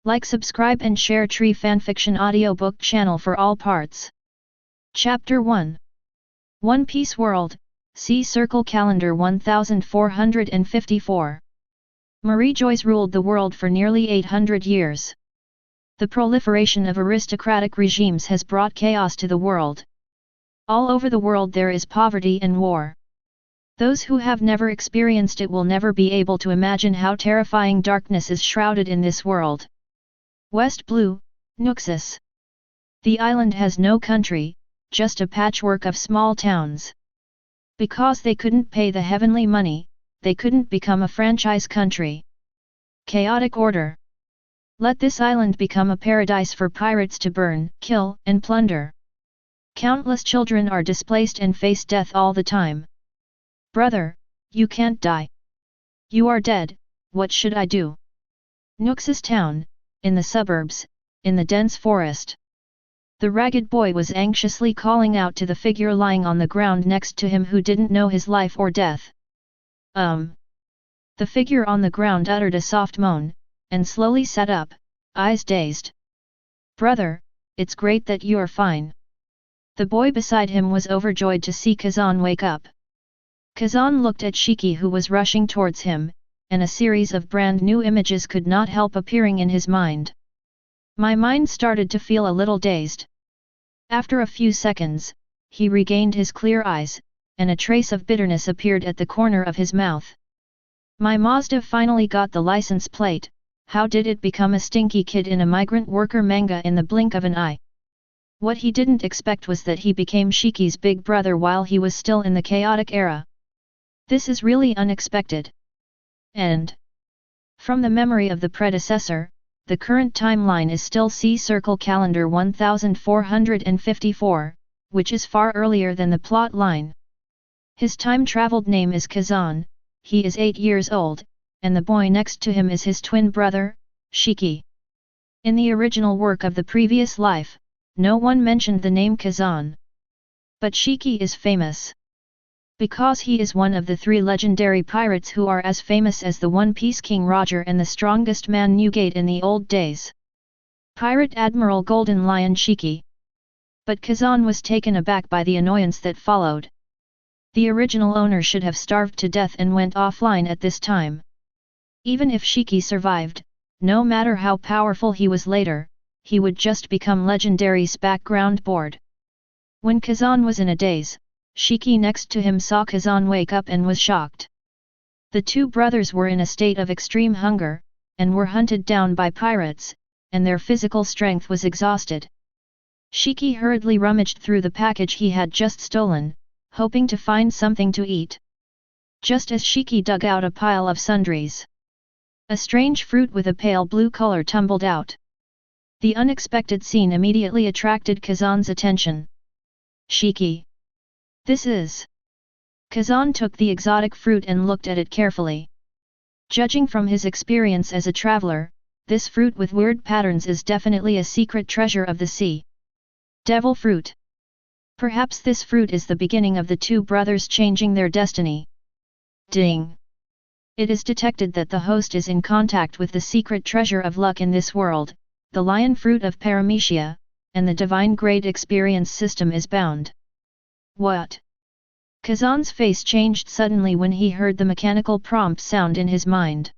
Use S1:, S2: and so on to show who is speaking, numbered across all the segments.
S1: Like, subscribe and share Tree Fanfiction audiobook channel for all parts. Chapter 1. One Piece World, See Circle Calendar 1454. Marie Joyce ruled the world for nearly 800 years. The proliferation of aristocratic regimes has brought chaos to the world. All over the world there is poverty and war. Those who have never experienced it will never be able to imagine how terrifying darkness is shrouded in this world. West Blue, Nuxus. The island has no country, just a patchwork of small towns. Because they couldn't pay the heavenly money, they couldn't become a franchise country. Chaotic order. Let this island become a paradise for pirates to burn, kill, and plunder. Countless children are displaced and face death all the time. Brother, you can't die. You are dead, what should I do? Nuxus Town, in the suburbs, in the dense forest. The ragged boy was anxiously calling out to the figure lying on the ground next to him who didn't know his life or death. The figure on the ground uttered a soft moan, and slowly sat up, eyes dazed. Brother, it's great that you're fine. The boy beside him was overjoyed to see Kazan wake up. Kazan looked at Shiki who was rushing towards him, and a series of brand new images could not help appearing in his mind. My mind started to feel a little dazed. After a few seconds, he regained his clear eyes, and a trace of bitterness appeared at the corner of his mouth. My Mazda finally got the license plate. How did it become a stinky kid in a migrant worker manga in the blink of an eye? What he didn't expect was that he became Shiki's big brother while he was still in the chaotic era. This is really unexpected. And from the memory of the predecessor, the current timeline is still See Circle Calendar 1454, which is far earlier than the plot line. His time-traveled name is Kazan, he is 8 years old, and the boy next to him is his twin brother, Shiki. In the original work of the previous life, no one mentioned the name Kazan. But Shiki is famous. Because he is one of the 3 legendary pirates who are as famous as the One Piece King Roger and the strongest man Newgate in the old days. Pirate Admiral Golden Lion Shiki. But Kazan was taken aback by the annoyance that followed. The original owner should have starved to death and went offline at this time. Even if Shiki survived, no matter how powerful he was later, he would just become legendary's background board. When Kazan was in a daze, Shiki next to him saw Kazan wake up and was shocked. The 2 brothers were in a state of extreme hunger, and were hunted down by pirates, and their physical strength was exhausted. Shiki hurriedly rummaged through the package he had just stolen, hoping to find something to eat. Just as Shiki dug out a pile of sundries, a strange fruit with a pale blue color tumbled out. The unexpected scene immediately attracted Kazan's attention. Shiki. This is. Kazan took the exotic fruit and looked at it carefully. Judging from his experience as a traveler, this fruit with weird patterns is definitely a secret treasure of the sea. Devil fruit. Perhaps this fruit is the beginning of the 2 brothers changing their destiny. Ding! It is detected that the host is in contact with the secret treasure of luck in this world, the lion fruit of Paramecia, and the divine grade experience system is bound. What? Kazan's face changed suddenly when he heard the mechanical prompt sound in his mind.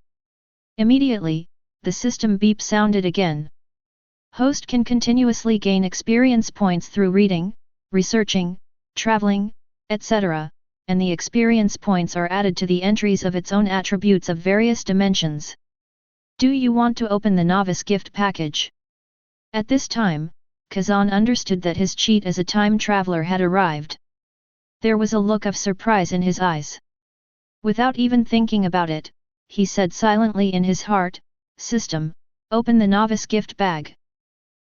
S1: Immediately, the system beep sounded again. Host can continuously gain experience points through reading, researching, traveling, etc., and the experience points are added to the entries of its own attributes of various dimensions. Do you want to open the novice gift package? At this time, Kazan understood that his cheat as a time traveler had arrived. There was a look of surprise in his eyes. Without even thinking about it, he said silently in his heart, "System, open the novice gift bag."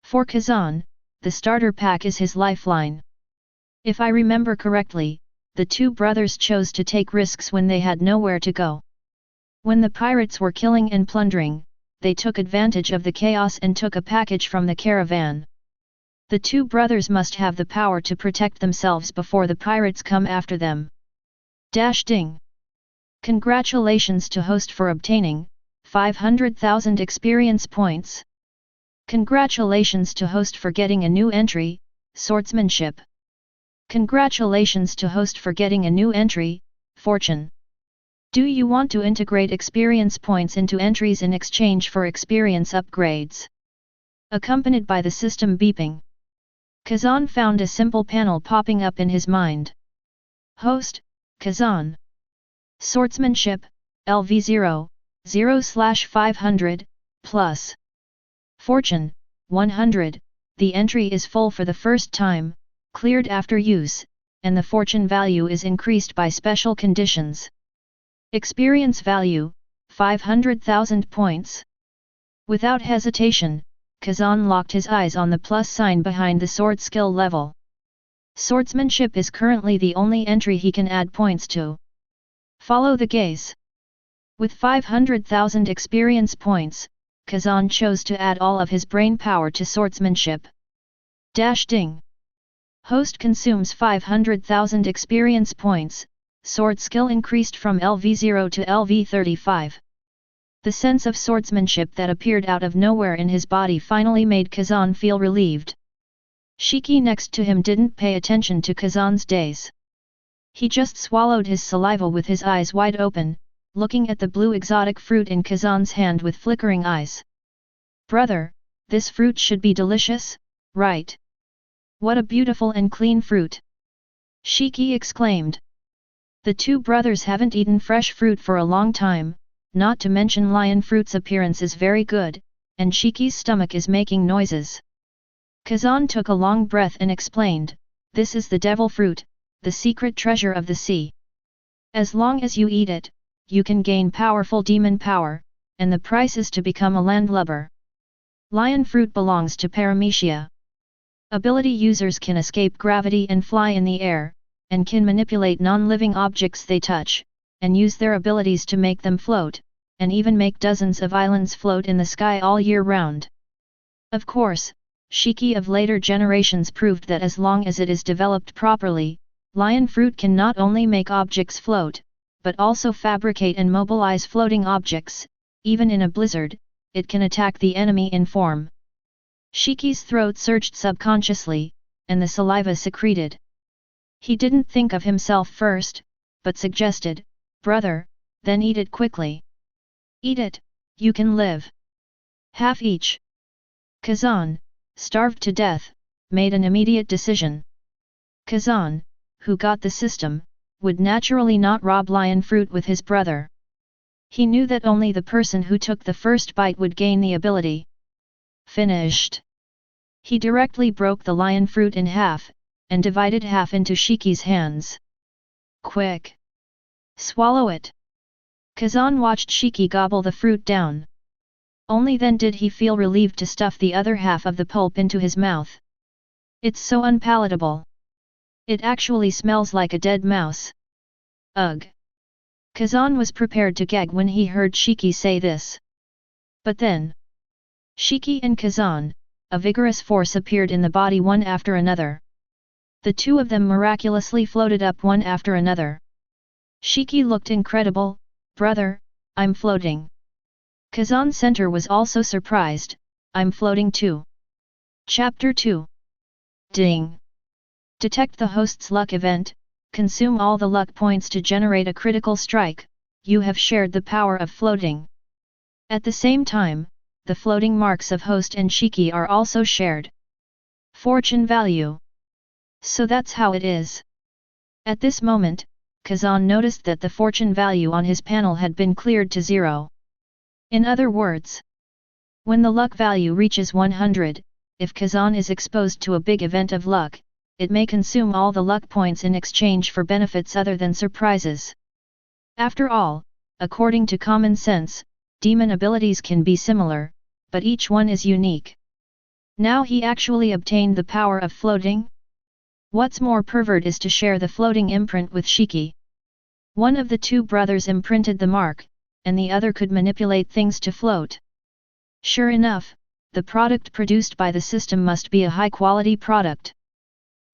S1: For Kazan, the starter pack is his lifeline. If I remember correctly, the 2 brothers chose to take risks when they had nowhere to go. When the pirates were killing and plundering, they took advantage of the chaos and took a package from the caravan. The 2 brothers must have the power to protect themselves before the pirates come after them. Ding! Congratulations to host for obtaining 500,000 experience points. Congratulations to host for getting a new entry, swordsmanship. Congratulations to host for getting a new entry, fortune. Do you want to integrate experience points into entries in exchange for experience upgrades? Accompanied by the system beeping, Kazan found a simple panel popping up in his mind. Host, Kazan. Swordsmanship, LV0, 0/500, plus. Fortune, 100, the entry is full for the first time, cleared after use, and the fortune value is increased by special conditions. Experience value, 500,000 points. Without hesitation, Kazan locked his eyes on the plus sign behind the sword skill level. Swordsmanship is currently the only entry he can add points to. Follow the gaze. With 500,000 experience points, Kazan chose to add all of his brain power to swordsmanship. Ding. Host consumes 500,000 experience points, sword skill increased from LV0 to LV35. The sense of swordsmanship that appeared out of nowhere in his body finally made Kazan feel relieved. Shiki next to him didn't pay attention to Kazan's daze. He just swallowed his saliva with his eyes wide open, looking at the blue exotic fruit in Kazan's hand with flickering eyes. Brother, this fruit should be delicious, right? What a beautiful and clean fruit! Shiki exclaimed. The two brothers haven't eaten fresh fruit for a long time, not to mention lion fruit's appearance is very good, and Shiki's stomach is making noises. Kazan took a long breath and explained, this is the devil fruit, the secret treasure of the sea. As long as you eat it, you can gain powerful demon power, and the price is to become a landlubber. Lion fruit belongs to Paramecia. Ability users can escape gravity and fly in the air, and can manipulate non-living objects they touch, and use their abilities to make them float, and even make dozens of islands float in the sky all year round. Of course, Shiki of later generations proved that as long as it is developed properly, lion fruit can not only make objects float, but also fabricate and mobilize floating objects. Even in a blizzard, it can attack the enemy in form. Shiki's throat surged subconsciously, and the saliva secreted. He didn't think of himself first, but suggested, brother, then eat it quickly. Eat it, you can live. Half each. Kazan, starved to death, made an immediate decision. Kazan, who got the system, would naturally not rob lion fruit with his brother. He knew that only the person who took the first bite would gain the ability. Finished. He directly broke the lion fruit in half, and divided half into Shiki's hands. Quick! Swallow it! Kazan watched Shiki gobble the fruit down. Only then did he feel relieved to stuff the other half of the pulp into his mouth. It's so unpalatable. It actually smells like a dead mouse. Ugh! Kazan was prepared to gag when he heard Shiki say this. But then, Shiki and Kazan, a vigorous force appeared in the body one after another. The two of them miraculously floated up one after another. Shiki looked incredible, brother, I'm floating. Kazan's center was also surprised, I'm floating too. Chapter 2. Ding! Detect the host's luck event, consume all the luck points to generate a critical strike, you have shared the power of floating. At the same time, the floating marks of host and Shiki are also shared. Fortune value. So that's how it is. At this moment, Kazan noticed that the fortune value on his panel had been cleared to 0. In other words, when the luck value reaches 100, if Kazan is exposed to a big event of luck, it may consume all the luck points in exchange for benefits other than surprises. After all, according to common sense, demon abilities can be similar, but each one is unique. Now he actually obtained the power of floating? What's more pervert is to share the floating imprint with Shiki. One of the two brothers imprinted the mark, and the other could manipulate things to float. Sure enough, the product produced by the system must be a high-quality product.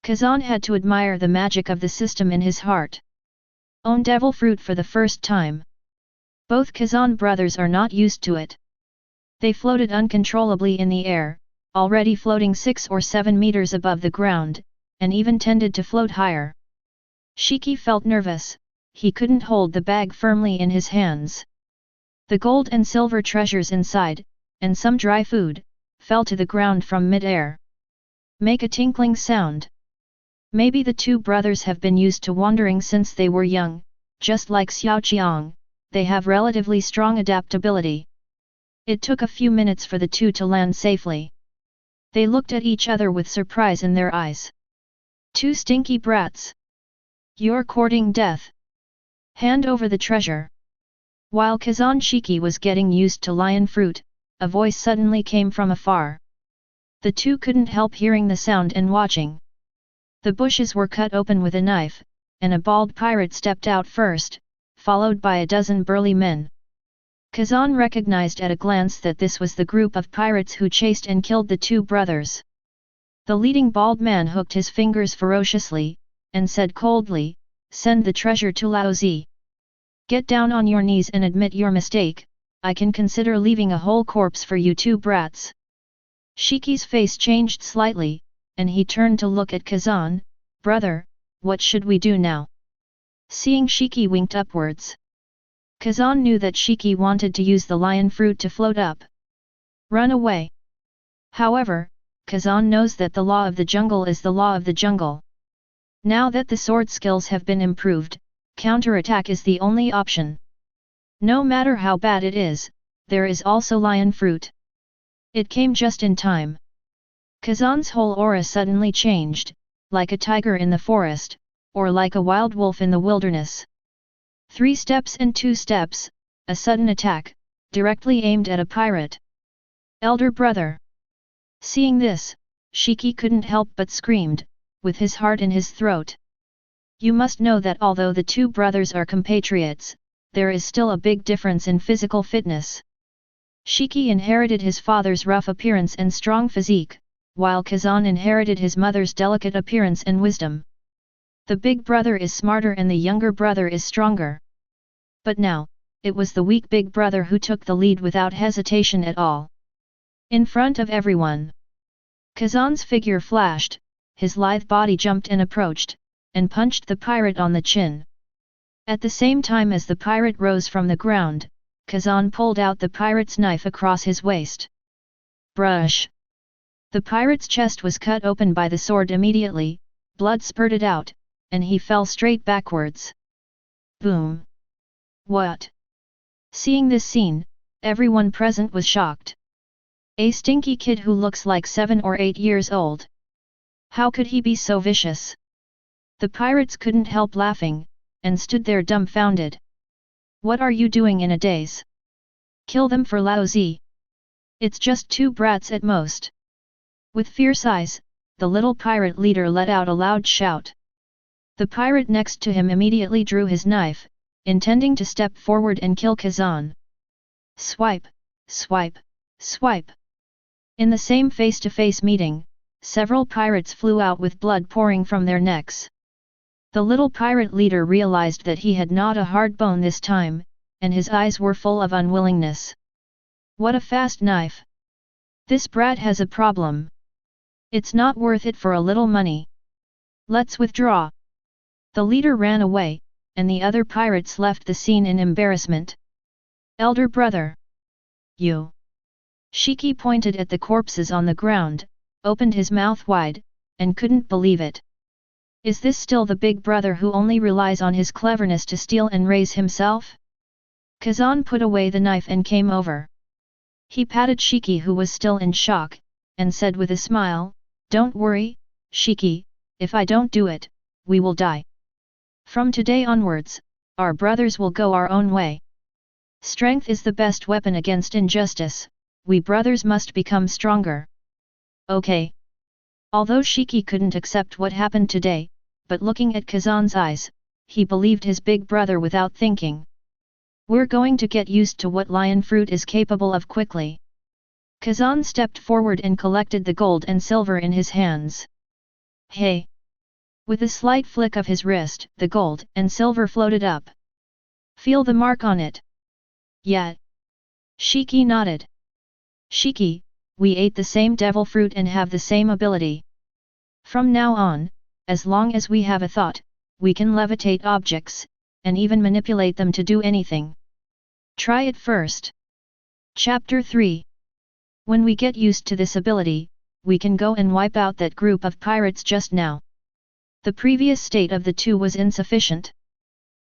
S1: Kazan had to admire the magic of the system in his heart. Own devil fruit for the first time. Both Kazan brothers are not used to it. They floated uncontrollably in the air, already floating 6 or 7 meters above the ground, and even tended to float higher. Shiki felt nervous, he couldn't hold the bag firmly in his hands. The gold and silver treasures inside, and some dry food, fell to the ground from mid-air. Make a tinkling sound. Maybe the two brothers have been used to wandering since they were young, just like Xiaoqiang, they have relatively strong adaptability. It took a few minutes for the two to land safely. They looked at each other with surprise in their eyes. Two stinky brats. You're courting death. Hand over the treasure. While Kazan Shiki was getting used to lion fruit, a voice suddenly came from afar. The two couldn't help hearing the sound and watching. The bushes were cut open with a knife, and a bald pirate stepped out first, followed by a dozen burly men. Kazan recognized at a glance that this was the group of pirates who chased and killed the two brothers. The leading bald man hooked his fingers ferociously, and said coldly, "Send the treasure to Laozi. Get down on your knees and admit your mistake, I can consider leaving a whole corpse for you two brats." Shiki's face changed slightly, and he turned to look at Kazan. "Brother, what should we do now?" Seeing Shiki winked upwards. Kazan knew that Shiki wanted to use the lion fruit to float up. Run away. However, Kazan knows that the law of the jungle is the law of the jungle. Now that the sword skills have been improved, counterattack is the only option. No matter how bad it is, there is also lion fruit. It came just in time. Kazan's whole aura suddenly changed, like a tiger in the forest, or like a wild wolf in the wilderness. 3 steps and 2 steps, a sudden attack, directly aimed at a pirate. Elder brother. Seeing this, Shiki couldn't help but screamed, with his heart in his throat. You must know that although the two brothers are compatriots, there is still a big difference in physical fitness. Shiki inherited his father's rough appearance and strong physique, while Kazan inherited his mother's delicate appearance and wisdom. The big brother is smarter and the younger brother is stronger. But now, it was the weak big brother who took the lead without hesitation at all. In front of everyone, Kazan's figure flashed, his lithe body jumped and approached, and punched the pirate on the chin. At the same time as the pirate rose from the ground, Kazan pulled out the pirate's knife across his waist. Brush! The pirate's chest was cut open by the sword immediately, blood spurted out, and he fell straight backwards. Boom! What? Seeing this scene, everyone present was shocked. A stinky kid who looks like 7 or 8 years old. How could he be so vicious? The pirates couldn't help laughing, and stood there dumbfounded. What are you doing in a daze? Kill them for Laozi. It's just 2 brats at most. With fierce eyes, the little pirate leader let out a loud shout. The pirate next to him immediately drew his knife, intending to step forward and kill Kazan. Swipe, swipe, swipe. In the same face-to-face meeting, several pirates flew out with blood pouring from their necks. The little pirate leader realized that he had not a hard bone this time, and his eyes were full of unwillingness. What a fast knife! This brat has a problem. It's not worth it for a little money. Let's withdraw. The leader ran away, and the other pirates left the scene in embarrassment. Elder brother! You! Shiki pointed at the corpses on the ground, opened his mouth wide, and couldn't believe it. Is this still the big brother who only relies on his cleverness to steal and raise himself? Kazan put away the knife and came over. He patted Shiki, who was still in shock, and said with a smile, "Don't worry, Shiki, if I don't do it, we will die. From today onwards, our brothers will go our own way. Strength is the best weapon against injustice, we brothers must become stronger." Okay. Although Shiki couldn't accept what happened today, but looking at Kazan's eyes, he believed his big brother without thinking. We're going to get used to what lion fruit is capable of quickly. Kazan stepped forward and collected the gold and silver in his hands. Hey! With a slight flick of his wrist, the gold and silver floated up. Feel the mark on it. Yeah. Shiki nodded. Shiki, we ate the same devil fruit and have the same ability. From now on, as long as we have a thought, we can levitate objects, and even manipulate them to do anything. Try it first. Chapter 3. When we get used to this ability, we can go and wipe out that group of pirates just now. The previous state of the two was insufficient.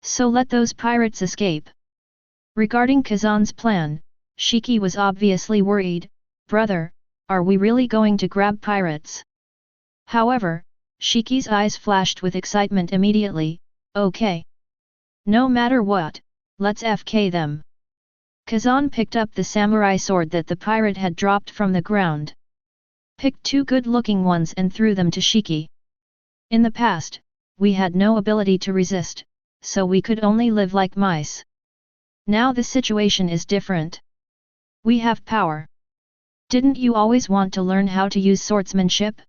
S1: So let those pirates escape. Regarding Kazan's plan, Shiki was obviously worried. Brother, are we really going to grab pirates? However, Shiki's eyes flashed with excitement immediately. Okay. No matter what, let's FK them. Kazan picked up the samurai sword that the pirate had dropped from the ground. Picked two good-looking ones and threw them to Shiki. In the past, we had no ability to resist, so we could only live like mice. Now the situation is different. We have power. Didn't you always want to learn how to use swordsmanship?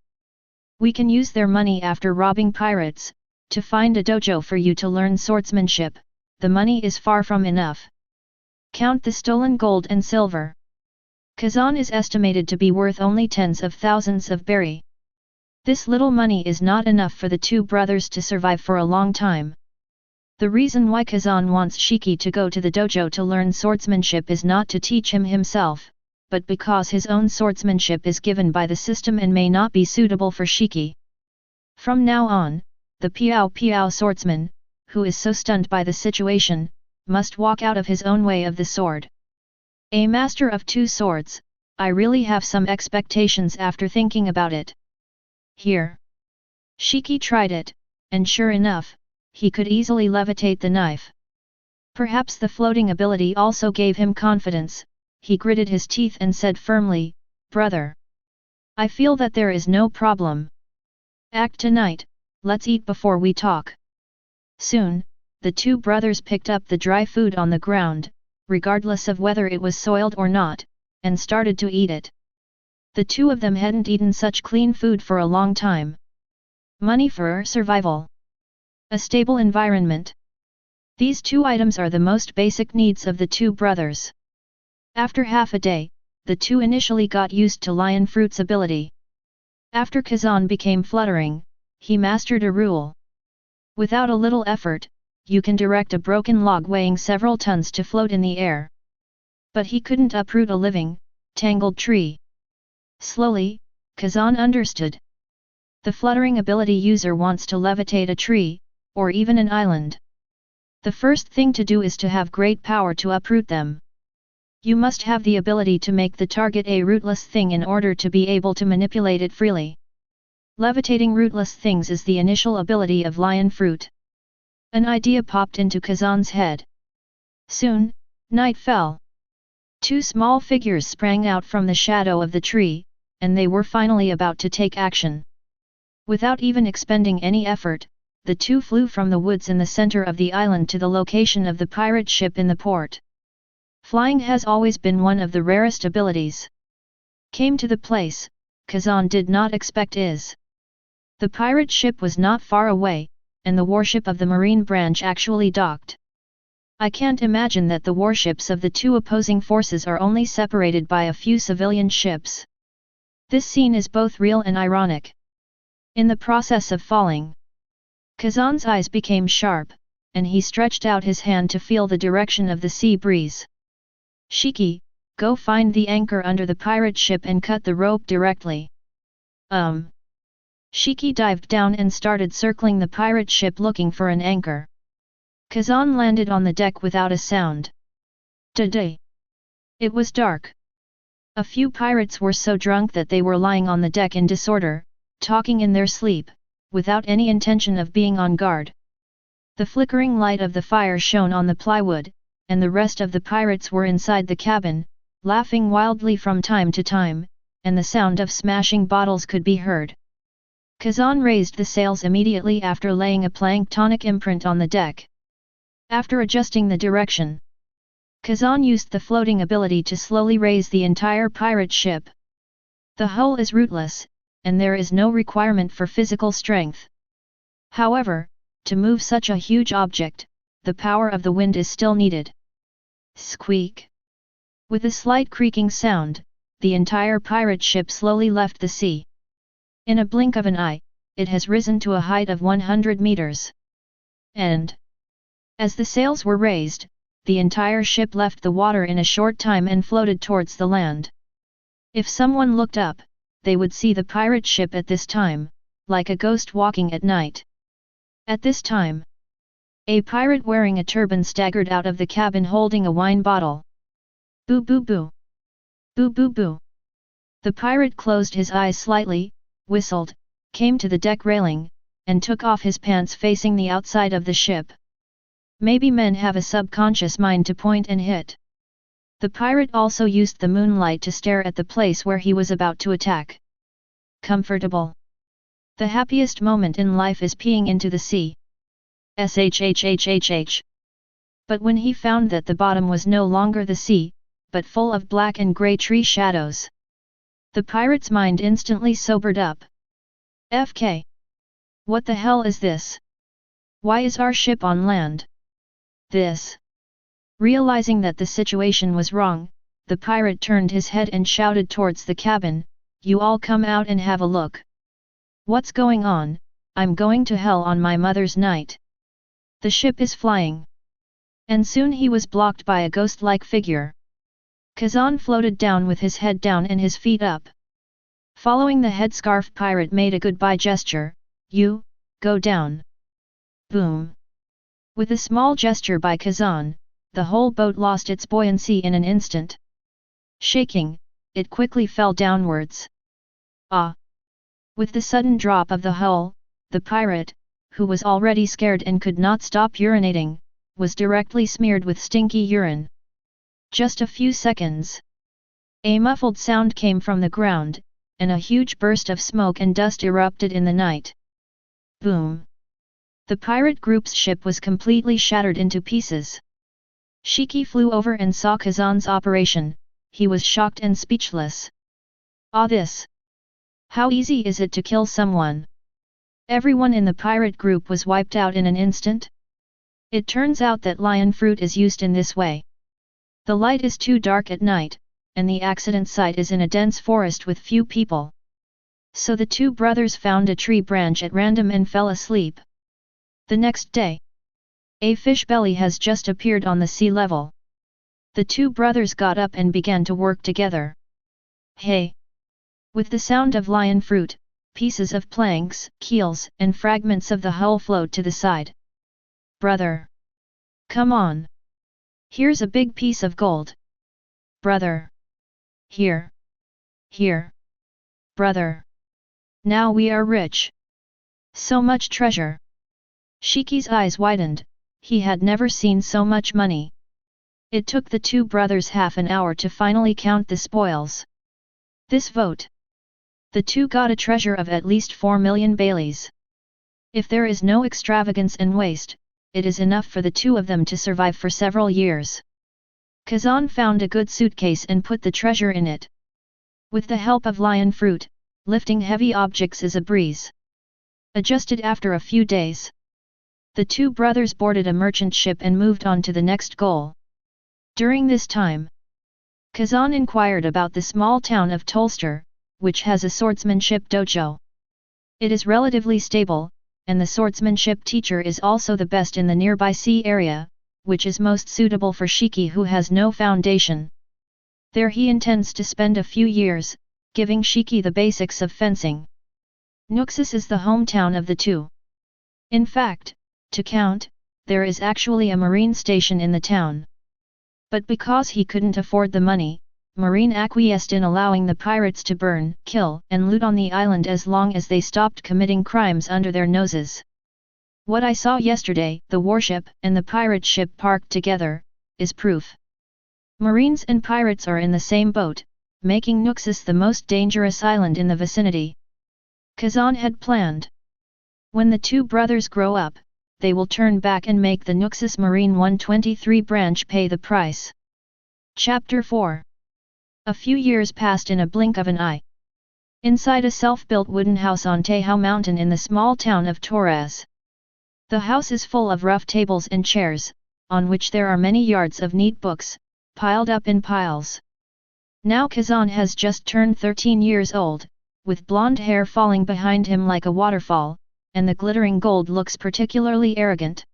S1: We can use their money after robbing pirates, to find a dojo for you to learn swordsmanship. The money is far from enough. Count the stolen gold and silver. Kazan is estimated to be worth only tens of thousands of berry. This little money is not enough for the two brothers to survive for a long time. The reason why Kazan wants Shiki to go to the dojo to learn swordsmanship is not to teach him himself, but because his own swordsmanship is given by the system and may not be suitable for Shiki. From now on, the Piao swordsman, who is so stunned by the situation, must walk out of his own way of the sword. A master of two swords, I really have some expectations after thinking about it. Here. Shiki tried it, and sure enough, he could easily levitate the knife. Perhaps the floating ability also gave him confidence. He gritted his teeth and said firmly, Brother. I feel that there is no problem. Act tonight, let's eat before we talk. Soon, the two brothers picked up the dry food on the ground, regardless of whether it was soiled or not, and started to eat it. The two of them hadn't eaten such clean food for a long time. Money for survival. A stable environment. These two items are the most basic needs of the two brothers. After half a day, the two initially got used to lion fruit's ability. After Kazan became fluttering, he mastered a rule. Without a little effort, you can direct a broken log weighing several tons to float in the air. But he couldn't uproot a living, tangled tree. Slowly, Kazan understood. The fluttering ability user wants to levitate a tree, or even an island. The first thing to do is to have great power to uproot them. You must have the ability to make the target a rootless thing in order to be able to manipulate it freely. Levitating rootless things is the initial ability of lion fruit. An idea popped into Kazan's head. Soon, night fell. Two small figures sprang out from the shadow of the tree, and they were finally about to take action. Without even expending any effort, the two flew from the woods in the center of the island to the location of the pirate ship in the port. Flying has always been one of the rarest abilities. Came to the place, Kazan did not expect is. The pirate ship was not far away, and the warship of the marine branch actually docked. I can't imagine that the warships of the two opposing forces are only separated by a few civilian ships. This scene is both real and ironic. In the process of falling, Kazan's eyes became sharp, and he stretched out his hand to feel the direction of the sea breeze. Shiki, go find the anchor under the pirate ship and cut the rope directly. Shiki dived down and started circling the pirate ship looking for an anchor. Kazan landed on the deck without a sound. Today. It was dark. A few pirates were so drunk that they were lying on the deck in disorder, talking in their sleep, without any intention of being on guard. The flickering light of the fire shone on the plywood, and the rest of the pirates were inside the cabin, laughing wildly from time to time, and the sound of smashing bottles could be heard. Kazan raised the sails immediately after laying a planktonic imprint on the deck. After adjusting the direction, Kazan used the floating ability to slowly raise the entire pirate ship. The hull is rootless, and there is no requirement for physical strength. However, to move such a huge object, the power of the wind is still needed. Squeak! With a slight creaking sound, the entire pirate ship slowly left the sea. In a blink of an eye, it has risen to a height of 100 meters. And as the sails were raised, the entire ship left the water in a short time and floated towards the land. If someone looked up, they would see the pirate ship at this time, like a ghost walking at night. At this time, a pirate wearing a turban staggered out of the cabin holding a wine bottle. Boo boo boo. Boo boo boo. The pirate closed his eyes slightly, whistled, came to the deck railing, and took off his pants facing the outside of the ship. Maybe men have a subconscious mind to point and hit. The pirate also used the moonlight to stare at the place where he was about to attack. Comfortable. The happiest moment in life is peeing into the sea. Shhhhh. But when he found that the bottom was no longer the sea, but full of black and grey tree shadows, the pirate's mind instantly sobered up. FK. What the hell is this? Why is our ship on land? This. Realizing that the situation was wrong, the pirate turned his head and shouted towards the cabin, "You all come out and have a look. What's going on? I'm going to hell on my mother's night. The ship is flying." And soon he was blocked by a ghost-like figure. Kazan floated down with his head down and his feet up. Following the headscarf, pirate made a goodbye gesture. "You, go down." Boom. With a small gesture by Kazan, the whole boat lost its buoyancy in an instant. Shaking, it quickly fell downwards. Ah! With the sudden drop of the hull, the pirate, who was already scared and could not stop urinating, was directly smeared with stinky urine. Just a few seconds. A muffled sound came from the ground, and a huge burst of smoke and dust erupted in the night. Boom! The pirate group's ship was completely shattered into pieces. Shiki flew over and saw Kazan's operation. He was shocked and speechless. Ah, this! How easy is it to kill someone? Everyone in the pirate group was wiped out in an instant. It turns out that lion fruit is used in this way. The light is too dark at night, and the accident site is in a dense forest with few people. So the two brothers found a tree branch at random and fell asleep. The next day, a fish belly has just appeared on the sea level. The two brothers got up and began to work together. Hey! With the sound of lion fruit, pieces of planks, keels, and fragments of the hull flowed to the side. Brother! Come on! Here's a big piece of gold. Brother! Here! Here! Brother! Now we are rich! So much treasure! Shiki's eyes widened, he had never seen so much money. It took the two brothers half an hour to finally count the spoils. This vote. The two got a treasure of at least 4 million Baileys. If there is no extravagance and waste, it is enough for the two of them to survive for several years. Kazan found a good suitcase and put the treasure in it. With the help of lion fruit, lifting heavy objects is a breeze. Adjusted after a few days, the two brothers boarded a merchant ship and moved on to the next goal. During this time, Kazan inquired about the small town of Tolster, which has a swordsmanship dojo. It is relatively stable, and the swordsmanship teacher is also the best in the nearby sea area, which is most suitable for Shiki who has no foundation. There he intends to spend a few years, giving Shiki the basics of fencing. Nuxus is the hometown of the two. In fact, to count, there is actually a marine station in the town. But because he couldn't afford the money, Marine acquiesced in allowing the pirates to burn, kill, and loot on the island as long as they stopped committing crimes under their noses. What I saw yesterday, the warship and the pirate ship parked together, is proof. Marines and pirates are in the same boat, making Nuxus the most dangerous island in the vicinity. Kazan had planned. When the two brothers grow up, they will turn back and make the Nuxus Marine 123 branch pay the price. Chapter 4. A few years passed in a blink of an eye. Inside a self-built wooden house on Teihao Mountain in the small town of Torres. The house is full of rough tables and chairs, on which there are many yards of neat books, piled up in piles. Now Kazan has just turned 13 years old, with blonde hair falling behind him like a waterfall, and the glittering gold looks particularly arrogant.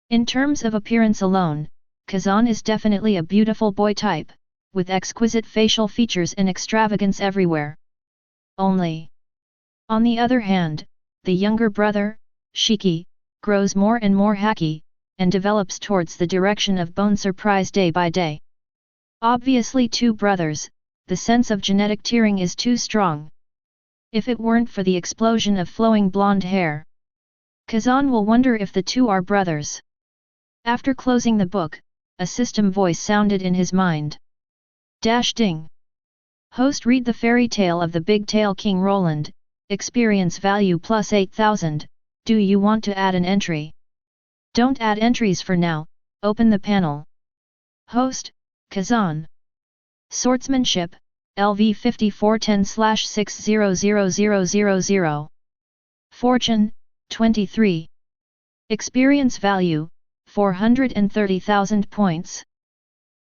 S1: In terms of appearance alone, Kazan is definitely a beautiful boy type, with exquisite facial features and extravagance everywhere. Only. On the other hand, the younger brother, Shiki, grows more and more Haki, and develops towards the direction of bone surprise day by day. Obviously two brothers, the sense of genetic tiering is too strong. If it weren't for the explosion of flowing blonde hair, Kazan will wonder if the two are brothers. After closing the book, a system voice sounded in his mind. Ding. Host, read the fairy tale of the Big Tail King Roland, experience value plus 8,000, do you want to add an entry? Don't add entries for now, open the panel. Host, Kazan. Swordsmanship, LV 5410/600000. Fortune, 23. Experience value, 430,000 points.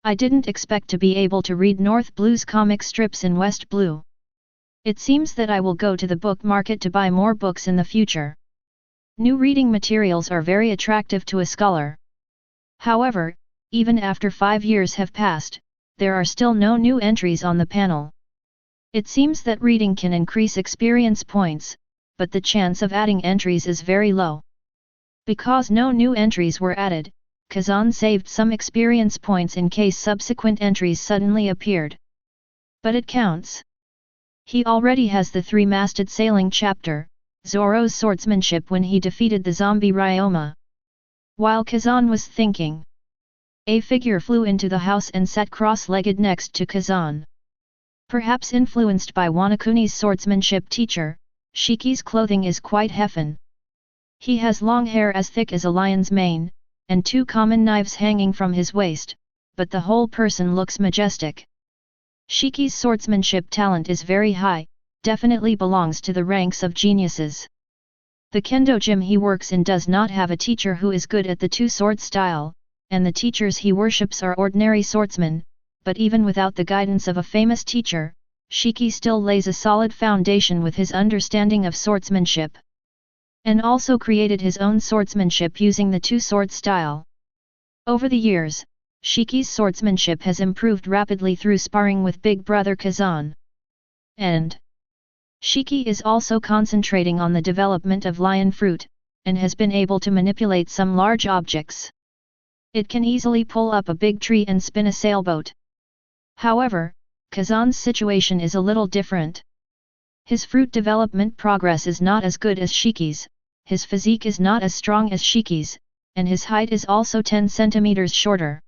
S1: I didn't expect to be able to read North Blue's comic strips in West Blue. It seems that I will go to the book market to buy more books in the future. New reading materials are very attractive to a scholar. However, even after 5 years have passed, there are still no new entries on the panel. It seems that reading can increase experience points, but the chance of adding entries is very low. Because no new entries were added, Kazan saved some experience points in case subsequent entries suddenly appeared. But it counts. He already has the 3-masted sailing chapter, Zoro's swordsmanship, when he defeated the zombie Ryoma. While Kazan was thinking, a figure flew into the house and sat cross-legged next to Kazan. Perhaps influenced by Wanakuni's swordsmanship teacher, Shiki's clothing is quite heifen. He has long hair as thick as a lion's mane, and 2 common knives hanging from his waist, but the whole person looks majestic. Shiki's swordsmanship talent is very high, definitely belongs to the ranks of geniuses. The kendo gym he works in does not have a teacher who is good at the two-sword style, and the teachers he worships are ordinary swordsmen, but even without the guidance of a famous teacher, Shiki still lays a solid foundation with his understanding of swordsmanship. And also created his own swordsmanship using the two-sword style. Over the years, Shiki's swordsmanship has improved rapidly through sparring with big brother Kazan. And Shiki is also concentrating on the development of lion fruit, and has been able to manipulate some large objects. It can easily pull up a big tree and spin a sailboat. However, Kazan's situation is a little different. His fruit development progress is not as good as Shiki's, his physique is not as strong as Shiki's, and his height is also 10 centimeters shorter.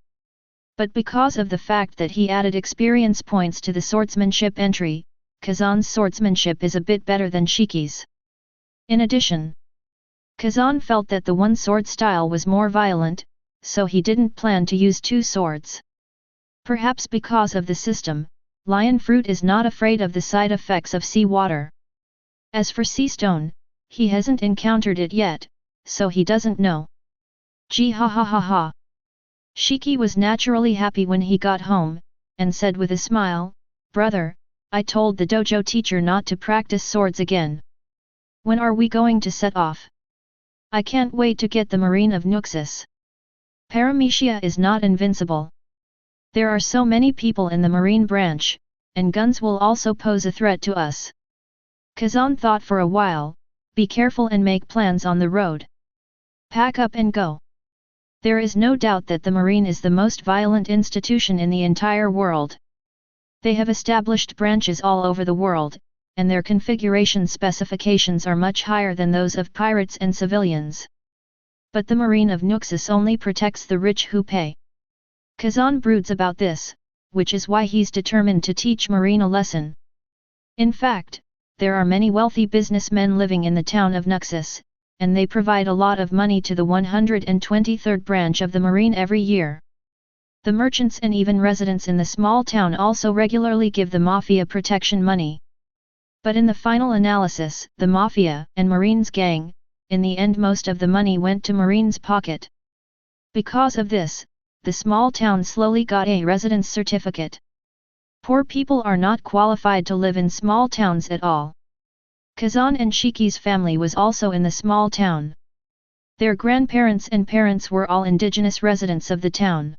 S1: But because of the fact that he added experience points to the swordsmanship entry, Kazan's swordsmanship is a bit better than Shiki's. In addition, Kazan felt that the one-sword style was more violent, so he didn't plan to use 2 swords. Perhaps because of the system, lion fruit is not afraid of the side effects of sea water. As for sea stone, he hasn't encountered it yet, so he doesn't know. Gee ha ha ha ha. Shiki was naturally happy when he got home, and said with a smile, "Brother, I told the dojo teacher not to practice swords again. When are we going to set off? I can't wait to get the Marine of Nuxus. Paramecia is not invincible. There are so many people in the Marine branch, and guns will also pose a threat to us." Kazan thought for a while, "Be careful and make plans on the road. Pack up and go." There is no doubt that the Marine is the most violent institution in the entire world. They have established branches all over the world, and their configuration specifications are much higher than those of pirates and civilians. But the Marine of Nuxus only protects the rich who pay. Kazan broods about this, which is why he's determined to teach Marine a lesson. In fact, there are many wealthy businessmen living in the town of Nuxus, and they provide a lot of money to the 123rd branch of the Marine every year. The merchants and even residents in the small town also regularly give the Mafia protection money. But in the final analysis, the Mafia and Marines gang, in the end most of the money went to Marines' pocket. Because of this, the small town slowly got a residence certificate. Poor people are not qualified to live in small towns at all. Kazan and Shiki's family was also in the small town. Their grandparents and parents were all indigenous residents of the town.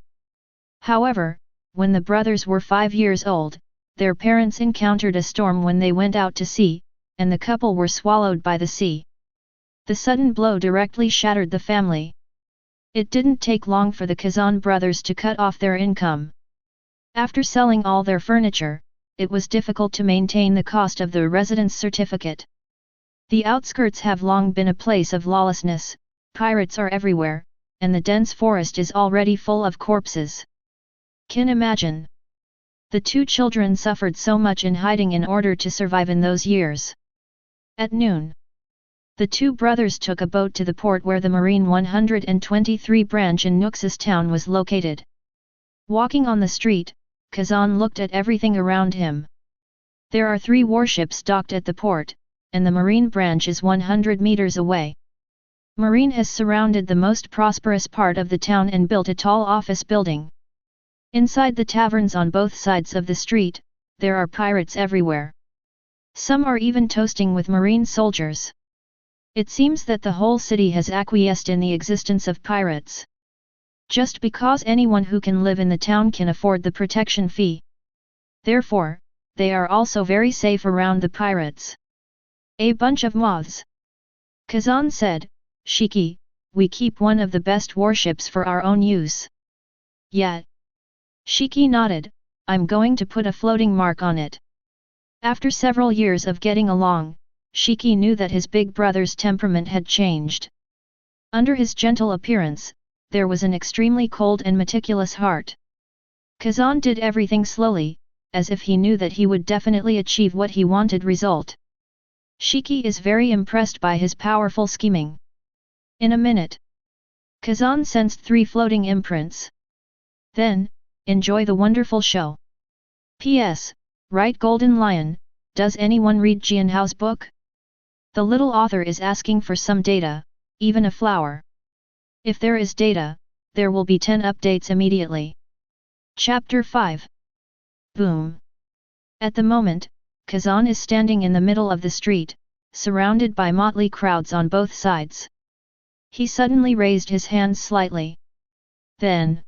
S1: However, when the brothers were 5 years old, their parents encountered a storm when they went out to sea, and the couple were swallowed by the sea. The sudden blow directly shattered the family. It didn't take long for the Kazan brothers to cut off their income. After selling all their furniture, it was difficult to maintain the cost of the residence certificate. The outskirts have long been a place of lawlessness, pirates are everywhere, and the dense forest is already full of corpses. Can imagine. The two children suffered so much in hiding in order to survive in those years. At noon, the two brothers took a boat to the port where the Marine 123 branch in Nuxus town was located. Walking on the street, Kazan looked at everything around him. There are 3 warships docked at the port, and the Marine branch is 100 meters away. Marine has surrounded the most prosperous part of the town and built a tall office building. Inside the taverns on both sides of the street, there are pirates everywhere. Some are even toasting with Marine soldiers. It seems that the whole city has acquiesced in the existence of pirates. Just because anyone who can live in the town can afford the protection fee. Therefore, they are also very safe around the pirates. A bunch of moths. Kazan said, Shiki, we keep one of the best warships for our own use. Yeah. Shiki nodded, I'm going to put a floating mark on it. After several years of getting along, Shiki knew that his big brother's temperament had changed. Under his gentle appearance, there was an extremely cold and meticulous heart. Kazan did everything slowly, as if he knew that he would definitely achieve what he wanted result. Shiki is very impressed by his powerful scheming. In a minute, Kazan sensed 3 floating imprints. Then, enjoy the wonderful show. P.S. Write Golden Lion, does anyone read Jianhao's book? The little author is asking for some data, even a flower. If there is data, there will be 10 updates immediately. Chapter 5. Boom. At the moment, Kazan is standing in the middle of the street, surrounded by motley crowds on both sides. He suddenly raised his hands slightly. Then,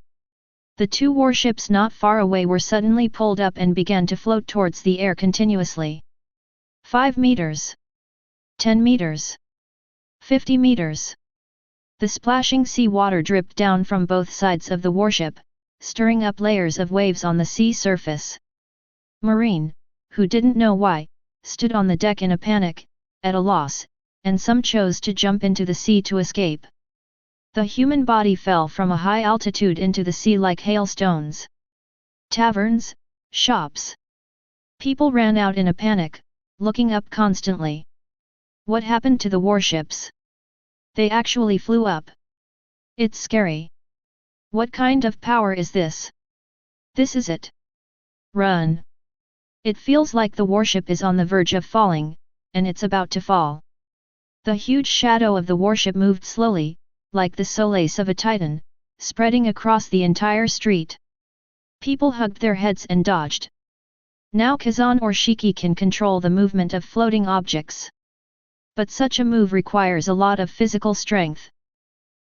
S1: the 2 warships not far away were suddenly pulled up and began to float towards the air continuously. 5 meters. 10 meters. 50 meters. The splashing sea water dripped down from both sides of the warship, stirring up layers of waves on the sea surface. Marine, who didn't know why, stood on the deck in a panic, at a loss, and some chose to jump into the sea to escape. The human body fell from a high altitude into the sea like hailstones. Taverns, shops. People ran out in a panic, looking up constantly. What happened to the warships? They actually flew up. It's scary. What kind of power is this? This is it. Run. It feels like the warship is on the verge of falling, and it's about to fall. The huge shadow of the warship moved slowly, like the solace of a titan, spreading across the entire street. People hugged their heads and dodged. Now Kazan or Shiki can control the movement of floating objects. But such a move requires a lot of physical strength.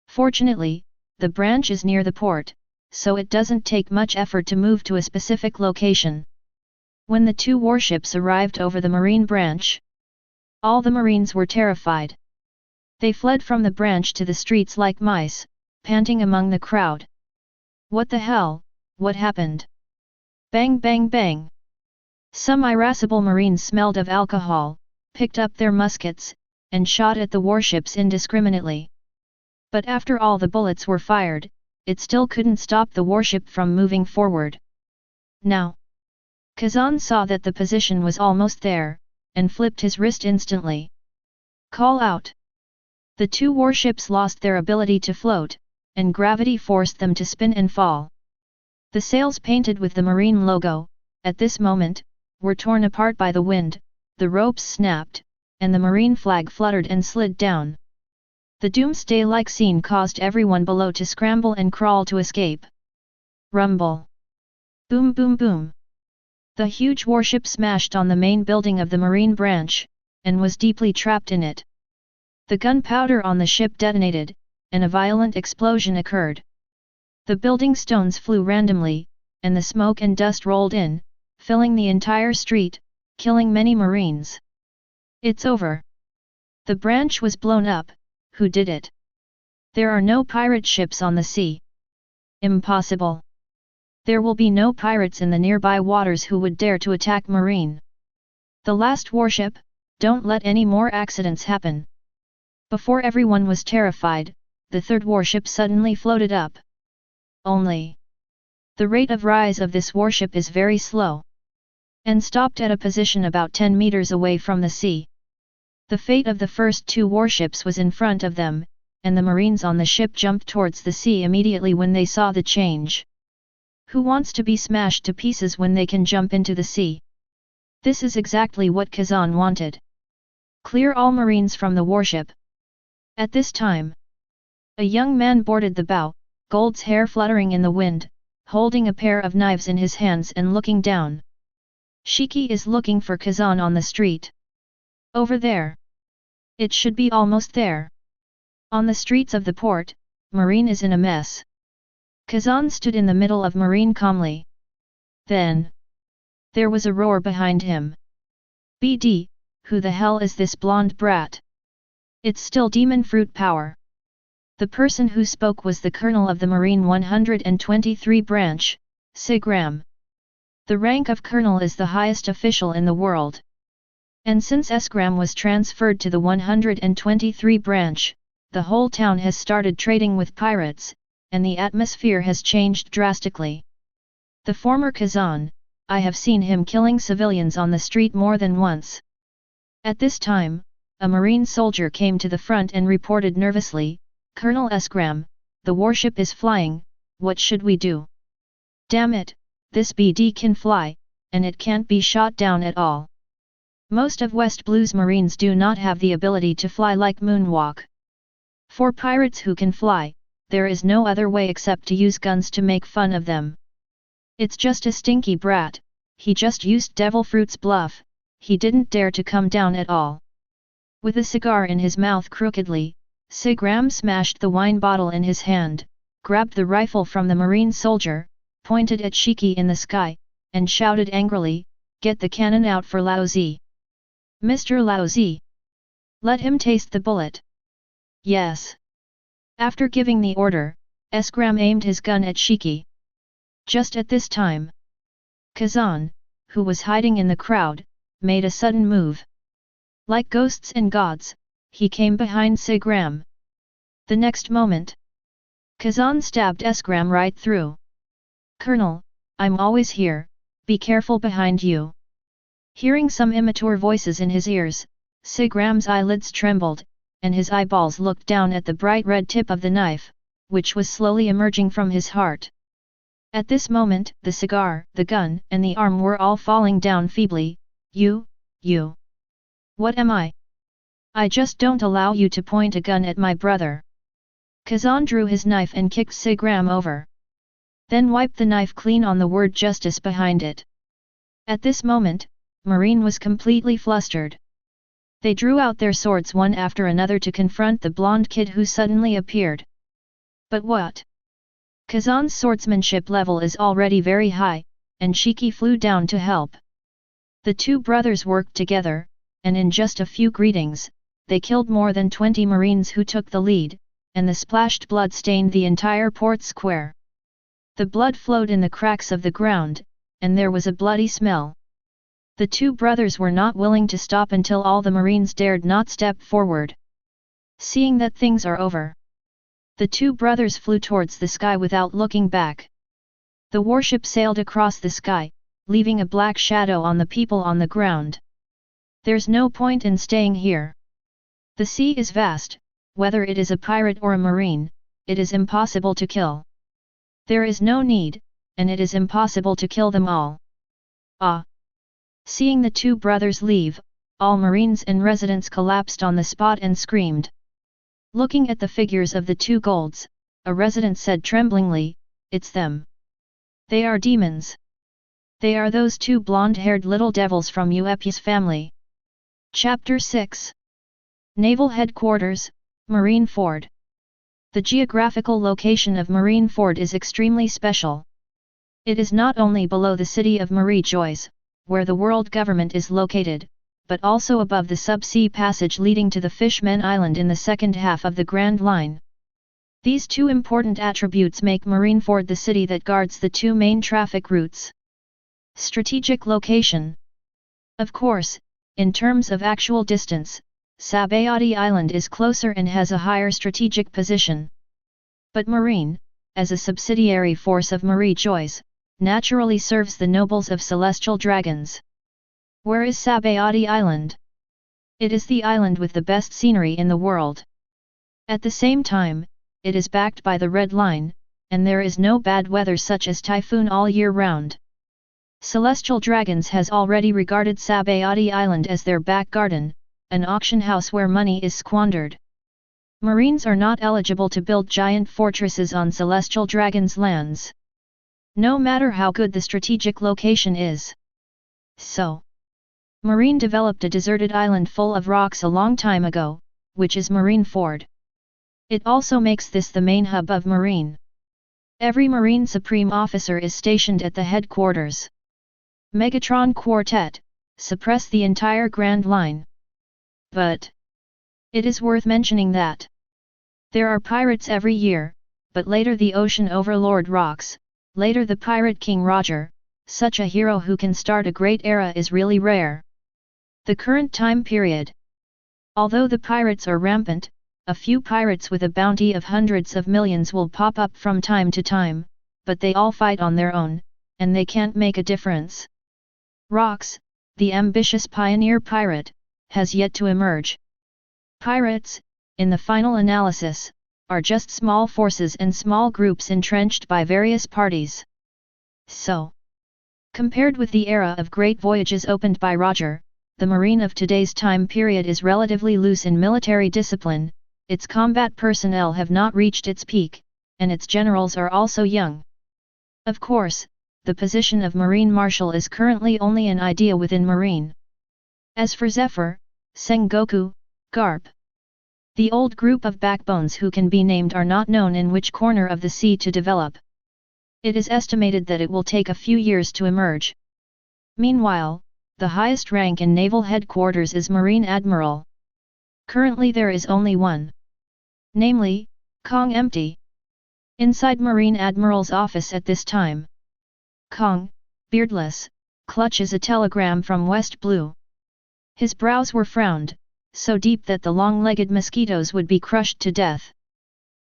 S1: Fortunately, the branch is near the port, so it doesn't take much effort to move to a specific location. When the 2 warships arrived over the Marine branch, all the Marines were terrified. They fled from the branch to the streets like mice, panting among the crowd. What the hell, what happened? Bang bang bang! Some irascible Marines smelled of alcohol, picked up their muskets, and shot at the warships indiscriminately. But after all the bullets were fired, it still couldn't stop the warship from moving forward. Now, Kazan saw that the position was almost there, and flipped his wrist instantly. Call out! The 2 warships lost their ability to float, and gravity forced them to spin and fall. The sails painted with the Marine logo, at this moment, were torn apart by the wind, the ropes snapped, and the Marine flag fluttered and slid down. The doomsday-like scene caused everyone below to scramble and crawl to escape. Rumble. Boom boom boom. The huge warship smashed on the main building of the marine branch, and was deeply trapped in it. The gunpowder on the ship detonated, and a violent explosion occurred. The building stones flew randomly, and the smoke and dust rolled in, filling the entire street, killing many marines. It's over. The branch was blown up. Who did it? There are no pirate ships on the sea. Impossible. There will be no pirates in the nearby waters who would dare to attack marine. The last warship, don't let any more accidents happen. Before everyone was terrified, the third warship suddenly floated up. Only. The rate of rise of this warship is very slow. And stopped at a position about 10 meters away from the sea. The fate of the first two warships was in front of them, and the marines on the ship jumped towards the sea immediately when they saw the change. Who wants to be smashed to pieces when they can jump into the sea? This is exactly what Kazan wanted. Clear all marines from the warship. At this time, a young man boarded the bow, gold's hair fluttering in the wind, holding a pair of knives in his hands and looking down. Shiki is looking for Kazan on the street. Over there. It should be almost there. On the streets of the port, Marine is in a mess. Kazan stood in the middle of Marine calmly. Then, there was a roar behind him. BD, who the hell is this blonde brat? It's still demon fruit power. The person who spoke was the colonel of the Marine 123 branch, Sigram. The rank of colonel is the highest official in the world. And since Esgram was transferred to the 123 branch, the whole town has started trading with pirates, and the atmosphere has changed drastically. The former Kazan, I have seen him killing civilians on the street more than once. At this time, a marine soldier came to the front and reported nervously, Colonel Esgram, the warship is flying, what should we do? Damn it, this BD can fly, and it can't be shot down at all. Most of West Blue's marines do not have the ability to fly like moonwalk. For pirates who can fly, there is no other way except to use guns to make fun of them. It's just a stinky brat, he just used devil fruit's bluff, he didn't dare to come down at all. With a cigar in his mouth crookedly, Sigram smashed the wine bottle in his hand, grabbed the rifle from the marine soldier, pointed at Shiki in the sky, and shouted angrily, "Get the cannon out for Laozi! Mr. Laozi! Let him taste the bullet!" Yes. After giving the order, Esgram aimed his gun at Shiki. Just at this time, Kazan, who was hiding in the crowd, made a sudden move. Like ghosts and gods, he came behind Sigram. The next moment, Kazan stabbed Esgram right through. "Colonel, I'm always here, be careful behind you." Hearing some immature voices in his ears, Sigram's eyelids trembled, and his eyeballs looked down at the bright red tip of the knife, which was slowly emerging from his heart. At this moment, the cigar, the gun, and the arm were all falling down feebly. You. What am I? I just don't allow you to point a gun at my brother." Kazan drew his knife and kicked Sigram over. Then wiped the knife clean on the word justice behind it. At this moment, Marine was completely flustered. They drew out their swords one after another to confront the blonde kid who suddenly appeared. But what? Kazan's swordsmanship level is already very high, and Shiki flew down to help. The two brothers worked together, and in just a few greetings, they killed more than 20 marines who took the lead, and the splashed blood stained the entire port square. The blood flowed in the cracks of the ground, and there was a bloody smell. The two brothers were not willing to stop until all the marines dared not step forward. Seeing that things are over, the two brothers flew towards the sky without looking back. The warship sailed across the sky, leaving a black shadow on the people on the ground. There's no point in staying here. The sea is vast, whether it is a pirate or a marine, it is impossible to kill. There is no need, and it is impossible to kill them all. Ah! Seeing the two brothers leave, all marines and residents collapsed on the spot and screamed. Looking at the figures of the two golds, a resident said tremblingly, "It's them. They are demons." They are those two blonde-haired little devils from Uepi's family. Chapter 6. Naval Headquarters, Marineford. The geographical location of Marineford is extremely special. It is not only below the city of Marie-Joyce, where the world government is located, but also above the sub-sea passage leading to the Fishmen Island in the second half of the Grand Line. These two important attributes make Marineford the city that guards the two main traffic routes. Strategic location. Of course, in terms of actual distance, Sabayati Island is closer and has a higher strategic position. But Marine, as a subsidiary force of Marie-Joyce, naturally serves the nobles of celestial dragons. Where is Sabayati Island? It is the island with the best scenery in the world. At the same time, it is backed by the Red Line, and there is no bad weather such as typhoon all year round. Celestial Dragons has already regarded Sabayati Island as their back garden, an auction house where money is squandered. Marines are not eligible to build giant fortresses on Celestial Dragons' lands, no matter how good the strategic location is. So, Marine developed a deserted island full of rocks a long time ago, which is Marineford. It also makes this the main hub of Marine. Every Marine Supreme Officer is stationed at the headquarters. Megatron Quartet, suppress the entire Grand Line. But it is worth mentioning that there are pirates every year, but later the Ocean Overlord rocks, later the Pirate King Roger, such a hero who can start a great era is really rare. The current time period. Although the pirates are rampant, a few pirates with a bounty of hundreds of millions will pop up from time to time, but they all fight on their own, and they can't make a difference. Rocks, the ambitious pioneer pirate, has yet to emerge. Pirates, in the final analysis, are just small forces and small groups entrenched by various parties. So, compared with the era of great voyages opened by Roger, the Marine of today's time period is relatively loose in military discipline, its combat personnel have not reached its peak, and its generals are also young. Of course, the position of Marine Marshal is currently only an idea within Marine. As for Zephyr, Sengoku, Garp, the old group of backbones who can be named are not known in which corner of the sea to develop. It is estimated that it will take a few years to emerge. Meanwhile, the highest rank in naval headquarters is Marine Admiral. Currently there is only one. Namely, Kong empty. Inside Marine Admiral's office at this time, Kong, beardless, clutches a telegram from West Blue. His brows were frowned, so deep that the long-legged mosquitoes would be crushed to death.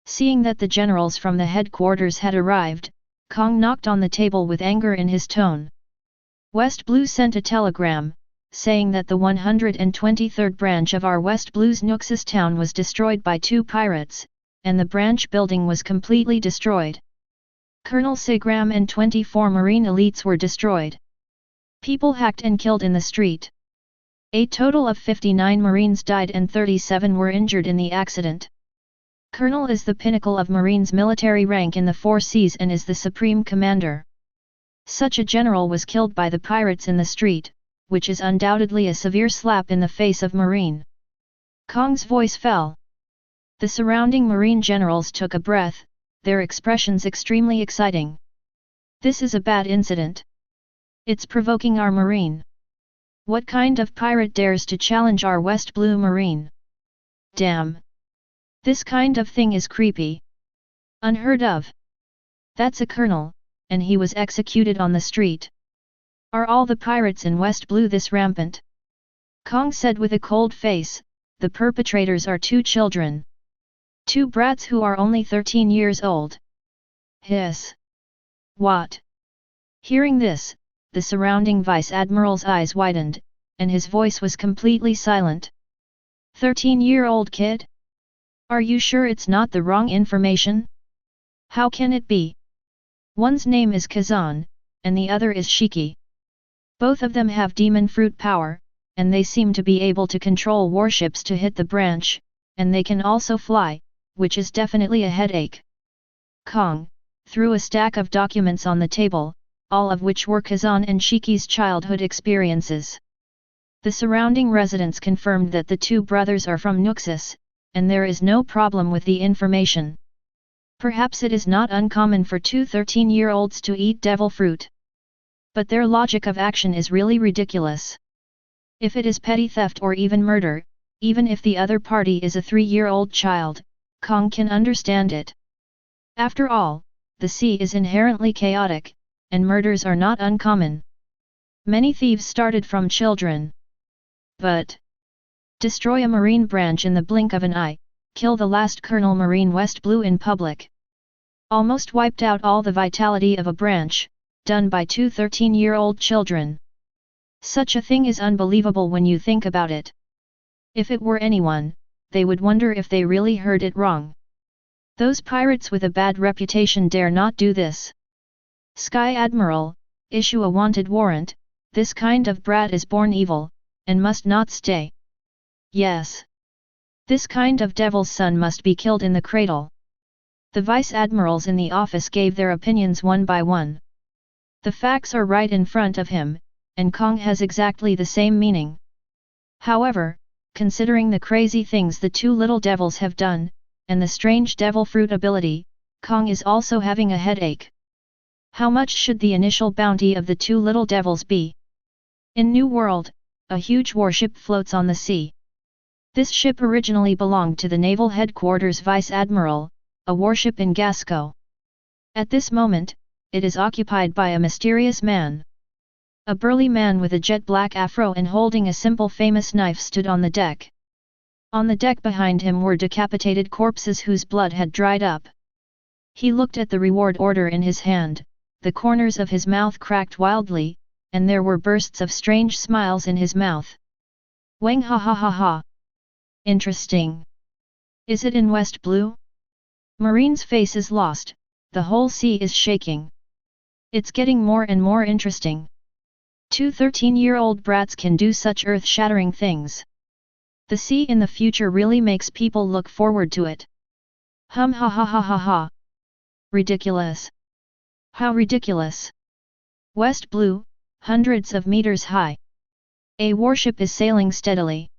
S1: Seeing that the generals from the headquarters had arrived, Kong knocked on the table with anger in his tone. West Blue sent a telegram, saying that the 123rd branch of our West Blue's Nuxus town was destroyed by two pirates, and the branch building was completely destroyed. Colonel Segram and 24 Marine elites were destroyed. People hacked and killed in the street. A total of 59 Marines died and 37 were injured in the accident. Colonel is the pinnacle of Marines' military rank in the four seas and is the supreme commander. Such a general was killed by the pirates in the street, which is undoubtedly a severe slap in the face of Marine. Kong's voice fell. The surrounding Marine generals took a breath, their expressions extremely exciting. This is a bad incident. It's provoking our Marine. What kind of pirate dares to challenge our West Blue Marine? Damn! This kind of thing is creepy. Unheard of. That's a colonel, and he was executed on the street. Are all the pirates in West Blue this rampant? Kong said with a cold face, the perpetrators are two children. Two brats who are only 13 years old. Hiss! What? Hearing this, the surrounding Vice Admiral's eyes widened, and his voice was completely silent. 13-year-old kid? Are you sure it's not the wrong information? How can it be? One's name is Kazan, and the other is Shiki. Both of them have demon fruit power, and they seem to be able to control warships to hit the branch, and they can also fly, which is definitely a headache. Kong threw a stack of documents on the table, all of which were Kazan and Shiki's childhood experiences. The surrounding residents confirmed that the two brothers are from Nuxus, and there is no problem with the information. Perhaps it is not uncommon for two 13-year-olds to eat devil fruit. But their logic of action is really ridiculous. If it is petty theft or even murder, even if the other party is a 3-year-old child, Kong can understand it. After all, the sea is inherently chaotic, and murders are not uncommon. Many thieves started from children. But destroy a marine branch in the blink of an eye, kill the last Colonel Marine West Blue in public. Almost wiped out all the vitality of a branch, done by two 13-year-old children. Such a thing is unbelievable when you think about it. If it were anyone, they would wonder if they really heard it wrong. Those pirates with a bad reputation dare not do this. Sky Admiral, issue a wanted warrant, this kind of brat is born evil, and must not stay. Yes. This kind of devil's son must be killed in the cradle. The vice-admirals in the office gave their opinions one by one. The facts are right in front of him, and Kong has exactly the same meaning. However, considering the crazy things the two little devils have done, and the strange devil fruit ability, Kong is also having a headache. How much should the initial bounty of the two little devils be? In New World, a huge warship floats on the sea. This ship originally belonged to the Naval Headquarters Vice Admiral, a warship in Gasco. At this moment, it is occupied by a mysterious man. A burly man with a jet-black afro and holding a simple famous knife stood on the deck. On the deck behind him were decapitated corpses whose blood had dried up. He looked at the reward order in his hand, the corners of his mouth cracked wildly, and there were bursts of strange smiles in his mouth. Wang ha ha ha ha. Interesting. Is it in West Blue? Marine's face is lost, the whole sea is shaking. It's getting more and more interesting. Two 13-year-old brats can do such earth-shattering things. The sea in the future really makes people look forward to it. Hum ha ha ha ha ha. Ridiculous. How ridiculous. West Blue, hundreds of meters high. A warship is sailing steadily.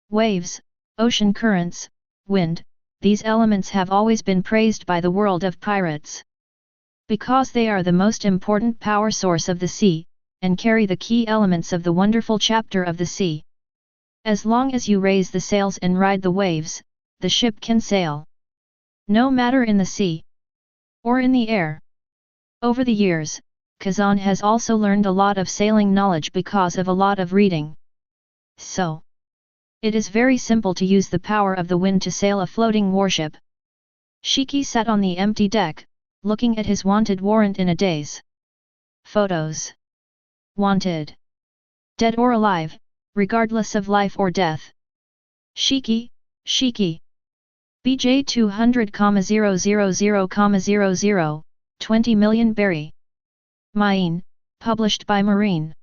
S1: Waves, ocean currents, wind, these elements have always been praised by the world of pirates. Because they are the most important power source of the sea, and carry the key elements of the wonderful chapter of the sea. As long as you raise the sails and ride the waves, the ship can sail. No matter in the sea or in the air. Over the years, Kazan has also learned a lot of sailing knowledge because of a lot of reading. So, it is very simple to use the power of the wind to sail a floating warship. Shiki sat on the empty deck, looking at his wanted warrant in a daze. Photos. Wanted. Dead or alive, regardless of life or death. Shiki, Shiki. BJ 200,000,00, 20 million berry. Mine, published by Marine.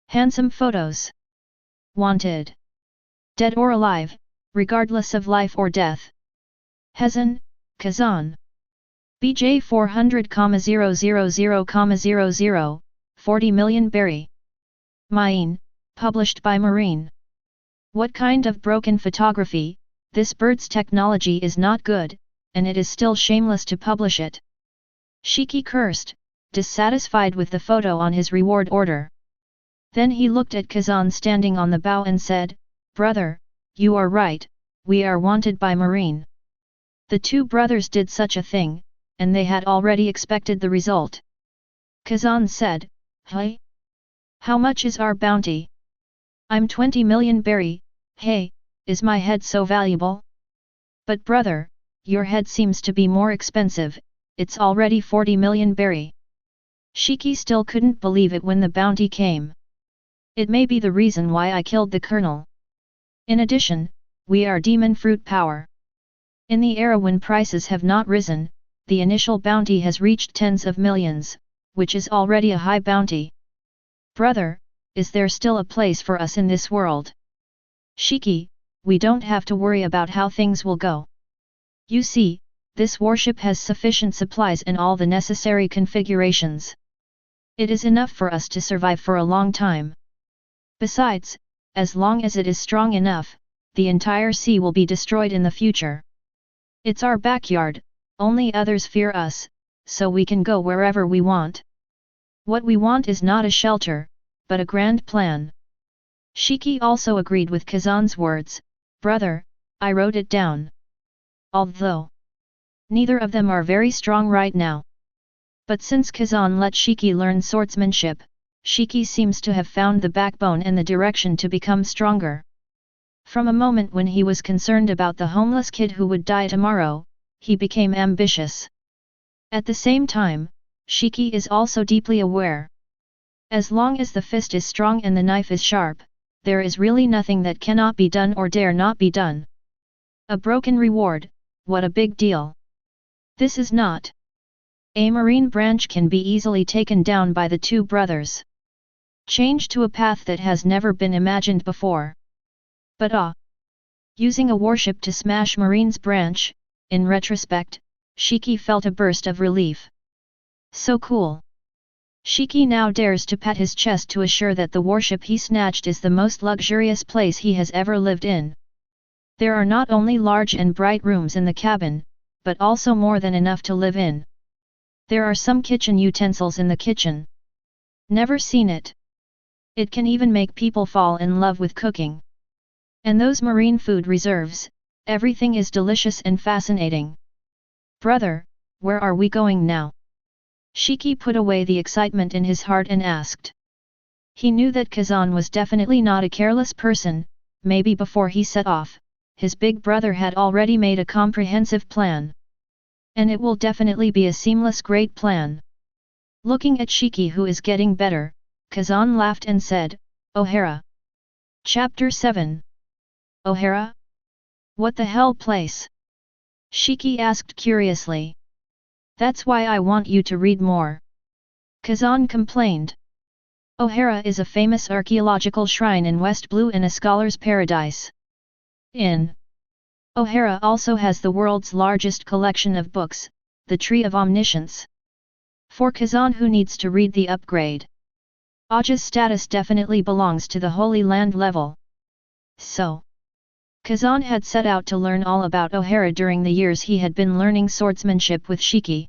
S1: Handsome photos. Wanted. Dead or alive, regardless of life or death. Hezan, Kazan. BJ 400,000,00, 40 million berry. Mine, published by Marine. What kind of broken photography, this bird's technology is not good, and it is still shameless to publish it. Shiki cursed, dissatisfied with the photo on his reward order. Then he looked at Kazan standing on the bow and said, "Brother, you are right, we are wanted by Marine." The two brothers did such a thing, and they had already expected the result. Kazan said, "Hey? How much is our bounty?" "I'm 20 million berry, hey, is my head so valuable?" "But brother, your head seems to be more expensive, it's already 40 million berry." Shiki still couldn't believe it when the bounty came. "It may be the reason why I killed the colonel. In addition, we are demon fruit power. In the era when prices have not risen, the initial bounty has reached tens of millions, which is already a high bounty. Brother, is there still a place for us in this world?" "Shiki, we don't have to worry about how things will go. You see, this warship has sufficient supplies and all the necessary configurations. It is enough for us to survive for a long time. Besides, as long as it is strong enough, the entire sea will be destroyed in the future. It's our backyard, only others fear us, so we can go wherever we want. What we want is not a shelter, but a grand plan. Shiki also agreed with Kazan's words. Brother, I wrote it down. Although neither of them are very strong right now. But since Kazan let Shiki learn swordsmanship, Shiki seems to have found the backbone and the direction to become stronger. From a moment when he was concerned about the homeless kid who would die tomorrow, he became ambitious. At the same time, Shiki is also deeply aware. As long as the fist is strong and the knife is sharp, there is really nothing that cannot be done or dare not be done. A broken reward, what a big deal. This is not. A marine branch can be easily taken down by the two brothers. Change to a path that has never been imagined before. But using a warship to smash Marine's branch, in retrospect, Shiki felt a burst of relief. So cool. Shiki now dares to pat his chest to assure that the warship he snatched is the most luxurious place he has ever lived in. There are not only large and bright rooms in the cabin, but also more than enough to live in. There are some kitchen utensils in the kitchen. Never seen it. It can even make people fall in love with cooking. And those marine food reserves, everything is delicious and fascinating. Brother, where are we going now? Shiki put away the excitement in his heart and asked. He knew that Kazan was definitely not a careless person. Maybe before he set off, his big brother had already made a comprehensive plan. And it will definitely be a seamless great plan. Looking at Shiki who is getting better, Kazan laughed and said, O'Hara. Chapter 7. O'Hara? What the hell place? Shiki asked curiously. That's why I want you to read more. Kazan complained. O'Hara is a famous archaeological shrine in West Blue and a scholar's paradise. O'Hara also has the world's largest collection of books, the Tree of Omniscience. For Kazan who needs to read the upgrade. Aja's status definitely belongs to the Holy Land level. So, Kazan had set out to learn all about O'Hara during the years he had been learning swordsmanship with Shiki.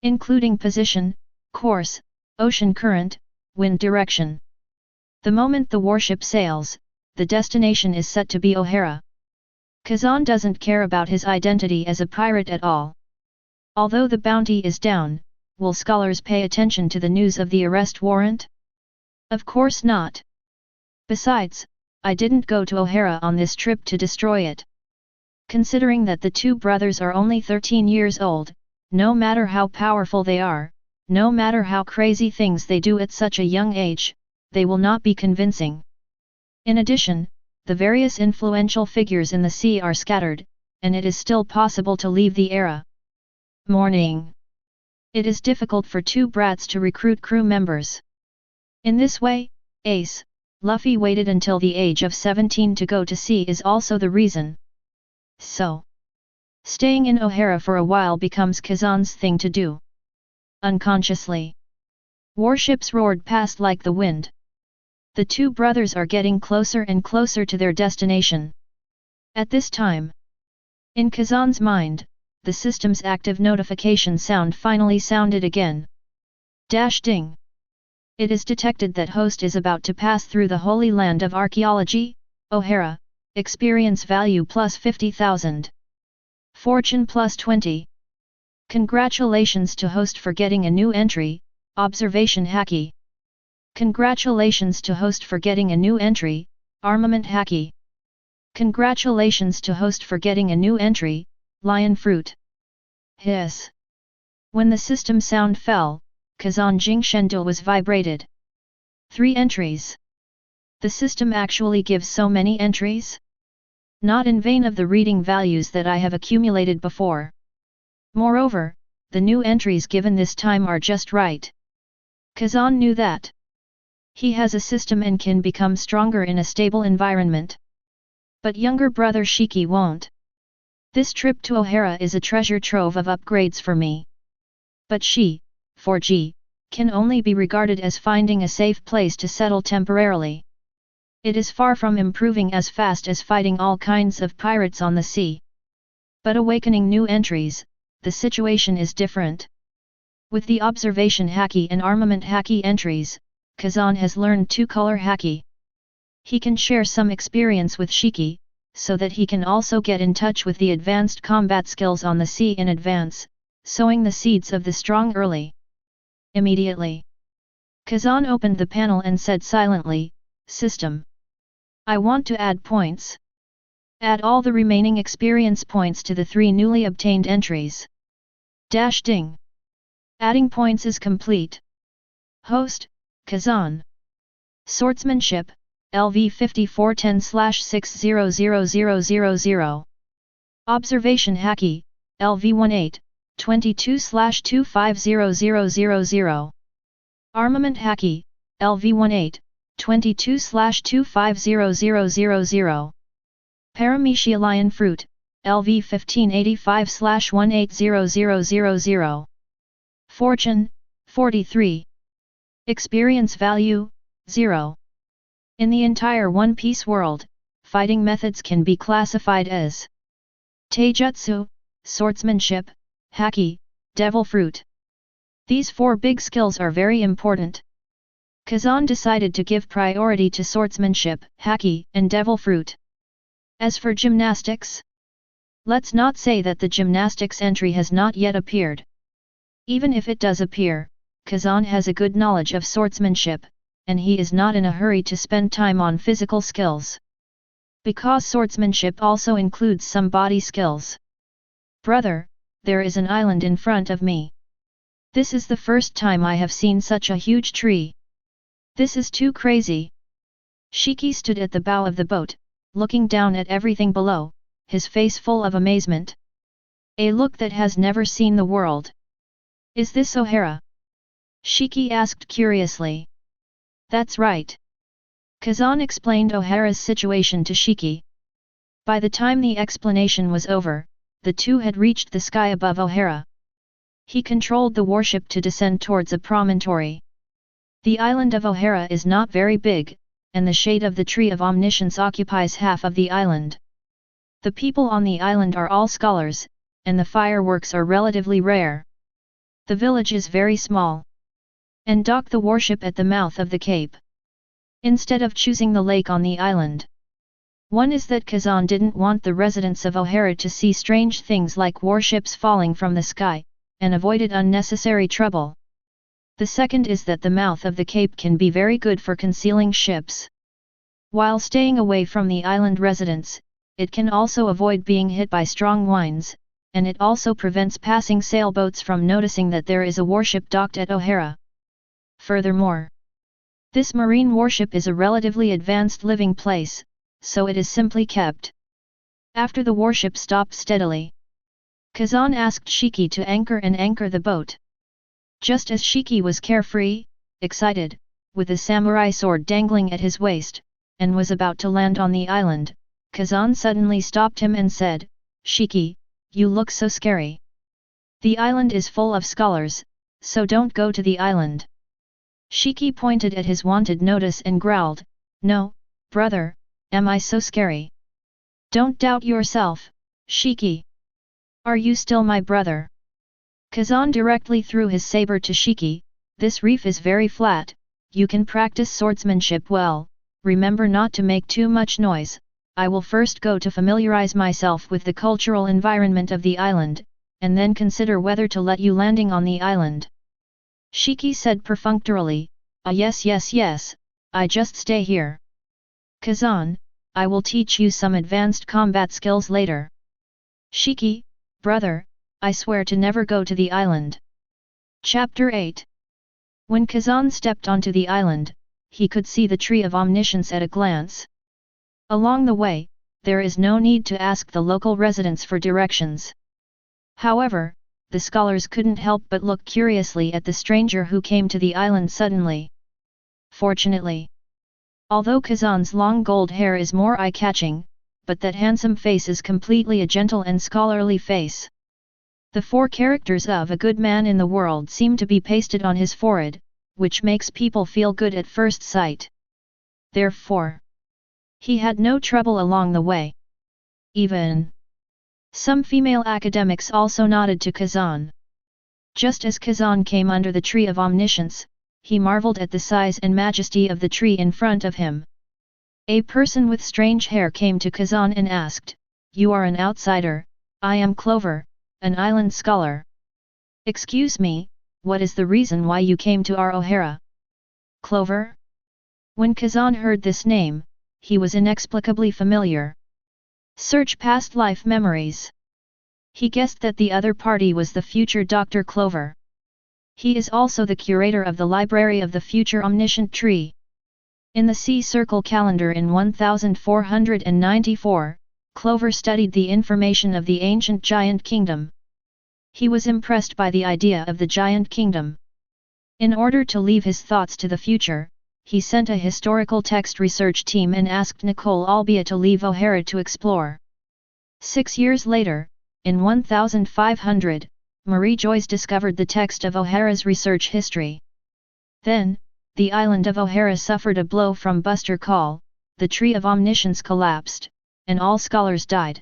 S1: Including position, course, ocean current, wind direction. The moment the warship sails, the destination is set to be O'Hara. Kazan doesn't care about his identity as a pirate at all. Although the bounty is down, will scholars pay attention to the news of the arrest warrant? Of course not. Besides, I didn't go to O'Hara on this trip to destroy it. Considering that the two brothers are only 13 years old, no matter how powerful they are, no matter how crazy things they do at such a young age, they will not be convincing. In addition, the various influential figures in the sea are scattered, and it is still possible to leave the era. Morning. It is difficult for two brats to recruit crew members. In this way, Ace, Luffy waited until the age of 17 to go to sea is also the reason. So, staying in O'Hara for a while becomes Kazan's thing to do. Unconsciously, warships roared past like the wind. The two brothers are getting closer and closer to their destination. At this time, in Kazan's mind, the system's active notification sound finally sounded again. Dash ding. It is detected that host is about to pass through the Holy Land of Archaeology, O'Hara, experience value plus 50,000. Fortune plus 20. Congratulations to host for getting a new entry, observation Haki. Congratulations to host for getting a new entry, armament Haki. Congratulations to host for getting a new entry, lion fruit. Hiss. When the system sound fell, Kazan Jingshendil was vibrated. 3 entries. The system actually gives so many entries? Not in vain of the reading values that I have accumulated before. Moreover, the new entries given this time are just right. Kazan knew that. He has a system and can become stronger in a stable environment. But younger brother Shiki won't. This trip to O'Hara is a treasure trove of upgrades for me. But 4G, can only be regarded as finding a safe place to settle temporarily. It is far from improving as fast as fighting all kinds of pirates on the sea. But awakening new entries, the situation is different. With the observation Haki and armament Haki entries, Kazan has learned two-color Haki. He can share some experience with Shiki, so that he can also get in touch with the advanced combat skills on the sea in advance, sowing the seeds of the strong early. Immediately, Kazan opened the panel and said silently, "System. I want to add points. Add all the remaining experience points to the 3 newly obtained entries. Ding. Adding points is complete. Host, Kazan. Swordsmanship, LV 5410/600000. Observation Haki, LV 18-22/250000. Armament Haki, LV 18-22/250000. Paramecia Lion Fruit, LV 1585/180000. Fortune, 43. Experience value, 0. In the entire One Piece world, fighting methods can be classified as Taijutsu, Swordsmanship, Haki, Devil Fruit. These 4 big skills are very important. Kazan decided to give priority to Swordsmanship, Haki, and Devil Fruit. As for gymnastics, let's not say that the gymnastics entry has not yet appeared. Even if it does appear, Kazan has a good knowledge of swordsmanship, and he is not in a hurry to spend time on physical skills. Because swordsmanship also includes some body skills. Brother, there is an island in front of me. This is the first time I have seen such a huge tree. This is too crazy. Shiki stood at the bow of the boat, looking down at everything below, his face full of amazement. A look that has never seen the world. Is this O'Hara? Shiki asked curiously. That's right. Kazan explained O'Hara's situation to Shiki. By the time the explanation was over, the two had reached the sky above O'Hara. He controlled the warship to descend towards a promontory. The island of O'Hara is not very big, and the shade of the Tree of Omniscience occupies half of the island. The people on the island are all scholars, and the fireworks are relatively rare. The village is very small. And dock the warship at the mouth of the cape. Instead of choosing the lake on the island. One is that Kazan didn't want the residents of O'Hara to see strange things like warships falling from the sky, and avoided unnecessary trouble. The second is that the mouth of the cape can be very good for concealing ships. While staying away from the island residents, it can also avoid being hit by strong winds, and it also prevents passing sailboats from noticing that there is a warship docked at O'Hara. Furthermore, this marine warship is a relatively advanced living place, so it is simply kept. After the warship stopped steadily, Kazan asked Shiki to anchor the boat. Just as Shiki was carefree, excited, with a samurai sword dangling at his waist, and was about to land on the island, Kazan suddenly stopped him and said, "Shiki, you look so scary. The island is full of scholars, so don't go to the island." Shiki pointed at his wanted notice and growled, "No, brother, am I so scary? Don't doubt yourself, Shiki. Are you still my brother?" Kazan directly threw his saber to Shiki. "This reef is very flat, you can practice swordsmanship well, remember not to make too much noise. I will first go to familiarize myself with the cultural environment of the island, and then consider whether to let you landing on the island." Shiki said perfunctorily, Yes, I just stay here. Kazan, I will teach you some advanced combat skills later." "Shiki, brother, I swear to never go to the island." Chapter 8. When Kazan stepped onto the island, he could see the Tree of Omniscience at a glance. Along the way, there is no need to ask the local residents for directions. However, the scholars couldn't help but look curiously at the stranger who came to the island suddenly. Fortunately, although Kazan's long gold hair is more eye-catching, but that handsome face is completely a gentle and scholarly face. The 4 characters of a good man in the world seem to be pasted on his forehead, which makes people feel good at first sight. Therefore, he had no trouble along the way. Even some female academics also nodded to Kazan. Just as Kazan came under the tree of omniscience, he marveled at the size and majesty of the tree in front of him. A person with strange hair came to Kazan and asked, "You are an outsider, I am Clover, an island scholar. Excuse me, what is the reason why you came to our O'Hara?" Clover? When Kazan heard this name, he was inexplicably familiar. Search past life memories. He guessed that the other party was the future Dr. Clover. He is also the curator of the library of the future omniscient tree. In the Sea Circle calendar in 1494, Clover studied the information of the ancient giant kingdom. He was impressed by the idea of the giant kingdom. In order to leave his thoughts to the future, he sent a historical text research team and asked Nicole Albia to leave O'Hara to explore. 6 years later, in 1500, Marie Joyce discovered the text of O'Hara's research history. Then, the island of O'Hara suffered a blow from Buster Call, the tree of omniscience collapsed, and all scholars died.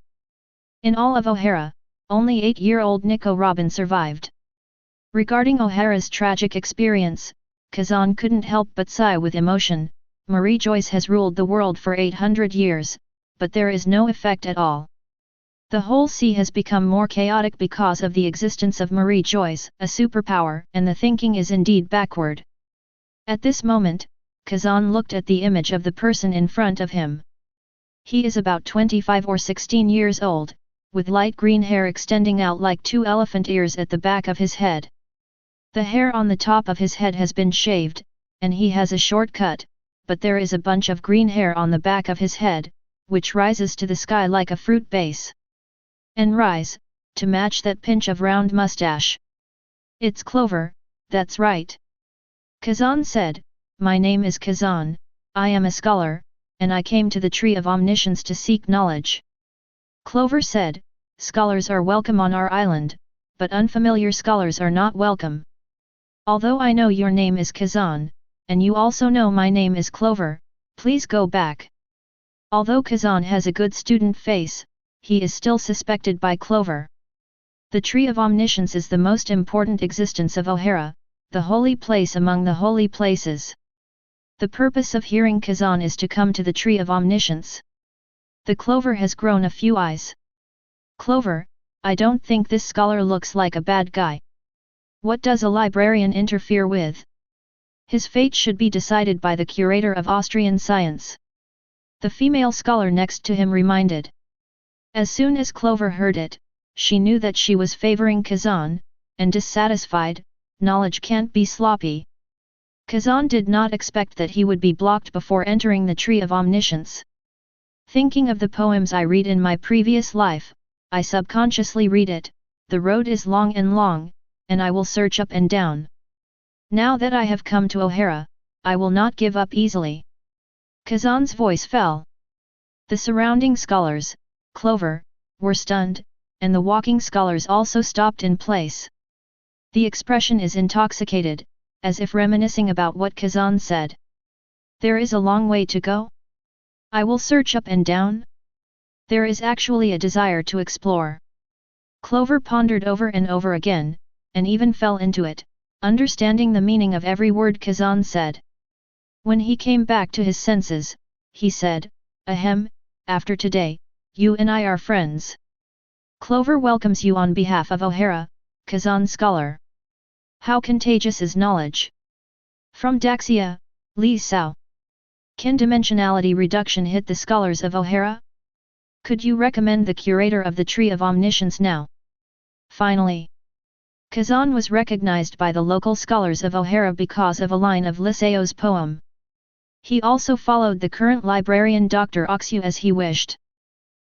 S1: In all of O'Hara, only 8-year-old Nico Robin survived. Regarding O'Hara's tragic experience, Kazan couldn't help but sigh with emotion. Marie Joyce has ruled the world for 800 years, but there is no effect at all. The whole sea has become more chaotic because of the existence of Marie Joyce, a superpower, and the thinking is indeed backward. At this moment, Kazan looked at the image of the person in front of him. He is about 25 or 16 years old, with light green hair extending out like 2 elephant ears at the back of his head. The hair on the top of his head has been shaved, and he has a short cut, but there is a bunch of green hair on the back of his head, which rises to the sky like a fruit base. And rise, to match that pinch of round mustache. "It's Clover, that's right." Kazan said, "My name is Kazan, I am a scholar, and I came to the Tree of Omniscience to seek knowledge." Clover said, "Scholars are welcome on our island, but unfamiliar scholars are not welcome. Although I know your name is Kazan, and you also know my name is Clover, please go back." Although Kazan has a good student face, he is still suspected by Clover. The Tree of Omniscience is the most important existence of O'Hara, the holy place among the holy places. The purpose of hearing Kazan is to come to the Tree of Omniscience. The Clover has grown a few eyes. "Clover, I don't think this scholar looks like a bad guy. What does a librarian interfere with? His fate should be decided by the curator of Austrian science." The female scholar next to him reminded. As soon as Clover heard it, she knew that she was favoring Kazan, and dissatisfied. Knowledge can't be sloppy. Kazan did not expect that he would be blocked before entering the Tree of Omniscience. "Thinking of the poems I read in my previous life, I subconsciously read it, the road is long, and I will search up and down. Now that I have come to O'Hara, I will not give up easily." Kazan's voice fell. The surrounding scholars, Clover, were stunned, and the walking scholars also stopped in place. The expression is intoxicated, as if reminiscing about what Kazan said. "There is a long way to go? I will search up and down?" There is actually a desire to explore. Clover pondered over and over again, and even fell into it, understanding the meaning of every word Kazan said. When he came back to his senses, he said, "Ahem, after today, you and I are friends. Clover welcomes you on behalf of O'Hara, Kazan scholar. How contagious is knowledge?" From Daxia, Li Sao. Can dimensionality reduction hit the scholars of O'Hara? Could you recommend the curator of the Tree of Omniscience now? Finally, Kazan was recognized by the local scholars of O'Hara because of a line of Lisao's poem. He also followed the current librarian Dr. Oxu as he wished,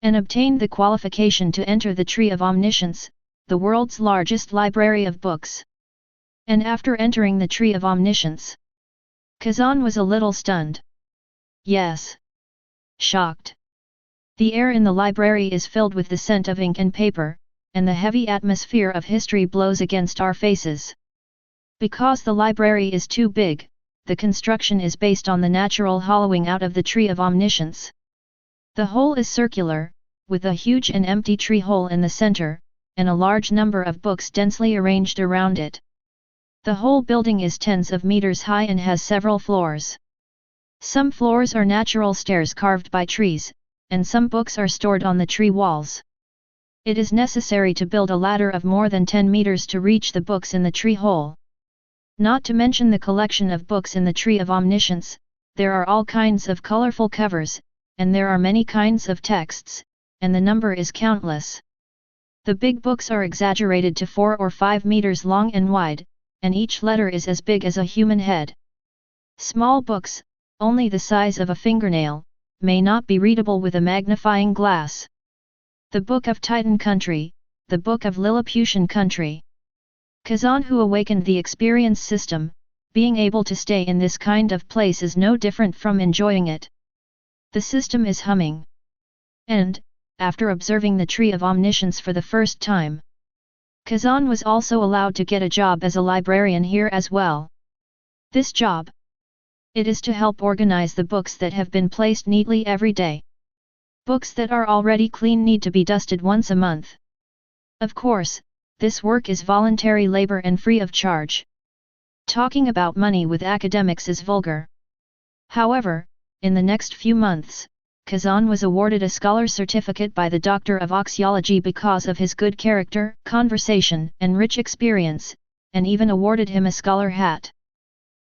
S1: and obtained the qualification to enter the Tree of Omniscience, the world's largest library of books. And after entering the Tree of Omniscience, Kazan was a little stunned. Yes. Shocked. The air in the library is filled with the scent of ink and paper, and the heavy atmosphere of history blows against our faces. Because the library is too big, the construction is based on the natural hollowing out of the tree of omniscience. The hole is circular, with a huge and empty tree hole in the center, and a large number of books densely arranged around it. The whole building is tens of meters high and has several floors. Some floors are natural stairs carved by trees, and some books are stored on the tree walls. It is necessary to build a ladder of more than 10 meters to reach the books in the tree hole. Not to mention the collection of books in the tree of omniscience, there are all kinds of colorful covers, and there are many kinds of texts, and the number is countless. The big books are exaggerated to 4 or 5 meters long and wide, and each letter is as big as a human head. Small books, only the size of a fingernail, may not be readable with a magnifying glass. The Book of Titan Country, the Book of Lilliputian Country. Kazan, who awakened the experience system, being able to stay in this kind of place is no different from enjoying it. The system is humming. And, after observing the Tree of Omniscience for the first time, Kazan was also allowed to get a job as a librarian here as well. This job, it is to help organize the books that have been placed neatly every day. Books that are already clean need to be dusted once a month. Of course, this work is voluntary labor and free of charge. Talking about money with academics is vulgar. However, in the next few months, Kazan was awarded a scholar certificate by the Doctor of Oxyology because of his good character, conversation, and rich experience, and even awarded him a scholar hat.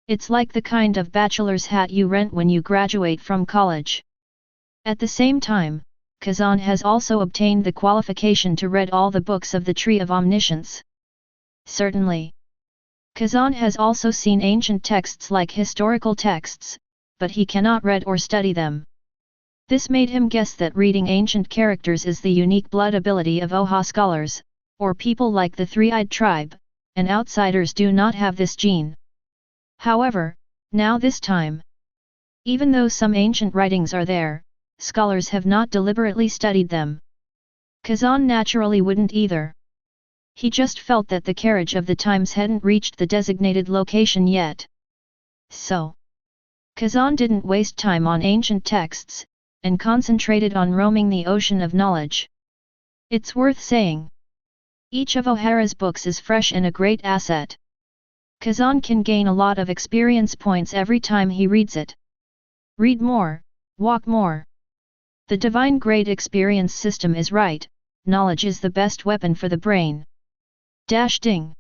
S1: It's like the kind of bachelor's hat you rent when you graduate from college. At the same time, Kazan has also obtained the qualification to read all the books of the Tree of Omniscience. Certainly. Kazan has also seen ancient texts like historical texts, but he cannot read or study them. This made him guess that reading ancient characters is the unique blood ability of Oha scholars, or people like the Three-Eyed Tribe, and outsiders do not have this gene. However, now this time, even though some ancient writings are there, scholars have not deliberately studied them. Kazan naturally wouldn't either. He just felt that the carriage of the times hadn't reached the designated location yet. So, Kazan didn't waste time on ancient texts, and concentrated on roaming the ocean of knowledge. It's worth saying, each of O'Hara's books is fresh and a great asset. Kazan can gain a lot of experience points every time he reads it. Read more, walk more. The divine grade experience system is right, knowledge is the best weapon for the brain. Ding.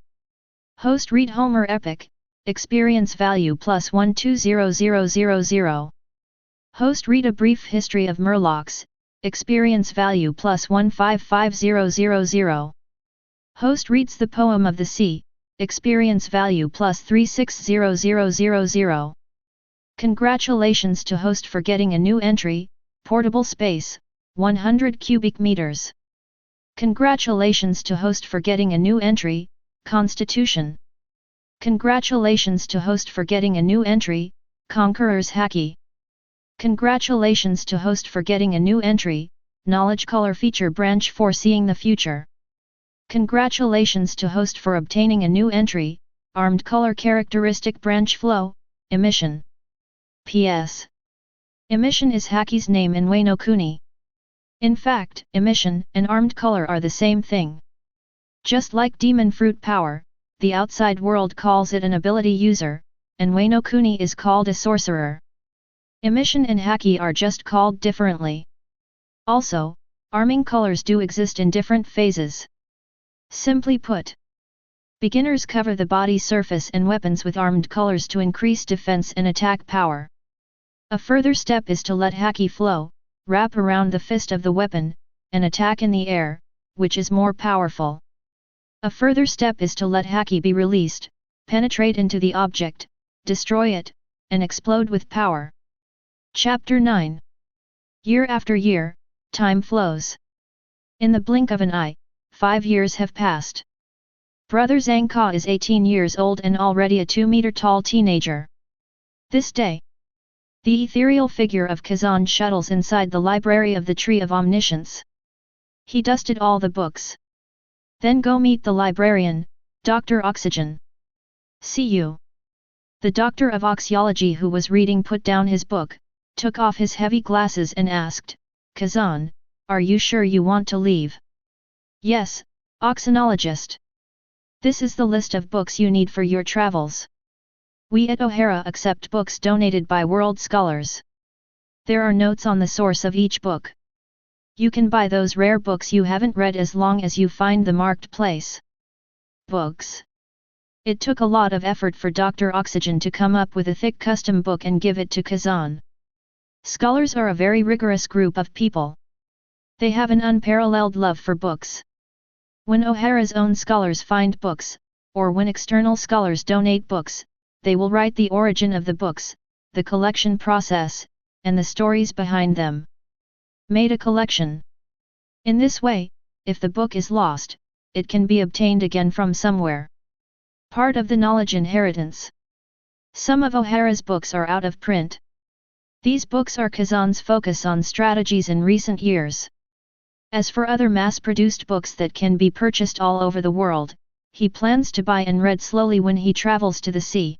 S1: Host read Homer Epic, experience value plus 120000. Host read A Brief History of Murlocs, experience value plus 155000. Host reads The Poem of the Sea, experience value plus 360000. Congratulations to host for getting a new entry, portable space, 100 cubic meters. Congratulations to host for getting a new entry, Constitution. Congratulations to host for getting a new entry, Conqueror's Haki. Congratulations to host for getting a new entry, Knowledge Color Feature Branch Foreseeing the Future. Congratulations to host for obtaining a new entry, Armed Color Characteristic Branch Flow, Emission. P.S. Emission is Haki's name in Wano Kuni. In fact, emission and armed color are the same thing. Just like demon fruit power, the outside world calls it an ability user, and Wano Kuni is called a sorcerer. Emission and Haki are just called differently. Also, arming colors do exist in different phases. Simply put, beginners cover the body surface and weapons with armed colors to increase defense and attack power. A further step is to let Haki flow, wrap around the fist of the weapon, and attack in the air, which is more powerful. A further step is to let Haki be released, penetrate into the object, destroy it, and explode with power. Chapter 9. Year after year, time flows. In the blink of an eye, 5 years have passed. Brother Zhangka is 18 years old and already a 2-meter-tall teenager. This day, the ethereal figure of Kazan shuttles inside the library of the Tree of Omniscience. He dusted all the books. Then go meet the librarian, Dr. Oxygen. See you. The doctor of oxyology who was reading put down his book, took off his heavy glasses and asked, Kazan, are you sure you want to leave? Yes, oxynologist. This is the list of books you need for your travels. We at O'Hara accept books donated by world scholars. There are notes on the source of each book. You can buy those rare books you haven't read as long as you find the marked place. Books. It took a lot of effort for Dr. Oxygen to come up with a thick custom book and give it to Kazan. Scholars are a very rigorous group of people. They have an unparalleled love for books. When O'Hara's own scholars find books, or when external scholars donate books, they will write the origin of the books, the collection process, and the stories behind them. Made a collection. In this way, if the book is lost, it can be obtained again from somewhere. Part of the knowledge inheritance. Some of O'Hara's books are out of print. These books are Kazan's focus on strategies in recent years. As for other mass-produced books that can be purchased all over the world, he plans to buy and read slowly when he travels to the sea.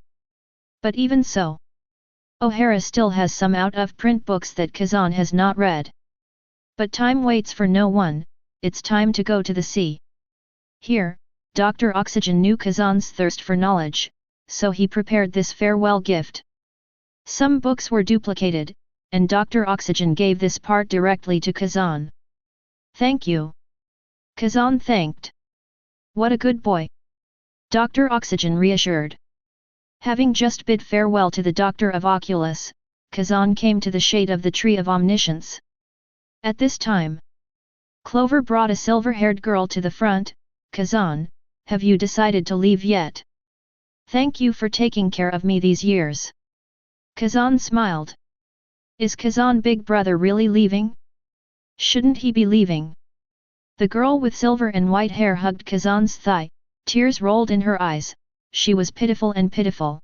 S1: But even so, O'Hara still has some out-of-print books that Kazan has not read. But time waits for no one, it's time to go to the sea. Here, Dr. Oxygen knew Kazan's thirst for knowledge, so he prepared this farewell gift. Some books were duplicated, and Dr. Oxygen gave this part directly to Kazan. Thank you. Kazan thanked. What a good boy. Dr. Oxygen reassured. Having just bid farewell to the Doctor of Oculus, Kazan came to the shade of the Tree of Omniscience. At this time, Clover brought a silver-haired girl to the front. Kazan, have you decided to leave yet? Thank you for taking care of me these years. Kazan smiled. Is Kazan big brother really leaving? Shouldn't he be leaving? The girl with silver and white hair hugged Kazan's thigh, tears rolled in her eyes, she was pitiful and pitiful.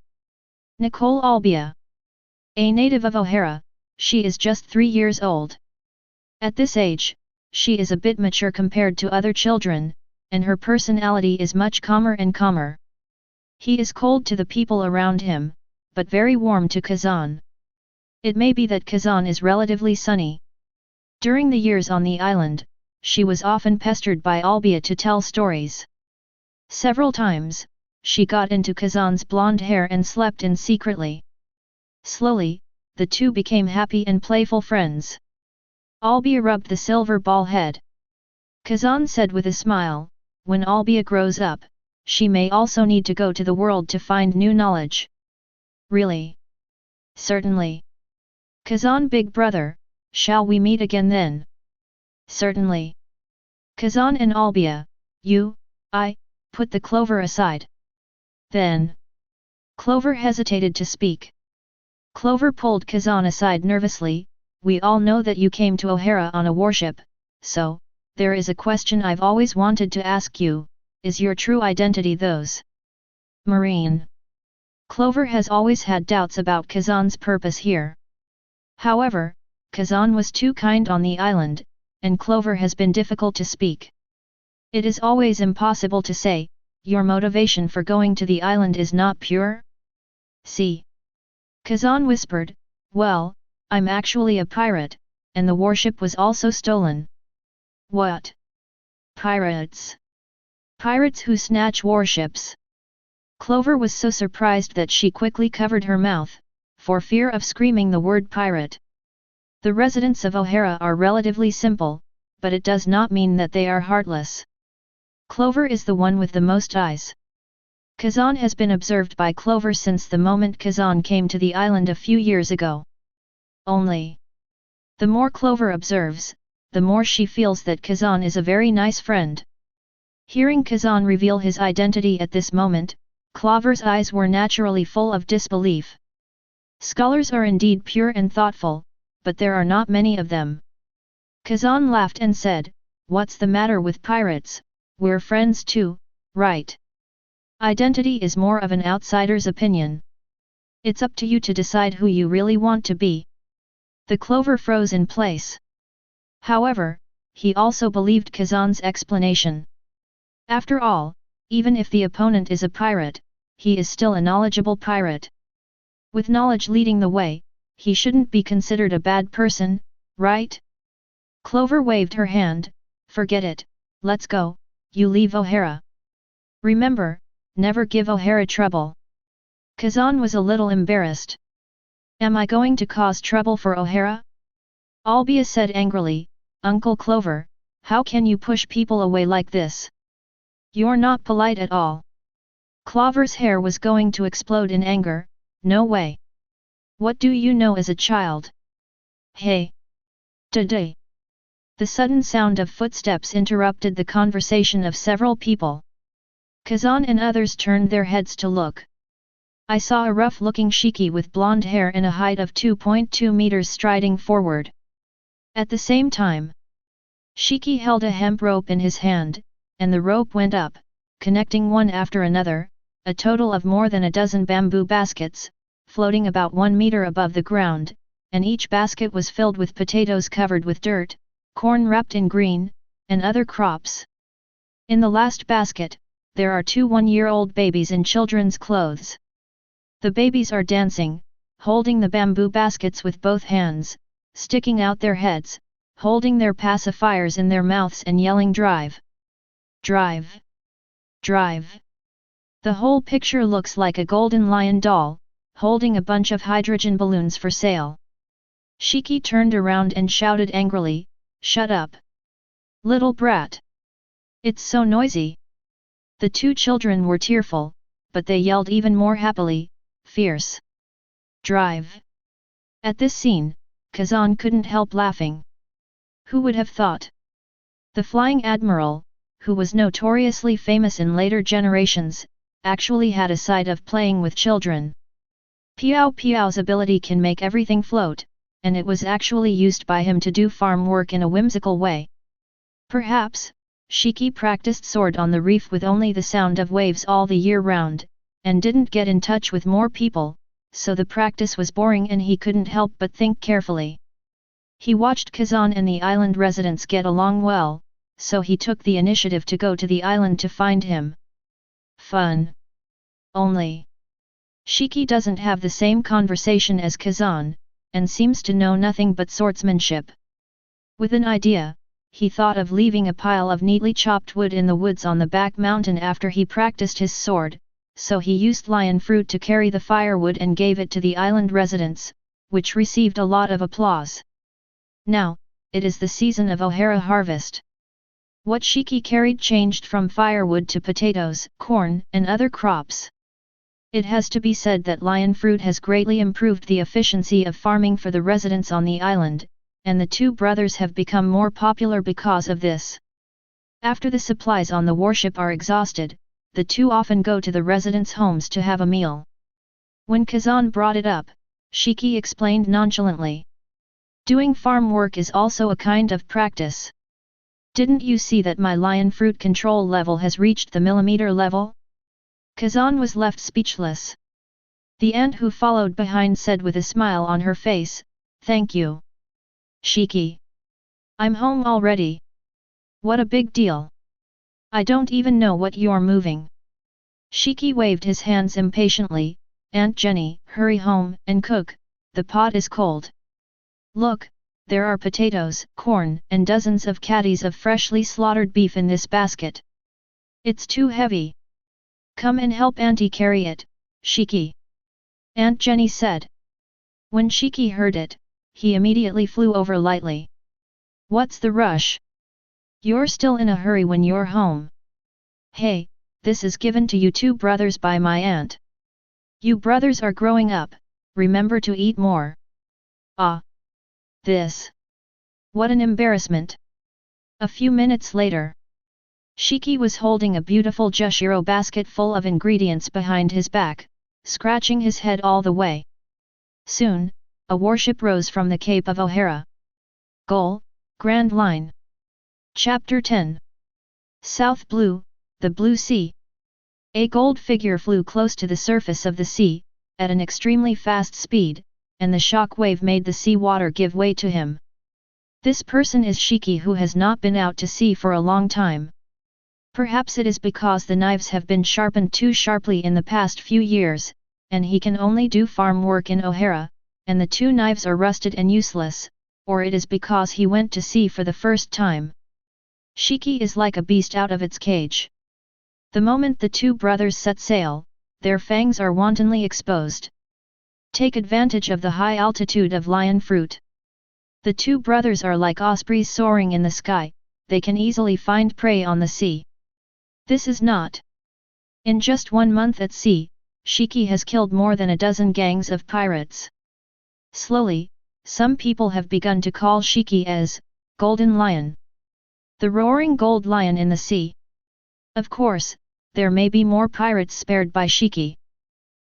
S1: Nicole Albia. A native of O'Hara, she is just 3 years old. At this age, she is a bit mature compared to other children, and her personality is much calmer and calmer. He is cold to the people around him, but very warm to Kazan. It may be that Kazan is relatively sunny. During the years on the island, she was often pestered by Albia to tell stories. Several times, she got into Kazan's blonde hair and slept in secretly. Slowly, the two became happy and playful friends. Albia rubbed the silver ball head. Kazan said with a smile, when Albia grows up, she may also need to go to the world to find new knowledge. Really? Certainly. Kazan big brother, shall we meet again then? Certainly. Kazan and Albia, put the Clover aside. Then. Clover hesitated to speak. Clover pulled Kazan aside nervously. We all know that you came to O'Hara on a warship, so, there is a question I've always wanted to ask you, is your true identity those? Marine. Clover has always had doubts about Kazan's purpose here. However, Kazan was too kind on the island, and Clover has been difficult to speak. It is always impossible to say, your motivation for going to the island is not pure? See. Kazan whispered, well, I'm actually a pirate, and the warship was also stolen. What? Pirates? Pirates who snatch warships? Clover was so surprised that she quickly covered her mouth, for fear of screaming the word pirate. The residents of O'Hara are relatively simple, but it does not mean that they are heartless. Clover is the one with the most eyes. Kazan has been observed by Clover since the moment Kazan came to the island a few years ago. Only. The more Clover observes, the more she feels that Kazan is a very nice friend. Hearing Kazan reveal his identity at this moment, Clover's eyes were naturally full of disbelief. Scholars are indeed pure and thoughtful, but there are not many of them. Kazan laughed and said, what's the matter with pirates, we're friends too, right? Identity is more of an outsider's opinion. It's up to you to decide who you really want to be. The Clover froze in place. However, he also believed Kazan's explanation. After all, even if the opponent is a pirate, he is still a knowledgeable pirate. With knowledge leading the way, he shouldn't be considered a bad person, right? Clover waved her hand. Forget it, let's go, you leave O'Hara. Remember, never give O'Hara trouble. Kazan was a little embarrassed. Am I going to cause trouble for O'Hara? Albia said angrily, Uncle Clover, how can you push people away like this? You're not polite at all. Clover's hair was going to explode in anger. No way. What do you know as a child? Hey! Today! The sudden sound of footsteps interrupted the conversation of several people. Kazan and others turned their heads to look. I saw a rough-looking Shiki with blonde hair and a height of 2.2 meters striding forward. At the same time, Shiki held a hemp rope in his hand, and the rope went up, connecting one after another, a total of more than a dozen bamboo baskets, floating about 1 meter above the ground, and each basket was filled with potatoes covered with dirt, corn wrapped in green, and other crops. In the last basket, there are 2 one-year-old babies in children's clothes. The babies are dancing, holding the bamboo baskets with both hands, sticking out their heads, holding their pacifiers in their mouths and yelling drive! Drive! Drive! The whole picture looks like a golden lion doll, holding a bunch of hydrogen balloons for sale. Shiki turned around and shouted angrily, Shut up! Little brat! It's so noisy! The 2 children were tearful, but they yelled even more happily, Fierce! Drive! At this scene, Kazan couldn't help laughing. Who would have thought? The Flying Admiral, who was notoriously famous in later generations, actually had a side of playing with children. Piao Piao's ability can make everything float, and it was actually used by him to do farm work in a whimsical way. Perhaps, Shiki practiced sword on the reef with only the sound of waves all the year round, and didn't get in touch with more people, so the practice was boring and he couldn't help but think carefully. He watched Kazan and the island residents get along well, so he took the initiative to go to the island to find him. Fun! Only, Shiki doesn't have the same conversation as Kazan, and seems to know nothing but swordsmanship. With an idea, he thought of leaving a pile of neatly chopped wood in the woods on the back mountain after he practiced his sword, so he used lion fruit to carry the firewood and gave it to the island residents, which received a lot of applause. Now, it is the season of O'Hara harvest. What Shiki carried changed from firewood to potatoes, corn, and other crops. It has to be said that lion fruit has greatly improved the efficiency of farming for the residents on the island, and the 2 brothers have become more popular because of this. After the supplies on the warship are exhausted, the 2 often go to the residents' homes to have a meal. When Kazan brought it up, Shiki explained nonchalantly. Doing farm work is also a kind of practice. Didn't you see that my lion fruit control level has reached the millimeter level? Kazan was left speechless. The ant who followed behind said with a smile on her face, Thank you, Shiki. I'm home already. What a big deal. I don't even know what you're moving. Shiki waved his hands impatiently, Aunt Jenny, hurry home and cook, the pot is cold. Look, there are potatoes, corn, and dozens of caddies of freshly slaughtered beef in this basket. It's too heavy. Come and help Auntie carry it, Shiki. Aunt Jenny said. When Shiki heard it, he immediately flew over lightly. What's the rush? You're still in a hurry when you're home. Hey, this is given to you 2 brothers by my aunt. You brothers are growing up, remember to eat more. Ah! This! What an embarrassment! A few minutes later, Shiki was holding a beautiful Jushiro basket full of ingredients behind his back, scratching his head all the way. Soon, a warship rose from the Cape of O'Hara. Goal, Grand Line. Chapter 10. South Blue, the Blue Sea. A gold figure flew close to the surface of the sea, at an extremely fast speed, and the shock wave made the sea water give way to him. This person is Shiki, who has not been out to sea for a long time. Perhaps it is because the knives have been sharpened too sharply in the past few years, and he can only do farm work in O'Hara, and the two knives are rusted and useless, or it is because he went to sea for the first time. Shiki is like a beast out of its cage. The moment the two brothers set sail, their fangs are wantonly exposed. Take advantage of the high altitude of lion fruit. The two brothers are like ospreys soaring in the sky, they can easily find prey on the sea. This is not. In just 1 month at sea, Shiki has killed more than a dozen gangs of pirates. Slowly, some people have begun to call Shiki as Golden Lion. The roaring gold lion in the sea. Of course, there may be more pirates spared by Shiki.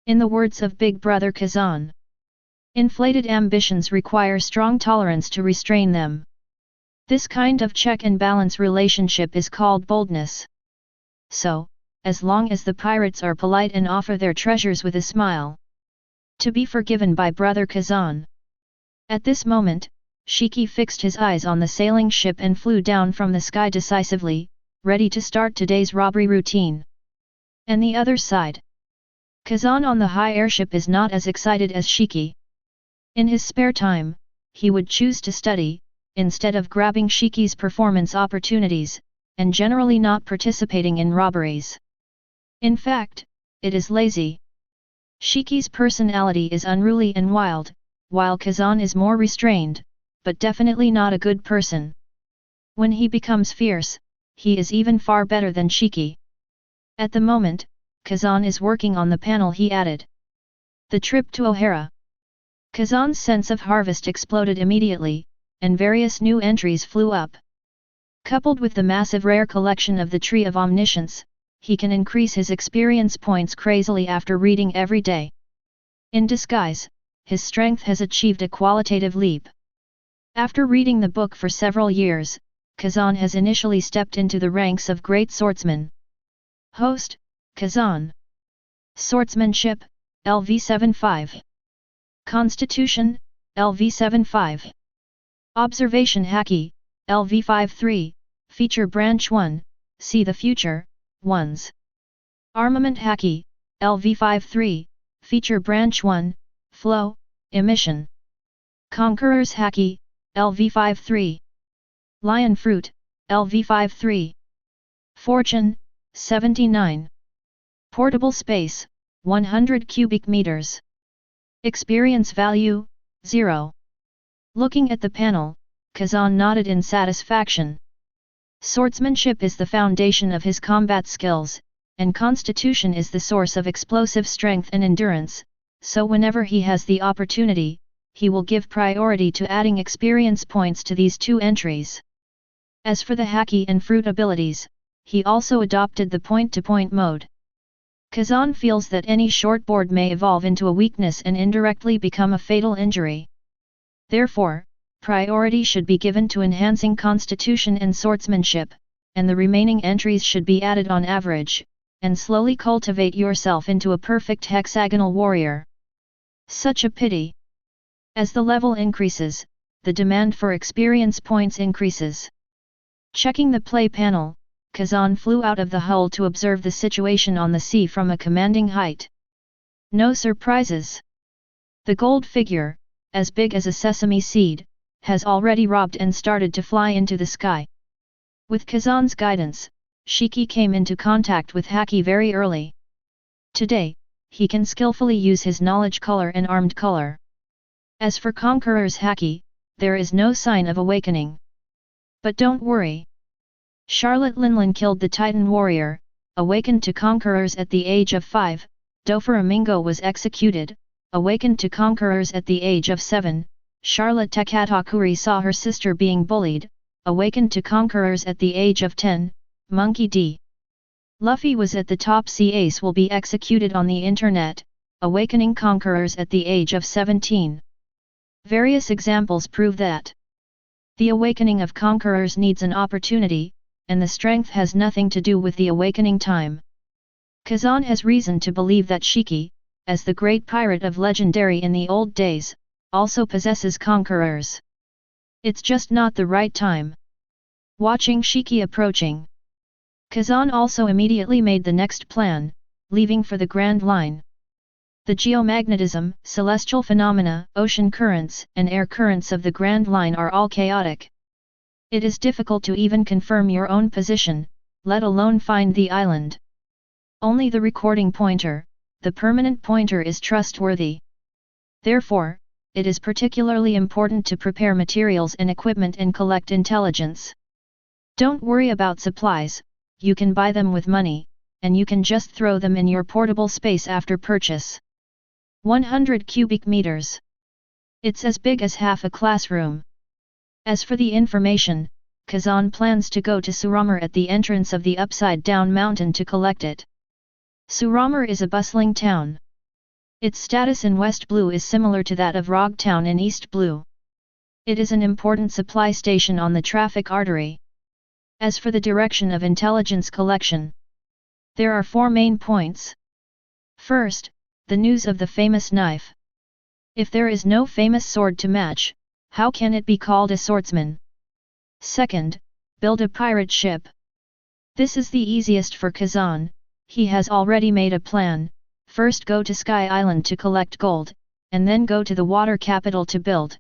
S1: In the words of Big Brother Kazan, inflated ambitions require strong tolerance to restrain them. This kind of check and balance relationship is called boldness. So, as long as the pirates are polite and offer their treasures with a smile, to be forgiven by Brother Kazan. At this moment, Shiki fixed his eyes on the sailing ship and flew down from the sky decisively, ready to start today's robbery routine. And the other side. Kazan on the high airship is not as excited as Shiki. In his spare time, he would choose to study, instead of grabbing Shiki's performance opportunities, and generally not participating in robberies. In fact, it is lazy. Shiki's personality is unruly and wild, while Kazan is more restrained, but definitely not a good person. When he becomes fierce, he is even far better than Shiki. At the moment, Kazan is working on the panel he added. The trip to O'Hara. Kazan's sense of harvest exploded immediately, and various new entries flew up. Coupled with the massive rare collection of the Tree of Omniscience, he can increase his experience points crazily after reading every day. In disguise, his strength has achieved a qualitative leap. After reading the book for several years, Kazan has initially stepped into the ranks of great swordsmen. Host, Kazan. Swordsmanship, LV75. Constitution, LV75. Observation Haki, LV53, Feature Branch 1, See the Future, 1s. Armament Haki, LV53, Feature Branch 1, Flow, Emission. Conqueror's Haki, LV53. Lion Fruit, LV53. Fortune, 79. Portable Space, 100 cubic meters. Experience Value, 0. Looking at the panel, Kazan nodded in satisfaction. Swordsmanship is the foundation of his combat skills, and constitution is the source of explosive strength and endurance, so whenever he has the opportunity, he will give priority to adding experience points to these two entries. As for the Haki and fruit abilities, he also adopted the point-to-point mode. Kazan feels that any shortboard may evolve into a weakness and indirectly become a fatal injury. Therefore, priority should be given to enhancing constitution and swordsmanship, and the remaining entries should be added on average, and slowly cultivate yourself into a perfect hexagonal warrior. Such a pity. As the level increases, the demand for experience points increases. Checking the play panel, Kazan flew out of the hull to observe the situation on the sea from a commanding height. No surprises. The gold figure, as big as a sesame seed, has already robbed and started to fly into the sky. With Kazan's guidance, Shiki came into contact with Haki very early. Today, he can skillfully use his knowledge color and armed color. As for Conqueror's Haki, there is no sign of awakening. But don't worry. Charlotte Linlin killed the Titan warrior, awakened to Conquerors at the age of 5, Doflamingo was executed, awakened to Conquerors at the age of 7, Charlotte Takatakuri saw her sister being bullied, awakened to Conquerors at the age of 10, Monkey D. Luffy was at the top sea Ace will be executed on the internet, awakening Conquerors at the age of 17. Various examples prove that the awakening of Conquerors needs an opportunity, and the strength has nothing to do with the awakening time. Kazan has reason to believe that Shiki, as the great pirate of legendary in the old days, also possesses Conquerors. It's just not the right time. Watching Shiki approaching. Kazan also immediately made the next plan, leaving for the Grand Line. The geomagnetism, celestial phenomena, ocean currents, and air currents of the Grand Line are all chaotic. It is difficult to even confirm your own position, let alone find the island. Only the recording pointer, the permanent pointer, is trustworthy. Therefore, it is particularly important to prepare materials and equipment and collect intelligence. Don't worry about supplies, you can buy them with money, and you can just throw them in your portable space after purchase. 100 cubic meters. It's as big as half a classroom. As for the information, Kazan plans to go to Suramur at the entrance of the Upside Down Mountain to collect it. Suramur is a bustling town. Its status in West Blue is similar to that of Rog Town in East Blue. It is an important supply station on the traffic artery. As for the direction of intelligence collection, there are 4 main points. First, the news of the famous knife. If there is no famous sword to match, how can it be called a swordsman? Second, build a pirate ship. This is the easiest for Kazan, he has already made a plan. First go to Sky Island to collect gold, and then go to the water capital to build.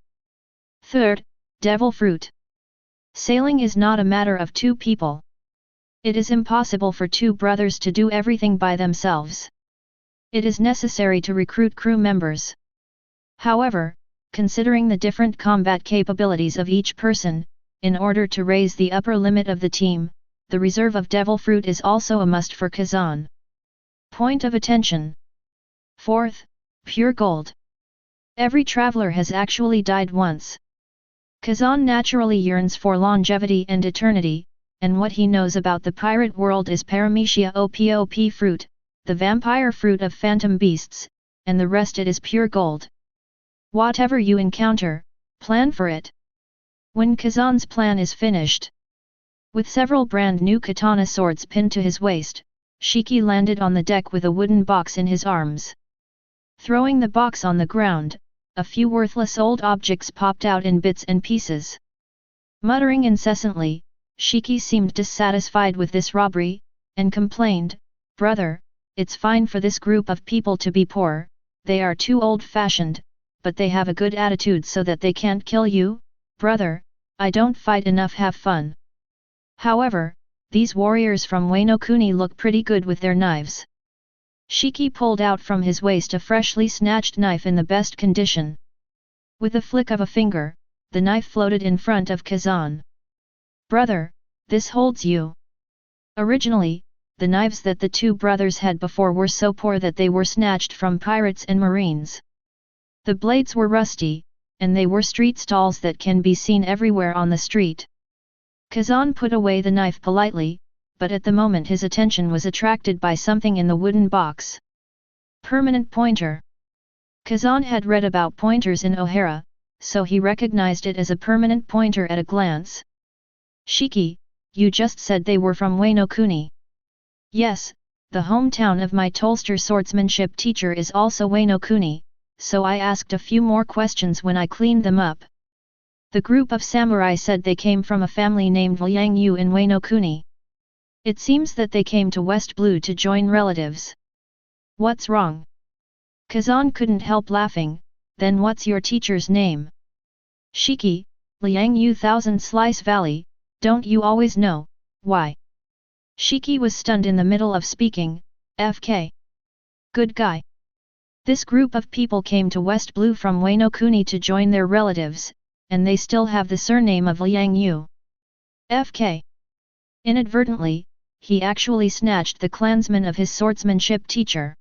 S1: Third, devil fruit. Sailing is not a matter of 2 people. It is impossible for 2 brothers to do everything by themselves. It is necessary to recruit crew members. However, considering the different combat capabilities of each person, in order to raise the upper limit of the team, the reserve of devil fruit is also a must for Kazan. Point of attention. Fourth, pure gold. Every traveler has actually died once. Kazan naturally yearns for longevity and eternity, and what he knows about the pirate world is Paramecia Opop fruit, the vampire fruit of phantom beasts, and the rest it is pure gold. Whatever you encounter, plan for it. When Kazan's plan is finished, with several brand new katana swords pinned to his waist, Shiki landed on the deck with a wooden box in his arms. Throwing the box on the ground, a few worthless old objects popped out in bits and pieces. Muttering incessantly, Shiki seemed dissatisfied with this robbery, and complained, "Brother, it's fine for this group of people to be poor, they are too old-fashioned, but they have a good attitude so that they can't kill you, brother, I don't fight enough, have fun." However, these warriors from Wano Kuni look pretty good with their knives. Shiki pulled out from his waist a freshly snatched knife in the best condition. With a flick of a finger, the knife floated in front of Kazan. "Brother, this holds you." Originally, the knives that the 2 brothers had before were so poor that they were snatched from pirates and marines. The blades were rusty, and they were street stalls that can be seen everywhere on the street. Kazan put away the knife politely, but at the moment his attention was attracted by something in the wooden box. Permanent pointer. Kazan had read about pointers in O'Hara, so he recognized it as a permanent pointer at a glance. "Shiki, you just said they were from Wano Kuni." "Yes, the hometown of my Tolster swordsmanship teacher is also Wano Kuni, so I asked a few more questions when I cleaned them up. The group of samurai said they came from a family named Liang Yu in Wano Kuni. It seems that they came to West Blue to join relatives." "What's wrong?" Kazan couldn't help laughing. "Then what's your teacher's name?" "Shiki, Liang Yu Thousand Slice Valley, don't you always know, why?" Shiki was stunned in the middle of speaking. "FK. Good guy. This group of people came to West Blue from Wano Kuni to join their relatives, and they still have the surname of Liang Yu. FK. Inadvertently, he actually snatched the clansman of his swordsmanship teacher.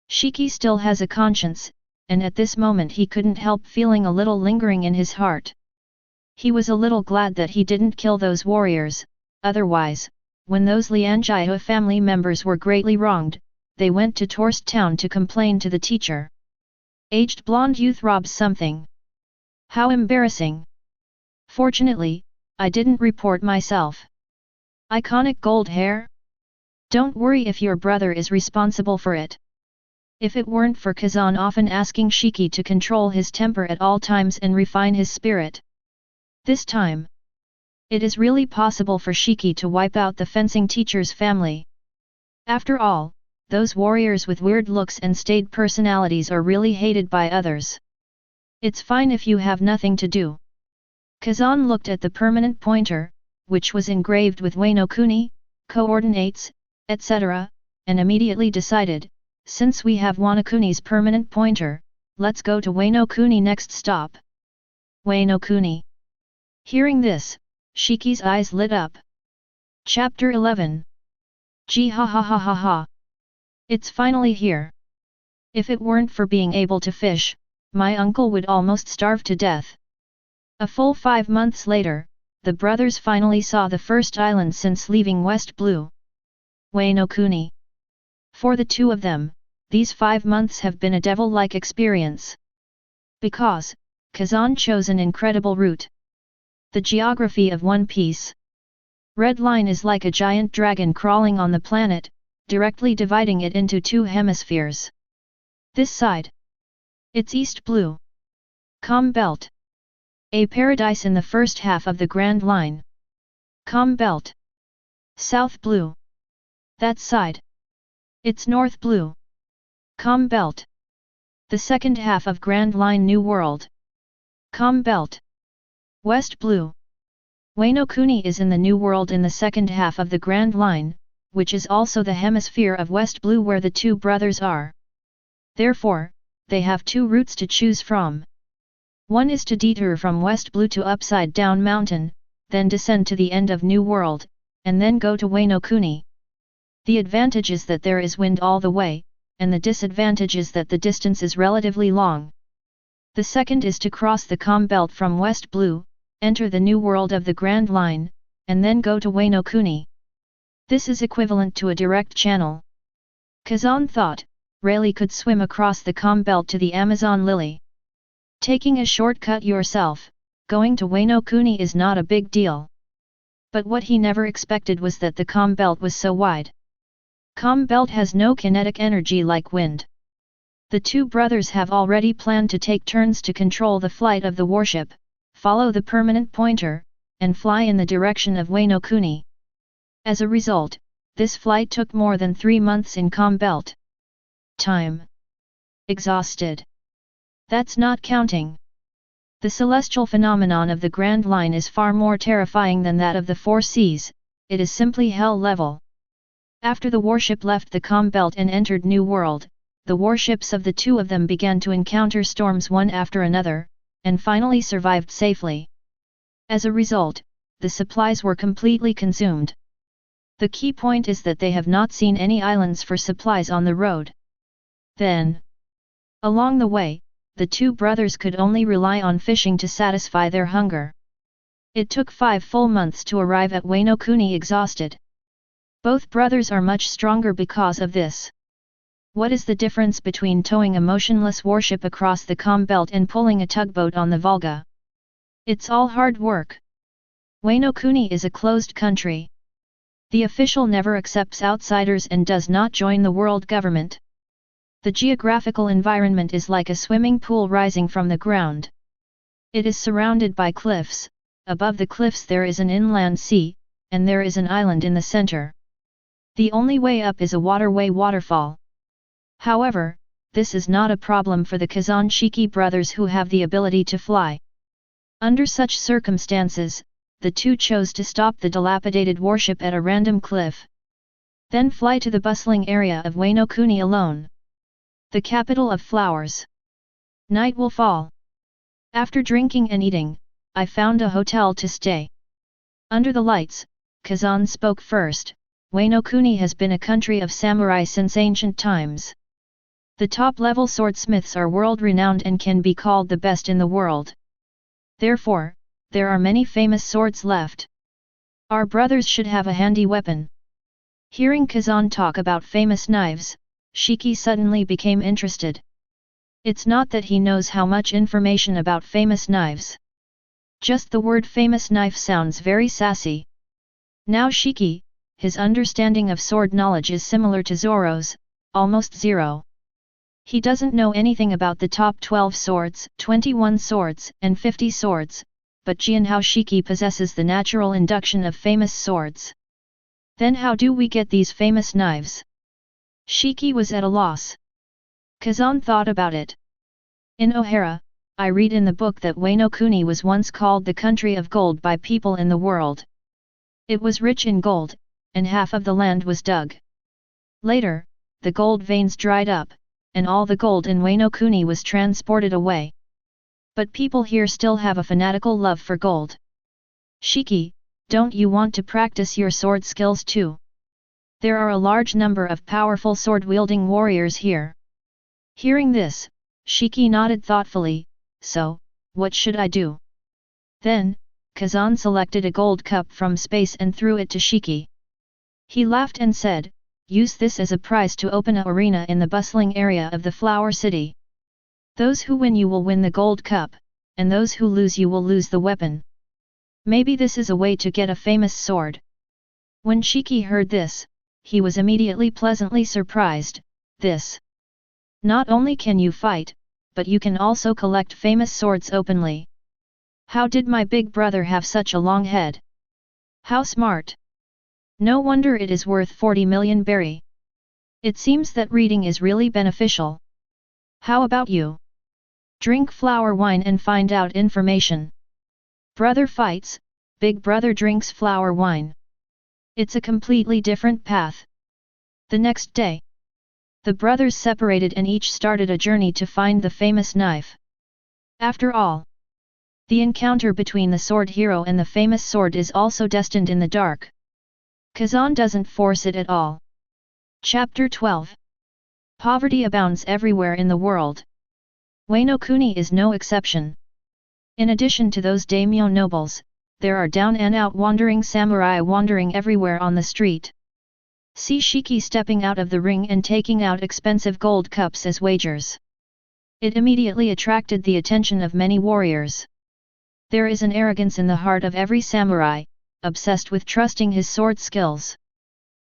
S1: Shiki still has a conscience, and at this moment he couldn't help feeling a little lingering in his heart. He was a little glad that he didn't kill those warriors, otherwise, when those Lianjia family members were greatly wronged, they went to Torst town to complain to the teacher. Aged blonde youth robs something. How embarrassing. Fortunately, I didn't report myself. Iconic gold hair? Don't worry if your brother is responsible for it. If it weren't for Kazan often asking Shiki to control his temper at all times and refine his spirit. This time, It is really possible for Shiki to wipe out the fencing teacher's family. After all, those warriors with weird looks and staid personalities are really hated by others. It's fine if you have nothing to do. Kazan looked at the permanent pointer, which was engraved with Wano Kuni, coordinates, etc., and immediately decided, since we have Wano Kuni's permanent pointer, let's go to Wano Kuni next stop. Wano Kuni. Hearing this, Shiki's eyes lit up. Chapter 11. Gee ha ha ha ha ha. It's finally here. If it weren't for being able to fish, my uncle would almost starve to death. A full 5 months later, the brothers finally saw the first island since leaving West Blue. Wano Kuni. For the two of them, these 5 months have been a devil-like experience. Because, Kazan chose an incredible route. The geography of One Piece. Red Line is like a giant dragon crawling on the planet, directly dividing it into 2 hemispheres. This side. It's East Blue. Calm Belt. A paradise in the first half of the Grand Line. Calm Belt. South Blue. That side. It's North Blue. Calm Belt. The second half of Grand Line New World. Calm Belt. West Blue. Wano Kuni is in the New World in the second half of the Grand Line, which is also the hemisphere of West Blue where the two brothers are. Therefore, they have 2 routes to choose from. One is to detour from West Blue to Upside Down Mountain, then descend to the end of New World, and then go to Wano Kuni. The advantage is that there is wind all the way, and the disadvantage is that the distance is relatively long. The second is to cross the Calm Belt from West Blue, enter the New World of the Grand Line, and then go to Wano Kuni. This is equivalent to a direct channel. Kazan thought, Rayleigh could swim across the Calm Belt to the Amazon Lily. Taking a shortcut yourself, going to Wano Kuni is not a big deal. But what he never expected was that the Calm Belt was so wide. Calm Belt has no kinetic energy like wind. The two brothers have already planned to take turns to control the flight of the warship, follow the permanent pointer, and fly in the direction of Wano Kuni. As a result, this flight took more than 3 months in Calm Belt. Time. Exhausted. That's not counting. The celestial phenomenon of the Grand Line is far more terrifying than that of the 4 seas, it is simply hell level. After the warship left the Calm Belt and entered New World, the warships of the two of them began to encounter storms one after another, and finally survived safely. As a result, the supplies were completely consumed. The key point is that they have not seen any islands for supplies on the road. Then, along the way, the two brothers could only rely on fishing to satisfy their hunger. It took 5 full months to arrive at Wano Kuni exhausted. Both brothers are much stronger because of this. What is the difference between towing a motionless warship across the Calm Belt and pulling a tugboat on the Volga? It's all hard work. Wano Kuni is a closed country. The official never accepts outsiders and does not join the world government. The geographical environment is like a swimming pool rising from the ground. It is surrounded by cliffs, above the cliffs there is an inland sea, and there is an island in the center. The only way up is a waterway waterfall. However, this is not a problem for the Kazan Shiki brothers who have the ability to fly. Under such circumstances, the two chose to stop the dilapidated warship at a random cliff. Then fly to the bustling area of Wano Kuni alone. The capital of flowers. Night will fall. After drinking and eating, I found a hotel to stay. Under the lights, Kazan spoke first. Wano Kuni has been a country of samurai since ancient times. The top-level swordsmiths are world-renowned and can be called the best in the world. Therefore, there are many famous swords left. Our brothers should have a handy weapon. Hearing Kazan talk about famous knives, Shiki suddenly became interested. It's not that he knows how much information about famous knives. Just the word famous knife sounds very sassy. Now Shiki, his understanding of sword knowledge is similar to Zoro's, almost zero. He doesn't know anything about the top 12 swords, 21 swords, and 50 swords, but Jianhao Shiki possesses the natural induction of famous swords. Then how do we get these famous knives? Shiki was at a loss. Kazan thought about it. In O'Hara, I read in the book that Wano Kuni was once called the country of gold by people in the world. It was rich in gold, and half of the land was dug. Later, the gold veins dried up, and all the gold in Wano Kuni was transported away. But people here still have a fanatical love for gold. Shiki, don't you want to practice your sword skills too? There are a large number of powerful sword-wielding warriors here. Hearing this, Shiki nodded thoughtfully, so, what should I do? Then, Kazan selected a gold cup from space and threw it to Shiki. He laughed and said, use this as a prize to open an arena in the bustling area of the Flower City. Those who win you will win the gold cup, and those who lose you will lose the weapon. Maybe this is a way to get a famous sword. When Shiki heard this, he was immediately pleasantly surprised. This. Not only can you fight, but you can also collect famous swords openly. How did my big brother have such a long head? How smart! No wonder it is worth 40 million berry. It seems that reading is really beneficial. How about you? Drink flower wine and find out information. Brother fights, big brother drinks flower wine. It's a completely different path. The next day, the brothers separated and each started a journey to find the famous knife. After all, the encounter between the sword hero and the famous sword is also destined in the dark. Kazan doesn't force it at all. Chapter 12. Poverty abounds everywhere in the world. Wano Kuni is no exception. In addition to those daimyo nobles, there are down-and-out wandering samurai wandering everywhere on the street. See Shiki stepping out of the ring and taking out expensive gold cups as wagers. It immediately attracted the attention of many warriors. There is an arrogance in the heart of every samurai, obsessed with trusting his sword skills.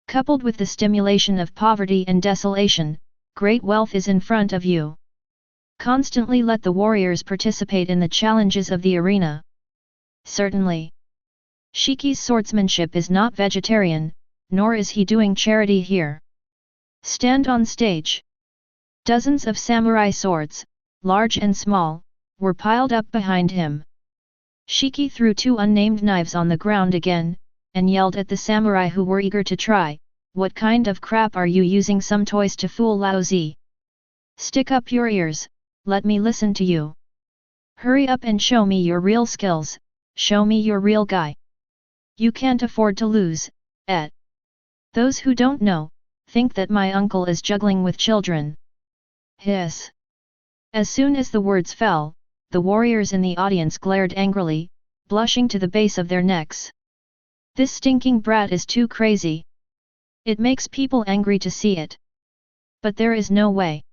S1: Coupled with the stimulation of poverty and desolation, great wealth is in front of you. Constantly let the warriors participate in the challenges of the arena. Certainly. Shiki's swordsmanship is not vegetarian, nor is he doing charity here. Stand on stage. Dozens of samurai swords, large and small, were piled up behind him. Shiki threw two unnamed knives on the ground again, and yelled at the samurai who were eager to try, "What kind of crap are you using some toys to fool Laozi? Stick up your ears, let me listen to you. Hurry up and show me your real skills, show me your real guy. You can't afford to lose, eh? Those who don't know, think that my uncle is juggling with children." Hiss. As soon as the words fell, the warriors in the audience glared angrily, blushing to the base of their necks. This stinking brat is too crazy. It makes people angry to see it. But there is no way.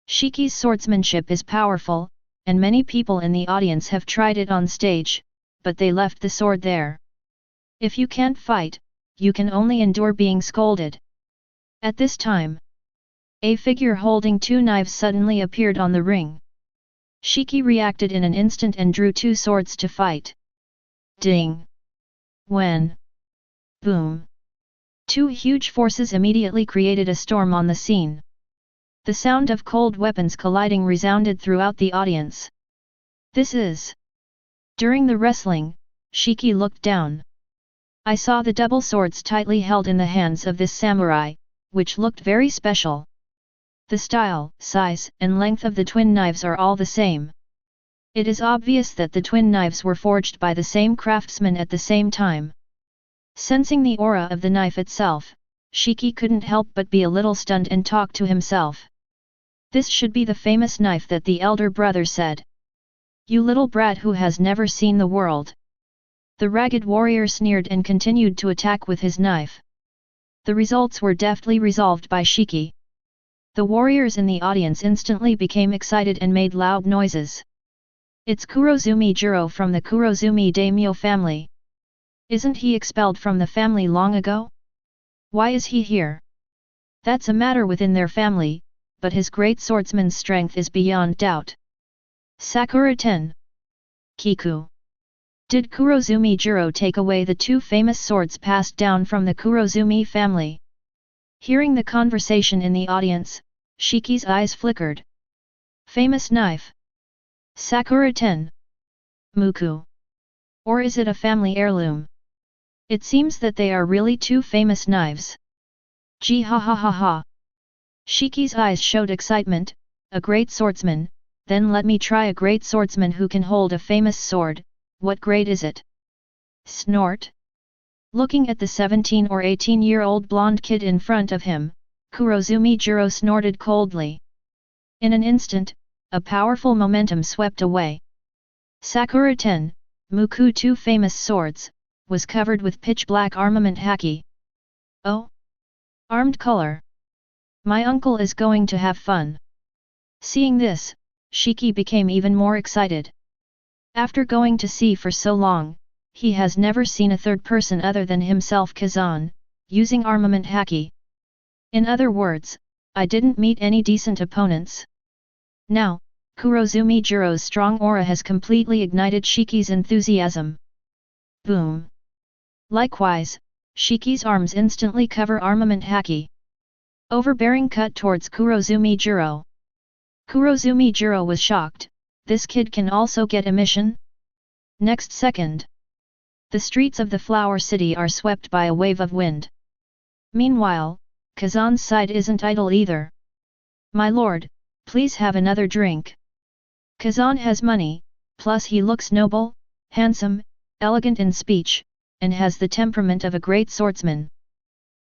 S1: Shiki's swordsmanship is powerful, and many people in the audience have tried it on stage, but they left the sword there. If you can't fight, you can only endure being scolded. At this time, a figure holding two knives suddenly appeared on the ring. Shiki reacted in an instant and drew two swords to fight. Ding! When? Boom! Two huge forces immediately created a storm on the scene. The sound of cold weapons colliding resounded throughout the audience. This is... During the wrestling, Shiki looked down. I saw the double swords tightly held in the hands of this samurai, which looked very special. The style, size, and length of the twin knives are all the same. It is obvious that the twin knives were forged by the same craftsman at the same time. Sensing the aura of the knife itself, Shiki couldn't help but be a little stunned and talk to himself. This should be the famous knife that the elder brother said. You little brat who has never seen the world. The ragged warrior sneered and continued to attack with his knife. The results were deftly resolved by Shiki. The warriors in the audience instantly became excited and made loud noises. It's Kurozumi Jiro from the Kurozumi daimyo family. Isn't he expelled from the family long ago? Why is he here? That's a matter within their family, but his great swordsman's strength is beyond doubt. Sakura 10. Kiku. Did Kurozumi Jiro take away the two famous swords passed down from the Kurozumi family? Hearing the conversation in the audience, Shiki's eyes flickered. Famous knife. Sakura Ten. Muku. Or is it a family heirloom? It seems that they are really two famous knives. Gee ha ha ha ha. Shiki's eyes showed excitement. A great swordsman, then let me try a great swordsman who can hold a famous sword. What grade is it? Snort. Looking at the 17 or 18-year-old blonde kid in front of him, Kurozumi Jiro snorted coldly. In an instant, a powerful momentum swept away. Sakura Ten, Muku, two famous swords, was covered with pitch-black armament haki. Oh? Armed color. My uncle is going to have fun. Seeing this, Shiki became even more excited. After going to sea for so long, he has never seen a third person other than himself, Kazan, using armament haki. In other words, I didn't meet any decent opponents. Now, Kurozumi Jiro's strong aura has completely ignited Shiki's enthusiasm. Boom! Likewise, Shiki's arms instantly cover armament haki. Overbearing cut towards Kurozumi Jiro. Kurozumi Jiro was shocked. This kid can also get emission? Next second. The streets of the Flower City are swept by a wave of wind. Meanwhile, Kazan's side isn't idle either. My lord, please have another drink. Kazan has money, plus he looks noble, handsome, elegant in speech, and has the temperament of a great swordsman.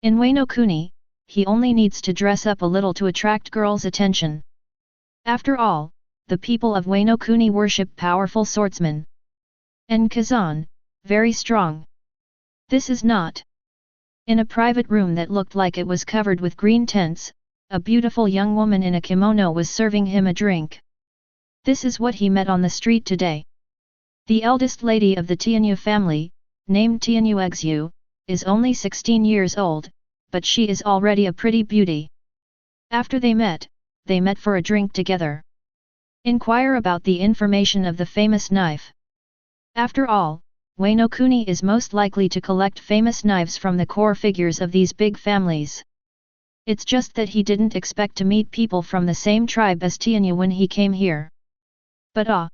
S1: In Wano Kuni, he only needs to dress up a little to attract girls' attention. After all, the people of Wano Kuni worship powerful swordsmen. And Kazan, very strong. This is not. In a private room that looked like it was covered with green tents, a beautiful young woman in a kimono was serving him a drink. This is what he met on the street today. The eldest lady of the Tianyu family, named Tianyu Exu, is only 16 years old, but she is already a pretty beauty. After they met for a drink together. Inquire about the information of the famous knife. After all, Wano Kuni is most likely to collect famous knives from the core figures of these big families. It's just that he didn't expect to meet people from the same tribe as Tianyu when he came here. But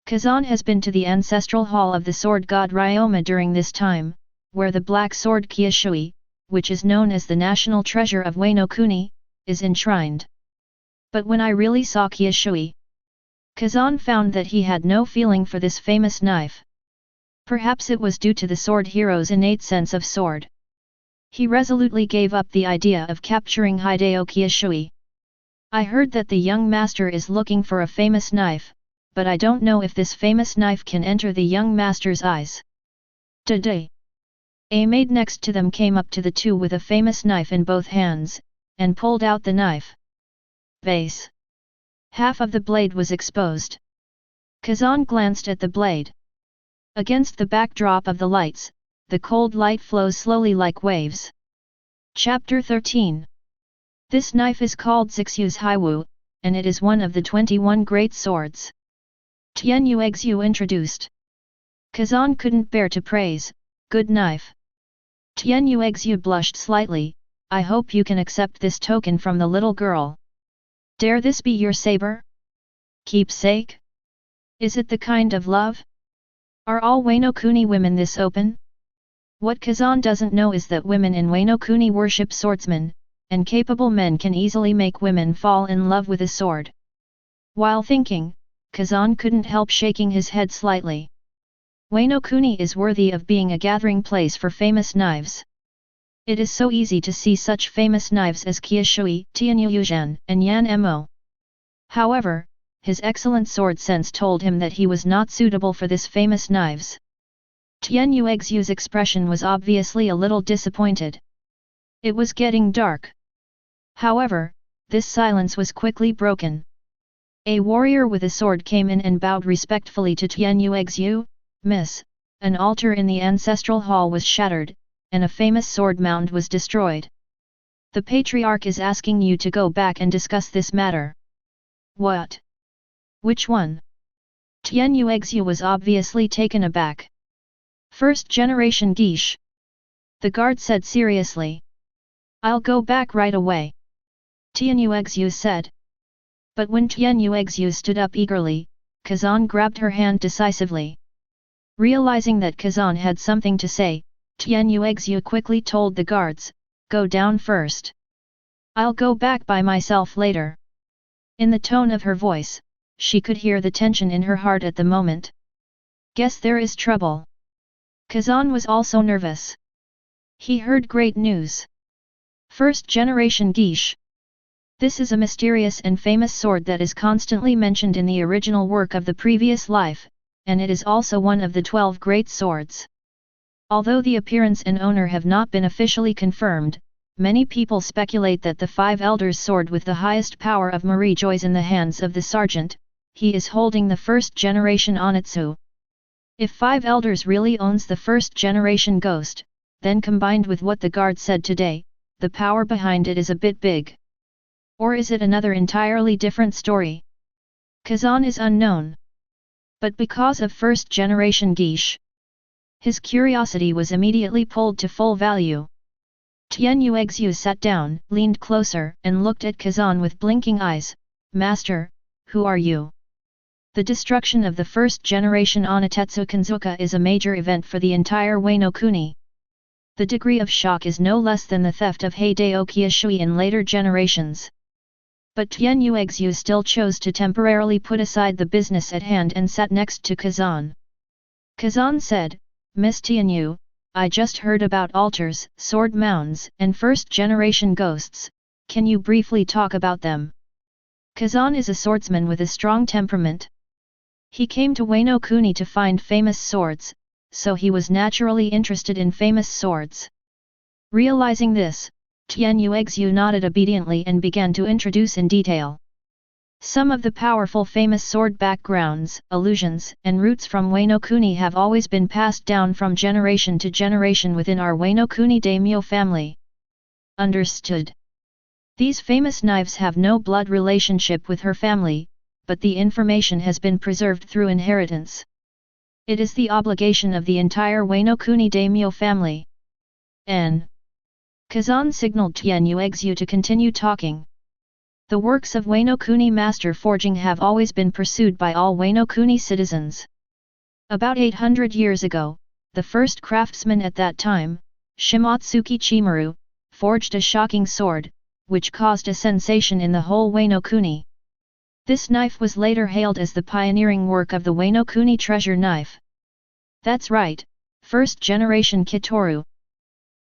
S1: Kazan has been to the ancestral hall of the sword god Ryoma during this time, where the black sword Kyushui, which is known as the national treasure of Wano Kuni, is enshrined. But when I really saw Kyushui, Kazan found that he had no feeling for this famous knife. Perhaps it was due to the sword hero's innate sense of sword. He resolutely gave up the idea of capturing Hideo Kyushui. I heard that the young master is looking for a famous knife, but I don't know if this famous knife can enter the young master's eyes. Today, a maid next to them came up to the two with a famous knife in both hands, and pulled out the knife. Base. Half of the blade was exposed. Kazan glanced at the blade. Against the backdrop of the lights, the cold light flows slowly like waves. Chapter 13. This knife is called Zixu's Haiwu, and it is one of the 21 great swords. Tianyu Exu introduced. Kazan couldn't bear to praise, good knife. Tianyu Exu blushed slightly, I hope you can accept this token from the little girl. Dare this be your saber? Keepsake? Is it the kind of love? Are all Wano Kuni women this open? What Kazan doesn't know is that women in Wano Kuni worship swordsmen, and capable men can easily make women fall in love with a sword. While thinking, Kazan couldn't help shaking his head slightly. Wano Kuni is worthy of being a gathering place for famous knives. It is so easy to see such famous knives as Kyushui, Tianyu Yuzhan, and Yan Mo. However, his excellent sword sense told him that he was not suitable for this famous knives. Tianyu Exu's expression was obviously a little disappointed. It was getting dark. However, this silence was quickly broken. A warrior with a sword came in and bowed respectfully to Tianyu Exu. Miss, an altar in the ancestral hall was shattered, and a famous sword mound was destroyed. The patriarch is asking you to go back and discuss this matter. What? Which one? Tian Yuexu was obviously taken aback. First generation geisha. The guard said seriously. I'll go back right away. Tian Yuexu said. But when Tian Yuexu stood up eagerly, Kazan grabbed her hand decisively. Realizing that Kazan had something to say, Tian Yuexu quickly told the guards, go down first. I'll go back by myself later. In the tone of her voice, she could hear the tension in her heart at the moment. Guess there is trouble. Kazan was also nervous. He heard great news. First generation geisha. This is a mysterious and famous sword that is constantly mentioned in the original work of the previous life, and it is also one of the 12 great swords. Although the appearance and owner have not been officially confirmed, many people speculate that the 5 elders' sword with the highest power of Marie Joy's in the hands of the sergeant, he is holding the first generation Onitsu. If 5 elders really owns the first generation ghost, then combined with what the guard said today, the power behind it is a bit big. Or is it another entirely different story? Kazan is unknown. But because of first generation geisha, his curiosity was immediately pulled to full value. Tian Yuexu sat down, leaned closer, and looked at Kazan with blinking eyes. Master, who are you? The destruction of the first generation Onitetsu Kanzuka is a major event for the entire Wano Kuni. The degree of shock is no less than the theft of Heidei Kyushui in later generations. But Tian Yuexu still chose to temporarily put aside the business at hand and sat next to Kazan. Kazan said, Miss Tianyu, I just heard about altars, sword mounds, and first-generation ghosts, can you briefly talk about them? Kazan is a swordsman with a strong temperament. He came to Wano Kuni to find famous swords, so he was naturally interested in famous swords. Realizing this, Tian Yuexu nodded obediently and began to introduce in detail. Some of the powerful famous sword backgrounds, allusions, and roots from Wano Kuni have always been passed down from generation to generation within our Wano Kuni daimyo family. Understood. These famous knives have no blood relationship with her family, but the information has been preserved through inheritance. It is the obligation of the entire Wano Kuni daimyo family. N. Kazan signaled Tian Yuexu to continue talking. The works of Wano Kuni master forging have always been pursued by all Wano Kuni citizens. About 800 years ago, the first craftsman at that time, Shimatsuki Chimaru, forged a shocking sword, which caused a sensation in the whole Wano Kuni. This knife was later hailed as the pioneering work of the Wano Kuni treasure knife. That's right, first generation Kitoru.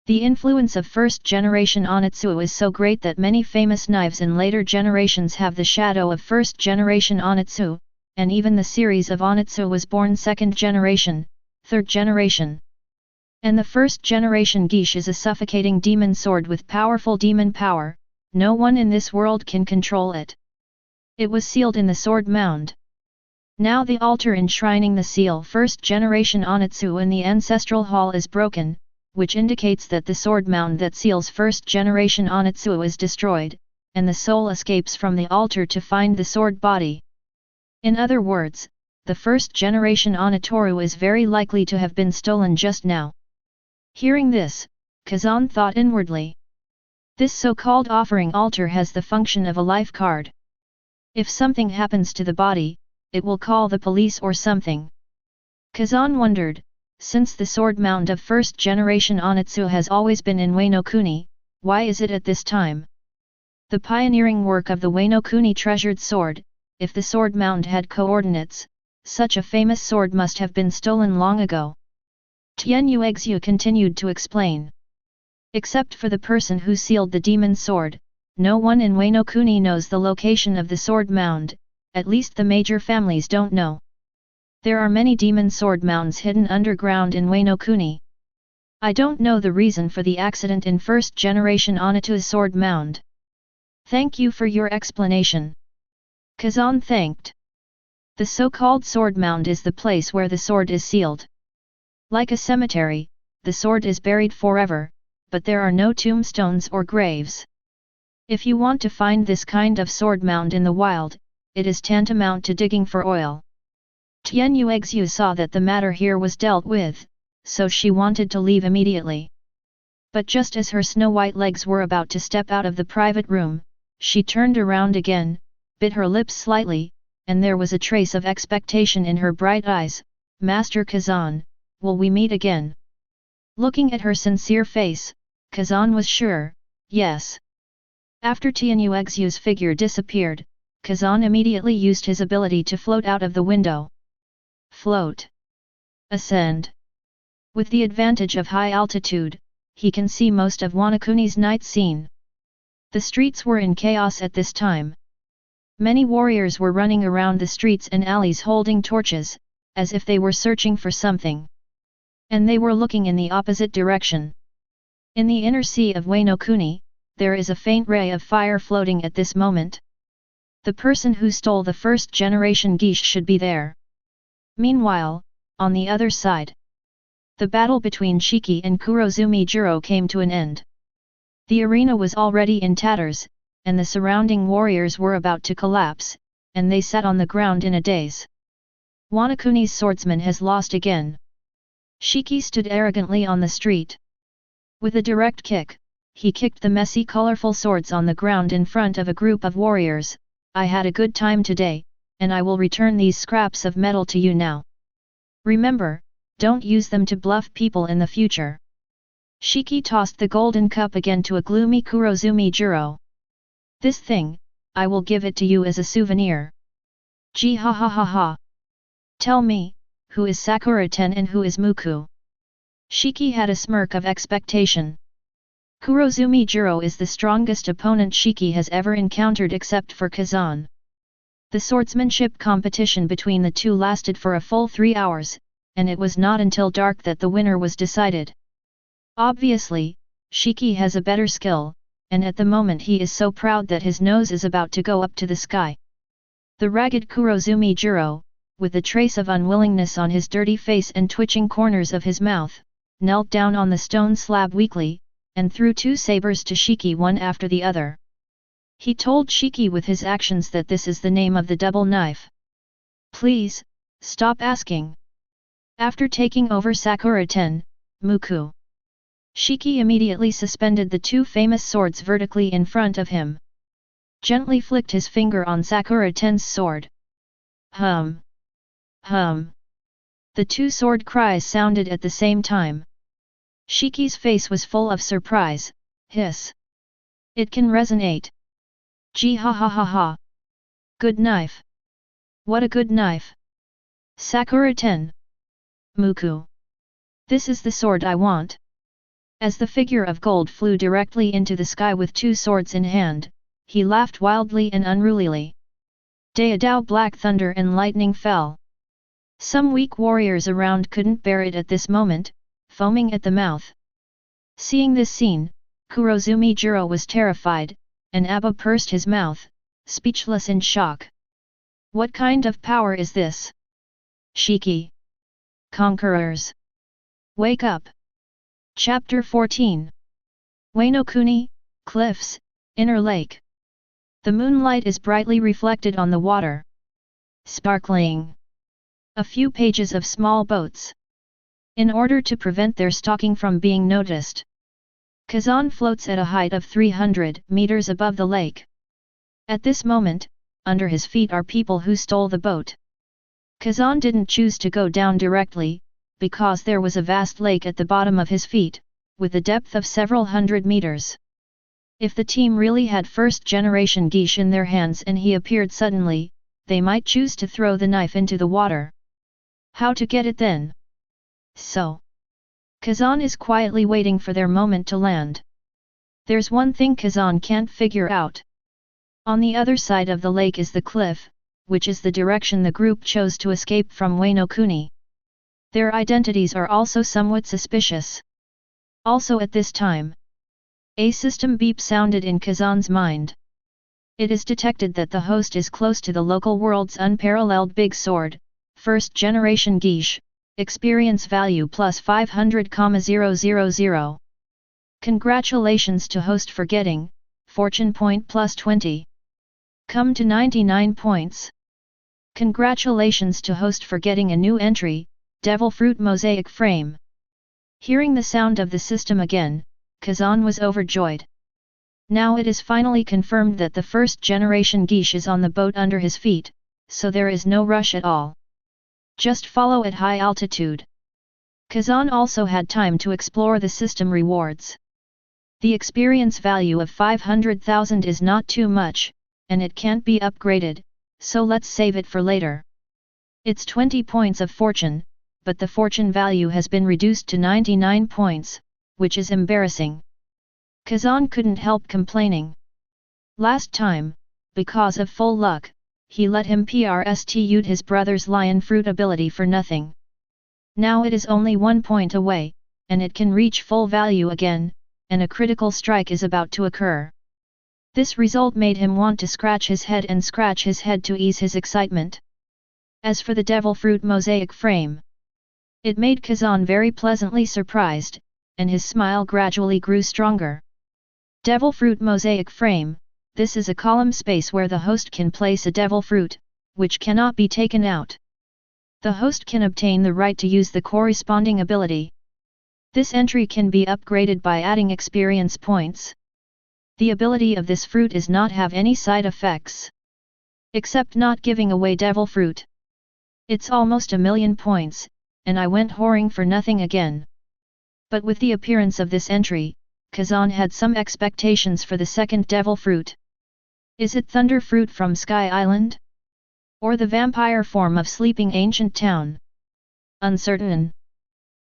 S1: The influence of first generation Onitsu is so great that many famous knives in later generations have the shadow of first generation Onitsu, and even the series of Onitsu was born second generation, third generation. And the first generation geisha is a suffocating demon sword with powerful demon power, no one in this world can control it. It was sealed in the sword mound. Now the altar enshrining the seal first generation Onitsu in the ancestral hall is broken, which indicates that the sword mound that seals first generation Onitsu is destroyed, and the soul escapes from the altar to find the sword body. In other words, the first generation Onitoru is very likely to have been stolen just now. Hearing this, Kazan thought inwardly. This so-called offering altar has the function of a life card. If something happens to the body, it will call the police or something. Kazan wondered, since the sword mound of first generation Onitsu has always been in Wano Kuni, why is it at this time? The pioneering work of the Wano Kuni treasured sword, if the sword mound had coordinates, such a famous sword must have been stolen long ago. Tian Yuexu continued to explain. Except for the person who sealed the demon sword, no one in Wano Kuni knows the location of the sword mound, at least the major families don't know. There are many demon sword mounds hidden underground in Wano Kuni. I don't know the reason for the accident in first generation Onitu's sword mound. Thank you for your explanation. Kazan thanked. The so-called sword mound is the place where the sword is sealed. Like a cemetery, the sword is buried forever, but there are no tombstones or graves. If you want to find this kind of sword mound in the wild, it is tantamount to digging for oil. Tian Yuexu saw that the matter here was dealt with, so she wanted to leave immediately. But just as her snow-white legs were about to step out of the private room, she turned around again, bit her lips slightly, and there was a trace of expectation in her bright eyes. "Master Kazan, will we meet again?" Looking at her sincere face, Kazan was sure, yes. After Tian Yuexu's figure disappeared, Kazan immediately used his ability to float out of the window. Float. Ascend. With the advantage of high altitude, he can see most of Wanakuni's night scene. The streets were in chaos at this time. Many warriors were running around the streets and alleys holding torches, as if they were searching for something. And they were looking in the opposite direction. In the inner sea of Wano, there is a faint ray of fire floating at this moment. The person who stole the first generation geisha should be there. Meanwhile, on the other side, the battle between Shiki and Kurozumi Jiro came to an end. The arena was already in tatters, and the surrounding warriors were about to collapse, and they sat on the ground in a daze. Wanakuni's swordsman has lost again. Shiki stood arrogantly on the street. With a direct kick, he kicked the messy colorful swords on the ground in front of a group of warriors. "I had a good time today, and I will return these scraps of metal to you now. Remember, don't use them to bluff people in the future." Shiki tossed the golden cup again to a gloomy Kurozumi Jiro. "This thing, I will give it to you as a souvenir." Gee ha ha ha ha. "Tell me, who is Sakura-ten and who is Muku?" Shiki had a smirk of expectation. Kurozumi Jiro is the strongest opponent Shiki has ever encountered except for Kazan. The swordsmanship competition between the two lasted for a full 3 hours, and it was not until dark that the winner was decided. Obviously, Shiki has a better skill, and at the moment he is so proud that his nose is about to go up to the sky. The ragged Kurozumi Jiro, with a trace of unwillingness on his dirty face and twitching corners of his mouth, knelt down on the stone slab weakly, and threw 2 sabers to Shiki one after the other. He told Shiki with his actions that this is the name of the double knife. "Please, stop asking." After taking over Sakura-ten, Muku, Shiki immediately suspended the 2 famous swords vertically in front of him. Gently flicked his finger on Sakura-ten's sword. Hum. Hum. The 2 sword cries sounded at the same time. Shiki's face was full of surprise. Hiss. It can resonate. Gee ha ha ha ha. Good knife. What a good knife. Sakura-ten. Muku. This is the sword I want. As the figure of gold flew directly into the sky with 2 swords in hand, he laughed wildly and unrulyly. Dao black thunder and lightning fell. Some weak warriors around couldn't bear it at this moment, foaming at the mouth. Seeing this scene, Kurozumi Jiro was terrified, and Abba pursed his mouth, speechless in shock. What kind of power is this? Shiki. Conquerors. Wake up! Chapter 14. Wano, Cliffs, Inner Lake. The moonlight is brightly reflected on the water. Sparkling. A few pages of small boats. In order to prevent their stalking from being noticed, Kazan floats at a height of 300 meters above the lake. At this moment, under his feet are people who stole the boat. Kazan didn't choose to go down directly, because there was a vast lake at the bottom of his feet, with a depth of several hundred meters. If the team really had first-generation geisha in their hands and he appeared suddenly, they might choose to throw the knife into the water. How to get it then? So, Kazan is quietly waiting for their moment to land. There's one thing Kazan can't figure out. On the other side of the lake is the cliff, which is the direction the group chose to escape from Wano. Their identities are also somewhat suspicious. Also at this time, a system beep sounded in Kazan's mind. It is detected that the host is close to the local world's unparalleled big sword, first generation geisha, experience value plus 500,000. Congratulations to host for getting, fortune point plus 20. Come to 99 points. Congratulations to host for getting a new entry, Devil Fruit Mosaic Frame. Hearing the sound of the system again, Kazan was overjoyed. Now it is finally confirmed that the first generation Geisha is on the boat under his feet, so there is no rush at all. Just follow at high altitude. Kazan also had time to explore the system rewards. The experience value of 500,000 is not too much, and it can't be upgraded, so let's save it for later. It's 20 points of fortune, but the fortune value has been reduced to 99 points, which is embarrassing. Kazan couldn't help complaining. Last time, because of full luck, he let him prst'd his brother's lion fruit ability for nothing. Now it is only 1 point away, and it can reach full value again, and a critical strike is about to occur. This result made him want to scratch his head to ease his excitement. As for the Devil Fruit Mosaic Frame, it made Kazan very pleasantly surprised, and his smile gradually grew stronger. Devil Fruit Mosaic Frame, this is a column space where the host can place a devil fruit, which cannot be taken out. The host can obtain the right to use the corresponding ability. This entry can be upgraded by adding experience points. The ability of this fruit is not have any side effects, except not giving away devil fruit. It's almost 1,000,000 points, and I went whoring for nothing again. But with the appearance of this entry, Kazan had some expectations for the second devil fruit. Is it thunder fruit from Sky Island? Or the vampire form of sleeping ancient town? Uncertain.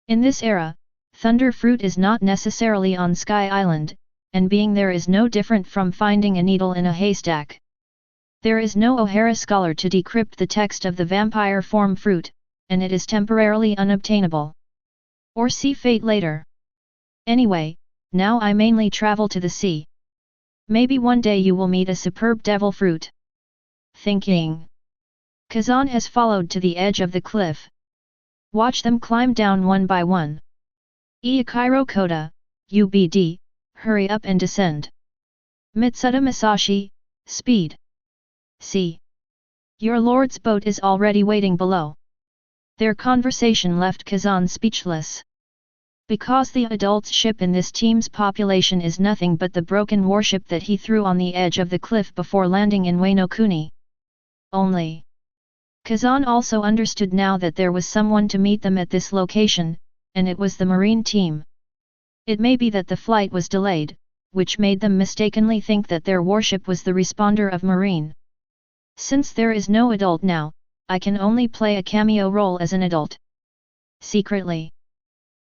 S1: In this era, thunder fruit is not necessarily on Sky Island, and being there is no different from finding a needle in a haystack. There is no O'Hara scholar to decrypt the text of the vampire form fruit, and it is temporarily unobtainable. Or see fate later. Anyway, now I mainly travel to the sea. Maybe one day you will meet a superb devil fruit. Thinking. Kazan has followed to the edge of the cliff. Watch them climb down one by one. Iakairo Koda, UBD, hurry up and descend. Mitsuda Masashi, speed. See. Your lord's boat is already waiting below. Their conversation left Kazan speechless. Because the adult's ship in this team's population is nothing but the broken warship that he threw on the edge of the cliff before landing in Wano Kuni. Only. Kazan also understood now that there was someone to meet them at this location, and it was the marine team. It may be that the flight was delayed, which made them mistakenly think that their warship was the responder of marine. Since there is no adult now, I can only play a cameo role as an adult. Secretly,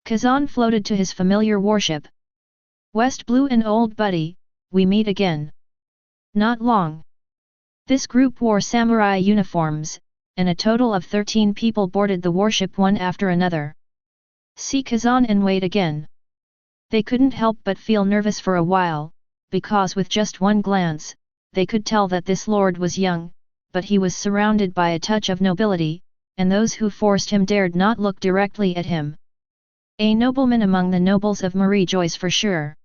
S1: Kazan floated to his familiar warship. West Blue and old buddy, we meet again. Not long. This group wore samurai uniforms, and a total of 13 people boarded the warship one after another. See Kazan and wait again. They couldn't help but feel nervous for a while, because with just one glance, they could tell that this lord was young, but he was surrounded by a touch of nobility, and those who forced him dared not look directly at him. A nobleman among the nobles of Marie Joyce for sure.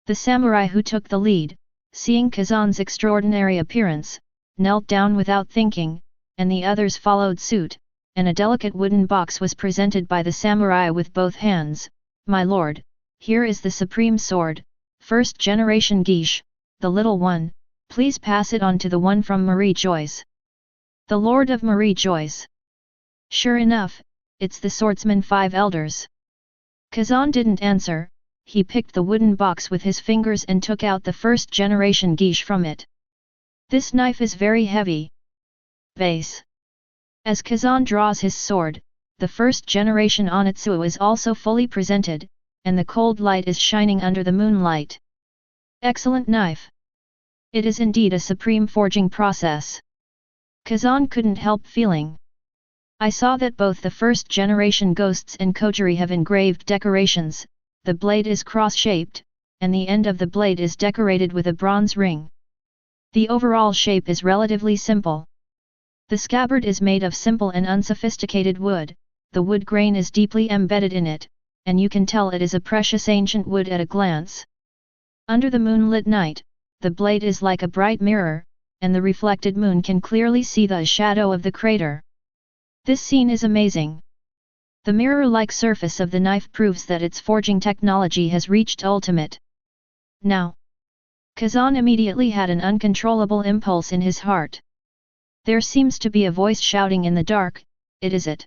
S1: The samurai who took the lead, seeing Kazan's extraordinary appearance, knelt down without thinking, and the others followed suit, and a delicate wooden box was presented by the samurai with both hands. My lord, here is the supreme sword, first generation Geisha, the little one, please pass it on to the one from Marie Joyce. The lord of Marie Joyce. Sure enough, it's the swordsman 5 elders. Kazan didn't answer, he picked the wooden box with his fingers and took out the first generation Geisha from it. This knife is very heavy. Base. As Kazan draws his sword, the first generation Onitsuo is also fully presented, and the cold light is shining under the moonlight. Excellent knife. It is indeed a supreme forging process. Kazan couldn't help feeling. I saw that both the first generation ghosts and Kojiri have engraved decorations, the blade is cross-shaped, and the end of the blade is decorated with a bronze ring. The overall shape is relatively simple. The scabbard is made of simple and unsophisticated wood, the wood grain is deeply embedded in it, and you can tell it is a precious ancient wood at a glance. Under the moonlit night, the blade is like a bright mirror, and the reflected moon can clearly see the shadow of the crater. This scene is amazing. The mirror-like surface of the knife proves that its forging technology has reached ultimate. Now, Kazan immediately had an uncontrollable impulse in his heart. There seems to be a voice shouting in the dark, "It is it.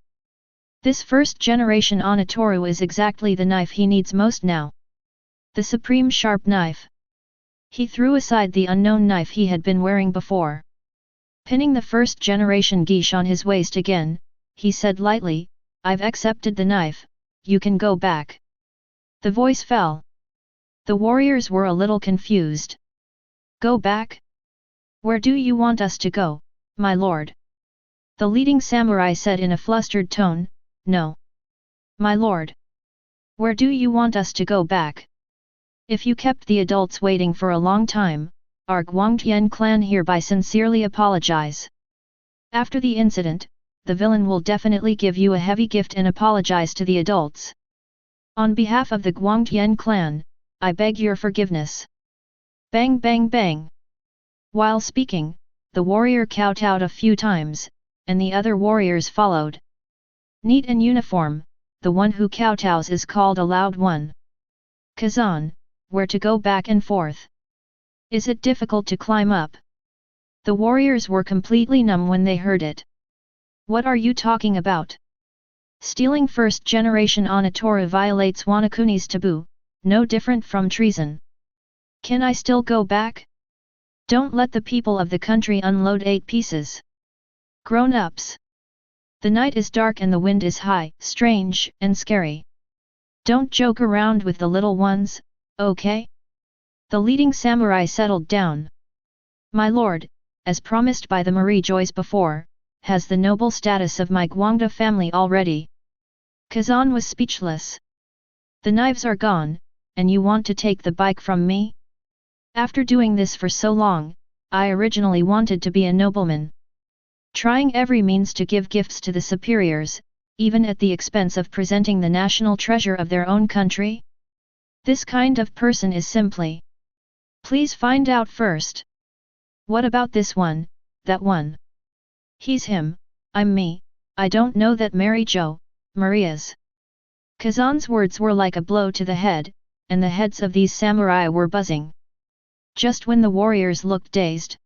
S1: This first-generation Onitoru is exactly the knife he needs most now. The supreme sharp knife." He threw aside the unknown knife he had been wearing before. Pinning the first-generation geisha on his waist again, he said lightly, "I've accepted the knife, you can go back." The voice fell. The warriors were a little confused. "Go back? Where do you want us to go, my lord?" The leading samurai said in a flustered tone, "No. My lord. Where do you want us to go back? If you kept the adults waiting for a long time, our Guangtian clan hereby sincerely apologize. After the incident, the villain will definitely give you a heavy gift and apologize to the adults. On behalf of the Guangtian clan, I beg your forgiveness." Bang bang bang. While speaking, the warrior kowtowed a few times, and the other warriors followed. Neat and uniform, the one who kowtows is called a loud one. "Kazan, where to go back and forth? Is it difficult to climb up?" The warriors were completely numb when they heard it. "What are you talking about? Stealing first-generation Onitoru violates Wanakuni's taboo, no different from treason. Can I still go back? Don't let the people of the country unload 8 pieces. Grown-ups. The night is dark and the wind is high, strange, and scary. Don't joke around with the little ones, okay?" The leading samurai settled down. "My lord, as promised by the Marie Joys before, has the noble status of my Guangda family already." Kazan was speechless. "The knives are gone, and you want to take the bike from me? After doing this for so long, I originally wanted to be a nobleman. Trying every means to give gifts to the superiors, even at the expense of presenting the national treasure of their own country? This kind of person is simply... Please find out first. What about this one, that one? He's him, I'm me, I don't know that Mary Jo, Maria's." Kazan's words were like a blow to the head, and the heads of these samurai were buzzing. Just when the warriors looked dazed,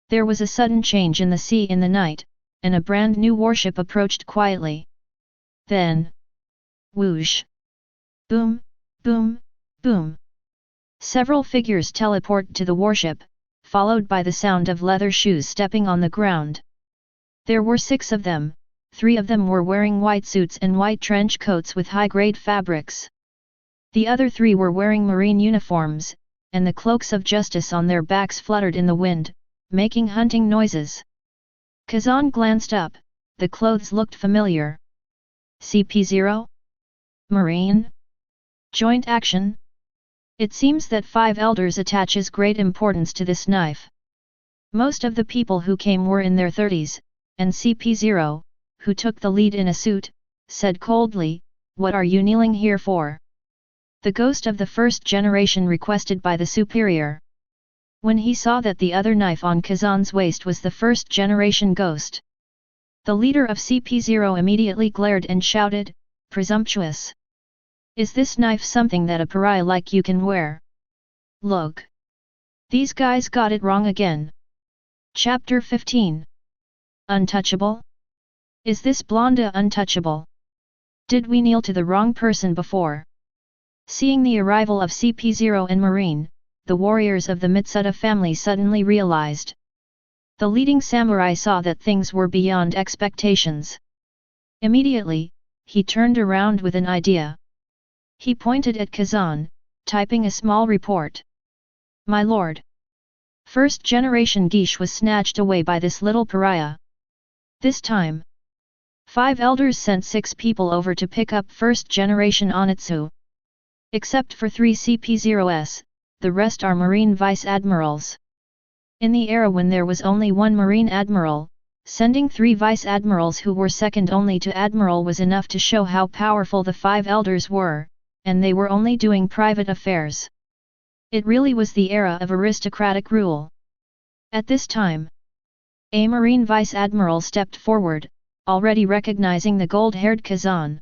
S1: there was a sudden change in the sea in the night, and a brand new warship approached quietly. Then... whoosh! Boom, boom, boom! Several figures teleport to the warship, followed by the sound of leather shoes stepping on the ground. There were 6 of them, 3 of them were wearing white suits and white trench coats with high-grade fabrics. The other 3 were wearing marine uniforms, and the cloaks of justice on their backs fluttered in the wind, making hunting noises. Kazan glanced up, the clothes looked familiar. CP0? Marine? Joint action? It seems that 5 elders attaches great importance to this knife. Most of the people who came were in their 30s, and CP0, who took the lead in a suit, said coldly, "What are you kneeling here for?" The ghost of the first generation requested by the superior. When he saw that the other knife on Kazan's waist was the first generation ghost, the leader of CP0 immediately glared and shouted, "Presumptuous! Is this knife something that a pariah like you can wear? Look! These guys got it wrong again." Chapter 15. Untouchable? Is this Blonda untouchable? Did we kneel to the wrong person before? Seeing the arrival of CP0 and Marine, the warriors of the Mitsuda family suddenly realized. The leading samurai saw that things were beyond expectations. Immediately, he turned around with an idea. He pointed at Kazan, typing a small report. "My lord. First generation geisha was snatched away by this little pariah. This time, 5 elders sent 6 people over to pick up first generation Onitsu. Except for 3 CP0s, the rest are Marine Vice Admirals. In the era when there was only 1 Marine Admiral, sending 3 Vice Admirals who were second only to Admiral was enough to show how powerful the 5 elders were, and they were only doing private affairs. It really was the era of aristocratic rule. At this time, a Marine Vice Admiral stepped forward, already recognizing the gold-haired Kazan.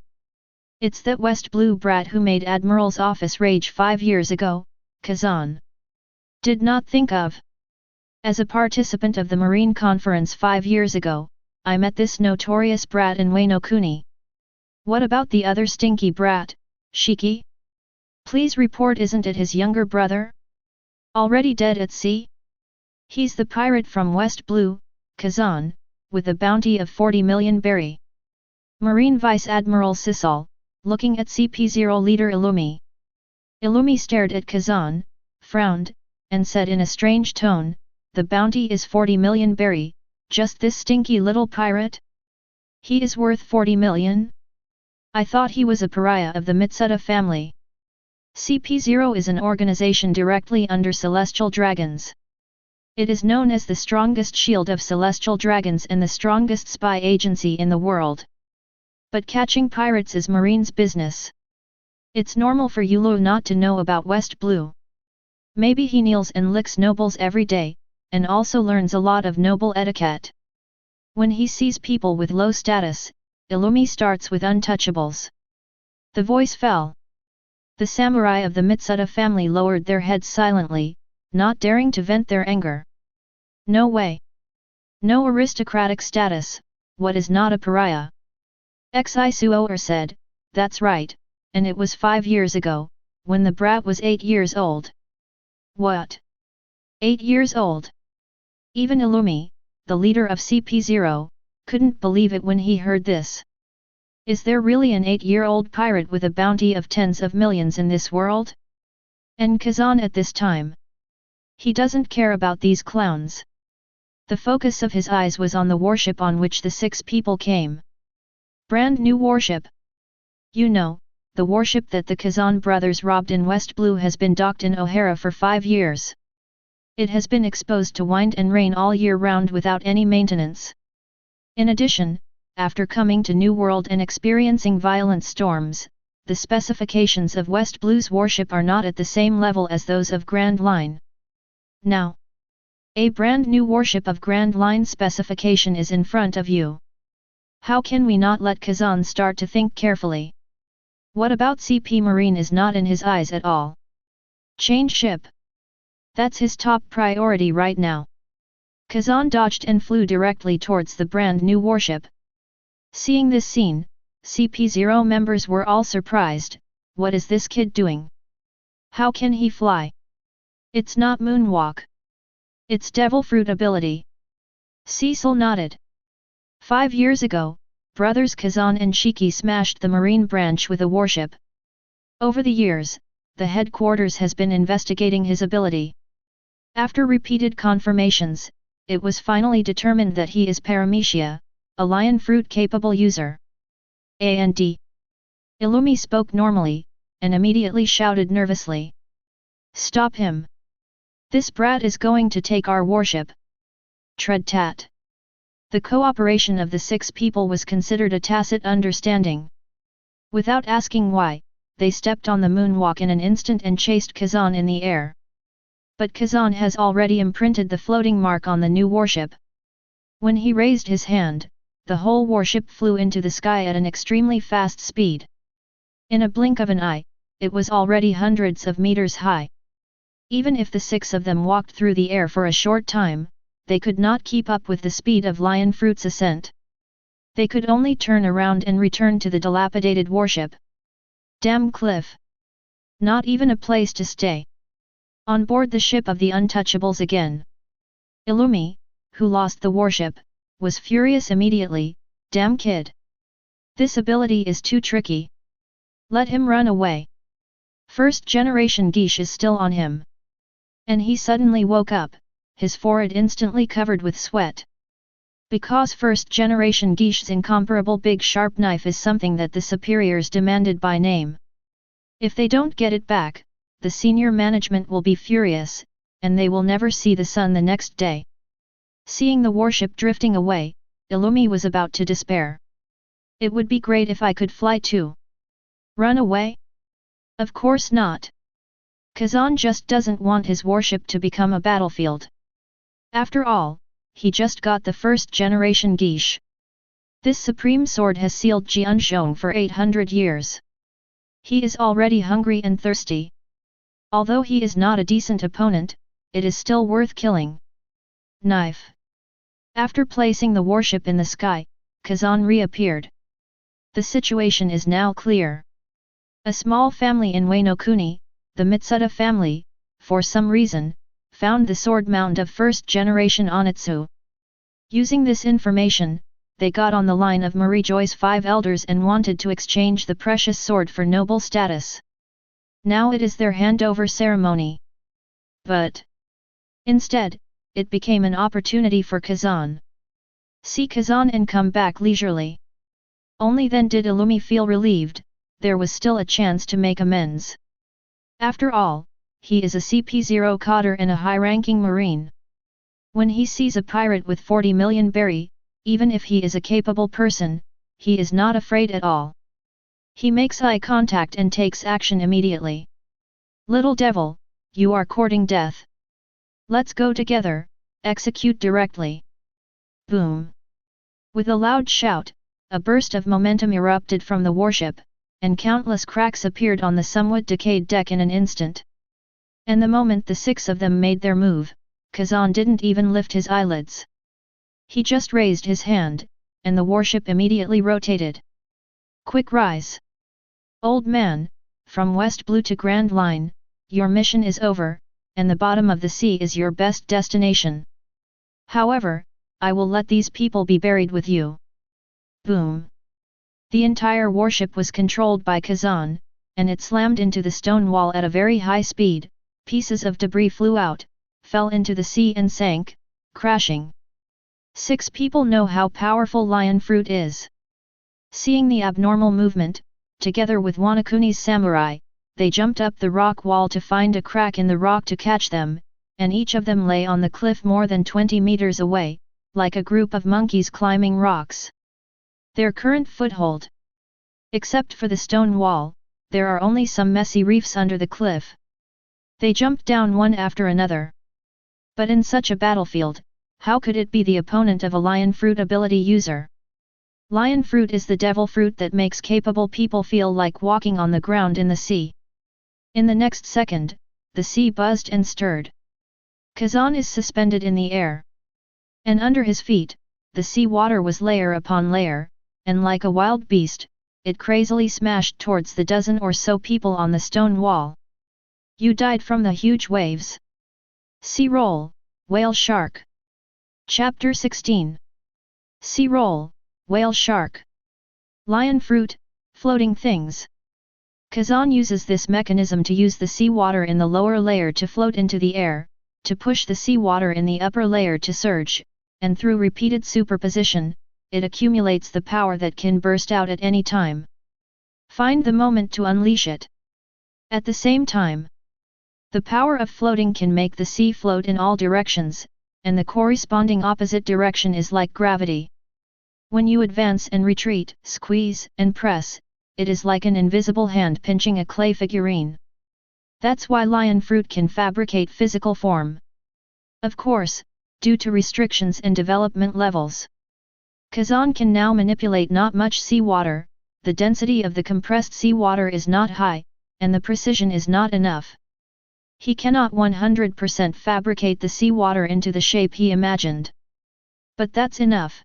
S1: It's that West Blue brat who made Admiral's office rage 5 years ago, Kazan did not think of. As a participant of the Marine Conference 5 years ago, I met this notorious brat in Wano Kuni. What about the other stinky brat, Shiki? Please report, isn't it his younger brother? Already dead at sea? He's the pirate from West Blue, Kazan, with a bounty of 40 million berry. Marine Vice Admiral Sisal, looking at CP0 leader Illumi. Illumi stared at Kazan, frowned, and said in a strange tone, the bounty is 40 million berry, just this stinky little pirate? He is worth 40 million? I thought he was a pariah of the Mitsuda family. CP0 is an organization directly under Celestial Dragons. It is known as the strongest shield of Celestial Dragons and the strongest spy agency in the world. But catching pirates is Marine's business. It's normal for Yulu not to know about West Blue. Maybe he kneels and licks nobles every day, and also learns a lot of noble etiquette. When he sees people with low status, Illumi starts with untouchables. The voice fell. The samurai of the Mitsuda family lowered their heads silently, not daring to vent their anger. No way. No aristocratic status, what is not a pariah? Xisuoer said, that's right, and it was 5 years ago, when the brat was 8 years old. What? 8 years old? Even Illumi, the leader of CP0, couldn't believe it when he heard this. Is there really an 8-year-old pirate with a bounty of tens of millions in this world? And Kazan at this time? He doesn't care about these clowns. The focus of his eyes was on the warship on which the 6 people came. Brand new warship. You know, the warship that the Kazan brothers robbed in West Blue has been docked in O'Hara for 5 years. It has been exposed to wind and rain all year round without any maintenance. In addition, after coming to New World and experiencing violent storms, the specifications of West Blue's warship are not at the same level as those of Grand Line. Now, a brand new warship of Grand Line specification is in front of you. How can we not let Kazan start to think carefully? What about CP Marine is not in his eyes at all? Change ship. That's his top priority right now. Kazan dodged and flew directly towards the brand new warship. Seeing this scene, CP0 members were all surprised. What is this kid doing? How can he fly? It's not moonwalk. It's devil fruit ability. Cecil nodded. 5 years ago, brothers Kazan and Shiki smashed the marine branch with a warship. Over the years, the headquarters has been investigating his ability. After repeated confirmations, it was finally determined that he is Paramecia, a lion fruit-capable user. And Illumi spoke normally, and immediately shouted nervously. Stop him! This brat is going to take our warship. Tread tat. The cooperation of the 6 people was considered a tacit understanding. Without asking why, they stepped on the moonwalk in an instant and chased Kazan in the air. But Kazan has already imprinted the floating mark on the new warship. When he raised his hand, the whole warship flew into the sky at an extremely fast speed. In a blink of an eye, it was already hundreds of meters high. Even if the 6 of them walked through the air for a short time, they could not keep up with the speed of Lion Fruit's ascent. They could only turn around and return to the dilapidated warship. Damn cliff! Not even a place to stay. On board the ship of the Untouchables again. Illumi, who lost the warship, was furious immediately. Damn kid! This ability is too tricky. Let him run away. First generation Geesh is still on him. And he suddenly woke up, his forehead instantly covered with sweat. Because first generation Geesh's incomparable big sharp knife is something that the superiors demanded by name. If they don't get it back, the senior management will be furious, and they will never see the sun the next day. Seeing the warship drifting away, Illumi was about to despair. It would be great if I could fly too. Run away? Of course not. Kazan just doesn't want his warship to become a battlefield. After all, he just got the first generation geisha. This supreme sword has sealed Jianzhong for 800 years. He is already hungry and thirsty. Although he is not a decent opponent, it is still worth killing. Knife. After placing the warship in the sky, Kazan reappeared. The situation is now clear. A small family in Wano Kuni, the Mitsuda family, for some reason, found the sword mound of first generation Onitsu. Using this information, they got on the line of Marie Joy's 5 elders and wanted to exchange the precious sword for noble status. Now it is their handover ceremony. But instead, it became an opportunity for Kazan. See Kazan and come back leisurely. Only then did Illumi feel relieved, there was still a chance to make amends. After all, he is a CP0 coder and a high-ranking marine. When he sees a pirate with 40 million berry, even if he is a capable person, he is not afraid at all. He makes eye contact and takes action immediately. Little devil, you are courting death. Let's go together, execute directly. Boom. With a loud shout, a burst of momentum erupted from the warship, and countless cracks appeared on the somewhat decayed deck in an instant. And the moment the 6 of them made their move, Kazan didn't even lift his eyelids. He just raised his hand, and the warship immediately rotated. Quick rise! Old man, from West Blue to Grand Line, your mission is over, and the bottom of the sea is your best destination. However, I will let these people be buried with you. Boom! The entire warship was controlled by Kazan, and it slammed into the stone wall at a very high speed. Pieces of debris flew out, fell into the sea and sank, crashing. 6 people know how powerful lion fruit is. Seeing the abnormal movement, together with Wanakuni's samurai, they jumped up the rock wall to find a crack in the rock to catch them, and each of them lay on the cliff more than 20 meters away, like a group of monkeys climbing rocks. Their current foothold. Except for the stone wall, there are only some messy reefs under the cliff. They jumped down one after another. But in such a battlefield, how could it be the opponent of a lion fruit ability user? Lion fruit is the devil fruit that makes capable people feel like walking on the ground in the sea. In the next second, the sea buzzed and stirred. Kazan is suspended in the air. And under his feet, the sea water was layer upon layer, and like a wild beast, it crazily smashed towards the dozen or so people on the stone wall. You died from the huge waves. Sea roll, whale shark. Chapter 16. Sea roll, whale shark. Lion fruit, floating things. Kazan uses this mechanism to use the sea water in the lower layer to float into the air, to push the sea water in the upper layer to surge, and through repeated superposition, it accumulates the power that can burst out at any time. Find the moment to unleash it. At the same time, the power of floating can make the sea float in all directions, and the corresponding opposite direction is like gravity. When you advance and retreat, squeeze and press, it is like an invisible hand pinching a clay figurine. That's why lion fruit can fabricate physical form. Of course, due to restrictions and development levels. Kazan can now manipulate not much seawater, the density of the compressed seawater is not high, and the precision is not enough. He cannot 100% fabricate the seawater into the shape he imagined. But that's enough.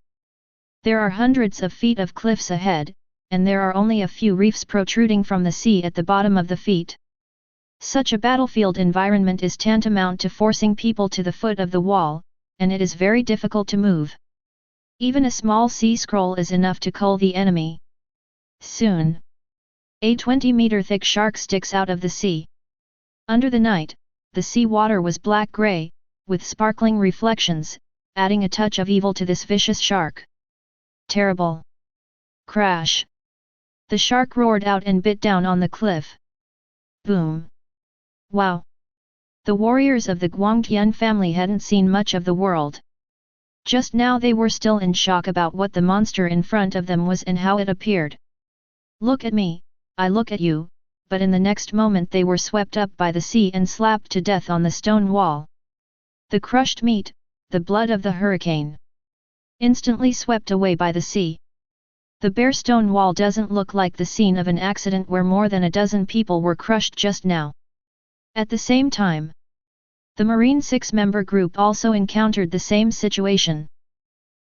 S1: There are hundreds of feet of cliffs ahead, and there are only a few reefs protruding from the sea at the bottom of the feet. Such a battlefield environment is tantamount to forcing people to the foot of the wall, and it is very difficult to move. Even a small sea scroll is enough to cull the enemy. Soon, a 20-meter thick shark sticks out of the sea. Under the night, the sea water was black-gray, with sparkling reflections, adding a touch of evil to this vicious shark. Terrible! Crash! The shark roared out and bit down on the cliff. Boom! Wow! The warriors of the Guangtian family hadn't seen much of the world. Just now they were still in shock about what the monster in front of them was and how it appeared. Look at me, I look at you, but in the next moment they were swept up by the sea and slapped to death on the stone wall. The crushed meat, the blood of the hurricane. Instantly swept away by the sea. The bare stone wall doesn't look like the scene of an accident where more than a dozen people were crushed just now. At the same time, the Marine 6-member group also encountered the same situation.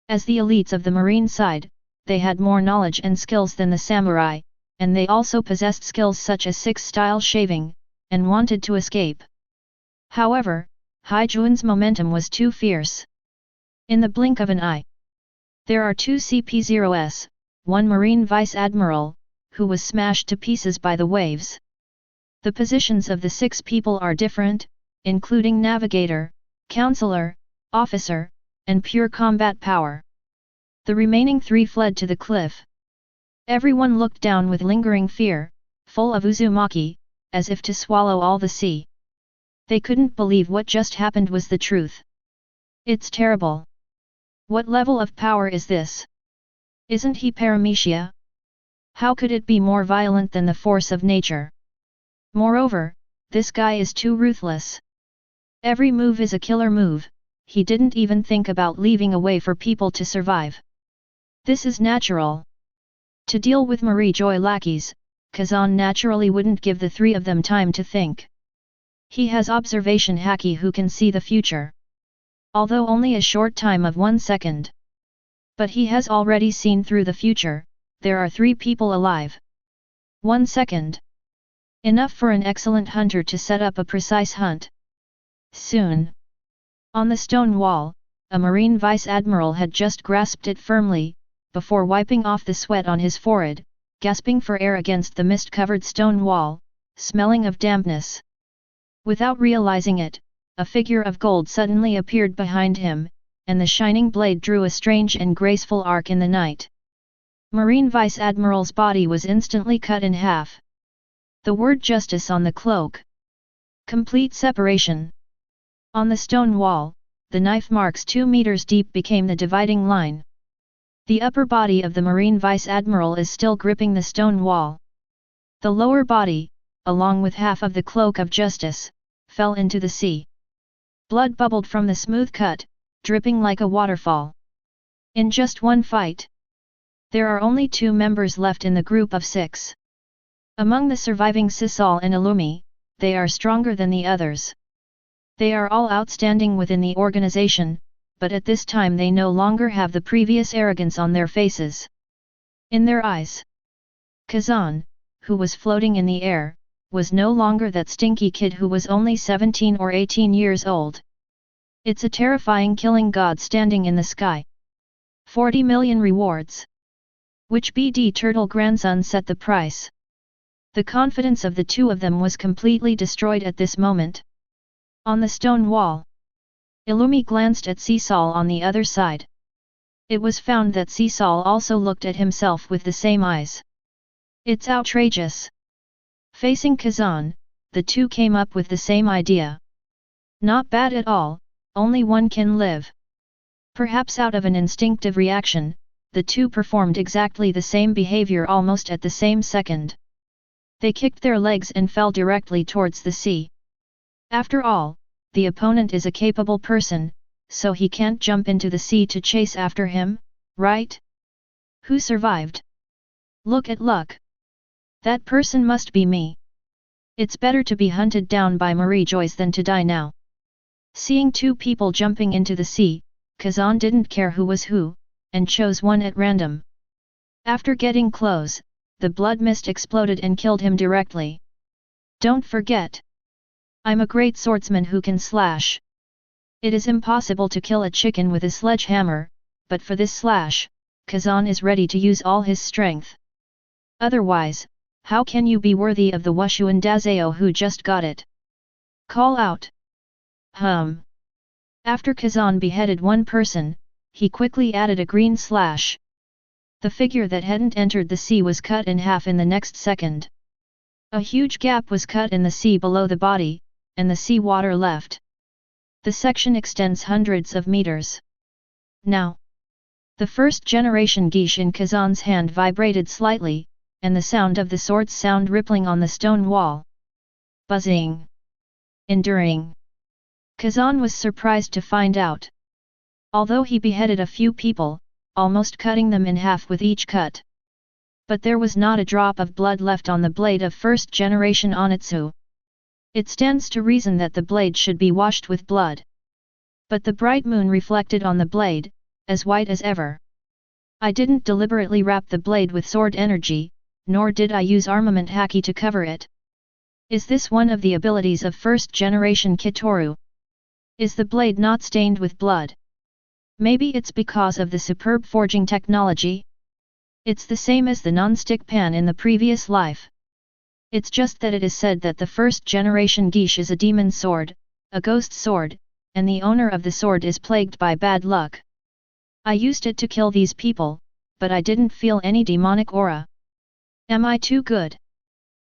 S1: As the elites of the Marine side, they had more knowledge and skills than the samurai, and they also possessed skills such as 6-style shaving, and wanted to escape. However, Haijuan's momentum was too fierce. In the blink of an eye, there are 2 CP0s, 1 Marine Vice Admiral, who was smashed to pieces by the waves. The positions of the 6 people are different, including navigator, counselor, officer, and pure combat power. The remaining 3 fled to the cliff. Everyone looked down with lingering fear, full of uzumaki, as if to swallow all the sea. They couldn't believe what just happened was the truth. It's terrible. What level of power is this? Isn't he paramecia? How could it be more violent than the force of nature? Moreover, this guy is too ruthless. Every move is a killer move, he didn't even think about leaving a way for people to survive. This is natural. To deal with Marie Joy lackeys, Kazan naturally wouldn't give the 3 of them time to think. He has observation Haki who can see the future. Although only a short time of 1 second. But he has already seen through the future, there are 3 people alive. 1 second. Enough for an excellent hunter to set up a precise hunt. Soon. On the stone wall, a Marine Vice Admiral had just grasped it firmly, before wiping off the sweat on his forehead, gasping for air against the mist-covered stone wall, smelling of dampness. Without realizing it, a figure of gold suddenly appeared behind him, and the shining blade drew a strange and graceful arc in the night. Marine Vice Admiral's body was instantly cut in half. The word justice on the cloak. Complete separation. On the stone wall, the knife marks 2 meters deep became the dividing line. The upper body of the Marine Vice Admiral is still gripping the stone wall. The lower body, along with half of the cloak of justice, fell into the sea. Blood bubbled from the smooth cut, dripping like a waterfall. In just one fight, there are only 2 members left in the group of 6. Among the surviving Sisal and Illumi, they are stronger than the others. They are all outstanding within the organization, but at this time they no longer have the previous arrogance on their faces. In their eyes, Kazan, who was floating in the air, was no longer that stinky kid who was only 17 or 18 years old. It's a terrifying killing god standing in the sky. 40 million rewards. Which BD Turtle grandson set the price? The confidence of the 2 of them was completely destroyed at this moment. On the stone wall, Illumi glanced at Sisal on the other side. It was found that Sisal also looked at himself with the same eyes. It's outrageous. Facing Kazan, the 2 came up with the same idea. Not bad at all, only one can live. Perhaps out of an instinctive reaction, the 2 performed exactly the same behavior almost at the same second. They kicked their legs and fell directly towards the sea. After all, the opponent is a capable person, so he can't jump into the sea to chase after him, right? Who survived? Look at luck. That person must be me. It's better to be hunted down by Marie Joyce than to die now. Seeing 2 people jumping into the sea, Kazan didn't care who was who, and chose one at random. After getting close, the blood mist exploded and killed him directly. Don't forget. I'm a great swordsman who can slash. It is impossible to kill a chicken with a sledgehammer, but for this slash, Kazan is ready to use all his strength. Otherwise, how can you be worthy of the Wushuan Dazeo who just got it? Call out. After Kazan beheaded one person, he quickly added a green slash. The figure that hadn't entered the sea was cut in half in the next second. A huge gap was cut in the sea below the body, and the sea water left. The section extends hundreds of meters. Now, the first generation geisha in Kazan's hand vibrated slightly, and the sound of the swords sound rippling on the stone wall. Buzzing. Enduring. Kazan was surprised to find out. Although he beheaded a few people, almost cutting them in half with each cut. But there was not a drop of blood left on the blade of first generation Onitsu. It stands to reason that the blade should be washed with blood. But the bright moon reflected on the blade, as white as ever. I didn't deliberately wrap the blade with sword energy, nor did I use armament Haki to cover it. Is this one of the abilities of first generation Kitoru? Is the blade not stained with blood? Maybe it's because of the superb forging technology? It's the same as the non-stick pan in the previous life. It's just that it is said that the first generation Geisha is a demon sword, a ghost sword, and the owner of the sword is plagued by bad luck. I used it to kill these people, but I didn't feel any demonic aura. Am I too good?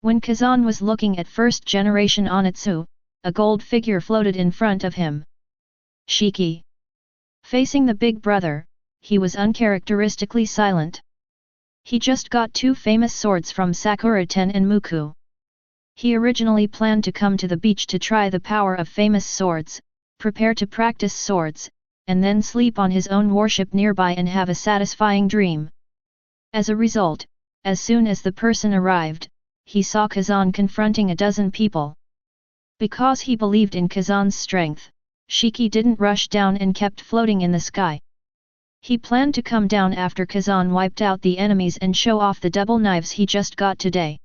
S1: When Kazan was looking at first generation Onitsu, a gold figure floated in front of him. Shiki. Facing the big brother, he was uncharacteristically silent. He just got 2 famous swords from Sakura Ten and Muku. He originally planned to come to the beach to try the power of famous swords, prepare to practice swords, and then sleep on his own warship nearby and have a satisfying dream. As a result, as soon as the person arrived, he saw Kazan confronting a dozen people. Because he believed in Kazan's strength, Shiki didn't rush down and kept floating in the sky. He planned to come down after Kazan wiped out the enemies and show off the double knives he just got today.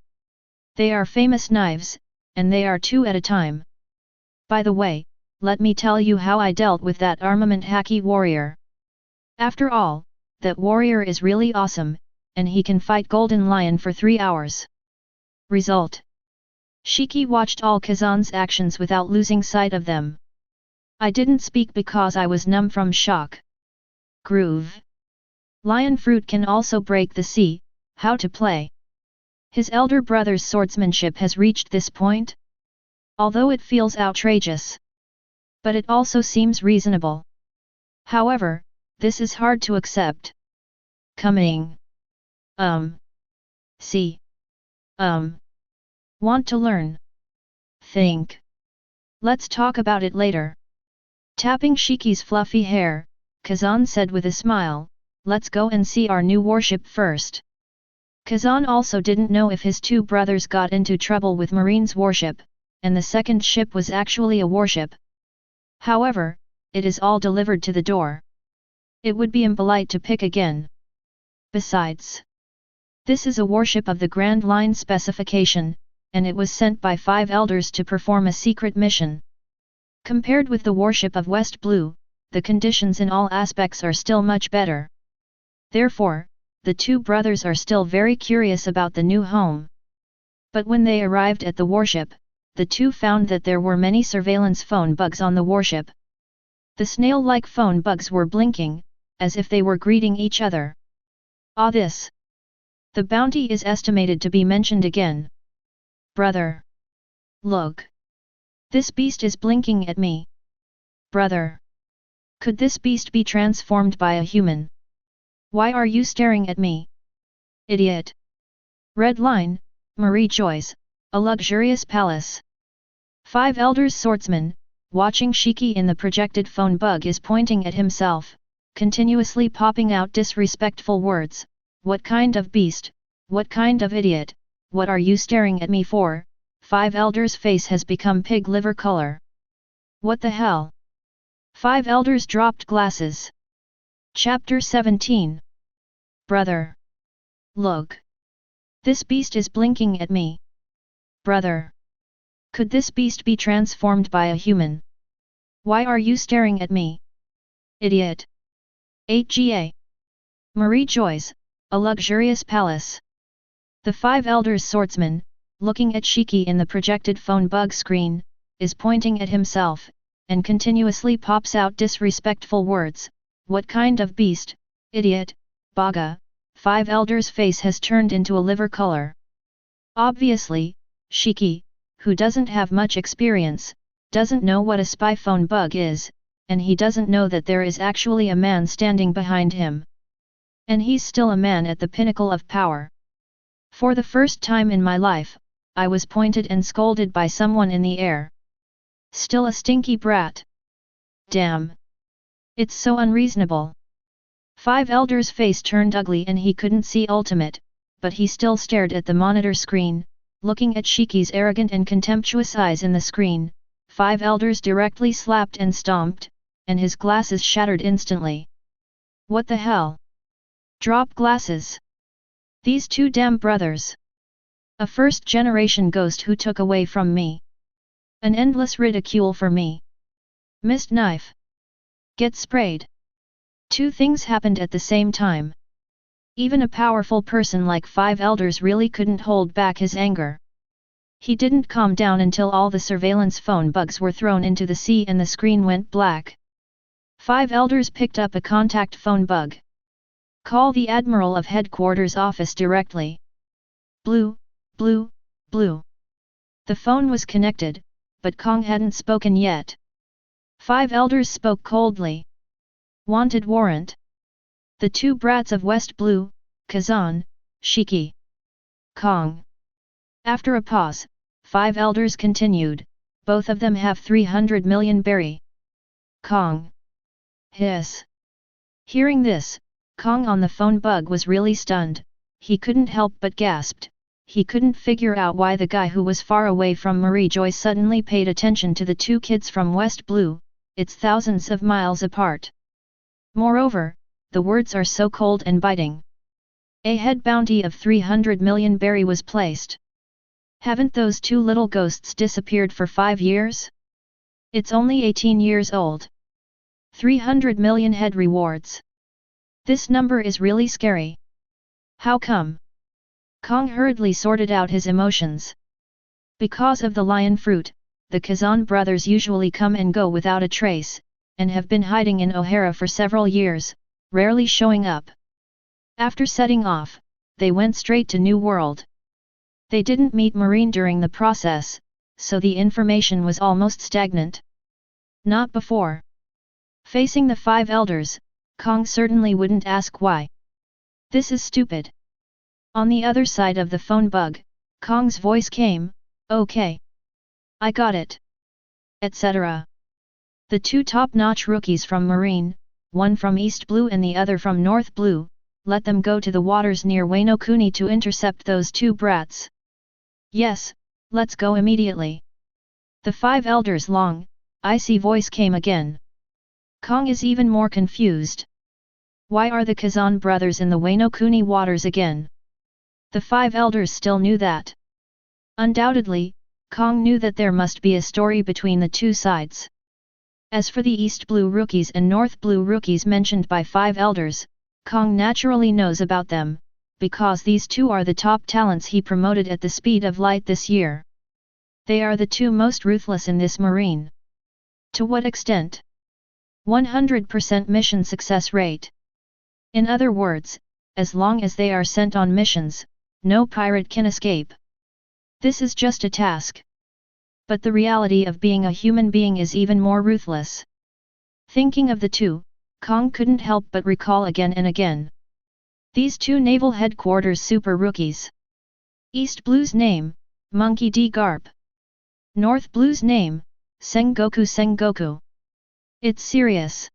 S1: They are famous knives, and they are 2 at a time. By the way, let me tell you how I dealt with that armament Haki warrior. After all, that warrior is really awesome, and he can fight Golden Lion for 3 hours. Result. Shiki watched all Kazan's actions without losing sight of them. I didn't speak because I was numb from shock. Groove. Lion fruit can also break the sea, how to play. His elder brother's swordsmanship has reached this point? Although it feels outrageous. But it also seems reasonable. However, this is hard to accept. Coming. See. Want to learn? Think. Let's talk about it later. Tapping Shiki's fluffy hair, Kazan said with a smile, let's go and see our new warship first. Kazan also didn't know if his 2 brothers got into trouble with Marine's warship, and the second ship was actually a warship. However, it is all delivered to the door. It would be impolite to pick again. Besides, this is a warship of the Grand Line specification, and it was sent by 5 elders to perform a secret mission. Compared with the warship of West Blue, the conditions in all aspects are still much better. Therefore, the 2 brothers are still very curious about the new home. But when they arrived at the warship, the 2 found that there were many surveillance phone bugs on the warship. The snail-like phone bugs were blinking, as if they were greeting each other. Ah, this! The bounty is estimated to be mentioned again. Brother! Look! This beast is blinking at me. Brother! Could this beast be transformed by a human? Why are you staring at me? Idiot! Red line, Marie Joyce, a luxurious palace. 5 elders swordsman, watching Shiki in the projected phone bug is pointing at himself, continuously popping out disrespectful words. What kind of beast, what kind of idiot, what are you staring at me for? 5 elders' face has become pig liver color. What the hell? 5 elders dropped glasses. Chapter 17. Brother! Look! This beast is blinking at me. Brother! Could this beast be transformed by a human? Why are you staring at me? Idiot! 8GA. Marie Joyce, a luxurious palace. The 5 elders swordsman, looking at Shiki in the projected phone bug screen, is pointing at himself, and continuously pops out disrespectful words. What kind of beast, idiot, baga? 5 elders' face has turned into a liver color. Obviously, Shiki, who doesn't have much experience, doesn't know what a spy phone bug is, and he doesn't know that there is actually a man standing behind him. And he's still a man at the pinnacle of power. For the first time in my life, I was pointed and scolded by someone in the air. Still a stinky brat. Damn. It's so unreasonable. Five Elders' face turned ugly and he couldn't see ultimate, but he still stared at the monitor screen, looking at Shiki's arrogant and contemptuous eyes in the screen. Five Elders directly slapped and stomped, and his glasses shattered instantly. What the hell? Drop glasses. These two damn brothers. A first-generation ghost who took away from me. An endless ridicule for me. Missed knife. Get sprayed. Two things happened at the same time. Even a powerful person like Five Elders really couldn't hold back his anger. He didn't calm down until all the surveillance phone bugs were thrown into the sea and the screen went black. Five Elders picked up a contact phone bug. Call the Admiral of Headquarters office directly. Blue, blue, blue. The phone was connected, but Kong hadn't spoken yet. Five Elders spoke coldly. Wanted warrant. The two brats of West Blue, Kazan, Shiki. Kong. After a pause, Five Elders continued, both of them have 300 million berry. Kong. Hiss. Hearing this, Kong on the phone bug was really stunned. He couldn't help but gasped. He couldn't figure out why the guy who was far away from Marie Joy suddenly paid attention to the two kids from West Blue. It's thousands of miles apart. Moreover, the words are so cold and biting. A head bounty of 300 million berry was placed. Haven't those two little ghosts disappeared for 5 years? It's only 18 years old. 300 million head rewards. This number is really scary. How come? Kong hurriedly sorted out his emotions. Because of the lion fruit, the Kazan brothers usually come and go without a trace, and have been hiding in O'Hara for several years, rarely showing up. After setting off, they went straight to New World. They didn't meet Marine during the process, so the information was almost stagnant. Not before. Facing the Five Elders, Kong certainly wouldn't ask why. This is stupid. On the other side of the phone bug, Kong's voice came, okay. I got it. Etc. The two top-notch rookies from Marine, one from East Blue and the other from North Blue, let them go to the waters near Wano Kuni to intercept those two brats. Yes, let's go immediately. The Five Elders' long, icy voice came again. Kong is even more confused. Why are the Kazan brothers in the Wano Kuni waters again? The Five Elders still knew that. Undoubtedly, Kong knew that there must be a story between the two sides. As for the East Blue rookies and North Blue rookies mentioned by Five Elders, Kong naturally knows about them, because these two are the top talents he promoted at the speed of light this year. They are the two most ruthless in this marine. To what extent? 100% mission success rate. In other words, as long as they are sent on missions, no pirate can escape. This is just a task. But the reality of being a human being is even more ruthless. Thinking of the two, Kong couldn't help but recall again and again. These two naval headquarters super rookies. East Blue's name, Monkey D. Garp. North Blue's name, Sengoku. It's serious.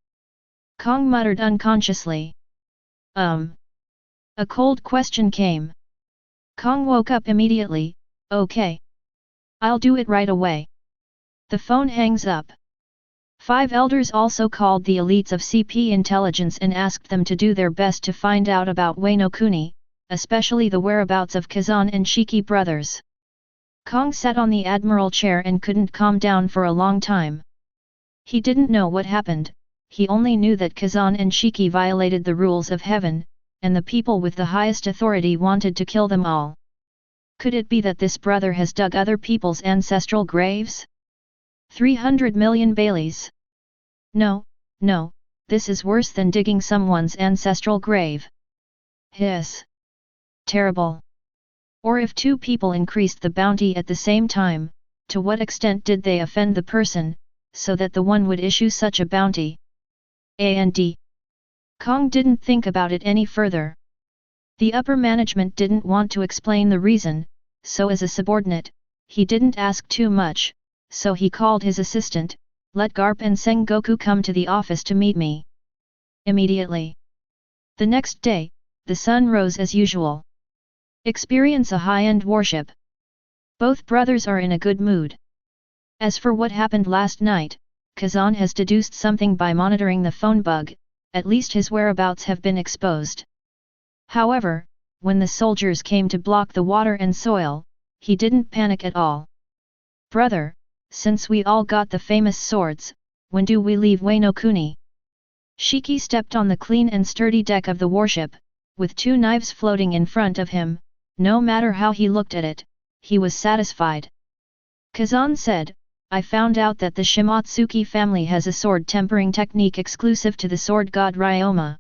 S1: Kong muttered unconsciously. A cold question came. Kong woke up immediately, okay. I'll do it right away. The phone hangs up. Five Elders also called the elites of CP intelligence and asked them to do their best to find out about Wano Kuni, especially the whereabouts of Kazan and Shiki brothers. Kong sat on the admiral chair and couldn't calm down for a long time. He didn't know what happened, he only knew that Kazan and Shiki violated the rules of heaven, and the people with the highest authority wanted to kill them all. Could it be that this brother has dug other people's ancestral graves? 300 million Baileys. No, this is worse than digging someone's ancestral grave. Hiss. Terrible. Or if two people increased the bounty at the same time, to what extent did they offend the person, so that the one would issue such a bounty? And Kong didn't think about it any further. The upper management didn't want to explain the reason, so as a subordinate, he didn't ask too much, so he called his assistant, let Garp and Sengoku come to the office to meet me. immediately. The next day, the sun rose as usual. Experience a high-end warship. Both brothers are in a good mood. As for what happened last night, Kazan has deduced something by monitoring the phone bug, at least his whereabouts have been exposed. However, when the soldiers came to block the water and soil, he didn't panic at all. Brother, since we all got the famous swords, when do we leave Wano Kuni? Shiki stepped on the clean and sturdy deck of the warship, with 2 knives floating in front of him. No matter how he looked at it, he was satisfied. Kazan said, I found out that the Shimatsuki family has a sword tempering technique exclusive to the sword god Ryoma.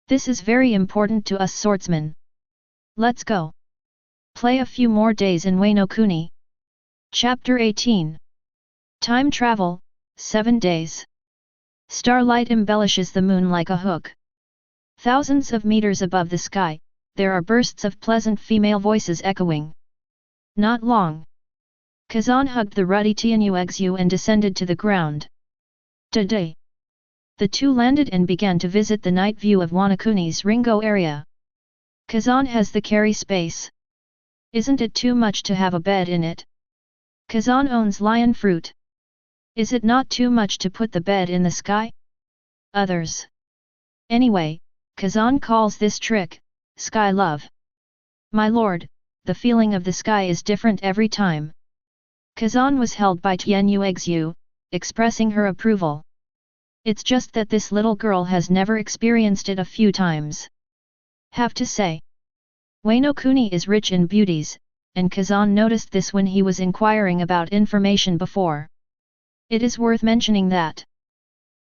S1: This is very important to us swordsmen. Let's go. Play a few more days in Wano Kuni. Chapter 18. Time Travel, 7 Days. Starlight embellishes the moon like a hook. Thousands of meters above the sky, there are bursts of pleasant female voices echoing. Not long. Kazan hugged the ruddy Tianyuexu and descended to the ground. Today. The two landed and began to visit the night view of Wanakuni's Ringo area. Kazan has the carry space. Isn't it too much to have a bed in it? Kazan owns lion fruit. Is it not too much to put the bed in the sky? Others. Anyway, Kazan calls this trick, sky love. My lord, the feeling of the sky is different every time. Kazan was held by Tianyuexu, expressing her approval. It's just that this little girl has never experienced it a few times. Have to say. Wano Kuni is rich in beauties, and Kazan noticed this when he was inquiring about information before. It is worth mentioning that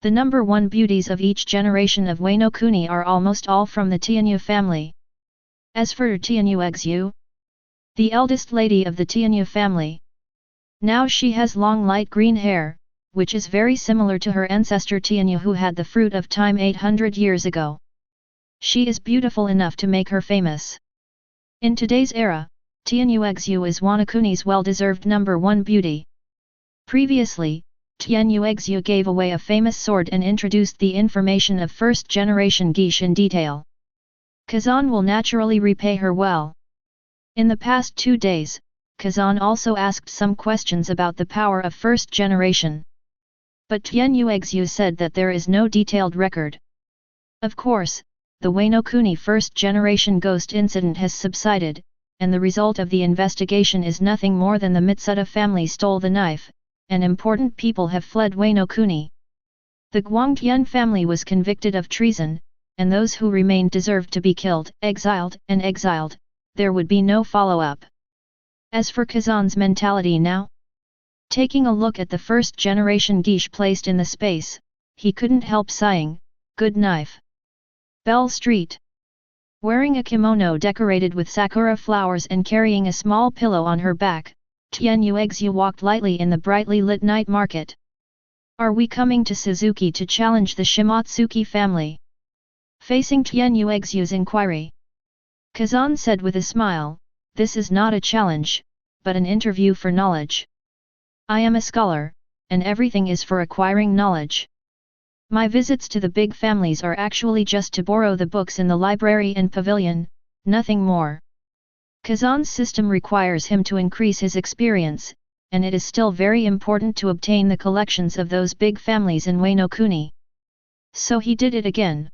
S1: the number 1 beauties of each generation of Wano Kuni are almost all from the Tianyu family. As for Tianyuexu, the eldest lady of the Tianyu family, now she has long light green hair, which is very similar to her ancestor Tianyu who had the fruit of time 800 years ago. She is beautiful enough to make her famous. In today's era, Tianyuexu is Wanakuni's well-deserved number 1 beauty. Previously, Tianyuexu gave away a famous sword and introduced the information of first-generation geisha in detail. Kazan will naturally repay her well. In the past 2 days, Kazan also asked some questions about the power of first generation. But Tianyuexu said that there is no detailed record. Of course, the Wano Kuni first generation ghost incident has subsided, and the result of the investigation is nothing more than the Mitsuda family stole the knife, and important people have fled Wano Kuni. The Guangtian family was convicted of treason, and those who remained deserved to be killed, exiled, there would be no follow-up. As for Kazan's mentality now, taking a look at the first-generation geisha placed in the space, he couldn't help sighing, good knife. Bell Street. Wearing a kimono decorated with sakura flowers and carrying a small pillow on her back, Tianyuexu walked lightly in the brightly lit night market. Are we coming to Suzuki to challenge the Shimatsuki family? Facing Tianyuexu's inquiry, Kazan said with a smile, this is not a challenge, but an interview for knowledge. I am a scholar, and everything is for acquiring knowledge. My visits to the big families are actually just to borrow the books in the library and pavilion, nothing more. Kazan's system requires him to increase his experience, and it is still very important to obtain the collections of those big families in Wano Kuni. So he did it again.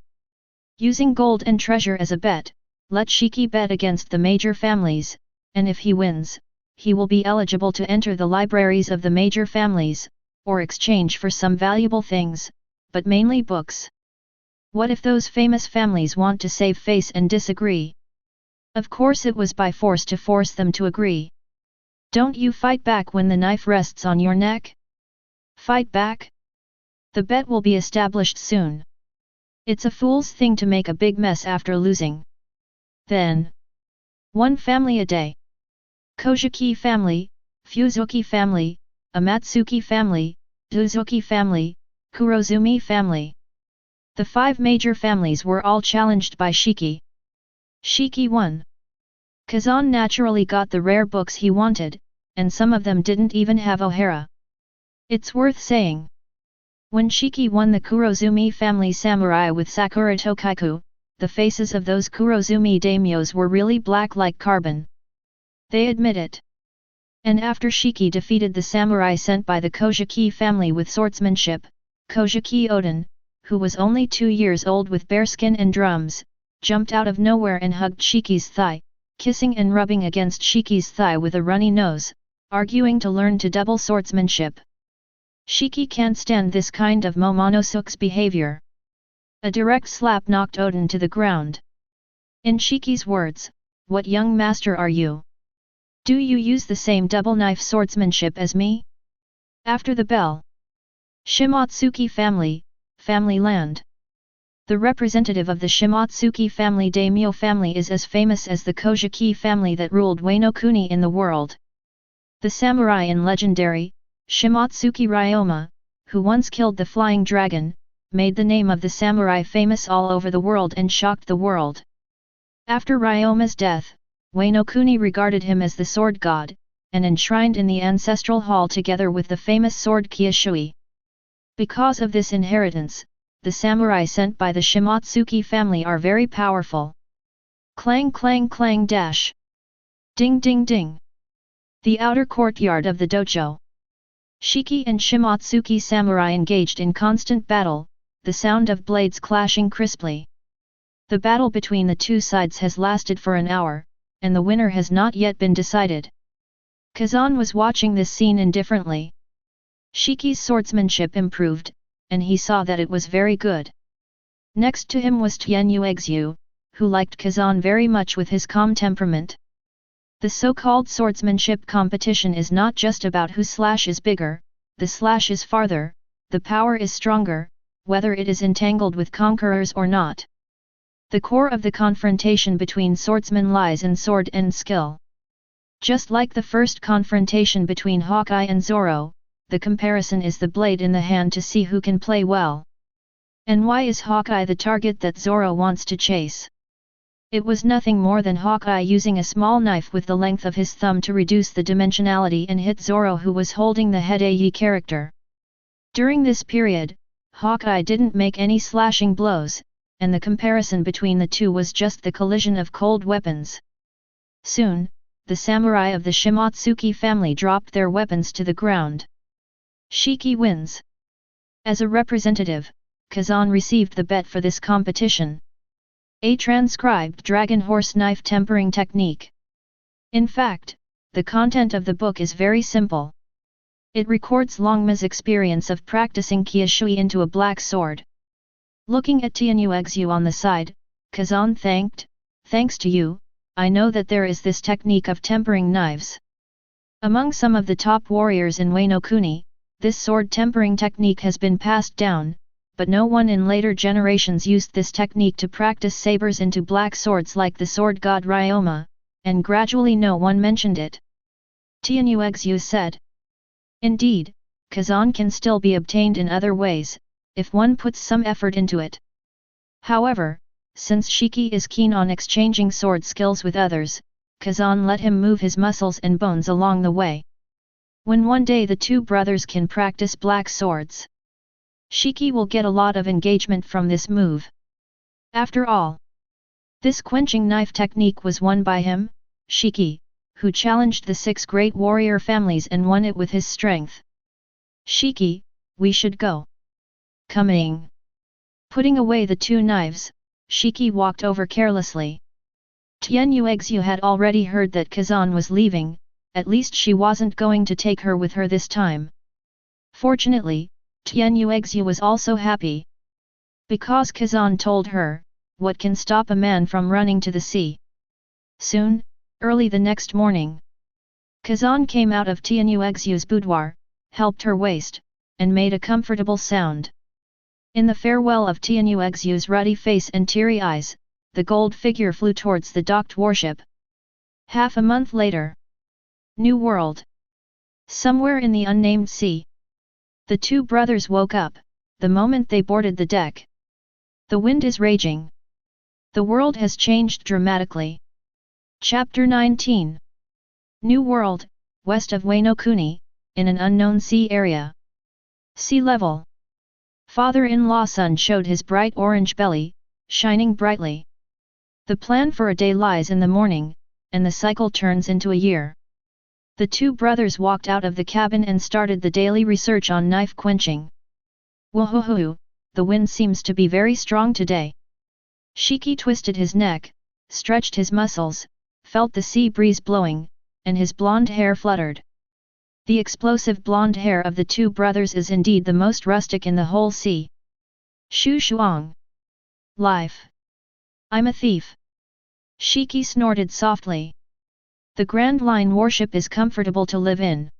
S1: Using gold and treasure as a bet, let Shiki bet against the major families, and if he wins, he will be eligible to enter the libraries of the major families, or exchange for some valuable things, but mainly books. What if those famous families want to save face and disagree? Of course it was by force to force them to agree. Don't you fight back when the knife rests on your neck? Fight back? The bet will be established soon. It's a fool's thing to make a big mess after losing. Then, 1 family a day. Kojiki family, Fuzuki family, Amatsuki family, Duzuki family, Kurozumi family. The 5 major families were all challenged by Shiki. Shiki won. Kazan naturally got the rare books he wanted, and some of them didn't even have O'Hara. It's worth saying. When Shiki won the Kurozumi family samurai with Sakura Tokaiku, the faces of those Kurozumi daimyos were really black like carbon. They admit it. And after Shiki defeated the samurai sent by the Kojiki family with swordsmanship, Kojiki Oden, who was only 2 years old with bearskin and drums, jumped out of nowhere and hugged Shiki's thigh, kissing and rubbing against Shiki's thigh with a runny nose, arguing to learn to double swordsmanship. Shiki can't stand this kind of Momonosuke's behavior. A direct slap knocked Oden to the ground. In Shiki's words, "What young master are you? Do you use the same double knife swordsmanship as me?" After the bell. Shimotsuki family land. The representative of the Shimotsuki family daimyo family is as famous as the Kojiki family that ruled Wano Kuni in the world. The samurai in legendary, Shimotsuki Ryoma, who once killed the flying dragon, made the name of the samurai famous all over the world and shocked the world. After Ryoma's death, Wano Kuni regarded him as the sword god, and enshrined in the ancestral hall together with the famous sword Kyushui. Because of this inheritance, the samurai sent by the Shimotsuki family are very powerful. Clang clang clang dash. Ding ding ding. The outer courtyard of the dojo. Shiki and Shimotsuki samurai engaged in constant battle, the sound of blades clashing crisply. The battle between the two sides has lasted for an hour, and the winner has not yet been decided. Kazan was watching this scene indifferently. Shiki's swordsmanship improved, and he saw that it was very good. Next to him was Tianyuexu, who liked Kazan very much with his calm temperament. The so-called swordsmanship competition is not just about whose slash is bigger, the slash is farther, the power is stronger, whether it is entangled with conquerors or not. The core of the confrontation between swordsmen lies in sword and skill. Just like the first confrontation between Hawkeye and Zoro, the comparison is the blade in the hand to see who can play well. And why is Hawkeye the target that Zoro wants to chase? It was nothing more than Hawkeye using a small knife with the length of his thumb to reduce the dimensionality and hit Zoro, who was holding the head Ai character. During this period, Hawkeye didn't make any slashing blows, and the comparison between the two was just the collision of cold weapons. Soon, the samurai of the Shimotsuki family dropped their weapons to the ground. Shiki wins. As a representative, Kazan received the bet for this competition. A transcribed dragon horse knife tempering technique. In fact, the content of the book is very simple. It records Longma's experience of practicing Kyushui into a black sword. Looking at Tianyuexu on the side, Kazan thanked, "Thanks to you, I know that there is this technique of tempering knives. Among some of the top warriors in Wano Kuni, this sword tempering technique has been passed down, but no one in later generations used this technique to practice sabers into black swords like the sword god Ryoma, and gradually no one mentioned it." Tianyuexu said. Indeed, Kazan can still be obtained in other ways, if one puts some effort into it. However, since Shiki is keen on exchanging sword skills with others, Kazan let him move his muscles and bones along the way. When one day the two brothers can practice black swords, Shiki will get a lot of engagement from this move. After all, this quenching knife technique was won by him, Shiki, who challenged the 6 great warrior families and won it with his strength. "Shiki, we should go." "Coming." Putting away the 2 knives, Shiki walked over carelessly. Tianyuexu had already heard that Kazan was leaving, at least she wasn't going to take her with her this time. Fortunately, Tianyuexu was also happy. Because Kazan told her, "What can stop a man from running to the sea?" Soon, early the next morning, Kazan came out of Tianyuexu's boudoir, helped her waist, and made a comfortable sound. In the farewell of Tianyuexu's ruddy face and teary eyes, the gold figure flew towards the docked warship. Half a month later. New World. Somewhere in the unnamed sea. The 2 brothers woke up, the moment they boarded the deck. The wind is raging. The world has changed dramatically. Chapter 19. New World, west of Wano Kuni, in an unknown sea area. Sea level. Father-in-law Sun showed his bright orange belly, shining brightly. The plan for a day lies in the morning, and the cycle turns into a year. The two brothers walked out of the cabin and started the daily research on knife quenching. Woohoo! The wind seems to be very strong today. Shiki twisted his neck, stretched his muscles, felt the sea breeze blowing, and his blonde hair fluttered. The explosive blonde hair of the two brothers is indeed the most rustic in the whole sea. Shu Shuang. Life. I'm a thief. Shiki snorted softly. The Grand Line warship is comfortable to live in.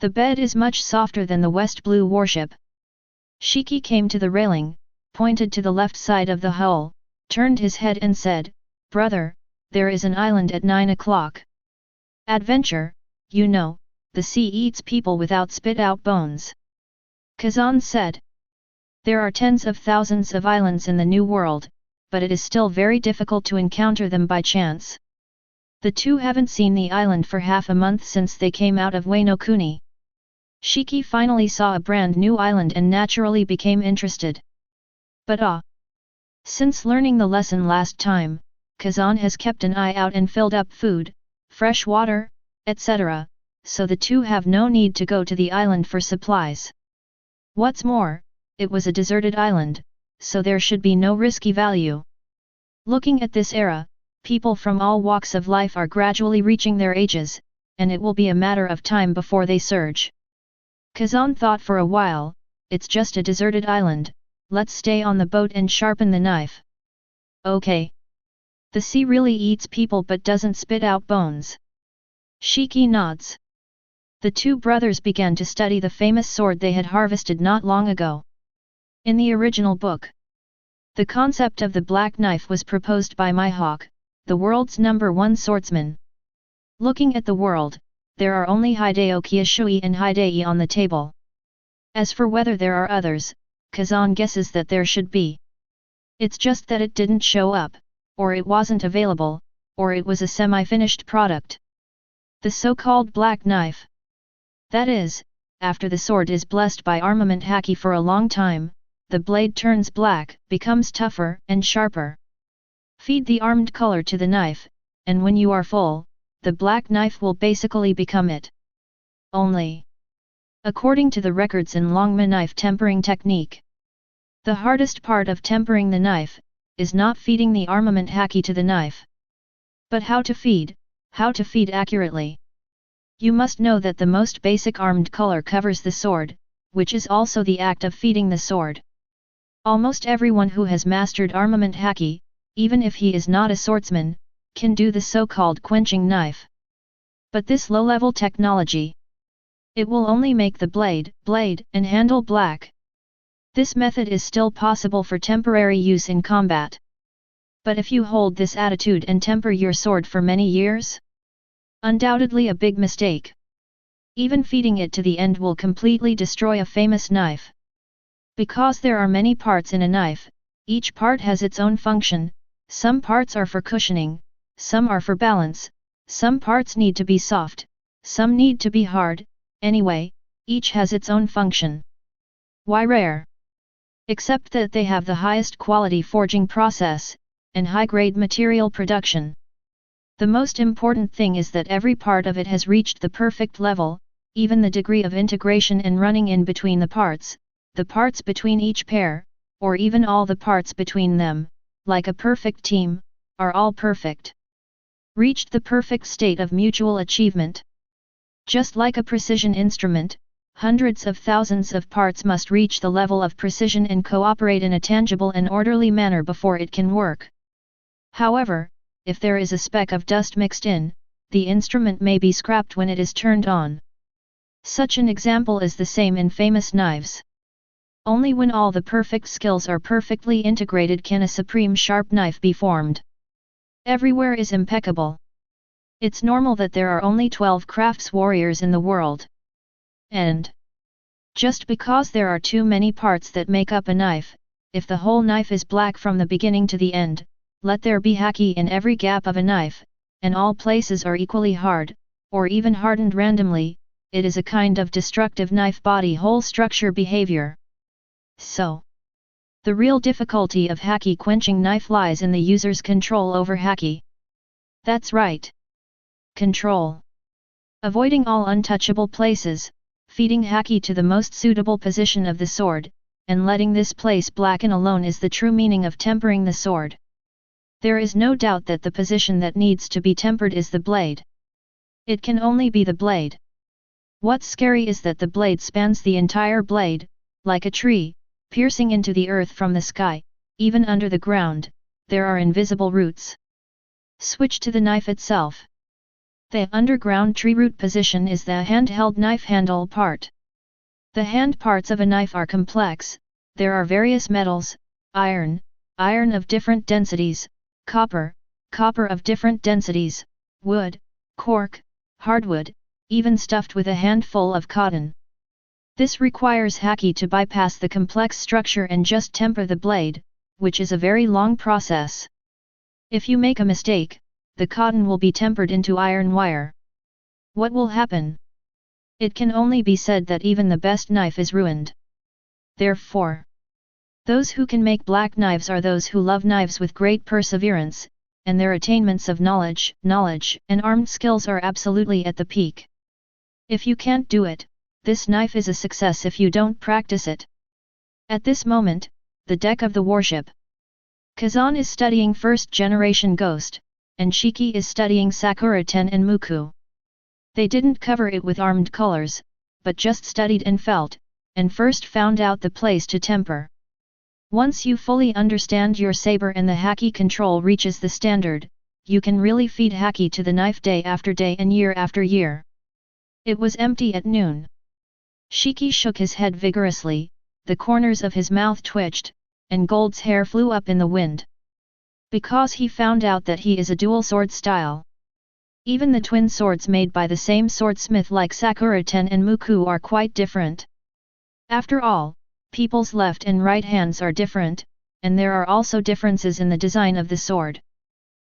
S1: The bed is much softer than the West Blue warship. Shiki came to the railing, pointed to the left side of the hull, turned his head and said, "Brother, there is an island at 9 o'clock. Adventure, you know, the sea eats people without spit-out bones." Kazan said. There are tens of thousands of islands in the New World, but it is still very difficult to encounter them by chance. The two haven't seen the island for half a month since they came out of Wano Kuni. Shiki finally saw a brand new island and naturally became interested. But since learning the lesson last time, Kazan has kept an eye out and filled up food, fresh water, etc., so the two have no need to go to the island for supplies. What's more, it was a deserted island, so there should be no risky value. Looking at this era, people from all walks of life are gradually reaching their ages, and it will be a matter of time before they surge. Kazan thought for a while, it's just a deserted island, let's stay on the boat and sharpen the knife. Okay. The sea really eats people but doesn't spit out bones. Shiki nods. The two brothers began to study the famous sword they had harvested not long ago. In the original book, the concept of the black knife was proposed by Mihawk, the world's #1 swordsman. Looking at the world, there are only Hideo Kiyoshui and Hidei on the table. As for whether there are others, Kazan guesses that there should be. It's just that it didn't show up, or it wasn't available, or it was a semi-finished product. The so-called black knife. That is, after the sword is blessed by armament Haki for a long time, the blade turns black, becomes tougher and sharper. Feed the armed color to the knife, and when you are full, the black knife will basically become it. Only. According to the records in Longma knife tempering technique, the hardest part of tempering the knife is not feeding the armament Haki to the knife, but how to feed accurately. You must know that the most basic armed color covers the sword, which is also the act of feeding the sword. Almost everyone who has mastered armament Haki, even if he is not a swordsman, can do the so-called quenching knife. But this low-level technology, it will only make the blade and handle black. This method is still possible for temporary use in combat. But if you hold this attitude and temper your sword for many years, undoubtedly a big mistake. Even feeding it to the end will completely destroy a famous knife. Because there are many parts in a knife, each part has its own function, some parts are for cushioning, some are for balance, some parts need to be soft, some need to be hard, anyway, each has its own function. Why rare? Except that they have the highest quality forging process, and high-grade material production. The most important thing is that every part of it has reached the perfect level, even the degree of integration and running in between the parts between each pair, or even all the parts between them, like a perfect team, are all perfect. Reached the perfect state of mutual achievement. Just like a precision instrument, hundreds of thousands of parts must reach the level of precision and cooperate in a tangible and orderly manner before it can work. However, if there is a speck of dust mixed in, the instrument may be scrapped when it is turned on. Such an example is the same in famous knives. Only when all the perfect skills are perfectly integrated can a supreme sharp knife be formed. Everywhere is impeccable. It's normal that there are only 12 crafts warriors in the world. And just because there are too many parts that make up a knife, if the whole knife is black from the beginning to the end, let there be Haki in every gap of a knife, and all places are equally hard, or even hardened randomly, it is a kind of destructive knife body whole structure behavior. So, the real difficulty of Haki quenching knife lies in the user's control over Haki. That's right. Control. Avoiding all untouchable places, feeding Haki to the most suitable position of the sword, and letting this place blacken alone is the true meaning of tempering the sword. There is no doubt that the position that needs to be tempered is the blade. It can only be the blade. What's scary is that the blade spans the entire blade, like a tree, piercing into the earth from the sky. Even under the ground, there are invisible roots. Switch to the knife itself. The underground tree root position is the handheld knife handle part. The hand parts of a knife are complex. There are various metals: iron of different densities, copper of different densities, wood, cork, hardwood, even stuffed with a handful of cotton. This requires Haki to bypass the complex structure and just temper the blade, which is a very long process. If you make a mistake, the cotton will be tempered into iron wire. What will happen? It can only be said that even the best knife is ruined. Therefore, those who can make black knives are those who love knives with great perseverance, and their attainments of knowledge and armed skills are absolutely at the peak. If you can't do it, this knife is a success if you don't practice it. At this moment, the deck of the warship. Kazan is studying first-generation Ghost, and Shiki is studying Sakura Ten and Muku. They didn't cover it with armed colors, but just studied and felt, and first found out the place to temper. Once you fully understand your saber and the Haki control reaches the standard, you can really feed Haki to the knife day after day and year after year. It was empty at noon. Shiki shook his head vigorously, the corners of his mouth twitched, and Gold's hair flew up in the wind. Because he found out that he is a dual sword style. Even the twin swords made by the same swordsmith like Sakura Ten and Muku are quite different. After all, people's left and right hands are different, and there are also differences in the design of the sword.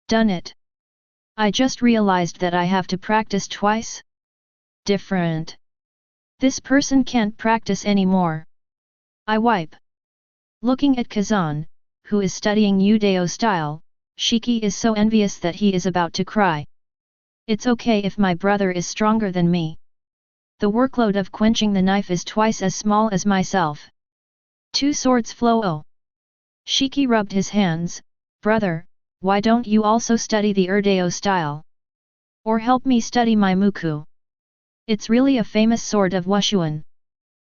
S1: Done it. I just realized that I have to practice twice. Different. This person can't practice anymore. I wipe. Looking at Kazan, who is studying Udeo style, Shiki is so envious that he is about to cry. It's okay if my brother is stronger than me. The workload of quenching the knife is twice as small as myself. Two swords flow. Oh. Shiki rubbed his hands. Brother, why don't you also study the Udeo style? Or help me study my Muku? It's really a famous sword of Wushuan.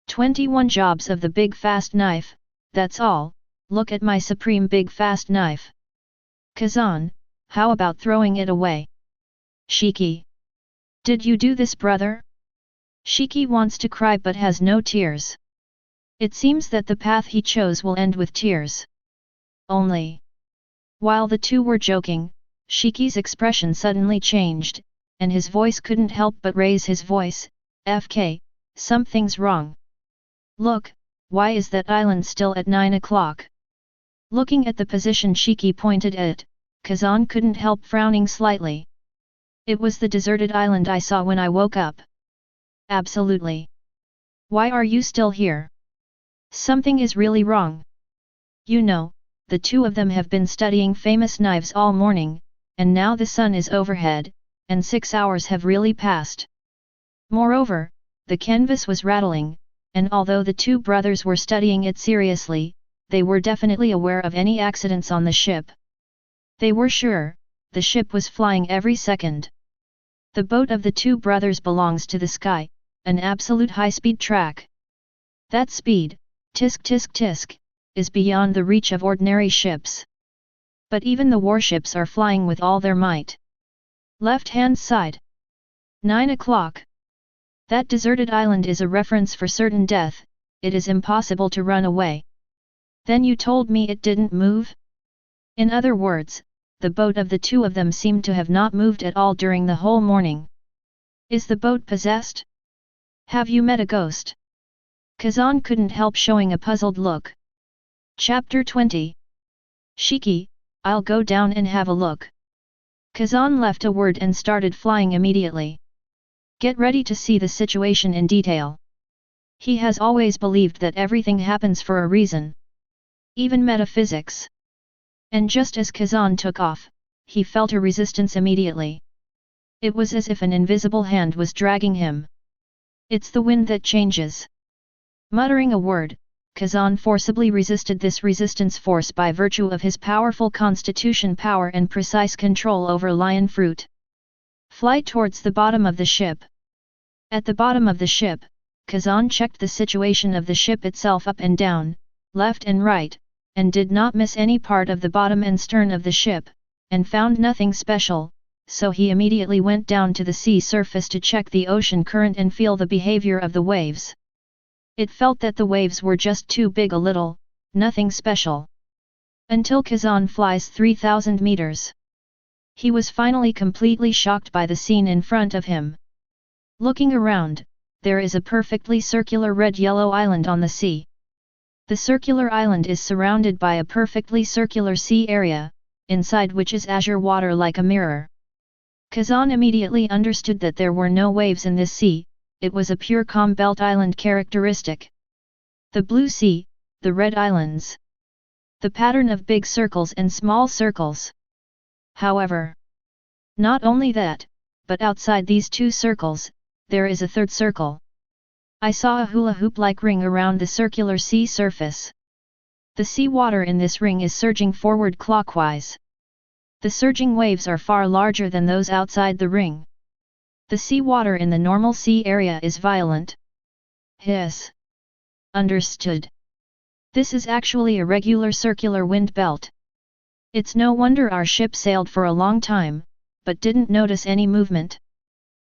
S1: 21 jobs of the big fast knife, that's all. Look at my supreme big fast knife. Kazan, how about throwing it away? Shiki. Did you do this, brother? Shiki wants to cry but has no tears. It seems that the path he chose will end with tears. Only. While the two were joking, Shiki's expression suddenly changed, and his voice couldn't help but raise his voice. FK, something's wrong. Look, why is that island still at 9 o'clock? Looking at the position Shiki pointed at, Kazan couldn't help frowning slightly. It was the deserted island I saw when I woke up. Absolutely. Why are you still here? Something is really wrong. You know, the two of them have been studying famous knives all morning, and now the sun is overhead, and 6 hours have really passed. Moreover, the canvas was rattling, and although the two brothers were studying it seriously, they were definitely aware of any accidents on the ship. They were sure, the ship was flying every second. The boat of the two brothers belongs to the sky, an absolute high-speed track. That speed, tisk tisk tisk, is beyond the reach of ordinary ships. But even the warships are flying with all their might. Left-hand side. 9 o'clock. That deserted island is a reference for certain death. It is impossible to run away. Then you told me it didn't move? In other words, the boat of the two of them seemed to have not moved at all during the whole morning. Is the boat possessed? Have you met a ghost? Kazan couldn't help showing a puzzled look. Chapter 20. Shiki, I'll go down and have a look. Kazan left a word and started flying immediately. Get ready to see the situation in detail. He has always believed that everything happens for a reason. Even metaphysics. And just as Kazan took off, he felt a resistance immediately. It was as if an invisible hand was dragging him. It's the wind that changes. Muttering a word, Kazan forcibly resisted this resistance force by virtue of his powerful constitution power and precise control over lion fruit. Fly towards the bottom of the ship. At the bottom of the ship, Kazan checked the situation of the ship itself up and down, left and right, and did not miss any part of the bottom and stern of the ship, and found nothing special, so he immediately went down to the sea surface to check the ocean current and feel the behavior of the waves. It felt that the waves were just too big a little, nothing special. Until Kazan flies 3,000 meters. He was finally completely shocked by the scene in front of him. Looking around, there is a perfectly circular red-yellow island on the sea. The circular island is surrounded by a perfectly circular sea area, inside which is azure water like a mirror. Kazan immediately understood that there were no waves in this sea. It was a pure calm belt island characteristic. The blue sea, the red islands. The pattern of big circles and small circles. However, not only that, but outside these two circles, there is a third circle. I saw a hula hoop-like ring around the circular sea surface. The sea water in this ring is surging forward clockwise. The surging waves are far larger than those outside the ring. The sea water in the normal sea area is violent. Hiss. Understood. This is actually a regular circular wind belt. It's no wonder our ship sailed for a long time, but didn't notice any movement.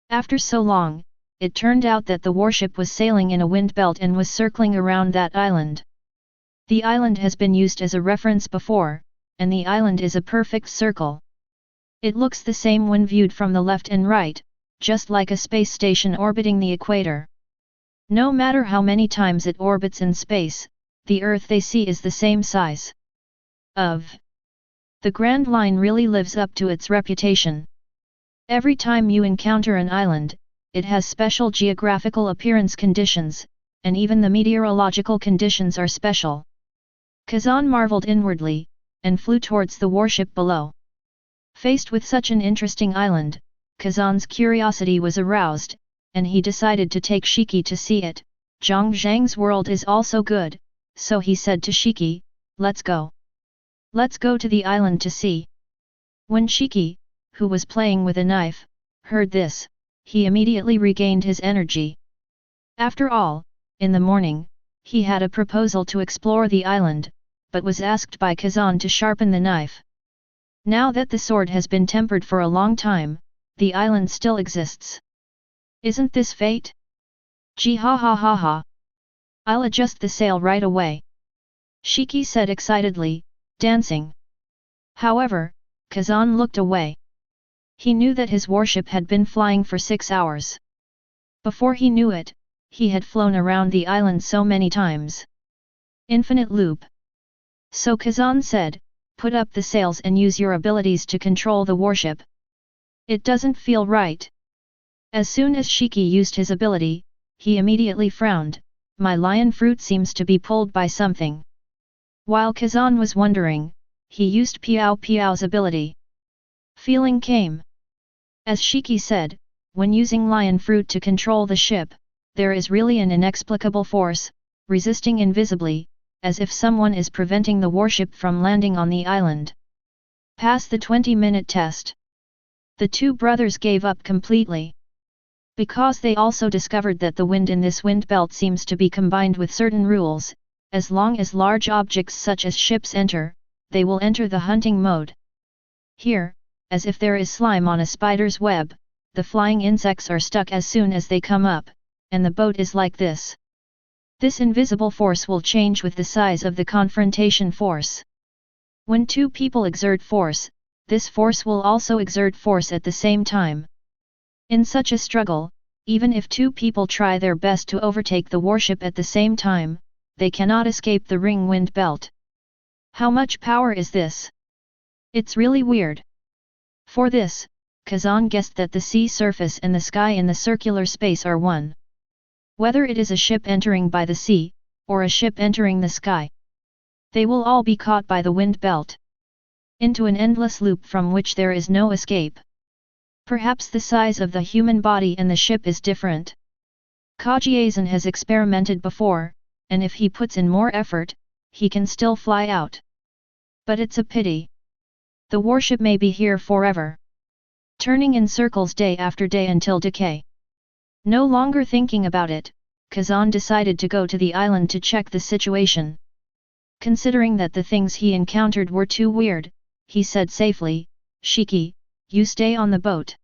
S1: After so long, it turned out that the warship was sailing in a wind belt and was circling around that island. The island has been used as a reference before, and the island is a perfect circle. It looks the same when viewed from the left and right, just like a space station orbiting the equator. No matter how many times it orbits in space, the Earth they see is the same size. The Grand Line really lives up to its reputation. Every time you encounter an island, it has special geographical appearance conditions, and even the meteorological conditions are special. Kazan marveled inwardly, and flew towards the warship below. Faced with such an interesting island, Kazan's curiosity was aroused, and he decided to take Shiki to see it. Zhang Zhang's world is also good, so he said to Shiki, "Let's go. Let's go to the island to see." When Shiki, who was playing with a knife, heard this, he immediately regained his energy. After all, in the morning, he had a proposal to explore the island, but was asked by Kazan to sharpen the knife. Now that the sword has been tempered for a long time, the island still exists. Isn't this fate? Gee ha ha ha ha. I'll adjust the sail right away. Shiki said excitedly, dancing. However, Kazan looked away. He knew that his warship had been flying for 6 hours. Before he knew it, he had flown around the island so many times. Infinite loop. So Kazan said, "Put up the sails and use your abilities to control the warship." It doesn't feel right. As soon as Shiki used his ability, he immediately frowned. My lion fruit seems to be pulled by something. While Kazan was wondering, he used Piao Piao's ability. Feeling came. As Shiki said, when using lion fruit to control the ship, there is really an inexplicable force, resisting invisibly, as if someone is preventing the warship from landing on the island. Pass the 20-minute test. The two brothers gave up completely. Because they also discovered that the wind in this wind belt seems to be combined with certain rules. As long as large objects such as ships enter, they will enter the hunting mode. Here, as if there is slime on a spider's web, the flying insects are stuck as soon as they come up, and the boat is like this. This invisible force will change with the size of the confrontation force. When two people exert force, this force will also exert force at the same time. In such a struggle, even if two people try their best to overtake the warship at the same time, they cannot escape the ring wind belt. How much power is this? It's really weird. For this, Kazan guessed that the sea surface and the sky in the circular space are one. Whether it is a ship entering by the sea, or a ship entering the sky, they will all be caught by the wind belt into an endless loop from which there is no escape. Perhaps the size of the human body and the ship is different. Kazan has experimented before, and if he puts in more effort, he can still fly out. But it's a pity. The warship may be here forever, turning in circles day after day until decay. No longer thinking about it, Kazan decided to go to the island to check the situation. Considering that the things he encountered were too weird, he said safely, "Shiki, you stay on the boat.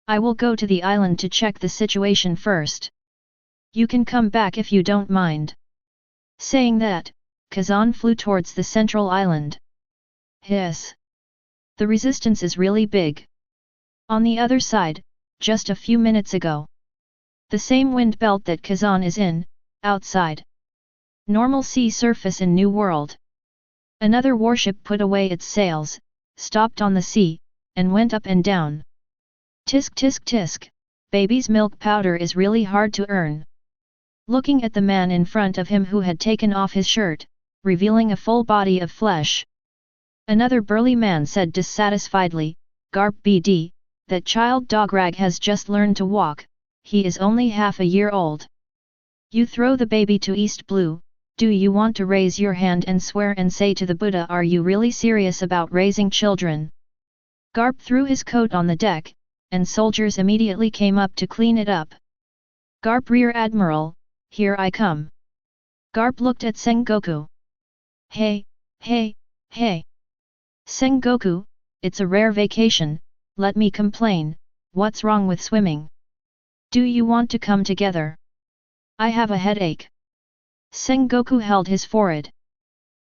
S1: I will go to the island to check the situation first. You can come back if you don't mind." Saying that, Kazan flew towards the central island. Hiss! The resistance is really big. On the other side, just a few minutes ago, the same wind belt that Kazan is in, outside. Normal sea surface in New World. Another warship put away its sails, stopped on the sea, and went up and down. Tisk tisk tisk, baby's milk powder is really hard to earn. Looking at the man in front of him who had taken off his shirt, revealing a full body of flesh. Another burly man said dissatisfiedly, "Garp BD, that child dograg has just learned to walk, he is only half a year old. You throw the baby to East Blue, do you want to raise your hand and swear and say to the Buddha, are you really serious about raising children?" Garp threw his coat on the deck, and soldiers immediately came up to clean it up. "Garp Rear Admiral, here I come." Garp looked at Sengoku. Hey, hey, hey. Sengoku, it's a rare vacation, let me complain, what's wrong with swimming? Do you want to come together? I have a headache." Sengoku held his forehead.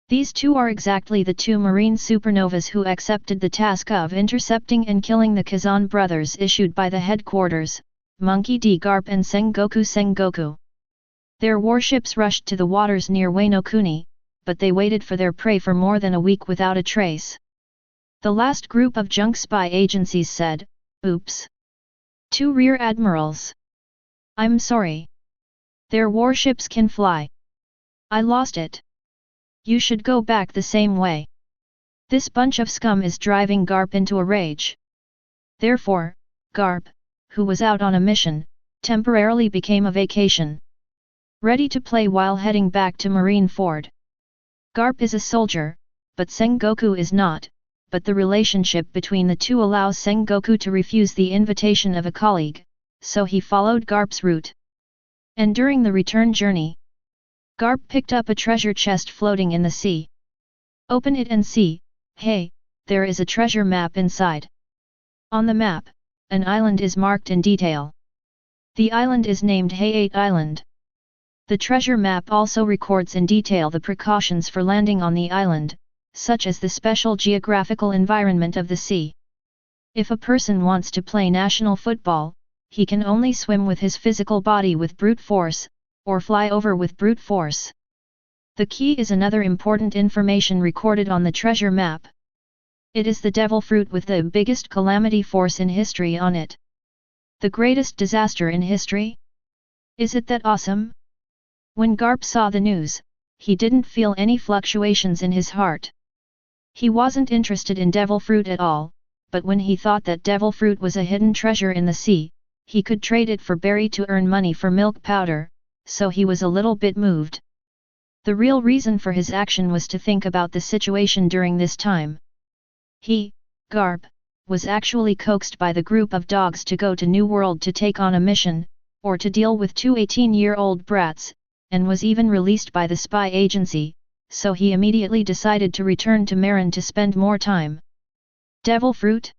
S1: These two are exactly the two marine supernovas who accepted the task of intercepting and killing the Kazan brothers issued by the headquarters, Monkey D. Garp and Sengoku. Their warships rushed to the waters near Wano, but they waited for their prey for more than a week without a trace. The last group of junk spy agencies said, "Oops. 2 rear admirals. I'm sorry. Their warships can fly. I lost it. You should go back the same way." This bunch of scum is driving Garp into a rage. Therefore, Garp, who was out on a mission, temporarily became a vacation. Ready to play while heading back to Marineford. Garp is a soldier, but Sengoku is not, but the relationship between the two allows Sengoku to refuse the invitation of a colleague, so he followed Garp's route. And during the return journey, Garp picked up a treasure chest floating in the sea. Open it and see, hey, there is a treasure map inside. On the map, an island is marked in detail. The island is named Hay-8 Island. The treasure map also records in detail the precautions for landing on the island, such as the special geographical environment of the sea. If a person wants to play national football, he can only swim with his physical body with brute force, or fly over with brute force. The key is another important information recorded on the treasure map. It is the devil fruit with the biggest calamity force in history on it. The greatest disaster in history? Is it that awesome? When Garp saw the news, he didn't feel any fluctuations in his heart. He wasn't interested in devil fruit at all, but when he thought that devil fruit was a hidden treasure in the sea, he could trade it for berry to earn money for milk powder, so he was a little bit moved. The real reason for his action was to think about the situation during this time. He, Garp, was actually coaxed by the group of dogs to go to New World to take on a mission, or to deal with 2 18-year-old brats, and was even released by the spy agency, so he immediately decided to return to Marin to spend more time. Devil fruit?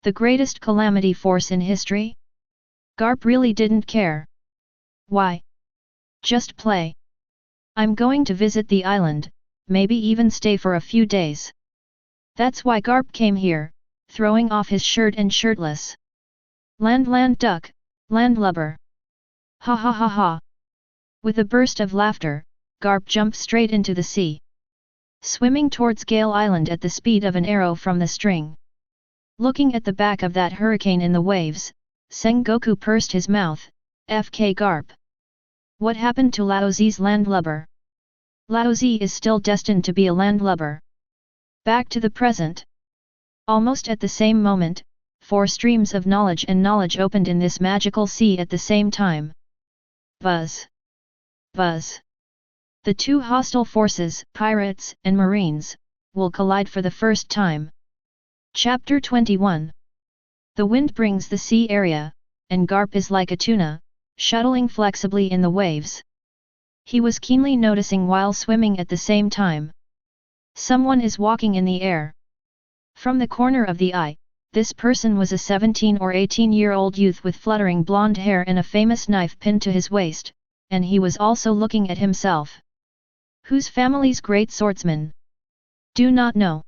S1: The greatest calamity force in history? Garp really didn't care. Why? Just play. I'm going to visit the island, maybe even stay for a few days. That's why Garp came here, throwing off his shirt and shirtless. Land duck, landlubber. Ha ha ha ha. With a burst of laughter, Garp jumped straight into the sea, swimming towards Gale Island at the speed of an arrow from the string. Looking at the back of that hurricane in the waves, Sengoku pursed his mouth, "FK Garp. What happened to Laozi's landlubber? Laozi is still destined to be a landlubber. Back to the present. Almost at the same moment, 4 streams of knowledge and knowledge opened in this magical sea at the same time. Buzz. Buzz. The 2 hostile forces, pirates and marines, will collide for the first time. Chapter 21. The wind brings the sea area, and Garp is like a tuna, shuttling flexibly in the waves. He was keenly noticing while swimming at the same time. Someone is walking in the air. From the corner of the eye, this person was a 17 or 18-year-old youth with fluttering blonde hair and a famous knife pinned to his waist, and he was also looking at himself. Whose family's great swordsman? Do not know.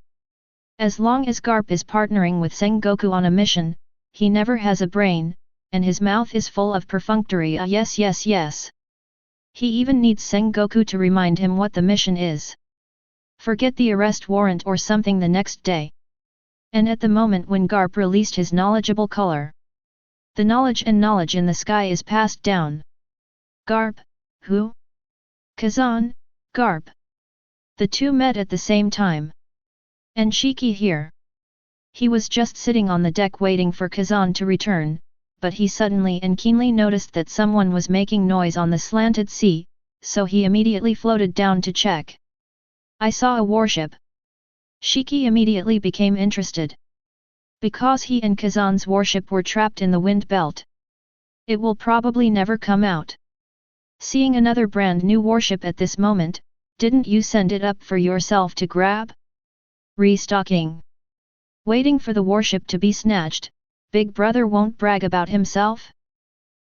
S1: As long as Garp is partnering with Sengoku on a mission, he never has a brain, and his mouth is full of perfunctory yes yes yes. He even needs Sengoku to remind him what the mission is. Forget the arrest warrant or something the next day. And at the moment when Garp released his knowledgeable color, the knowledge and knowledge in the sky is passed down. Garp, who? Kazan, Garp. The 2 met at the same time. And Shiki here. He was just sitting on the deck waiting for Kazan to return, but he suddenly and keenly noticed that someone was making noise on the slanted sea, so he immediately floated down to check. I saw a warship. Shiki immediately became interested. Because he and Kazan's warship were trapped in the wind belt. It will probably never come out. Seeing another brand new warship at this moment, didn't you send it up for yourself to grab? Restocking. Waiting for the warship to be snatched, Big Brother won't brag about himself?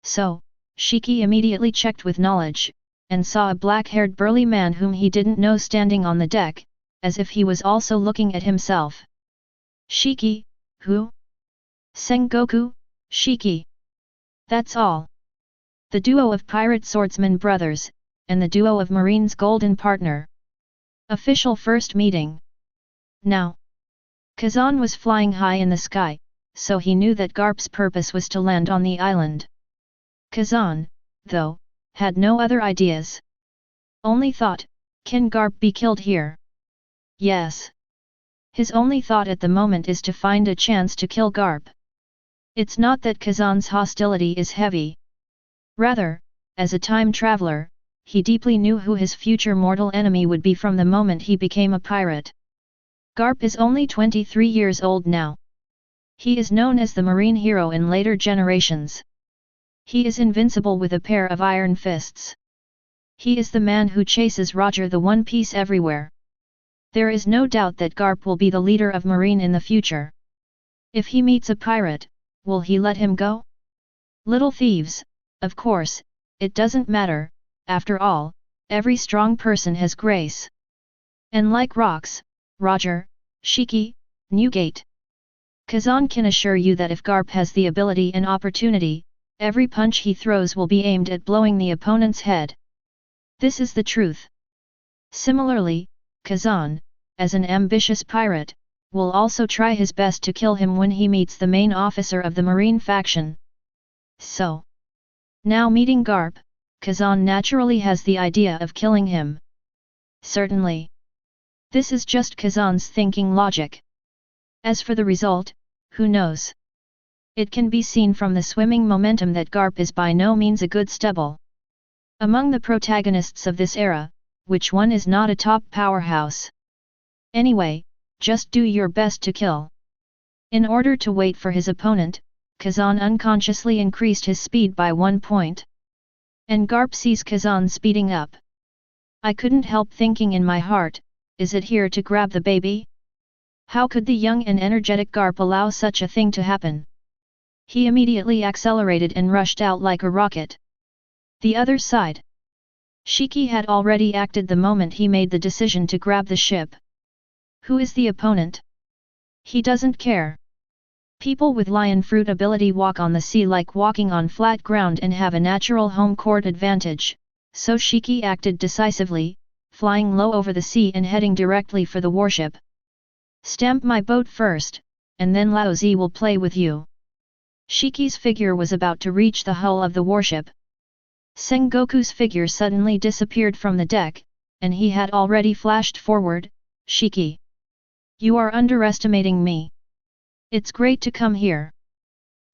S1: So, Shiki immediately checked with knowledge, and saw a black-haired burly man whom he didn't know standing on the deck, as if he was also looking at himself. Shiki, who? Sengoku, Shiki. That's all. The duo of pirate swordsman brothers, and the duo of marines golden partner. Official first meeting. Now. Kazan was flying high in the sky, so he knew that Garp's purpose was to land on the island. Kazan, though, had no other ideas. Only thought, can Garp be killed here? Yes. His only thought at the moment is to find a chance to kill Garp. It's not that Kazan's hostility is heavy. Rather, as a time traveler, he deeply knew who his future mortal enemy would be from the moment he became a pirate. Garp is only 23 years old now. He is known as the marine hero in later generations. He is invincible with a pair of iron fists. He is the man who chases Roger the One Piece everywhere. There is no doubt that Garp will be the leader of marine in the future. If he meets a pirate, will he let him go? Little thieves, of course, it doesn't matter, after all, every strong person has grace. And like rocks, Roger, Shiki, Newgate. Kazan can assure you that if Garp has the ability and opportunity, every punch he throws will be aimed at blowing the opponent's head. This is the truth. Similarly, Kazan, as an ambitious pirate, will also try his best to kill him when he meets the main officer of the marine faction. So, now meeting Garp, Kazan naturally has the idea of killing him. Certainly. This is just Kazan's thinking logic. As for the result, who knows? It can be seen from the swimming momentum that Garp is by no means a good stubble. Among the protagonists of this era, which one is not a top powerhouse? Anyway, just do your best to kill. In order to wait for his opponent, Kazan unconsciously increased his speed by 1 point. And Garp sees Kazan speeding up. I couldn't help thinking in my heart, is it here to grab the baby? How could the young and energetic Garp allow such a thing to happen? He immediately accelerated and rushed out like a rocket. The other side. Shiki had already acted the moment he made the decision to grab the ship. Who is the opponent? He doesn't care. People with lion fruit ability walk on the sea like walking on flat ground and have a natural home court advantage, so Shiki acted decisively, flying low over the sea and heading directly for the warship. Stamp my boat first, and then Laozi will play with you. Shiki's figure was about to reach the hull of the warship. Sengoku's figure suddenly disappeared from the deck, and he had already flashed forward. Shiki! You are underestimating me. It's great to come here.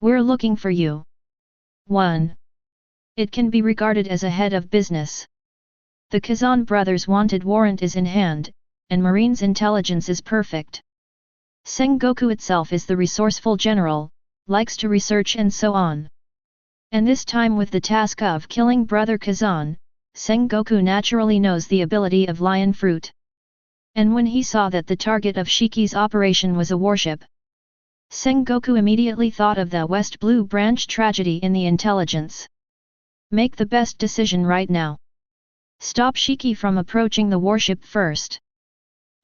S1: We're looking for you. 1. It can be regarded as a head of business. The Kazan brothers' wanted warrant is in hand, and Marine's intelligence is perfect. Sengoku itself is the resourceful general, likes to research and so on. And this time with the task of killing brother Kazan, Sengoku naturally knows the ability of lion fruit. And when he saw that the target of Shiki's operation was a warship, Sengoku immediately thought of the West Blue Branch tragedy in the intelligence. Make the best decision right now. Stop Shiki from approaching the warship first.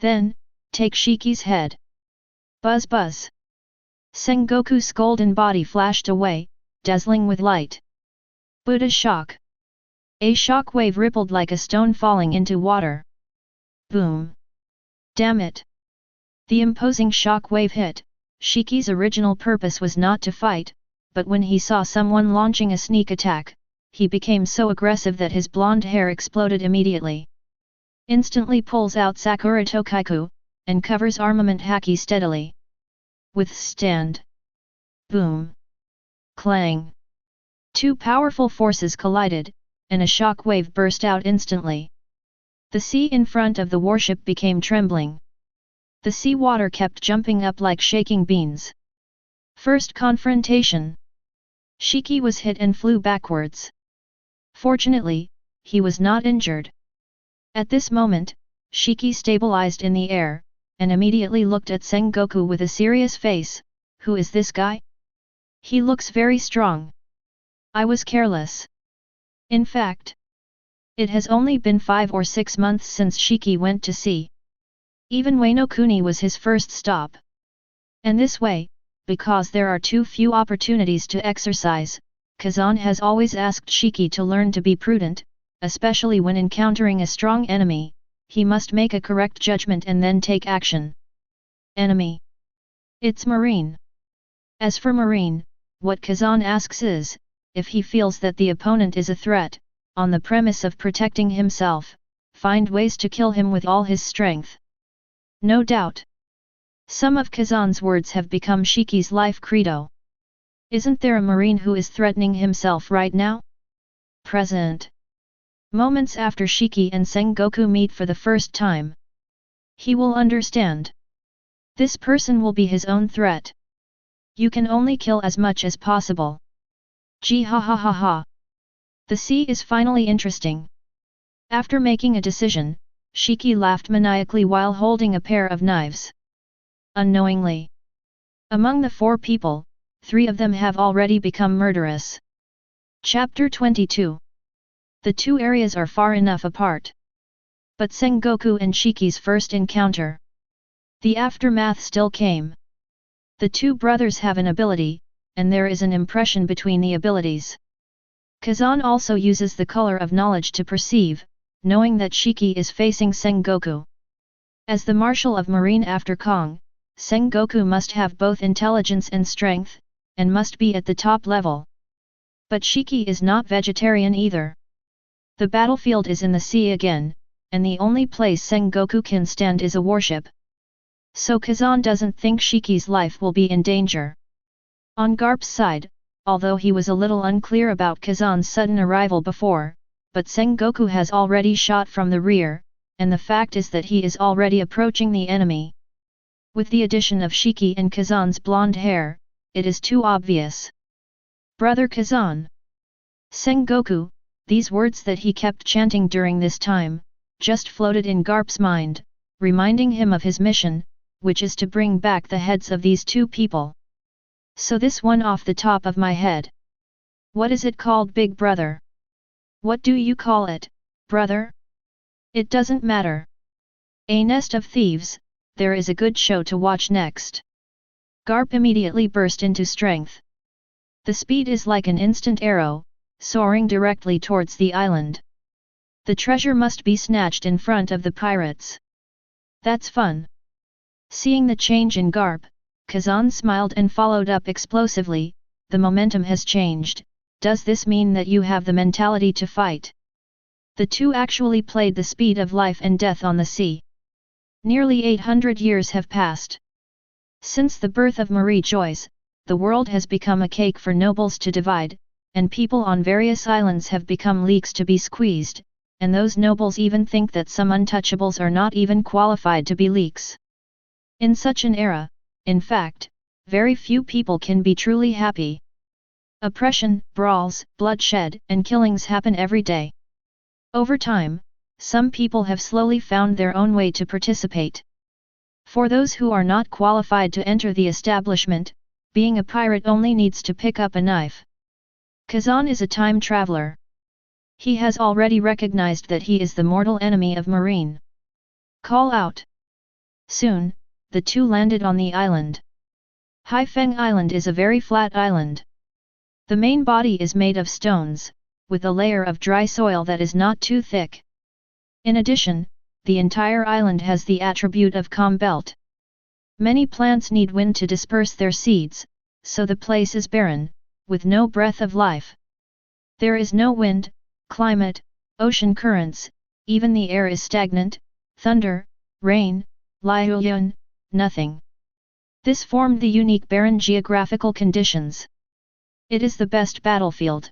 S1: Then, take Shiki's head. Buzz buzz. Sengoku's golden body flashed away, dazzling with light. Buddha's shock. A shock wave rippled like a stone falling into water. Boom. Damn it. The imposing shock wave hit. Shiki's original purpose was not to fight, but when he saw someone launching a sneak attack, he became so aggressive that his blonde hair exploded immediately. Instantly pulls out Sakura Tokaiku, and covers armament Haki steadily. Withstand. Boom. Clang. Two powerful forces collided, and a shock wave burst out instantly. The sea in front of the warship became trembling. The sea water kept jumping up like shaking beans. First confrontation. Shiki was hit and flew backwards. Fortunately, he was not injured. At this moment, Shiki stabilized in the air, and immediately looked at Sengoku with a serious face. Who is this guy? He looks very strong. I was careless. In fact, it has only been 5 or 6 months since Shiki went to sea. Even Wano Kuni was his first stop. And this way, because there are too few opportunities to exercise, Kazan has always asked Shiki to learn to be prudent, especially when encountering a strong enemy. He must make a correct judgment and then take action. Enemy. It's Marine. As for Marine, what Kazan asks is, if he feels that the opponent is a threat, on the premise of protecting himself, find ways to kill him with all his strength. No doubt. Some of Kazan's words have become Shiki's life credo. Isn't there a Marine who is threatening himself right now? Present. Moments after Shiki and Sengoku meet for the first time. He will understand. This person will be his own threat. You can only kill as much as possible. Gee ha ha ha ha. The sea is finally interesting. After making a decision, Shiki laughed maniacally while holding a pair of knives. Unknowingly. Among the 4 people, 3 of them have already become murderous. Chapter 22. The 2 areas are far enough apart. But Sengoku and Shiki's first encounter. The aftermath still came. The 2 brothers have an ability, and there is an impression between the abilities. Kazan also uses the color of knowledge to perceive, knowing that Shiki is facing Sengoku. As the Marshal of Marine after Kong, Sengoku must have both intelligence and strength, and must be at the top level. But Shiki is not vegetarian either. The battlefield is in the sea again, and the only place Sengoku can stand is a warship. So Kazan doesn't think Shiki's life will be in danger. On Garp's side, although he was a little unclear about Kazan's sudden arrival before, but Sengoku has already shot from the rear, and the fact is that he is already approaching the enemy. With the addition of Shiki and Kazan's blonde hair, it is too obvious. Brother Kazan. Sengoku, these words that he kept chanting during this time, just floated in Garp's mind, reminding him of his mission, which is to bring back the heads of these 2 people. So this one off the top of my head. What is it called, big brother? What do you call it, brother? It doesn't matter. A nest of thieves, there is a good show to watch next. Garp immediately burst into strength. The speed is like an instant arrow, soaring directly towards the island. The treasure must be snatched in front of the pirates. That's fun. Seeing the change in Garp, Kazan smiled and followed up explosively. The momentum has changed, does this mean that you have the mentality to fight? The two actually played the speed of life and death on the sea. Nearly 800 years have passed. Since the birth of Marie Joyce, the world has become a cake for nobles to divide, and people on various islands have become leeks to be squeezed, and those nobles even think that some untouchables are not even qualified to be leeks. In such an era, in fact, very few people can be truly happy. Oppression, brawls, bloodshed, and killings happen every day. Over time, some people have slowly found their own way to participate. For those who are not qualified to enter the establishment, being a pirate only needs to pick up a knife. Kazan is a time traveler. He has already recognized that he is the mortal enemy of Marine. Call out. Soon, the two landed on the island. Haifeng Island is a very flat island. The main body is made of stones, with a layer of dry soil that is not too thick. In addition, the entire island has the attribute of calm belt. Many plants need wind to disperse their seeds, so the place is barren, with no breath of life. There is no wind, climate, ocean currents, even the air is stagnant, thunder, rain, liuyun, nothing. This formed the unique barren geographical conditions. It is the best battlefield.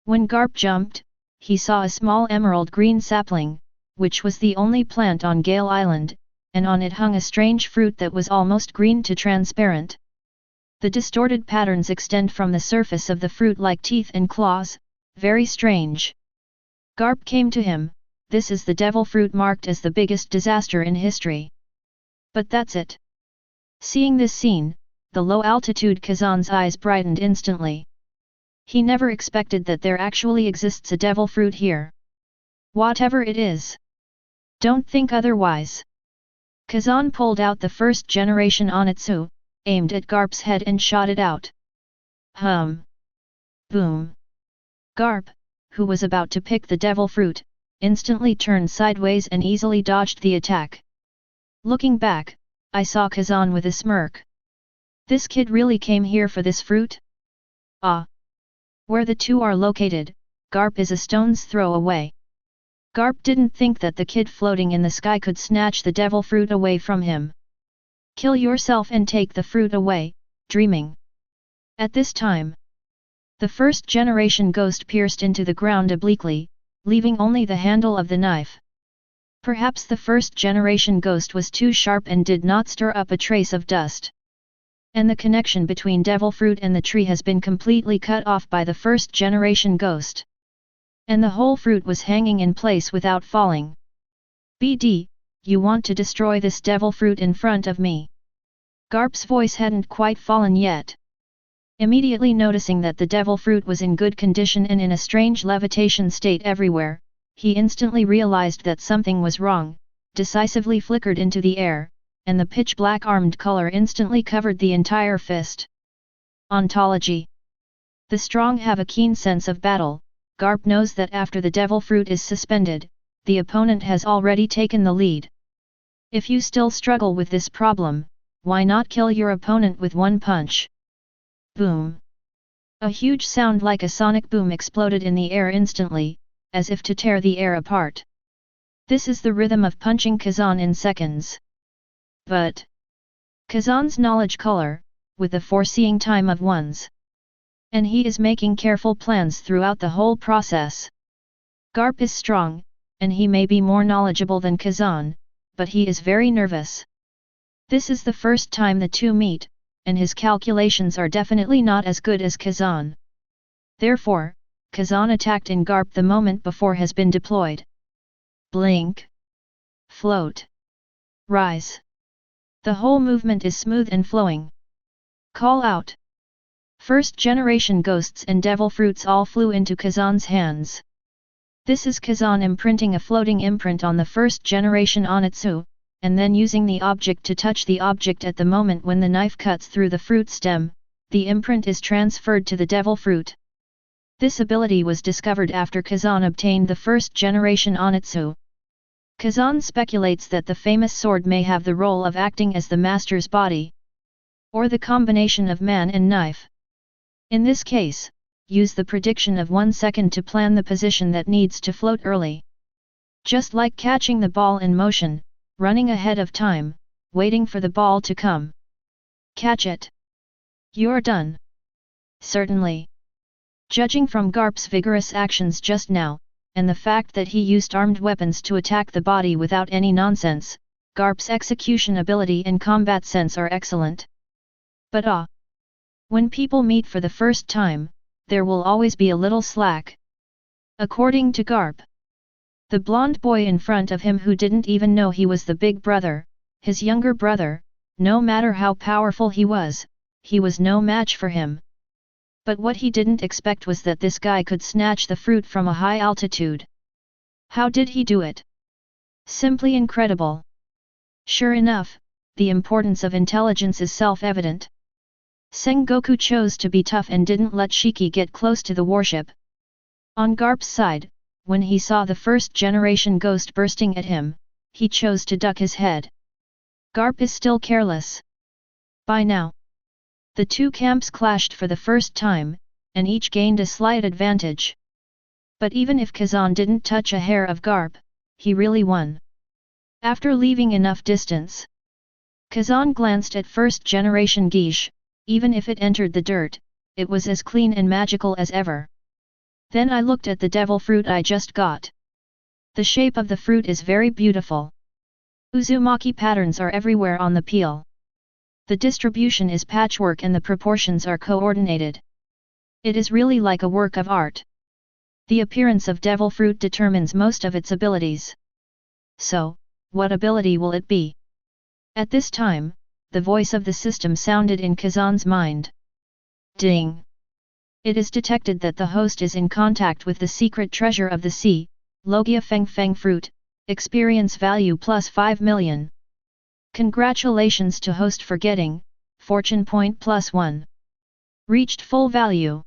S1: When Garp jumped, he saw a small emerald green sapling, which was the only plant on Gale Island, and on it hung a strange fruit that was almost green to transparent. The distorted patterns extend from the surface of the fruit like teeth and claws, very strange. Garp came to him, this is the devil fruit marked as the biggest disaster in history. But that's it. Seeing this scene, the low-altitude Kazan's eyes brightened instantly. He never expected that there actually exists a devil fruit here. Whatever it is. Don't think otherwise. Kazan pulled out the first generation Onitsu, aimed at Garp's head and shot it out. Boom. Garp, who was about to pick the devil fruit, instantly turned sideways and easily dodged the attack. Looking back, I saw Kazan with a smirk. This kid really came here for this fruit? Ah. Where the two are located, Garp is a stone's throw away. Garp didn't think that the kid floating in the sky could snatch the devil fruit away from him. Kill yourself and take the fruit away, dreaming. At this time, the first generation ghost pierced into the ground obliquely, leaving only the handle of the knife. Perhaps the first generation ghost was too sharp and did not stir up a trace of dust. And the connection between devil fruit and the tree has been completely cut off by the first generation ghost. And the whole fruit was hanging in place without falling. BD, you want to destroy this devil fruit in front of me? Garp's voice hadn't quite fallen yet. Immediately noticing that the devil fruit was in good condition and in a strange levitation state everywhere, he instantly realized that something was wrong, decisively flickered into the air, and the pitch-black armed color instantly covered the entire fist. Ontology. The strong have a keen sense of battle. Garp knows that after the devil fruit is suspended, the opponent has already taken the lead. If you still struggle with this problem, why not kill your opponent with one punch? Boom! A huge sound like a sonic boom exploded in the air instantly, as if to tear the air apart. This is the rhythm of punching Kazan in seconds. But Kazan's knowledge color, with a foreseeing time of ones. And he is making careful plans throughout the whole process. Garp is strong, and he may be more knowledgeable than Kazan, but he is very nervous. This is the first time the two meet, and his calculations are definitely not as good as Kazan. Therefore, Kazan attacked in Garp the moment before has been deployed. Blink. Float. Rise. The whole movement is smooth and flowing. Call out. First generation ghosts and devil fruits all flew into Kazan's hands. This is Kazan imprinting a floating imprint on the first generation Onitsu, and then using the object to touch the object at the moment when the knife cuts through the fruit stem, the imprint is transferred to the devil fruit. This ability was discovered after Kazan obtained the first generation Onitsu. Kazan speculates that the famous sword may have the role of acting as the master's body, or the combination of man and knife. In this case, use the prediction of 1 second to plan the position that needs to float early. Just like catching the ball in motion, running ahead of time, waiting for the ball to come. Catch it. You're done. Certainly. Judging from Garp's vigorous actions just now, and the fact that he used armed weapons to attack the body without any nonsense, Garp's execution ability and combat sense are excellent. But when people meet for the first time, there will always be a little slack. According to Garp, the blonde boy in front of him who didn't even know he was the big brother, his younger brother, no matter how powerful he was no match for him. But what he didn't expect was that this guy could snatch the fruit from a high altitude. How did he do it? Simply incredible. Sure enough, the importance of intelligence is self-evident. Sengoku chose to be tough and didn't let Shiki get close to the warship. On Garp's side, when he saw the first-generation ghost bursting at him, he chose to duck his head. Garp is still careless. By now, the two camps clashed for the first time, and each gained a slight advantage. But even if Kazan didn't touch a hair of Garp, he really won. After leaving enough distance, Kazan glanced at first-generation geisha. Even if it entered the dirt, it was as clean and magical as ever. Then I looked at the devil fruit I just got. The shape of the fruit is very beautiful. Uzumaki patterns are everywhere on the peel. The distribution is patchwork and the proportions are coordinated. It is really like a work of art. The appearance of devil fruit determines most of its abilities. So, what ability will it be? At this time, the voice of the system sounded in Kazan's mind. Ding! It is detected that the host is in contact with the secret treasure of the sea, Logia Feng Feng fruit, experience value plus 5 million. Congratulations to host for getting, fortune point plus 1. Reached full value.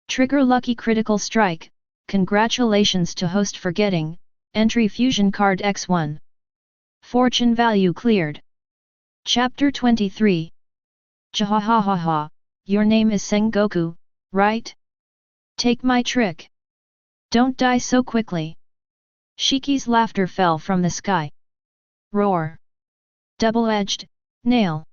S1: Trigger lucky critical strike, congratulations to host for getting, entry fusion card X1. Fortune value cleared. Chapter 23. Jahahaha, your name is Sengoku, right? Take my trick. Don't die so quickly. Shiki's laughter fell from the sky. Roar. Double-edged, nail.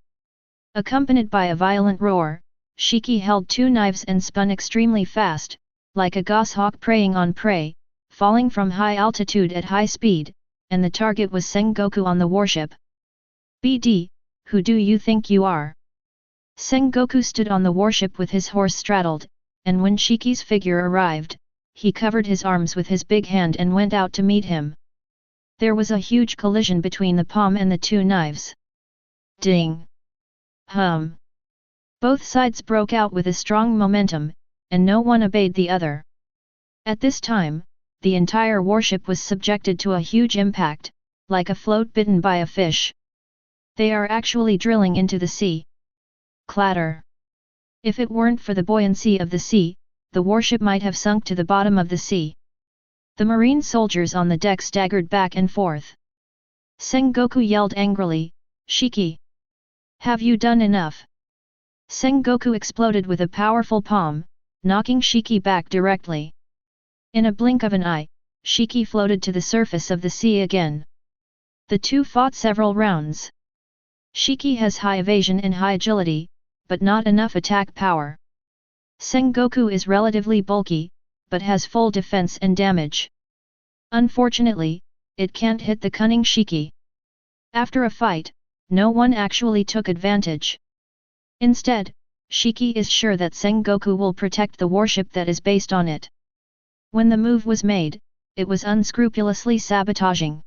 S1: Accompanied by a violent roar, Shiki held two knives and spun extremely fast, like a goshawk preying on prey, falling from high altitude at high speed, and the target was Sengoku on the warship. BD, who do you think you are? Sengoku stood on the warship with his horse straddled, and when Shiki's figure arrived, he covered his arms with his big hand and went out to meet him. There was a huge collision between the palm and the two knives. Ding! Hum! Both sides broke out with a strong momentum, and no one obeyed the other. At this time, the entire warship was subjected to a huge impact, like a float bitten by a fish. They are actually drilling into the sea. Clatter! If it weren't for the buoyancy of the sea, the warship might have sunk to the bottom of the sea. The marine soldiers on the deck staggered back and forth. Sengoku yelled angrily, Shiki! Have you done enough? Sengoku exploded with a powerful palm, knocking Shiki back directly. In a blink of an eye, Shiki floated to the surface of the sea again. The two fought several rounds. Shiki has high evasion and high agility, but not enough attack power. Sengoku is relatively bulky, but has full defense and damage. Unfortunately, it can't hit the cunning Shiki. After a fight, no one actually took advantage. Instead, Shiki is sure that Sengoku will protect the warship that is based on it. When the move was made, it was unscrupulously sabotaging.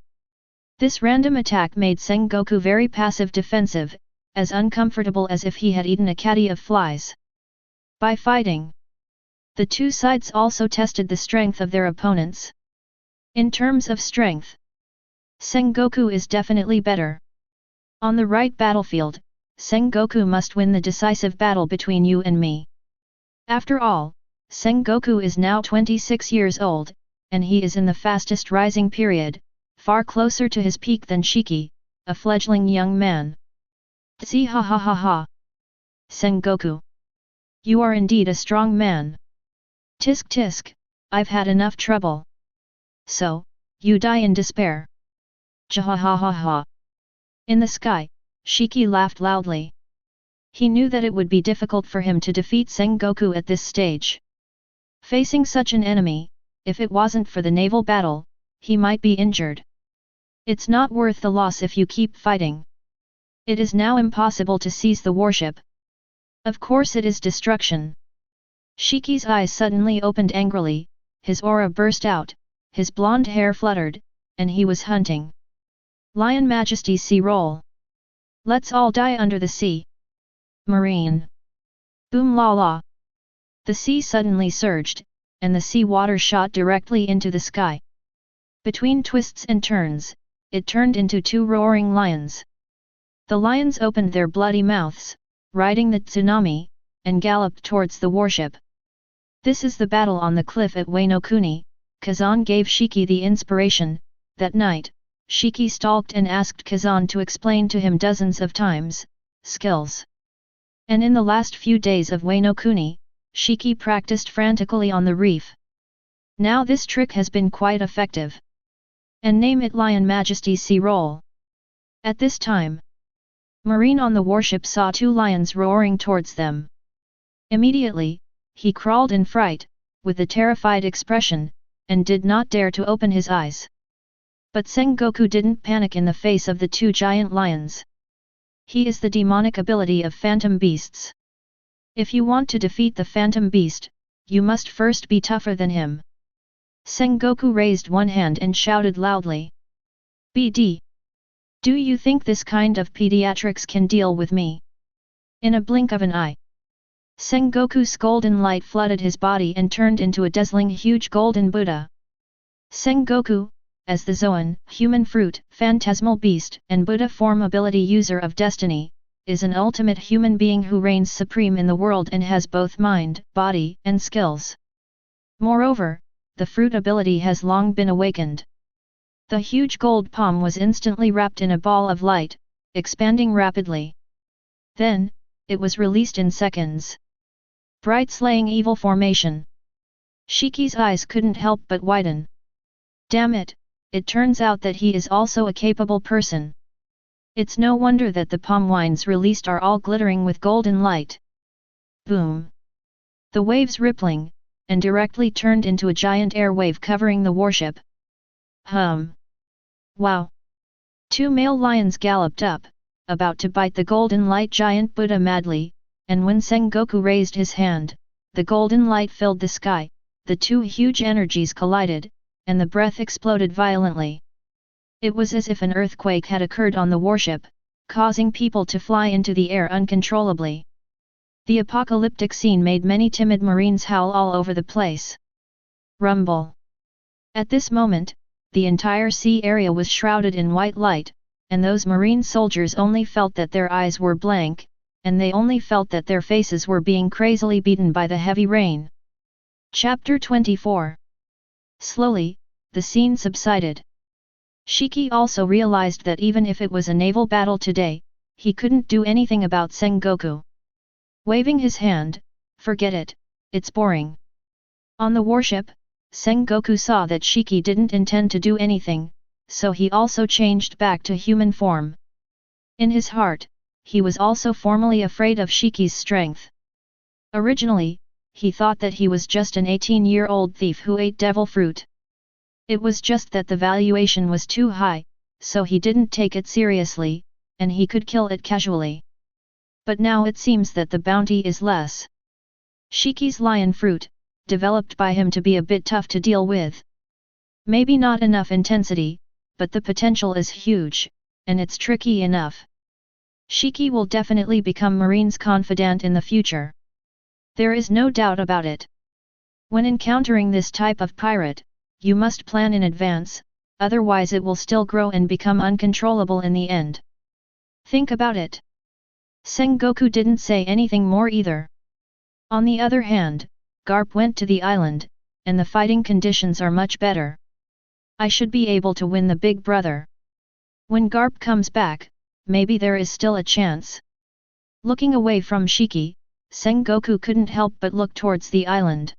S1: This random attack made Sengoku very passive-defensive, as uncomfortable as if he had eaten a caddy of flies. By fighting, the two sides also tested the strength of their opponents. In terms of strength, Sengoku is definitely better. On the right battlefield, Sengoku must win the decisive battle between you and me. After all, Sengoku is now 26 years old, and he is in the fastest rising period, far closer to his peak than Shiki, a fledgling young man. Tsi ha ha ha ha! Sengoku! You are indeed a strong man. Tisk tisk, I've had enough trouble. So, you die in despair. Jahahaha. In the sky, Shiki laughed loudly. He knew that it would be difficult for him to defeat Sengoku at this stage. Facing such an enemy, if it wasn't for the naval battle, he might be injured. It's not worth the loss if you keep fighting. It is now impossible to seize the warship. Of course it is destruction. Shiki's eyes suddenly opened angrily, his aura burst out, his blonde hair fluttered, and he was hunting. Lion Majesty's sea roll. Let's all die under the sea. Marine. Boom la la. The sea suddenly surged, and the sea water shot directly into the sky. Between twists and turns, it turned into two roaring lions. The lions opened their bloody mouths, riding the tsunami, and galloped towards the warship. This is the battle on the cliff at Wano Kuni. Kazan gave Shiki the inspiration. That night, Shiki stalked and asked Kazan to explain to him dozens of times, skills. And in the last few days of Wano Kuni, Shiki practiced frantically on the reef. Now this trick has been quite effective. And name it Lion Majesty's sea roll. At this time, Marine on the warship saw two lions roaring towards them. Immediately, he crawled in fright, with a terrified expression, and did not dare to open his eyes. But Sengoku didn't panic in the face of the two giant lions. He is the demonic ability of phantom beasts. If you want to defeat the phantom beast, you must first be tougher than him. Sengoku raised one hand and shouted loudly. BD! Do you think this kind of pediatrics can deal with me? In a blink of an eye, Sengoku's golden light flooded his body and turned into a dazzling huge golden Buddha. Sengoku, as the Zoan, human fruit, phantasmal beast, and Buddha form ability user of destiny, is an ultimate human being who reigns supreme in the world and has both mind, body, and skills. Moreover, the fruit ability has long been awakened. The huge gold palm was instantly wrapped in a ball of light, expanding rapidly. Then, it was released in seconds. Bright slaying evil formation. Shiki's eyes couldn't help but widen. Damn it, it turns out that he is also a capable person. It's no wonder that the palm wines released are all glittering with golden light. Boom! The waves rippling, and directly turned into a giant air wave covering the warship. Wow! Two male lions galloped up, about to bite the golden light giant Buddha madly, and when Sengoku raised his hand, the golden light filled the sky, the two huge energies collided, and the breath exploded violently. It was as if an earthquake had occurred on the warship, causing people to fly into the air uncontrollably. The apocalyptic scene made many timid Marines howl all over the place. Rumble! At this moment, the entire sea area was shrouded in white light, and those Marine soldiers only felt that their eyes were blank, and they only felt that their faces were being crazily beaten by the heavy rain. Chapter 24. Slowly, the scene subsided. Shiki also realized that even if it was a naval battle today, he couldn't do anything about Sengoku. Waving his hand, forget it, it's boring. On the warship, Sengoku saw that Shiki didn't intend to do anything, so he also changed back to human form. In his heart, he was also formally afraid of Shiki's strength. Originally, he thought that he was just an 18-year-old thief who ate devil fruit. It was just that the valuation was too high, so he didn't take it seriously, and he could kill it casually. But now it seems that the bounty is less. Shiki's lion fruit, developed by him to be a bit tough to deal with. Maybe not enough intensity, but the potential is huge, and it's tricky enough. Shiki will definitely become Marine's confidant in the future. There is no doubt about it. When encountering this type of pirate, you must plan in advance, otherwise it will still grow and become uncontrollable in the end. Think about it. Sengoku didn't say anything more either. On the other hand, Garp went to the island, and the fighting conditions are much better. I should be able to win the big brother. When Garp comes back, maybe there is still a chance. Looking away from Shiki, Sengoku couldn't help but look towards the island.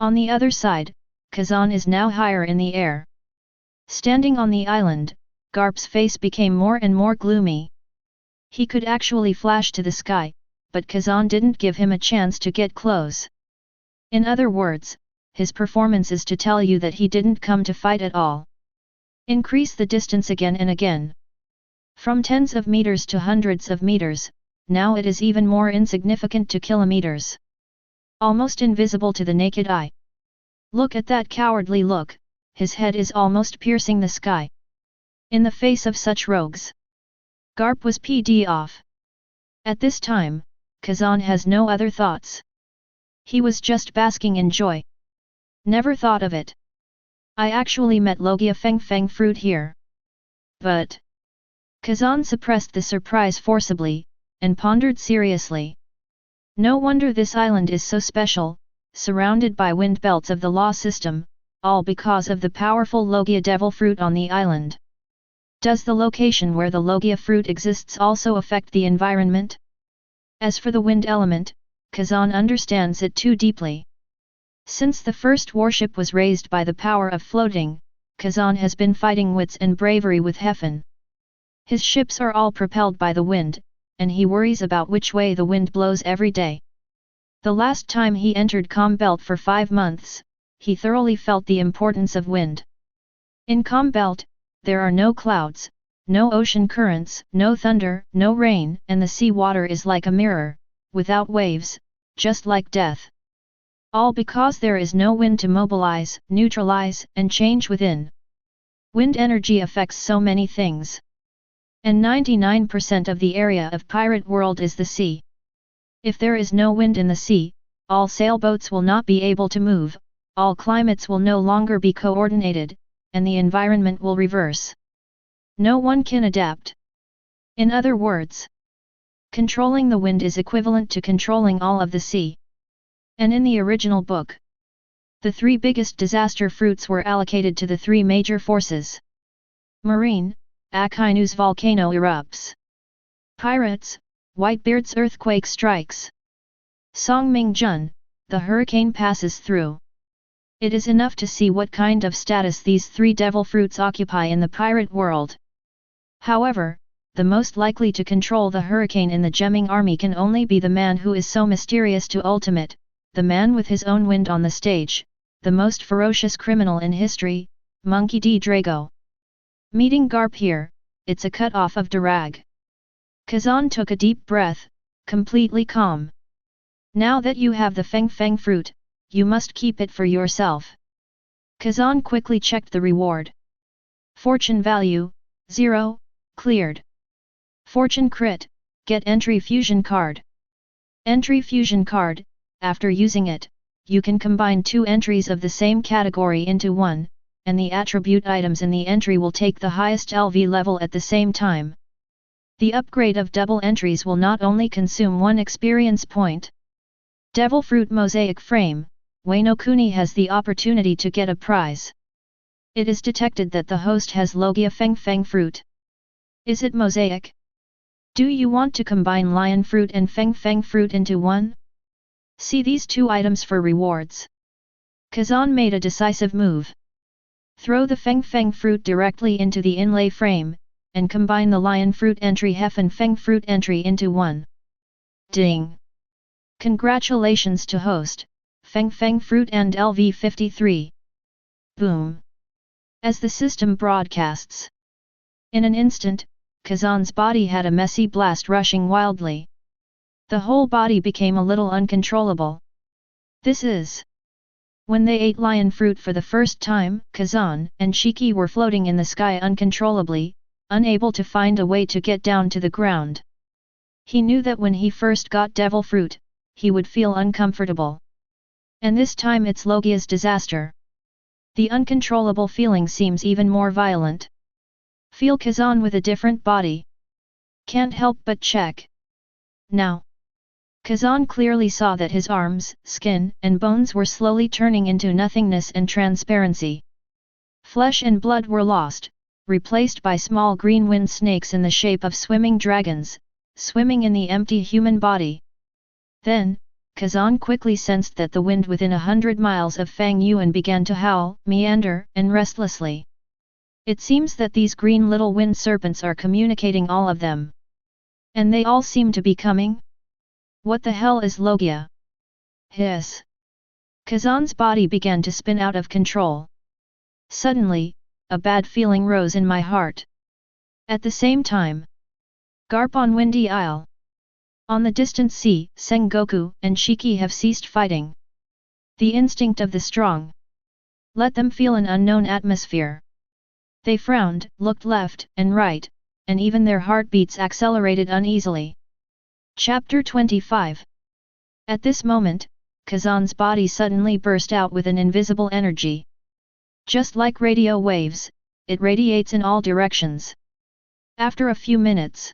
S1: On the other side, Kazan is now higher in the air. Standing on the island, Garp's face became more and more gloomy. He could actually flash to the sky, but Kazan didn't give him a chance to get close. In other words, his performance is to tell you that he didn't come to fight at all. Increase the distance again and again. From tens of meters to hundreds of meters, now it is even more insignificant to kilometers. Almost invisible to the naked eye. Look at that cowardly look, his head is almost piercing the sky. In the face of such rogues, Garp was pd off. At this time, Kazan has no other thoughts. He was just basking in joy. Never thought of it. I actually met Logia Feng fruit here. But... Kazan suppressed the surprise forcibly, and pondered seriously. No wonder this island is so special, surrounded by wind belts of the law system, all because of the powerful Logia devil fruit on the island. Does the location where the Logia fruit exists also affect the environment? As for the wind element, Kazan understands it too deeply. Since the first warship was raised by the power of floating, Kazan has been fighting wits and bravery with Heffen. His ships are all propelled by the wind, and he worries about which way the wind blows every day. The last time he entered Calm Belt for 5 months, he thoroughly felt the importance of wind. In Calm Belt, there are no clouds, no ocean currents, no thunder, no rain, and the sea water is like a mirror, without waves, just like death. All because there is no wind to mobilize, neutralize, and change within. Wind energy affects so many things. And 99% of the area of pirate world is the sea. If there is no wind in the sea, all sailboats will not be able to move, all climates will no longer be coordinated, and the environment will reverse. No one can adapt. In other words, controlling the wind is equivalent to controlling all of the sea. And in the original book, the 3 biggest disaster fruits were allocated to the 3 major forces. Marine, Akinu's volcano erupts. Pirates, Whitebeard's earthquake strikes. Songming-jun, the hurricane passes through. It is enough to see what kind of status these 3 devil fruits occupy in the pirate world. However, the most likely to control the hurricane in the gemming army can only be the man who is so mysterious to ultimate, the man with his own wind on the stage, the most ferocious criminal in history, Monkey D. Drago. Meeting Garp here, it's a cut-off of Durag. Kazan took a deep breath, completely calm. Now that you have the Feng fruit, you must keep it for yourself. Kazan quickly checked the reward. Fortune value, 0, cleared. Fortune crit, get entry fusion card. Entry fusion card, after using it, you can combine 2 entries of the same category into one, and the attribute items in the entry will take the highest LV level at the same time. The upgrade of double entries will not only consume 1 experience point. Devil Fruit Mosaic Frame, Wano Kuni has the opportunity to get a prize. It is detected that the host has Logia Feng fruit. Is it mosaic? Do you want to combine Lion Fruit and Feng fruit into one? See these 2 items for rewards. Kazan made a decisive move. Throw the Feng fruit directly into the inlay frame, and combine the Lion Fruit entry Heffen Feng fruit entry into one. Ding! Congratulations to host, Feng fruit and LV53. Boom! As the system broadcasts. In an instant, Kazan's body had a messy blast rushing wildly. The whole body became a little uncontrollable. This is... When they ate lion fruit for the first time, Kazan and Shiki were floating in the sky uncontrollably, unable to find a way to get down to the ground. He knew that when he first got devil fruit, he would feel uncomfortable. And this time it's Logia's disaster. The uncontrollable feeling seems even more violent. Feel Kazan with a different body. Can't help but check. Now. Kazan clearly saw that his arms, skin, and bones were slowly turning into nothingness and transparency. Flesh and blood were lost, replaced by small green wind snakes in the shape of swimming dragons, swimming in the empty human body. Then, Kazan quickly sensed that the wind within 100 miles of Fang Yuan began to howl, meander, and restlessly. It seems that these green little wind serpents are communicating all of them. And they all seem to be coming? What the hell is Logia? Hiss. Kazan's body began to spin out of control. Suddenly, a bad feeling rose in my heart. At the same time, Garp on Windy Isle. On the distant sea, Sengoku and Shiki have ceased fighting. The instinct of the strong. Let them feel an unknown atmosphere. They frowned, looked left and right, and even their heartbeats accelerated uneasily. Chapter 25. At this moment, Kazan's body suddenly burst out with an invisible energy. Just like radio waves, it radiates in all directions. After a few minutes.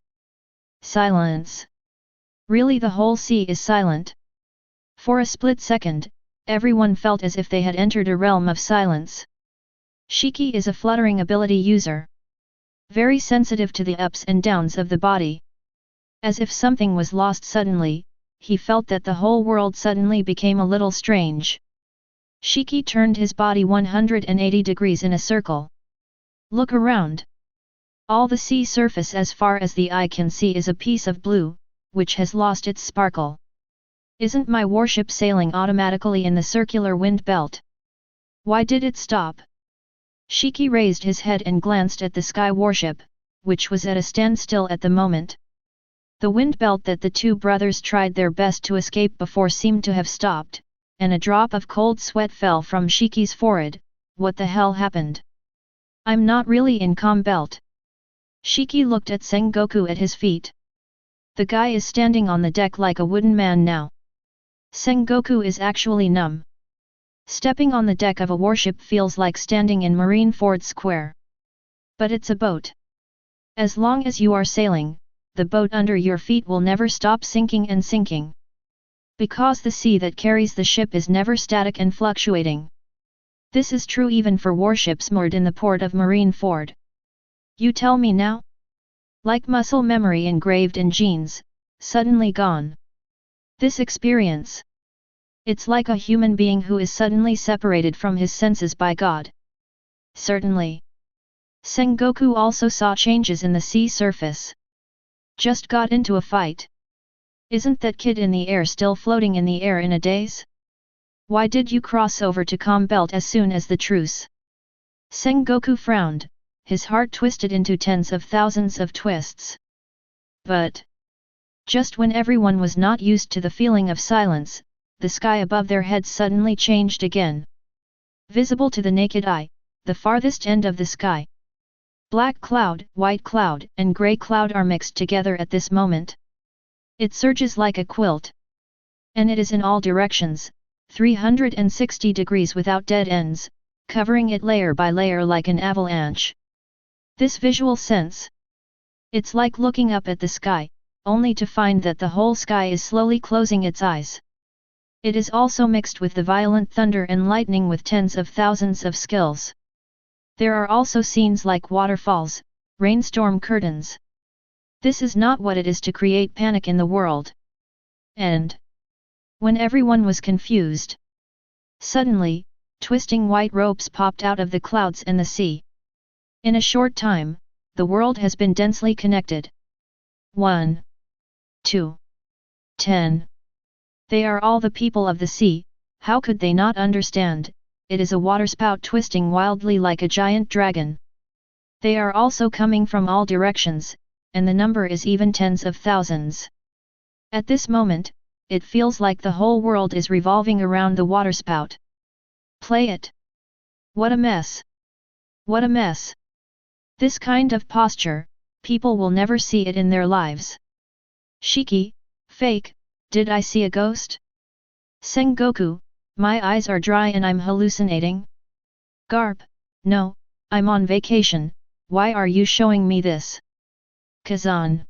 S1: Silence. Really, the whole sea is silent. For a split second, everyone felt as if they had entered a realm of silence. Shiki is a fluttering ability user. Very sensitive to the ups and downs of the body. As if something was lost suddenly, he felt that the whole world suddenly became a little strange. Shiki turned his body 180 degrees in a circle. Look around. All the sea surface as far as the eye can see is a piece of blue, which has lost its sparkle. Isn't my warship sailing automatically in the circular wind belt? Why did it stop? Shiki raised his head and glanced at the sky warship, which was at a standstill at the moment. The wind belt that the two brothers tried their best to escape before seemed to have stopped, and a drop of cold sweat fell from Shiki's forehead. What the hell happened? I'm not really in calm belt. Shiki looked at Sengoku at his feet. The guy is standing on the deck like a wooden man now. Sengoku is actually numb. Stepping on the deck of a warship feels like standing in Marineford Square. But it's a boat. As long as you are sailing, the boat under your feet will never stop sinking and sinking. Because the sea that carries the ship is never static and fluctuating. This is true even for warships moored in the port of Marineford. You tell me now? Like muscle memory engraved in genes, suddenly gone. This experience. It's like a human being who is suddenly separated from his senses by God. Certainly. Sengoku also saw changes in the sea surface. Just got into a fight. Isn't that kid in the air still floating in the air in a daze? Why did you cross over to calm belt as soon as the truce? Sengoku frowned, his heart twisted into tens of thousands of twists. But just when everyone was not used to the feeling of silence, the sky above their heads suddenly changed again. Visible to the naked eye, the farthest end of the sky. Black cloud, white cloud, and grey cloud are mixed together at this moment. It surges like a quilt. And it is in all directions, 360 degrees without dead ends, covering it layer by layer like an avalanche. This visual sense. It's like looking up at the sky, only to find that the whole sky is slowly closing its eyes. It is also mixed with the violent thunder and lightning with tens of thousands of skills. There are also scenes like waterfalls, rainstorm curtains. This is not what it is to create panic in the world. And when everyone was confused, suddenly, twisting white ropes popped out of the clouds and the sea. In a short time, the world has been densely connected. 1, 2, 10. They are all the people of the sea. How could they not understand? It is a waterspout twisting wildly like a giant dragon. They are also coming from all directions, and the number is even tens of thousands. At this moment, it feels like the whole world is revolving around the waterspout. Play it. What a mess. What a mess. This kind of posture, people will never see it in their lives. Shiki, fake, did I see a ghost? Sengoku, my eyes are dry and I'm hallucinating? Garp, no, I'm on vacation, why are you showing me this? Kazan.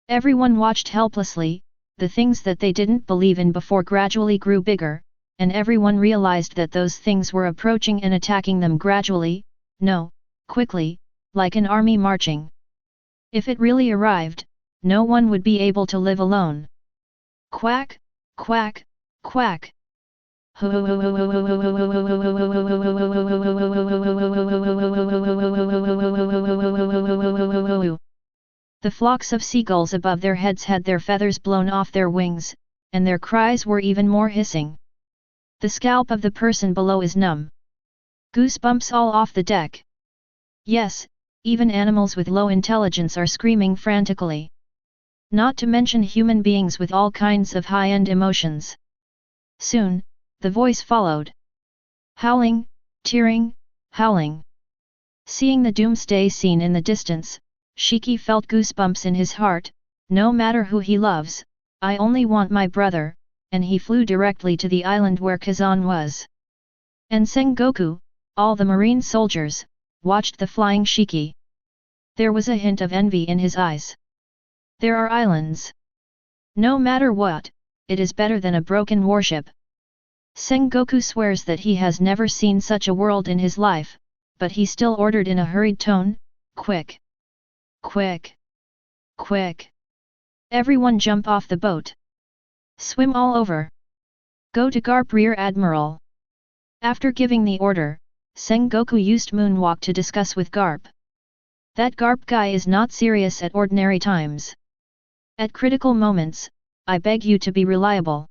S1: Everyone watched helplessly, the things that they didn't believe in before gradually grew bigger, and everyone realized that those things were approaching and attacking them gradually, no, quickly, like an army marching. If it really arrived, no one would be able to live alone. Quack, quack, Quack! The flocks of seagulls above their heads had their feathers blown off their wings, and their cries were even more hissing. The scalp of the person below is numb. Goosebumps all off the deck. Yes, even animals with low intelligence are screaming frantically. Not to mention human beings with all kinds of high-end emotions. Soon, the voice followed. Howling, tearing, howling. Seeing the doomsday scene in the distance, Shiki felt goosebumps in his heart. No matter who he loves, I only want my brother, and he flew directly to the island where Kazan was. And Sengoku, all the marine soldiers, watched the flying Shiki. There was a hint of envy in his eyes. There are islands. No matter what, it is better than a broken warship. Sengoku swears that he has never seen such a world in his life, but he still ordered in a hurried tone, "Quick! Quick! Quick! Everyone jump off the boat! Swim all over! Go to Garp Rear Admiral!" After giving the order, Sengoku used moonwalk to discuss with Garp. That Garp guy is not serious at ordinary times. At critical moments, I beg you to be reliable.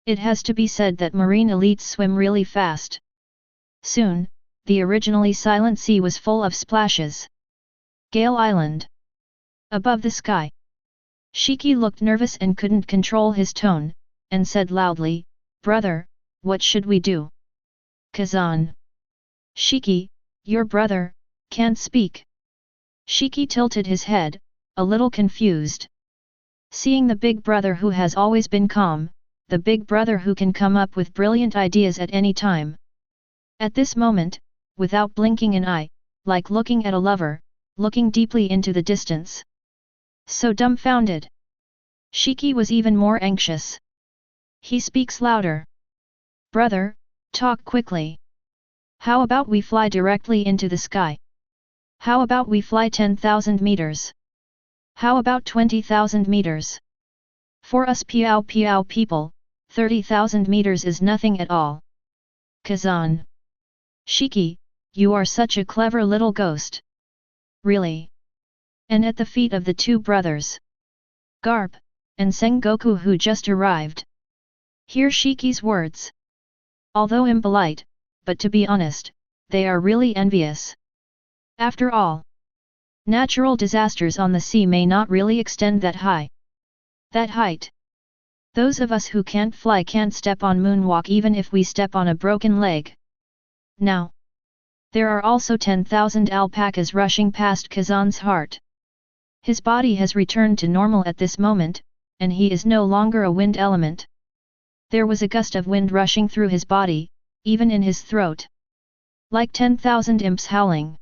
S1: It has to be said that marine elites swim really fast. Soon, the originally silent sea was full of splashes. Gale Island. Above the sky. Shiki looked nervous and couldn't control his tone, and said loudly, "Brother, what should we do?" Kazan. Shiki, your brother, can't speak. Shiki tilted his head, a little confused. Seeing the big brother who has always been calm, the big brother who can come up with brilliant ideas at any time. At this moment, without blinking an eye, like looking at a lover, looking deeply into the distance. So dumbfounded. Shiki was even more anxious. He speaks louder. "Brother, talk quickly. How about we fly directly into the sky? How about we fly 10,000 meters? How about 20,000 meters? For us Piao Piao people, 30,000 meters is nothing at all." Kazan. Shiki, you are such a clever little ghost. Really? And at the feet of the two brothers, Garp, and Sengoku who just arrived. Hear Shiki's words. Although impolite, but to be honest, they are really envious. After all, natural disasters on the sea may not really extend that high. That height. Those of us who can't fly can't step on moonwalk even if we step on a broken leg. Now, there are also 10,000 alpacas rushing past Kazan's heart. His body has returned to normal at this moment, and he is no longer a wind element. There was a gust of wind rushing through his body, even in his throat. Like 10,000 imps howling.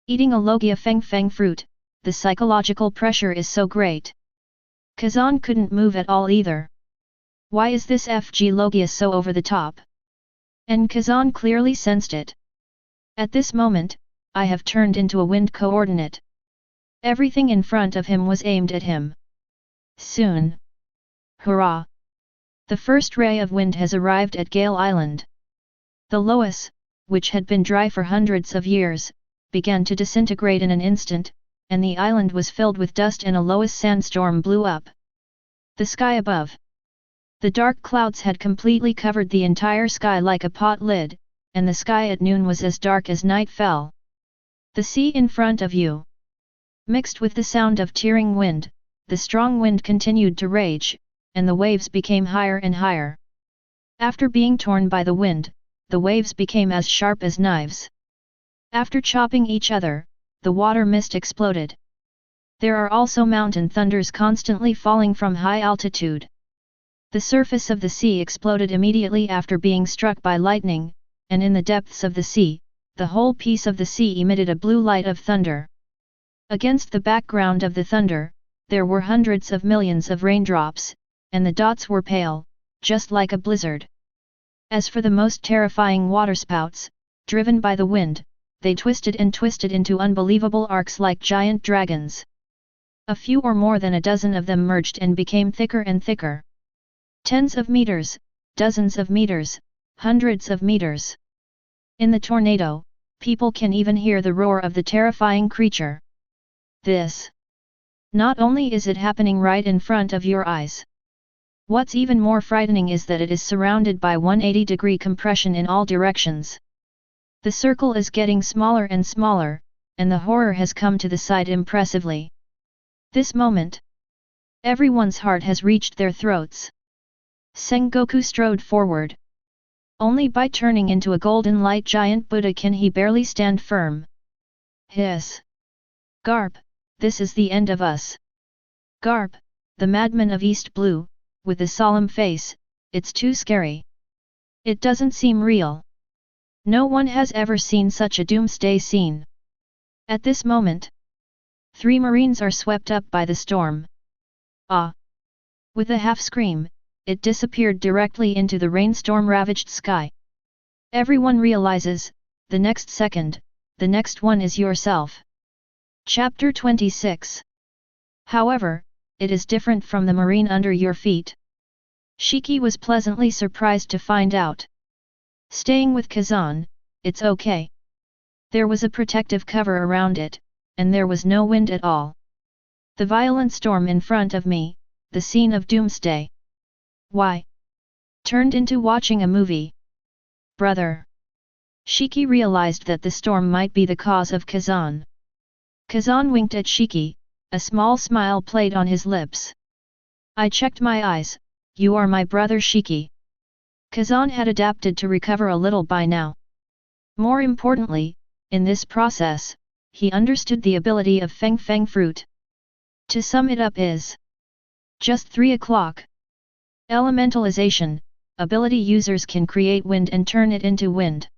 S1: Eating a Logia Feng Feng fruit, the psychological pressure is so great. Kazan couldn't move at all either. Why is this FG Logia so over the top? And Kazan clearly sensed it. At this moment, I have turned into a wind coordinate. Everything in front of him was aimed at him. Soon. Hurrah! The first ray of wind has arrived at Gale Island. The loess, which had been dry for hundreds of years, began to disintegrate in an instant, and the island was filled with dust and a loess sandstorm blew up. The sky above. The dark clouds had completely covered the entire sky like a pot lid, and the sky at noon was as dark as night fell. The sea in front of you. Mixed with the sound of tearing wind, the strong wind continued to rage, and the waves became higher and higher. After being torn by the wind, the waves became as sharp as knives. After chopping each other, the water mist exploded. There are also mountain thunders constantly falling from high altitude. The surface of the sea exploded immediately after being struck by lightning, and in the depths of the sea, the whole piece of the sea emitted a blue light of thunder. Against the background of the thunder, there were hundreds of millions of raindrops, and the dots were pale, just like a blizzard. As for the most terrifying waterspouts, driven by the wind, they twisted and twisted into unbelievable arcs like giant dragons. A few or more than a dozen of them merged and became thicker and thicker. Tens of meters, dozens of meters, hundreds of meters. In the tornado, people can even hear the roar of the terrifying creature. This. Not only is it happening right in front of your eyes. What's even more frightening is that it is surrounded by 180-degree compression in all directions. The circle is getting smaller and smaller, and the horror has come to the side impressively. This moment. Everyone's heart has reached their throats. Sengoku strode forward. Only by turning into a golden light giant Buddha can he barely stand firm. Hiss. Garp, this is the end of us. Garp, the madman of East Blue, with a solemn face, it's too scary. It doesn't seem real. No one has ever seen such a doomsday scene. At this moment, 3 Marines are swept up by the storm. Ah! With a half scream, it disappeared directly into the rainstorm-ravaged sky. Everyone realizes, the next second, the next one is yourself. Chapter 26. However, it is different from the marine under your feet. Shiki was pleasantly surprised to find out. Staying with Kazan, it's okay. There was a protective cover around it, and there was no wind at all. The violent storm in front of me, the scene of doomsday. Why? Turned into watching a movie. Brother. Shiki realized that the storm might be the cause of Kazan. Kazan winked at Shiki, a small smile played on his lips. I checked my eyes, you are my brother Shiki. Kazan had adapted to recover a little by now. More importantly, in this process, he understood the ability of Feng Feng fruit. To sum it up is just 3 o'clock. Elementalization, ability users can create wind and turn it into wind.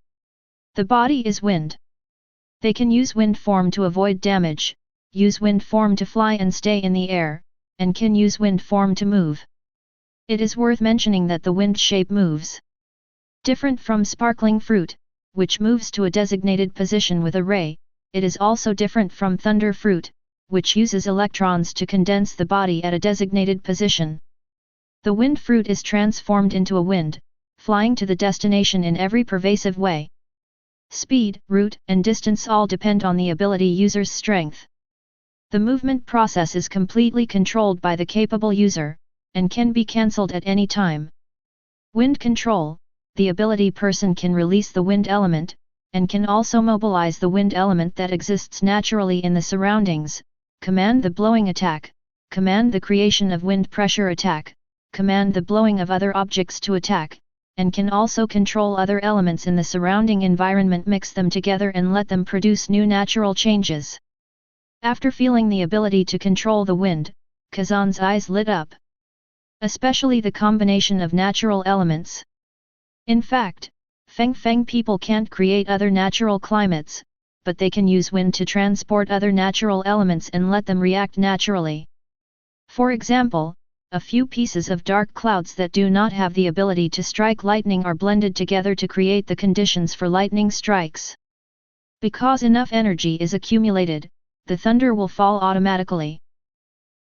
S1: The body is wind. They can use wind form to avoid damage, use wind form to fly and stay in the air, and can use wind form to move. It is worth mentioning that the wind shape moves. Different from sparkling fruit, which moves to a designated position with a ray, it is also different from thunder fruit, which uses electrons to condense the body at a designated position. The wind fruit is transformed into a wind, flying to the destination in every pervasive way. Speed, route, and distance all depend on the ability user's strength. The movement process is completely controlled by the capable user, and can be cancelled at any time. Wind control, the ability person can release the wind element, and can also mobilize the wind element that exists naturally in the surroundings, command the blowing attack, command the creation of wind pressure attack, command the blowing of other objects to attack, and can also control other elements in the surrounding environment, mix them together and let them produce new natural changes. After feeling the ability to control the wind, Kazan's eyes lit up. Especially the combination of natural elements. In fact, Feng Feng people can't create other natural climates, but they can use wind to transport other natural elements and let them react naturally. For example, a few pieces of dark clouds that do not have the ability to strike lightning are blended together to create the conditions for lightning strikes. Because enough energy is accumulated, the thunder will fall automatically.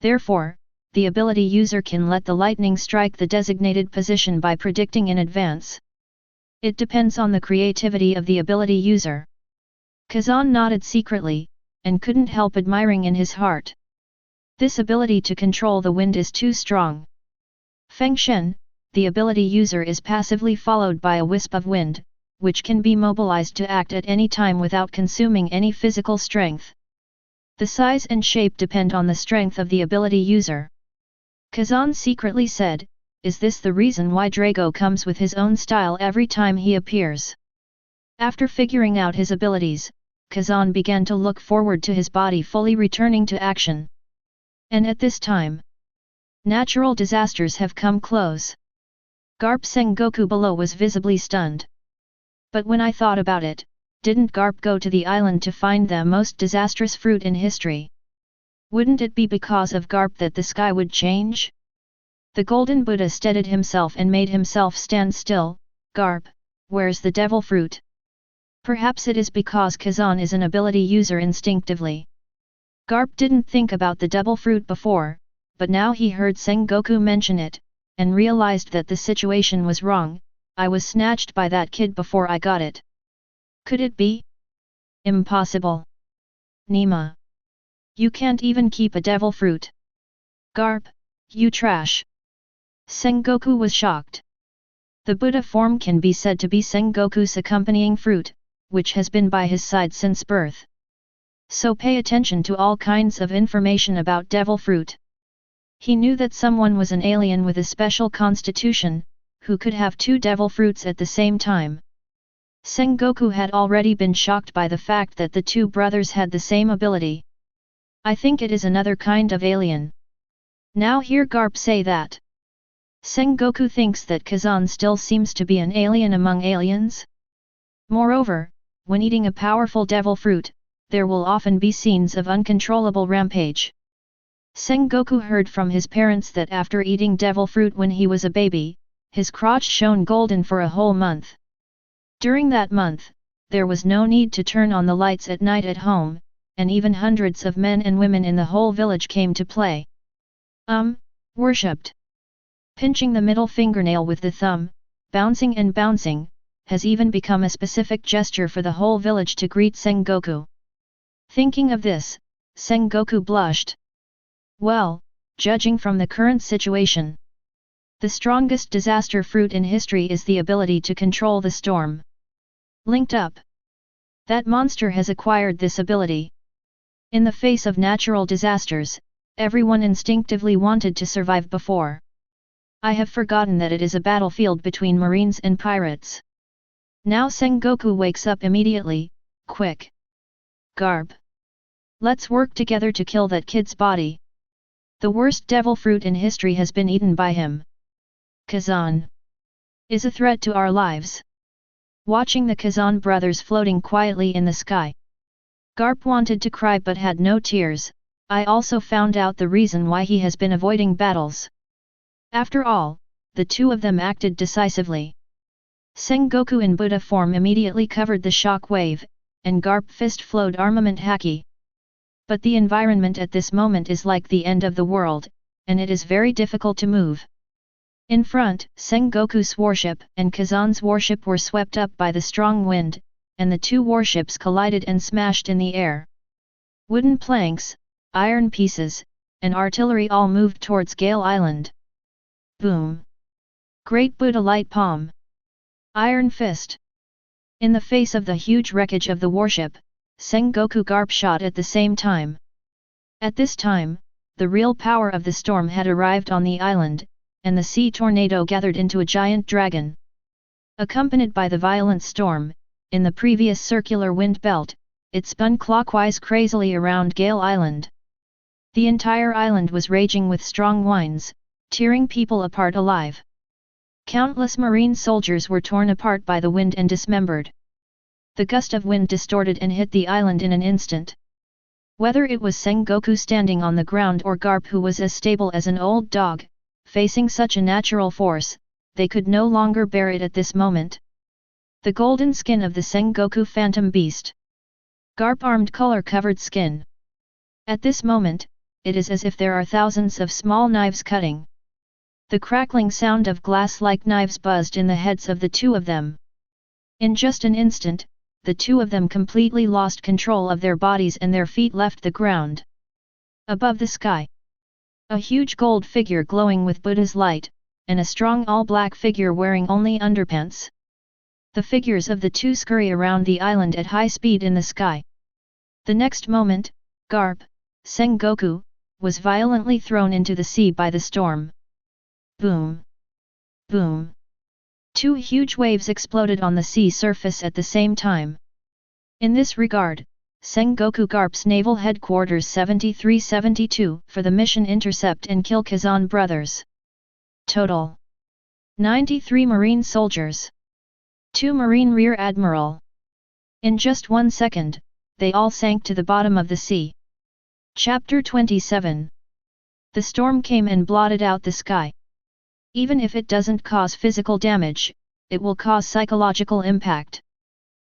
S1: Therefore, the ability user can let the lightning strike the designated position by predicting in advance. It depends on the creativity of the ability user. Kazan nodded secretly, and couldn't help admiring in his heart. This ability to control the wind is too strong. Feng Shen, the ability user is passively followed by a wisp of wind, which can be mobilized to act at any time without consuming any physical strength. The size and shape depend on the strength of the ability user. Kazan secretly said, "Is this the reason why Drago comes with his own style every time he appears?" After figuring out his abilities, Kazan began to look forward to his body fully returning to action. And at this time, natural disasters have come close. Garp Sengoku below was visibly stunned. But when I thought about it, didn't Garp go to the island to find the most disastrous fruit in history? Wouldn't it be because of Garp that the sky would change? The Golden Buddha steadied himself and made himself stand still. Garp, where's the devil fruit? Perhaps it is because Kazan is an ability user instinctively. Garp didn't think about the devil fruit before, but now he heard Sengoku mention it, and realized that the situation was wrong. I was snatched by that kid before I got it. Could it be? Impossible. Nima. You can't even keep a devil fruit. Garp, you trash. Sengoku was shocked. The Buddha form can be said to be Sengoku's accompanying fruit, which has been by his side since birth. So pay attention to all kinds of information about devil fruit. He knew that someone was an alien with a special constitution, who could have two devil fruits at the same time. Sengoku had already been shocked by the fact that the two brothers had the same ability. I think it is another kind of alien. Now hear Garp say that. Sengoku thinks that Kazan still seems to be an alien among aliens. Moreover, when eating a powerful devil fruit, there will often be scenes of uncontrollable rampage. Sengoku heard from his parents that after eating devil fruit when he was a baby, his crotch shone golden for a whole month. During that month, there was no need to turn on the lights at night at home, and even hundreds of men and women in the whole village came to play. Worshipped. Pinching the middle fingernail with the thumb, bouncing and bouncing, has even become a specific gesture for the whole village to greet Sengoku. Thinking of this, Sengoku blushed. Well, judging from the current situation, the strongest disaster fruit in history is the ability to control the storm. Linked up. That monster has acquired this ability. In the face of natural disasters, everyone instinctively wanted to survive before. I have forgotten that it is a battlefield between marines and pirates. Now Sengoku wakes up immediately, quick. Garp. Let's work together to kill that kid's body. The worst devil fruit in history has been eaten by him. Kazan is a threat to our lives. Watching the Kazan brothers floating quietly in the sky, Garp wanted to cry but had no tears. I also found out the reason why he has been avoiding battles. After all, the two of them acted decisively. Sengoku in Buddha form immediately covered the shock wave, and Garp fist flowed armament Haki. But the environment at this moment is like the end of the world, and it is very difficult to move. In front, Sengoku's warship and Kazan's warship were swept up by the strong wind, and the two warships collided and smashed in the air. Wooden planks, iron pieces, and artillery all moved towards Gale Island. Boom! Great Buddha light palm! Iron fist! In the face of the huge wreckage of the warship, Sengoku Garp shot at the same time. At this time, the real power of the storm had arrived on the island, and the sea tornado gathered into a giant dragon. Accompanied by the violent storm, in the previous circular wind belt, it spun clockwise crazily around Gale Island. The entire island was raging with strong winds, tearing people apart alive. Countless marine soldiers were torn apart by the wind and dismembered. The gust of wind distorted and hit the island in an instant. Whether it was Sengoku standing on the ground or Garp who was as stable as an old dog, facing such a natural force, they could no longer bear it at this moment. The golden skin of the Sengoku phantom beast. Garp armed color-covered skin. At this moment, it is as if there are thousands of small knives cutting. The crackling sound of glass-like knives buzzed in the heads of the two of them. In just an instant, the two of them completely lost control of their bodies and their feet left the ground. Above the sky, a huge gold figure glowing with Buddha's light, and a strong all-black figure wearing only underpants. The figures of the two scurry around the island at high speed in the sky. The next moment, Garp, Sengoku, was violently thrown into the sea by the storm. Boom! Boom! Two huge waves exploded on the sea surface at the same time. In this regard, Sengoku Garp's naval headquarters 7372 for the mission intercept and kill Kazan brothers. Total 93 marine soldiers. 2 marine rear admiral. In just 1 second, they all sank to the bottom of the sea. Chapter 27. The storm came and blotted out the sky. Even if it doesn't cause physical damage, it will cause psychological impact.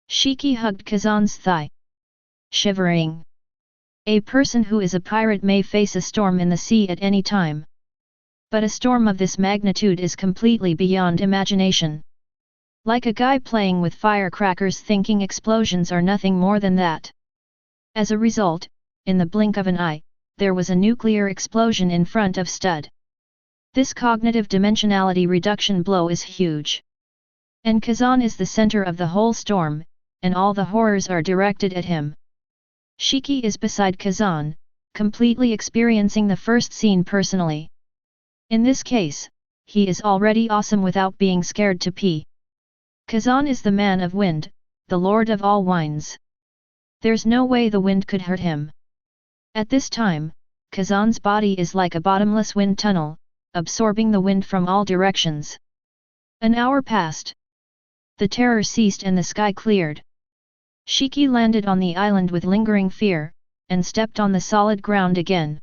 S1: Shiki hugged Kazan's thigh. Shivering. A person who is a pirate may face a storm in the sea at any time. But a storm of this magnitude is completely beyond imagination. Like a guy playing with firecrackers thinking explosions are nothing more than that. As a result, in the blink of an eye, there was a nuclear explosion in front of Stud. This cognitive dimensionality reduction blow is huge. And Kazan is the center of the whole storm, and all the horrors are directed at him. Shiki is beside Kazan, completely experiencing the first scene personally. In this case, he is already awesome without being scared to pee. Kazan is the man of wind, the lord of all winds. There's no way the wind could hurt him. At this time, Kazan's body is like a bottomless wind tunnel, absorbing the wind from all directions. An hour passed. The terror ceased and the sky cleared. Shiki landed on the island with lingering fear, and stepped on the solid ground again.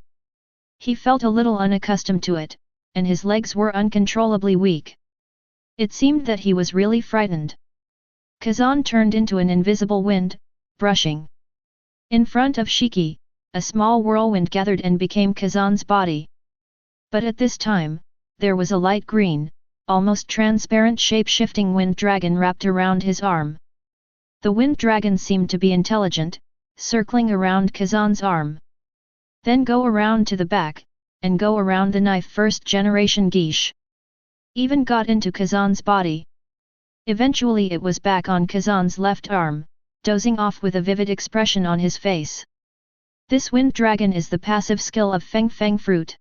S1: He felt a little unaccustomed to it, and his legs were uncontrollably weak. It seemed that he was really frightened. Kazan turned into an invisible wind, brushing. In front of Shiki, a small whirlwind gathered and became Kazan's body. But at this time, there was a light green, almost transparent shape-shifting wind dragon wrapped around his arm. The wind dragon seemed to be intelligent, circling around Kazan's arm. Then go around to the back, and go around the knife first-generation geisha. Even got into Kazan's body. Eventually it was back on Kazan's left arm, dozing off with a vivid expression on his face. This wind dragon is the passive skill of Feng Feng fruit.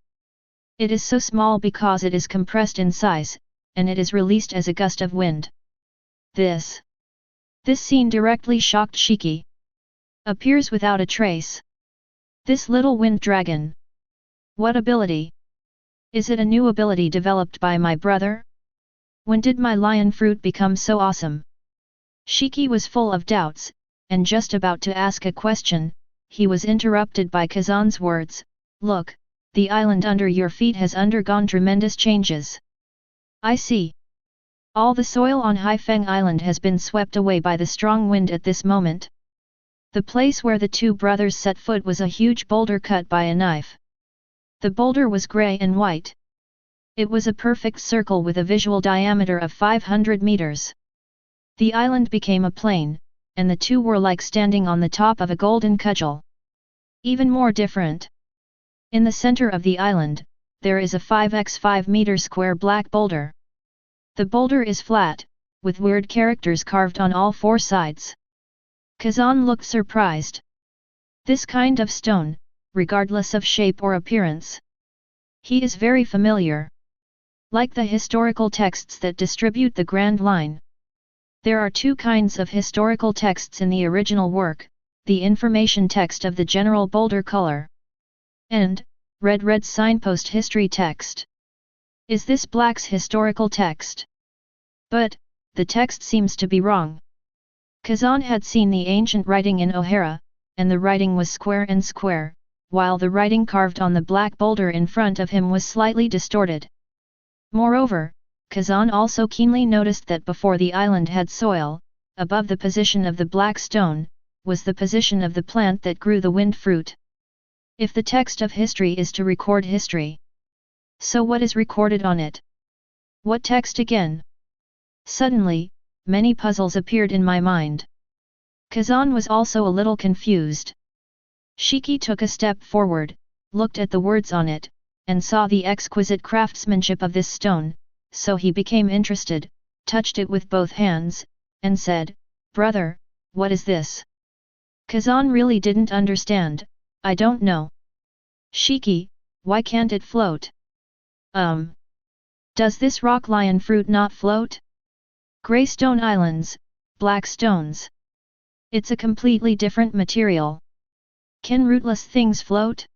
S1: It is so small because it is compressed in size, and it is released as a gust of wind. This scene directly shocked Shiki. Appears without a trace. This little wind dragon. What ability? Is it a new ability developed by my brother? When did my lion fruit become so awesome? Shiki was full of doubts, and just about to ask a question, he was interrupted by Kazan's words, "Look, the island under your feet has undergone tremendous changes." I see. All the soil on Haifeng Island has been swept away by the strong wind at this moment. The place where the two brothers set foot was a huge boulder cut by a knife. The boulder was grey and white. It was a perfect circle with a visual diameter of 500 meters. The island became a plain, and the two were like standing on the top of a golden cudgel. Even more different. In the center of the island, there is a 5x5 meter square black boulder. The boulder is flat, with weird characters carved on all four sides. Kazan looked surprised. This kind of stone, regardless of shape or appearance. He is very familiar. Like the historical texts that distribute the Grand Line. There are two kinds of historical texts in the original work, the information text of the general boulder color. And, red signpost history text. Is this black's historical text? But, the text seems to be wrong. Kazan had seen the ancient writing in O'Hara, and the writing was square and square, while the writing carved on the black boulder in front of him was slightly distorted. Moreover, Kazan also keenly noticed that before the island had soil, above the position of the black stone, was the position of the plant that grew the wind fruit. If the text of history is to record history, so what is recorded on it? What text again? Suddenly, many puzzles appeared in my mind. Kazan was also a little confused. Shiki took a step forward, looked at the words on it, and saw the exquisite craftsmanship of this stone, so he became interested, touched it with both hands, and said, "Brother, what is this?" Kazan really didn't understand. "I don't know." "Shiki, why can't it float?" Does this rock lion fruit not float?" "Grey stone islands, black stones. It's a completely different material. Can rootless things float?"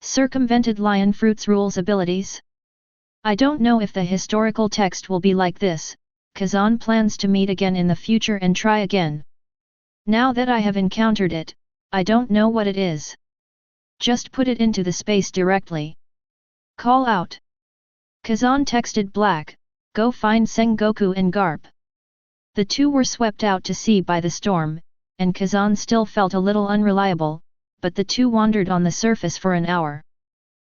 S1: Circumvented lion fruit's rules abilities? I don't know if the historical text will be like this. Kazan plans to meet again in the future and try again. Now that I have encountered it, I don't know what it is. Just put it into the space directly. Call out. Kazan texted Black, "Go find Sengoku and Garp." The two were swept out to sea by the storm, and Kazan still felt a little unreliable, but the two wandered on the surface for an hour.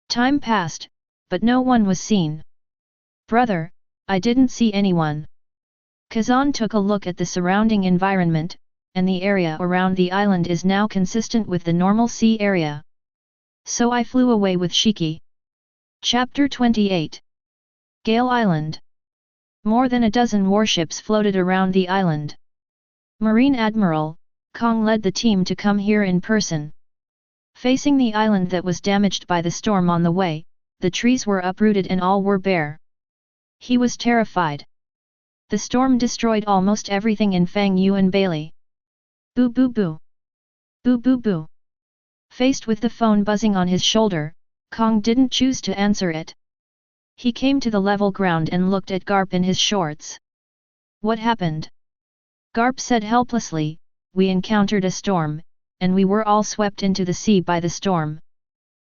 S1: Time passed, but no one was seen. Brother, I didn't see anyone. Kazan took a look at the surrounding environment, and the area around the island is now consistent with the normal sea area. So I flew away with Shiki. Chapter 28. Gale Island. More than a dozen warships floated around the island. Marine Admiral Kong led the team to come here in person. Facing the island that was damaged by the storm on the way, the trees were uprooted and all were bare. He was terrified. The storm destroyed almost everything in Fang Yuan Bailey. Boo boo boo. Boo boo boo. Faced with the phone buzzing on his shoulder, Kong didn't choose to answer it. He came to the level ground and looked at Garp in his shorts. What happened? Garp said helplessly, we encountered a storm, and we were all swept into the sea by the storm.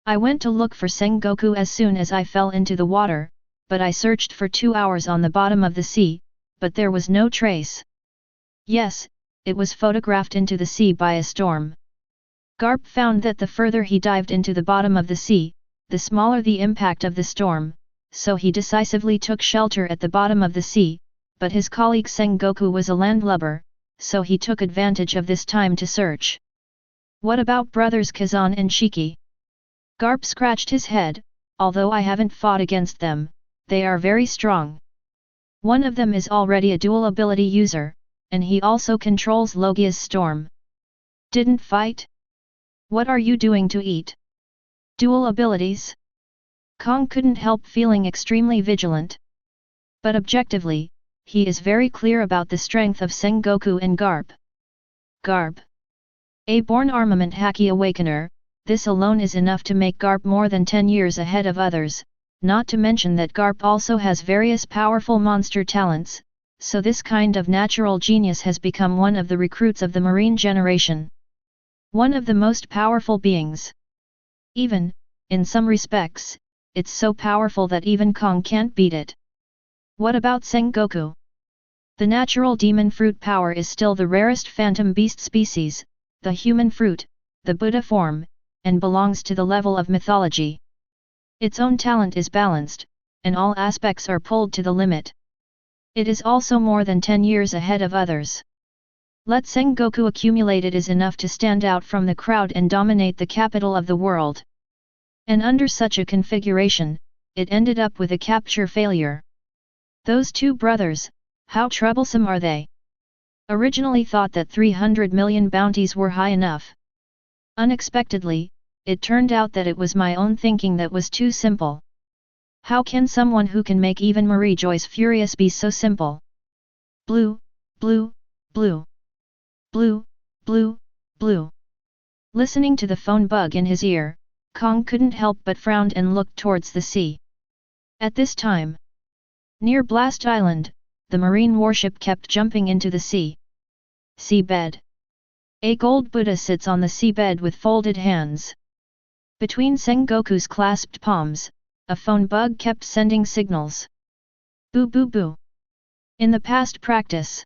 S1: I went to look for Sengoku as soon as I fell into the water, but I searched for 2 hours on the bottom of the sea, but there was no trace. Yes, it was photographed into the sea by a storm. Garp found that the further he dived into the bottom of the sea, the smaller the impact of the storm, so he decisively took shelter at the bottom of the sea, but his colleague Sengoku was a landlubber, so he took advantage of this time to search. What about brothers Kazan and Shiki? Garp scratched his head, although I haven't fought against them, they are very strong. One of them is already a dual ability user, and he also controls Logia's storm. Didn't fight? What are you doing to eat? Dual abilities? Kong couldn't help feeling extremely vigilant. But objectively, he is very clear about the strength of Sengoku and Garp. Garp. A born armament Haki awakener, this alone is enough to make Garp more than 10 years ahead of others, not to mention that Garp also has various powerful monster talents, so this kind of natural genius has become one of the recruits of the marine generation. One of the most powerful beings. Even, in some respects, it's so powerful that even Kong can't beat it. What about Sengoku? The natural demon fruit power is still the rarest phantom beast species, the human fruit, the Buddha form, and belongs to the level of mythology. Its own talent is balanced, and all aspects are pulled to the limit. It is also more than 10 years ahead of others. Let Sengoku accumulate it is enough to stand out from the crowd and dominate the capital of the world. And under such a configuration, it ended up with a capture failure. Those two brothers, how troublesome are they? Originally thought that 300 million bounties were high enough. Unexpectedly, it turned out that it was my own thinking that was too simple. How can someone who can make even Marie Joyce furious be so simple? Blue, blue, blue. Blue, blue, blue. Listening to the phone bug in his ear, Kong couldn't help but frown and looked towards the sea. At this time, near Blast Island, the marine warship kept jumping into the sea. Seabed. A gold Buddha sits on the seabed with folded hands. Between Sengoku's clasped palms, a phone bug kept sending signals. Boo boo boo. In the past practice,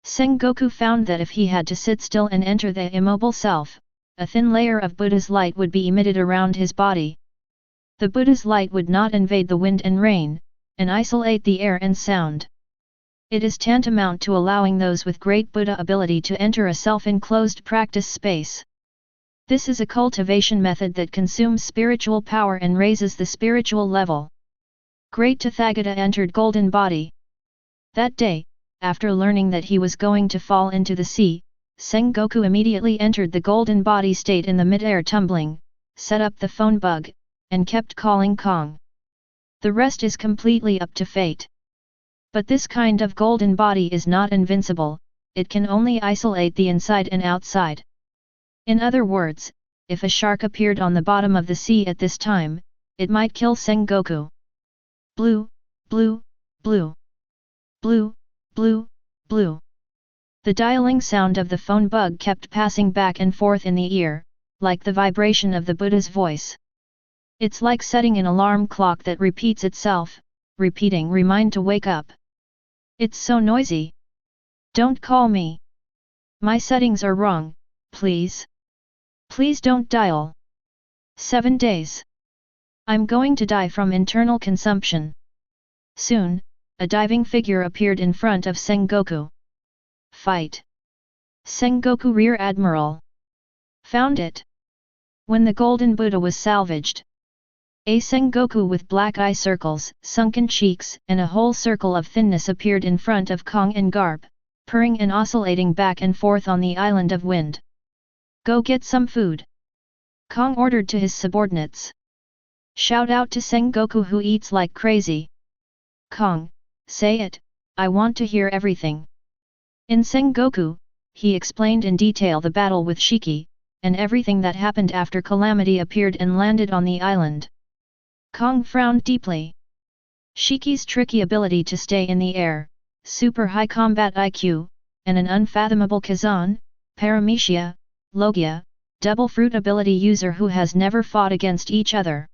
S1: Sengoku found that if he had to sit still and enter the immobile self, a thin layer of Buddha's light would be emitted around his body. The Buddha's light would not invade the wind and rain, and isolate the air and sound. It is tantamount to allowing those with great Buddha ability to enter a self-enclosed practice space. This is a cultivation method that consumes spiritual power and raises the spiritual level. Great Tathagata entered Golden Body. That day, after learning that he was going to fall into the sea, Sengoku immediately entered the Golden Body state in the mid-air tumbling, set up the phone bug, and kept calling Kong. The rest is completely up to fate. But this kind of Golden Body is not invincible, it can only isolate the inside and outside. In other words, if a shark appeared on the bottom of the sea at this time, it might kill Sengoku. Blue, blue, blue. Blue, blue, blue. The dialing sound of the phone bug kept passing back and forth in the ear, like the vibration of the Buddha's voice. It's like setting an alarm clock that repeats itself, repeating remind to wake up. It's so noisy. Don't call me. My settings are wrong, please. Please don't dial. 7 days. I'm going to die from internal consumption. Soon, a diving figure appeared in front of Sengoku. Fight! Sengoku Rear Admiral. Found it. When the Golden Buddha was salvaged. A Sengoku with black eye circles, sunken cheeks, and a whole circle of thinness appeared in front of Kong and Garp, purring and oscillating back and forth on the island of wind. Go get some food. Kong ordered to his subordinates. Shout out to Sengoku who eats like crazy. Kong, say it, I want to hear everything. In Sengoku, he explained in detail the battle with Shiki, and everything that happened after Calamity appeared and landed on the island. Kong frowned deeply. Shiki's tricky ability to stay in the air, super high combat IQ, and an unfathomable Kazan, Paramecia, Logia, double fruit ability user who has never fought against each other.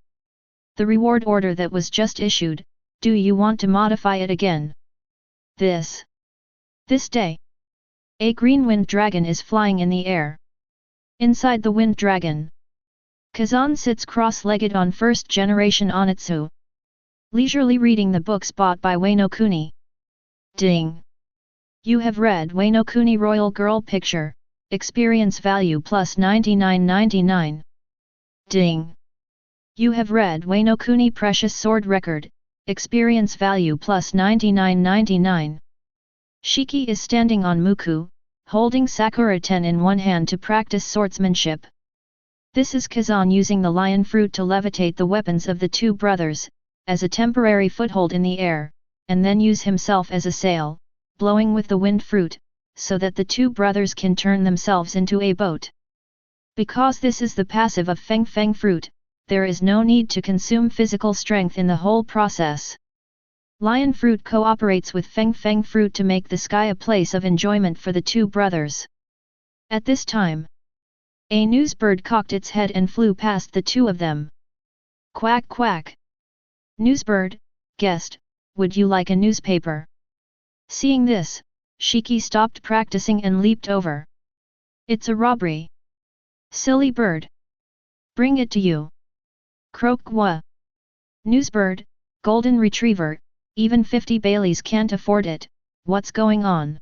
S1: The reward order that was just issued, do you want to modify it again? This day. A green wind dragon is flying in the air. Inside the wind dragon, Kazan sits cross-legged on first-generation Onitsu, leisurely reading the books bought by Wano Kuni. Ding! You have read Wano Kuni Royal Girl Picture, experience value plus 99.99. Ding! You have read Wano Kuni Precious Sword Record, experience value plus 99.99. Shiki is standing on Muku, holding Sakura 10 in one hand to practice swordsmanship. This is Kazan using the lion fruit to levitate the weapons of the two brothers, as a temporary foothold in the air, and then use himself as a sail, blowing with the wind fruit, so that the two brothers can turn themselves into a boat. Because this is the passive of Feng Feng fruit, there is no need to consume physical strength in the whole process. Lion fruit cooperates with Feng Feng fruit to make the sky a place of enjoyment for the two brothers. At this time, a newsbird cocked its head and flew past the two of them. Quack quack! Newsbird, guest, would you like a newspaper? Seeing this, Shiki stopped practicing and leaped over. It's a robbery. Silly bird. Bring it to you. Croak kwa. Newsbird, golden retriever, even 50 Baileys can't afford it, what's going on?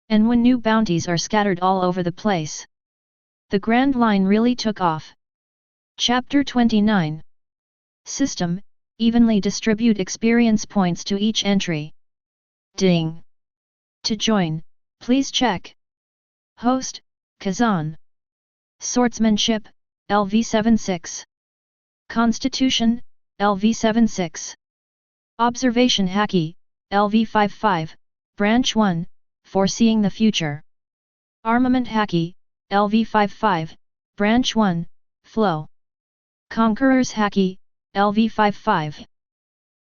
S1: And when new bounties are scattered all over the place. The grand line really took off. Chapter 29. System, evenly distribute experience points to each entry. Ding! To join, please check. Host, Kazan. Swordsmanship, LV76. Constitution, LV76. Observation Haki, LV55, Branch 1, Foreseeing the Future. Armament Haki, LV55, Branch 1, Flow. Conqueror's Haki, LV55.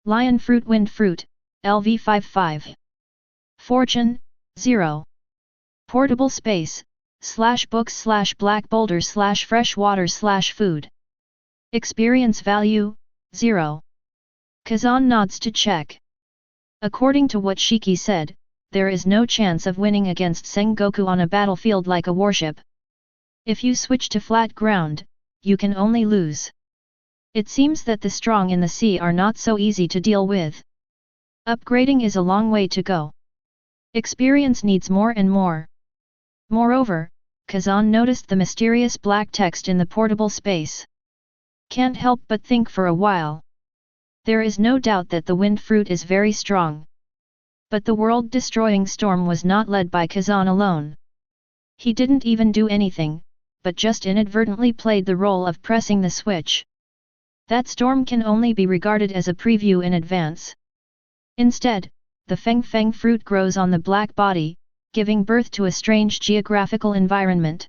S1: Lion Fruit Wind Fruit, LV55. Fortune, 0. Portable Space, /books /black boulder /freshwater /food. Experience Value, 0. Kazan nods to check. According to what Shiki said, there is no chance of winning against Sengoku on a battlefield like a warship. If you switch to flat ground, you can only lose. It seems that the strong in the sea are not so easy to deal with. Upgrading is a long way to go. Experience needs more and more. Moreover, Kazan noticed the mysterious black text in the portable space. Can't help but think for a while. There is no doubt that the wind fruit is very strong. But the world-destroying storm was not led by Kazan alone. He didn't even do anything, but just inadvertently played the role of pressing the switch. That storm can only be regarded as a preview in advance. Instead, the Feng Feng fruit grows on the black body, giving birth to a strange geographical environment.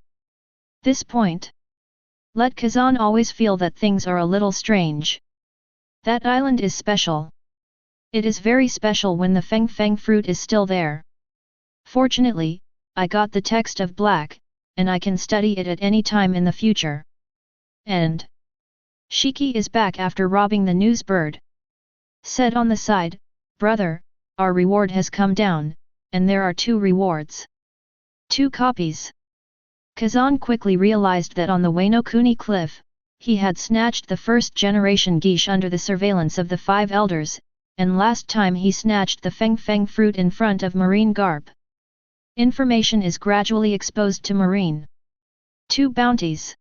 S1: This point. Let Kazan always feel that things are a little strange. That island is special. It is very special when the Feng Feng fruit is still there. Fortunately, I got the text of black, and I can study it at any time in the future. End. Shiki is back after robbing the newsbird. Said on the side, brother, our reward has come down, and there are 2 rewards. 2 copies. Kazan quickly realized that on the Wano Kuni cliff, He had snatched the first-generation geisha under the surveillance of the 5 elders, and last time he snatched the feng fruit in front of marine Garp. Information is gradually exposed to marine. 2 bounties.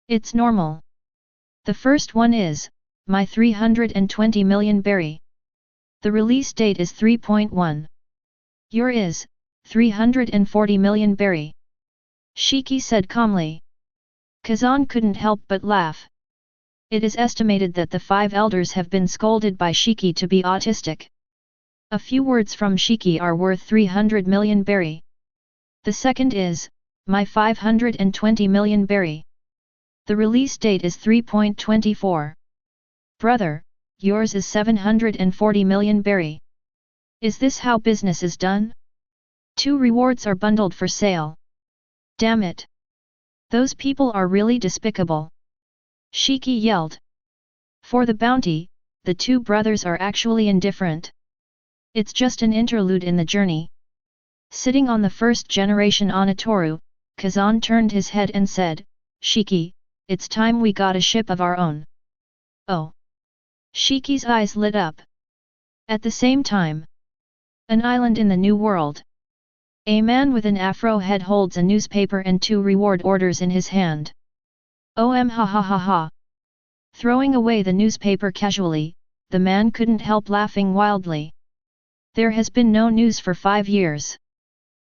S1: It's normal. The first one is, my 320 million berry. The release date is 3.1. Your is, 340 million berry. Shiki said calmly. Kazan couldn't help but laugh. It is estimated that the 5 elders have been scolded by Shiki to be autistic. A few words from Shiki are worth 300 million berry. The second is, my 520 million berry. The release date is 3.24. Brother, yours is 740 million berry. Is this how business is done? 2 rewards are bundled for sale. Damn it! Those people are really despicable. Shiki yelled. For the bounty, the 2 brothers are actually indifferent. It's just an interlude in the journey. Sitting on the first-generation Onitoru, Kazan turned his head and said, Shiki, it's time we got a ship of our own. Oh! Shiki's eyes lit up. At the same time, an island in the New World. A man with an afro head holds a newspaper and 2 reward orders in his hand. Ha ha ha ha. Throwing away the newspaper casually, the man couldn't help laughing wildly. There has been no news for 5 years.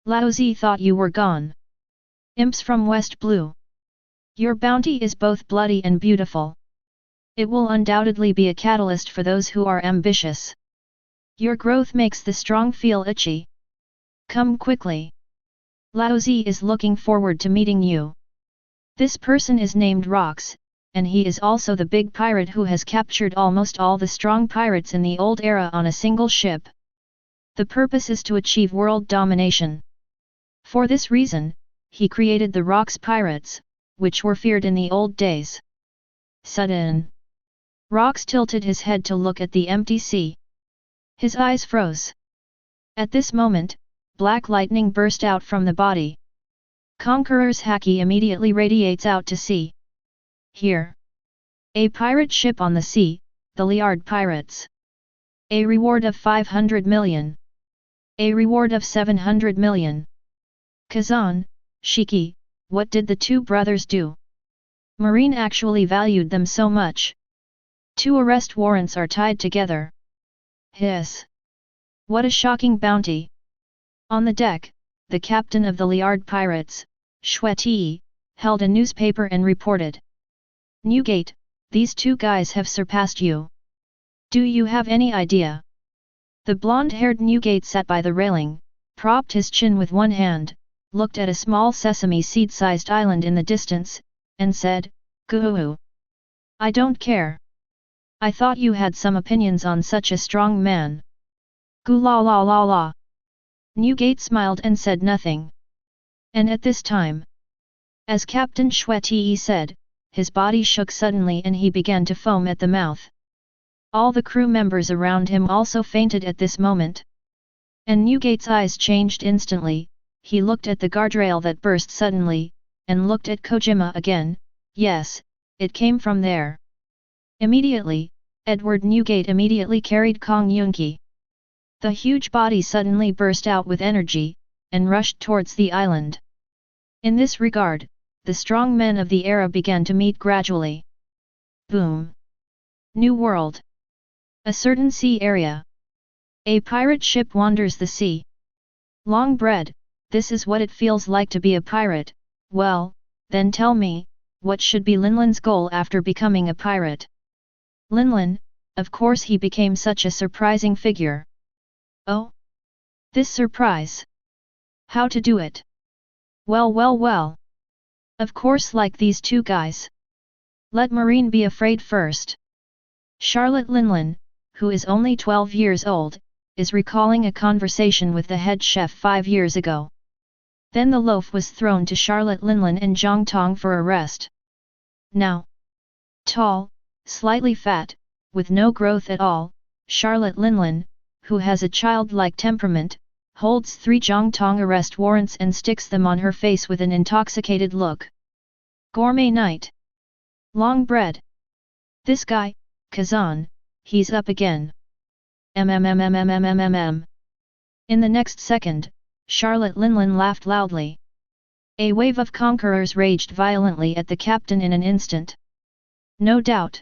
S1: Laozi thought you were gone. Imps from West Blue. Your bounty is both bloody and beautiful. It will undoubtedly be a catalyst for those who are ambitious. Your growth makes the strong feel itchy. Come quickly. Laozi is looking forward to meeting you. This person is named Rox, and he is also the big pirate who has captured almost all the strong pirates in the old era on a single ship. The purpose is to achieve world domination. For this reason, he created the Rox pirates, which were feared in the old days. Sudden. Rox tilted his head to look at the empty sea. His eyes froze. At this moment, black lightning burst out from the body. Conqueror's Haki immediately radiates out to sea. Here. A pirate ship on the sea, the Liard Pirates. A reward of 500 million. A reward of 700 million. Kazan, Shiki, what did the 2 brothers do? Marine actually valued them so much. 2 arrest warrants are tied together. Hiss. What a shocking bounty. On the deck, the captain of the Liard Pirates, Shweti, held a newspaper and reported. Newgate, these 2 guys have surpassed you. Do you have any idea? The blonde-haired Newgate sat by the railing, propped his chin with one hand, looked at a small sesame seed-sized island in the distance, and said, Goo-hoo. I don't care. I thought you had some opinions on such a strong man. Goo la la la la. Newgate smiled and said nothing. And at this time, as Captain Shweti said, his body shook suddenly and he began to foam at the mouth. All the crew members around him also fainted at this moment. And Newgate's eyes changed instantly, he looked at the guardrail that burst suddenly, and looked at Kojima again. Yes, it came from there. Immediately, Edward Newgate immediately carried Kong Yunki. The huge body suddenly burst out with energy, and rushed towards the island. In this regard, the strong men of the era began to meet gradually. Boom! New World. A certain sea area. A pirate ship wanders the sea. Long bread, this is what it feels like to be a pirate. Well, then tell me, what should be Linlin's goal after becoming a pirate? Linlin, of course he became such a surprising figure. Oh? This surprise! How to do it? Well. Of course like these 2 guys. Let Marine be afraid first. Charlotte Linlin, who is only 12 years old, is recalling a conversation with the head chef 5 years ago. Then the loaf was thrown to Charlotte Linlin and Zhang Tong for arrest. Now, tall, slightly fat, with no growth at all, Charlotte Linlin, who has a childlike temperament, holds 3 Zhang Tong arrest warrants and sticks them on her face with an intoxicated look. Gourmet night. Long bread. This guy, Kazan, he's up again. MMMMMMMMM. In the next second, Charlotte Linlin laughed loudly. A wave of conquerors raged violently at the captain in an instant. No doubt.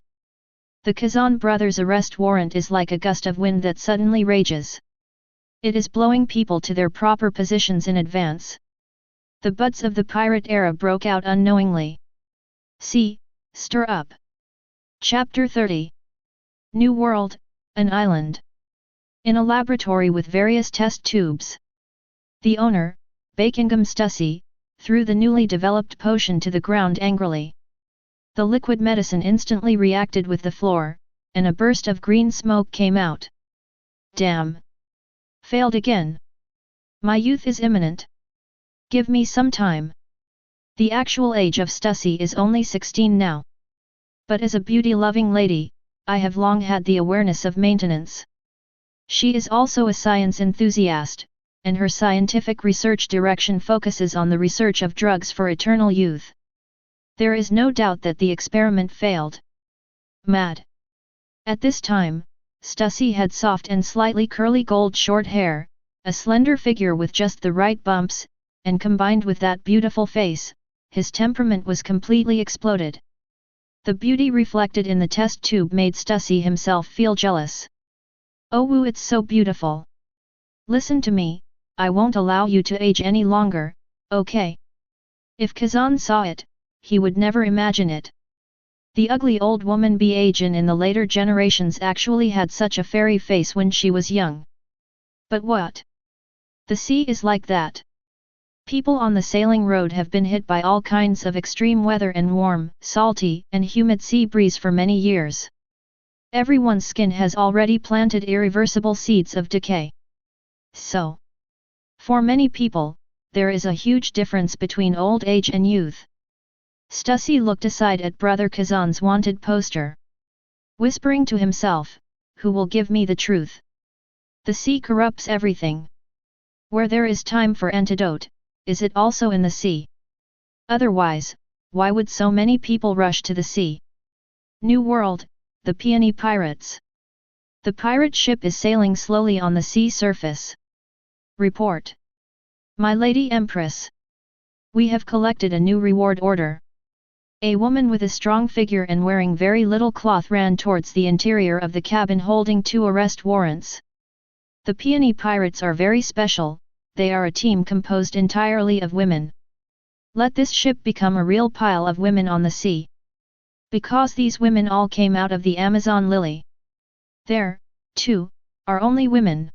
S1: The Kazan brothers' arrest warrant is like a gust of wind that suddenly rages. It is blowing people to their proper positions in advance. The buds of the pirate era broke out unknowingly. See, stir up. Chapter 30. New World, an island. In a laboratory with various test tubes. The owner, Bakingam Stussy, threw the newly developed potion to the ground angrily. The liquid medicine instantly reacted with the floor, and a burst of green smoke came out. Damn! Failed again. My youth is imminent. Give me some time. The actual age of Stussy is only 16 now. But as a beauty-loving lady, I have long had the awareness of maintenance. She is also a science enthusiast, and her scientific research direction focuses on the research of drugs for eternal youth. There is no doubt that the experiment failed. Mad. At this time, Stussy had soft and slightly curly gold short hair, a slender figure with just the right bumps, and combined with that beautiful face, his temperament was completely exploded. The beauty reflected in the test tube made Stussy himself feel jealous. Oh woo, it's so beautiful. Listen to me, I won't allow you to age any longer, okay? If Kazan saw it, he would never imagine it. The ugly old woman Bajan in the later generations actually had such a fairy face when she was young. But what? The sea is like that. People on the sailing road have been hit by all kinds of extreme weather and warm, salty, and humid sea breeze for many years. Everyone's skin has already planted irreversible seeds of decay. So, for many people, there is a huge difference between old age and youth. Stussy looked aside at Brother Kazan's wanted poster. Whispering to himself, who will give me the truth? The sea corrupts everything. Where there is time for antidote, is it also in the sea? Otherwise, why would so many people rush to the sea? New World, the Peony Pirates. The pirate ship is sailing slowly on the sea surface. Report. My Lady Empress. We have collected a new reward order. A woman with a strong figure and wearing very little cloth ran towards the interior of the cabin holding 2 arrest warrants. The Peony Pirates are very special, they are a team composed entirely of women. Let this ship become a real pile of women on the sea. Because these women all came out of the Amazon Lily. There, too, are only women.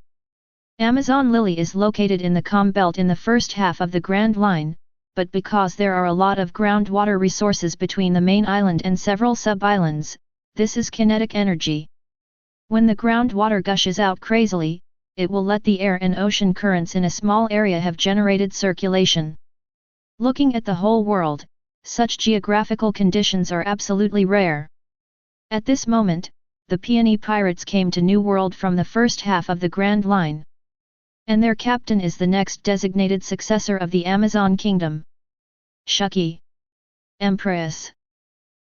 S1: Amazon Lily is located in the calm belt in the first half of the Grand Line, but because there are a lot of groundwater resources between the main island and several sub-islands, this is kinetic energy. When the groundwater gushes out crazily, it will let the air and ocean currents in a small area have generated circulation. Looking at the whole world, such geographical conditions are absolutely rare. At this moment, the Peony Pirates came to New World from the first half of the Grand Line. And their captain is the next designated successor of the Amazon Kingdom. Shiki. Empress.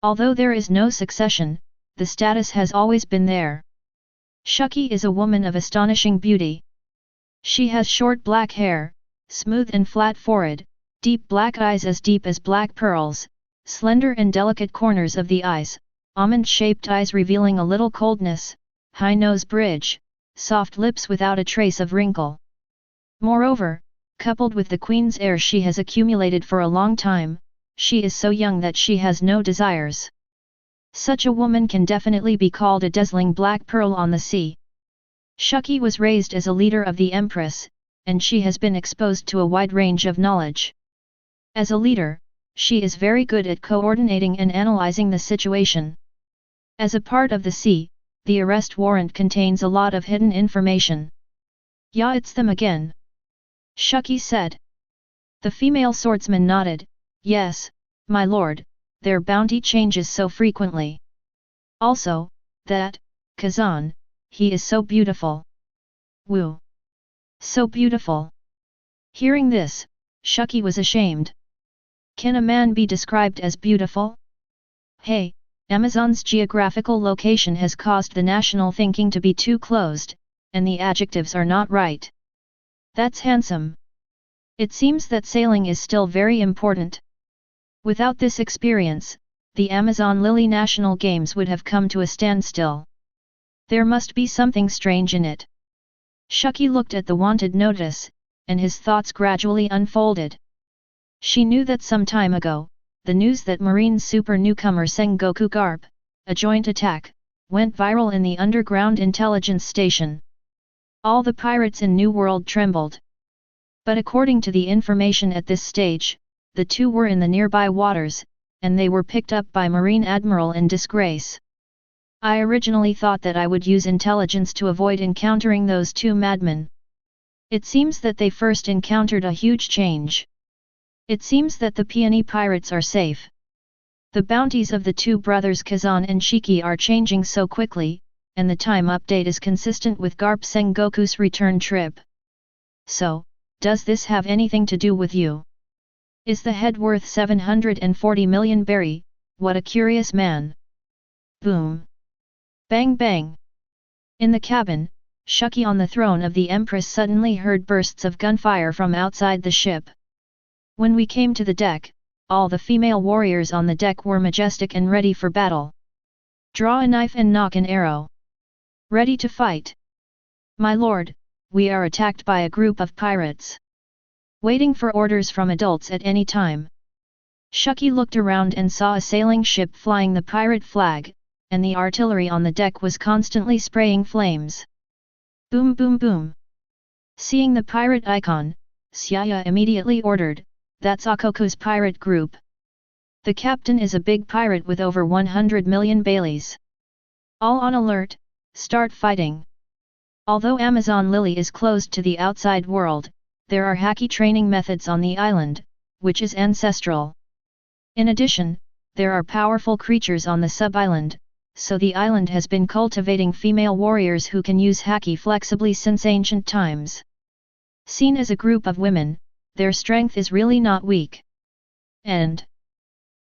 S1: Although there is no succession, the status has always been there. Shiki is a woman of astonishing beauty. She has short black hair, smooth and flat forehead, deep black eyes as deep as black pearls, slender and delicate corners of the eyes, almond-shaped eyes revealing a little coldness, high nose bridge, soft lips without a trace of wrinkle. Moreover, coupled with the queen's air she has accumulated for a long time, she is so young that she has no desires. Such a woman can definitely be called a dazzling black pearl on the sea. Shiki was raised as a leader of the Empress, and she has been exposed to a wide range of knowledge. As a leader, she is very good at coordinating and analyzing the situation. As a part of the sea, the arrest warrant contains a lot of hidden information. Yeah, it's them again. Shiki said. The female swordsman nodded, yes, my lord, their bounty changes so frequently. Also, that, Kazan, he is so beautiful. Woo! So beautiful. Hearing this, Shiki was ashamed. Can a man be described as beautiful? Hey, Amazon's geographical location has caused the national thinking to be too closed, and the adjectives are not right. That's handsome. It seems that sailing is still very important. Without this experience, the Amazon Lily National Games would have come to a standstill. There must be something strange in it. Shiki looked at the wanted notice, and his thoughts gradually unfolded. She knew that some time ago, the news that Marine super newcomer Sengoku Garp, a joint attack, went viral in the underground intelligence station. All the pirates in New World trembled. But according to the information at this stage, the two were in the nearby waters, and they were picked up by Marine Admiral in disgrace. I originally thought that I would use intelligence to avoid encountering those two madmen. It seems that they first encountered a huge change. It seems that the peony pirates are safe. The bounties of the two brothers Kazan and Shiki are changing so quickly, and the time update is consistent with Garp Sengoku's return trip. So, does this have anything to do with you? Is the head worth 740 million berry? What a curious man. Boom. Bang bang. In the cabin, Shiki on the throne of the Empress suddenly heard bursts of gunfire from outside the ship. When we came to the deck, all the female warriors on the deck were majestic and ready for battle. Draw a knife and knock an arrow. Ready to fight. My lord, we are attacked by a group of pirates. Waiting for orders from adults at any time. Shiki looked around and saw a sailing ship flying the pirate flag, and the artillery on the deck was constantly spraying flames. Boom boom boom. Seeing the pirate icon, Xiaya immediately ordered, "That's Akoko's pirate group. The captain is a big pirate with over 100 million baileys. All on alert, start fighting." Although Amazon Lily is closed to the outside world, there are Haki training methods on the island, which is ancestral. In addition, there are powerful creatures on the sub-island, so the island has been cultivating female warriors who can use Haki flexibly since ancient times. Seen as a group of women, their strength is really not weak. And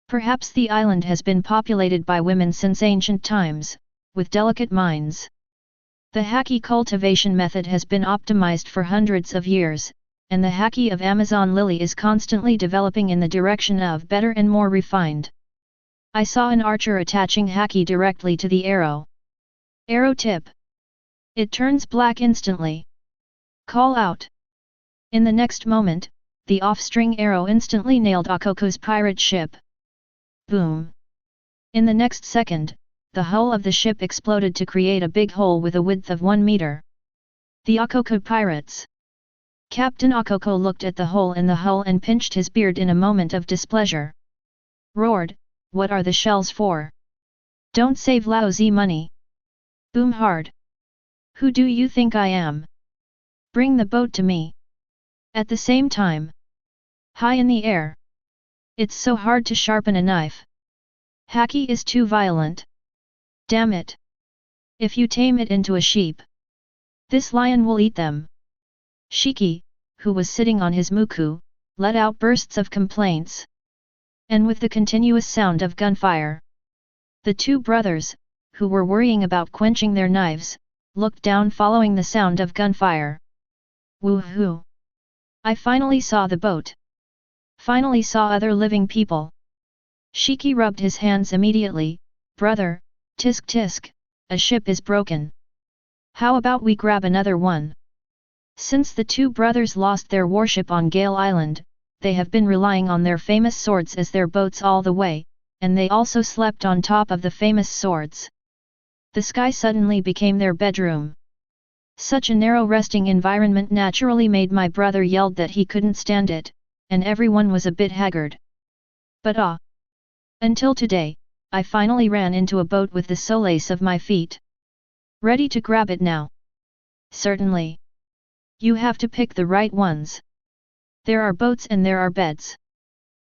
S1: perhaps the island has been populated by women since ancient times, with delicate minds. The Haki cultivation method has been optimized for hundreds of years, and the Haki of Amazon Lily is constantly developing in the direction of better and more refined. I saw an archer attaching Haki directly to the arrow. Arrow tip. It turns black instantly. Call out. In the next moment, the off-string arrow instantly nailed Akoko's pirate ship. Boom. In the next second, the hull of the ship exploded to create a big hole with a width of 1 meter. The Akoko pirates. Captain Akoko looked at the hole in the hull and pinched his beard in a moment of displeasure. Roared, "What are the shells for? Don't save lousy money. Boom hard. Who do you think I am? Bring the boat to me." At the same time, high in the air. It's so hard to sharpen a knife. Haki is too violent. Damn it. If you tame it into a sheep, this lion will eat them. Shiki, who was sitting on his muku, let out bursts of complaints. And with the continuous sound of gunfire, the two brothers, who were worrying about quenching their knives, looked down following the sound of gunfire. Woohoo! I finally saw the boat. Finally saw other living people. Shiki rubbed his hands immediately. "Brother, tisk tisk, a ship is broken. How about we grab another one?" Since the two brothers lost their warship on Gale Island, they have been relying on their famous swords as their boats all the way, and they also slept on top of the famous swords. The sky suddenly became their bedroom. Such a narrow resting environment naturally made my brother yelled that he couldn't stand it, and everyone was a bit haggard. But until today, I finally ran into a boat with the solace of my feet. Ready to grab it now? Certainly. You have to pick the right ones. There are boats and there are beds.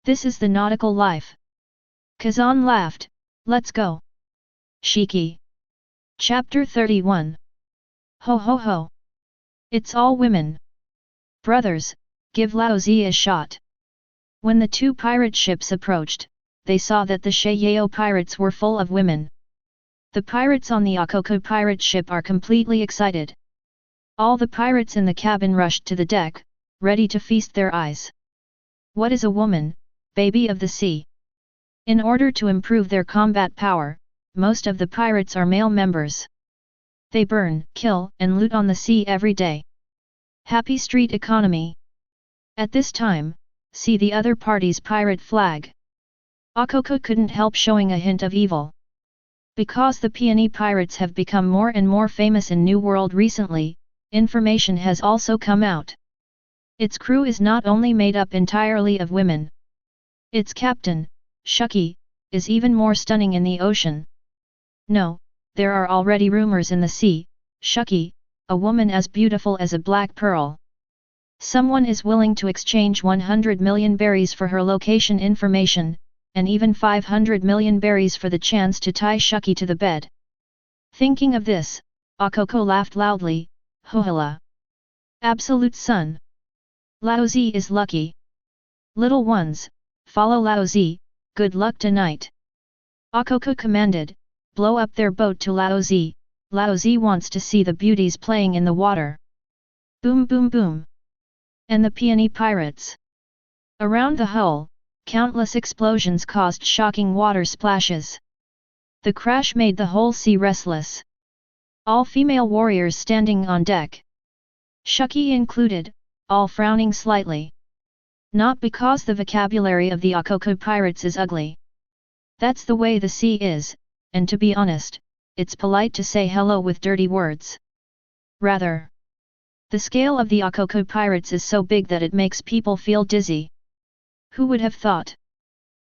S1: This is the nautical life. Kazan laughed, "Let's go." Shiki. Chapter 31. Ho ho ho. It's all women. Brothers, give Lao Zi a shot. When the two pirate ships approached, they saw that the Sheiyao pirates were full of women. The pirates on the Akoko pirate ship are completely excited. All the pirates in the cabin rushed to the deck, ready to feast their eyes. What is a woman, baby of the sea? In order to improve their combat power, most of the pirates are male members. They burn, kill, and loot on the sea every day. Happy street economy. At this time, see the other party's pirate flag. Akoko couldn't help showing a hint of evil. Because the peony pirates have become more and more famous in New World recently, information has also come out. Its crew is not only made up entirely of women. Its captain, Shiki, is even more stunning in the ocean. No, there are already rumors in the sea, Shiki, a woman as beautiful as a black pearl. Someone is willing to exchange 100 million berries for her location information, and even 500 million berries for the chance to tie Shiki to the bed. Thinking of this, Akoko laughed loudly, Hohala! Absolute son! Laozi is lucky. Little ones, follow Laozi, good luck tonight. Akoko commanded, blow up their boat to Laozi. Laozi wants to see the beauties playing in the water. Boom boom boom. And the peony pirates. Around the hull, countless explosions caused shocking water splashes. The crash made the whole sea restless. All female warriors standing on deck, Shiki included, all frowning slightly. Not because the vocabulary of the Akoko pirates is ugly. That's the way the sea is, and to be honest, it's polite to say hello with dirty words. Rather, the scale of the Akoko pirates is so big that it makes people feel dizzy. Who would have thought?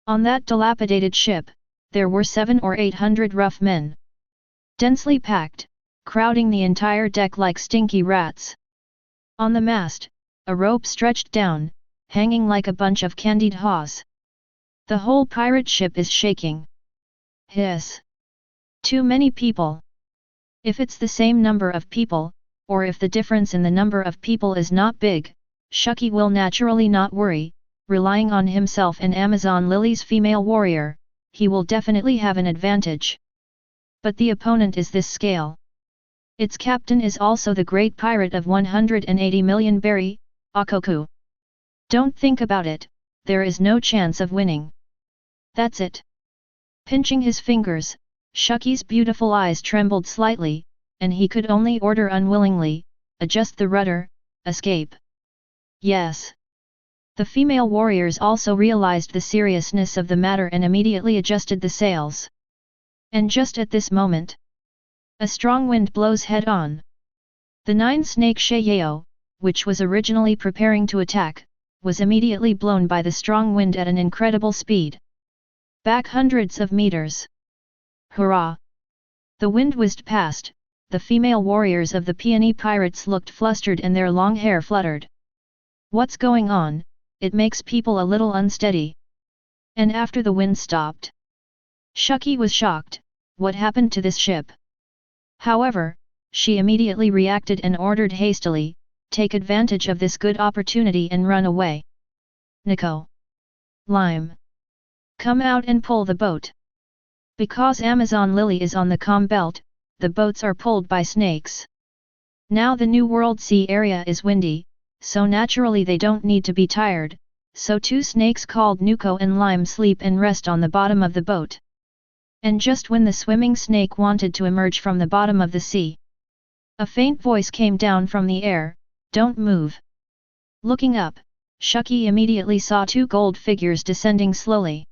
S1: On that dilapidated ship, there were 700 or 800 rough men. Densely packed, crowding the entire deck like stinky rats. On the mast, a rope stretched down, hanging like a bunch of candied haws. The whole pirate ship is shaking. Hiss! Too many people. If it's the same number of people, or if the difference in the number of people is not big, Shiki will naturally not worry. Relying on himself and Amazon Lily's female warrior, he will definitely have an advantage. But the opponent is this scale. Its captain is also the great pirate of 180 million berry, Akoko. Don't think about it, there is no chance of winning. That's it. Pinching his fingers, Shiki's beautiful eyes trembled slightly, and he could only order unwillingly, adjust the rudder, escape. Yes. The female warriors also realized the seriousness of the matter and immediately adjusted the sails. And just at this moment, a strong wind blows head-on. The 9-snake Sheiyao, which was originally preparing to attack, was immediately blown by the strong wind at an incredible speed. Back hundreds of meters. Hurrah! The wind whizzed past, the female warriors of the peony pirates looked flustered and their long hair fluttered. What's going on? It makes people a little unsteady. And after the wind stopped, Shiki was shocked. What happened to this ship? However, she immediately reacted and ordered hastily, take advantage of this good opportunity and run away. Nico! Lime! Come out and pull the boat. Because Amazon Lily is on the calm belt, the boats are pulled by snakes. Now the New World Sea area is windy, so naturally they don't need to be tired, so 2 snakes called Nuko and Lime sleep and rest on the bottom of the boat. And just when the swimming snake wanted to emerge from the bottom of the sea, a faint voice came down from the air, "Don't move." Looking up, Shiki immediately saw 2 gold figures descending slowly.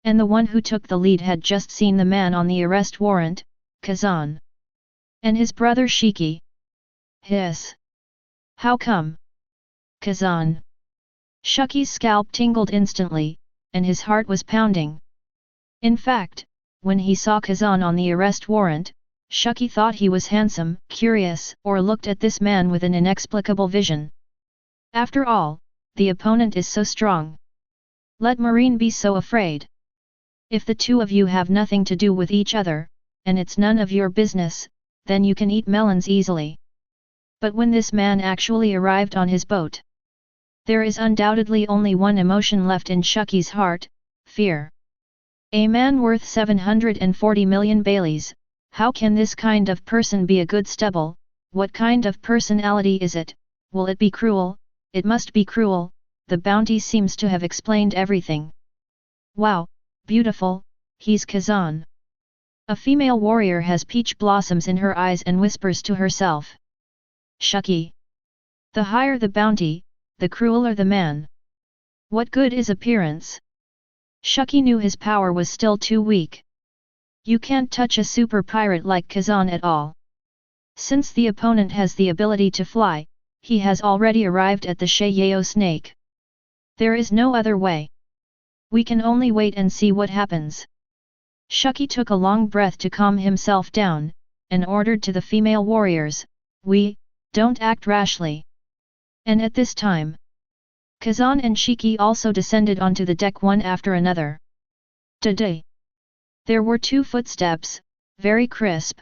S1: And the one who took the lead had just seen the man on the arrest warrant, Kazan. And his brother Shiki. Hiss! How come? Kazan. Shiki's scalp tingled instantly, and his heart was pounding. In fact, when he saw Kazan on the arrest warrant, Shiki thought he was handsome, curious, or looked at this man with an inexplicable vision. After all, the opponent is so strong. Let Marine be so afraid. If the 2 of you have nothing to do with each other, and it's none of your business, then you can eat melons easily. But when this man actually arrived on his boat, there is undoubtedly only one emotion left in Shiki's heart, fear. A man worth 740 million Baileys, how can this kind of person be a good stubble? What kind of personality is it? Will it be cruel? It must be cruel. The bounty seems to have explained everything. Wow, beautiful, he's Kazan. A female warrior has peach blossoms in her eyes and whispers to herself. Shucky. The higher the bounty, the crueler the man. What good is appearance? Shucky knew his power was still too weak. You can't touch a super pirate like Kazan at all. Since the opponent has the ability to fly, he has already arrived at the Sheiyao snake. There is no other way. We can only wait and see what happens. Shucky took a long breath to calm himself down, and ordered to the female warriors, don't act rashly. And at this time, Kazan and Shiki also descended onto the deck one after another. Today, there were 2 footsteps, very crisp.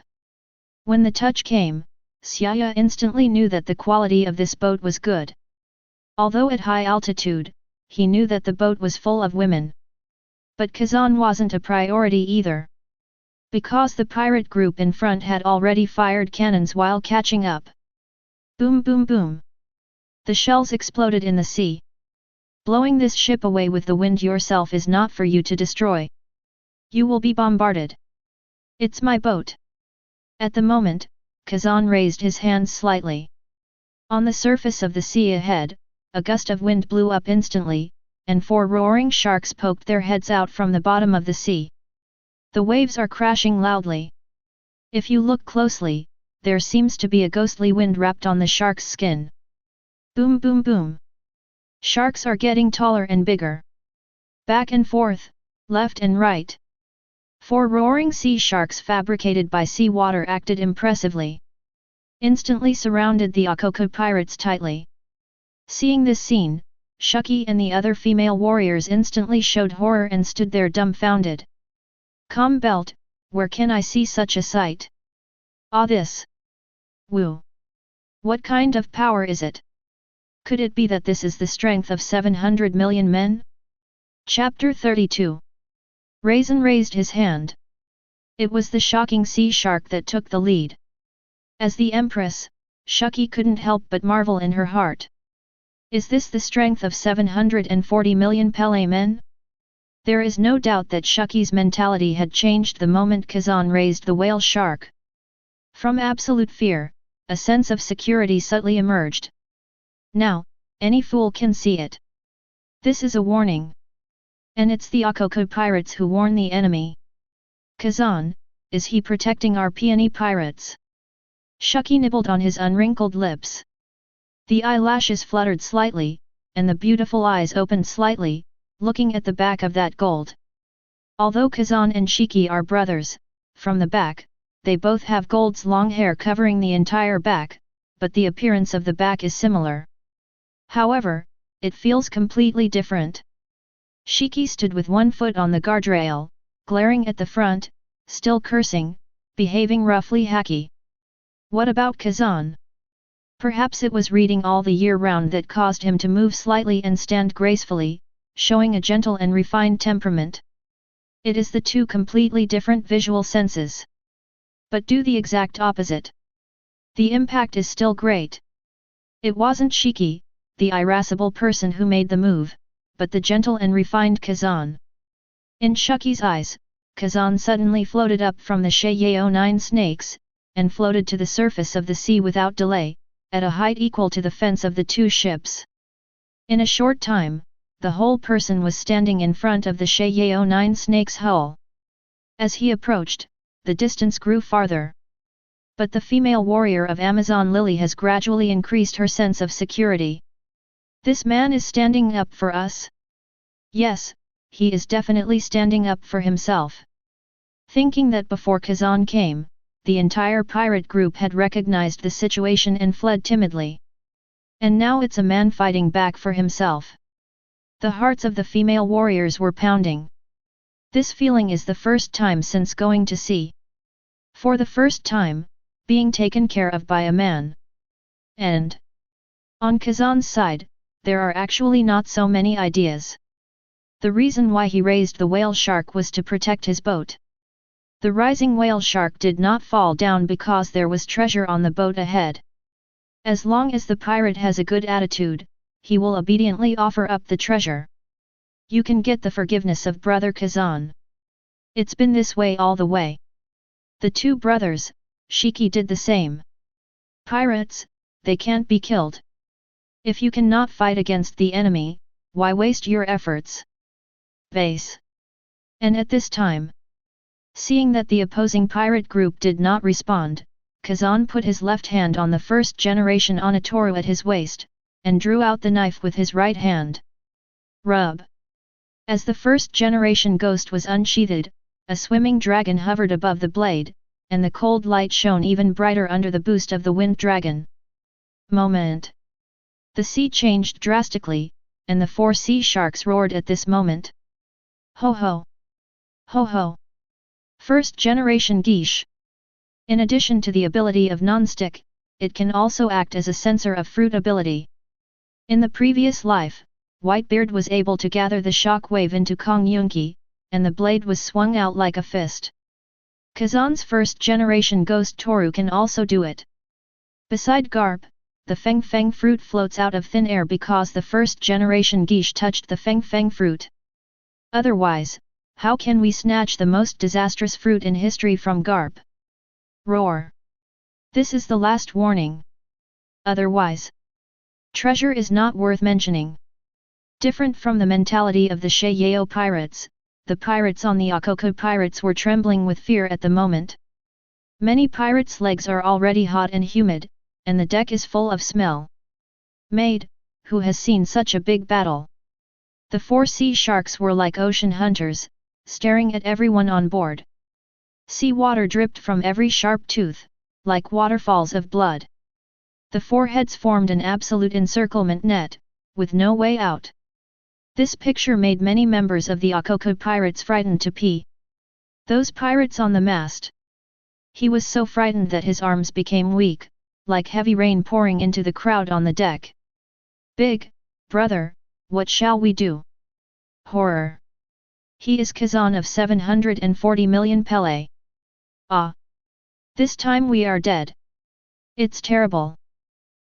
S1: When the touch came, Xiaya instantly knew that the quality of this boat was good. Although at high altitude, he knew that the boat was full of women. But Kazan wasn't a priority either. Because the pirate group in front had already fired cannons while catching up. Boom boom boom. The shells exploded in the sea. Blowing this ship away with the wind yourself is not for you to destroy. You will be bombarded. It's my boat. At the moment, Kazan raised his hands slightly. On the surface of the sea ahead, a gust of wind blew up instantly, and 4 roaring sharks poked their heads out from the bottom of the sea. The waves are crashing loudly. If you look closely, there seems to be a ghostly wind wrapped on the shark's skin. Boom boom boom. Sharks are getting taller and bigger. Back and forth, left and right. 4 roaring sea sharks fabricated by seawater acted impressively. Instantly surrounded the Akoko pirates tightly. Seeing this scene, Shucky and the other female warriors instantly showed horror and stood there dumbfounded. Calm belt, where can I see such a sight? Ah, this. Woo. What kind of power is it? Could it be that this is the strength of 700 million men? Chapter 32. Raisin raised his hand. It was the shocking sea shark that took the lead. As the Empress, Shucky couldn't help but marvel in her heart. Is this the strength of 740 million Pele men? There is no doubt that Shucky's mentality had changed the moment Kazan raised the whale shark. From absolute fear, a sense of security subtly emerged. Now, any fool can see it. This is a warning. And it's the Akoko pirates who warn the enemy. Kazan, is he protecting our peony pirates? Shucky nibbled on his unwrinkled lips. The eyelashes fluttered slightly, and the beautiful eyes opened slightly, looking at the back of that gold. Although Kazan and Shiki are brothers, from the back, they both have gold's long hair covering the entire back, but the appearance of the back is similar. However, it feels completely different. Shiki stood with 1 foot on the guardrail, glaring at the front, still cursing, behaving roughly Haki. What about Kazan? Perhaps it was reading all the year round that caused him to move slightly and stand gracefully, showing a gentle and refined temperament. It is the 2 completely different visual senses. But do the exact opposite. The impact is still great. It wasn't Shiki, the irascible person who made the move, but the gentle and refined Kazan. In Shucky's eyes, Kazan suddenly floated up from the Sheiyao 9 snakes, and floated to the surface of the sea without delay, at a height equal to the fence of the 2 ships. In a short time, the whole person was standing in front of the Sheiyao 9 snake's hull. As he approached, the distance grew farther. But the female warrior of Amazon Lily has gradually increased her sense of security. This man is standing up for us? Yes, he is definitely standing up for himself. Thinking that before Kazan came, the entire pirate group had recognized the situation and fled timidly. And now it's a man fighting back for himself. The hearts of the female warriors were pounding. This feeling is the first time since going to sea. For the first time, being taken care of by a man. And on Kazan's side, there are actually not so many ideas. The reason why he raised the whale shark was to protect his boat. The rising whale shark did not fall down because there was treasure on the boat ahead. As long as the pirate has a good attitude, he will obediently offer up the treasure. You can get the forgiveness of brother Kazan. It's been this way all the way. The two brothers, Shiki, did the same. Pirates, they can't be killed. If you cannot fight against the enemy, why waste your efforts? Base. And at this time, seeing that the opposing pirate group did not respond, Kazan put his left hand on the first generation Onitoru at his waist, and drew out the knife with his right hand. Rub. As the first generation ghost was unsheathed, a swimming dragon hovered above the blade, and the cold light shone even brighter under the boost of the wind dragon. Moment. The sea changed drastically, and the 4 sea sharks roared at this moment. Ho ho! Ho ho! First generation geisha. In addition to the ability of non-stick, it can also act as a sensor of fruit ability. In the previous life, Whitebeard was able to gather the shock wave into Kong Yunki, and the blade was swung out like a fist. Kazan's first generation ghost Toru can also do it. Beside Garp, the Feng Feng fruit floats out of thin air because the first generation geisha touched the Feng Feng fruit. Otherwise, how can we snatch the most disastrous fruit in history from Garp? Roar! This is the last warning. Otherwise, treasure is not worth mentioning. Different from the mentality of the Sheiyao pirates, the pirates on the Akoku pirates were trembling with fear at the moment. Many pirates' legs are already hot and humid, and the deck is full of smell. Maid, who has seen such a big battle? The 4 sea sharks were like ocean hunters, staring at everyone on board. Sea water dripped from every sharp tooth, like waterfalls of blood. The 4 heads formed an absolute encirclement net, with no way out. This picture made many members of the Akoku pirates frightened to pee. Those pirates on the mast. He was so frightened that his arms became weak, like heavy rain pouring into the crowd on the deck. Big brother, what shall we do? Horror! He is Kazan of 740 million Pele. Ah! This time we are dead. It's terrible.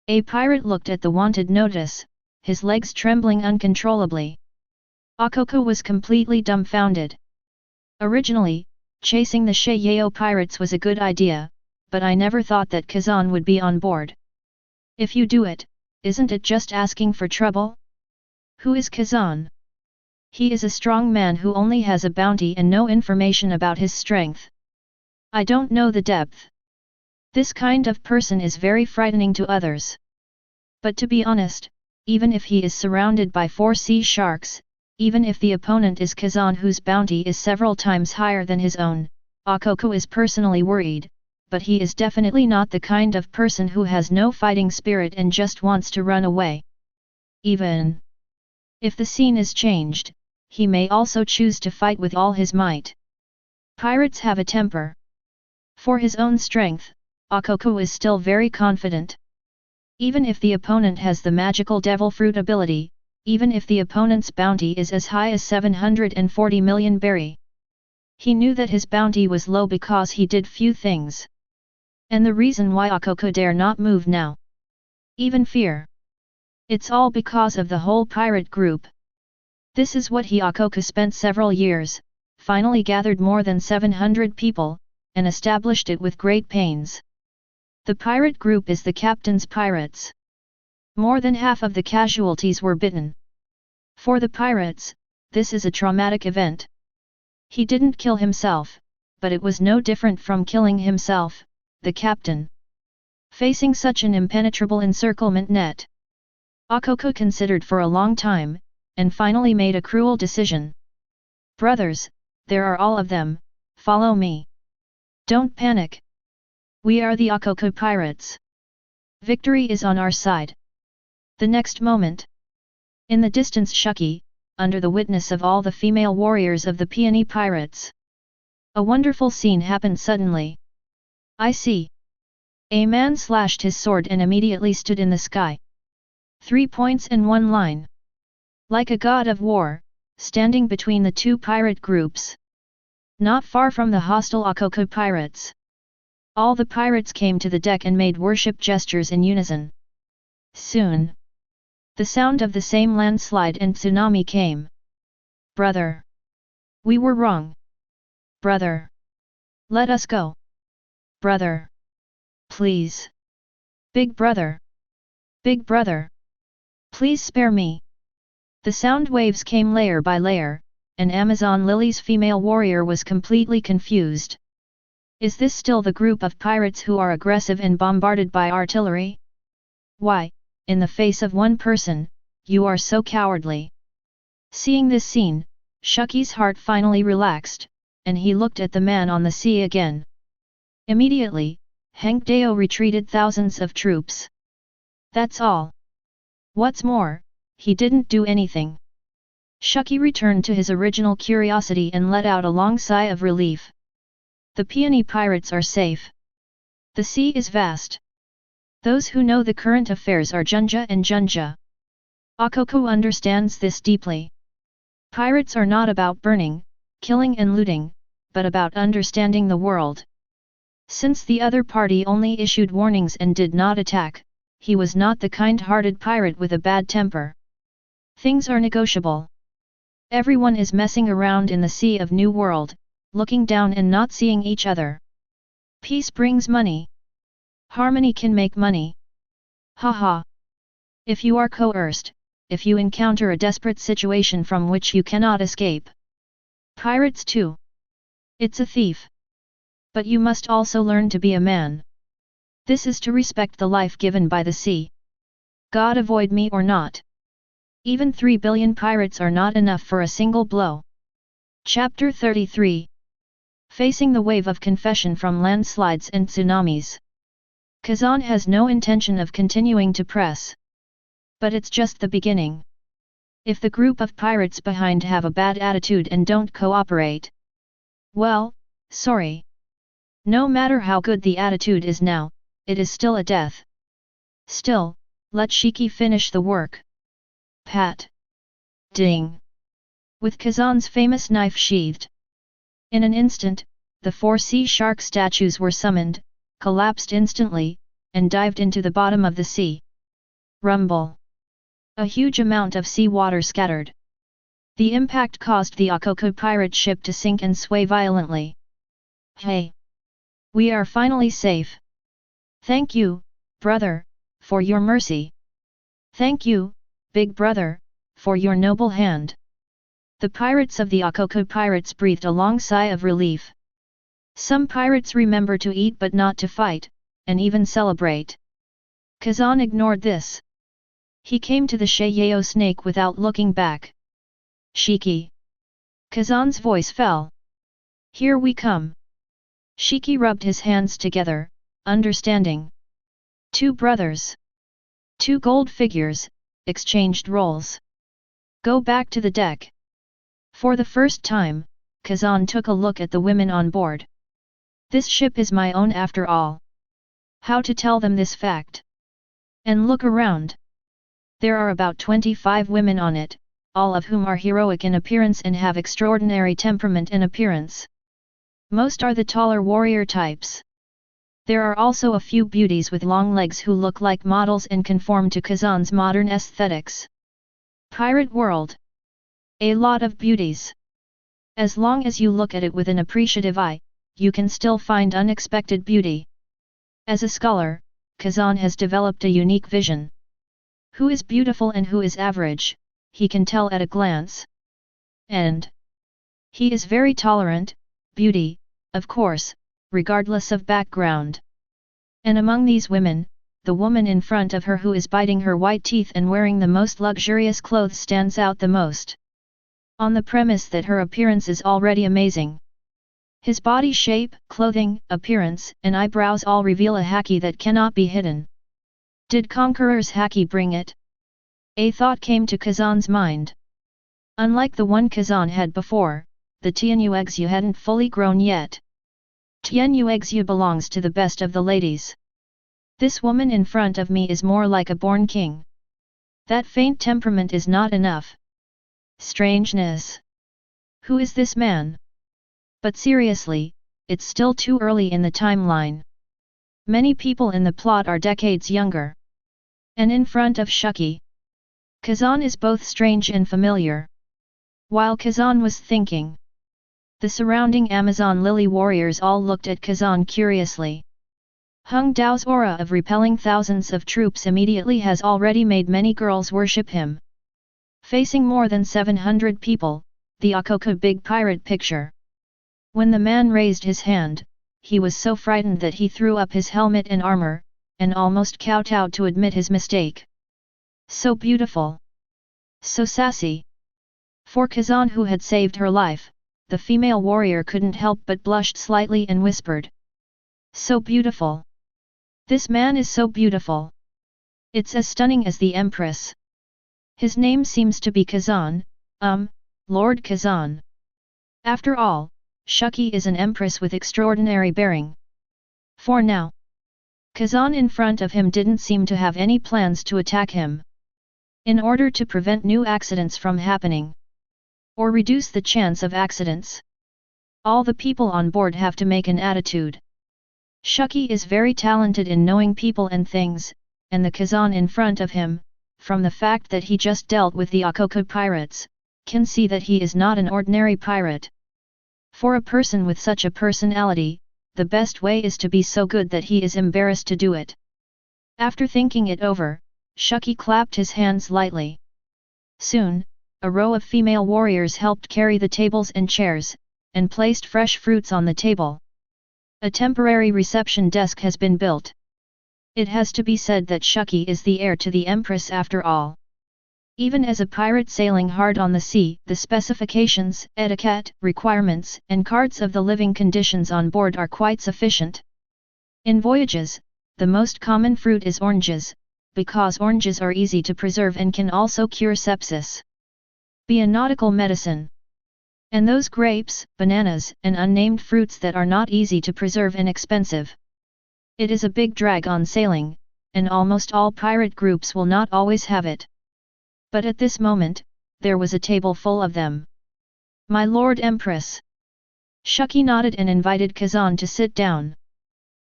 S1: A pirate looked at the wanted notice, his legs trembling uncontrollably. Akoku was completely dumbfounded. Originally, chasing the Sheiyao pirates was a good idea, but I never thought that Kazan would be on board. If you do it, isn't it just asking for trouble? Who is Kazan? He is a strong man who only has a bounty and no information about his strength. I don't know the depth. This kind of person is very frightening to others. But to be honest, even if he is surrounded by 4 sea sharks, even if the opponent is Kazan whose bounty is several times higher than his own, Akoku is personally worried, but he is definitely not the kind of person who has no fighting spirit and just wants to run away. Even if the scene is changed, he may also choose to fight with all his might. Pirates have a temper. For his own strength, Akoku is still very confident. Even if the opponent has the magical devil fruit ability, even if the opponent's bounty is as high as 740 million berry. He knew that his bounty was low because he did few things. And the reason why Akoku dare not move now. Even fear. It's all because of the whole pirate group. This is what Akoku spent several years, finally gathered more than 700 people, and established it with great pains. The pirate group is the captain's pirates. More than half of the casualties were bitten. For the pirates, this is a traumatic event. He didn't kill himself, but it was no different from killing himself, the captain. Facing such an impenetrable encirclement net, Akoku considered for a long time, and finally made a cruel decision. Brothers, there are all of them, follow me. Don't panic. We are the Akoku pirates. Victory is on our side. The next moment, in the distance Shiki, under the witness of all the female warriors of the peony pirates, a wonderful scene happened suddenly. I see. A man slashed his sword and immediately stood in the sky. 3 points and 1 line. Like a god of war, standing between the two pirate groups. Not far from the hostile Akoko pirates. All the pirates came to the deck and made worship gestures in unison. Soon, the sound of the same landslide and tsunami came. Brother! We were wrong. Brother! Let us go. Brother! Please! Big brother! Big brother! Please spare me! The sound waves came layer by layer, and Amazon Lily's female warrior was completely confused. Is this still the group of pirates who are aggressive and bombarded by artillery? Why, in the face of one person, you are so cowardly. Seeing this scene, Shiki's heart finally relaxed, and he looked at the man on the sea again. Immediately, Hank Dao retreated thousands of troops. That's all. What's more, he didn't do anything. Shiki returned to his original curiosity and let out a long sigh of relief. The peony pirates are safe. The sea is vast. Those who know the current affairs are Junja and Junja. Akoko understands this deeply. Pirates are not about burning, killing and looting, but about understanding the world. Since the other party only issued warnings and did not attack, he was not the kind-hearted pirate with a bad temper. Things are negotiable. Everyone is messing around in the sea of New World, looking down and not seeing each other. Peace brings money. Harmony can make money. Haha. If you are coerced, if you encounter a desperate situation from which you cannot escape. Pirates too. It's a thief. But you must also learn to be a man. This is to respect the life given by the sea. God avoid me or not. Even 3 billion pirates are not enough for a single blow. Chapter 33. Facing the wave of confession from landslides and tsunamis. Kazan has no intention of continuing to press. But it's just the beginning. If the group of pirates behind have a bad attitude and don't cooperate, well, sorry. No matter how good the attitude is now, it is still a death. Still, let Shiki finish the work. Pat. Ding. With Kazan's famous knife sheathed. In an instant, the 4 sea shark statues were summoned, collapsed instantly, and dived into the bottom of the sea. Rumble. A huge amount of sea water scattered. The impact caused the Akoko pirate ship to sink and sway violently. Hey! We are finally safe. Thank you, brother, for your mercy. Thank you, big brother, for your noble hand. The pirates of the Akoko pirates breathed a long sigh of relief. Some pirates remember to eat but not to fight, and even celebrate. Kazan ignored this. He came to the Sheiyao snake without looking back. Shiki. Kazan's voice fell. Here we come. Shiki rubbed his hands together, understanding. 2 brothers. 2 gold figures, exchanged roles. Go back to the deck. For the first time, Kazan took a look at the women on board. This ship is my own after all. How to tell them this fact? And look around. There are about 25 women on it, all of whom are heroic in appearance and have extraordinary temperament and appearance. Most are the taller warrior types. There are also a few beauties with long legs who look like models and conform to Kazan's modern aesthetics. Pirate world. A lot of beauties. As long as you look at it with an appreciative eye, you can still find unexpected beauty. As a scholar, Kazan has developed a unique vision. Who is beautiful and who is average, he can tell at a glance. And he is very tolerant, beauty, of course, regardless of background. And among these women, the woman in front of her who is biting her white teeth and wearing the most luxurious clothes stands out the most. On the premise that her appearance is already amazing. His body shape, clothing, appearance, and eyebrows all reveal a Haki that cannot be hidden. Did Conqueror's Haki bring it? A thought came to Kazan's mind. Unlike the one Kazan had before, the Tianyuegzyu hadn't fully grown yet. Tianyuegzyu belongs to the best of the ladies. This woman in front of me is more like a born king. That faint temperament is not enough. Strangeness. Who is this man? But seriously, it's still too early in the timeline. Many people in the plot are decades younger. And in front of Shiki, Kazan is both strange and familiar. While Kazan was thinking, the surrounding Amazon Lily warriors all looked at Kazan curiously. Hung Dao's aura of repelling thousands of troops immediately has already made many girls worship him. Facing more than 700 people, the Akoka big pirate picture. When the man raised his hand, he was so frightened that he threw up his helmet and armor, and almost kowtowed to admit his mistake. So beautiful. So sassy. For Kazan, who had saved her life, the female warrior couldn't help but blushed slightly and whispered. So beautiful. This man is so beautiful. It's as stunning as the Empress. His name seems to be Kazan, Lord Kazan. After all, Shiki is an empress with extraordinary bearing. For now, Kazan in front of him didn't seem to have any plans to attack him. In order to prevent new accidents from happening, or reduce the chance of accidents, all the people on board have to make an attitude. Shiki is very talented in knowing people and things, and the Kazan in front of him, from the fact that he just dealt with the Akoka pirates, can see that he is not an ordinary pirate. For a person with such a personality, the best way is to be so good that he is embarrassed to do it. After thinking it over, Shiki clapped his hands lightly. Soon, a row of female warriors helped carry the tables and chairs, and placed fresh fruits on the table. A temporary reception desk has been built. It has to be said that Shiki is the heir to the Empress after all. Even as a pirate sailing hard on the sea, the specifications, etiquette, requirements, and cards of the living conditions on board are quite sufficient. In voyages, the most common fruit is oranges, because oranges are easy to preserve and can also cure sepsis. Be a nautical medicine. And those grapes, bananas, and unnamed fruits that are not easy to preserve and expensive. It is a big drag on sailing, and almost all pirate groups will not always have it. But at this moment, there was a table full of them. My Lord Empress. Shiki nodded and invited Kazan to sit down.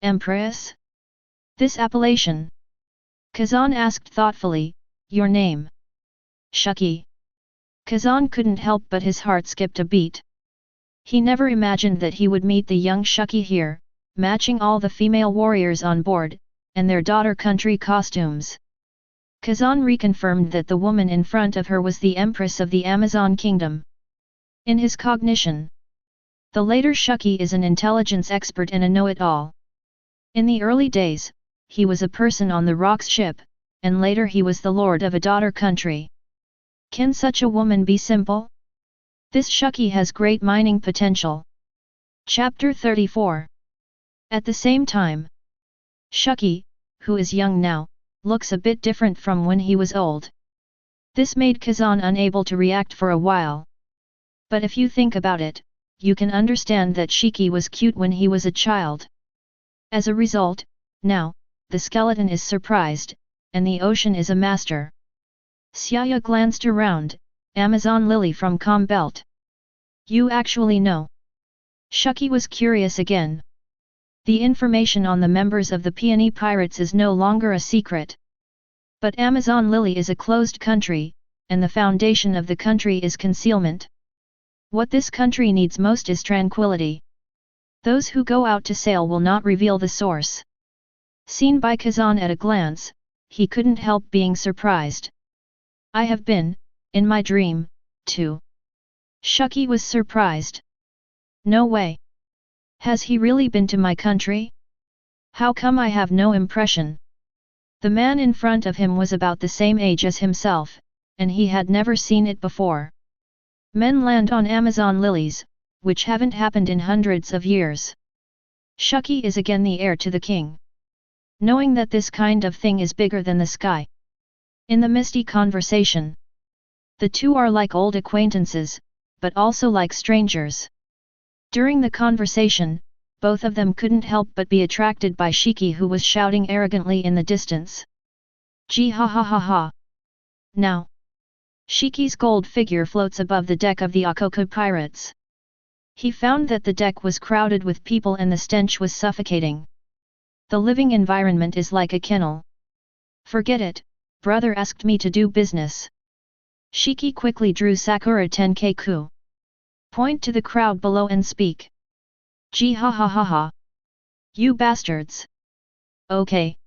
S1: Empress? This appellation? Kazan asked thoughtfully, your name? Shiki. Kazan couldn't help but his heart skipped a beat. He never imagined that he would meet the young Shiki here, matching all the female warriors on board, and their daughter country costumes. Kazan reconfirmed that the woman in front of her was the Empress of the Amazon Kingdom. In his cognition, the later Shiki is an intelligence expert and a know-it-all. In the early days, he was a person on the Rocks ship, and later he was the lord of a daughter country. Can such a woman be simple? This Shiki has great mining potential. Chapter 34. At the same time, Shiki, who is young now, looks a bit different from when he was old. This made Kazan unable to react for a while. But if you think about it, you can understand that Shiki was cute when he was a child. As a result, now, the skeleton is surprised, and the ocean is a master. Xiaya glanced around, Amazon Lily from Com Belt. You actually know? Shiki was curious again. The information on the members of the Peony Pirates is no longer a secret. But Amazon Lily is a closed country, and the foundation of the country is concealment. What this country needs most is tranquility. Those who go out to sail will not reveal the source. Seen by Kazan at a glance, he couldn't help being surprised. I have been, in my dream, too. Shiki was surprised. No way. Has he really been to my country? How come I have no impression? The man in front of him was about the same age as himself, and he had never seen it before. Men land on Amazon lilies, which haven't happened in hundreds of years. Shiki is again the heir to the king. Knowing that this kind of thing is bigger than the sky. In the misty conversation, the two are like old acquaintances, but also like strangers. During the conversation, both of them couldn't help but be attracted by Shiki, who was shouting arrogantly in the distance. Gee ha ha ha ha! Now! Shiki's gold figure floats above the deck of the Akoko pirates. He found that the deck was crowded with people and the stench was suffocating. The living environment is like a kennel. Forget it, brother asked me to do business. Shiki quickly drew Sakura Tenkaku. Point to the crowd below and speak. Gee ha ha ha ha. You bastards. Okay.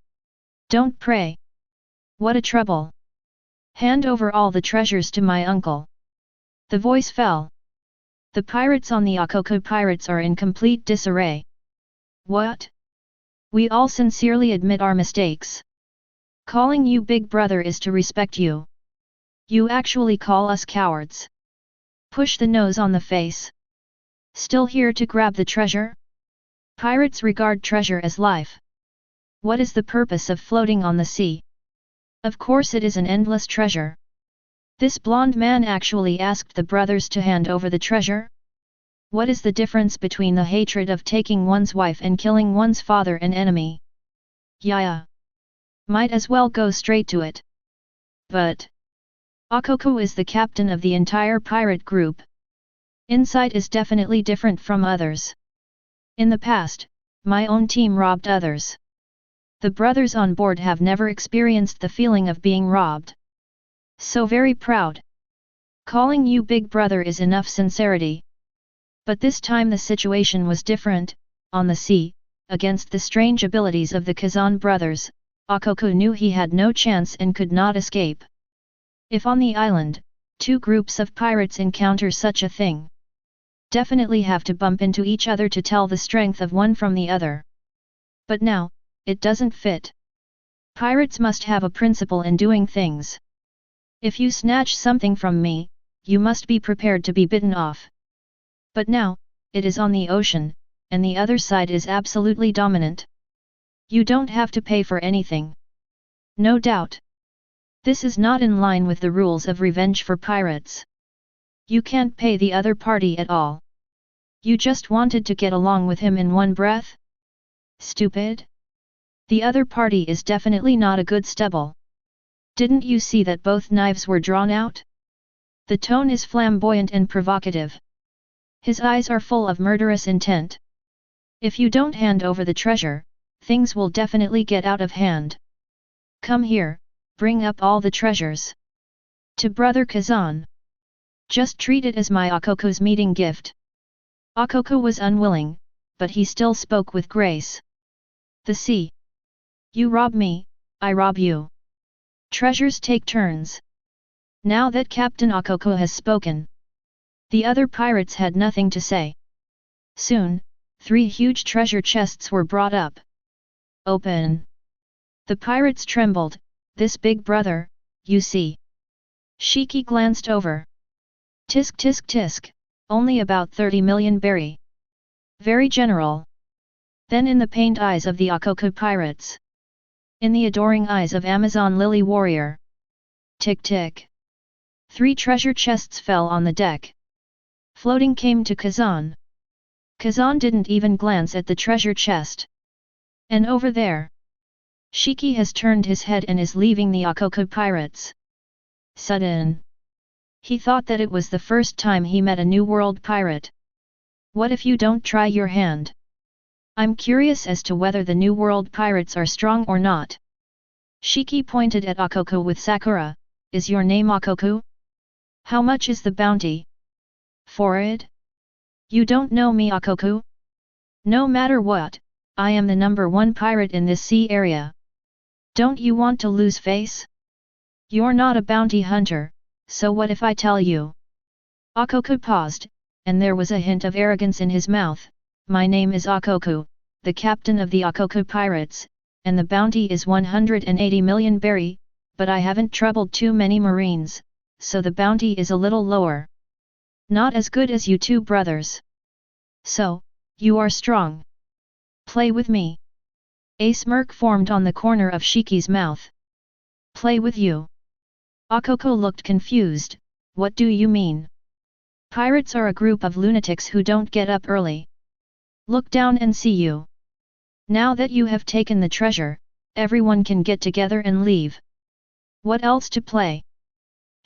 S1: Don't pray. What a trouble. Hand over all the treasures to my uncle. The voice fell. The pirates on the Akoko pirates are in complete disarray. What? We all sincerely admit our mistakes. Calling you big brother is to respect you. You actually call us cowards. Push the nose on the face. Still here to grab the treasure? Pirates regard treasure as life. What is the purpose of floating on the sea? Of course it is an endless treasure. This blonde man actually asked the brothers to hand over the treasure? What is the difference between the hatred of taking one's wife and killing one's father and enemy? Yeah. Might as well go straight to it. But Akoko is the captain of the entire pirate group. Insight is definitely different from others. In the past, my own team robbed others. The brothers on board have never experienced the feeling of being robbed. So very proud. Calling you big brother is enough sincerity. But this time the situation was different. On the sea, against the strange abilities of the Kazan brothers, Akoko knew he had no chance and could not escape. If on the island, two groups of pirates encounter such a thing, definitely have to bump into each other to tell the strength of one from the other. But now, it doesn't fit. Pirates must have a principle in doing things. If you snatch something from me, you must be prepared to be bitten off. But now, it is on the ocean, and the other side is absolutely dominant. You don't have to pay for anything. No doubt. This is not in line with the rules of revenge for pirates. You can't pay the other party at all. You just wanted to get along with him in one breath? Stupid. The other party is definitely not a good stubble. Didn't you see that both knives were drawn out? The tone is flamboyant and provocative. His eyes are full of murderous intent. If you don't hand over the treasure, things will definitely get out of hand. Come here, bring up all the treasures. To Brother Kazan. Just treat it as my Akoko's meeting gift. Akoko was unwilling, but he still spoke with grace. The sea. You rob me, I rob you. Treasures take turns. Now that Captain Akoko has spoken, the other pirates had nothing to say. Soon, 3 huge treasure chests were brought up. Open. The pirates trembled. This big brother, you see. Shiki glanced over. Tisk tisk tisk, only about 30 million berry. Very general. Then in the pained eyes of the Akoko pirates. In the adoring eyes of Amazon Lily Warrior. Tick tick. 3 treasure chests fell on the deck. Floating came to Kazan. Kazan didn't even glance at the treasure chest. And over there, Shiki has turned his head and is leaving the Akoko pirates. Sudden. He thought that it was the first time he met a New World pirate. What if you don't try your hand? I'm curious as to whether the New World pirates are strong or not. Shiki pointed at Akoko with Sakura. Is your name Akoko? How much is the bounty? For it? You don't know me Akoko? No matter what, I am the #1 pirate in this sea area. Don't you want to lose face? You're not a bounty hunter, so what if I tell you? Akoko paused, and there was a hint of arrogance in his mouth. My name is Akoko, the captain of the Akoko pirates, and the bounty is 180 million berry, but I haven't troubled too many marines, so the bounty is a little lower. Not as good as you two brothers. So, you are strong. Play with me. A smirk formed on the corner of Shiki's mouth. Play with you? Akoko looked confused. What do you mean? Pirates are a group of lunatics who don't get up early. Look down and see you. Now that you have taken the treasure, everyone can get together and leave. What else to play?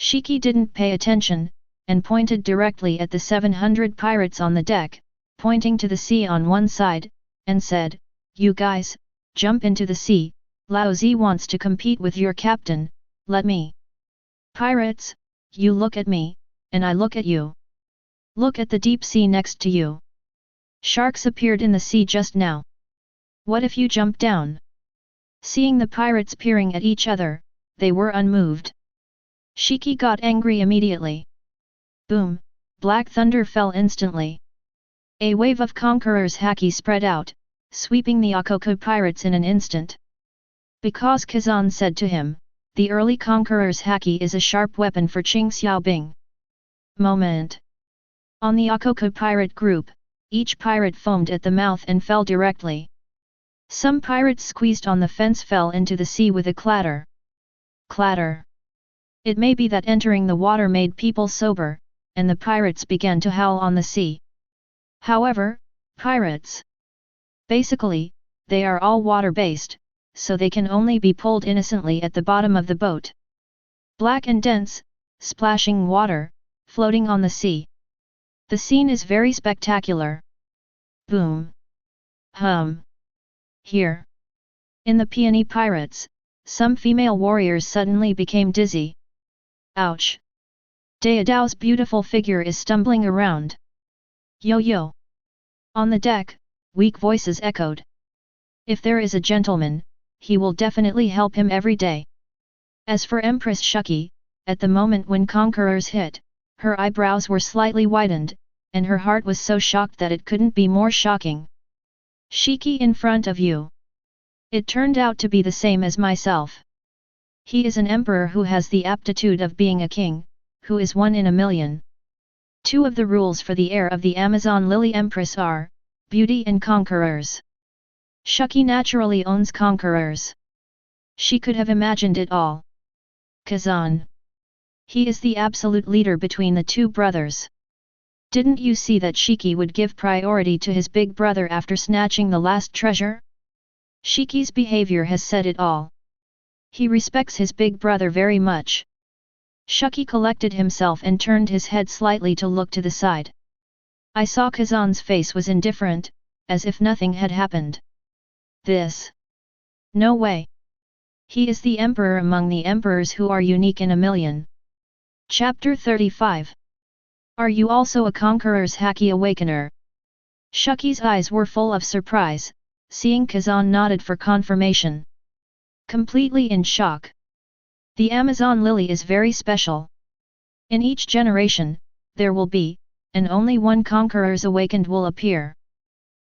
S1: Shiki didn't pay attention, and pointed directly at the 700 pirates on the deck, pointing to the sea on one side, and said, "You guys, jump into the sea, Lao Zi wants to compete with your captain, let me." "Pirates, you look at me, and I look at you. Look at the deep sea next to you. Sharks appeared in the sea just now. What if you jump down?" Seeing the pirates peering at each other, they were unmoved. Shiki got angry immediately. Boom! Black thunder fell instantly. A wave of Conqueror's Haki spread out, sweeping the Akoko pirates in an instant. Because Kazan said to him, "The early Conqueror's Haki is a sharp weapon for Qing Xiaobing." Moment. On the Akoko pirate group, each pirate foamed at the mouth and fell directly. Some pirates squeezed on the fence fell into the sea with a clatter. Clatter. It may be that entering the water made people sober, and the pirates began to howl on the sea. However, pirates. Basically, they are all water-based, so they can only be pulled innocently at the bottom of the boat. Black and dense, splashing water, floating on the sea. The scene is very spectacular. Boom. Hum. Here. In the peony pirates, some female warriors suddenly became dizzy. Ouch! Daodao's beautiful figure is stumbling around. Yo-yo! On the deck, weak voices echoed. If there is a gentleman, he will definitely help him every day. As for Empress Shiki, at the moment when Conquerors hit, her eyebrows were slightly widened, and her heart was so shocked that it couldn't be more shocking. Shiki in front of you. It turned out to be the same as myself. He is an emperor who has the aptitude of being a king, who is 1 in a million. 2 of the rules for the heir of the Amazon Lily Empress are, beauty and conquerors. Shiki naturally owns conquerors. She could have imagined it all. Kazan. He is the absolute leader between the 2 brothers. Didn't you see that Shiki would give priority to his big brother after snatching the last treasure? Shiki's behavior has said it all. He respects his big brother very much. Shiki collected himself and turned his head slightly to look to the side. I saw Kazan's face was indifferent, as if nothing had happened. This. No way. He is the emperor among the emperors who are unique in a million. Chapter 35. Are you also a Conqueror's Haki Awakener? Shiki's eyes were full of surprise, seeing Kazan nodded for confirmation. Completely in shock. The Amazon Lily is very special. In each generation, there will be, and only one Conqueror's Awakened will appear.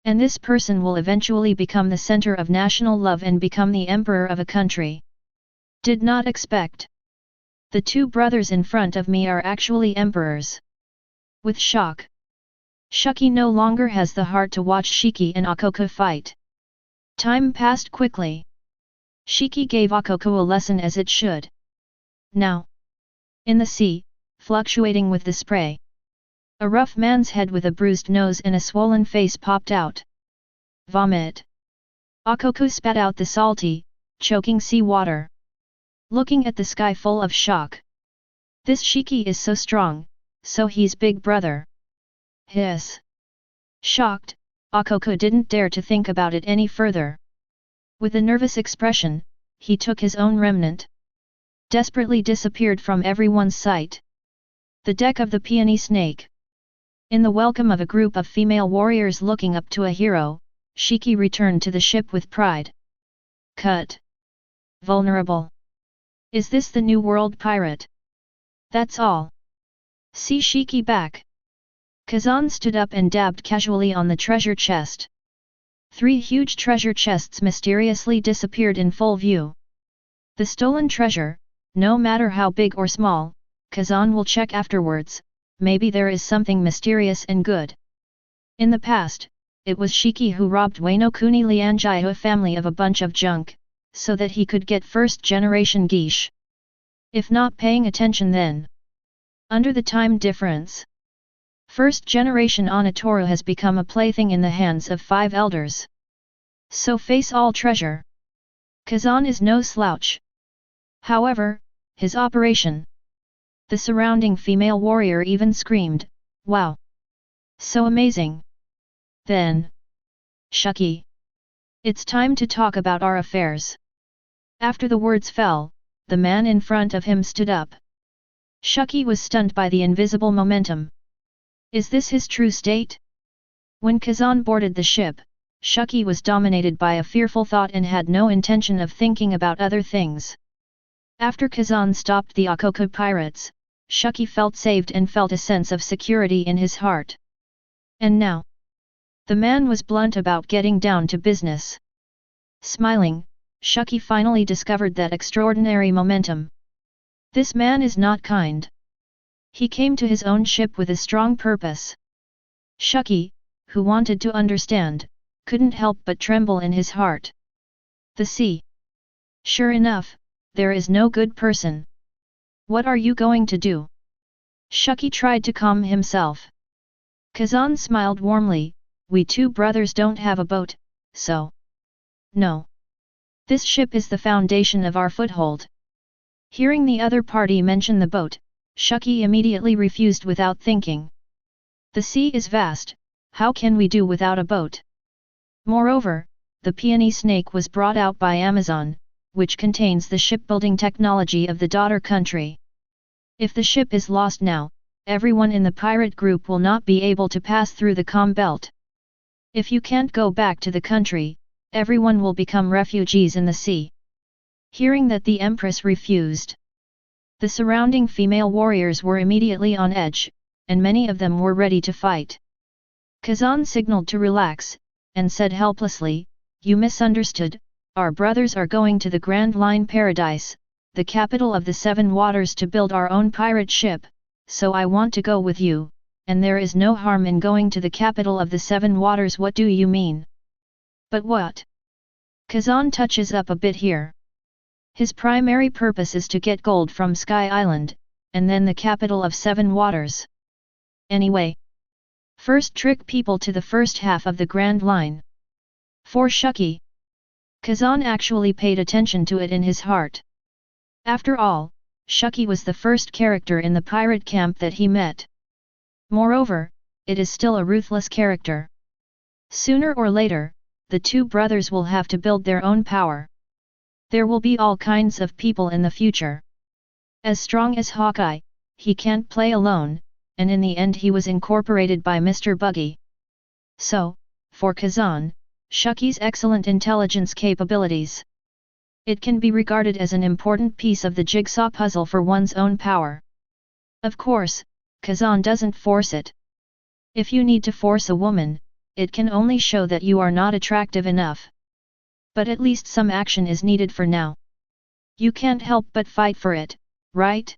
S1: And this person will eventually become the center of national love and become the emperor of a country. Did not expect. The 2 brothers in front of me are actually emperors. With shock. Shiki no longer has the heart to watch Shiki and Akoko fight. Time passed quickly. Shiki gave Akoko a lesson as it should. Now. In the sea, fluctuating with the spray. A rough man's head with a bruised nose and a swollen face popped out. Vomit. Akoko spat out the salty, choking sea water. Looking at the sky full of shock. This Shiki is so strong, so he's big brother. Hiss. Shocked, Akoko didn't dare to think about it any further. With a nervous expression, he took his own remnant. Desperately disappeared from everyone's sight. The deck of the peony snake. In the welcome of a group of female warriors looking up to a hero, Shiki returned to the ship with pride. Cut. Vulnerable. Is this the new world pirate? That's all. See Shiki back. Kazan stood up and dabbed casually on the treasure chest. 3 huge treasure chests mysteriously disappeared in full view. The stolen treasure, no matter how big or small, Kazan will check afterwards, maybe there is something mysterious and good. In the past, it was Shiki who robbed Wano Kuni Lianjiao family of a bunch of junk, so that he could get first-generation geisha. If not paying attention then. Under the time difference. First-generation Onitoru has become a plaything in the hands of 5 elders. So face all treasure. Kazan is no slouch. However, his operation. The surrounding female warrior even screamed, "Wow! So amazing!" Then, "Shiki! It's time to talk about our affairs." After the words fell, the man in front of him stood up. Shiki was stunned by the invisible momentum. Is this his true state? When Kazan boarded the ship, Shiki was dominated by a fearful thought and had no intention of thinking about other things. After Kazan stopped the Akoku pirates, Shiki felt saved and felt a sense of security in his heart. And now, the man was blunt about getting down to business. Smiling, Shiki finally discovered that extraordinary momentum. This man is not kind. He came to his own ship with a strong purpose. Shiki, who wanted to understand, couldn't help but tremble in his heart. The sea. Sure enough, there is no good person. What are you going to do? Shiki tried to calm himself. Kazan smiled warmly, we two brothers don't have a boat, so. No. This ship is the foundation of our foothold. Hearing the other party mention the boat, Shiki immediately refused without thinking. The sea is vast, how can we do without a boat? Moreover, the peony snake was brought out by Amazon, which contains the shipbuilding technology of the daughter country. If the ship is lost now, everyone in the pirate group will not be able to pass through the calm belt. If you can't go back to the country, everyone will become refugees in the sea. Hearing that the Empress refused, the surrounding female warriors were immediately on edge, and many of them were ready to fight. Kazan signaled to relax, and said helplessly, "You misunderstood, our brothers are going to the Grand Line Paradise, the capital of the Seven Waters, to build our own pirate ship, so I want to go with you, and there is no harm in going to the capital of the Seven Waters. What do you mean?" "But what?" Kazan touches up a bit here. His primary purpose is to get gold from Sky Island, and then the capital of Seven Waters. Anyway, first trick people to the first half of the Grand Line. For Shiki, Kazan actually paid attention to it in his heart. After all, Shiki was the first character in the pirate camp that he met. Moreover, it is still a ruthless character. Sooner or later, the two brothers will have to build their own power. There will be all kinds of people in the future. As strong as Hawkeye, he can't play alone, and in the end he was incorporated by Mr. Buggy. So, for Kazan, Shiki's excellent intelligence capabilities, it can be regarded as an important piece of the jigsaw puzzle for one's own power. Of course, Kazan doesn't force it. If you need to force a woman, it can only show that you are not attractive enough. But at least some action is needed for now. You can't help but fight for it, right?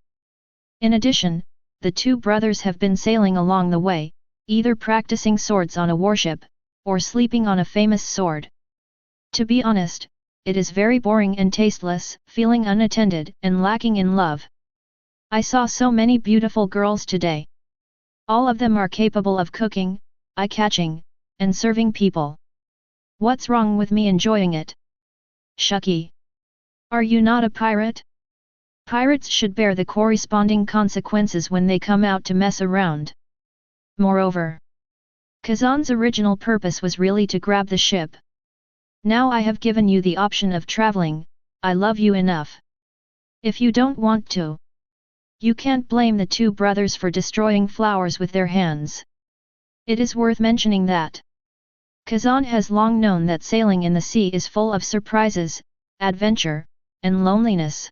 S1: In addition, the two brothers have been sailing along the way, either practicing swords on a warship, or sleeping on a famous sword. To be honest, it is very boring and tasteless, feeling unattended and lacking in love. I saw so many beautiful girls today. All of them are capable of cooking, eye-catching, and serving people. What's wrong with me enjoying it? Shiki, are you not a pirate? Pirates should bear the corresponding consequences when they come out to mess around. Moreover, Kazan's original purpose was really to grab the ship. Now I have given you the option of traveling, I love you enough. If you don't want to, you can't blame the two brothers for destroying flowers with their hands. It is worth mentioning that Kazan has long known that sailing in the sea is full of surprises, adventure, and loneliness.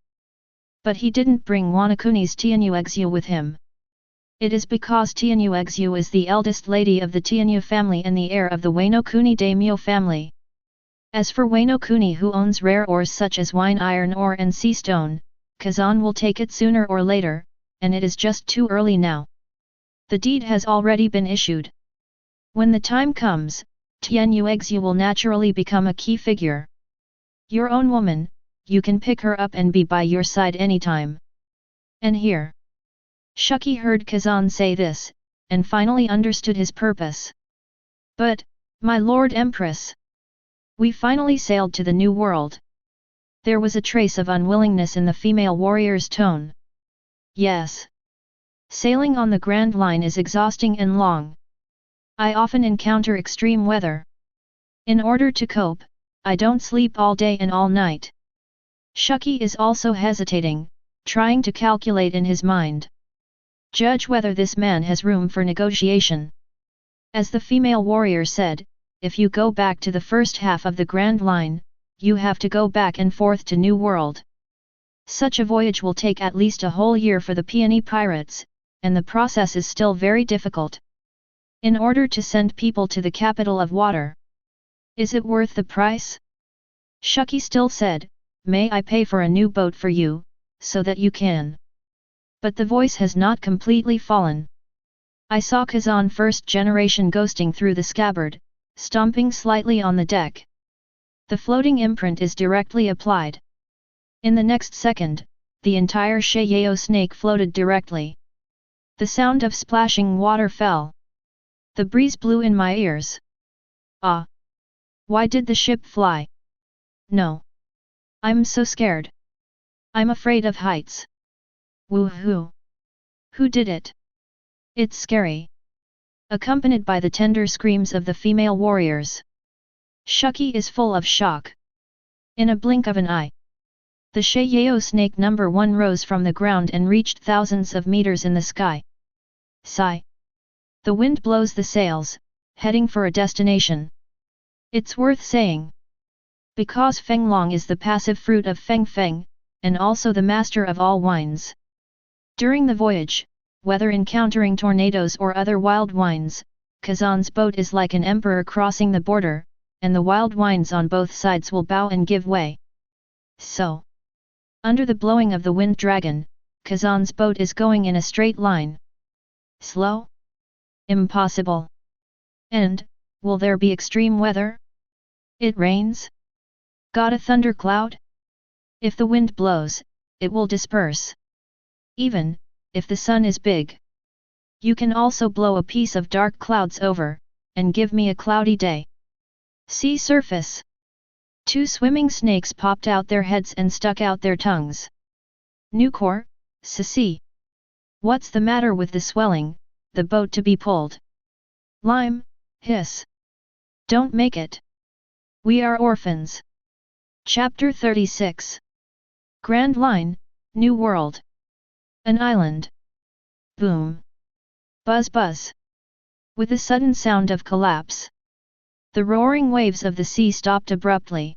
S1: But he didn't bring Wanakuni's Tianyuexu with him. It is because Tianyuexu is the eldest lady of the Tianyu family and the heir of the Wano-kuni daimyo family. As for Wano-kuni, who owns rare ores such as wine, iron ore and sea stone, Kazan will take it sooner or later, and it is just too early now. The deed has already been issued. When the time comes, Tianyuexu will naturally become a key figure. Your own woman, you can pick her up and be by your side anytime. And here, Shiki heard Kazan say this, and finally understood his purpose. But, my Lord Empress, we finally sailed to the New World. There was a trace of unwillingness in the female warrior's tone. Yes. Sailing on the Grand Line is exhausting and long. I often encounter extreme weather. In order to cope, I don't sleep all day and all night. Shiki is also hesitating, trying to calculate in his mind. Judge whether this man has room for negotiation. As the female warrior said, if you go back to the first half of the Grand Line, you have to go back and forth to New World. Such a voyage will take at least a whole year for the peony pirates, and the process is still very difficult. In order to send people to the capital of water. Is it worth the price? Shiki still said, may I pay for a new boat for you, so that you can. But the voice has not completely fallen. I saw Kazan first generation ghosting through the scabbard, stomping slightly on the deck. The floating imprint is directly applied. In the next second, the entire Shayeo snake floated directly. The sound of splashing water fell. The breeze blew in my ears. Ah! Why did the ship fly? No. I'm so scared. I'm afraid of heights. Woohoo! Who did it? It's scary. Accompanied by the tender screams of the female warriors. Shiki is full of shock. In a blink of an eye. The Shayeo snake number 1 rose from the ground and reached thousands of meters in the sky. Sigh. The wind blows the sails, heading for a destination. It's worth saying. Because Fenglong is the passive fruit of Feng Feng, and also the master of all wines. During the voyage, whether encountering tornadoes or other wild wines, Kazan's boat is like an emperor crossing the border, and the wild wines on both sides will bow and give way. So, under the blowing of the wind dragon, Kazan's boat is going in a straight line. Slow? Impossible. And, will there be extreme weather? It rains? Got a thundercloud? If the wind blows, it will disperse. Even, if the sun is big. You can also blow a piece of dark clouds over, and give me a cloudy day. Sea surface. 2 swimming snakes popped out their heads and stuck out their tongues. Nucor, Sisi. What's the matter with the swelling, the boat to be pulled? Lime, hiss. Don't make it. We are orphans. Chapter 36. Grand Line, New World. An island. Boom. Buzz buzz. With a sudden sound of collapse. The roaring waves of the sea stopped abruptly.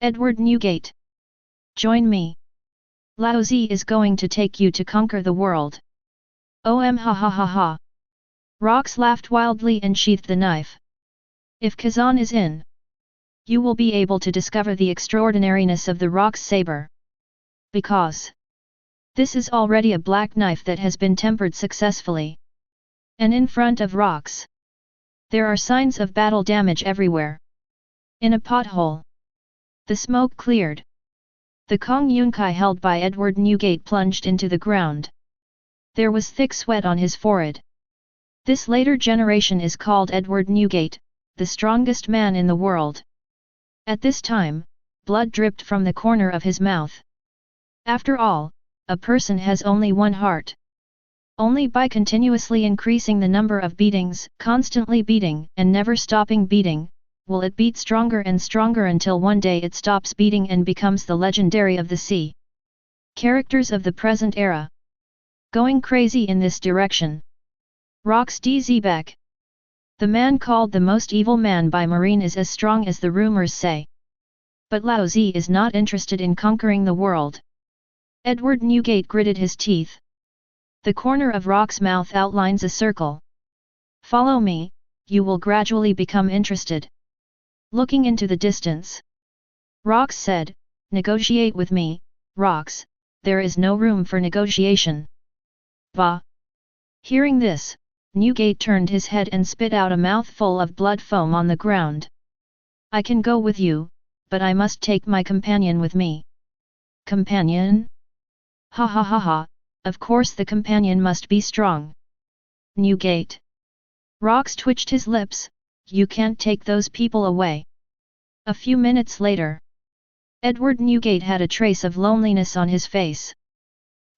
S1: Edward Newgate. Join me. Lao Zi is going to take you to conquer the world. Ha ha ha ha. Rox laughed wildly and sheathed the knife. If Kazan is in, you will be able to discover the extraordinariness of the Rox saber. Because this is already a black knife that has been tempered successfully. And in front of Rox, there are signs of battle damage everywhere. In a pothole, the smoke cleared. The Kong Yunkai held by Edward Newgate plunged into the ground. There was thick sweat on his forehead. This later generation is called Edward Newgate, the strongest man in the world. At this time, blood dripped from the corner of his mouth. After all, a person has only one heart. Only by continuously increasing the number of beatings, constantly beating and never stopping beating, will it beat stronger and stronger until one day it stops beating and becomes the legendary of the sea. Characters of the present era. Going crazy in this direction. Rox D. Zebek. The man called the most evil man by Marine is as strong as the rumors say. But Lao Zi is not interested in conquering the world. Edward Newgate gritted his teeth. The corner of Rox's mouth outlines a circle. Follow me, you will gradually become interested. Looking into the distance, Rox said, negotiate with me, Rox, there is no room for negotiation. Bah! Hearing this, Newgate turned his head and spit out a mouthful of blood foam on the ground. I can go with you, but I must take my companion with me. Companion? Ha ha ha ha, of course the companion must be strong. Newgate. Rox twitched his lips, you can't take those people away. A few minutes later, Edward Newgate had a trace of loneliness on his face.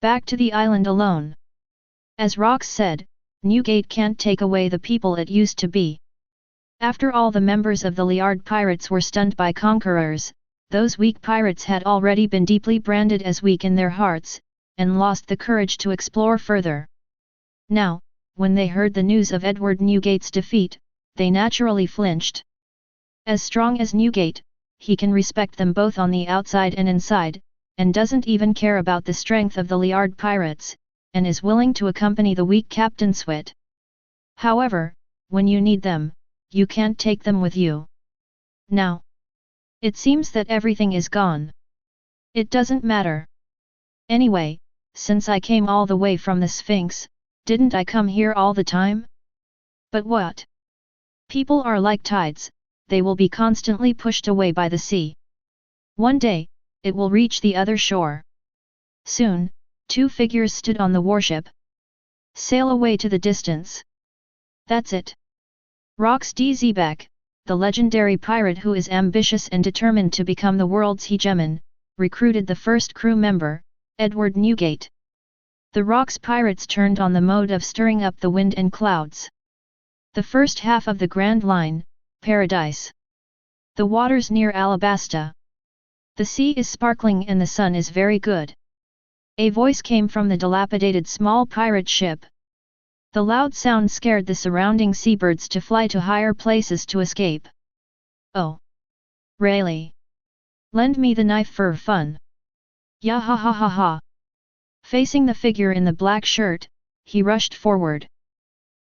S1: Back to the island alone. As Rox said, Newgate can't take away the people it used to be. After all the members of the Liard pirates were stunned by conquerors, those weak pirates had already been deeply branded as weak in their hearts, and lost the courage to explore further. Now, when they heard the news of Edward Newgate's defeat, they naturally flinched. As strong as Newgate, he can respect them both on the outside and inside, and doesn't even care about the strength of the Liard pirates, and is willing to accompany the weak Captain Swit. However, when you need them, you can't take them with you. Now, it seems that everything is gone. It doesn't matter. Anyway, since I came all the way from the Sphinx, didn't I come here all the time? But what? People are like tides, they will be constantly pushed away by the sea. One day, it will reach the other shore. Soon, two figures stood on the warship. Sail away to the distance. That's it. Rox D. Zebek, the legendary pirate who is ambitious and determined to become the world's hegemon, recruited the first crew member, Edward Newgate. The Rox pirates turned on the mode of stirring up the wind and clouds. The first half of the Grand Line, Paradise. The waters near Alabasta. The sea is sparkling and the sun is very good. A voice came from the dilapidated small pirate ship. The loud sound scared the surrounding seabirds to fly to higher places to escape. Oh! Really? Lend me the knife for fun. Ya ha ha ha ha. Facing the figure in the black shirt, he rushed forward.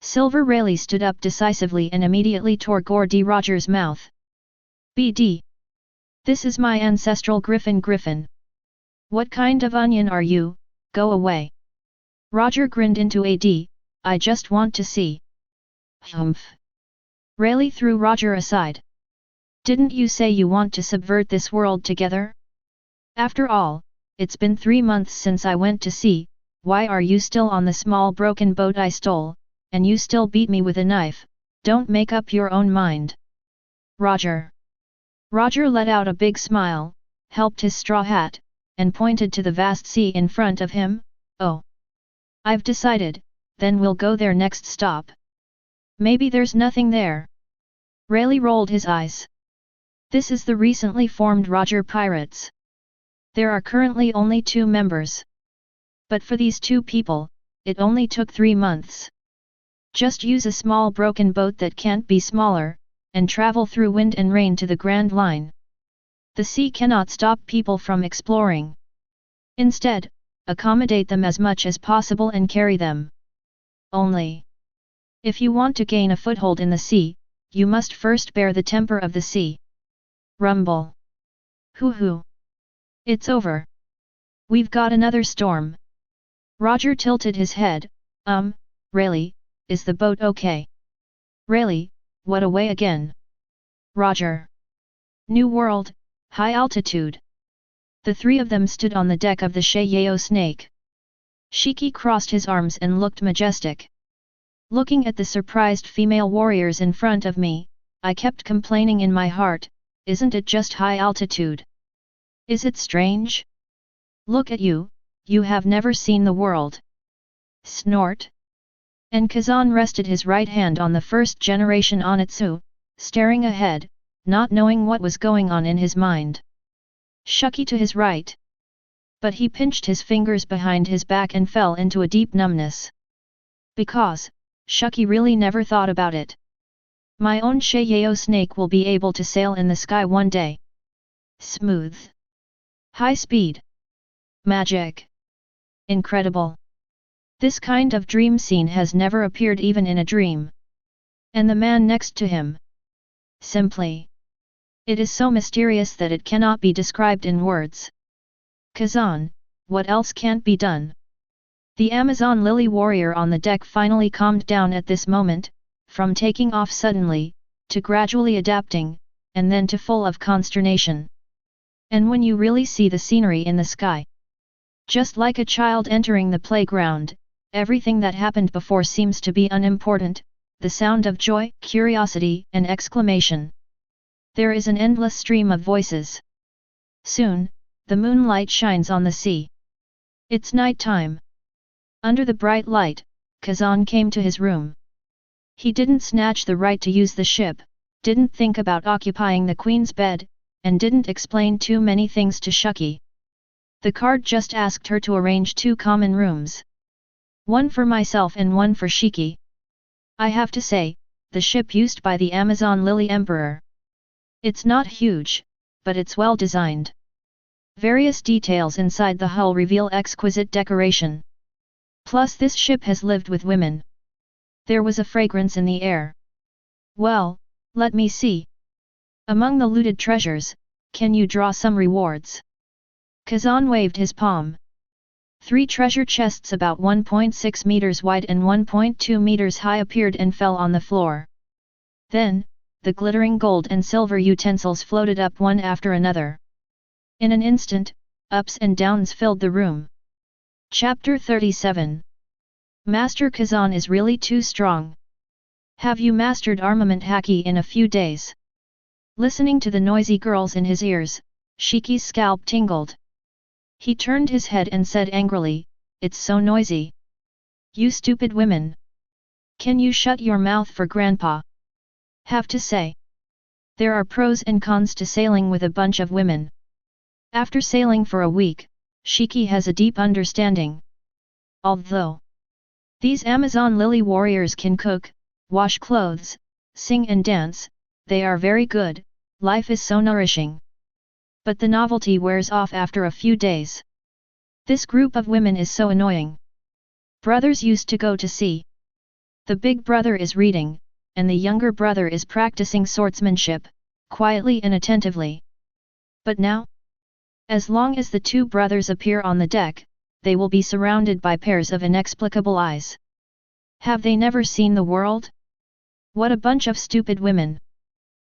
S1: Silver Rayleigh stood up decisively and immediately tore Gore D. Rogers' mouth. BD. This is my ancestral Griffin. What kind of onion are you? Go away. Roger grinned into AD, I just want to see. Humph. Rayleigh threw Roger aside. Didn't you say you want to subvert this world together? After all, it's been 3 months since I went to sea, why are you still on the small broken boat I stole, and you still beat me with a knife? Don't make up your own mind. Roger. Roger let out a big smile, helped his straw hat, and pointed to the vast sea in front of him. Oh. I've decided, then we'll go there next stop. Maybe there's nothing there. Rayleigh rolled his eyes. This is the recently formed Roger Pirates. There are currently only 2 members. But for these 2 people, it only took 3 months. Just use a small broken boat that can't be smaller, and travel through wind and rain to the Grand Line. The sea cannot stop people from exploring. Instead, accommodate them as much as possible and carry them. Only. If you want to gain a foothold in the sea, you must first bear the temper of the sea. Rumble. Hoo. It's over. We've got another storm. Roger tilted his head. Rayleigh, is the boat okay? Rayleigh, what away again? Roger. New world, high altitude. The 3 of them stood on the deck of the Shayeo snake. Shiki crossed his arms and looked majestic. Looking at the surprised female warriors in front of me, I kept complaining in my heart, isn't it just high altitude? Is it strange? Look at you, you have never seen the world. Snort. And Kazan rested his right hand on the first generation Onitsu, staring ahead, not knowing what was going on in his mind. Shiki to his right. But he pinched his fingers behind his back and fell into a deep numbness. Because, Shiki really never thought about it. My own Shayeo snake will be able to sail in the sky one day. Smooth. High speed. Magic. Incredible. This kind of dream scene has never appeared even in a dream. And the man next to him. Simply. It is so mysterious that it cannot be described in words. Kazan, what else can't be done? The Amazon Lily warrior on the deck finally calmed down at this moment, from taking off suddenly, to gradually adapting, and then to full of consternation. And when you really see the scenery in the sky, just like a child entering the playground, everything that happened before seems to be unimportant, the sound of joy, curiosity, and exclamation. There is an endless stream of voices. Soon, the moonlight shines on the sea. It's night time. Under the bright light, Kazan came to his room. He didn't snatch the right to use the ship, didn't think about occupying the queen's bed, and didn't explain too many things to Shiki. The card just asked her to arrange 2 common rooms. One for myself and one for Shiki. I have to say, the ship used by the Amazon Lily Emperor. It's not huge, but it's well designed. Various details inside the hull reveal exquisite decoration. Plus this ship has lived with women. There was a fragrance in the air. Well, let me see. Among the looted treasures, can you draw some rewards? Kazan waved his palm. 3 treasure chests about 1.6 meters wide and 1.2 meters high appeared and fell on the floor. Then, the glittering gold and silver utensils floated up one after another. In an instant, ups and downs filled the room. Chapter 37. Master Kazan is really too strong. Have you mastered armament Haki in a few days? Listening to the noisy girls in his ears, Shiki's scalp tingled. He turned his head and said angrily, "It's so noisy. You stupid women. Can you shut your mouth for grandpa? Have to say. There are pros and cons to sailing with a bunch of women. After sailing for a week, Shiki has a deep understanding. Although these Amazon Lily warriors can cook, wash clothes, sing and dance, they are very good, life is so nourishing. But the novelty wears off after a few days. This group of women is so annoying. Brothers used to go to sea. The big brother is reading, and the younger brother is practicing swordsmanship, quietly and attentively. But now? As long as the 2 brothers appear on the deck, they will be surrounded by pairs of inexplicable eyes. Have they never seen the world? What a bunch of stupid women.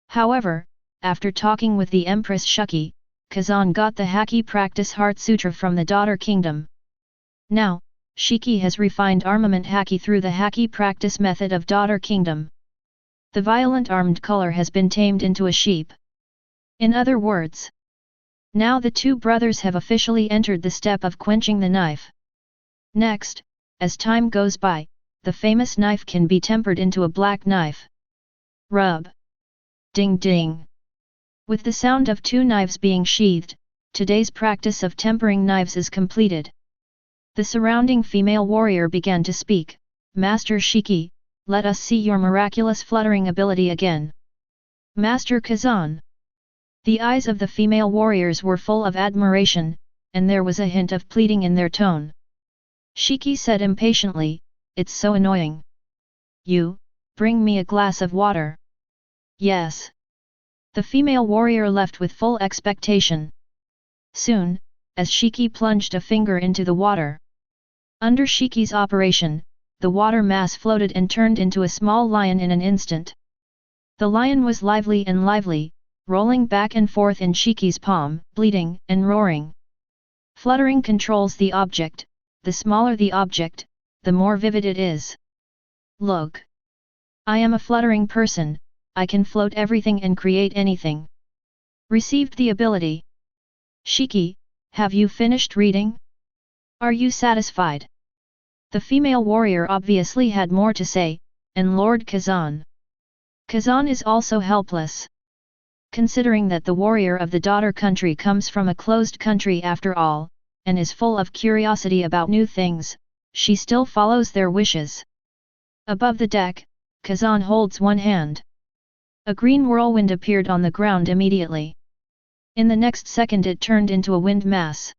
S1: However, after talking with the Empress Shiki, Kazan got the Haki practice Heart Sutra from the Daughter Kingdom. Now, Shiki has refined armament Haki through the Haki practice method of Daughter Kingdom. The violent armed color has been tamed into a sheep. In other words, now the 2 brothers have officially entered the step of quenching the knife. Next, as time goes by, the famous knife can be tempered into a black knife. Rub. Ding ding. With the sound of 2 knives being sheathed, today's practice of tempering knives is completed. The surrounding female warrior began to speak, "Master Shiki, let us see your miraculous fluttering ability again." Master Kazan. The eyes of the female warriors were full of admiration, and there was a hint of pleading in their tone. Shiki said impatiently, "It's so annoying. You, bring me a glass of water." Yes. The female warrior left with full expectation. Soon, as Shiki plunged a finger into the water. Under Shiki's operation, the water mass floated and turned into a small lion in an instant. The lion was lively and lively, rolling back and forth in Shiki's palm, bleating and roaring. Fluttering controls the object, the smaller the object, the more vivid it is. Look. I am a fluttering person, I can float everything and create anything. Received the ability. Shiki, have you finished reading? Are you satisfied? The female warrior obviously had more to say, and Lord Kazan. Kazan is also helpless. Considering that the warrior of the daughter country comes from a closed country after all, and is full of curiosity about new things, she still follows their wishes. Above the deck, Kazan holds one hand. A green whirlwind appeared on the ground immediately. In the next second it turned into a wind mass.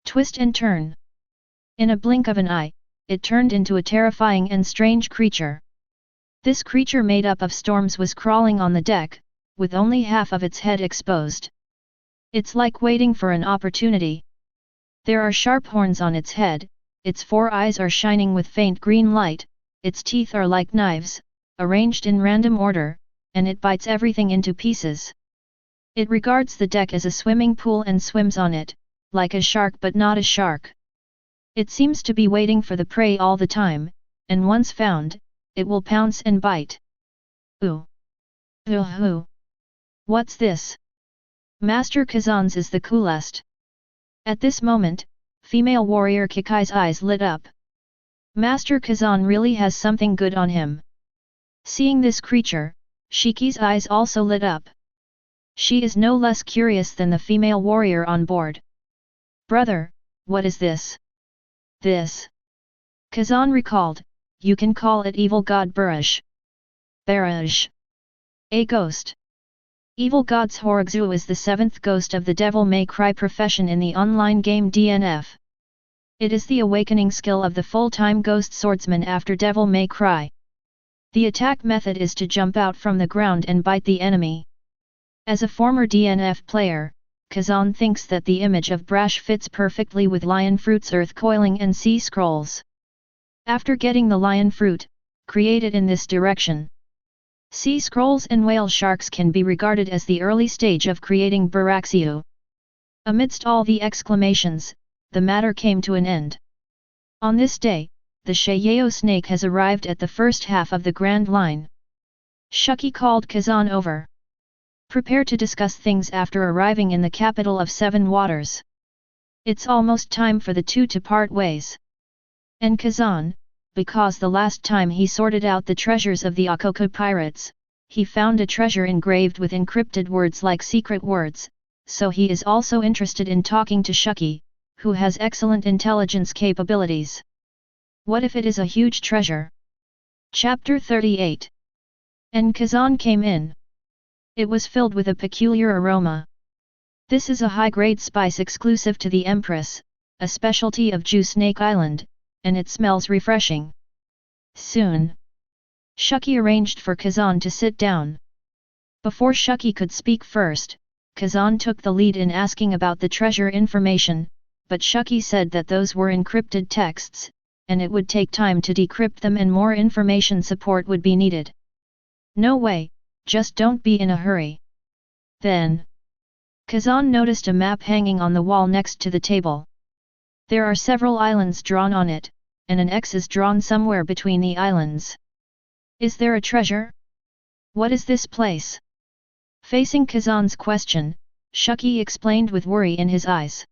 S1: Twist and turn. In a blink of an eye, it turned into a terrifying and strange creature. This creature made up of storms was crawling on the deck, with only half of its head exposed. It's like waiting for an opportunity. There are sharp horns on its head, its 4 eyes are shining with faint green light, its teeth are like knives, arranged in random order, and it bites everything into pieces. It regards the deck as a swimming pool and swims on it, like a shark but not a shark. It seems to be waiting for the prey all the time, and once found, it will pounce and bite. Ooh! Ooh! What's this? Master Kazan's is the coolest. At this moment, female warrior Kikai's eyes lit up. Master Kazan really has something good on him. Seeing this creature, Shiki's eyes also lit up. She is no less curious than the female warrior on board. Brother, what is this? This. Kazan recalled, you can call it evil god Barrage. Barrage. A ghost. Evil god's Horogzu is the seventh ghost of the Devil May Cry profession in the online game DNF. It is the awakening skill of the full-time ghost swordsman after Devil May Cry. The attack method is to jump out from the ground and bite the enemy. As a former DNF player, Kazan thinks that the image of Brash fits perfectly with lion fruit's earth coiling and sea scrolls. After getting the lion fruit, created in this direction, sea scrolls and whale sharks can be regarded as the early stage of creating Baraxiu. Amidst all the exclamations, the matter came to an end. On this day, the Shayeo snake has arrived at the first half of the Grand Line. Shiki called Kazan over. Prepare to discuss things after arriving in the capital of Seven Waters. It's almost time for the two to part ways. And Kazan, because the last time he sorted out the treasures of the Akoko pirates, he found a treasure engraved with encrypted words like secret words, so he is also interested in talking to Shiki, who has excellent intelligence capabilities. What if it is a huge treasure? Chapter 38. And Kazan came in. It was filled with a peculiar aroma. This is a high-grade spice exclusive to the Empress, a specialty of Ju Snake Island, and it smells refreshing. Soon. Shiki arranged for Kazan to sit down. Before Shiki could speak first, Kazan took the lead in asking about the treasure information, but Shiki said that those were encrypted texts, and it would take time to decrypt them and more information support would be needed. No way, just don't be in a hurry. Then, Kazan noticed a map hanging on the wall next to the table. There are several islands drawn on it, and an X is drawn somewhere between the islands. Is there a treasure? What is this place? Facing Kazan's question, Shiki explained with worry in his eyes.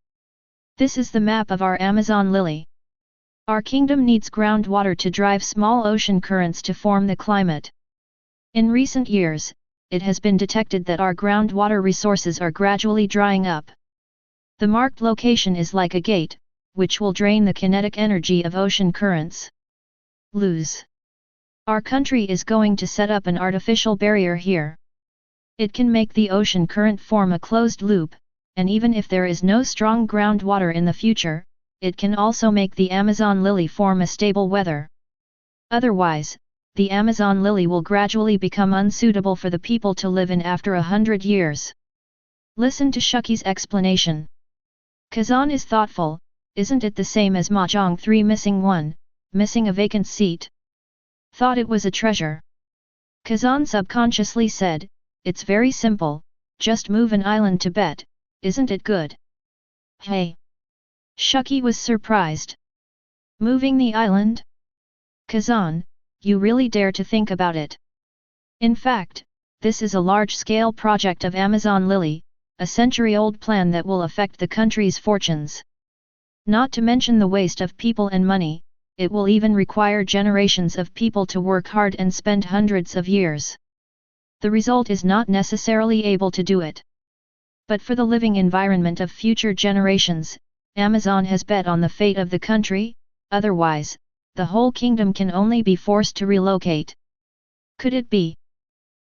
S1: This is the map of our Amazon lily. Our kingdom needs groundwater to drive small ocean currents to form the climate. In recent years, it has been detected that our groundwater resources are gradually drying up. The marked location is like a gate, which will drain the kinetic energy of ocean currents. Lose. Our country is going to set up an artificial barrier here. It can make the ocean current form a closed loop, and even if there is no strong groundwater in the future, it can also make the Amazon lily form a stable weather. Otherwise, the Amazon lily will gradually become unsuitable for the people to live in after 100 years. Listen to Shiki's explanation. Kazan is thoughtful. Isn't it the same as Mahjong 3 missing one, missing a vacant seat? Thought it was a treasure. Kazan subconsciously said, it's very simple, just move an island to bet, isn't it good? Hey! Shiki was surprised. Moving the island? Kazan, you really dare to think about it. In fact, this is a large-scale project of Amazon Lily, a century-old plan that will affect the country's fortunes. Not to mention the waste of people and money, it will even require generations of people to work hard and spend hundreds of years. The result is not necessarily able to do it. But for the living environment of future generations, Amazon has bet on the fate of the country, otherwise, the whole kingdom can only be forced to relocate. Could it be?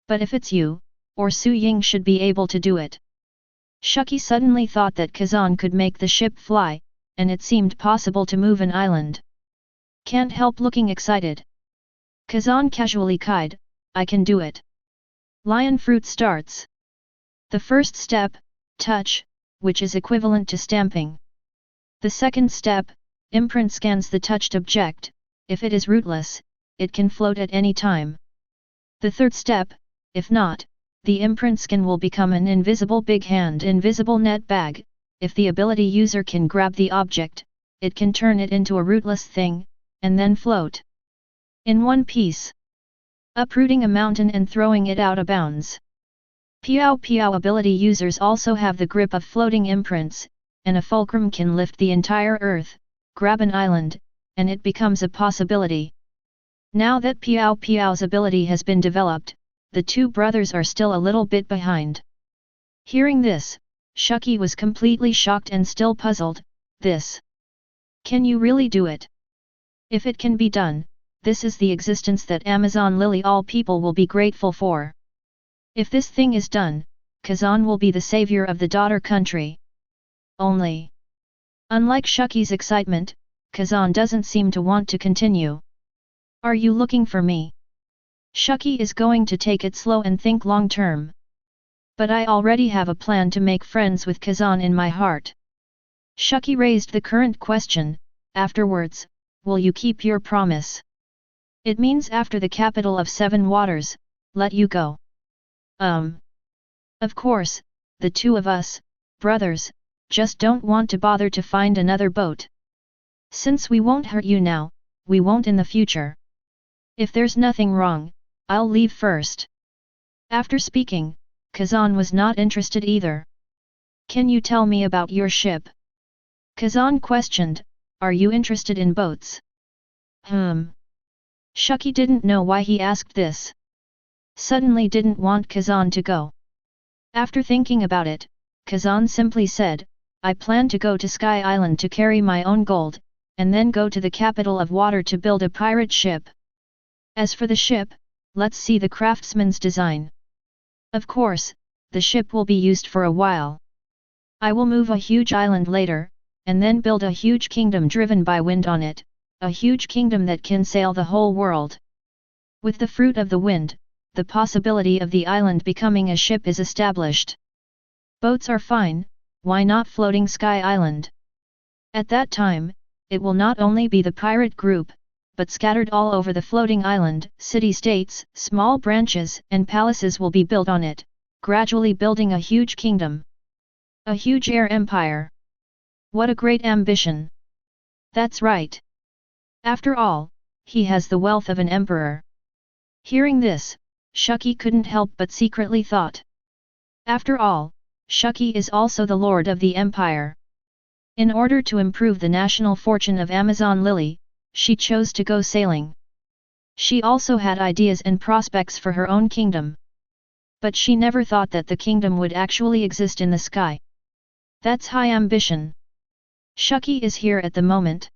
S1: But if it's you, or Su Ying should be able to do it. Shiki suddenly thought that Kazan could make the ship fly, and it seemed possible to move an island. Can't help looking excited. Kazan casually cried, I can do it. Lion fruit starts. The first step, touch, which is equivalent to stamping. The second step, imprint scans the touched object. If it is rootless, it can float at any time. The third step, if not, the imprint scan will become an invisible big hand invisible net bag. If the ability user can grab the object, it can turn it into a rootless thing, and then float. In one piece. Uprooting a mountain and throwing it out of bounds. Piao Piao ability users also have the grip of floating imprints, and a fulcrum can lift the entire earth, grab an island, and it becomes a possibility. Now that Piao Piao's ability has been developed, the two brothers are still a little bit behind. Hearing this, Shiki was completely shocked and still puzzled. This. Can you really do it? If it can be done, this is the existence that Amazon Lily all people will be grateful for. If this thing is done, Kazan will be the savior of the daughter country. Only. Unlike Shiki's excitement, Kazan doesn't seem to want to continue. Are you looking for me? Shiki is going to take it slow and think long term. But I already have a plan to make friends with Kazan in my heart. Shiki raised the current question. Afterwards, will you keep your promise? It means after the capital of 7 waters, let you go. Of course, the two of us, brothers, just don't want to bother to find another boat. Since we won't hurt you now, we won't in the future. If there's nothing wrong, I'll leave first. After speaking, Kazan was not interested either. Can you tell me about your ship? Kazan questioned, are you interested in boats? Shiki didn't know why he asked this. Suddenly didn't want Kazan to go. After thinking about it, Kazan simply said, I plan to go to Sky Island to carry my own gold, and then go to the capital of water to build a pirate ship. As for the ship, let's see the craftsman's design. Of course, the ship will be used for a while. I will move a huge island later, and then build a huge kingdom driven by wind on it, a huge kingdom that can sail the whole world. With the fruit of the wind, the possibility of the island becoming a ship is established. Boats are fine, why not floating Sky Island? At that time, it will not only be the pirate group, but scattered all over the floating island, city-states, small branches and palaces will be built on it, gradually building a huge kingdom. A huge air empire. What a great ambition! That's right. After all, he has the wealth of an emperor. Hearing this, Shiki couldn't help but secretly thought. After all, Shiki is also the lord of the empire. In order to improve the national fortune of Amazon Lily, she chose to go sailing. She also had ideas and prospects for her own kingdom. But she never thought that the kingdom would actually exist in the sky. That's high ambition. Shiki is here at the moment.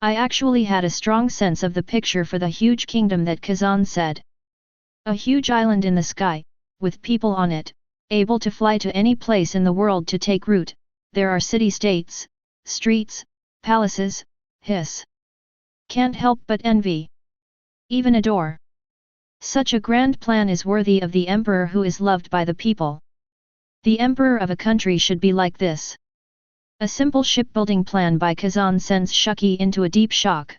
S1: I actually had a strong sense of the picture for the huge kingdom that Kazan said. A huge island in the sky, with people on it, able to fly to any place in the world to take root. There are city-states, streets, palaces, hiss. Can't help but envy. Even adore. Such a grand plan is worthy of the emperor who is loved by the people. The emperor of a country should be like this. A simple shipbuilding plan by Kazan sends Shiki into a deep shock.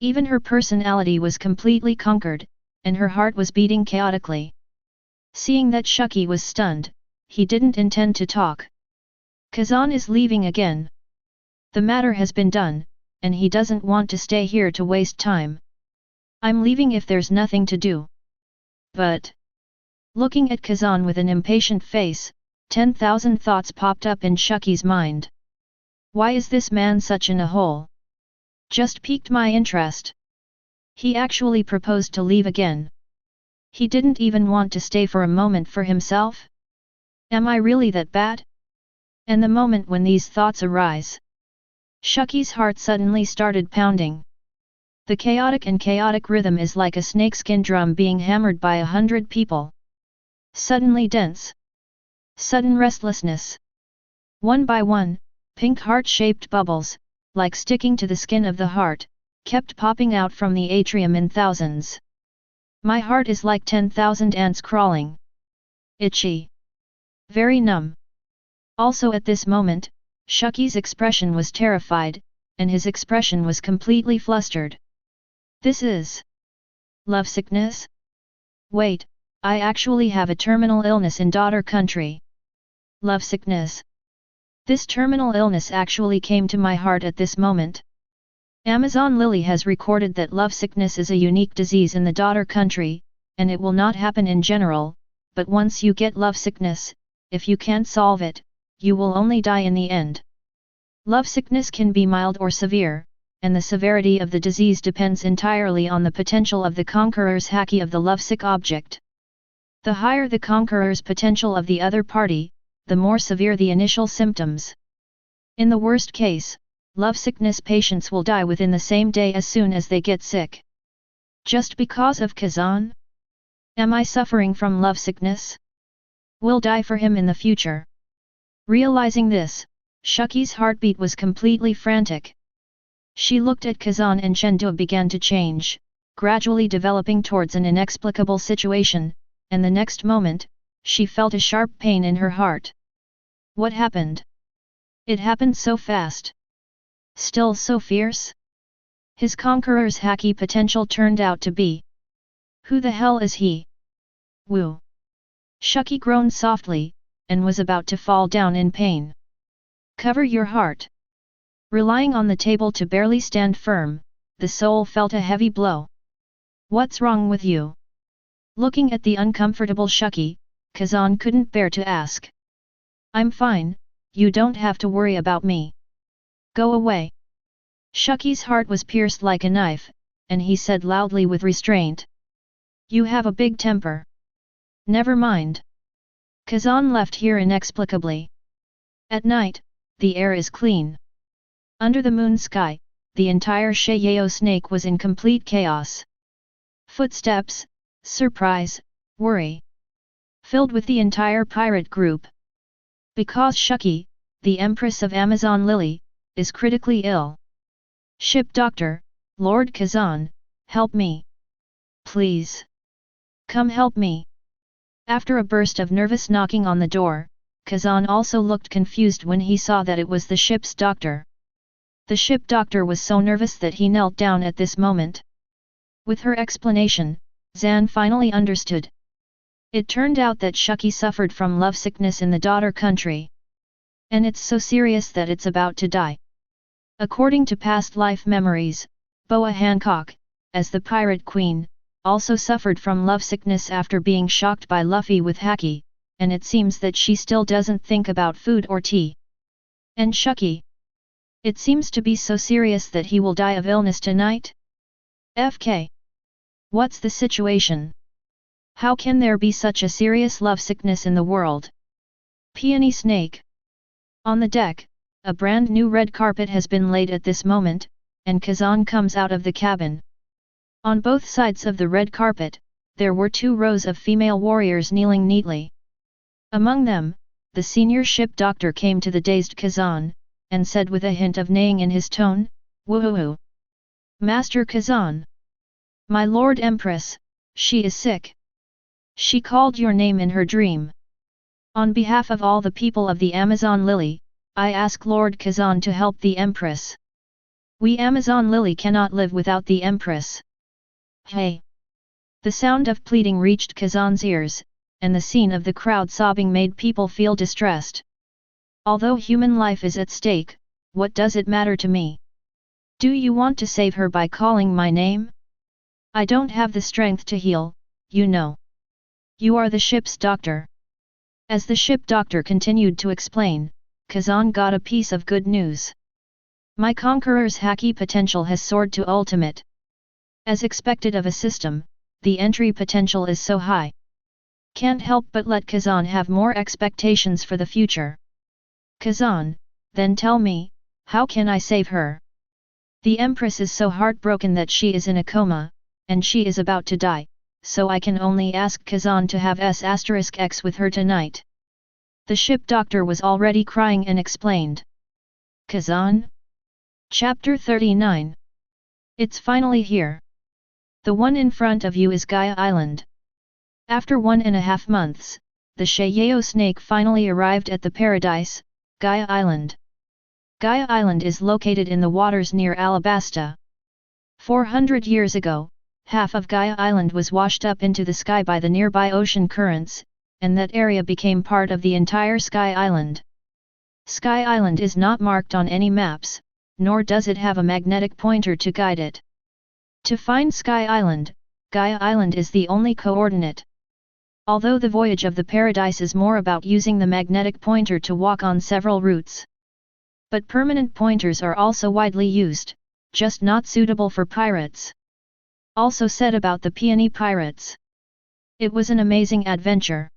S1: Even her personality was completely conquered, and her heart was beating chaotically. Seeing that Shiki was stunned, he didn't intend to talk. Kazan is leaving again. The matter has been done, and he doesn't want to stay here to waste time. I'm leaving if there's nothing to do. But... Looking at Kazan with an impatient face, 10,000 thoughts popped up in Shiki's mind. Why is this man such in a hole? Just piqued my interest. He actually proposed to leave again. He didn't even want to stay for a moment for himself? Am I really that bad? And the moment when these thoughts arise, Shiki's heart suddenly started pounding. The chaotic rhythm is like a snakeskin drum being hammered by 100 people. Suddenly dense. Sudden restlessness. One by one, pink heart-shaped bubbles, like sticking to the skin of the heart, kept popping out from the atrium in thousands. My heart is like 10,000 ants crawling. Itchy. Very numb. Also at this moment, Shiki's expression was terrified, and his expression was completely flustered. This is lovesickness? Wait, I actually have a terminal illness in daughter country. Lovesickness. This terminal illness actually came to my heart at this moment. Amazon Lily has recorded that lovesickness is a unique disease in the daughter country, and it will not happen in general, but once you get lovesickness, if you can't solve it, you will only die in the end. Lovesickness can be mild or severe, and the severity of the disease depends entirely on the potential of the conqueror's Haki of the lovesick object. The higher the conqueror's potential of the other party, the more severe the initial symptoms. In the worst case, lovesickness patients will die within the same day as soon as they get sick. Just because of Kazan? Am I suffering from lovesickness? Will die for him in the future. Realizing this, Shiki's heartbeat was completely frantic. She looked at Kazan and Chengdu began to change, gradually developing towards an inexplicable situation, and the next moment, she felt a sharp pain in her heart. What happened? It happened so fast. Still so fierce? His conqueror's Haki potential turned out to be. Who the hell is he? Woo! Shiki groaned softly, and was about to fall down in pain. Cover your heart. Relying on the table to barely stand firm, the soul felt a heavy blow. What's wrong with you? Looking at the uncomfortable Shiki, Kazan couldn't bear to ask. I'm fine, you don't have to worry about me. Go away. Shiki's heart was pierced like a knife, and he said loudly with restraint. You have a big temper. Never mind. Kazan left here inexplicably. At night, the air is clean. Under the moon sky, the entire Sheiyao snake was in complete chaos. Footsteps, surprise, worry. Filled with the entire pirate group. Because Shiki, the Empress of Amazon Lily, is critically ill. Ship Doctor, Lord Kazan, help me. Please. Come help me. After a burst of nervous knocking on the door, Kazan also looked confused when he saw that it was the ship's doctor. The ship doctor was so nervous that he knelt down at this moment. With her explanation, Zan finally understood. It turned out that Shiki suffered from lovesickness in the daughter country. And it's so serious that it's about to die. According to past life memories, Boa Hancock, as the pirate queen, also suffered from lovesickness after being shocked by Luffy with Haki, and it seems that she still doesn't think about food or tea. And Shiki? It seems to be so serious that he will die of illness tonight? FK. What's the situation? How can there be such a serious lovesickness in the world? Peony Snake. On the deck, a brand new red carpet has been laid at this moment, and Kazan comes out of the cabin. On both sides of the red carpet, there were 2 rows of female warriors kneeling neatly. Among them, the senior ship doctor came to the dazed Kazan, and said with a hint of neighing in his tone, Woohoo! Master Kazan! My Lord Empress, she is sick. She called your name in her dream. On behalf of all the people of the Amazon Lily, I ask Lord Kazan to help the Empress. We Amazon Lily cannot live without the Empress. Hey! The sound of pleading reached Kazan's ears, and the scene of the crowd sobbing made people feel distressed. Although human life is at stake, what does it matter to me? Do you want to save her by calling my name? I don't have the strength to heal, you know. You are the ship's doctor. As the ship doctor continued to explain, Kazan got a piece of good news. My Conqueror's Haki potential has soared to ultimate. As expected of a system, the entry potential is so high. Can't help but let Kazan have more expectations for the future. Kazan, then tell me, how can I save her? The Empress is so heartbroken that she is in a coma, and she is about to die, so I can only ask Kazan to have S*X with her tonight. The ship doctor was already crying and explained. Kazan? Chapter 39. It's finally here. The one in front of you is Gaia Island. After 1.5 months, the Sheiyao snake finally arrived at the paradise, Gaia Island. Gaia Island is located in the waters near Alabasta. 400 years ago, half of Gaia Island was washed up into the sky by the nearby ocean currents, and that area became part of the entire Sky Island. Sky Island is not marked on any maps, nor does it have a magnetic pointer to guide it. To find Sky Island, Gaia Island is the only coordinate. Although the voyage of the paradise is more about using the magnetic pointer to walk on several routes. But permanent pointers are also widely used, just not suitable for pirates. Also said about the peony pirates. It was an amazing adventure.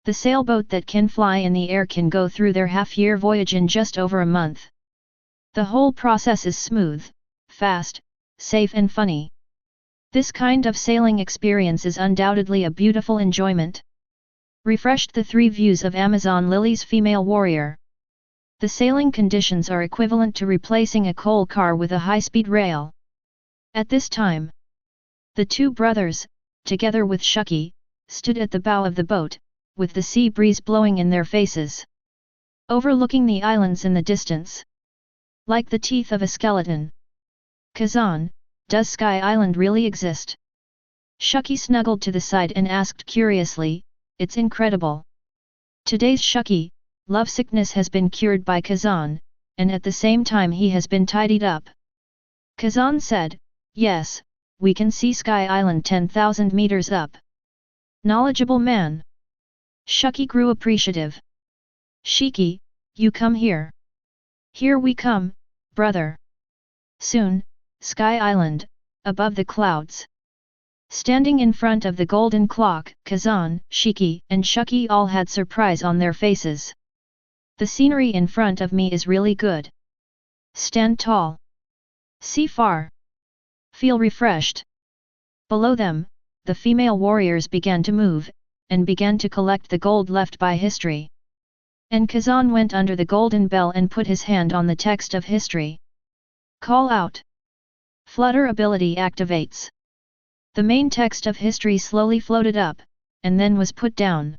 S1: The sailboat that can fly in the air can go through their half-year voyage in just over a month. The whole process is smooth, fast, safe and funny. This kind of sailing experience is undoubtedly a beautiful enjoyment. Refreshed the 3 views of Amazon Lily's female warrior. The sailing conditions are equivalent to replacing a coal car with a high-speed rail. At this time, the 2 brothers, together with Shiki, stood at the bow of the boat, with the sea breeze blowing in their faces, overlooking the islands in the distance. Like the teeth of a skeleton. Kazan, does Sky Island really exist? Shiki snuggled to the side and asked curiously, it's incredible. Today's Shiki, lovesickness has been cured by Kazan, and at the same time he has been tidied up. Kazan said, yes, we can see Sky Island 10,000 meters up. Knowledgeable man. Shiki grew appreciative. Shiki, you come here. Here we come, brother. Soon, Sky Island, above the clouds. Standing in front of the golden clock, Kazan, Shiki and Shiki all had surprise on their faces. The scenery in front of me is really good. Stand tall. See far. Feel refreshed. Below them, the female warriors began to move, and began to collect the gold left by history. And Kazan went under the golden bell and put his hand on the text of history. Call out. Flutter ability activates. The main text of history slowly floated up, and then was put down.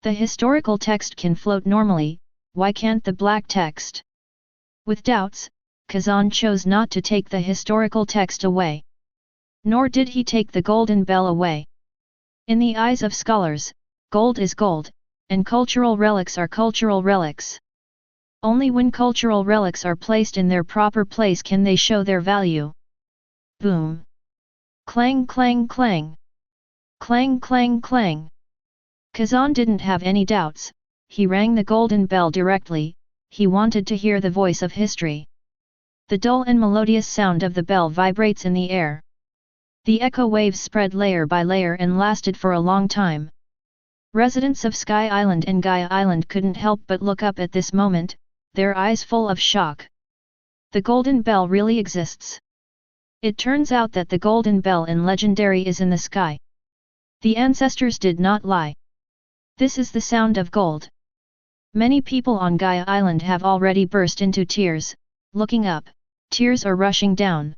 S1: The historical text can float normally, why can't the black text? With doubts, Kazan chose not to take the historical text away. Nor did he take the golden bell away. In the eyes of scholars, gold is gold, and cultural relics are cultural relics. Only when cultural relics are placed in their proper place can they show their value. Boom! Clang clang clang! Clang clang clang! Kazan didn't have any doubts, he rang the golden bell directly, he wanted to hear the voice of history. The dull and melodious sound of the bell vibrates in the air. The echo waves spread layer by layer and lasted for a long time. Residents of Sky Island and Gaia Island couldn't help but look up at this moment, their eyes full of shock. The golden bell really exists. It turns out that the golden bell in Legendary is in the sky. The ancestors did not lie. This is the sound of gold. Many people on Gaia Island have already burst into tears, looking up, tears are rushing down.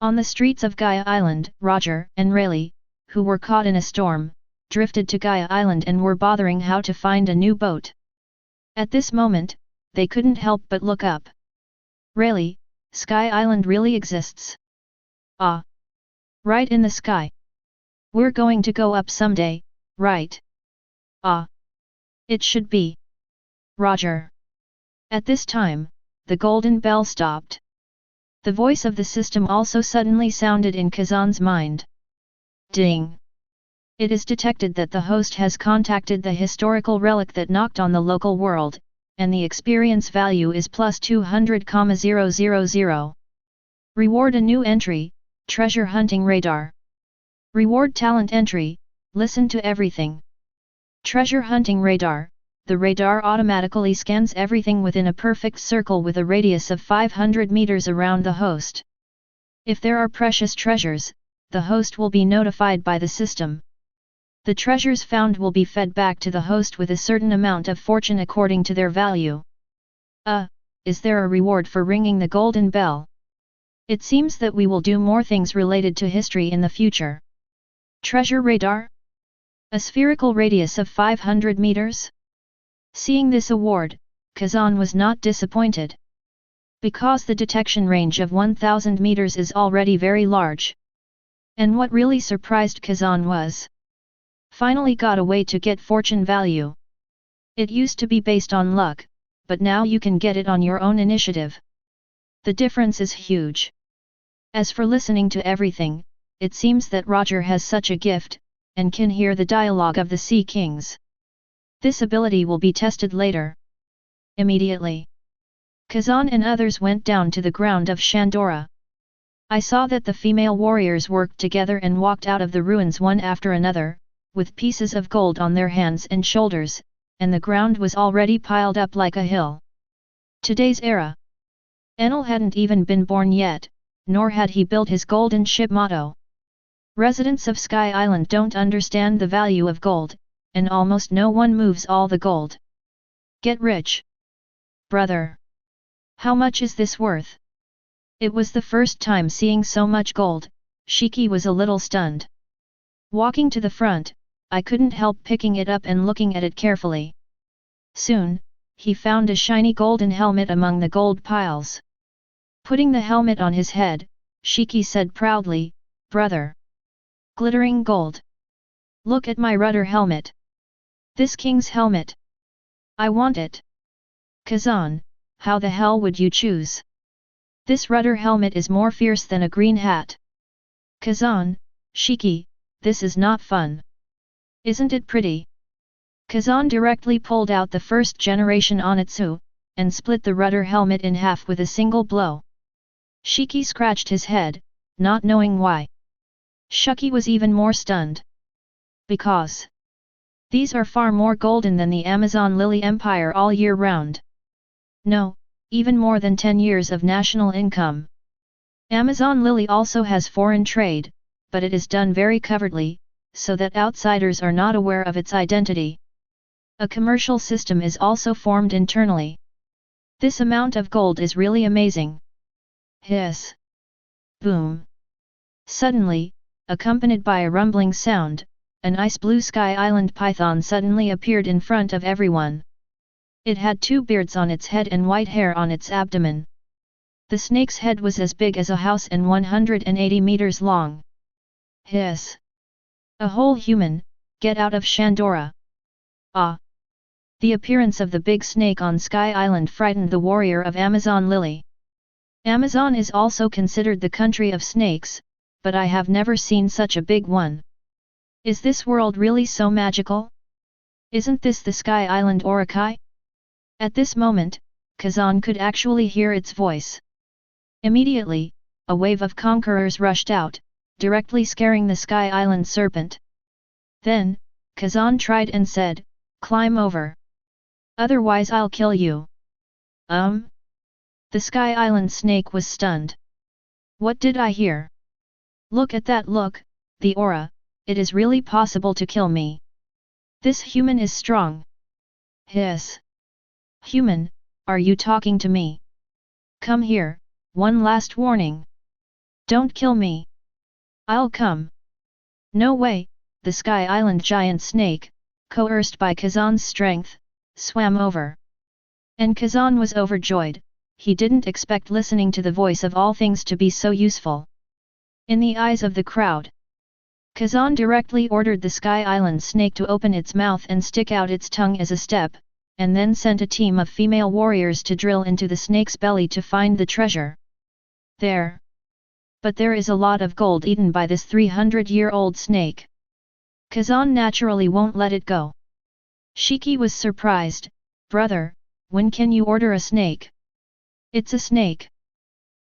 S1: On the streets of Gaia Island, Roger and Rayleigh, who were caught in a storm, drifted to Gaia Island and were bothering how to find a new boat. At this moment, they couldn't help but look up. Rayleigh, Sky Island really exists. Ah! Right in the sky. We're going to go up someday, right? Ah! It should be. Roger. At this time, the golden bell stopped. The voice of the system also suddenly sounded in Kazan's mind. Ding! It is detected that the host has contacted the historical relic that knocked on the local world, and the experience value is plus 200,000. Reward a new entry, treasure hunting radar. Reward talent entry, listen to everything. Treasure hunting radar. The radar automatically scans everything within a perfect circle with a radius of 500 meters around the host. If there are precious treasures, the host will be notified by the system. The treasures found will be fed back to the host with a certain amount of fortune according to their value. Is there a reward for ringing the golden bell? It seems that we will do more things related to history in the future. Treasure radar? A spherical radius of 500 meters? Seeing this award, Kazan was not disappointed. Because the detection range of 1000 meters is already very large. And what really surprised Kazan was finally got a way to get fortune value. It used to be based on luck, but now you can get it on your own initiative. The difference is huge. As for listening to everything, it seems that Roger has such a gift, and can hear the dialogue of the Sea Kings. This ability will be tested later. Immediately. Kazan and others went down to the ground of Shandora. I saw that the female warriors worked together and walked out of the ruins one after another, with pieces of gold on their hands and shoulders, and the ground was already piled up like a hill. Today's era. Enel hadn't even been born yet, nor had he built his golden ship motto. Residents of Sky Island don't understand the value of gold, and almost no one moves all the gold. Get rich. Brother. How much is this worth? It was the first time seeing so much gold. Shiki was a little stunned. Walking to the front, I couldn't help picking it up and looking at it carefully. Soon, he found a shiny golden helmet among the gold piles. Putting the helmet on his head, Shiki said proudly, "Brother. Glittering gold. Look at my rudder helmet. This king's helmet. I want it." Kazan, how the hell would you choose? This rudder helmet is more fierce than a green hat. Kazan, Shiki, this is not fun. Isn't it pretty? Kazan directly pulled out the first generation Onitsu, and split the rudder helmet in half with a single blow. Shiki scratched his head, not knowing why. Shuki was even more stunned. Because these are far more golden than the Amazon Lily Empire all year round. No, even more than 10 years of national income. Amazon Lily also has foreign trade, but it is done very covertly, so that outsiders are not aware of its identity. A commercial system is also formed internally. This amount of gold is really amazing. Hiss. Boom. Suddenly, accompanied by a rumbling sound, an ice blue Sky Island python suddenly appeared in front of everyone. It had 2 beards on its head and white hair on its abdomen. The snake's head was as big as a house and 180 meters long. Hiss. A whole human, get out of Shandora. Ah! The appearance of the big snake on Sky Island frightened the warrior of Amazon Lily. Amazon is also considered the country of snakes, but I have never seen such a big one. Is this world really so magical? Isn't this the Sky Island Orakai? At this moment, Kazan could actually hear its voice. Immediately, a wave of conquerors rushed out, directly scaring the Sky Island serpent. Then, Kazan tried and said, "Climb over. Otherwise I'll kill you." The Sky Island snake was stunned. What did I hear? Look at that look, the aura, it is really possible to kill me. This human is strong. Hiss. Human, are you talking to me? Come here, one last warning. Don't kill me. I'll come. No way, the Sky Island giant snake, coerced by Kazan's strength, swam over. And Kazan was overjoyed, he didn't expect listening to the voice of all things to be so useful. In the eyes of the crowd, Kazan directly ordered the Sky Island snake to open its mouth and stick out its tongue as a step, and then sent a team of female warriors to drill into the snake's belly to find the treasure. There. But there is a lot of gold eaten by this 300-year-old snake. Kazan naturally won't let it go. Shiki was surprised, "Brother, when can you order a snake?" "It's a snake."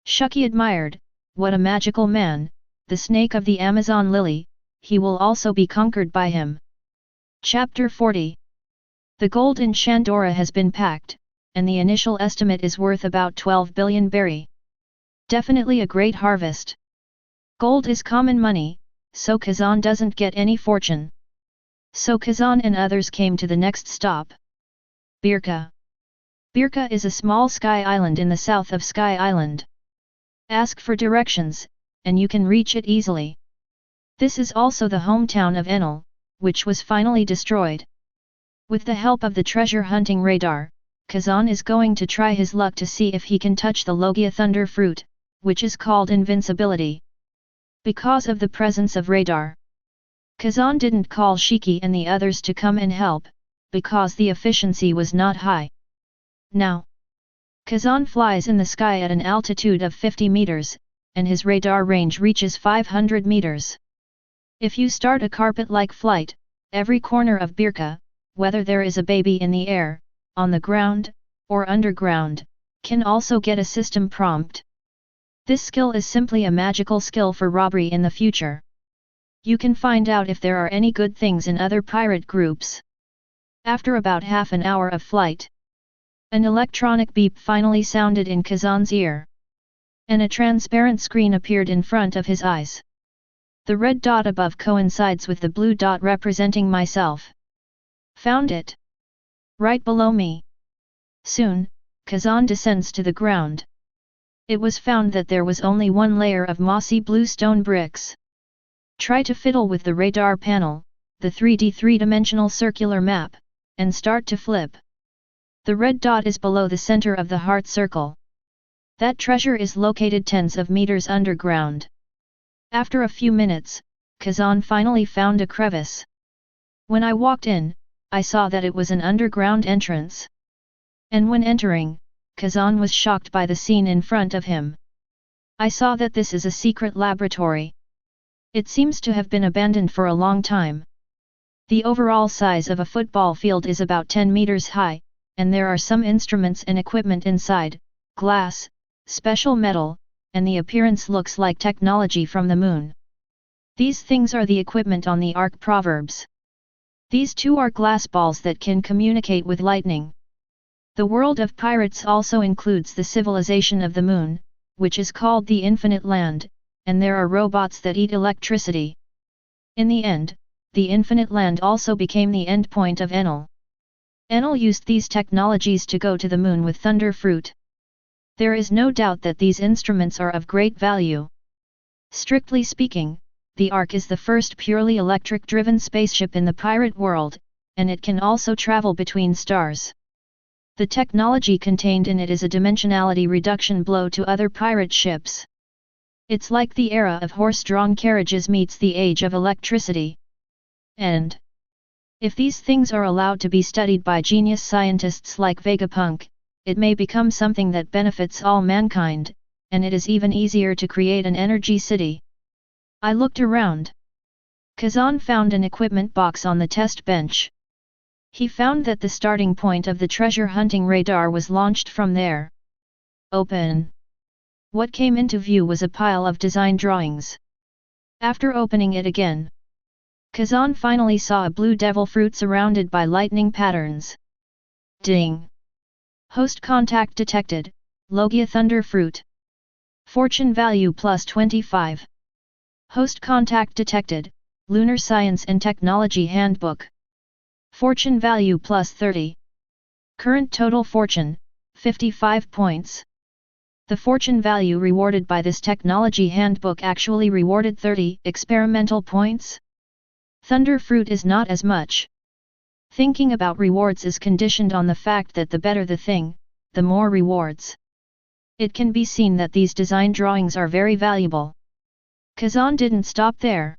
S1: Shuki admired, "What a magical man, the snake of the Amazon Lily, he will also be conquered by him." Chapter 40. The gold in Shandora has been packed, and the initial estimate is worth about 12 billion berry. Definitely a great harvest. Gold is common money, so Kazan doesn't get any fortune. So Kazan and others came to the next stop. Birka. Birka is a small sky island in the south of Sky Island. Ask for directions, and you can reach it easily. This is also the hometown of Enel, which was finally destroyed. With the help of the treasure hunting radar, Kazan is going to try his luck to see if he can touch the Logia Thunder Fruit, which is called invincibility. Because of the presence of radar, Kazan didn't call Shiki and the others to come and help, because the efficiency was not high. Now, Kazan flies in the sky at an altitude of 50 meters, and his radar range reaches 500 meters. If you start a carpet-like flight, every corner of Birka, whether there is a baby in the air, on the ground, or underground, can also get a system prompt. This skill is simply a magical skill for robbery in the future. You can find out if there are any good things in other pirate groups. After about half an hour of flight, an electronic beep finally sounded in Kazan's ear. And a transparent screen appeared in front of his eyes. The red dot above coincides with the blue dot representing myself. Found it. Right below me. Soon, Kazan descends to the ground. It was found that there was only one layer of mossy blue stone bricks. Try to fiddle with the radar panel, the 3D three-dimensional circular map, and start to flip. The red dot is below the center of the heart circle. That treasure is located tens of meters underground. After a few minutes, Kazan finally found a crevice. When I walked in, I saw that it was an underground entrance. And when entering, Kazan was shocked by the scene in front of him. I saw that this is a secret laboratory. It seems to have been abandoned for a long time. The overall size of a football field is about 10 meters high, and there are some instruments and equipment inside, glass, special metal, and the appearance looks like technology from the moon. These things are the equipment on the Ark Proverbs. These two are glass balls that can communicate with lightning. The world of pirates also includes the civilization of the moon, which is called the Infinite Land, and there are robots that eat electricity. In the end, the Infinite Land also became the endpoint of Enel. Enel used these technologies to go to the moon with Thunder Fruit. There is no doubt that these instruments are of great value. Strictly speaking, the Ark is the first purely electric-driven spaceship in the pirate world, and it can also travel between stars. The technology contained in it is a dimensionality reduction blow to other pirate ships. It's like the era of horse-drawn carriages meets the age of electricity. And if these things are allowed to be studied by genius scientists like Vegapunk, it may become something that benefits all mankind, and it is even easier to create an energy city. I looked around. Kazan found an equipment box on the test bench. He found that the starting point of the treasure hunting radar was launched from there. Open. What came into view was a pile of design drawings. After opening it again, Kazan finally saw a blue devil fruit surrounded by lightning patterns. Ding! Host contact detected, Logia Thunder Fruit. Fortune value plus 25. Host contact detected, Lunar Science and Technology Handbook. Fortune value plus 30. Current total fortune, 55 points. The fortune value rewarded by this technology handbook actually rewarded 30 experimental points. Thunder Fruit is not as much. Thinking about rewards is conditioned on the fact that the better the thing, the more rewards. It can be seen that these design drawings are very valuable. Kazan didn't stop there.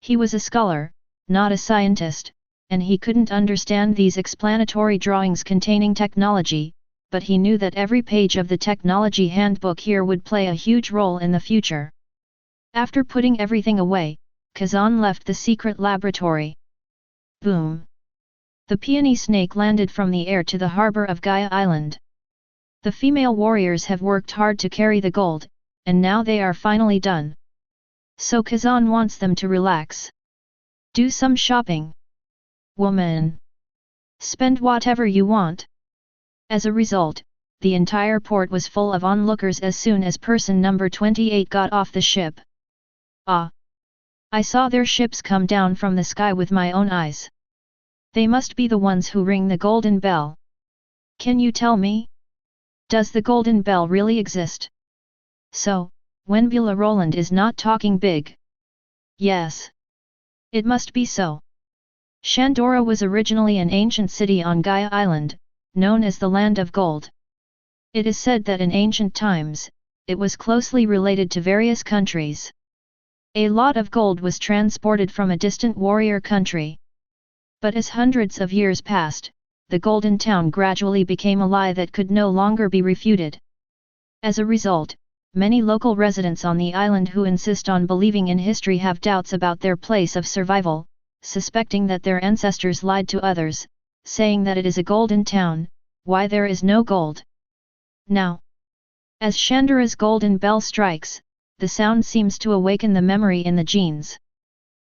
S1: He was a scholar, not a scientist, and he couldn't understand these explanatory drawings containing technology, but he knew that every page of the technology handbook here would play a huge role in the future. After putting everything away, Kazan left the secret laboratory. Boom! The peony snake landed from the air to the harbor of Gaia Island. The female warriors have worked hard to carry the gold, and now they are finally done. So Kazan wants them to relax. Do some shopping. Woman! Spend whatever you want. As a result, the entire port was full of onlookers as soon as person number 28 got off the ship. Ah! I saw their ships come down from the sky with my own eyes. They must be the ones who ring the golden bell. Can you tell me? Does the golden bell really exist? So, Wenbula Roland is not talking big. Yes. It must be so. Shandora was originally an ancient city on Gaia Island, known as the Land of Gold. It is said that in ancient times, it was closely related to various countries. A lot of gold was transported from a distant warrior country. But as hundreds of years passed, the Golden Town gradually became a lie that could no longer be refuted. As a result, many local residents on the island who insist on believing in history have doubts about their place of survival, suspecting that their ancestors lied to others, saying that it is a golden town, why there is no gold. Now, as Chandera's golden bell strikes, the sound seems to awaken the memory in the genes.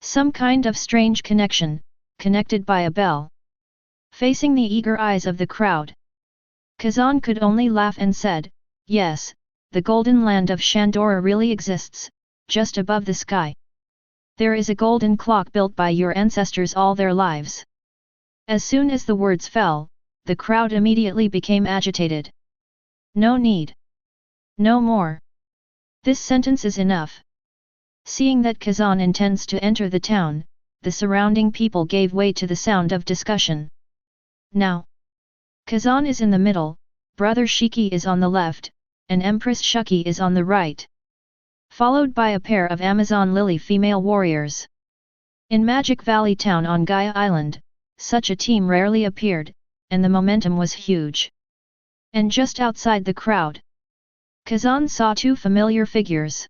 S1: Some kind of strange connection, connected by a bell. Facing the eager eyes of the crowd, Kazan could only laugh and said, "Yes, the golden land of Chandora really exists, just above the sky. There is a golden clock built by your ancestors all their lives." As soon as the words fell, the crowd immediately became agitated. "No need. No more. This sentence is enough." Seeing that Kazan intends to enter the town, the surrounding people gave way to the sound of discussion. Now, Kazan is in the middle, brother Shiki is on the left, and Empress Shiki is on the right. Followed by a pair of Amazon Lily female warriors. In Magic Valley Town on Gaia Island, such a team rarely appeared, and the momentum was huge. And just outside the crowd, Kazan saw two familiar figures.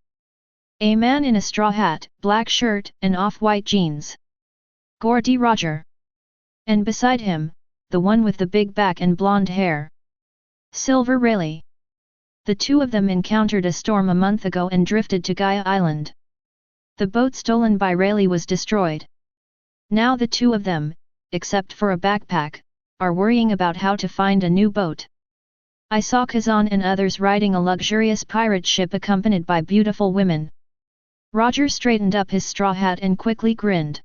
S1: A man in a straw hat, black shirt, and off-white jeans. Gordy Roger. And beside him, the one with the big back and blonde hair. Silver Rayleigh. The two of them encountered a storm a month ago and drifted to Gaia Island. The boat stolen by Rayleigh was destroyed. Now the two of them, except for a backpack, are worrying about how to find a new boat. I saw Kazan and others riding a luxurious pirate ship accompanied by beautiful women. Roger straightened up his straw hat and quickly grinned.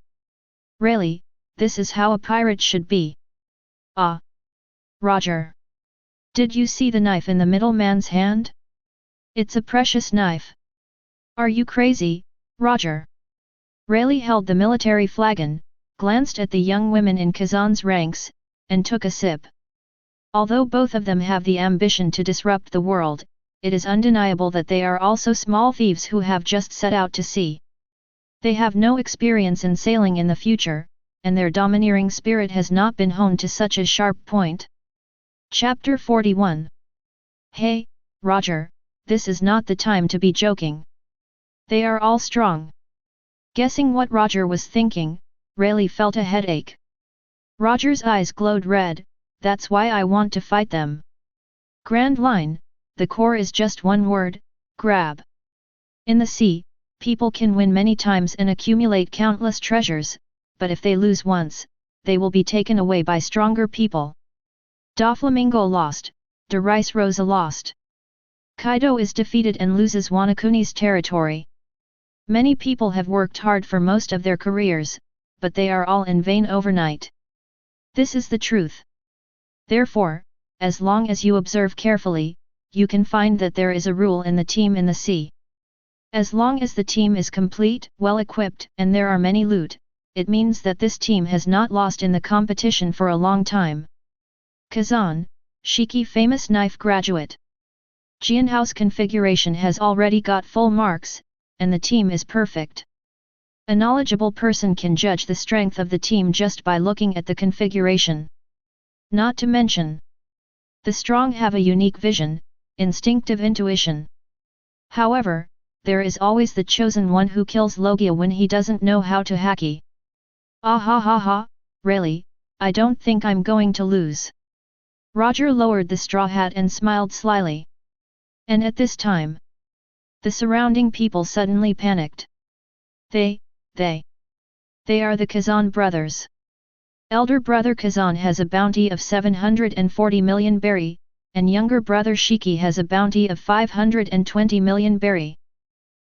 S1: "Rayleigh, this is how a pirate should be." "Ah! Roger! Did you see the knife in the middle man's hand? It's a precious knife." "Are you crazy, Roger?" Rayleigh held the military flagon, glanced at the young women in Kazan's ranks, and took a sip. Although both of them have the ambition to disrupt the world, it is undeniable that they are also small thieves who have just set out to sea. They have no experience in sailing in the future, and their domineering spirit has not been honed to such a sharp point. Chapter 41. Hey, Roger, this is not the time to be joking. They are all strong. Guessing what Roger was thinking, Rayleigh felt a headache. Roger's eyes glowed red. "That's why I want to fight them. Grand line, the core is just one word, grab. In the sea, people can win many times and accumulate countless treasures, but if they lose once, they will be taken away by stronger people. Doflamingo lost, De Rice Rosa lost. Kaido is defeated and loses Wanakuni's territory. Many people have worked hard for most of their careers, but they are all in vain overnight. This is the truth. Therefore, as long as you observe carefully, you can find that there is a rule in the team in the sea. As long as the team is complete, well-equipped, and there are many loot, it means that this team has not lost in the competition for a long time. Kazan, Shiki famous knife graduate. Jianhao's configuration has already got full marks, and the team is perfect. A knowledgeable person can judge the strength of the team just by looking at the configuration. Not to mention, the strong have a unique vision, instinctive intuition. However, there is always the chosen one who kills Logia when he doesn't know how to Haki. Ah ha ha ha, Rayleigh, I don't think I'm going to lose. Roger lowered the straw hat and smiled slyly. And at this time, the surrounding people suddenly panicked. They are the Kazan brothers. Elder brother Kazan has a bounty of 740 million berry, and younger brother Shiki has a bounty of 520 million berry.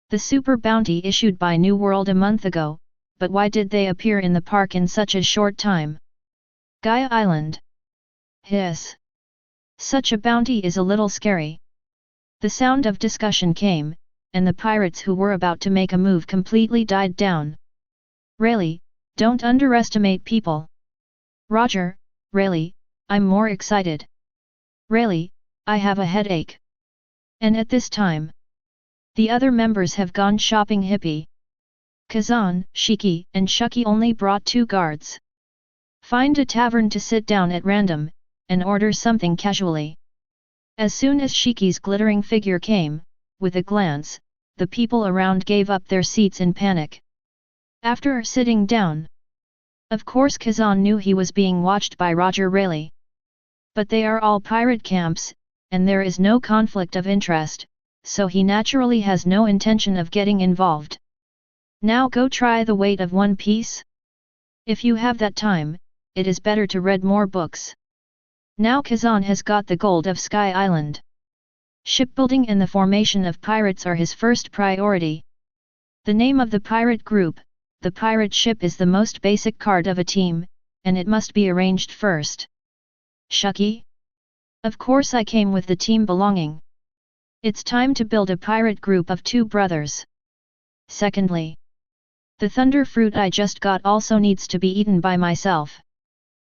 S1: The super bounty issued by New World a month ago, but why did they appear in the park in such a short time? Gaia Island. Hiss. Such a bounty is a little scary. The sound of discussion came, and the pirates who were about to make a move completely died down. Rayleigh, don't underestimate people. Roger, Rayleigh, I'm more excited. Rayleigh, I have a headache. And at this time, the other members have gone shopping hippie. Kazan, Shiki, and Shuki only brought 2 guards. Find a tavern to sit down at random, and order something casually. As soon as Shiki's glittering figure came, with a glance, the people around gave up their seats in panic. After sitting down, of course Kazan knew he was being watched by Roger Rayleigh. But they are all pirate camps, and there is no conflict of interest, so he naturally has no intention of getting involved. Now go try the weight of one piece? If you have that time, it is better to read more books. Now Kazan has got the gold of Sky Island. Shipbuilding and the formation of pirates are his first priority. The name of the pirate group, the pirate ship, is the most basic card of a team, and it must be arranged first. Shiki? Of course I came with the team belonging. It's time to build a pirate group of 2 brothers. Secondly, the thunder fruit I just got also needs to be eaten by myself.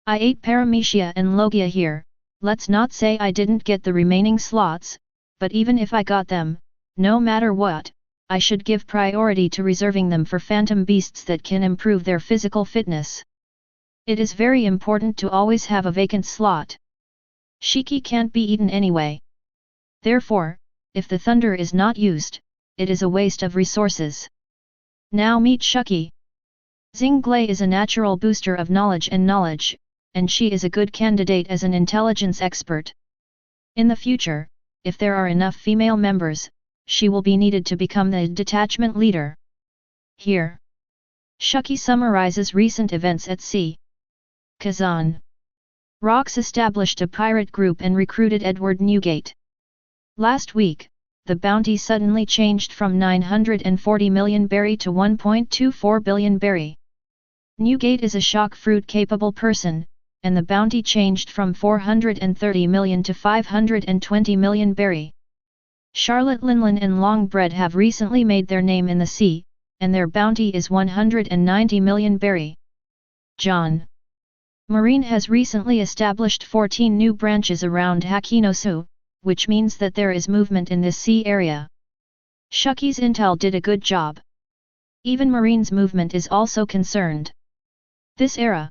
S1: I ate Paramecia and Logia here. Let's not say I didn't get the remaining slots, but even if I got them, no matter what, I should give priority to reserving them for phantom beasts that can improve their physical fitness. It is very important to always have a vacant slot. Shiki can't be eaten anyway. Therefore, if the thunder is not used, it is a waste of resources. Now meet Shiki. Xinglei is a natural booster of knowledge, and she is a good candidate as an intelligence expert. In the future, if there are enough female members, she will be needed to become the detachment leader. Here, Shiki summarizes recent events at sea. Kazan. Rox established a pirate group and recruited Edward Newgate. Last week, the bounty suddenly changed from 940 million berry to 1.24 billion berry. Newgate is a shock fruit capable person, and the bounty changed from 430 million to 520 million berry. Charlotte Linlin and Longbread have recently made their name in the sea, and their bounty is 190 million berry. John. Marine has recently established 14 new branches around Hakinosu, which means that there is movement in this sea area. Shuki's intel did a good job. Even Marine's movement is also concerned. This era.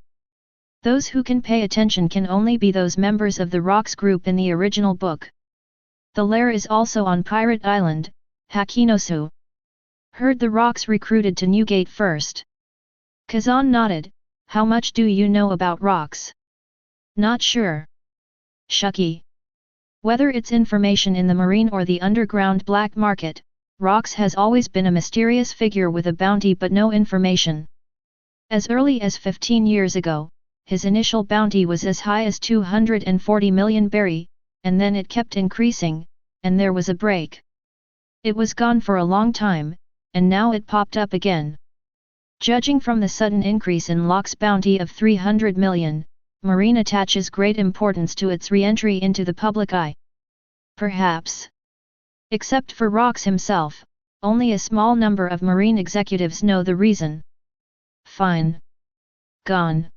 S1: Those who can pay attention can only be those members of the Rox group in the original book. The lair is also on Pirate Island, Hakinosu. Heard the Rox recruited to Newgate first. Kazan nodded. How much do you know about Rox? Not sure. Shiki. Whether it's information in the marine or the underground black market, Rox has always been a mysterious figure with a bounty but no information. As early as 15 years ago, his initial bounty was as high as 240 million berry, and then it kept increasing, and there was a break. It was gone for a long time, and now it popped up again. Judging from the sudden increase in Locke's bounty of 300 million, Marine attaches great importance to its re-entry into the public eye. Perhaps. Except for Rox himself, only a small number of Marine executives know the reason. Fine. Gone.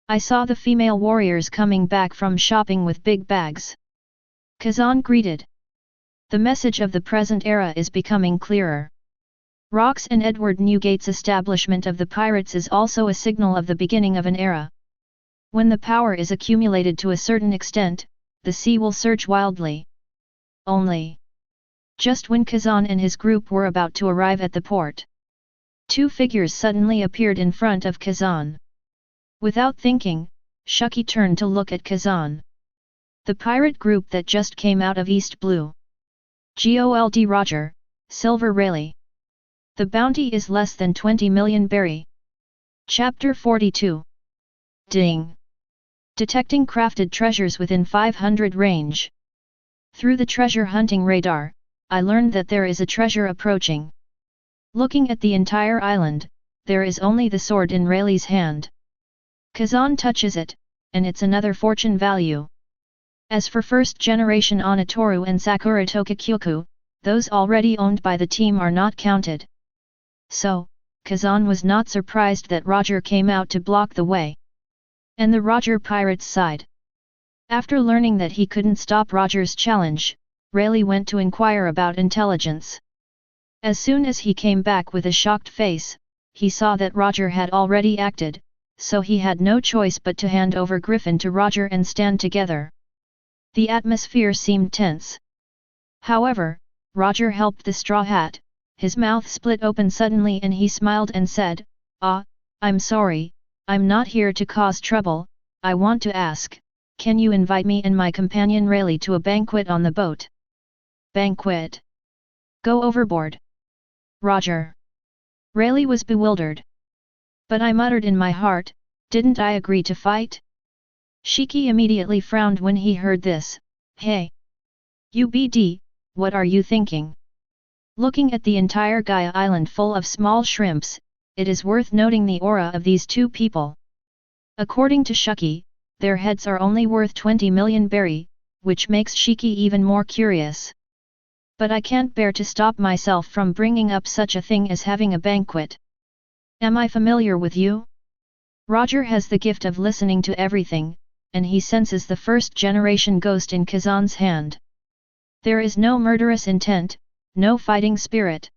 S1: I saw the female warriors coming back from shopping with big bags. Kazan greeted. The message of the present era is becoming clearer. Rox and Edward Newgate's establishment of the pirates is also a signal of the beginning of an era. When the power is accumulated to a certain extent, the sea will surge wildly. Only. Just when Kazan and his group were about to arrive at the port, 2 figures suddenly appeared in front of Kazan. Without thinking, Shiki turned to look at Kazan. The pirate group that just came out of East Blue. Gold Roger, Silver Rayleigh. The bounty is less than 20 million berry. Chapter 42. Ding. Detecting crafted treasures within 500 range. Through the treasure hunting radar, I learned that there is a treasure approaching. Looking at the entire island, there is only the sword in Rayleigh's hand. Kazan touches it, and it's another fortune value. As for first generation Onitoru and Sakura Tokakyoku, those already owned by the team are not counted. So, Kazan was not surprised that Roger came out to block the way. And the Roger pirates side. After learning that he couldn't stop Roger's challenge, Rayleigh went to inquire about intelligence. As soon as he came back with a shocked face, he saw that Roger had already acted, so he had no choice but to hand over Griffin to Roger and stand together. The atmosphere seemed tense. However, Roger helped the straw hat. His mouth split open suddenly and he smiled and said, "Ah, I'm sorry, I'm not here to cause trouble, I want to ask, can you invite me and my companion Rayleigh to a banquet on the boat? Banquet? Go overboard. Roger. Rayleigh was bewildered. But I muttered in my heart, didn't I agree to fight? Shiki immediately frowned when he heard this. Hey! UBD, what are you thinking? Looking at the entire Gaia island full of small shrimps, it is worth noting the aura of these two people. According to Shiki, their heads are only worth 20 million berry, which makes Shiki even more curious. But I can't bear to stop myself from bringing up such a thing as having a banquet. Am I familiar with you? Roger has the gift of listening to everything, and he senses the first-generation ghost in Kazan's hand. There is no murderous intent, no fighting spirit.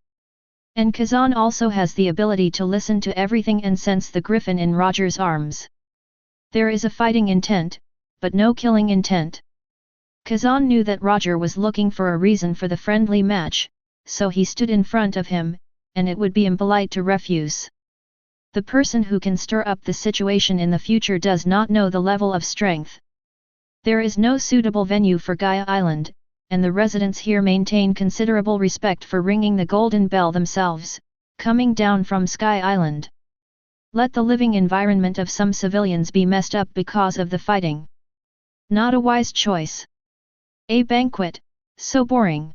S1: And Kazan also has the ability to listen to everything and sense the griffin in Roger's arms. There is a fighting intent, but no killing intent. Kazan knew that Roger was looking for a reason for the friendly match, so he stood in front of him, and it would be impolite to refuse. The person who can stir up the situation in the future does not know the level of strength. There is no suitable venue for Gaia Island, and the residents here maintain considerable respect for ringing the golden bell themselves, coming down from Sky Island. Let the living environment of some civilians be messed up because of the fighting. Not a wise choice. A banquet, so boring.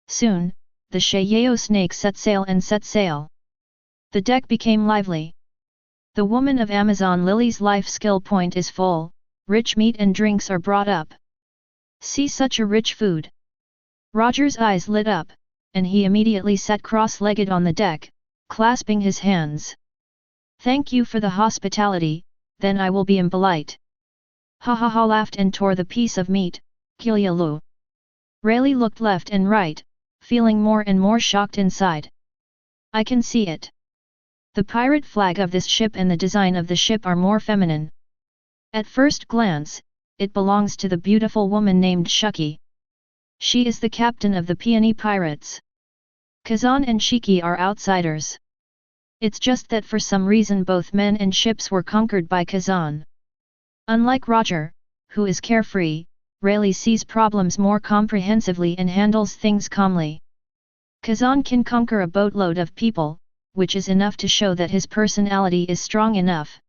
S1: Soon, the Shaiyao snake set sail and set sail. The deck became lively. The woman of Amazon Lily's life skill point is full, rich meat and drinks are brought up. See such a rich food. Roger's eyes lit up, and he immediately sat cross-legged on the deck, clasping his hands. Thank you for the hospitality, then I will be impolite. Ha ha ha, laughed and tore the piece of meat, Kilyalu. Rayleigh looked left and right, feeling more and more shocked inside. I can see it. The pirate flag of this ship and the design of the ship are more feminine. At first glance, it belongs to the beautiful woman named Shiki. She is the captain of the Peony Pirates. Kazan and Shiki are outsiders. It's just that for some reason both men and ships were conquered by Kazan. Unlike Roger, who is carefree, Rayleigh sees problems more comprehensively and handles things calmly. Kazan can conquer a boatload of people, which is enough to show that his personality is strong enough.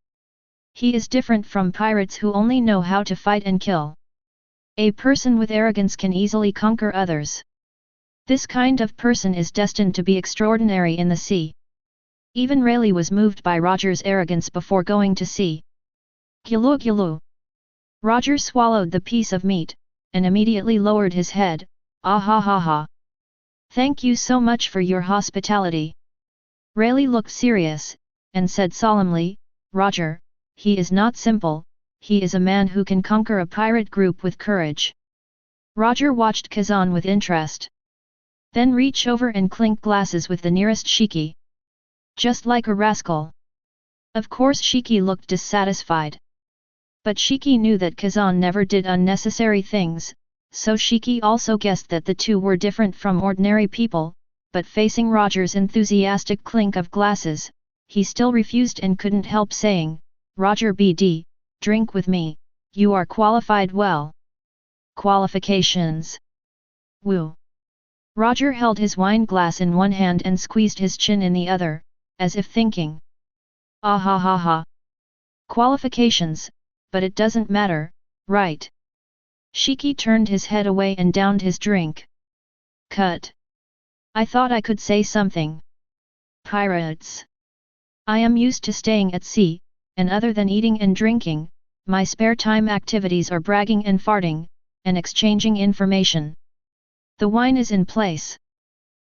S1: He is different from pirates who only know how to fight and kill. A person with arrogance can easily conquer others. This kind of person is destined to be extraordinary in the sea. Even Rayleigh was moved by Roger's arrogance before going to sea. Gilu gilu. Roger swallowed the piece of meat, and immediately lowered his head. Ah ha ha ha. Thank you so much for your hospitality. Rayleigh looked serious, and said solemnly, Roger, he is not simple, he is a man who can conquer a pirate group with courage. Roger watched Kazan with interest. Then reach over and clink glasses with the nearest Shiki. Just like a rascal. Of course Shiki looked dissatisfied. But Shiki knew that Kazan never did unnecessary things, so Shiki also guessed that the two were different from ordinary people, but facing Roger's enthusiastic clink of glasses, he still refused and couldn't help saying, Roger BD, drink with me, you are qualified well. Qualifications. Woo. Roger held his wine glass in one hand and squeezed his chin in the other, as if thinking. Ah ha ha ha. Qualifications, but it doesn't matter, right? Shiki turned his head away and downed his drink. Cut. I thought I could say something. Pirates. I am used to staying at sea, and other than eating and drinking, my spare time activities are bragging and farting, and exchanging information. The wine is in place.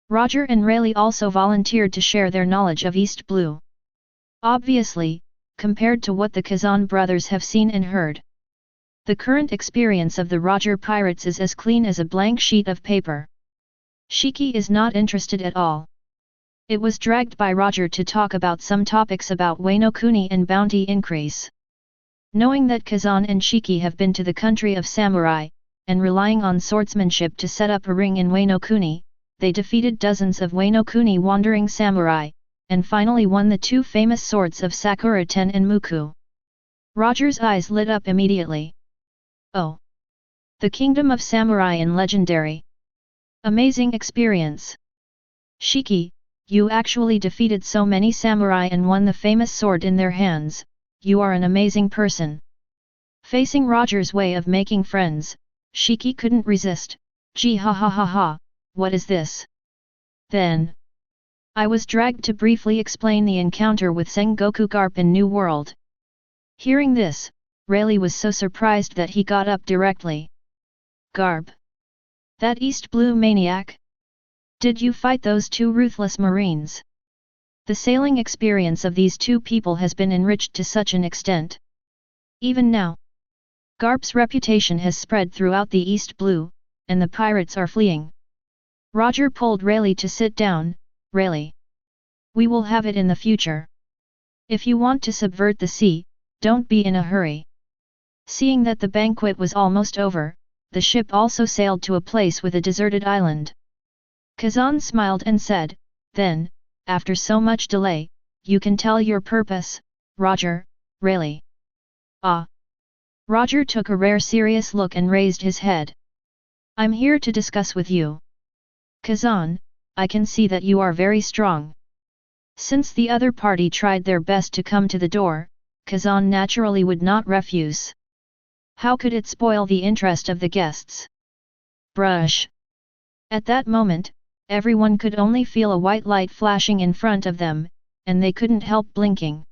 S1: Roger and Rayleigh also volunteered to share their knowledge of East Blue. Obviously, compared to what the Kazan brothers have seen and heard, the current experience of the Roger pirates is as clean as a blank sheet of paper. Shiki is not interested at all. It was dragged by Roger to talk about some topics about Wano Kuni and bounty increase. Knowing that Kazan and Shiki have been to the country of samurai, and relying on swordsmanship to set up a ring in Wano Kuni, they defeated dozens of Wano Kuni wandering samurai, and finally won the two famous swords of Sakura Ten and Muku. Roger's eyes lit up immediately. Oh! The Kingdom of Samurai in Legendary. Amazing experience. Shiki, you actually defeated so many samurai and won the famous sword in their hands, you are an amazing person. Facing Roger's way of making friends, Shiki couldn't resist. Gee ha ha ha ha, what is this? Then I was dragged to briefly explain the encounter with Sengoku Garp in New World. Hearing this, Rayleigh was so surprised that he got up directly. Garp? That East Blue maniac? Did you fight those two ruthless Marines? The sailing experience of these two people has been enriched to such an extent. Even now, Garp's reputation has spread throughout the East Blue, and the pirates are fleeing. Roger pulled Rayleigh to sit down. Rayleigh, we will have it in the future. If you want to subvert the sea, don't be in a hurry. Seeing that the banquet was almost over, the ship also sailed to a place with a deserted island. Kazan smiled and said, then, after so much delay, you can tell your purpose, Roger, Rayleigh. Ah! Roger took a rare serious look and raised his head. I'm here to discuss with you. Kazan, I can see that you are very strong. Since the other party tried their best to come to the door, Kazan naturally would not refuse. How could it spoil the interest of the guests? Brush! At that moment, everyone could only feel a white light flashing in front of them, and they couldn't help blinking.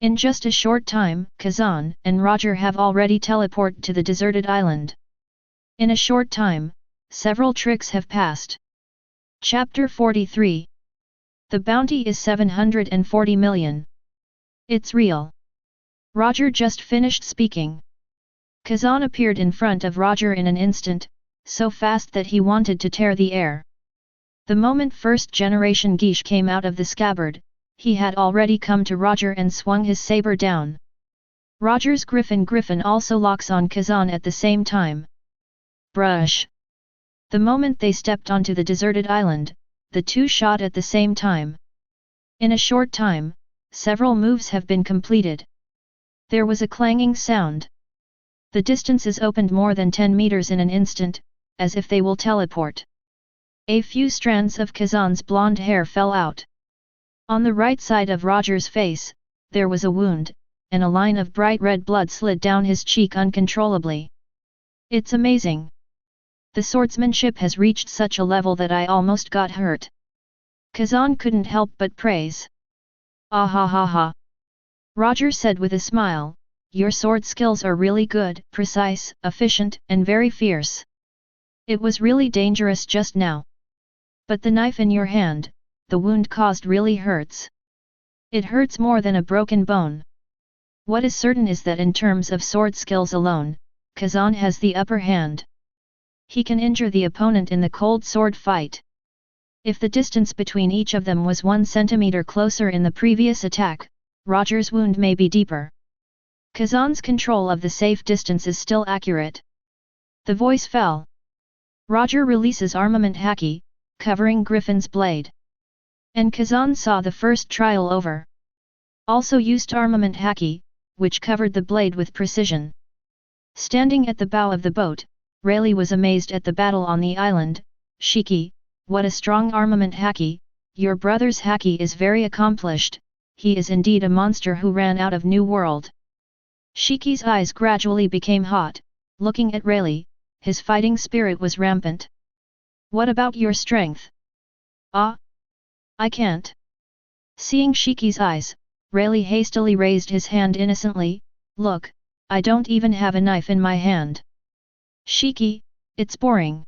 S1: In just a short time, Kazan and Roger have already teleported to the deserted island. In a short time, several tricks have passed. Chapter 43. The bounty is 740 million. It's real. Roger just finished speaking. Kazan appeared in front of Roger in an instant, so fast that he wanted to tear the air. The moment first generation geisha came out of the scabbard, he had already come to Roger and swung his saber down. Roger's griffin also locks on Kazan at the same time. Brush! The moment they stepped onto the deserted island, the two shot at the same time. In a short time, several moves have been completed. There was a clanging sound. The distances opened more than 10 meters in an instant, as if they will teleport. A few strands of Kazan's blonde hair fell out. On the right side of Roger's face, there was a wound, and a line of bright red blood slid down his cheek uncontrollably. It's amazing. The swordsmanship has reached such a level that I almost got hurt. Kazan couldn't help but praise. Ah ha ha ha. Roger said with a smile, your sword skills are really good, precise, efficient, and very fierce. It was really dangerous just now. But the knife in your hand, the wound caused really hurts. It hurts more than a broken bone. What is certain is that in terms of sword skills alone, Kazan has the upper hand. He can injure the opponent in the cold sword fight. If the distance between each of them was 1 centimeter closer in the previous attack, Roger's wound may be deeper. Kazan's control of the safe distance is still accurate. The voice fell. Roger releases armament Haki, covering Griffin's blade. And Kazan saw the first trial over. Also used armament Haki, which covered the blade with precision. Standing at the bow of the boat, Rayleigh was amazed at the battle on the island. Shiki, what a strong armament Haki, your brother's Haki is very accomplished, he is indeed a monster who ran out of New World. Shiki's eyes gradually became hot, looking at Rayleigh, his fighting spirit was rampant. What about your strength? Ah? I can't. Seeing Shiki's eyes, Rayleigh hastily raised his hand innocently, look, I don't even have a knife in my hand. Shiki, it's boring.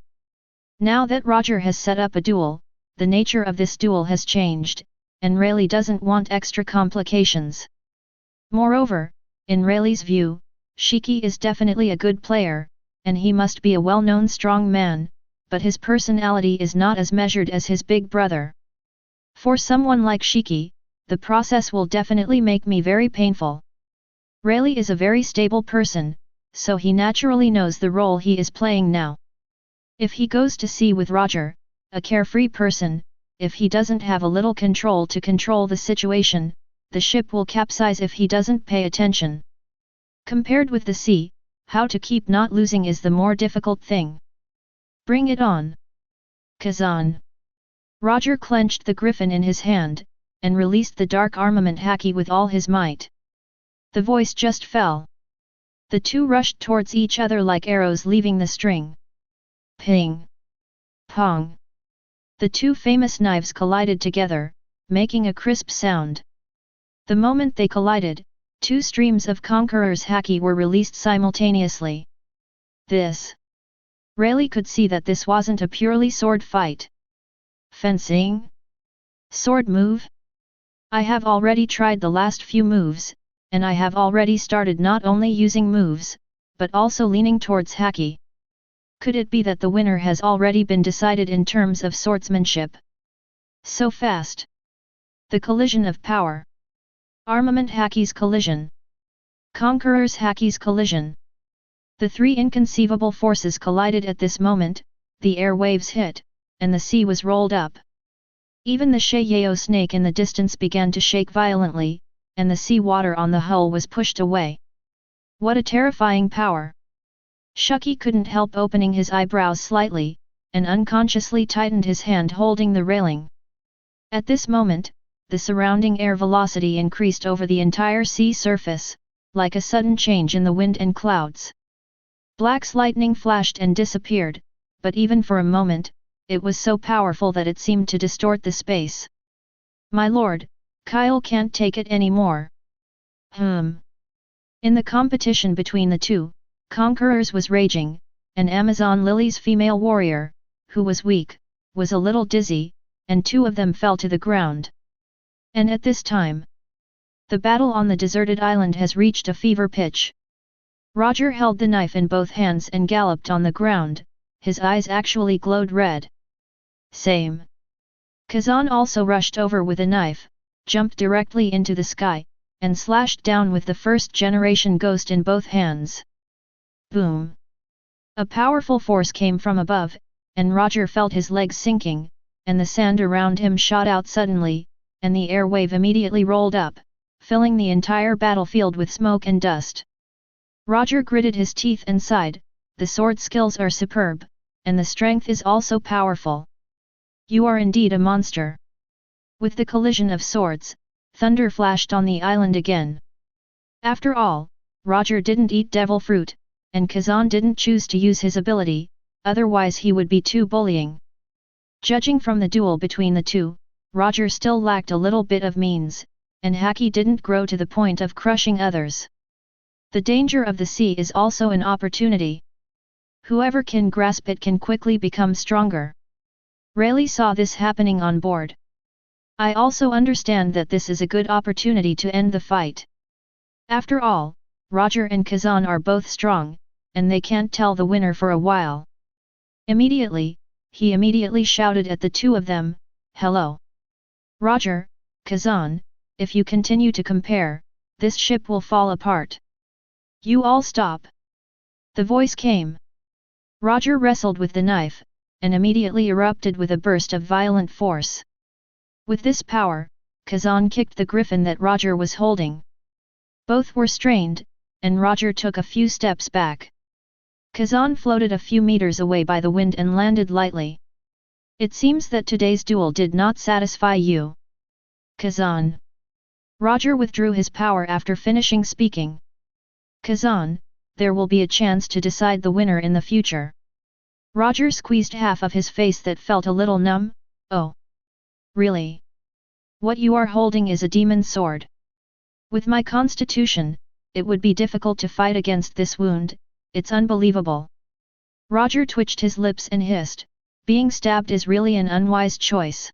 S1: Now that Roger has set up a duel, the nature of this duel has changed, and Rayleigh doesn't want extra complications. Moreover, in Rayleigh's view, Shiki is definitely a good player, and he must be a well-known strong man, but his personality is not as measured as his big brother. For someone like Shiki, the process will definitely make me very painful. Rayleigh is a very stable person, so he naturally knows the role he is playing now. If he goes to sea with Roger, a carefree person, if he doesn't have a little control to control the situation, the ship will capsize if he doesn't pay attention. Compared with the sea, how to keep not losing is the more difficult thing. Bring it on. Kazan. Roger clenched the griffin in his hand, and released the dark armament Haki with all his might. The voice just fell. The two rushed towards each other like arrows leaving the string. Ping! Pong! The two famous knives collided together, making a crisp sound. The moment they collided, two streams of Conqueror's Haki were released simultaneously. Rayleigh could see that this wasn't a purely sword fight. Fencing? Sword move? I have already tried the last few moves, and I have already started not only using moves, but also leaning towards Haki. Could it be that the winner has already been decided in terms of swordsmanship? So fast! The collision of power. Armament Haki's collision. Conqueror's Haki's collision. The three inconceivable forces collided at this moment, the air waves hit, and the sea was rolled up. Even the Shaiyao snake in the distance began to shake violently, and the sea water on the hull was pushed away. What a terrifying power! Shiki couldn't help opening his eyebrows slightly, and unconsciously tightened his hand holding the railing. At this moment, the surrounding air velocity increased over the entire sea surface, like a sudden change in the wind and clouds. Black's lightning flashed and disappeared, but even for a moment, it was so powerful that it seemed to distort the space. My lord, Kyle can't take it anymore. In the competition between the two, Conquerors was raging, and Amazon Lily's female warrior, who was weak, was a little dizzy, and two of them fell to the ground. And at this time, the battle on the deserted island has reached a fever pitch. Roger held the knife in both hands and galloped on the ground, his eyes actually glowed red. Same. Kazan also rushed over with a knife, jumped directly into the sky, and slashed down with the first-generation ghost in both hands. Boom! A powerful force came from above, and Roger felt his legs sinking, and the sand around him shot out suddenly, and the air wave immediately rolled up, filling the entire battlefield with smoke and dust. Roger gritted his teeth and sighed, the sword skills are superb, and the strength is also powerful. You are indeed a monster. With the collision of swords, thunder flashed on the island again. After all, Roger didn't eat devil fruit, and Kazan didn't choose to use his ability, otherwise he would be too bullying. Judging from the duel between the two, Roger still lacked a little bit of means, and Haki didn't grow to the point of crushing others. The danger of the sea is also an opportunity. Whoever can grasp it can quickly become stronger. Rayleigh saw this happening on board. I also understand that this is a good opportunity to end the fight. After all, Roger and Kazan are both strong, and they can't tell the winner for a while. Immediately, he immediately shouted at the two of them, "Hello! Roger, Kazan, if you continue to compare, this ship will fall apart. You all stop!" The voice came. Roger wrestled with the knife, and immediately erupted with a burst of violent force. With this power, Kazan kicked the griffin that Roger was holding. Both were strained, and Roger took a few steps back. Kazan floated a few meters away by the wind and landed lightly. It seems that today's duel did not satisfy you. Kazan. Roger withdrew his power after finishing speaking. Kazan, there will be a chance to decide the winner in the future. Roger squeezed half of his face that felt a little numb. Oh. Really? What you are holding is a demon sword. With my constitution, it would be difficult to fight against this wound, it's unbelievable. Roger twitched his lips and hissed, being stabbed is really an unwise choice.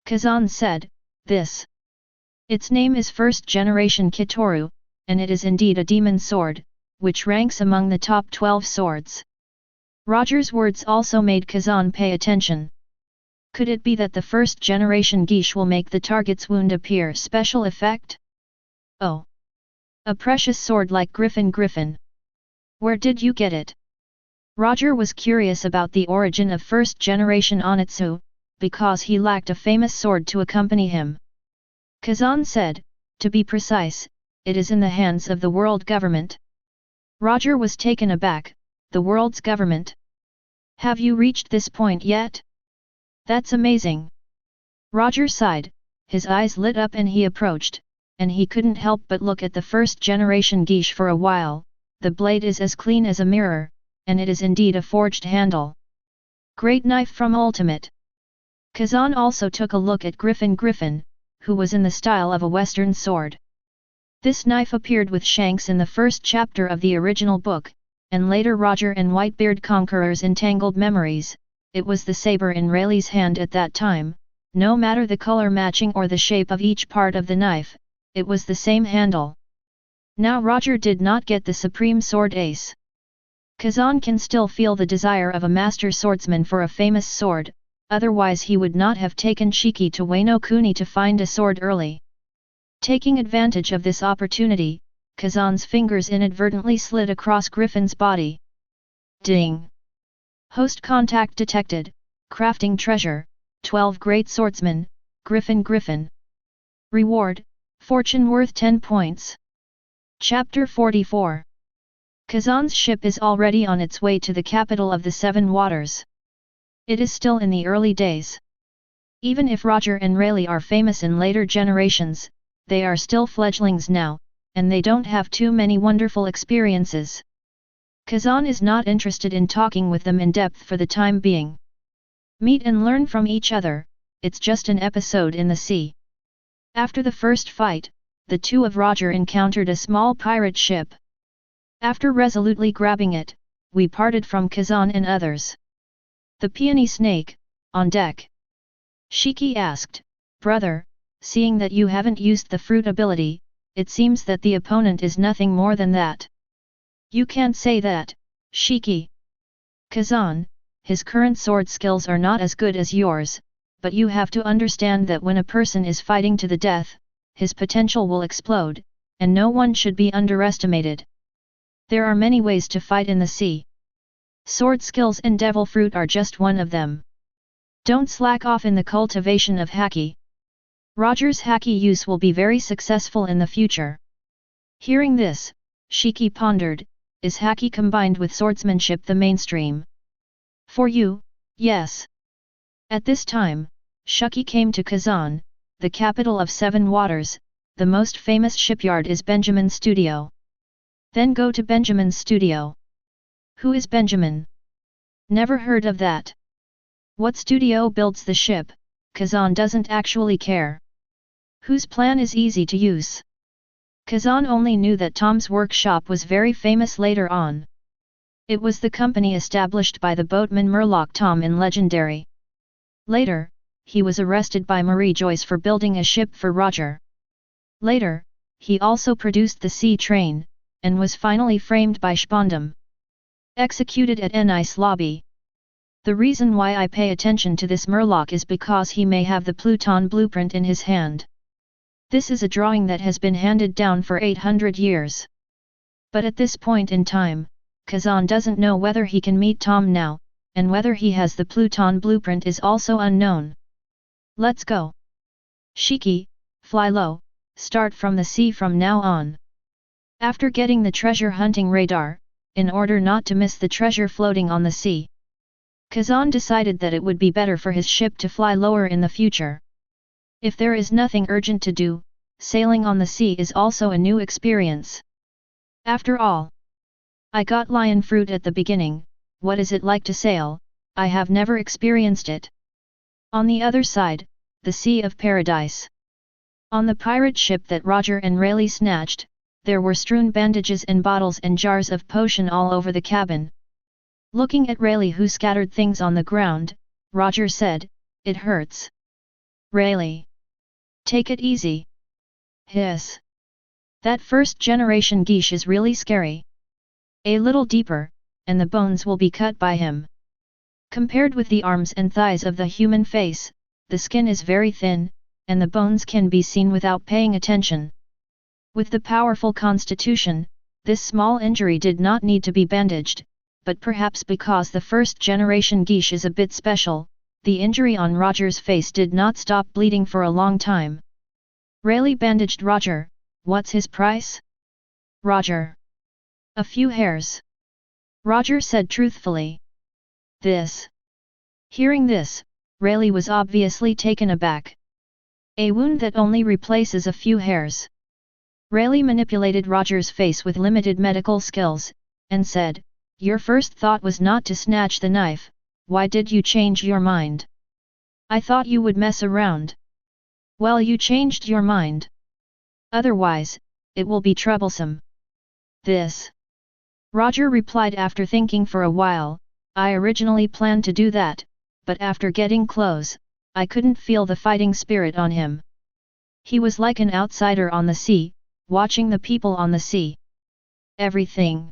S1: Kazan said, this. Its name is first generation Kitoru, and it is indeed a demon sword, which ranks among the top 12 swords. Roger's words also made Kazan pay attention. Could it be that the first generation Geesh will make the target's wound appear special effect? Oh! A precious sword like Griffin. Where did you get it? Roger was curious about the origin of first generation Onitsu, because he lacked a famous sword to accompany him. Kazan said, to be precise, it is in the hands of the world government. Roger was taken aback. The world's government? Have you reached this point yet? That's amazing. Roger sighed, his eyes lit up and he approached, and he couldn't help but look at the first generation geisha for a while. The blade is as clean as a mirror, and it is indeed a forged handle. Great knife from Ultimate. Kazan also took a look at Griffin, who was in the style of a western sword. This knife appeared with shanks in the first chapter of the original book, and later Roger and Whitebeard Conqueror's entangled memories. It was the saber in Rayleigh's hand at that time. No matter the color matching or the shape of each part of the knife, it was the same handle. Now Roger did not get the supreme sword ace. Kazan can still feel the desire of a master swordsman for a famous sword, otherwise he would not have taken Shiki to Wano Kuni to find a sword early. Taking advantage of this opportunity, Kazan's fingers inadvertently slid across Griffin's body. Ding! Host contact detected. Crafting treasure, 12 great swordsmen, Griffin. Reward, fortune worth 10 points. Chapter 44. Kazan's ship is already on its way to the capital of the Seven Waters. It is still in the early days. Even if Roger and Rayleigh are famous in later generations, they are still fledglings now, and they don't have too many wonderful experiences. Kazan is not interested in talking with them in depth for the time being. Meet and learn from each other, it's just an episode in the sea. After the first fight, the two of Roger encountered a small pirate ship. After resolutely grabbing it, we parted from Kazan and others. The peony snake, on deck. Shiki asked, brother, seeing that you haven't used the fruit ability, it seems that the opponent is nothing more than that. You can't say that, Shiki. Kazan, his current sword skills are not as good as yours, but you have to understand that when a person is fighting to the death, his potential will explode, and no one should be underestimated. There are many ways to fight in the sea. Sword skills and devil fruit are just one of them. Don't slack off in the cultivation of Haki. Roger's Haki use will be very successful in the future. Hearing this, Shiki pondered, is Haki combined with swordsmanship the mainstream? For you, yes. At this time, Shiki came to Kazan, the capital of Seven Waters. The most famous shipyard is Benjamin's studio. Then go to Benjamin's studio. Who is Benjamin? Never heard of that. What studio builds the ship? Kazan doesn't actually care. Whose plan is easy to use? Kazan only knew that Tom's workshop was very famous later on. It was the company established by the boatman Murloc Tom in Legendary. Later, he was arrested by Marie Joyce for building a ship for Roger. Later, he also produced the sea train, and was finally framed by Spondam. Executed at Nice Lobby. The reason why I pay attention to this Murloc is because he may have the Pluton blueprint in his hand. This is a drawing that has been handed down for 800 years. But at this point in time, Kazan doesn't know whether he can meet Tom now, and whether he has the Pluton blueprint is also unknown. Let's go. Shiki, fly low, start from the sea from now on. After getting the treasure hunting radar, in order not to miss the treasure floating on the sea, Kazan decided that it would be better for his ship to fly lower in the future. If there is nothing urgent to do, sailing on the sea is also a new experience. After all, I got lion fruit at the beginning. What is it like to sail? I have never experienced it. On the other side, the Sea of Paradise. On the pirate ship that Roger and Rayleigh snatched, there were strewn bandages and bottles and jars of potion all over the cabin. Looking at Rayleigh, who scattered things on the ground, Roger said, "It hurts." Rayleigh, take it easy. Hiss. That first generation geisha is really scary. A little deeper, and the bones will be cut by him. Compared with the arms and thighs of the human face, the skin is very thin, and the bones can be seen without paying attention. With the powerful constitution, this small injury did not need to be bandaged, but perhaps because the first generation geisha is a bit special, the injury on Roger's face did not stop bleeding for a long time. Rayleigh bandaged Roger. What's his price? Roger. A few hairs. Roger said truthfully. Hearing this, Rayleigh was obviously taken aback. A wound that only replaces a few hairs. Rayleigh manipulated Roger's face with limited medical skills, and said, "Your first thought was not to snatch the knife, why did you change your mind? I thought you would mess around. Well, you changed your mind. Otherwise, it will be troublesome." Roger replied after thinking for a while, "I originally planned to do that, but after getting close, I couldn't feel the fighting spirit on him. He was like an outsider on the sea, watching the people on the sea. Everything.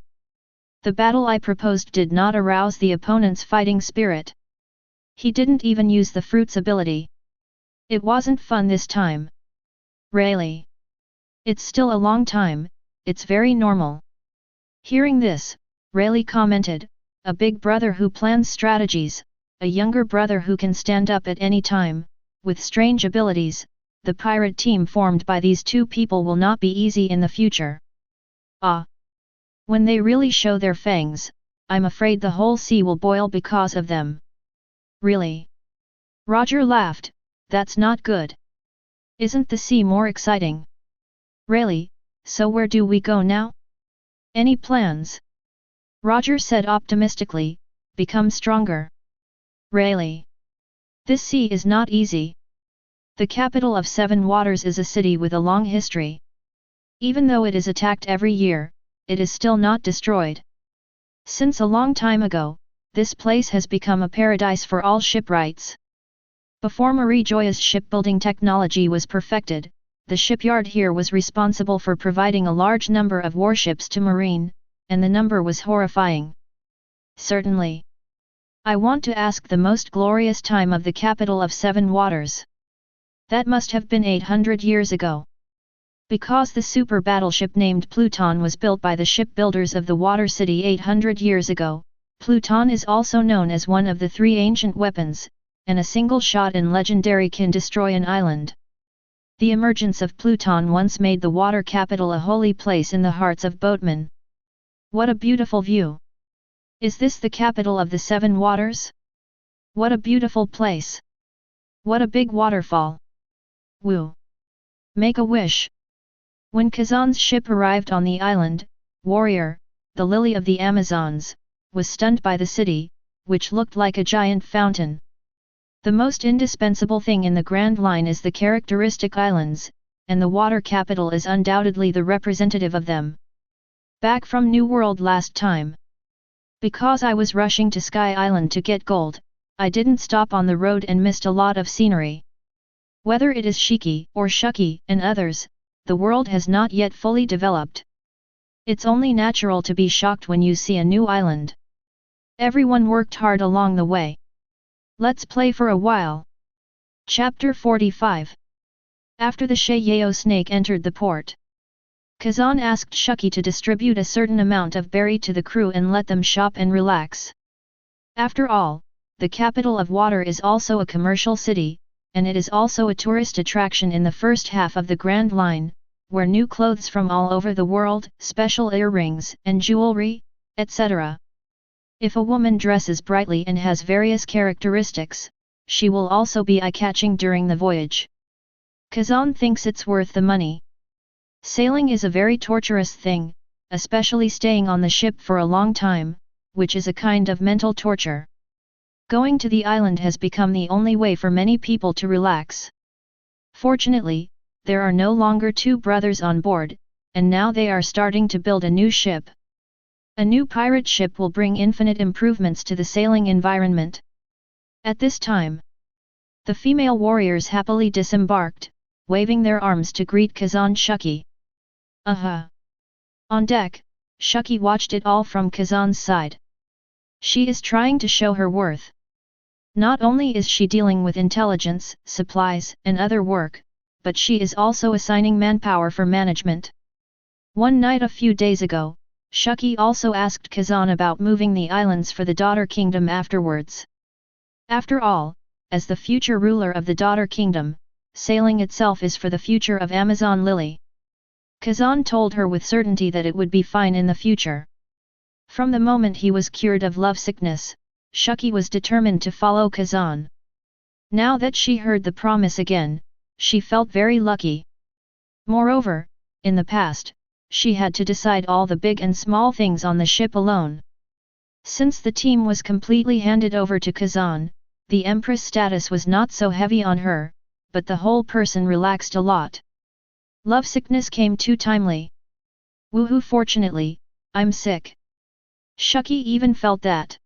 S1: The battle I proposed did not arouse the opponent's fighting spirit. He didn't even use the fruit's ability. It wasn't fun this time." Rayleigh. "It's still a long time, it's very normal." Hearing this, Rayleigh commented, "A big brother who plans strategies, a younger brother who can stand up at any time, with strange abilities, the pirate team formed by these two people will not be easy in the future. Ah! When they really show their fangs, I'm afraid the whole sea will boil because of them." "Really?" Roger laughed, "That's not good. Isn't the sea more exciting?" "Rayleigh, so where do we go now? Any plans?" Roger said optimistically, "Become stronger." Rayleigh. "This sea is not easy. The capital of Seven Waters is a city with a long history. Even though it is attacked every year, it is still not destroyed. Since a long time ago, this place has become a paradise for all shipwrights. Before Marie Joye's shipbuilding technology was perfected, the shipyard here was responsible for providing a large number of warships to Marine, and the number was horrifying." "Certainly. I want to ask the most glorious time of the capital of Seven Waters. That must have been 800 years ago. Because the super battleship named Pluton was built by the shipbuilders of the Water City 800 years ago, Pluton is also known as one of the three ancient weapons, and a single shot and legendary can destroy an island. The emergence of Pluton once made the water capital a holy place in the hearts of boatmen. What a beautiful view! Is this the capital of the Seven Waters? What a beautiful place! What a big waterfall! Woo! Make a wish!" When Kazan's ship arrived on the island, Warrior, the lily of the Amazons, was stunned by the city, which looked like a giant fountain. The most indispensable thing in the Grand Line is the characteristic islands, and the water capital is undoubtedly the representative of them. "Back from New World last time. Because I was rushing to Sky Island to get gold, I didn't stop on the road and missed a lot of scenery. Whether it is Shiki or Shuki and others, the world has not yet fully developed. It's only natural to be shocked when you see a new island. Everyone worked hard along the way. Let's play for a while." Chapter 45. After the Shaiyao snake entered the port, Kazan asked Shuki to distribute a certain amount of berry to the crew and let them shop and relax. After all, the capital of water is also a commercial city, and it is also a tourist attraction in the first half of the Grand Line, where new clothes from all over the world, special earrings and jewelry, etc. If a woman dresses brightly and has various characteristics, she will also be eye-catching during the voyage. Kazan thinks it's worth the money. Sailing is a very torturous thing, especially staying on the ship for a long time, which is a kind of mental torture. Going to the island has become the only way for many people to relax. Fortunately, there are no longer two brothers on board, and now they are starting to build a new ship. A new pirate ship will bring infinite improvements to the sailing environment. At this time, the female warriors happily disembarked, waving their arms to greet Kazan Shuki. On deck, Shuki watched it all from Kazan's side. She is trying to show her worth. Not only is she dealing with intelligence, supplies, and other work, but she is also assigning manpower for management. One night a few days ago, Shuki also asked Kazan about moving the islands for the Daughter Kingdom afterwards. After all, as the future ruler of the Daughter Kingdom, sailing itself is for the future of Amazon Lily. Kazan told her with certainty that it would be fine in the future. From the moment he was cured of lovesickness, Shiki was determined to follow Kazan. Now that she heard the promise again, she felt very lucky. Moreover, in the past, she had to decide all the big and small things on the ship alone. Since the team was completely handed over to Kazan, the Empress status was not so heavy on her, but the whole person relaxed a lot. Lovesickness came too timely. Woohoo, fortunately, I'm sick. Shiki even felt that.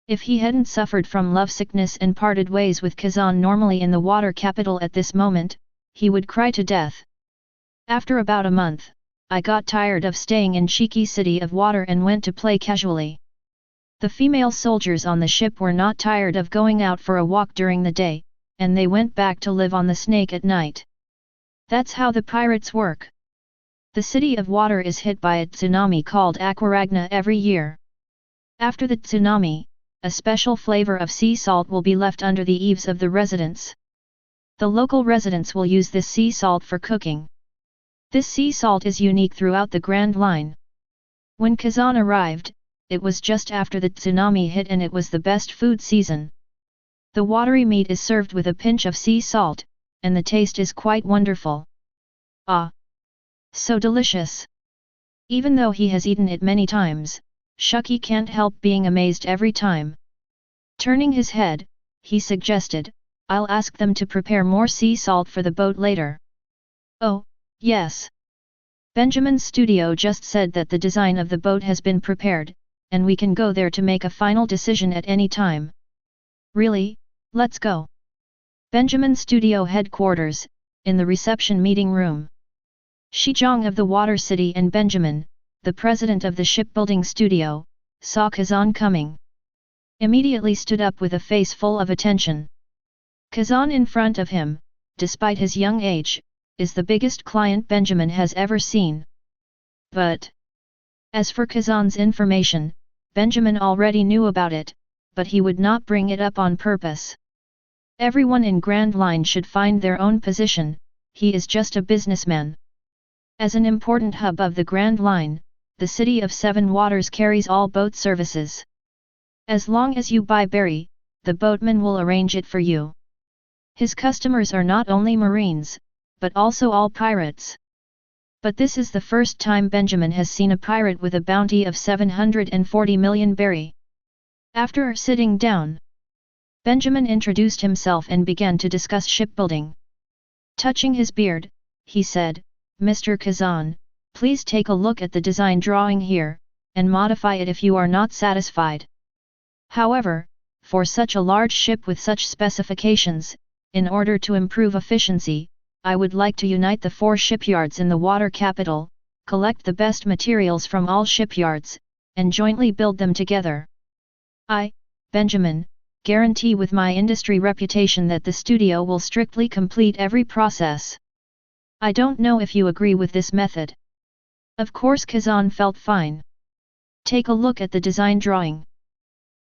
S1: If he hadn't suffered from lovesickness and parted ways with Kazan normally in the water capital at this moment, he would cry to death. After about a month, I got tired of staying in Shiki City of Water and went to play casually. The female soldiers on the ship were not tired of going out for a walk during the day, and they went back to live on the snake at night. That's how the pirates work. The City of Water is hit by a tsunami called Aquaragna every year. After the tsunami, a special flavor of sea salt will be left under the eaves of the residents. The local residents will use this sea salt for cooking. This sea salt is unique throughout the Grand Line. When Kazan arrived, it was just after the tsunami hit and it was the best food season. The watery meat is served with a pinch of sea salt, and the taste is quite wonderful. Ah! So delicious! Even though he has eaten it many times, Shiki can't help being amazed every time. Turning his head, he suggested, I'll ask them to prepare more sea salt for the boat later. Oh, yes. Benjamin's studio just said that the design of the boat has been prepared, and we can go there to make a final decision at any time. Really? Let's go. Benjamin's studio headquarters, in the reception meeting room. Shijong of the Water City and Benjamin, the president of the shipbuilding studio, saw Kazan coming. Immediately stood up with a face full of attention. Kazan in front of him, despite his young age, is the biggest client Benjamin has ever seen. But as for Kazan's information, Benjamin already knew about it, but he would not bring it up on purpose. Everyone in Grand Line should find their own position, he is just a businessman. As an important hub of the Grand Line, the City of Seven Waters carries all boat services. As long as you buy berry, the boatman will arrange it for you. His customers are not only Marines, but also all pirates. But this is the first time Benjamin has seen a pirate with a bounty of 740 million berry. After sitting down, Benjamin introduced himself and began to discuss shipbuilding. Touching his beard, he said, Mr. Kazan, please take a look at the design drawing here, and modify it if you are not satisfied. However, for such a large ship with such specifications, in order to improve efficiency, I would like to unite the 4 shipyards in the water capital, collect the best materials from all shipyards, and jointly build them together. I, Benjamin, guarantee with my industry reputation that the studio will strictly complete every process. I don't know if you agree with this method. Of course Kazan felt fine. Take a look at the design drawing.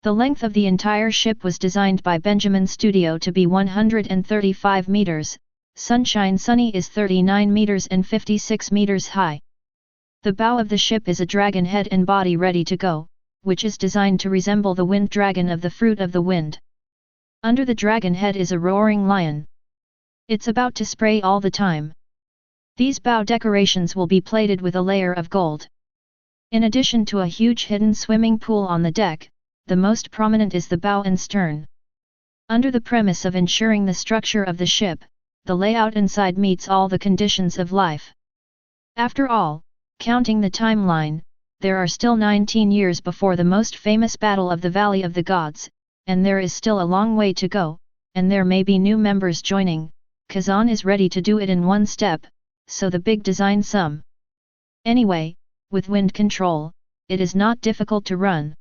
S1: The length of the entire ship was designed by Benjamin's studio to be 135 meters, Sunshine Sunny is 39 meters and 56 meters high. The bow of the ship is a dragon head and body ready to go, which is designed to resemble the wind dragon of the fruit of the wind. Under the dragon head is a roaring lion. It's about to spray all the time. These bow decorations will be plated with a layer of gold. In addition to a huge hidden swimming pool on the deck, the most prominent is the bow and stern. Under the premise of ensuring the structure of the ship, the layout inside meets all the conditions of life. After all, counting the timeline, there are still 19 years before the most famous battle of the Valley of the Gods, and there is still a long way to go, and there may be new members joining. Kazan is ready to do it in one step, so the big design sum. Anyway, with wind control, it is not difficult to run.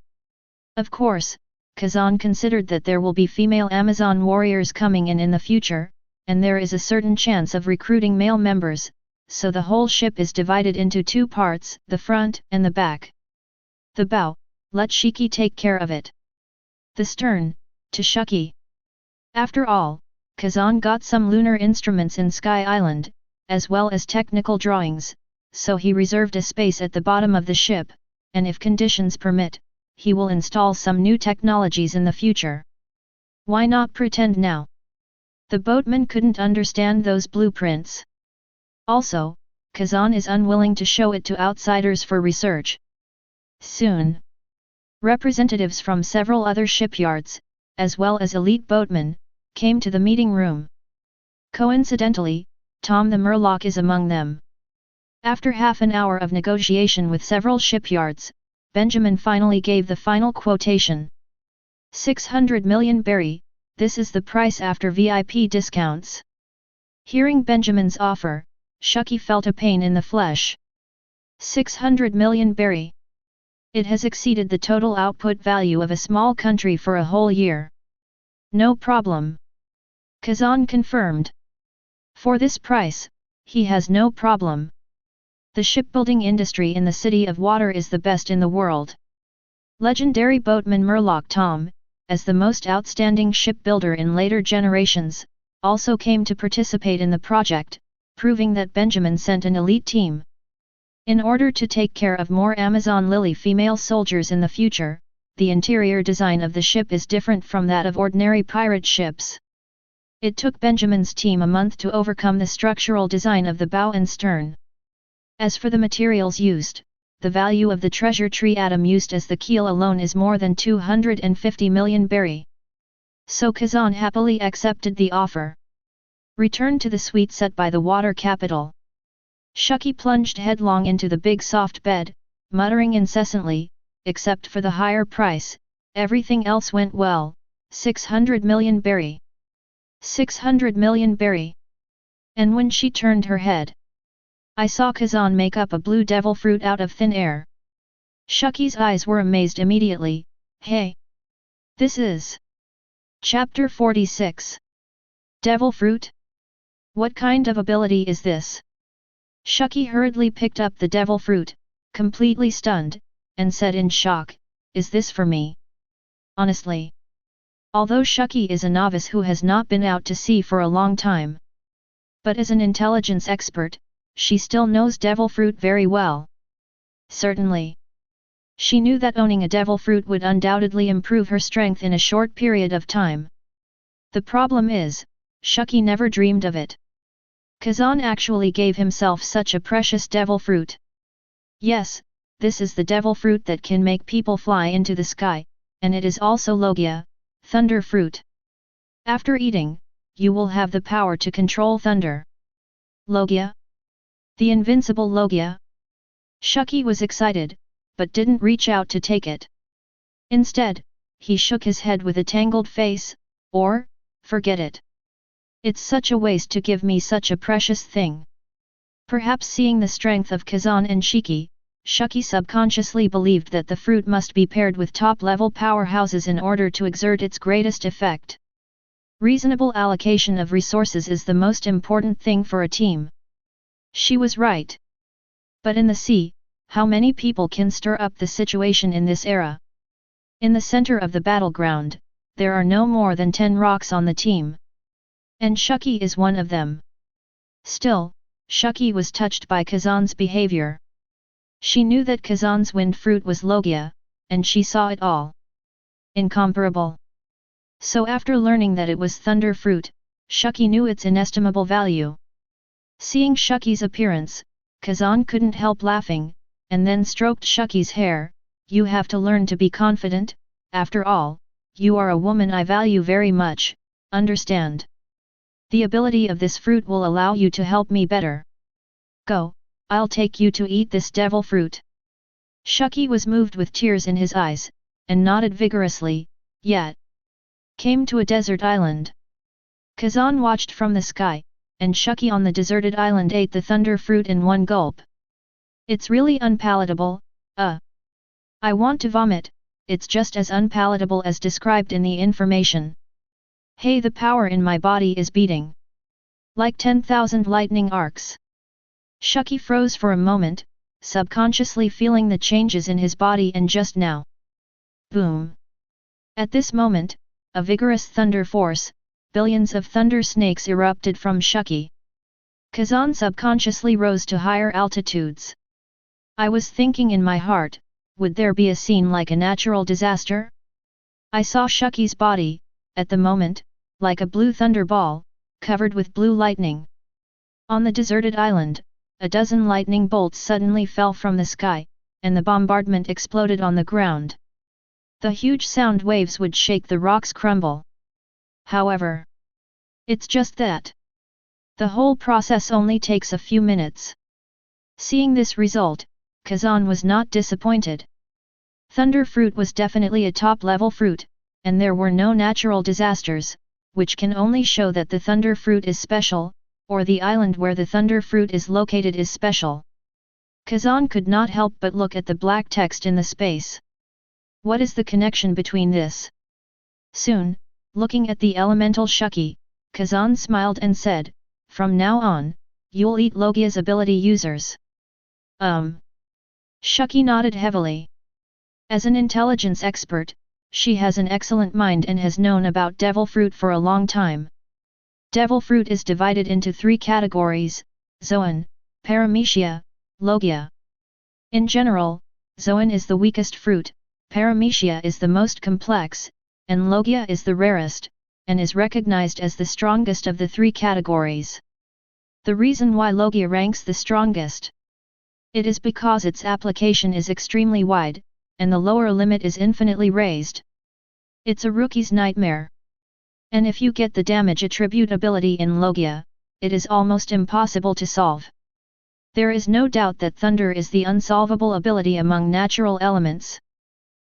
S1: Of course, Kazan considered that there will be female Amazon warriors coming in the future, and there is a certain chance of recruiting male members, so the whole ship is divided into 2 parts, the front and the back. The bow, let Shiki take care of it. The stern, to Shiki. After all, Kazan got some lunar instruments in Sky Island, as well as technical drawings, so he reserved a space at the bottom of the ship, and if conditions permit, he will install some new technologies in the future. Why not pretend now? The boatman couldn't understand those blueprints. Also, Kazan is unwilling to show it to outsiders for research. Soon, representatives from several other shipyards, as well as elite boatmen, came to the meeting room. Coincidentally, Tom the Murloc is among them. After half an hour of negotiation with several shipyards, Benjamin finally gave the final quotation. 600 million berry, this is the price after VIP discounts. Hearing Benjamin's offer, Shiki felt a pain in the flesh. 600 million berry. It has exceeded the total output value of a small country for a whole year. No problem. Kazan confirmed. For this price, he has no problem. The shipbuilding industry in the City of Water is the best in the world. Legendary boatman Murloc Tom, as the most outstanding shipbuilder in later generations, also came to participate in the project, proving that Benjamin sent an elite team. In order to take care of more Amazon Lily female soldiers in the future, the interior design of the ship is different from that of ordinary pirate ships. It took Benjamin's team a month to overcome the structural design of the bow and stern. As for the materials used, the value of the treasure tree atom used as the keel alone is more than 250 million berry. So Kazan happily accepted the offer. Returned to the suite set by the water capital. Shiki plunged headlong into the big soft bed, muttering incessantly, except for the higher price, everything else went well. 600 million berry. 600 million berry. And when she turned her head, I saw Kazan make up a blue devil fruit out of thin air. Shiki's eyes were amazed immediately. Hey! This is... Chapter 46. Devil fruit? What kind of ability is this? Shiki hurriedly picked up the devil fruit, completely stunned, and said in shock, is this for me? Honestly. Although Shiki is a novice who has not been out to sea for a long time. But as an intelligence expert, she still knows devil fruit very well. Certainly. She knew that owning a devil fruit would undoubtedly improve her strength in a short period of time. The problem is, Shiki never dreamed of it. Kazan actually gave himself such a precious devil fruit. Yes, this is the devil fruit that can make people fly into the sky, and it is also Logia, thunder fruit. After eating, you will have the power to control thunder. Logia? The invincible Logia? Shiki was excited, but didn't reach out to take it. Instead, he shook his head with a tangled face, or, forget it. It's such a waste to give me such a precious thing. Perhaps seeing the strength of Kazan and Shiki, subconsciously believed that the fruit must be paired with top-level powerhouses in order to exert its greatest effect. Reasonable allocation of resources is the most important thing for a team. She was right. But in the sea, how many people can stir up the situation in this era? In the center of the battleground, there are no more than 10 rocks on the team. And Shiki is one of them. Still, Shiki was touched by Kazan's behavior. She knew that Kazan's wind fruit was Logia, and she saw it all. Incomparable. So after learning that it was thunder fruit, Shiki knew its inestimable value. Seeing Shiki's appearance, Kazan couldn't help laughing, and then stroked Shiki's hair. You have to learn to be confident, after all, you are a woman I value very much, understand? The ability of this fruit will allow you to help me better. Go, I'll take you to eat this devil fruit. Shiki was moved with tears in his eyes, and nodded vigorously, yet. Came to a desert island. Kazan watched from the sky, and Shiki on the deserted island ate the thunder fruit in one gulp. It's really unpalatable, I want to vomit, it's just as unpalatable as described in the information. Hey, the power in my body is beating. Like 10,000 lightning arcs. Shiki froze for a moment, subconsciously feeling the changes in his body, and just now. Boom! At this moment, a vigorous thunder force, billions of thunder snakes erupted from Shiki. Kazan subconsciously rose to higher altitudes. I was thinking in my heart, would there be a scene like a natural disaster? I saw Shiki's body, at the moment, like a blue thunderball, covered with blue lightning. On the deserted island, a dozen lightning bolts suddenly fell from the sky, and the bombardment exploded on the ground. The huge sound waves would shake the rocks crumble. However, it's just that the whole process only takes a few minutes. Seeing this result, Kazan was not disappointed. Thunder fruit was definitely a top-level fruit, and there were no natural disasters, which can only show that the thunder fruit is special, or the island where the thunder fruit is located is special. Kazan could not help but look at the black text in the space. What is the connection between this? Soon, looking at the elemental Shiki, Kazan smiled and said, "From now on, you'll eat Logia's ability users." Shiki nodded heavily. As an intelligence expert, she has an excellent mind and has known about devil fruit for a long time. Devil fruit is divided into 3 categories: Zoan, Paramecia, Logia. In general, Zoan is the weakest fruit, Paramecia is the most complex, and Logia is the rarest, and is recognized as the strongest of the 3 categories. The reason why Logia ranks the strongest? It is because its application is extremely wide, and the lower limit is infinitely raised. It's a rookie's nightmare. And if you get the damage attribute ability in Logia, it is almost impossible to solve. There is no doubt that thunder is the unsolvable ability among natural elements.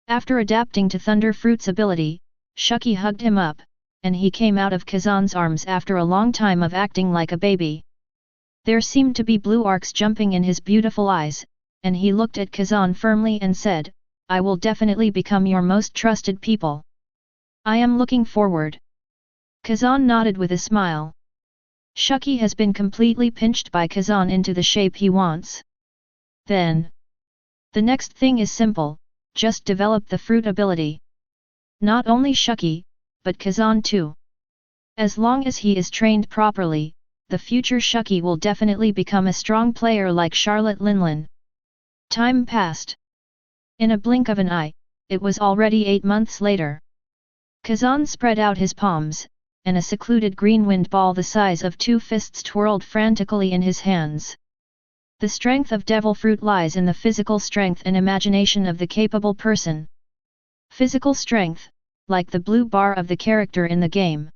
S1: After adapting to Thunder Fruit's ability, Shiki hugged him up, and he came out of Kazan's arms after a long time of acting like a baby. There seemed to be blue arcs jumping in his beautiful eyes, and he looked at Kazan firmly and said, "I will definitely become your most trusted people. I am looking forward." Kazan nodded with a smile. Shiki has been completely pinched by Kazan into the shape he wants. Then, the next thing is simple, just develop the fruit ability. Not only Shiki, but Kazan too. As long as he is trained properly, the future Shiki will definitely become a strong player like Charlotte Linlin. Time passed. In a blink of an eye, it was already 8 months later. Kazan spread out his palms, and a secluded green wind ball the size of 2 fists twirled frantically in his hands. The strength of devil fruit lies in the physical strength and imagination of the capable person. Physical strength, like the blue bar of the character in the game.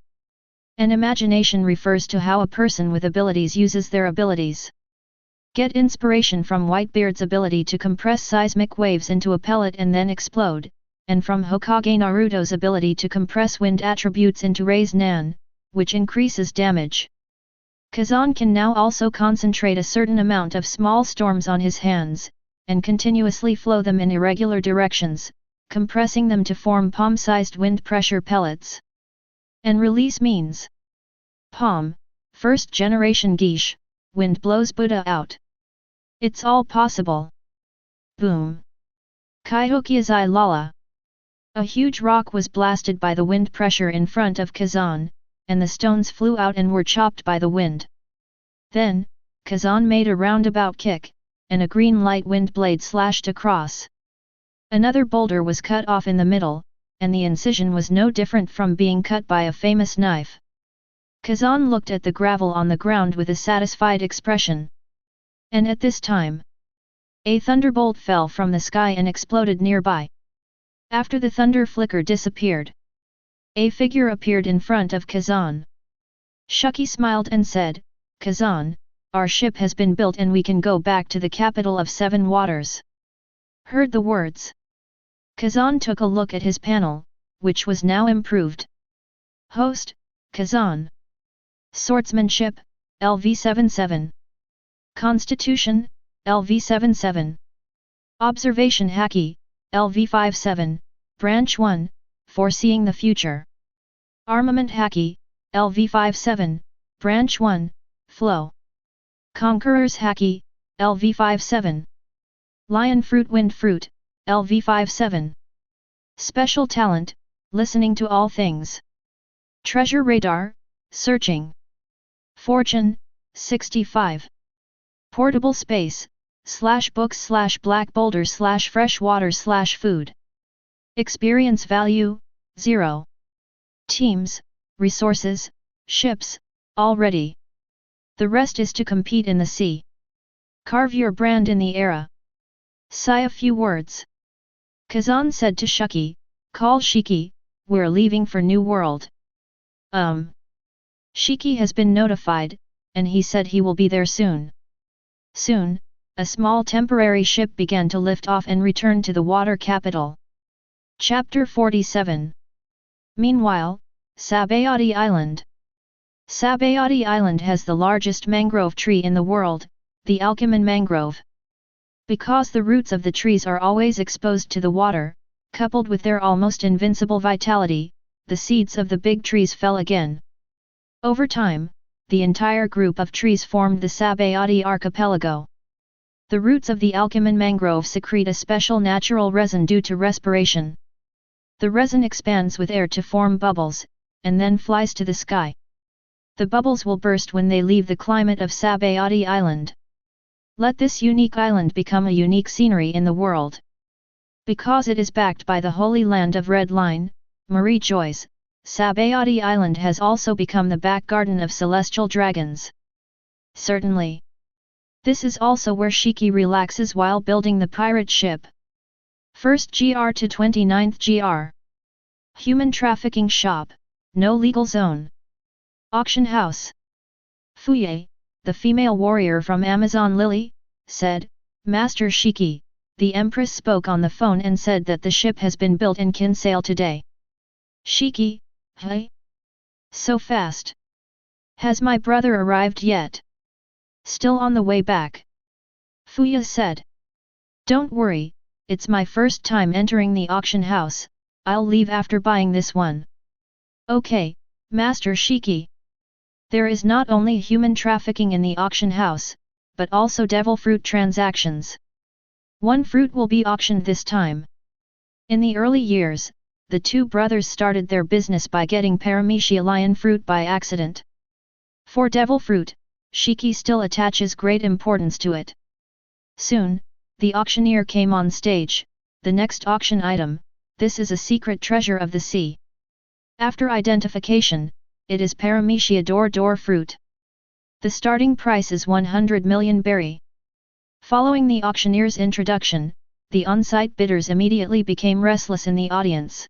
S1: And imagination refers to how a person with abilities uses their abilities. Get inspiration from Whitebeard's ability to compress seismic waves into a pellet and then explode, and from Hokage Naruto's ability to compress wind attributes into Raise Nan, which increases damage. Kazan can now also concentrate a certain amount of small storms on his hands, and continuously flow them in irregular directions, compressing them to form palm-sized wind pressure pellets. And release means palm, first generation geisha, wind blows Buddha out. It's all possible. Boom. Kaihokiazai Lala. A huge rock was blasted by the wind pressure in front of Kazan, and the stones flew out and were chopped by the wind. Then, Kazan made a roundabout kick, and a green light wind blade slashed across. Another boulder was cut off in the middle, and the incision was no different from being cut by a famous knife. Kazan looked at the gravel on the ground with a satisfied expression. And at this time, a thunderbolt fell from the sky and exploded nearby. After the thunder flicker disappeared, a figure appeared in front of Kazan. Shiki smiled and said, "Kazan, our ship has been built and we can go back to the capital of 7 waters." Heard the words. Kazan took a look at his panel, which was now improved. Host, Kazan. Swordsmanship, LV77. Constitution, LV77. Observation Haki, LV57, Branch 1, Foreseeing the Future. Armament Haki, LV57, Branch 1, Flow. Conqueror's Haki, LV57. Lion Fruit Wind Fruit, LV57. Special Talent, Listening to All Things. Treasure Radar, Searching. Fortune, 65. Portable Space, /books/black boulder/freshwater/food. Experience value, 0. Teams, resources, ships, all ready. The rest is to compete in the sea. Carve your brand in the era. Say a few words. Kazan said to Shiki, call Shiki, we're leaving for New World. Shiki has been notified, and he said he will be there soon. Soon, a small temporary ship began to lift off and return to the water capital. Chapter 47. Meanwhile, Sabayati Island. Sabayati Island has the largest mangrove tree in the world, the Alkaman mangrove. Because the roots of the trees are always exposed to the water, coupled with their almost invincible vitality, the seeds of the big trees fell again. Over time, the entire group of trees formed the Sabayati archipelago. The roots of the Alkaman mangrove secrete a special natural resin due to respiration. The resin expands with air to form bubbles, and then flies to the sky. The bubbles will burst when they leave the climate of Sabayati Island. Let this unique island become a unique scenery in the world. Because it is backed by the holy land of Red Line, Marie Joyce, Sabayati Island has also become the back garden of celestial dragons. Certainly. This is also where Shiki relaxes while building the pirate ship. 1st GR to 29th GR. Human trafficking shop, no legal zone. Auction house. Fuye, the female warrior from Amazon Lily, said, Master Shiki, the Empress spoke on the phone and said that the ship has been built and can sail today. Shiki, hey? So fast. Has my brother arrived yet? Still on the way back. Fuya said. Don't worry, it's my first time entering the auction house, I'll leave after buying this one. Okay, Master Shiki. There is not only human trafficking in the auction house, but also devil fruit transactions. One fruit will be auctioned this time. In the early years, the two brothers started their business by getting paramecia lion fruit by accident. For devil fruit, Shiki still attaches great importance to it. Soon, the auctioneer came on stage, the next auction item, this is a secret treasure of the sea. After identification, it is paramecia d'or fruit. The starting price is 100 million berry. Following the auctioneer's introduction, the on-site bidders immediately became restless in the audience.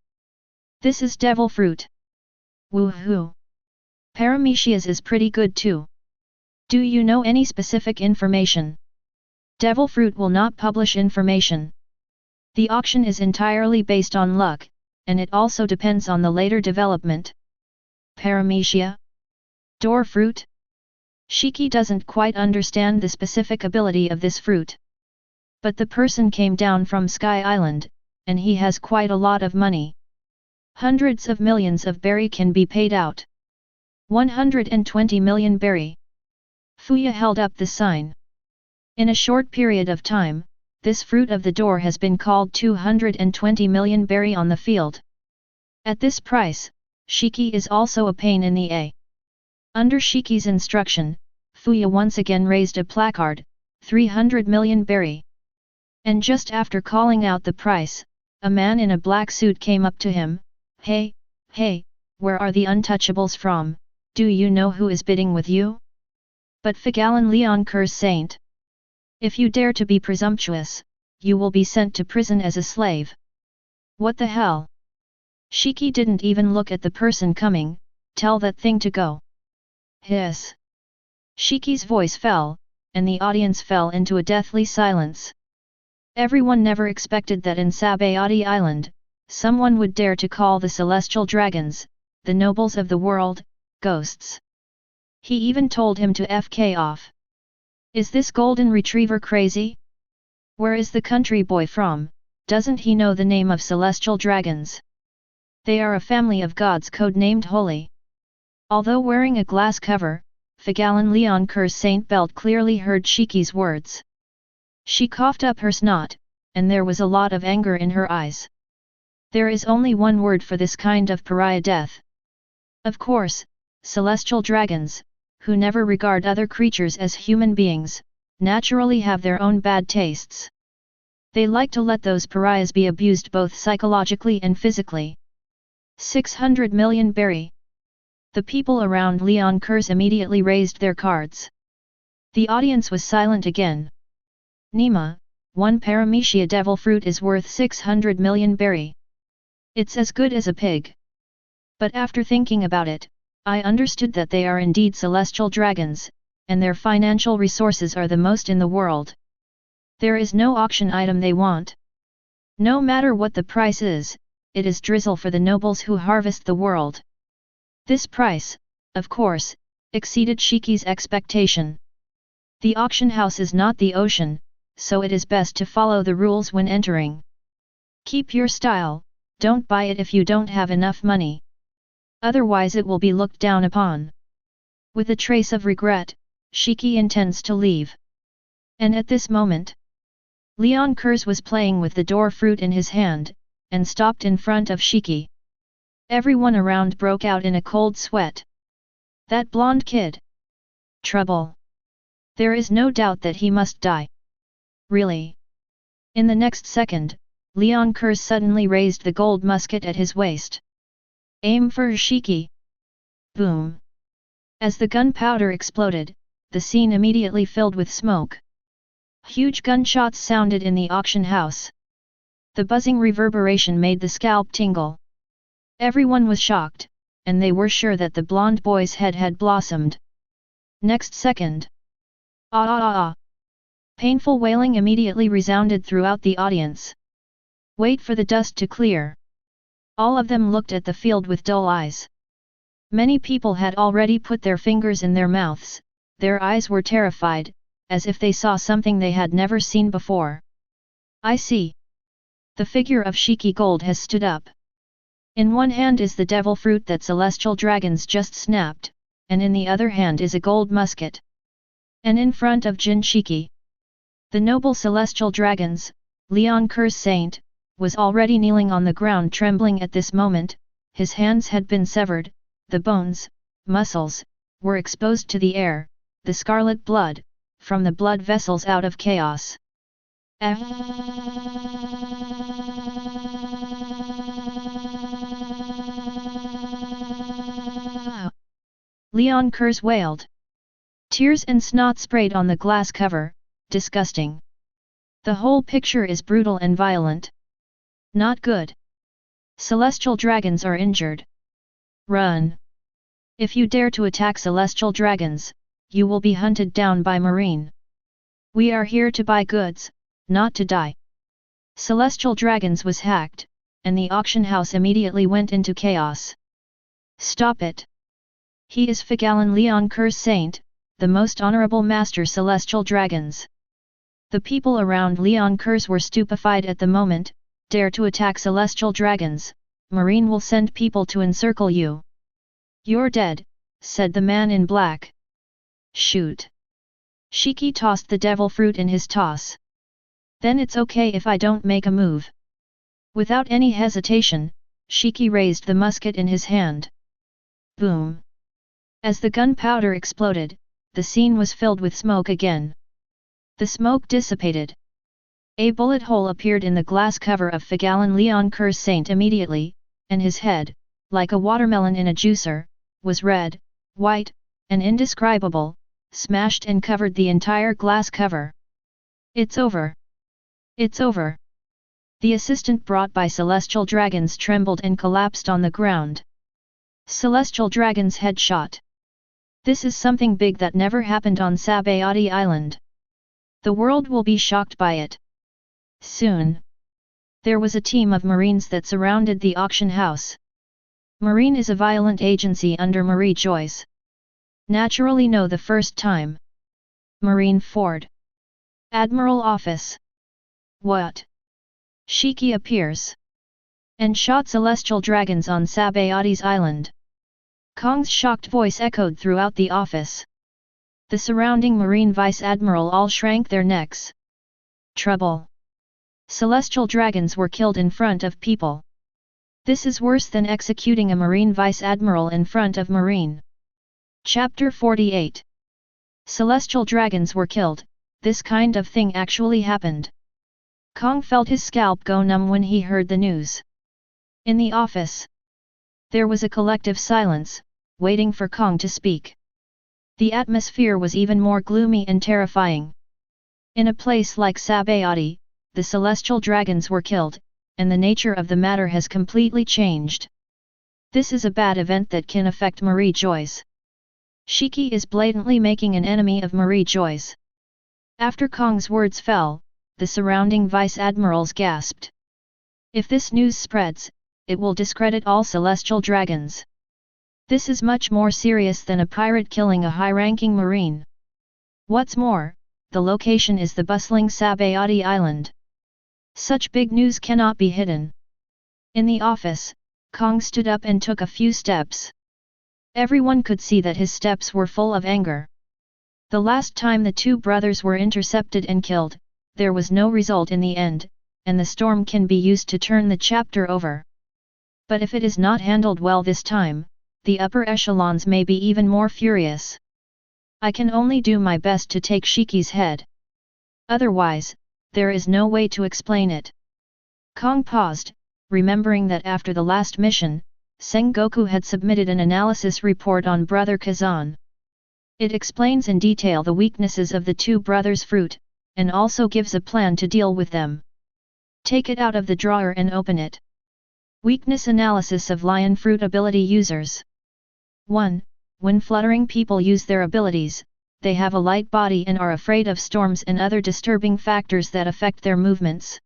S1: This is devil fruit. Woohoo! Paramecia's is pretty good too. Do you know any specific information? Devil fruit will not publish information. The auction is entirely based on luck, and it also depends on the later development. Paramecia? D'or fruit? Shiki doesn't quite understand the specific ability of this fruit. But the person came down from Sky Island, and he has quite a lot of money. Hundreds of millions of berry can be paid out. 120 million berry. Fuya held up the sign. In a short period of time, this fruit of the door has been called 220 million berry on the field. At this price, Shiki is also a pain in the A. Under Shiki's instruction, Fuya once again raised a placard, 300 million berry. And just after calling out the price, a man in a black suit came up to him, Hey, where are the untouchables from, do you know who is bidding with you? But Fagalan Leon curse saint. If you dare to be presumptuous, you will be sent to prison as a slave. What the hell? Shiki didn't even look at the person coming, tell that thing to go. Hiss. Shiki's voice fell, and the audience fell into a deathly silence. Everyone never expected that in Sabayati Island, someone would dare to call the celestial dragons, the nobles of the world, ghosts. He even told him to FK off. Is this golden retriever crazy? Where is the country boy from, doesn't he know the name of celestial dragons? They are a family of gods codenamed Holy. Although wearing a glass cover, Fagalan Leon Curse Saint Belt clearly heard Shiki's words. She coughed up her snot, and there was a lot of anger in her eyes. There is only one word for this kind of pariah death. Of course, celestial dragons, who never regard other creatures as human beings, naturally have their own bad tastes. They like to let those pariahs be abused both psychologically and physically. 600 million berry. The people around Leon Kurz immediately raised their cards. The audience was silent again. Nima, one paramecia devil fruit is worth 600 million berry. It's as good as a pig. But after thinking about it, I understood that they are indeed celestial dragons, and their financial resources are the most in the world. There is no auction item they want. No matter what the price is, it is drizzle for the nobles who harvest the world. This price, of course, exceeded Shiki's expectation. The auction house is not the ocean, so it is best to follow the rules when entering. Keep your style, don't buy it if you don't have enough money. Otherwise it will be looked down upon. With a trace of regret, Shiki intends to leave. And at this moment, Leon Kurz was playing with the door fruit in his hand, and stopped in front of Shiki. Everyone around broke out in a cold sweat. That blonde kid! Trouble! There is no doubt that he must die. Really? In the next second, Leon Kurz suddenly raised the gold musket at his waist. Aim for Shiki! Boom! As the gunpowder exploded, the scene immediately filled with smoke. Huge gunshots sounded in the auction house. The buzzing reverberation made the scalp tingle. Everyone was shocked, and they were sure that the blonde boy's head had blossomed. Next second. Ah ah ah ah! Painful wailing immediately resounded throughout the audience. Wait for the dust to clear. All of them looked at the field with dull eyes. Many people had already put their fingers in their mouths, their eyes were terrified, as if they saw something they had never seen before. I see. The figure of Shiki Gold has stood up. In one hand is the devil fruit that celestial dragons just snapped, and in the other hand is a gold musket. And in front of Jin Shiki, the noble celestial dragons, Leon Kurz Saint, was already kneeling on the ground trembling at this moment. His hands had been severed, the bones, muscles, were exposed to the air, the scarlet blood, from the blood vessels out of chaos. Leon Kurz wailed. Tears and snot sprayed on the glass cover, disgusting. The whole picture is brutal and violent. Not good. Celestial dragons are injured. Run. If you dare to attack celestial dragons, you will be hunted down by Marine. We are here to buy goods, not to die. Celestial dragons was hacked, and the auction house immediately went into chaos. Stop it. He is Figalan Leon Kurz Saint, the most honorable master celestial dragons. The people around Leon Kurz were stupefied at the moment. Dare to attack celestial dragons, Marine will send people to encircle you. You're dead, said the man in black. Shoot. Shiki tossed the devil fruit in his toss. Then it's okay if I don't make a move. Without any hesitation, Shiki raised the musket in his hand. Boom. As the gunpowder exploded, the scene was filled with smoke again. The smoke dissipated. A bullet hole appeared in the glass cover of Figalan Leon Kurz Saint immediately, and his head, like a watermelon in a juicer, was red, white, and indescribable, smashed and covered the entire glass cover. It's over. It's over. The assistant brought by celestial dragons trembled and collapsed on the ground. Celestial dragons headshot. This is something big that never happened on Sabayati Island. The world will be shocked by it. Soon. There was a team of Marines that surrounded the auction house. Marine is a violent agency under Marie Joyce. Naturally know the first time. Marine Ford. Admiral Office. What? Shiki appears. And shot celestial dragons on Sabayati's island. Kong's shocked voice echoed throughout the office. The surrounding Marine Vice Admiral all shrank their necks. Trouble. Celestial dragons were killed in front of people. This is worse than executing a Marine Vice Admiral in front of Marine. Chapter 48. Celestial dragons were killed, this kind of thing actually happened. Kong felt his scalp go numb when he heard the news. In the office, there was a collective silence, waiting for Kong to speak. The atmosphere was even more gloomy and terrifying. In a place like Sabayati, the celestial dragons were killed, and the nature of the matter has completely changed. This is a bad event that can affect Marie Joyce. Shiki is blatantly making an enemy of Marie Joyce. After Kong's words fell, the surrounding vice-admirals gasped. If this news spreads, it will discredit all celestial dragons. This is much more serious than a pirate killing a high-ranking marine. What's more, the location is the bustling Sabayati Island. Such big news cannot be hidden. In the office, Kong stood up and took a few steps. Everyone could see that his steps were full of anger. The last time the two brothers were intercepted and killed, there was no result in the end, and the storm can be used to turn the chapter over. But if it is not handled well this time, the upper echelons may be even more furious. I can only do my best to take Shiki's head. Otherwise, there is no way to explain it. Kong paused, remembering that after the last mission, Sengoku had submitted an analysis report on Brother Kazan. It explains in detail the weaknesses of the two brothers' fruit, and also gives a plan to deal with them. Take it out of the drawer and open it. Weakness analysis of lion fruit ability users. 1. When fluttering people use their abilities, they have a light body and are afraid of storms and other disturbing factors that affect their movements.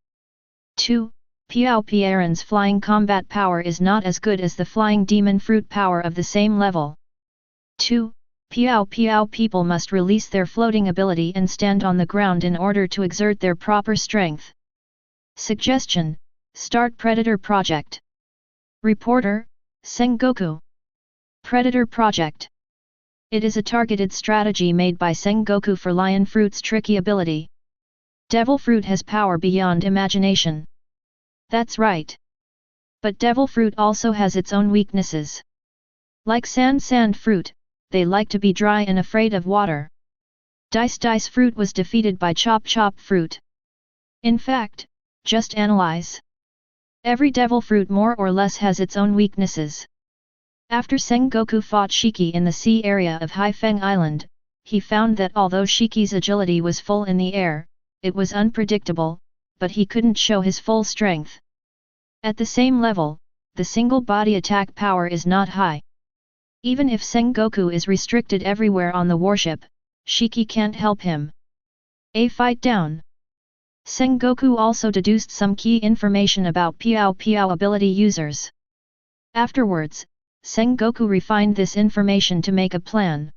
S1: 2. Piao Piaran's flying combat power is not as good as the flying demon fruit power of the same level. 2. Piao Piao people must release their floating ability and stand on the ground in order to exert their proper strength. Suggestion: start Predator Project. Reporter: Sengoku. Predator Project. It is a targeted strategy made by Sengoku for Lion Fruit's tricky ability. Devil Fruit has power beyond imagination. That's right. But Devil Fruit also has its own weaknesses. Like Sand Fruit, they like to be dry and afraid of water. Dice Fruit was defeated by Chop Fruit. In fact, just analyze. Every Devil Fruit more or less has its own weaknesses. After Sengoku fought Shiki in the sea area of Haifeng Island, he found that although Shiki's agility was full in the air, it was unpredictable, but he couldn't show his full strength. At the same level, the single body attack power is not high. Even if Sengoku is restricted everywhere on the warship, Shiki can't help him. A fight down. Sengoku also deduced some key information about Piao Piao ability users. Afterwards, Sengoku refined this information to make a plan.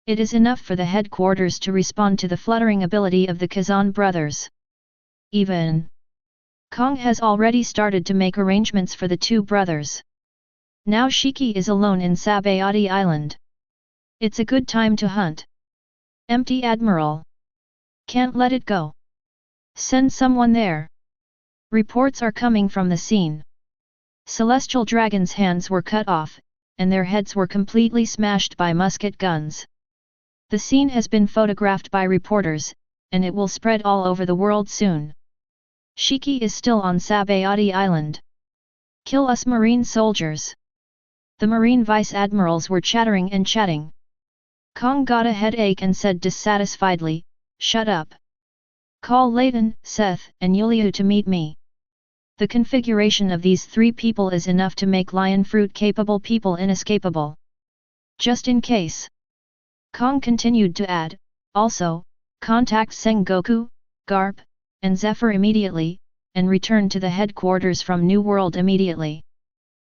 S1: It is enough for the headquarters to respond to the fluttering ability of the Kazan brothers. Even Kong has already started to make arrangements for the two brothers. Now Shiki is alone in Sabayati Island. It's a good time to hunt. Empty Admiral. Can't let it go. Send someone there. Reports are coming from the scene. Celestial dragons' hands were cut off, and their heads were completely smashed by musket guns. The scene has been photographed by reporters, and it will spread all over the world soon. Shiki is still on Sabayati Island. Kill us marine soldiers. The marine vice-admirals were chattering and chatting. Kong got a headache and said dissatisfiedly, "Shut up. Call Leighton, Seth, and Yuliu to meet me." The configuration of these three people is enough to make lion fruit-capable people inescapable. Just in case. Kong continued to add, "Also, contact Sengoku, Garp, and Zephyr immediately, and return to the headquarters from New World immediately."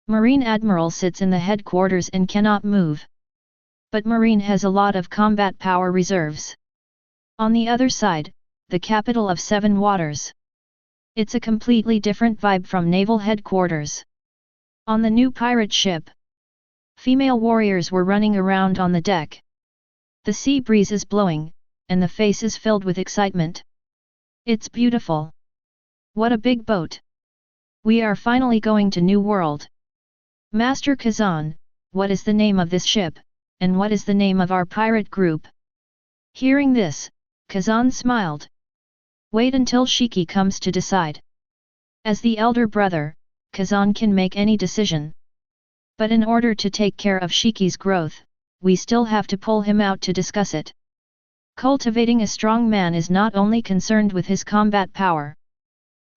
S1: Marine Admiral sits in the headquarters and cannot move. But Marine has a lot of combat power reserves. On the other side, the capital of Seven Waters. It's a completely different vibe from naval headquarters. On the new pirate ship, female warriors were running around on the deck. The sea breeze is blowing, and the face is filled with excitement. It's beautiful. What a big boat. We are finally going to New World. Master Kazan, what is the name of this ship, and what is the name of our pirate group? Hearing this, Kazan smiled. Wait until Shiki comes to decide. As the elder brother, Kazan can make any decision. But in order to take care of Shiki's growth, we still have to pull him out to discuss it. Cultivating a strong man is not only concerned with his combat power.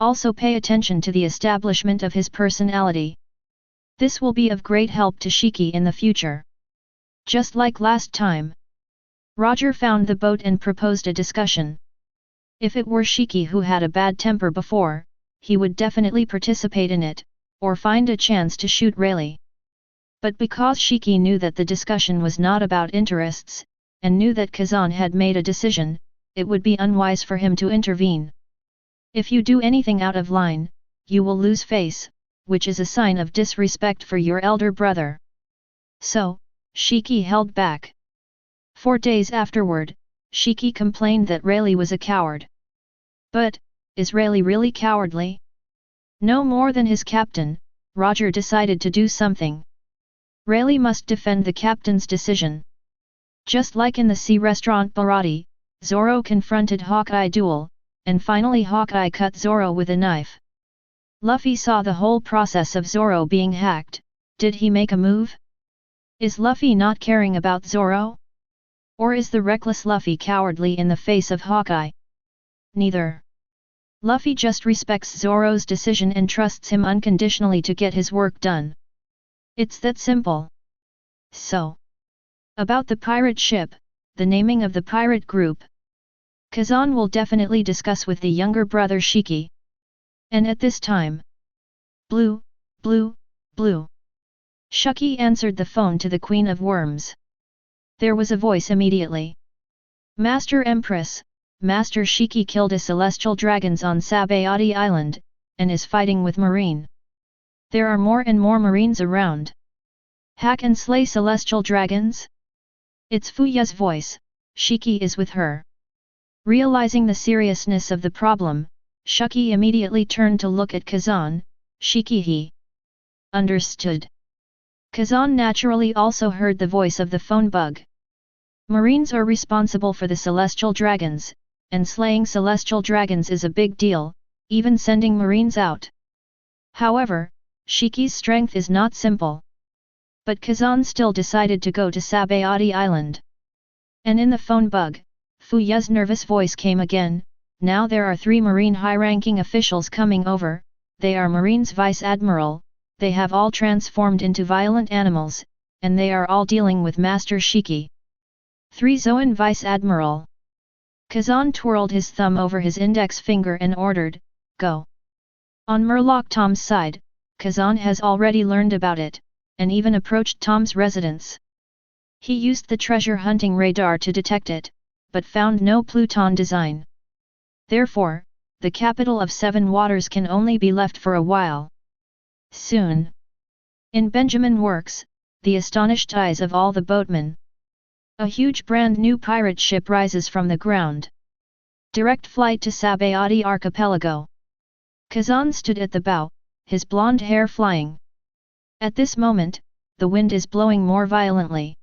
S1: Also pay attention to the establishment of his personality. This will be of great help to Shiki in the future. Just like last time. Roger found the boat and proposed a discussion. If it were Shiki who had a bad temper before, he would definitely participate in it, or find a chance to shoot Rayleigh. But because Shiki knew that the discussion was not about interests, and knew that Kazan had made a decision, it would be unwise for him to intervene. If you do anything out of line, you will lose face, which is a sign of disrespect for your elder brother. So, Shiki held back. 4 days afterward, Shiki complained that Rayleigh was a coward. But, is Rayleigh really cowardly? No more than his captain, Roger decided to do something. Rayleigh must defend the captain's decision. Just like in the sea restaurant Bharati, Zoro confronted Hawkeye duel, and finally Hawkeye cut Zoro with a knife. Luffy saw the whole process of Zoro being hacked. Did he make a move? Is Luffy not caring about Zoro? Or is the reckless Luffy cowardly in the face of Hawkeye? Neither. Luffy just respects Zoro's decision and trusts him unconditionally to get his work done. It's that simple. So, about the pirate ship, the naming of the pirate group. Kazan will definitely discuss with the younger brother Shiki. And at this time, Blue, Blue, Blue. Shiki answered the phone to the Queen of Worms. There was a voice immediately. Master Empress, Master Shiki killed a celestial dragons on Sabayati Island, and is fighting with Marine. There are more and more Marines around. Hack and slay celestial dragons? It's Fuya's voice. Shiki is with her. Realizing the seriousness of the problem, Shiki immediately turned to look at Kazan. Shiki, he understood. Kazan naturally also heard the voice of the phone bug. Marines are responsible for the celestial dragons, and slaying celestial dragons is a big deal, even sending Marines out. However, Shiki's strength is not simple. But Kazan still decided to go to Sabayati Island. And in the phone bug, Fuya's nervous voice came again. Now there are 3 Marine high-ranking officials coming over. They are Marine's Vice Admiral, they have all transformed into violent animals, and they are all dealing with Master Shiki. 3 Zoan Vice Admiral. Kazan twirled his thumb over his index finger and ordered, go. On Murloc Tom's side, Kazan has already learned about it, and even approached Tom's residence. He used the treasure hunting radar to detect it, but found no Pluton design. Therefore, the capital of 7 waters can only be left for a while. Soon. In Benjamin Works, the astonished eyes of all the boatmen. A huge brand new pirate ship rises from the ground. Direct flight to Sabayati Archipelago. Kazan stood at the bow, his blonde hair flying. At this moment, the wind is blowing more violently.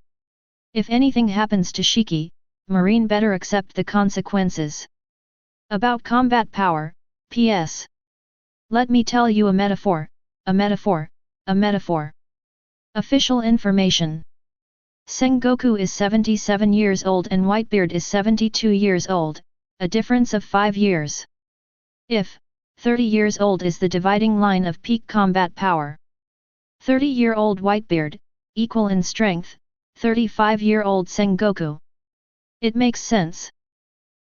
S1: If anything happens to Shiki, Marine better accept the consequences. About combat power, P.S. Let me tell you a metaphor, a metaphor, a metaphor. Official information. Sengoku is 77 years old and Whitebeard is 72 years old, a difference of 5 years. If 30 years old is the dividing line of peak combat power. 30-year-old Whitebeard, equal in strength, 35-year-old Sengoku. It makes sense.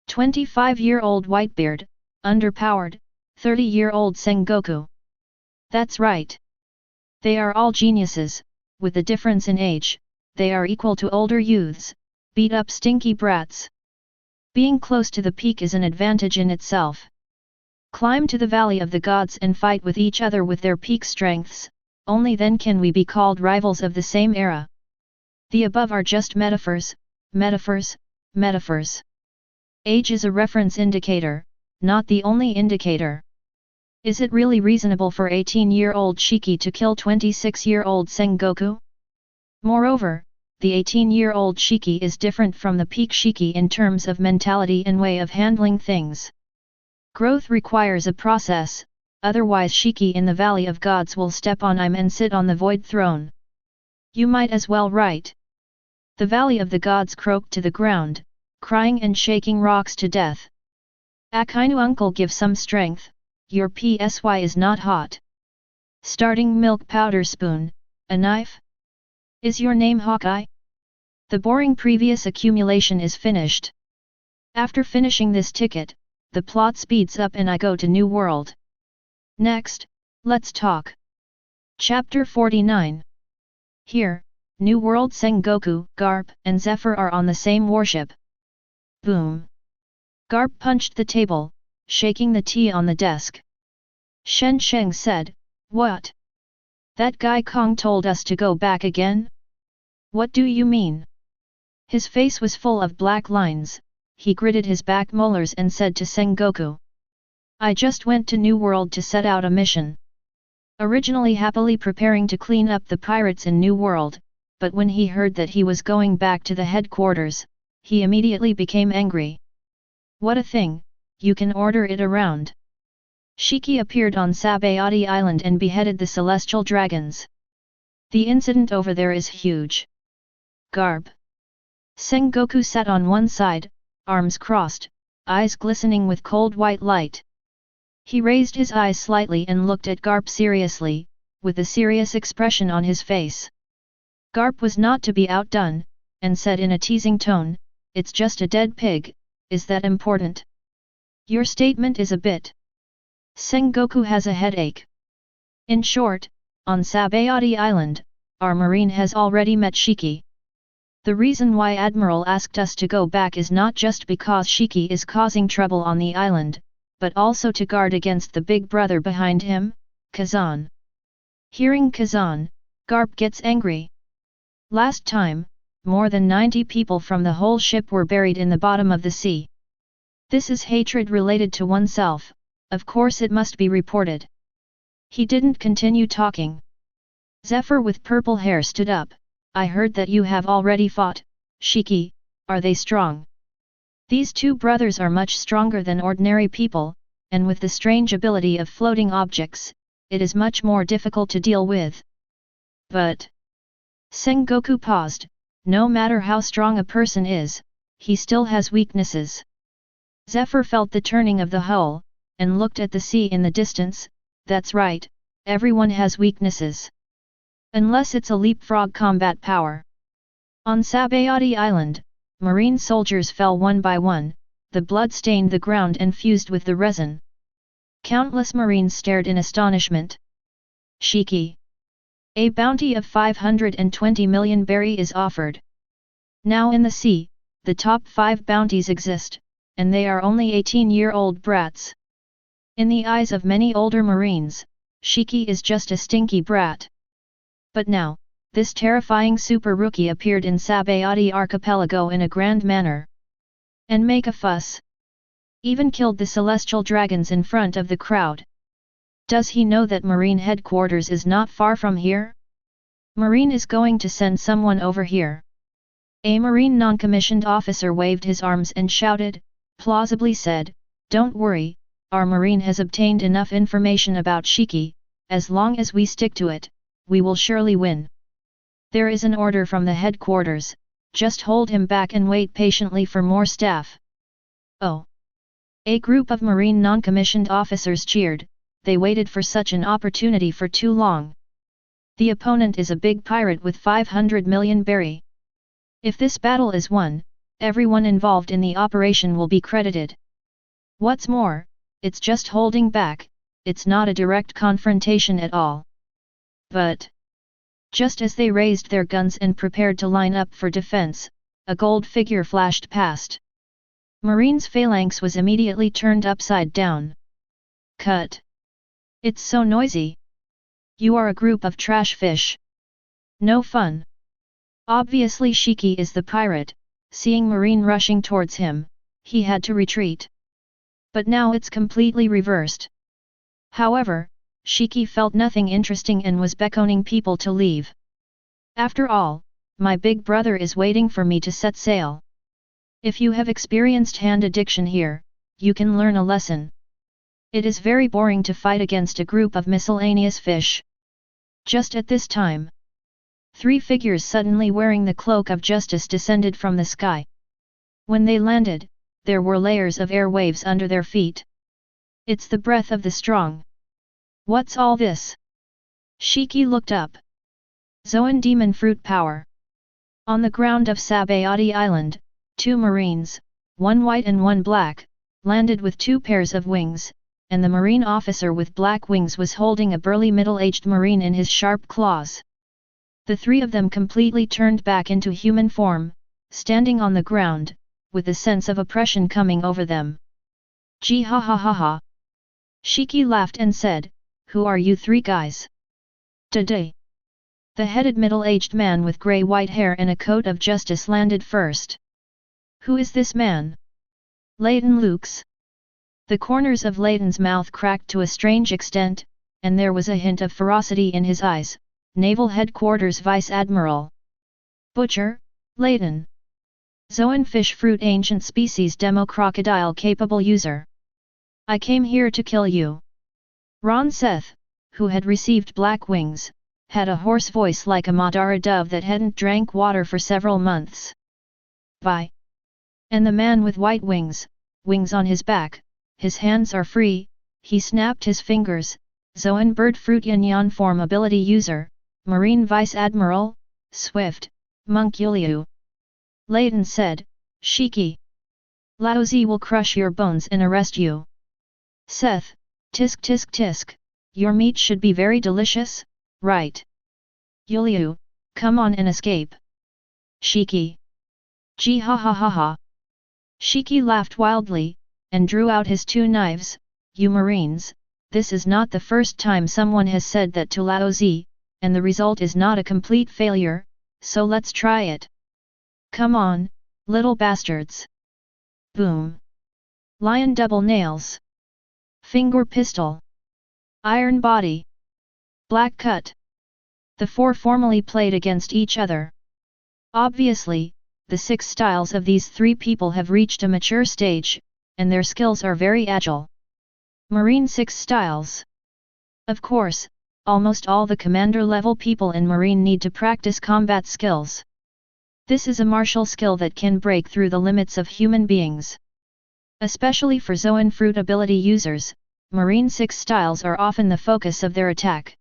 S1: 25-year-old Whitebeard, underpowered, 30-year-old Sengoku. That's right. They are all geniuses, with the difference in age, they are equal to older youths, beat up stinky brats. Being close to the peak is an advantage in itself. Climb to the valley of the gods and fight with each other with their peak strengths, only then can we be called rivals of the same era. The above are just metaphors, metaphors, metaphors. Age is a reference indicator, not the only indicator. Is it really reasonable for 18-year-old Shiki to kill 26-year-old Sengoku? Moreover, the 18-year-old Shiki is different from the peak Shiki in terms of mentality and way of handling things. Growth requires a process, otherwise Shiki in the Valley of Gods will step on him and sit on the void throne. You might as well write. The Valley of the Gods croaked to the ground, crying and shaking rocks to death. Akainu uncle give some strength, your psy is not hot. Starting milk powder spoon, a knife? Is your name Hawkeye? The boring previous accumulation is finished. After finishing this ticket, the plot speeds up and I go to New World. Next, let's talk. Chapter 49. Here, New World Sengoku, Garp, and Zephyr are on the same warship. Boom. Garp punched the table, shaking the tea on the desk. Shen Sheng said, "What? That guy Kong told us to go back again? What do you mean?" His face was full of black lines, he gritted his back molars and said to Sengoku, "I just went to New World to set out a mission. Originally happily preparing to clean up the pirates in New World, but when he heard that he was going back to the headquarters, he immediately became angry. What a thing, you can order it around." Shiki appeared on Sabayati Island and beheaded the celestial dragons. The incident over there is huge. Garp. Sengoku sat on one side, arms crossed, eyes glistening with cold white light. He raised his eyes slightly and looked at Garp seriously, with a serious expression on his face. Garp was not to be outdone, and said in a teasing tone, "It's just a dead pig, is that important? Your statement is a bit. Sengoku has a headache." In short, on Sabayati Island, our marine has already met Shiki. The reason why Admiral asked us to go back is not just because Shiki is causing trouble on the island, but also to guard against the big brother behind him, Kazan. Hearing Kazan, Garp gets angry. Last time, more than 90 people from the whole ship were buried in the bottom of the sea. This is hatred related to oneself, of course it must be reported. He didn't continue talking. Zephyr with purple hair stood up, "I heard that you have already fought, Shiki, are they strong?" These two brothers are much stronger than ordinary people, and with the strange ability of floating objects, it is much more difficult to deal with. But Sengoku paused, no matter how strong a person is, he still has weaknesses. Zephyr felt the turning of the hull, and looked at the sea in the distance. That's right, everyone has weaknesses. Unless it's a leapfrog combat power. On Sabayati Island, marine soldiers fell one by one, the blood stained the ground and fused with the resin. Countless marines stared in astonishment. Shiki. A bounty of 520 million berry is offered. Now in the sea, the top 5 bounties exist, and they are only 18-year-old brats. In the eyes of many older marines, Shiki is just a stinky brat. But now, this terrifying super rookie appeared in Sabayati archipelago in a grand manner. And make a fuss. Even killed the celestial dragons in front of the crowd. Does he know that Marine headquarters is not far from here? Marine is going to send someone over here. A Marine non-commissioned officer waved his arms and shouted, plausibly said, "Don't worry, our Marine has obtained enough information about Shiki, as long as we stick to it, we will surely win. There is an order from the headquarters, just hold him back and wait patiently for more staff." Oh! A group of Marine non-commissioned officers cheered, they waited for such an opportunity for too long. The opponent is a big pirate with 500 million berry. If this battle is won, everyone involved in the operation will be credited. What's more, it's just holding back, it's not a direct confrontation at all. But just as they raised their guns and prepared to line up for defense, a gold figure flashed past. Marine's phalanx was immediately turned upside down. Cut! It's so noisy. You are a group of trash fish. No fun. Obviously Shiki is the pirate, seeing Marine rushing towards him, he had to retreat. But now it's completely reversed. However, Shiki felt nothing interesting and was beckoning people to leave. After all, my big brother is waiting for me to set sail. If you have experienced hand addiction here, you can learn a lesson. It is very boring to fight against a group of miscellaneous fish. Just at this time, 3 figures suddenly wearing the cloak of justice descended from the sky. When they landed, there were layers of air waves under their feet. It's the breath of the strong. What's all this? Shiki looked up. Zoan demon fruit power. On the ground of Sabayati Island, 2 marines, one white and one black, landed with 2 pairs of wings, and the marine officer with black wings was holding a burly middle-aged marine in his sharp claws. The 3 of them completely turned back into human form, standing on the ground, with a sense of oppression coming over them. Gee ha ha ha ha. Shiki laughed and said, "Who are you 3 guys?" Today. The headed middle-aged man with grey-white hair and a coat of justice landed first. Who is this man? Leighton Lukes. The corners of Leighton's mouth cracked to a strange extent, and there was a hint of ferocity in his eyes. Naval Headquarters Vice Admiral. Butcher, Leighton. Zoan fish fruit ancient species demo crocodile capable user. I came here to kill you. Ron Seth, who had received black wings, had a hoarse voice like a Madara dove that hadn't drank water for several months. Bye. And the man with white wings, wings on his back, his hands are free, he snapped his fingers. Zoan bird fruit yin-yan form ability user, Marine Vice Admiral, Swift, Monk Yuliu. Leighton said, Shiki. Laozi will crush your bones and arrest you. Seth, tisk tisk tisk, your meat should be very delicious, right? Yuliu, come on and escape. Shiki. Gee ha ha ha ha. Shiki laughed wildly, and drew out his 2 knives. You Marines, this is not the first time someone has said that to Laozi, and the result is not a complete failure, so let's try it. Come on, little bastards. Boom. Lion double nails. Finger pistol. Iron body. Black cut. The 4 formally played against each other. Obviously, the 6 styles of these 3 people have reached a mature stage, and their skills are very agile. Marine 6 styles. Of course, almost all the commander-level people in Marine need to practice combat skills. This is a martial skill that can break through the limits of human beings. Especially for Zoan fruit ability users, Marine 6 styles are often the focus of their attack.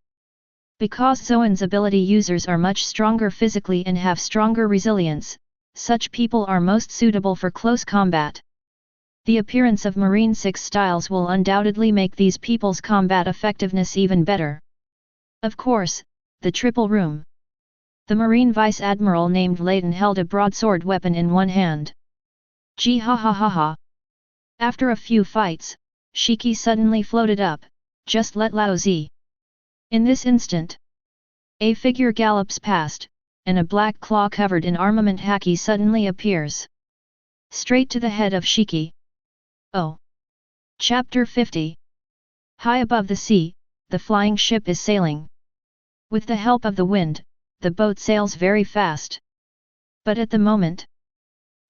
S1: Because Zoan's ability users are much stronger physically and have stronger resilience, such people are most suitable for close combat. The appearance of Marine 6 styles will undoubtedly make these people's combat effectiveness even better. Of course, the triple room. The Marine Vice Admiral named Leighton held a broadsword weapon in one hand. Gee ha ha ha ha. After a few fights, Shiki suddenly floated up, just let Laozi. In this instant, a figure gallops past, and a black claw covered in armament Haki suddenly appears. Straight to the head of Shiki. Oh! Chapter 50. High above the sea, the flying ship is sailing. With the help of the wind, the boat sails very fast. But at the moment,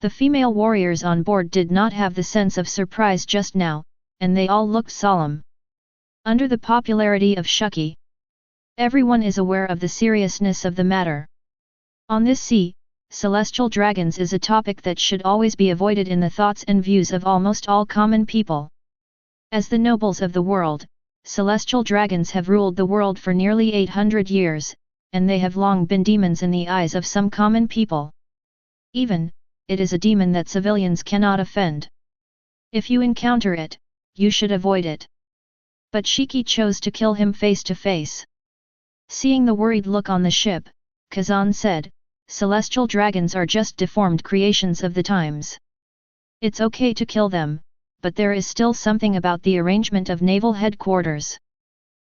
S1: the female warriors on board did not have the sense of surprise just now, and they all looked solemn. Under the popularity of Shiki, everyone is aware of the seriousness of the matter. On this sea, celestial dragons is a topic that should always be avoided in the thoughts and views of almost all common people. As the nobles of the world, celestial dragons have ruled the world for nearly 800 years, and they have long been demons in the eyes of some common people. Even, it is a demon that civilians cannot offend. If you encounter it, you should avoid it. But Shiki chose to kill him face to face. Seeing the worried look on the ship, Kazan said, "Celestial dragons are just deformed creations of the times. It's okay to kill them, but there is still something about the arrangement of naval headquarters.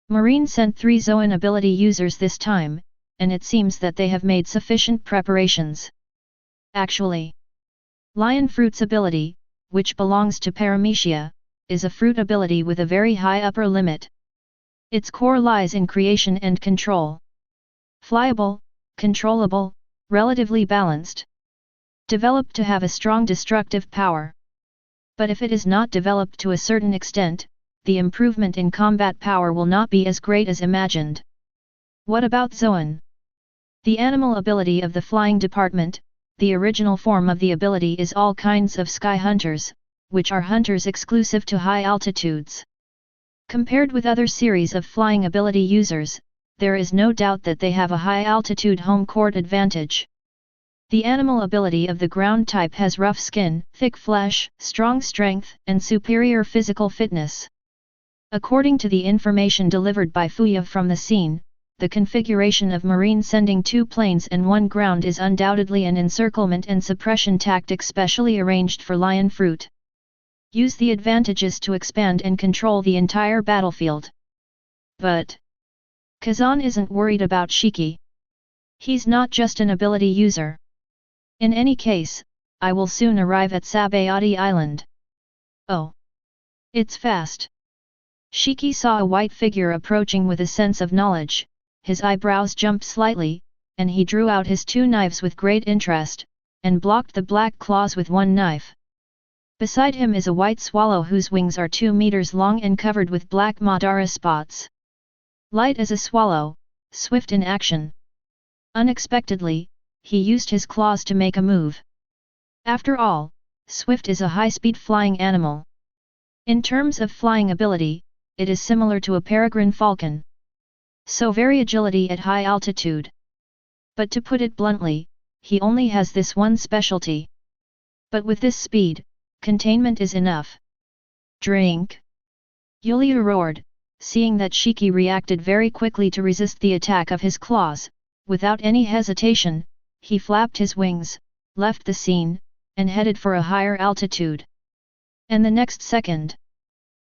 S1: Marine sent 3 Zoan ability users this time, and it seems that they have made sufficient preparations. Actually, Lion Fruit's ability, which belongs to Paramecia, is a fruit ability with a very high upper limit. Its core lies in creation and control. Flyable, controllable, relatively balanced. Developed to have a strong destructive power. But if it is not developed to a certain extent, the improvement in combat power will not be as great as imagined. What about Zoan? The animal ability of the flying department, the original form of the ability is all kinds of sky hunters, which are hunters exclusive to high altitudes. Compared with other series of flying ability users, there is no doubt that they have a high altitude home court advantage. The animal ability of the ground type has rough skin, thick flesh, strong strength, and superior physical fitness. According to the information delivered by Fuya from the scene, the configuration of marine sending 2 planes and 1 ground is undoubtedly an encirclement and suppression tactic specially arranged for lion fruit. Use the advantages to expand and control the entire battlefield. But Kazan isn't worried about Shiki. He's not just an ability user. In any case, I will soon arrive at Sabayati Island. Oh! It's fast. Shiki saw a white figure approaching with a sense of knowledge, his eyebrows jumped slightly, and he drew out his 2 knives with great interest, and blocked the black claws with 1 knife. Beside him is a white swallow whose wings are 2 meters long and covered with black Madara spots. Light as a swallow, swift in action. Unexpectedly, he used his claws to make a move. After all, Swift is a high-speed flying animal. In terms of flying ability, it is similar to a peregrine falcon. So very agility at high altitude. But to put it bluntly, he only has this one specialty. But with this speed, containment is enough. Drink! Yulia roared, seeing that Shiki reacted very quickly to resist the attack of his claws. Without any hesitation, he flapped his wings, left the scene, and headed for a higher altitude. And the next second,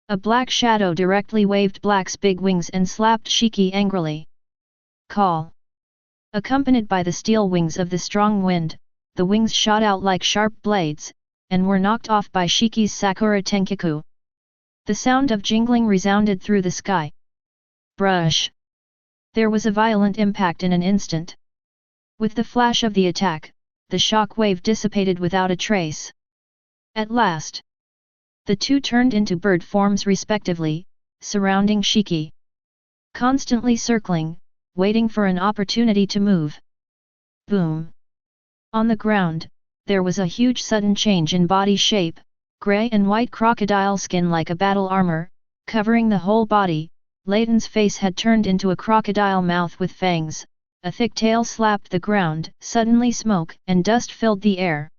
S1: a black shadow directly waved Black's big wings and slapped Shiki angrily. Call! Accompanied by the steel wings of the strong wind, the wings shot out like sharp blades, and were knocked off by Shiki's Sakura Tenkiku. The sound of jingling resounded through the sky. Brush! There was a violent impact in an instant. With the flash of the attack, the shock wave dissipated without a trace. At last, the 2 turned into bird forms respectively, surrounding Shiki. Constantly circling, waiting for an opportunity to move. Boom! On the ground, there was a huge sudden change in body shape, grey and white crocodile skin like a battle armor, covering the whole body. Layton's face had turned into a crocodile mouth with fangs, a thick tail slapped the ground, suddenly smoke and dust filled the air.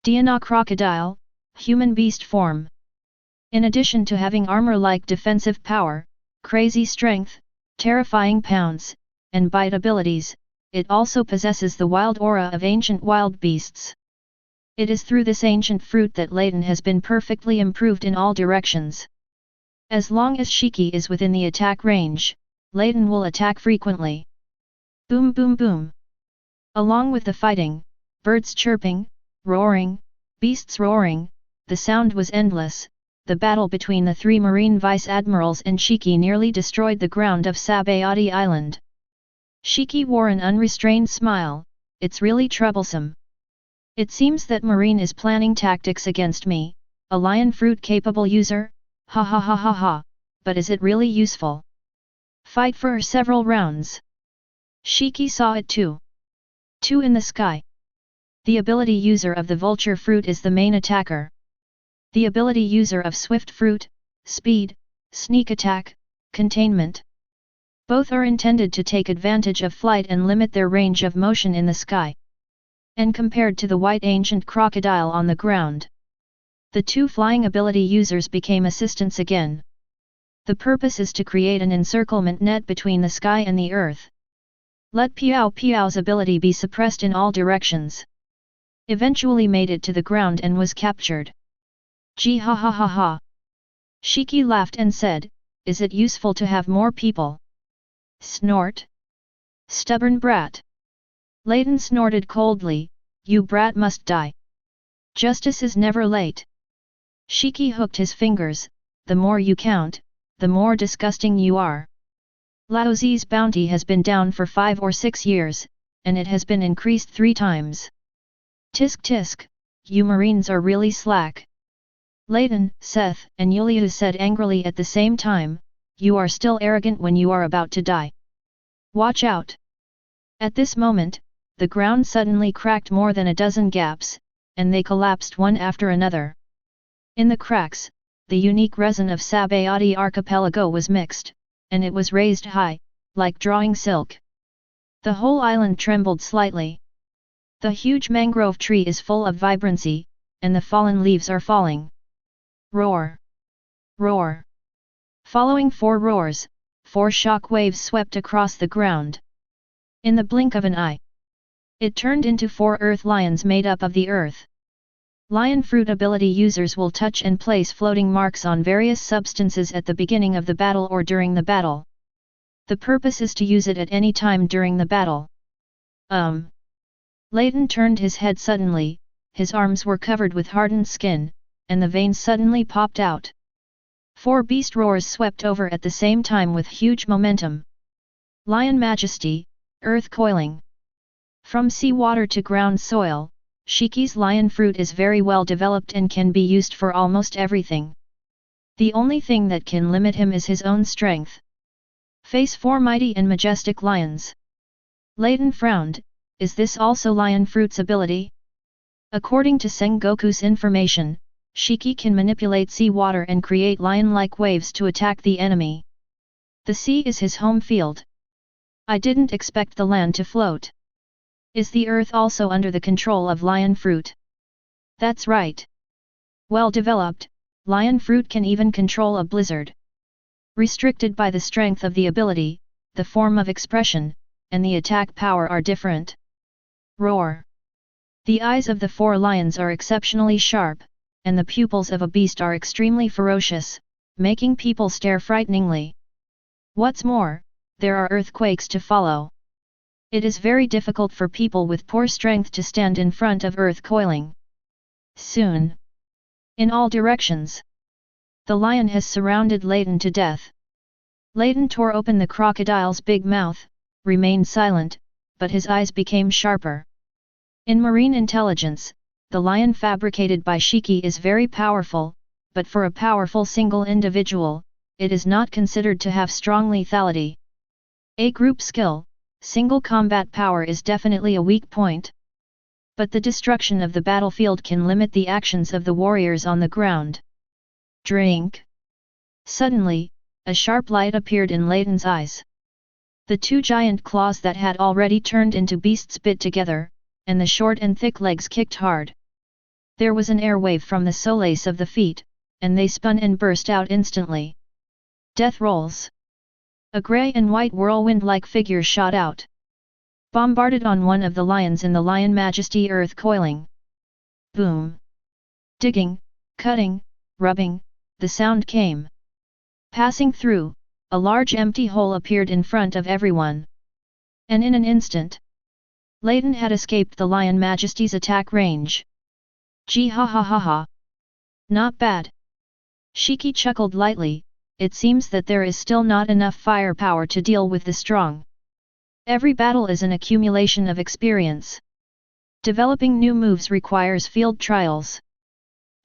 S1: Diana crocodile, human beast form. In addition to having armor-like defensive power, crazy strength, terrifying pounce, and bite abilities, it also possesses the wild aura of ancient wild beasts. It is through this ancient fruit that Layton has been perfectly improved in all directions. As long as Shiki is within the attack range, Layton will attack frequently. Boom boom boom. Along with the fighting, birds chirping, roaring, beasts roaring, the sound was endless. The battle between the 3 marine vice-admirals and Shiki nearly destroyed the ground of Sabayati Island. Shiki wore an unrestrained smile. It's really troublesome. It seems that Marine is planning tactics against me, a lion fruit-capable user, ha ha ha ha ha, but is it really useful? Fight for several rounds. Shiki saw it too. 2 in the sky. The ability user of the vulture fruit is the main attacker. The ability user of swift fruit, speed, sneak attack, containment. Both are intended to take advantage of flight and limit their range of motion in the sky. And compared to the white ancient crocodile on the ground, the 2 flying ability users became assistants again. The purpose is to create an encirclement net between the sky and the earth. Let Piao Piao's ability be suppressed in all directions. Eventually made it to the ground and was captured. Gee ha ha ha ha. Shiki laughed and said, is it useful to have more people? Snort. Stubborn brat. Layton snorted coldly, you brat must die. Justice is never late. Shiki hooked his fingers, the more you count, the more disgusting you are. Lao Zi's bounty has been down for 5 or 6 years, and it has been increased 3 times. Tisk tisk, you Marines are really slack. Layton, Seth, and Yuliu said angrily at the same time, you are still arrogant when you are about to die. Watch out! At this moment, the ground suddenly cracked more than a dozen gaps, and they collapsed one after another. In the cracks, the unique resin of Sabayati archipelago was mixed, and it was raised high, like drawing silk. The whole island trembled slightly. The huge mangrove tree is full of vibrancy, and the fallen leaves are falling. Roar! Roar! Following 4 roars, 4 shock waves swept across the ground. In the blink of an eye, it turned into 4 earth lions made up of the earth. Lion fruit ability users will touch and place floating marks on various substances at the beginning of the battle or during the battle. The purpose is to use it at any time during the battle. Layton turned his head suddenly, his arms were covered with hardened skin, and the veins suddenly popped out. 4 beast roars swept over at the same time with huge momentum. Lion Majesty, Earth Coiling. From seawater to ground soil, Shiki's lion fruit is very well developed and can be used for almost everything. The only thing that can limit him is his own strength. Face 4 mighty and majestic lions. Layton frowned, is this also lion fruit's ability? According to Sengoku's information, Shiki can manipulate seawater and create lion-like waves to attack the enemy. The sea is his home field. I didn't expect the land to float. Is the earth also under the control of lion fruit? That's right. Well developed, lion fruit can even control a blizzard. Restricted by the strength of the ability, the form of expression, and the attack power are different. Roar! The eyes of the 4 lions are exceptionally sharp, and the pupils of a beast are extremely ferocious, making people stare frighteningly. What's more, there are earthquakes to follow. It is very difficult for people with poor strength to stand in front of earth coiling. Soon. In all directions. The lion has surrounded Layton to death. Layton tore open the crocodile's big mouth, remained silent, but his eyes became sharper. In marine intelligence, the lion fabricated by Shiki is very powerful, but for a powerful single individual, it is not considered to have strong lethality. A group skill, single combat power is definitely a weak point. But the destruction of the battlefield can limit the actions of the warriors on the ground. Drink! Suddenly, a sharp light appeared in Layton's eyes. The 2 giant claws that had already turned into beasts bit together, and the short and thick legs kicked hard. There was an air wave from the solace of the feet, and they spun and burst out instantly. Death rolls! A grey and white whirlwind-like figure shot out. Bombarded on one of the lions in the Lion Majesty Earth Coiling. Boom! Digging, cutting, rubbing, the sound came. Passing through, a large empty hole appeared in front of everyone. And in an instant, Layton had escaped the Lion Majesty's attack range. Gee ha ha ha ha! Not bad. Shiki chuckled lightly. It seems that there is still not enough firepower to deal with the strong. Every battle is an accumulation of experience. Developing new moves requires field trials.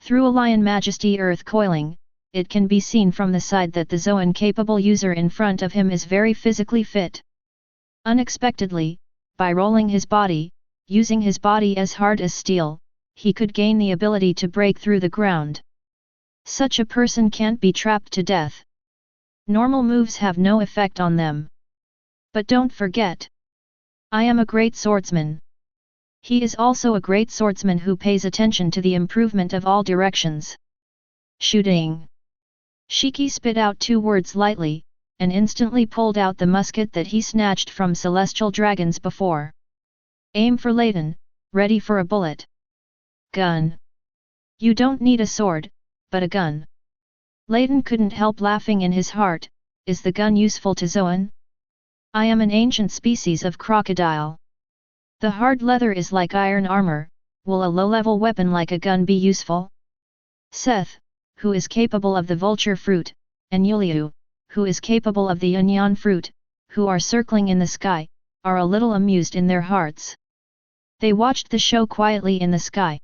S1: Through a Lion Majesty Earth Coiling, it can be seen from the side that the Zoan-capable user in front of him is very physically fit. Unexpectedly, by rolling his body, using his body as hard as steel, he could gain the ability to break through the ground. Such a person can't be trapped to death. Normal moves have no effect on them. But don't forget. I am a great swordsman. He is also a great swordsman who pays attention to the improvement of all directions. Shooting. Shiki spit out 2 words lightly, and instantly pulled out the musket that he snatched from celestial dragons before. Aim for Layton, ready for a bullet. Gun. You don't need a sword, but a gun. Layton couldn't help laughing in his heart. Is the gun useful to Zoan? I am an ancient species of crocodile. The hard leather is like iron armor. Will a low-level weapon like a gun be useful? Seth, who is capable of the vulture fruit, and Yuliu, who is capable of the Yunyan fruit, who are circling in the sky, are a little amused in their hearts. They watched the show quietly in the sky.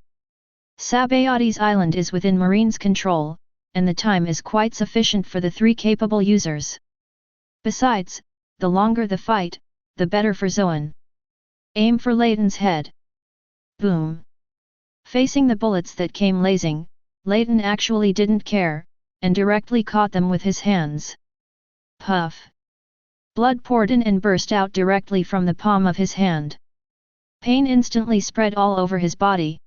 S1: Sabaodi's island is within Marine's control, and the time is quite sufficient for the 3 capable users. Besides, the longer the fight, the better for Zoan. Aim for Layton's head. Boom! Facing the bullets that came lazing, Layton actually didn't care, and directly caught them with his hands. Puff! Blood poured in and burst out directly from the palm of his hand. Pain instantly spread all over his body.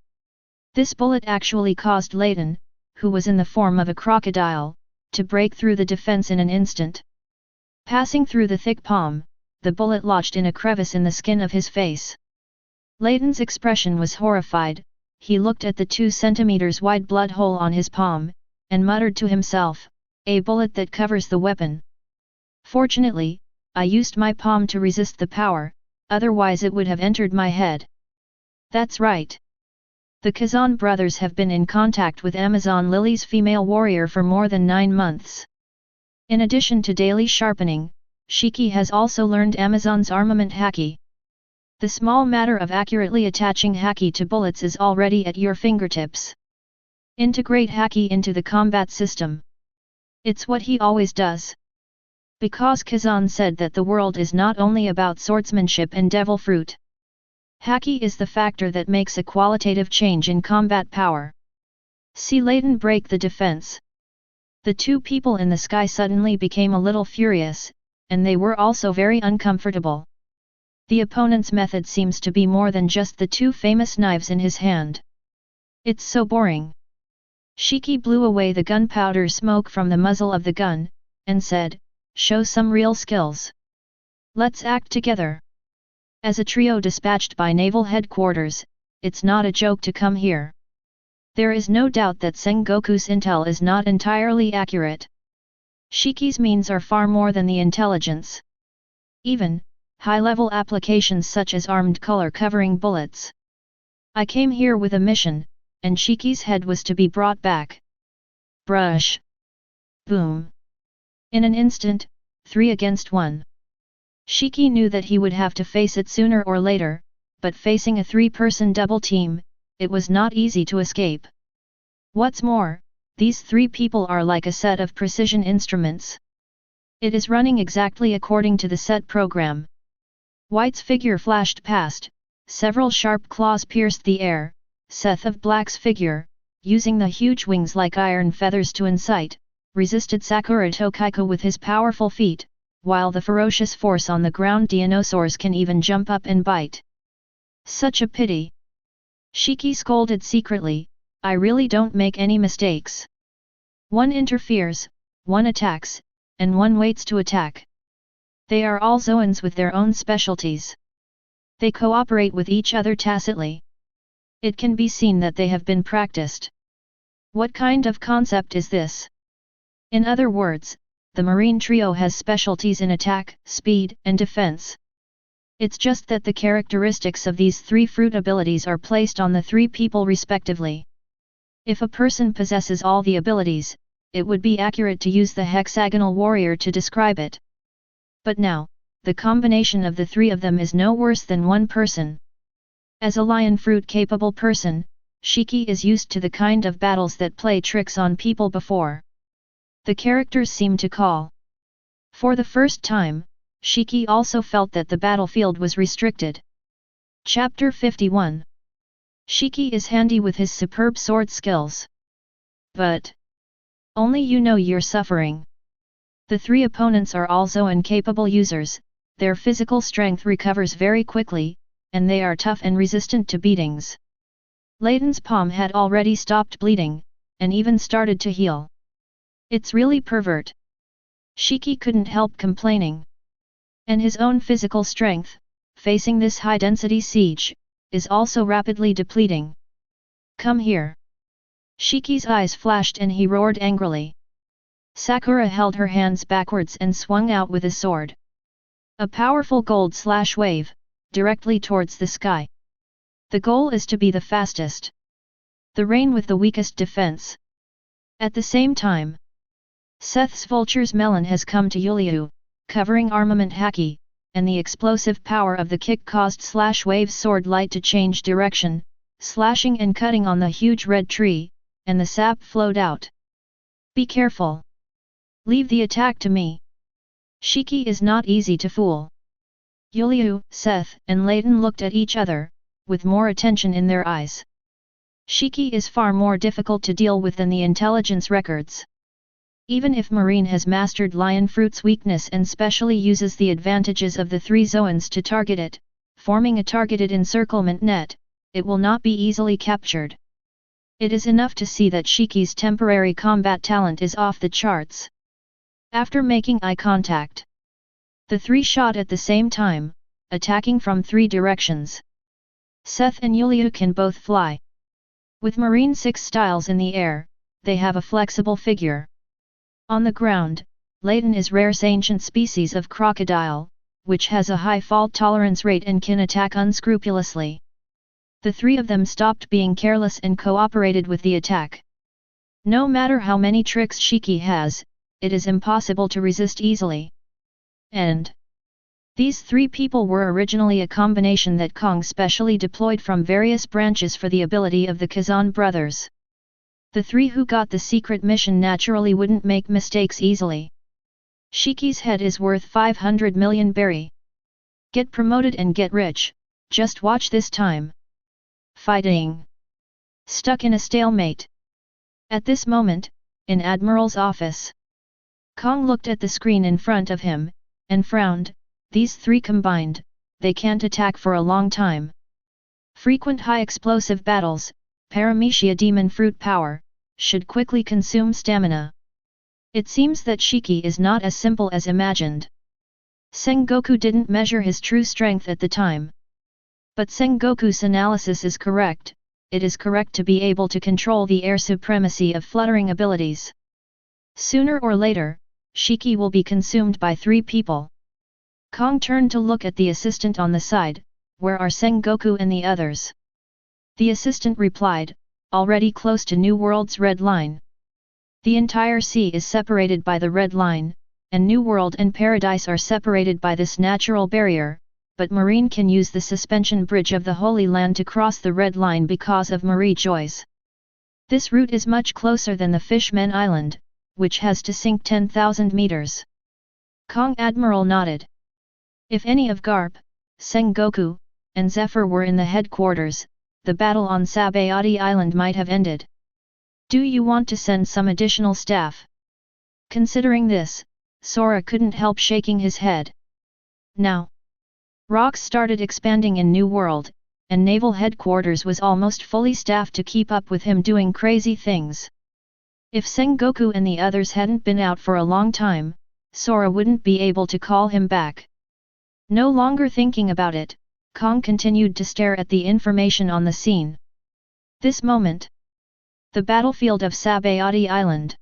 S1: This bullet actually caused Layton, who was in the form of a crocodile, to break through the defense in an instant. Passing through the thick palm, the bullet lodged in a crevice in the skin of his face. Layton's expression was horrified. He looked at the 2 centimeters wide blood hole on his palm, and muttered to himself, "A bullet that covers the weapon. Fortunately, I used my palm to resist the power, otherwise it would have entered my head." That's right. The Kazan brothers have been in contact with Amazon Lily's female warrior for more than 9 months. In addition to daily sharpening, Shiki has also learned Amazon's armament Haki. The small matter of accurately attaching Haki to bullets is already at your fingertips. Integrate Haki into the combat system. It's what he always does. Because Kazan said that the world is not only about swordsmanship and devil fruit. Haki is the factor that makes a qualitative change in combat power. See Layton break the defense. The 2 people in the sky suddenly became a little furious, and they were also very uncomfortable. The opponent's method seems to be more than just the 2 famous knives in his hand. It's so boring. Shiki blew away the gunpowder smoke from the muzzle of the gun, and said, "Show some real skills. Let's act together." As a trio dispatched by Naval Headquarters, it's not a joke to come here. There is no doubt that Sengoku's intel is not entirely accurate. Shiki's means are far more than the intelligence. Even high-level applications such as armed color-covering bullets. I came here with a mission, and Shiki's head was to be brought back. Brush! Boom! In an instant, 3 against 1. Shiki knew that he would have to face it sooner or later, but facing a 3-person double team, it was not easy to escape. What's more, these 3 people are like a set of precision instruments. It is running exactly according to the set program. White's figure flashed past, several sharp claws pierced the air. Seth of Black's figure, using the huge wings like iron feathers to incite, resisted Sakura Tokaico with his powerful feet, while the ferocious force on the ground dinosaurs can even jump up and bite. Such a pity. Shiki scolded secretly, "I really don't make any mistakes. One interferes, one attacks, and one waits to attack. They are all Zoans with their own specialties. They cooperate with each other tacitly. It can be seen that they have been practiced. What kind of concept is this?" In other words, the Marine trio has specialties in attack, speed, and defense. It's just that the characteristics of these 3 fruit abilities are placed on the 3 people respectively. If a person possesses all the abilities, it would be accurate to use the hexagonal warrior to describe it. But now, the combination of the 3 of them is no worse than 1 person. As a lion fruit-capable person, Shiki is used to the kind of battles that play tricks on people before. The characters seem to call. For the first time, Shiki also felt that the battlefield was restricted. Chapter 51. Shiki is handy with his superb sword skills. But only you know you're suffering. The 3 opponents are also incapable users, their physical strength recovers very quickly, and they are tough and resistant to beatings. Layton's palm had already stopped bleeding, and even started to heal. It's really pervert. Shiki couldn't help complaining. And his own physical strength, facing this high-density siege, is also rapidly depleting. Come here. Shiki's eyes flashed and he roared angrily. Sakura held her hands backwards and swung out with a sword. A powerful gold slash wave, directly towards the sky. The goal is to be the fastest. The rain with the weakest defense. At the same time, Seth's vulture's melon has come to Yuliu, covering armament Haki, and the explosive power of the kick caused Slash-Wave's sword light to change direction, slashing and cutting on the huge red tree, and the sap flowed out. Be careful. Leave the attack to me. Shiki is not easy to fool. Yuliu, Seth, and Layton looked at each other, with more attention in their eyes. Shiki is far more difficult to deal with than the intelligence records. Even if Marine has mastered Lion Fruit's weakness and specially uses the advantages of the three zones to target it, forming a targeted encirclement net, it will not be easily captured. It is enough to see that Shiki's temporary combat talent is off the charts. After making eye contact, the three shot at the same time, attacking from three directions. Seth and Yuliu can both fly. With Marine 6 styles in the air, they have a flexible figure. On the ground, Layton is Rare's ancient species of crocodile, which has a high fault tolerance rate and can attack unscrupulously. The three of them stopped being careless and cooperated with the attack. No matter how many tricks Shiki has, it is impossible to resist easily. And these three people were originally a combination that Kong specially deployed from various branches for the ability of the Kazan brothers. The three who got the secret mission naturally wouldn't make mistakes easily. Shiki's head is worth 500 million berry. Get promoted and get rich, just watch this time. Fighting. Stuck in a stalemate. At this moment, in Admiral's office, Kong looked at the screen in front of him, and frowned. These three combined, they can't attack for a long time. Frequent high explosive battles, Paramecia demon fruit power, should quickly consume stamina. It seems that Shiki is not as simple as imagined. Sengoku didn't measure his true strength at the time. But Sengoku's analysis is correct, it is correct to be able to control the air supremacy of fluttering abilities. Sooner or later, Shiki will be consumed by three people. Kong turned to look at the assistant on the side, where are Sengoku and the others? The assistant replied, already close to New World's red line. The entire sea is separated by the red line, and New World and Paradise are separated by this natural barrier, but Marine can use the suspension bridge of the Holy Land to cross the red line because of Marie Joyce. This route is much closer than the Fishmen Island, which has to sink 10,000 meters. Kong Admiral nodded. If any of Garp, Sengoku, and Zephyr were in the headquarters, the battle on Sabayati Island might have ended. Do you want to send some additional staff? Considering this, Sora couldn't help shaking his head. Now, Rocks started expanding in New World, and naval headquarters was almost fully staffed to keep up with him doing crazy things. If Sengoku and the others hadn't been out for a long time, Sora wouldn't be able to call him back. No longer thinking about it, Kong continued to stare at the information on the scene. This moment, the battlefield of Sabayati Island.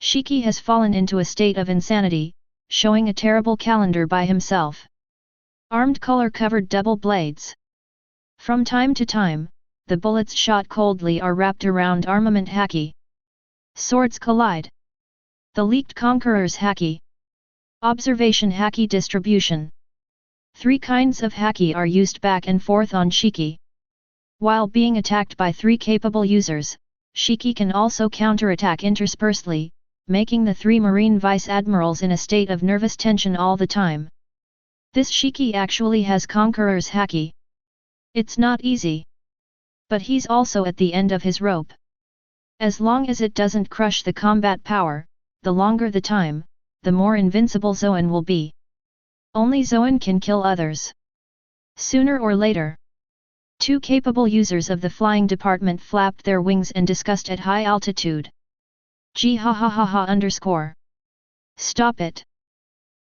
S1: Shiki has fallen into a state of insanity, showing a terrible calendar by himself. Armed color-covered double blades. From time to time, the bullets shot coldly are wrapped around armament Haki. Swords collide. The leaked Conqueror's Haki. Observation Haki distribution. Three kinds of Haki are used back and forth on Shiki. While being attacked by three capable users, Shiki can also counterattack interspersedly, making the three Marine Vice Admirals in a state of nervous tension all the time. This Shiki actually has Conqueror's Haki. It's not easy. But he's also at the end of his rope. As long as it doesn't crush the combat power, the longer the time, the more invincible Zoan will be. Only Zoan can kill others. Sooner or later, two capable users of the flying department flapped their wings and discussed at high altitude. _. Stop it.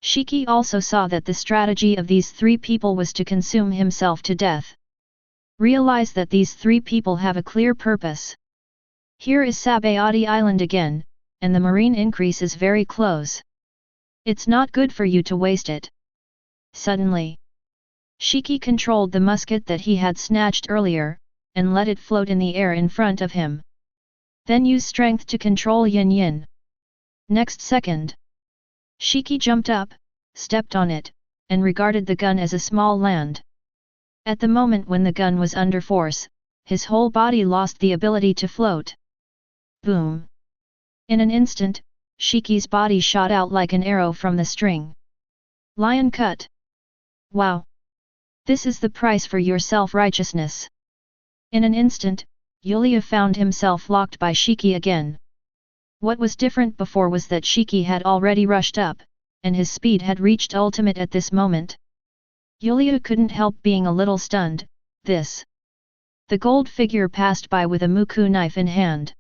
S1: Shiki also saw that the strategy of these three people was to consume himself to death. Realize that these three people have a clear purpose. Here is Sabayati Island again, and the marine increase is very close. It's not good for you to waste it. Suddenly, Shiki controlled the musket that he had snatched earlier, and let it float in the air in front of him. Then use strength to control Yin Yin. Next second, Shiki jumped up, stepped on it, and regarded the gun as a small land. At the moment when the gun was under force, his whole body lost the ability to float. Boom! In an instant, Shiki's body shot out like an arrow from the string. Lion cut! Wow! This is the price for your self-righteousness. In an instant, Yulia found himself locked by Shiki again. What was different before was that Shiki had already rushed up, and his speed had reached ultimate at this moment. Yulia couldn't help being a little stunned. This. The gold figure passed by with a muku knife in hand.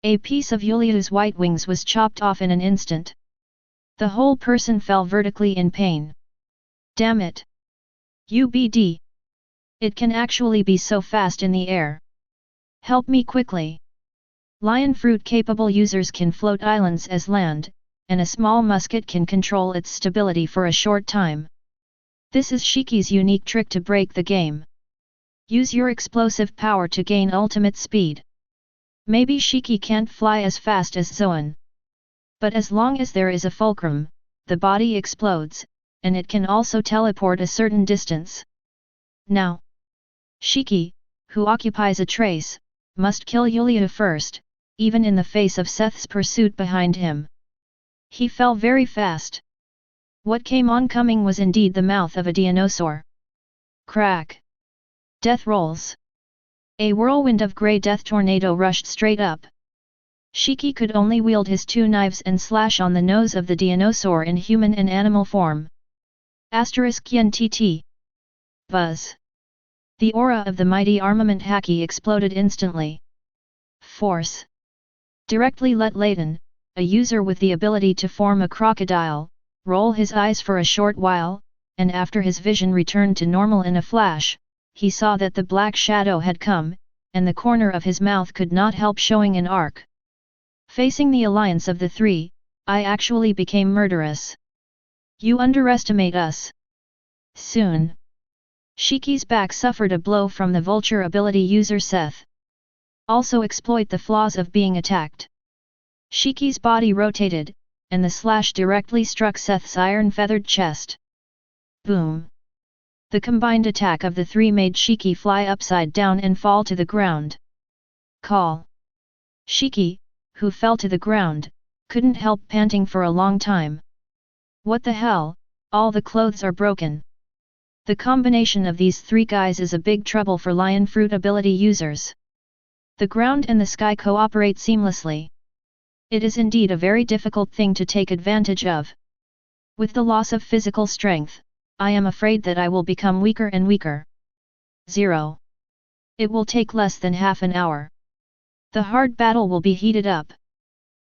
S1: A piece of Yulia's white wings was chopped off in an instant. The whole person fell vertically in pain. Damn it! UBD! It can actually be so fast in the air. Help me quickly! Lion fruit capable users can float islands as land, and a small musket can control its stability for a short time. This is Shiki's unique trick to break the game. Use your explosive power to gain ultimate speed. Maybe Shiki can't fly as fast as Zoan. But as long as there is a fulcrum, the body explodes, and it can also teleport a certain distance. Now, Shiki, who occupies a trace, must kill Yulia first, even in the face of Seth's pursuit behind him. He fell very fast. What came oncoming was indeed the mouth of a dinosaur. Crack! Death rolls. A whirlwind of grey death tornado rushed straight up. Shiki could only wield his two knives and slash on the nose of the dinosaur in human and animal form. *TT. Buzz. The aura of the mighty armament Haki exploded instantly. Force. Directly let Layton, a user with the ability to form a crocodile, roll his eyes for a short while, and after his vision returned to normal in a flash, he saw that the black shadow had come, and the corner of his mouth could not help showing an arc. Facing the alliance of the three, I actually became murderous. You underestimate us. Soon. Shiki's back suffered a blow from the vulture ability user Seth. Also exploit the flaws of being attacked. Shiki's body rotated, and the slash directly struck Seth's iron-feathered chest. Boom! The combined attack of the three made Shiki fly upside down and fall to the ground. Call! Shiki, who fell to the ground, couldn't help panting for a long time. What the hell, all the clothes are broken. The combination of these three guys is a big trouble for lion fruit ability users. The ground and the sky cooperate seamlessly. It is indeed a very difficult thing to take advantage of. With the loss of physical strength, I am afraid that I will become weaker and weaker. 0. It will take less than half an hour. The hard battle will be heated up.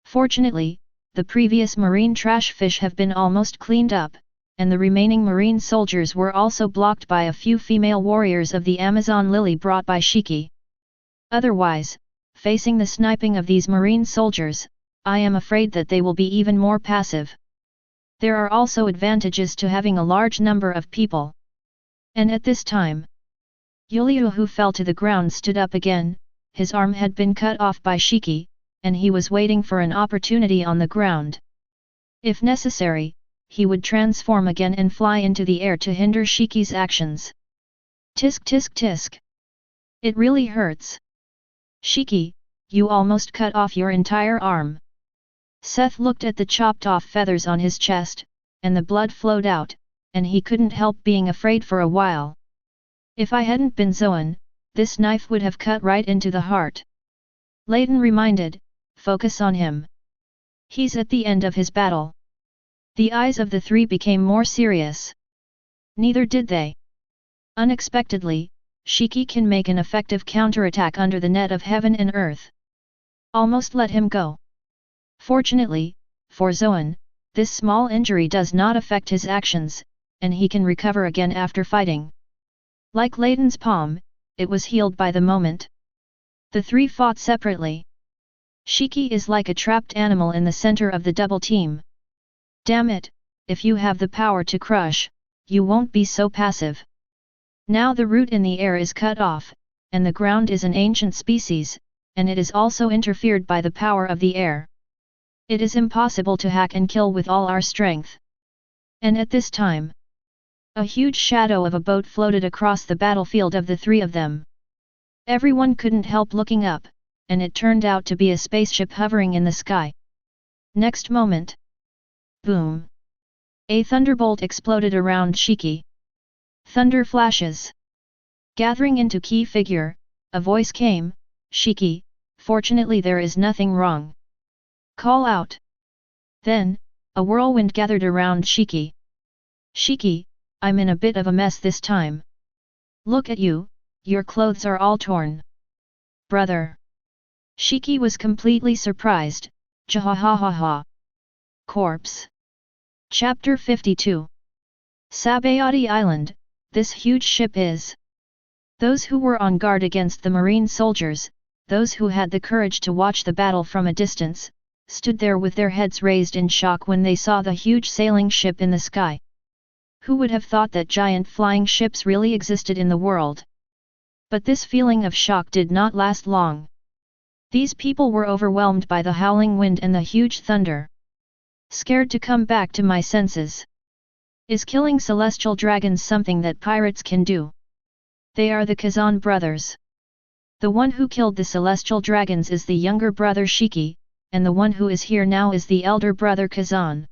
S1: Fortunately, the previous marine trash fish have been almost cleaned up, and the remaining marine soldiers were also blocked by a few female warriors of the Amazon lily brought by Shiki. Otherwise, facing the sniping of these marine soldiers, I am afraid that they will be even more passive. There are also advantages to having a large number of people. And at this time, Yulia, who fell to the ground, stood up again. His arm had been cut off by Shiki, and he was waiting for an opportunity on the ground. If necessary, he would transform again and fly into the air to hinder Shiki's actions. Tisk tisk tisk. It really hurts. Shiki, you almost cut off your entire arm. Seth looked at the chopped off feathers on his chest, and the blood flowed out, and he couldn't help being afraid for a while. If I hadn't been Zoan, this knife would have cut right into the heart. Layton reminded, focus on him. He's at the end of his battle. The eyes of the three became more serious. Neither did they. Unexpectedly, Shiki can make an effective counterattack under the net of heaven and earth. Almost let him go. Fortunately, for Zoan, this small injury does not affect his actions, and he can recover again after fighting. Like Layton's palm, it was healed by the moment. The three fought separately. Shiki is like a trapped animal in the center of the double team. Damn it, if you have the power to crush, you won't be so passive. Now the root in the air is cut off, and the ground is an ancient species, and it is also interfered by the power of the air. It is impossible to hack and kill with all our strength. And at this time, A huge shadow of a boat floated across the battlefield of the three of them. Everyone couldn't help looking up, and it turned out to be a spaceship hovering in the sky. Next moment, boom! A thunderbolt exploded around Shiki. Thunder flashes. Gathering into key figure, a voice came, "Shiki, fortunately there is nothing wrong. Call out." Then, a whirlwind gathered around Shiki. "Shiki, I'm in a bit of a mess this time. Look at you, your clothes are all torn." "Brother." Shiki was completely surprised, "Jahahaha. Corpse." Chapter 52. Sabayati Island, this huge ship is. Those who were on guard against the marine soldiers, those who had the courage to watch the battle from a distance, stood there with their heads raised in shock when they saw the huge sailing ship in the sky. Who would have thought that giant flying ships really existed in the world? But this feeling of shock did not last long. These people were overwhelmed by the howling wind and the huge thunder. Scared to come back to my senses. Is killing celestial dragons something that pirates can do? They are the Kazan brothers. The one who killed the celestial dragons is the younger brother Shiki, and the one who is here now is the elder brother Kazan.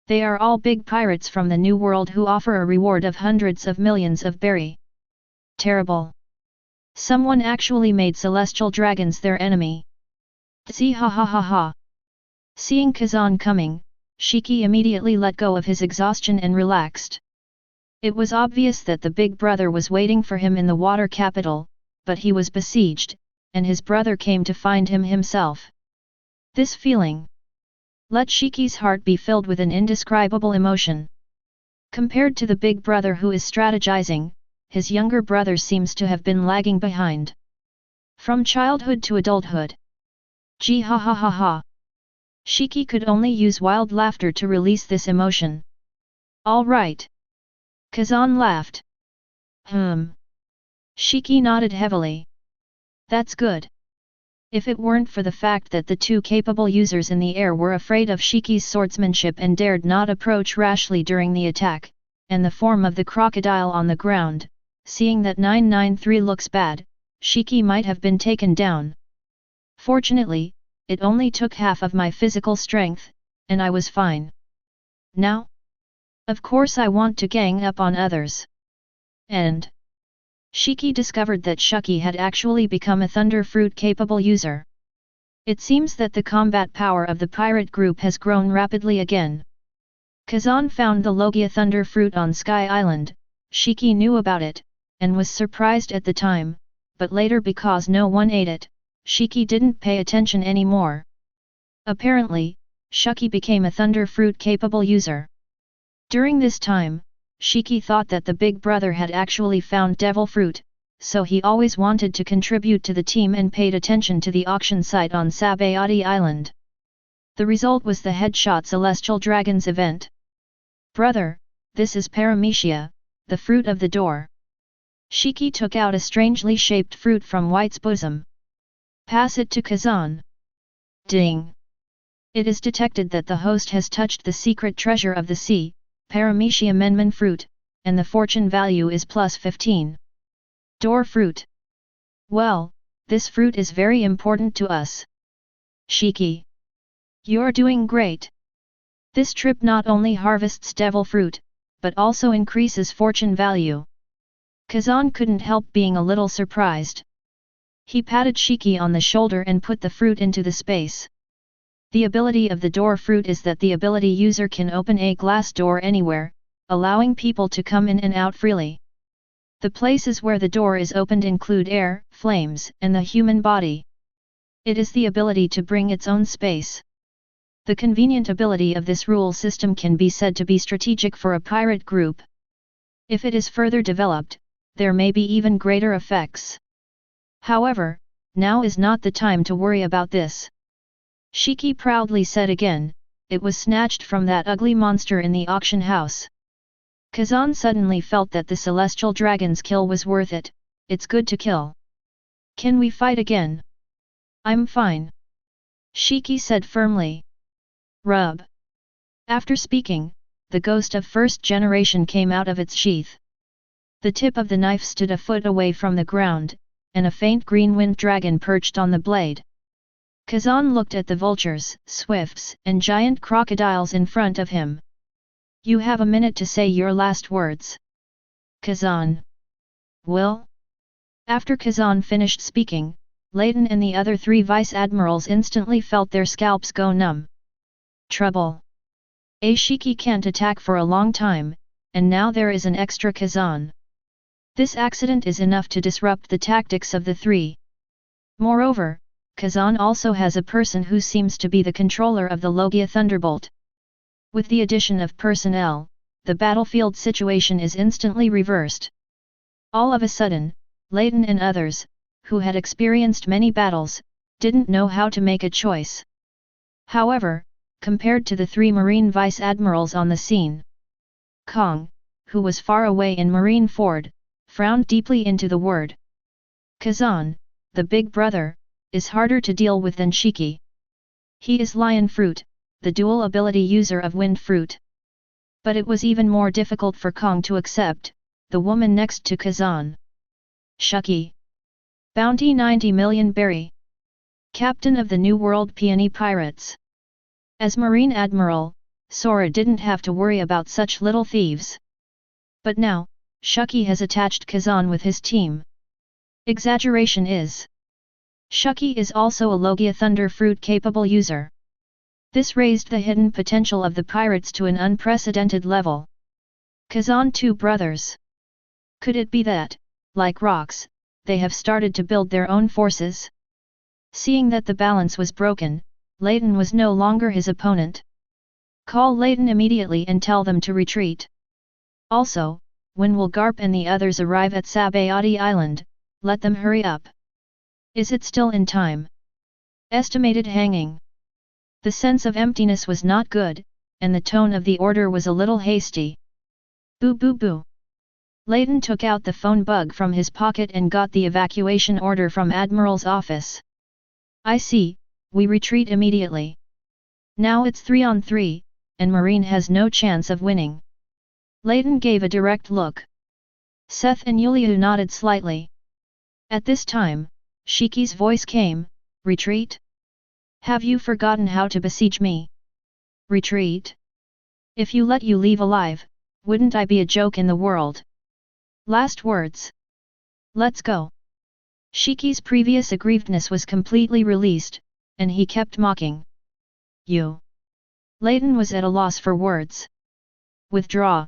S1: They are all big pirates from the New World who offer a reward of hundreds of millions of berry. Terrible. Someone actually made celestial dragons their enemy. Tzi ha ha ha ha. Seeing Kazan coming, Shiki immediately let go of his exhaustion and relaxed. It was obvious that the big brother was waiting for him in the water capital, but he was besieged, and his brother came to find him himself. This feeling let Shiki's heart be filled with an indescribable emotion. Compared to the big brother who is strategizing, his younger brother seems to have been lagging behind. From childhood to adulthood. Gee ha ha ha ha. Shiki could only use wild laughter to release this emotion. All right. Kazan laughed. Shiki nodded heavily. That's good. If it weren't for the fact that the two capable users in the air were afraid of Shiki's swordsmanship and dared not approach rashly during the attack, and the form of the crocodile on the ground, seeing that 993 looks bad, Shiki might have been taken down. Fortunately, it only took half of my physical strength, and I was fine. Now? Of course I want to gang up on others. And Shiki discovered that Shiki had actually become a thunder fruit capable user. It seems that the combat power of the pirate group has grown rapidly again. Kazan found the Logia thunder fruit on Sky Island. Shiki knew about it, and was surprised at the time, but later because no one ate it, Shiki didn't pay attention anymore. Apparently, Shiki became a thunder fruit capable user. During this time, Shiki thought that the big brother had actually found devil fruit, so he always wanted to contribute to the team and paid attention to the auction site on Sabayati Island. The result was the Headshot Celestial Dragons event. Brother, this is Paramecia, the fruit of the door. Shiki took out a strangely shaped fruit from White's bosom. Pass it to Kazan. Ding! It is detected that the host has touched the secret treasure of the sea, Paramecia Menmen fruit, and the fortune value is plus 15. Door fruit. Well, this fruit is very important to us. Shiki. You're doing great. This trip not only harvests devil fruit, but also increases fortune value. Kazan couldn't help being a little surprised. He patted Shiki on the shoulder and put the fruit into the space. The ability of the door fruit is that the ability user can open a glass door anywhere, allowing people to come in and out freely. The places where the door is opened include air, flames, and the human body. It is the ability to bring its own space. The convenient ability of this rule system can be said to be strategic for a pirate group. If it is further developed, there may be even greater effects. However, now is not the time to worry about this. Shiki proudly said again, it was snatched from that ugly monster in the auction house. Kazan suddenly felt that the celestial dragon's kill was worth it. It's good to kill. Can we fight again? I'm fine. Shiki said firmly. Rub. After speaking, the ghost of first generation came out of its sheath. The tip of the knife stood a foot away from the ground, and a faint green wind dragon perched on the blade. Kazan looked at the vultures, swifts, and giant crocodiles in front of him. You have a minute to say your last words. Kazan. Will? After Kazan finished speaking, Leighton and the other 3 vice-admirals instantly felt their scalps go numb. Trouble. Shiki can't attack for a long time, and now there is an extra Kazan. This accident is enough to disrupt the tactics of the 3. Moreover, Kazan also has a person who seems to be the controller of the Logia Thunderbolt. With the addition of personnel, the battlefield situation is instantly reversed. All of a sudden, Leighton and others, who had experienced many battles, didn't know how to make a choice. However, compared to the 3 Marine Vice-Admirals on the scene, Kong, who was far away in Marine Ford, frowned deeply into the word. Kazan, the big brother, is harder to deal with than Shiki. He is Lion Fruit, the dual ability user of Wind Fruit. But it was even more difficult for Kong to accept, the woman next to Kazan. Shiki. Bounty 90 million berry. Captain of the New World Peony Pirates. As Marine Admiral, Sora didn't have to worry about such little thieves. But now, Shiki has attached Kazan with his team. Exaggeration is. Shiki is also a Logia Thunder Fruit capable user. This raised the hidden potential of the pirates to an unprecedented level. Kazan 2 brothers. Could it be that, like rocks, they have started to build their own forces? Seeing that the balance was broken, Leighton was no longer his opponent. Call Leighton immediately and tell them to retreat. Also, when will Garp and the others arrive at Sabayati Island, let them hurry up. Is it still in time? Estimated hanging. The sense of emptiness was not good, and the tone of the order was a little hasty. Boo boo boo. Leighton took out the phone bug from his pocket and got the evacuation order from Admiral's office. I see, we retreat immediately. Now it's 3 on 3, and Marine has no chance of winning. Leighton gave a direct look. Seth and Yuliu nodded slightly. At this time, Shiki's voice came, retreat? Have you forgotten how to besiege me? Retreat? If you let you leave alive, wouldn't I be a joke in the world? Last words. Let's go. Shiki's previous aggrievedness was completely released, and he kept mocking. You. Leighton was at a loss for words. Withdraw.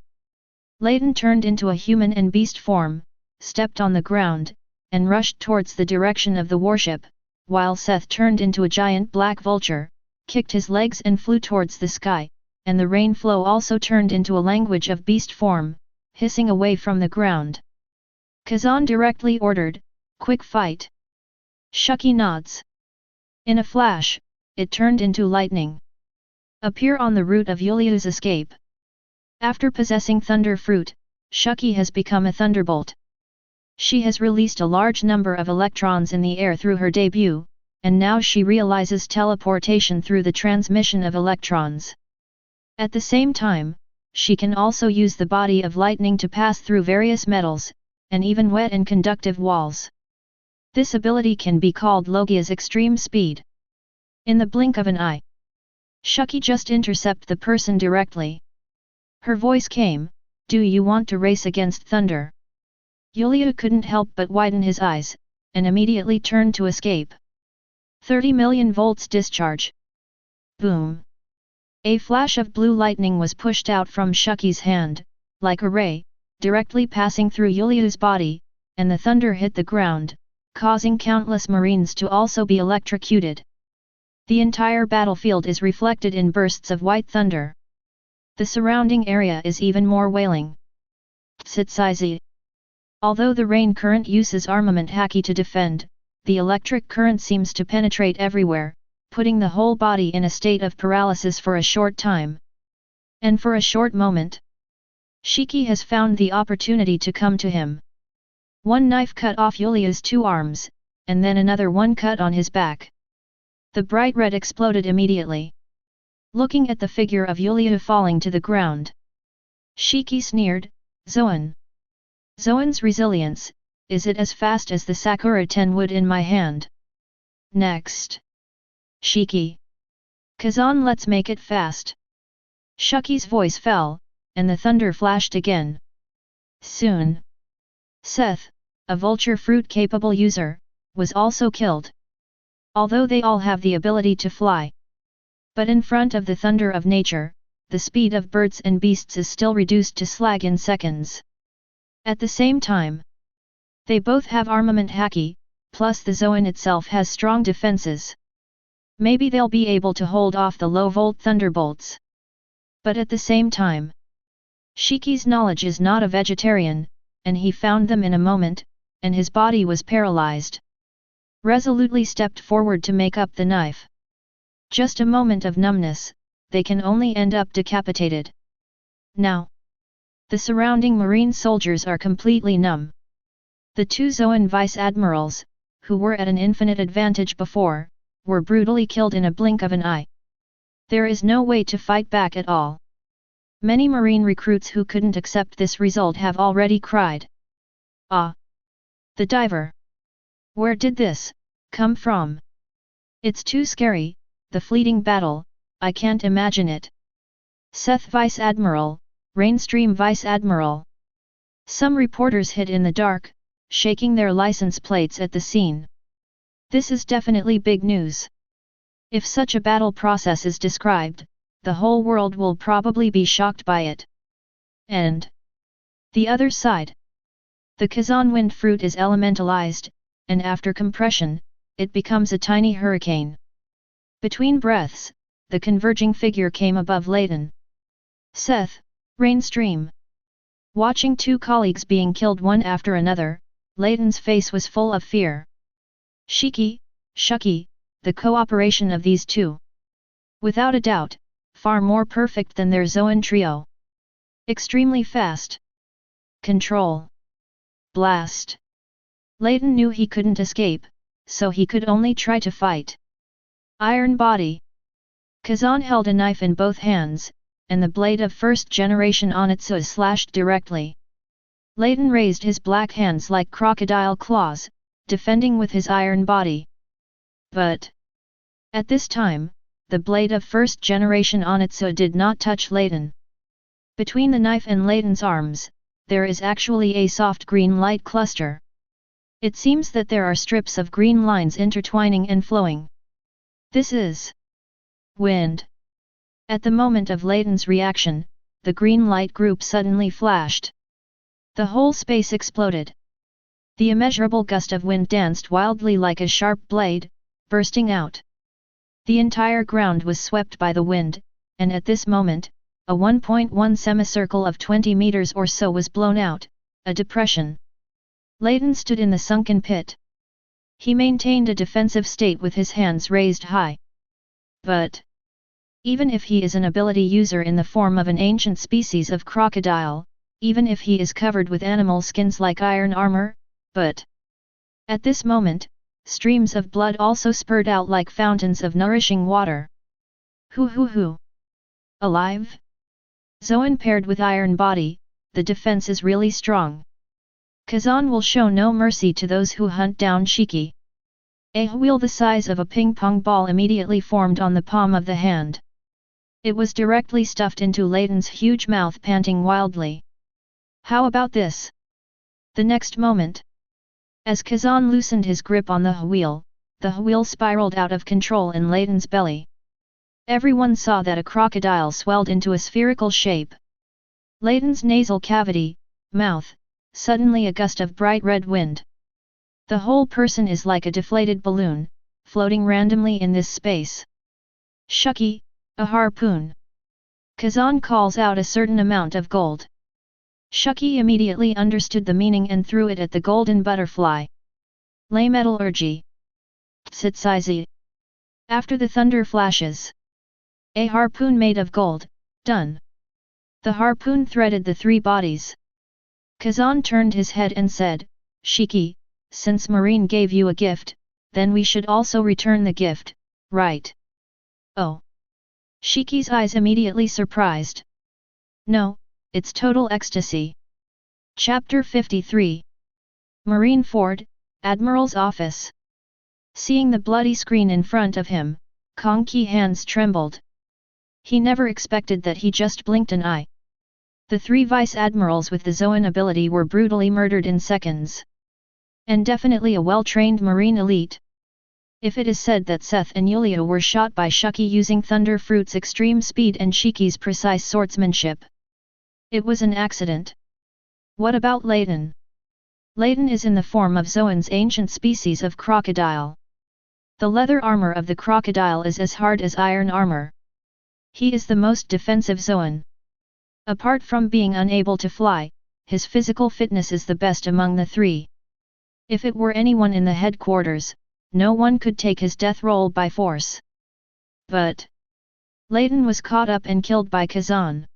S1: Leighton turned into a human and beast form, stepped on the ground, and rushed towards the direction of the warship, while Seth turned into a giant black vulture, kicked his legs and flew towards the sky, and the rain flow also turned into a language of beast form, hissing away from the ground. Kazan directly ordered, quick fight. Shiki nods. In a flash, it turned into lightning. Appear on the route of Yuliu's escape. After possessing Thunder Fruit, Shiki has become a Thunderbolt. She has released a large number of electrons in the air through her debut, and now she realizes teleportation through the transmission of electrons. At the same time, she can also use the body of lightning to pass through various metals, and even wet and conductive walls. This ability can be called Logia's extreme speed. In the blink of an eye, Shiki just intercept the person directly. Her voice came, do you want to race against thunder? Yuliu couldn't help but widen his eyes, and immediately turned to escape. 30 million volts discharge. Boom. A flash of blue lightning was pushed out from Shiki's hand, like a ray, directly passing through Yuliu's body, and the thunder hit the ground, causing countless marines to also be electrocuted. The entire battlefield is reflected in bursts of white thunder. The surrounding area is even more wailing. Tsitsaizi. Although the rain current uses armament Haki to defend, the electric current seems to penetrate everywhere, putting the whole body in a state of paralysis for a short time. And for a short moment, Shiki has found the opportunity to come to him. One knife cut off Yuliu's 2 arms, and then another one cut on his back. The bright red exploded immediately. Looking at the figure of Yuliu falling to the ground, Shiki sneered, Zoan. Zoan's resilience, is it as fast as the Sakura 10 wood in my hand? Next. Shiki. Kazan, let's make it fast. Shiki's voice fell, and the thunder flashed again. Soon. Seth, a vulture fruit capable user, was also killed. Although they all have the ability to fly. But in front of the thunder of nature, the speed of birds and beasts is still reduced to slag in seconds. At the same time, they both have armament Haki, plus the Zoan itself has strong defenses. Maybe they'll be able to hold off the low-volt thunderbolts. But at the same time, Shiki's knowledge is not a vegetarian, and he found them in a moment, and his body was paralyzed. Resolutely stepped forward to make up the knife. Just a moment of numbness, they can only end up decapitated. Now, the surrounding marine soldiers are completely numb. The two Zoan vice admirals, who were at an infinite advantage before, were brutally killed in a blink of an eye. There is no way to fight back at all. Many marine recruits who couldn't accept this result have already cried. Ah! The diver! Where did this come from? It's too scary, the fleeting battle, I can't imagine it. Seth Vice Admiral, Rainstream Vice Admiral. Some reporters hid in the dark, shaking their license plates at the scene. This is definitely big news. If such a battle process is described, the whole world will probably be shocked by it. And the other side. The Kazan wind fruit is elementalized, and after compression, it becomes a tiny hurricane. Between breaths, the converging figure came above Layton. Seth, Rainstream. Watching two colleagues being killed one after another, Layton's face was full of fear. Shiki, Shiki, the cooperation of these two. Without a doubt, far more perfect than their Zoan trio. Extremely fast. Control. Blast. Layton knew he couldn't escape, so he could only try to fight. Iron body. Kazan held a knife in both hands, and the blade of first generation Onitsu slashed directly. Layton raised his black hands like crocodile claws, defending with his iron body. But at this time, the blade of first generation Onitsu did not touch Layton. Between the knife and Layton's arms, there is actually a soft green light cluster. It seems that there are strips of green lines intertwining and flowing. This is wind. At the moment of Layton's reaction, the green light group suddenly flashed. The whole space exploded. The immeasurable gust of wind danced wildly like a sharp blade, bursting out. The entire ground was swept by the wind, and at this moment, a 1.1 semicircle of 20 meters or so was blown out, a depression. Layton stood in the sunken pit. He maintained a defensive state with his hands raised high. But even if he is an ability user in the form of an ancient species of crocodile, even if he is covered with animal skins like iron armor, but at this moment, streams of blood also spurted out like fountains of nourishing water. Hoo. Alive? Zoan paired with iron body, the defense is really strong. Kazan will show no mercy to those who hunt down Shiki. A wheel the size of a ping-pong ball immediately formed on the palm of the hand. It was directly stuffed into Layton's huge mouth, panting wildly. How about this? The next moment, as Kazan loosened his grip on the wheel spiraled out of control in Layton's belly. Everyone saw that a crocodile swelled into a spherical shape. Layton's nasal cavity, mouth, suddenly a gust of bright red wind. The whole person is like a deflated balloon, floating randomly in this space. Shuki, a harpoon. Kazan calls out a certain amount of gold. Shuki immediately understood the meaning and threw it at the golden butterfly. Lay metallurgy. Tsitsizi. After the thunder flashes. A harpoon made of gold, done. The harpoon threaded the three bodies. Kazan turned his head and said, Shiki, since Marine gave you a gift, then we should also return the gift, right? Oh. Shiki's eyes immediately surprised. No, it's total ecstasy. Chapter 53. Marineford, Admiral's Office. Seeing the bloody screen in front of him, Kong Qi's hands trembled. He never expected that he just blinked an eye. The 3 vice-admirals with the Zoan ability were brutally murdered in seconds. And definitely a well-trained marine elite. If it is said that Seth and Yulia were shot by Shiki using Thunder Fruit's extreme speed and Shiki's precise swordsmanship, it was an accident. What about Layton? Layton is in the form of Zoan's ancient species of crocodile. The leather armor of the crocodile is as hard as iron armor. He is the most defensive Zoan. Apart from being unable to fly, his physical fitness is the best among the 3. If it were anyone in the headquarters, no one could take his death roll by force. But Layton was caught up and killed by Kazan.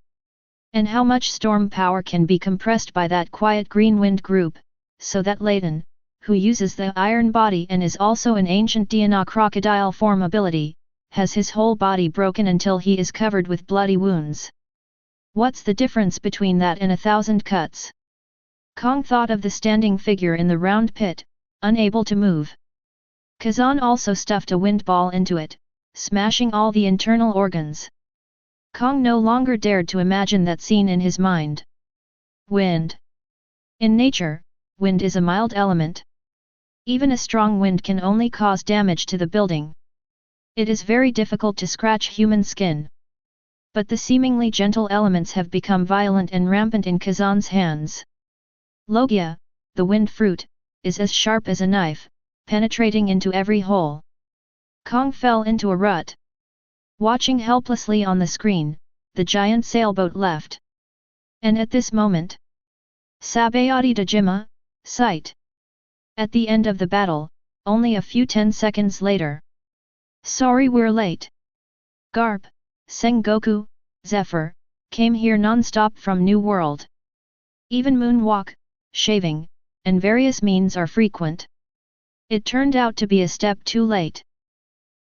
S1: And how much storm power can be compressed by that quiet green wind group, so that Layton, who uses the iron body and is also an ancient Diana crocodile form ability, has his whole body broken until he is covered with bloody wounds. What's the difference between that and 1,000 cuts? Kong thought of the standing figure in the round pit, unable to move. Kazan also stuffed a wind ball into it, smashing all the internal organs. Kong no longer dared to imagine that scene in his mind. Wind. In nature, wind is a mild element. Even a strong wind can only cause damage to the building. It is very difficult to scratch human skin. But the seemingly gentle elements have become violent and rampant in Kazan's hands. Logia, the wind fruit, is as sharp as a knife, penetrating into every hole. Kong fell into a rut. Watching helplessly on the screen, the giant sailboat left. And at this moment, Sabayati Dejima, sight. At the end of the battle, only a few 10 seconds later. Sorry we're late. Garp, Sengoku, Zephyr, came here non-stop from New World. Even moonwalk, shaving, and various means are frequent. It turned out to be a step too late.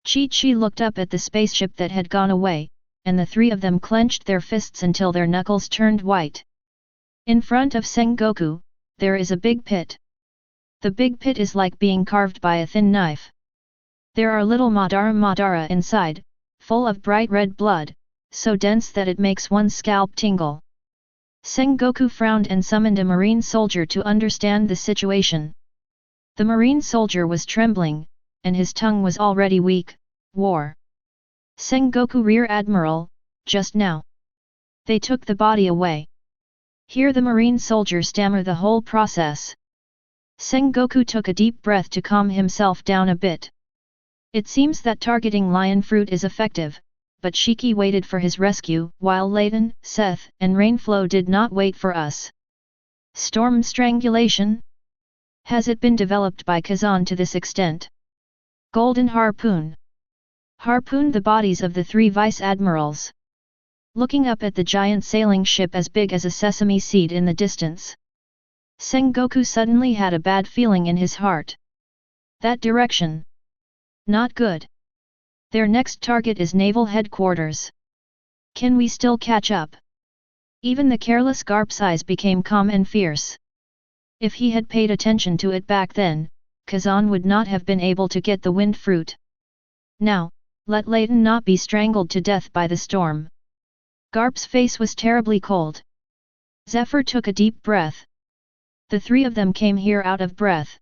S1: Chi-Chi looked up at the spaceship that had gone away, and the 3 of them clenched their fists until their knuckles turned white. In front of Sengoku, there is a big pit. The big pit is like being carved by a thin knife. There are little Madara inside, full of bright red blood, so dense that it makes one's scalp tingle. Sengoku frowned and summoned a marine soldier to understand the situation. The marine soldier was trembling, and his tongue was already weak. War. Sengoku Rear Admiral, just now. They took the body away. Hear the marine soldier stammer the whole process. Sengoku took a deep breath to calm himself down a bit. It seems that targeting lion fruit is effective, but Shiki waited for his rescue, while Layton, Seth, and Rainflow did not wait for us. Storm strangulation? Has it been developed by Kazan to this extent? Golden harpoon. Harpooned the bodies of the 3 vice-admirals. Looking up at the giant sailing ship as big as a sesame seed in the distance, Sengoku suddenly had a bad feeling in his heart. That direction. Not good. Their next target is naval headquarters. Can we still catch up? Even the careless Garp's eyes became calm and fierce. If he had paid attention to it back then, Kazan would not have been able to get the wind fruit. Now, let Layton not be strangled to death by the storm. Garp's face was terribly cold. Zephyr took a deep breath. The 3 of them came here out of breath.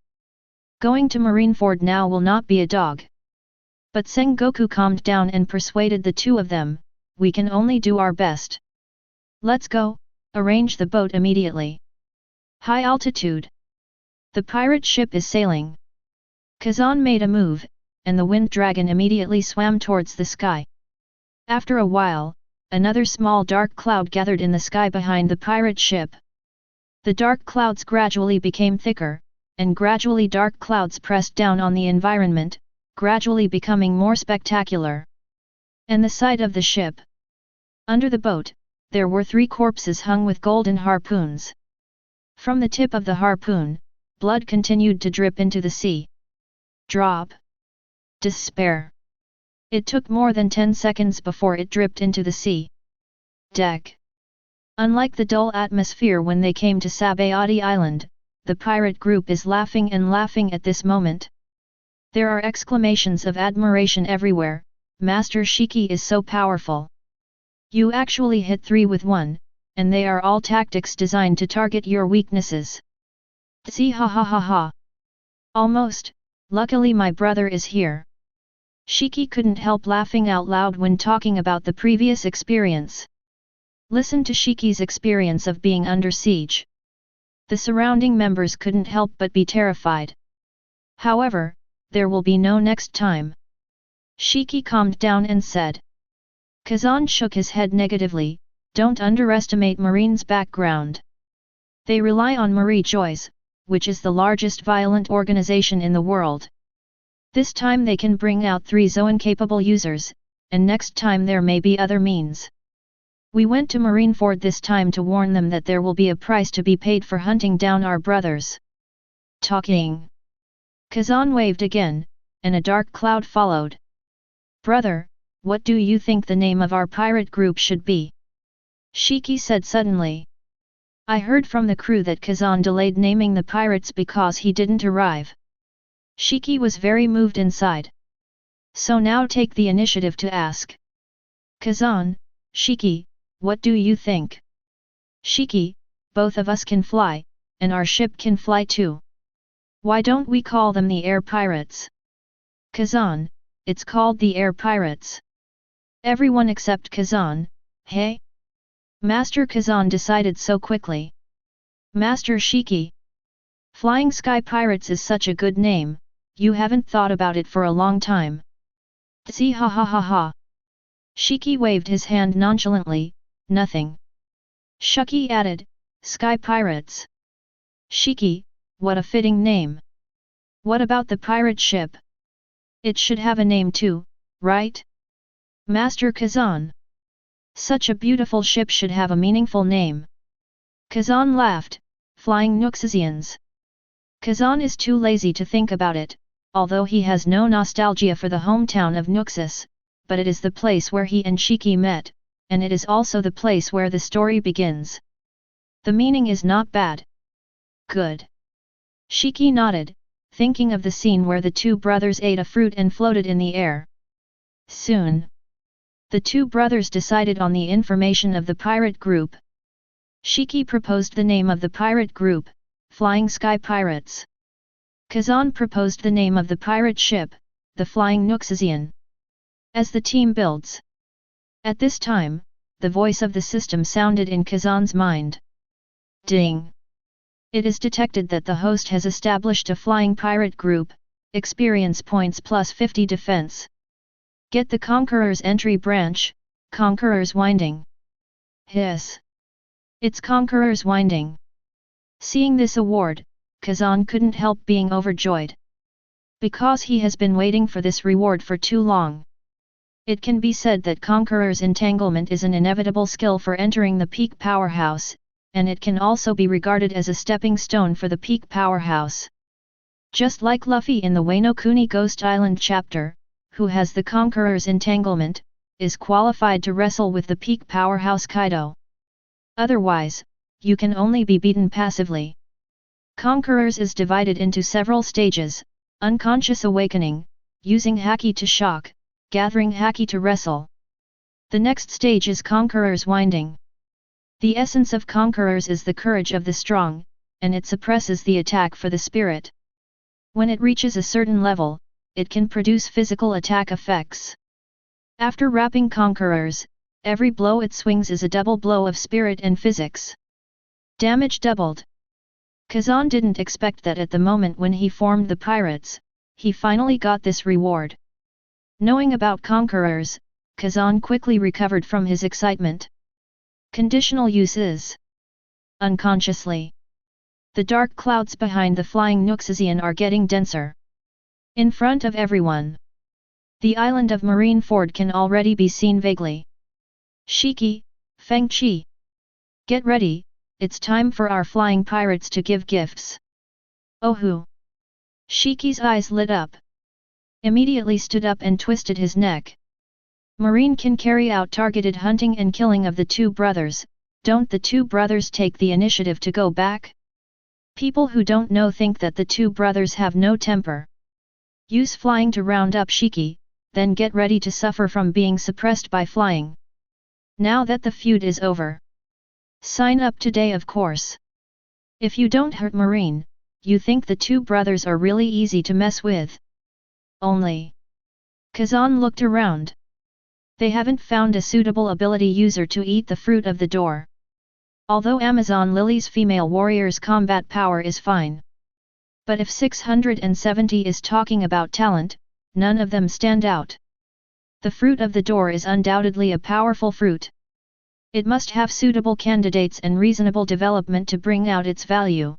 S1: Going to Marineford now will not be a dog. But Sengoku calmed down and persuaded the 2 of them, we can only do our best. Let's go, arrange the boat immediately. High altitude. The pirate ship is sailing. Kazan made a move, and the wind dragon immediately swam towards the sky. After a while, another small dark cloud gathered in the sky behind the pirate ship. The dark clouds gradually became thicker, and gradually dark clouds pressed down on the environment, gradually becoming more spectacular. And the side of the ship. Under the boat, there were 3 corpses hung with golden harpoons. From the tip of the harpoon, blood continued to drip into the sea. Drop. Despair. It took more than 10 seconds before it dripped into the sea. Deck. Unlike the dull atmosphere when they came to Sabayati Island, the pirate group is laughing and laughing at this moment. There are exclamations of admiration everywhere. Master Shiki is so powerful. You actually hit 3 with 1, and they are all tactics designed to target your weaknesses. See, ha ha ha ha. Almost. Luckily my brother is here. Shiki couldn't help laughing out loud when talking about the previous experience. Listen to Shiki's experience of being under siege. The surrounding members couldn't help but be terrified. However, there will be no next time. Shiki calmed down and said. Kazan shook his head negatively, don't underestimate Marine's background. They rely on Marie Joyce, which is the largest violent organization in the world. This time they can bring out 3 Zoan-capable users, and next time there may be other means. We went to Marineford this time to warn them that there will be a price to be paid for hunting down our brothers. Talking. Kazan waved again, and a dark cloud followed. Brother, what do you think the name of our pirate group should be? Shiki said suddenly. I heard from the crew that Kazan delayed naming the pirates because he didn't arrive. Shiki was very moved inside. So now take the initiative to ask. Kazan, Shiki, what do you think? Shiki, both of us can fly, and our ship can fly too. Why don't we call them the air pirates? Kazan, it's called the air pirates. Everyone except Kazan, hey? Master Kazan decided so quickly. Master Shiki. Flying Sky Pirates is such a good name, you haven't thought about it for a long time. See, ha ha ha ha. Shiki waved his hand nonchalantly, nothing. Shuki added, Sky Pirates. Shiki, what a fitting name. What about the pirate ship? It should have a name too, right? Master Kazan. Such a beautiful ship should have a meaningful name. Kazan laughed, Flying Nuxians. Kazan is too lazy to think about it, although he has no nostalgia for the hometown of Nuxus, but it is the place where he and Shiki met, and it is also the place where the story begins. The meaning is not bad. Good. Shiki nodded, thinking of the scene where the 2 brothers ate a fruit and floated in the air. Soon, the 2 brothers decided on the information of the pirate group. Shiki proposed the name of the pirate group, Flying Sky Pirates. Kazan proposed the name of the pirate ship, the Flying Nuxian. As the team builds. At this time, the voice of the system sounded in Kazan's mind. Ding! It is detected that the host has established a flying pirate group, experience points plus 50 defense. Get the Conqueror's entry branch, Conqueror's Winding. Hiss! It's Conqueror's Winding. Seeing this award, Kazan couldn't help being overjoyed. Because he has been waiting for this reward for too long. It can be said that Conqueror's Entanglement is an inevitable skill for entering the peak powerhouse, and it can also be regarded as a stepping stone for the peak powerhouse. Just like Luffy in the Wano Kuni Ghost Island chapter, who has the Conqueror's Entanglement, is qualified to wrestle with the peak powerhouse Kaido. Otherwise, you can only be beaten passively. Conquerors is divided into several stages: unconscious awakening, using Haki to shock, gathering Haki to wrestle. The next stage is Conqueror's Winding. The essence of Conquerors is the courage of the strong, and it suppresses the attack for the spirit. When it reaches a certain level, it can produce physical attack effects. After wrapping Conquerors, every blow it swings is a double blow of spirit and physics. Damage doubled. Kazan didn't expect that at the moment when he formed the pirates, he finally got this reward. Knowing about Conquerors, Kazan quickly recovered from his excitement. Conditional use is unconsciously. The dark clouds behind the flying Nuxian are getting denser. In front of everyone, the island of Marineford can already be seen vaguely. Shiki, Fengchi. Get ready, it's time for our flying pirates to give gifts. Ohu! Shiki's eyes lit up. Immediately stood up and twisted his neck. Marine can carry out targeted hunting and killing of the 2 brothers, Don't the two brothers take the initiative to go back? People who don't know think that the two brothers have no temper. Use flying to round up Shiki, then get ready to suffer from being suppressed by flying. Now that the feud is over. Sign up today, of course. If you don't hurt Marine, you think the two brothers are really easy to mess with. Only. Kazan looked around. They haven't found a suitable ability user to eat the fruit of the door. Although Amazon Lily's female warrior's combat power is fine. But if 670 is talking about talent, none of them stand out. The fruit of the door is undoubtedly a powerful fruit. It must have suitable candidates and reasonable development to bring out its value.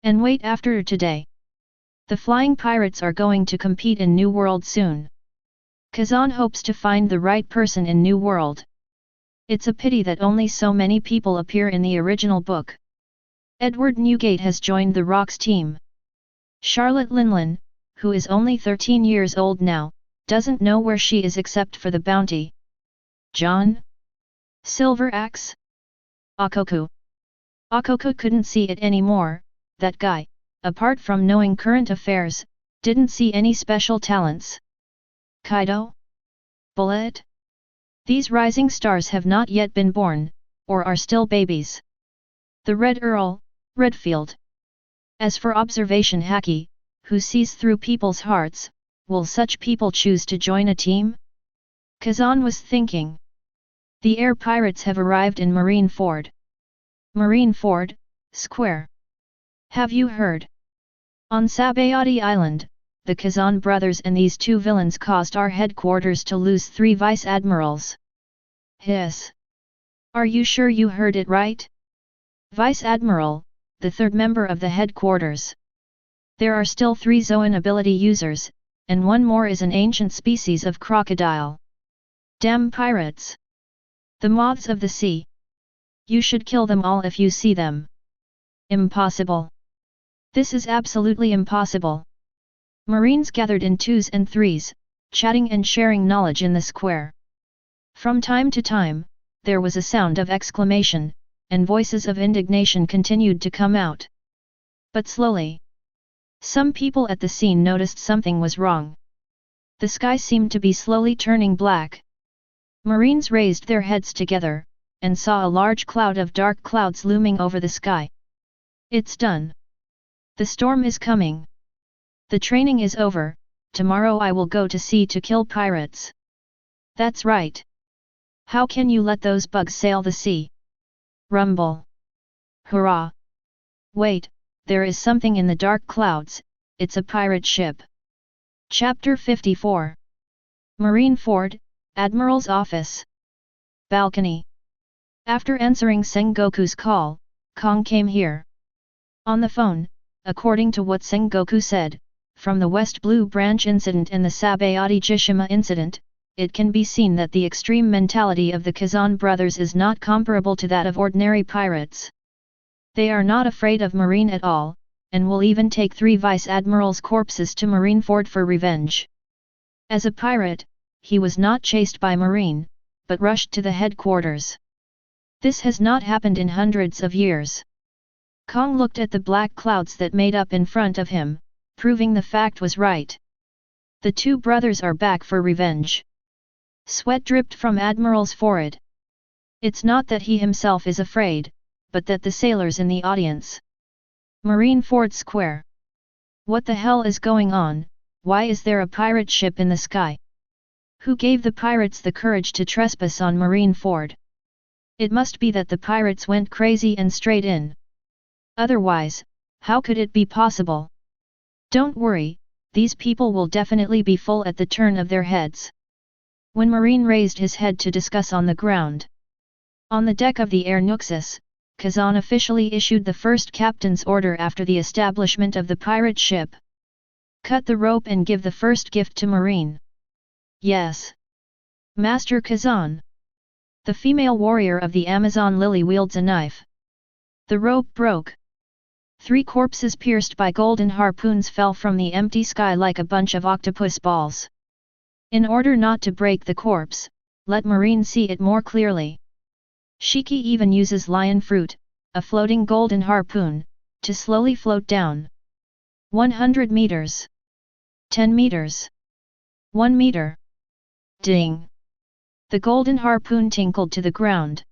S1: And wait, after today. The flying pirates are going to compete in New World soon. Kazan hopes to find the right person in New World. It's a pity that only so many people appear in the original book. Edward Newgate has joined the Rocks team. Charlotte Linlin, who is only 13 years old now, doesn't know where she is except for the bounty. John? Silver Axe? Akoku. Akoku couldn't see it anymore. That guy, apart from knowing current affairs, didn't see any special talents. Kaido? Bullet? These rising stars have not yet been born, or are still babies. The Red Earl, Redfield. As for observation Haki, who sees through people's hearts, will such people choose to join a team? Kazan was thinking. The air pirates have arrived in Marineford. Marineford, Square. Have you heard? On Sabayati Island, the Kazan brothers and these two villains caused our headquarters to lose 3 vice-admirals. Hiss. Are you sure you heard it right? Vice-admiral, the third member of the headquarters. There are still 3 Zoan ability users, and one more is an ancient species of crocodile. Damn pirates! The moths of the sea. You should kill them all if you see them. Impossible. This is absolutely impossible. Marines gathered in 2s and 3s, chatting and sharing knowledge in the square. From time to time, there was a sound of exclamation, and voices of indignation continued to come out. But slowly. Some people at the scene noticed something was wrong. The sky seemed to be slowly turning black. Marines raised their heads together, and saw a large cloud of dark clouds looming over the sky. It's done. The storm is coming. The training is over, tomorrow I will go to sea to kill pirates. That's right. How can you let those bugs sail the sea? Rumble. Hurrah! Wait, there is something in the dark clouds, it's a pirate ship. Chapter 54. Marineford, Admiral's Office. Balcony. After answering Sengoku's call, Kong came here. On the phone, according to what Sengoku said, from the West Blue Branch incident and the Sabayati Jishima incident, it can be seen that the extreme mentality of the Kazan brothers is not comparable to that of ordinary pirates. They are not afraid of Marine at all, and will even take 3 vice-admirals' corpses to Marineford for revenge. As a pirate, he was not chased by Marine, but rushed to the headquarters. This has not happened in hundreds of years. Kong looked at the black clouds that made up in front of him, proving the fact was right. The 2 brothers are back for revenge. Sweat dripped from Admiral's forehead. It's not that he himself is afraid, but that the sailors in the audience. Marineford Square. What the hell is going on? Why is there a pirate ship in the sky? Who gave the pirates the courage to trespass on Marineford? It must be that the pirates went crazy and straight in. Otherwise, how could it be possible? Don't worry, these people will definitely be full at the turn of their heads. When Marine raised his head to discuss on the ground. On the deck of the Air Nuxus, Kazan officially issued the first captain's order after the establishment of the pirate ship. Cut the rope and give the first gift to Marine. Yes. Master Kazan. The female warrior of the Amazon Lily wields a knife. The rope broke. 3 corpses pierced by golden harpoons fell from the empty sky like a bunch of octopus balls. In order not to break the corpse, let Marine see it more clearly. Shiki even uses lion fruit, a floating golden harpoon, to slowly float down. 100 meters. 10 meters. 1 meter. Ding! The golden harpoon tinkled to the ground.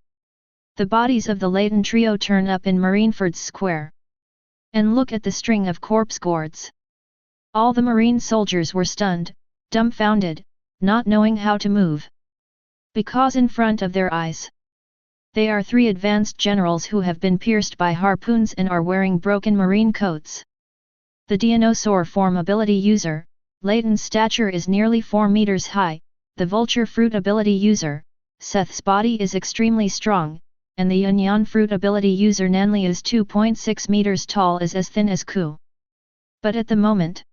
S1: The bodies of the laden trio turn up in Marineford's square. And look at the string of corpse gourds. All the marine soldiers were stunned, dumbfounded, not knowing how to move. Because in front of their eyes, they are 3 advanced generals who have been pierced by harpoons and are wearing broken marine coats. The dinosaur form ability user, Layton's stature is nearly 4 meters high, the vulture fruit ability user, Seth's body is extremely strong, and the Yunyan fruit ability user Nanli is 2.6 meters tall, is as thin as Ku. But at the moment,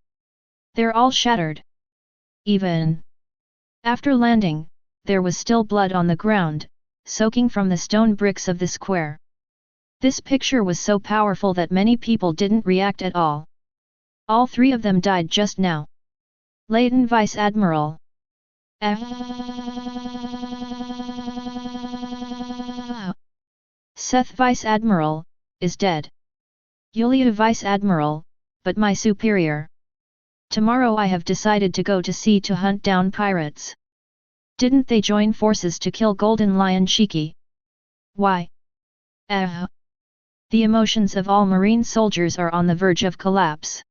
S1: they're all shattered. Even after landing, there was still blood on the ground, soaking from the stone bricks of the square. This picture was so powerful that many people didn't react at all. All 3 of them died just now. Layton Vice Admiral. Seth Vice Admiral, is dead. Yulia Vice Admiral, but my superior. Tomorrow I have decided to go to sea to hunt down pirates. Didn't they join forces to kill Golden Lion Shiki? Why? The emotions of all marine soldiers are on the verge of collapse.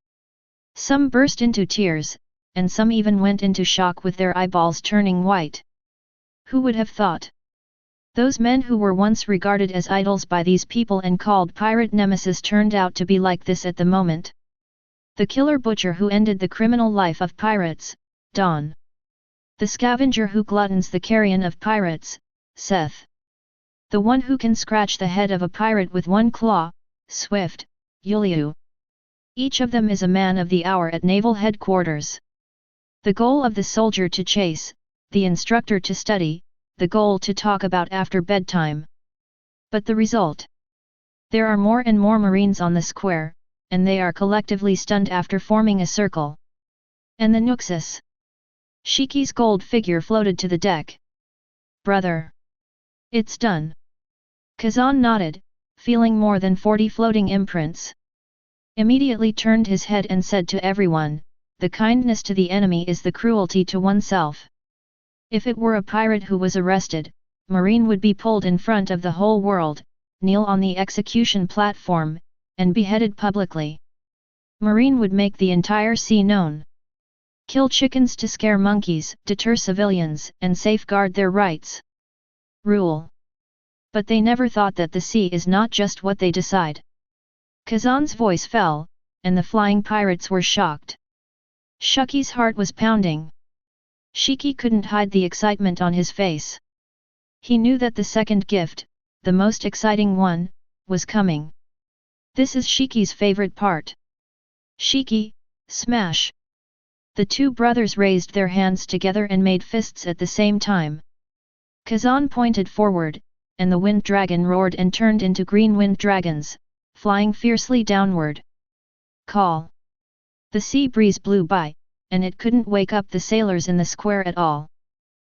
S1: Some burst into tears, and some even went into shock with their eyeballs turning white. Who would have thought? Those men who were once regarded as idols by these people and called pirate nemesis turned out to be like this at the moment. The killer butcher who ended the criminal life of pirates, Don. The scavenger who gluttons the carrion of pirates, Seth. The one who can scratch the head of a pirate with one claw, Swift, Yuliu. Each of them is a man of the hour at naval headquarters. The goal of the soldier to chase, the instructor to study, the goal to talk about after bedtime. But the result? There are more and more marines on the square, and they are collectively stunned after forming a circle. And the Nuxus. Shiki's gold figure floated to the deck. Brother! It's done. Kazan nodded, feeling more than 40 floating imprints. Immediately turned his head and said to everyone, the kindness to the enemy is the cruelty to oneself. If it were a pirate who was arrested, Marine would be pulled in front of the whole world, kneel on the execution platform, and beheaded publicly. Marine would make the entire sea known. Kill chickens to scare monkeys, deter civilians, and safeguard their rights. Rule. But they never thought that the sea is not just what they decide. Kazan's voice fell, and the flying pirates were shocked. Shuki's heart was pounding. Shiki couldn't hide the excitement on his face. He knew that the second gift, the most exciting one, was coming. This is Shiki's favorite part. Shiki, smash! The 2 brothers raised their hands together and made fists at the same time. Kazan pointed forward, and the wind dragon roared and turned into green wind dragons, flying fiercely downward. Call! The sea breeze blew by, and it couldn't wake up the sailors in the square at all.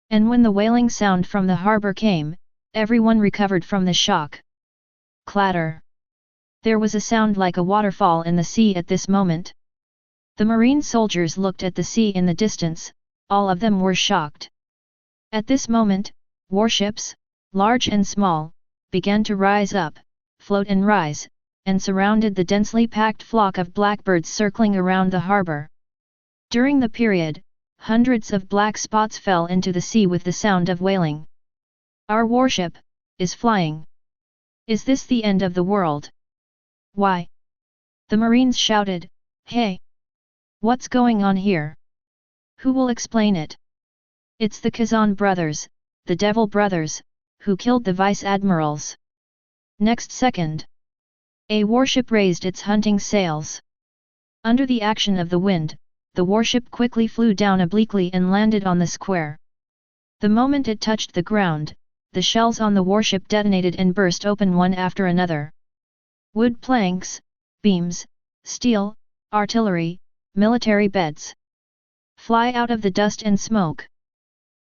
S1: And when the wailing sound from the harbor came, everyone recovered from the shock. Clatter! There was a sound like a waterfall in the sea at this moment. The marine soldiers looked at the sea in the distance, all of them were shocked. At this moment, warships, large and small, began to rise up, float and rise, and surrounded the densely packed flock of blackbirds circling around the harbor. During the period, hundreds of black spots fell into the sea with the sound of wailing. Our warship is flying. Is this the end of the world? Why? The marines shouted, Hey! What's going on here? Who will explain it? It's the Kazan brothers, the Devil brothers, who killed the vice admirals. Next second, a warship raised its hunting sails. Under the action of the wind, the warship quickly flew down obliquely and landed on the square. The moment it touched the ground, the shells on the warship detonated and burst open one after another. Wood planks, beams, steel, artillery, military beds. Fly out of the dust and smoke.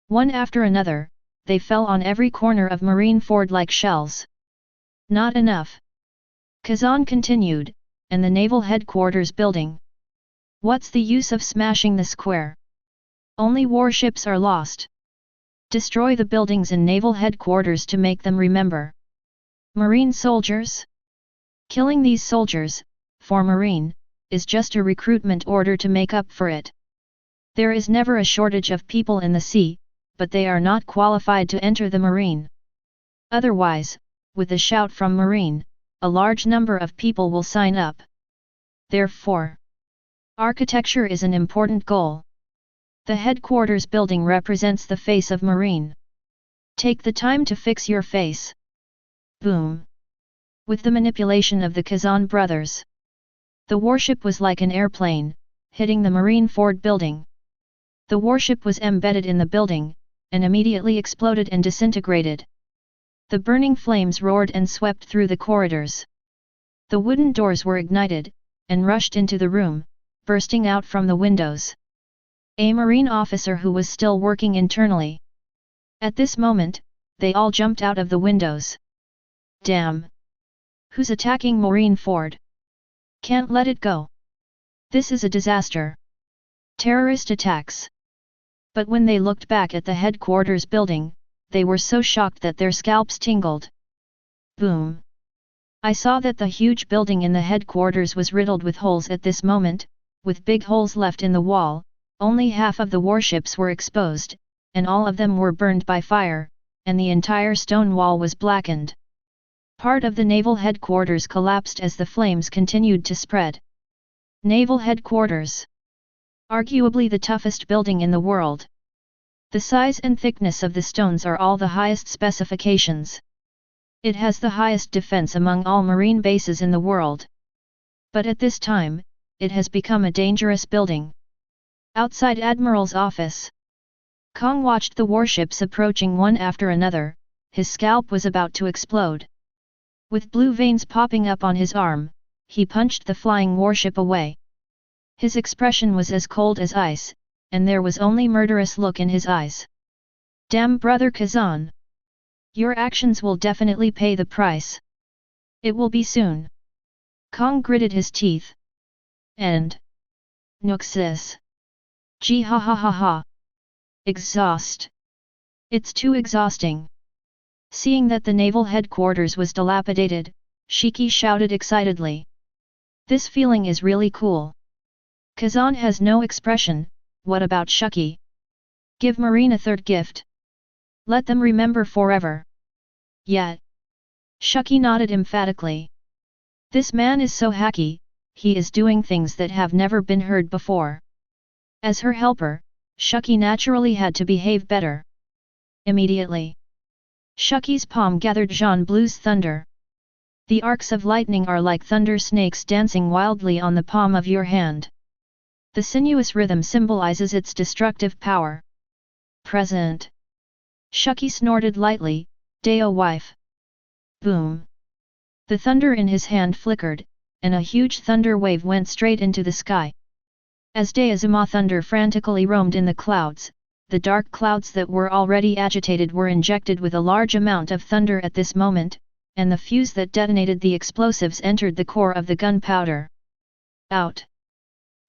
S1: One after another, they fell on every corner of Marineford like shells. Not enough. Kazan continued, and the naval headquarters building. What's the use of smashing the square? Only warships are lost. Destroy the buildings and naval headquarters to make them remember. Marine soldiers? Killing these soldiers, for Marine, is just a recruitment order to make up for it. There is never a shortage of people in the sea, but they are not qualified to enter the Marine. Otherwise, with a shout from Marine, a large number of people will sign up. Therefore, architecture is an important goal. The headquarters building represents the face of Marine. Take the time to fix your face. Boom. With the manipulation of the Kazan brothers, the warship was like an airplane, hitting the Marineford building. The warship was embedded in the building, and immediately exploded and disintegrated. The burning flames roared and swept through the corridors. The wooden doors were ignited, and rushed into the room, bursting out from the windows. A Marine officer who was still working internally. At this moment, they all jumped out of the windows. Damn! Who's attacking Marineford? Can't let it go. This is a disaster. Terrorist attacks. But when they looked back at the headquarters building, they were so shocked that their scalps tingled. Boom! I saw that the huge building in the headquarters was riddled with holes at this moment, with big holes left in the wall. Only half of the warships were exposed, and all of them were burned by fire, and the entire stone wall was blackened. Part of the naval headquarters collapsed as the flames continued to spread. Naval headquarters. Arguably the toughest building in the world. The size and thickness of the stones are all the highest specifications. It has the highest defense among all marine bases in the world. But at this time, it has become a dangerous building. Outside Admiral's office, Kong watched the warships approaching one after another. His scalp was about to explode. With blue veins popping up on his arm, he punched the flying warship away. His expression was as cold as ice, and there was only murderous look in his eyes. Damn brother Kazan! Your actions will definitely pay the price. It will be soon. Kong gritted his teeth. And Nuxis. Gee ha ha ha ha. Exhaust. It's too exhausting. Seeing that the naval headquarters was dilapidated, Shiki shouted excitedly. This feeling is really cool. Kazan has no expression. What about Shiki? Give Marine a third gift. Let them remember forever. Yet. Shiki nodded emphatically. This man is so Haki, he is doing things that have never been heard before. As her helper, Shiki naturally had to behave better. Immediately, Shuki's palm gathered Jean Blue's thunder. The arcs of lightning are like thunder snakes dancing wildly on the palm of your hand. The sinuous rhythm symbolizes its destructive power. Present. Shiki snorted lightly, Deo wife. Boom. The thunder in his hand flickered, and a huge thunder wave went straight into the sky. As Deazuma thunder frantically roamed in the clouds, the dark clouds that were already agitated were injected with a large amount of thunder at this moment, and the fuse that detonated the explosives entered the core of the gunpowder. Out!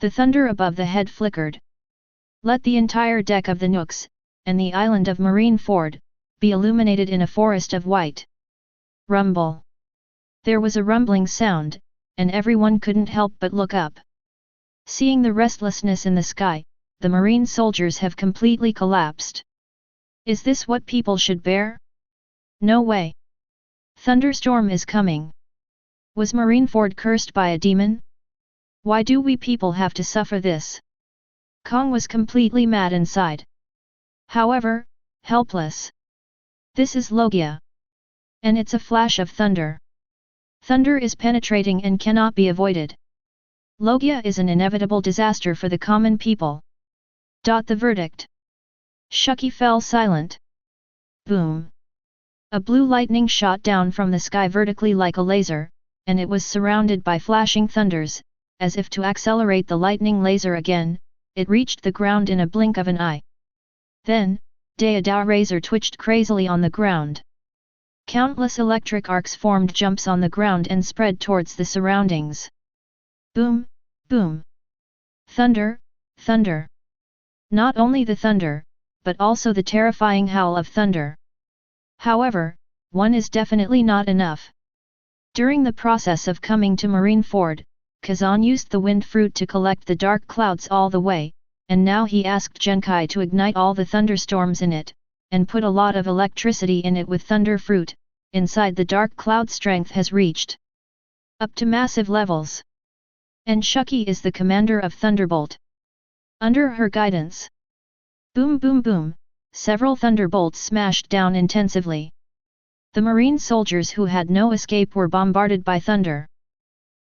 S1: The thunder above the head flickered. Let the entire deck of the Nooks, and the island of Marineford, be illuminated in a forest of white. Rumble! There was a rumbling sound, and everyone couldn't help but look up. Seeing the restlessness in the sky, the marine soldiers have completely collapsed. Is this what people should bear? No way! Thunderstorm is coming. Was Marineford cursed by a demon? Why do we people have to suffer this? Kong was completely mad inside. However, helpless. This is Logia. And it's a flash of thunder. Thunder is penetrating and cannot be avoided. Logia is an inevitable disaster for the common people. The verdict. Shiki fell silent. Boom. A blue lightning shot down from the sky vertically like a laser, and it was surrounded by flashing thunders. As if to accelerate the lightning laser again, it reached the ground in a blink of an eye. Then, Deidao Razor twitched crazily on the ground. Countless electric arcs formed jumps on the ground and spread towards the surroundings. Boom, boom. Thunder, thunder. Not only the thunder, but also the terrifying howl of thunder. However, one is definitely not enough. During the process of coming to Marineford, Kazan used the wind fruit to collect the dark clouds all the way, and now he asked Genkai to ignite all the thunderstorms in it, and put a lot of electricity in it with thunder fruit. Inside the dark cloud strength has reached up to massive levels. And Shiki is the commander of Thunderbolt. Under her guidance, boom boom boom, several thunderbolts smashed down intensively. The marine soldiers who had no escape were bombarded by thunder.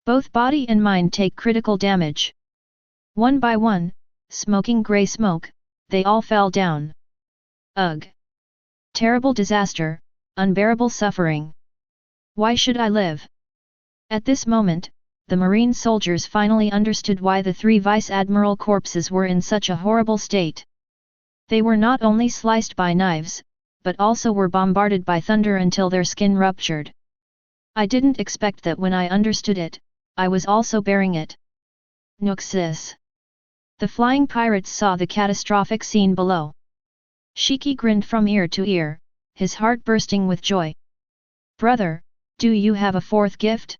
S1: Both body and mind take critical damage. One by one, smoking grey smoke, they all fell down. Ugh! Terrible disaster, unbearable suffering. Why should I live? At this moment, the marine soldiers finally understood why the 3 vice-admiral corpses were in such a horrible state. They were not only sliced by knives, but also were bombarded by thunder until their skin ruptured. I didn't expect that when I understood it, I was also bearing it. Nuxis. The flying pirates saw the catastrophic scene below. Shiki grinned from ear to ear, his heart bursting with joy. Brother, do you have a 4th gift?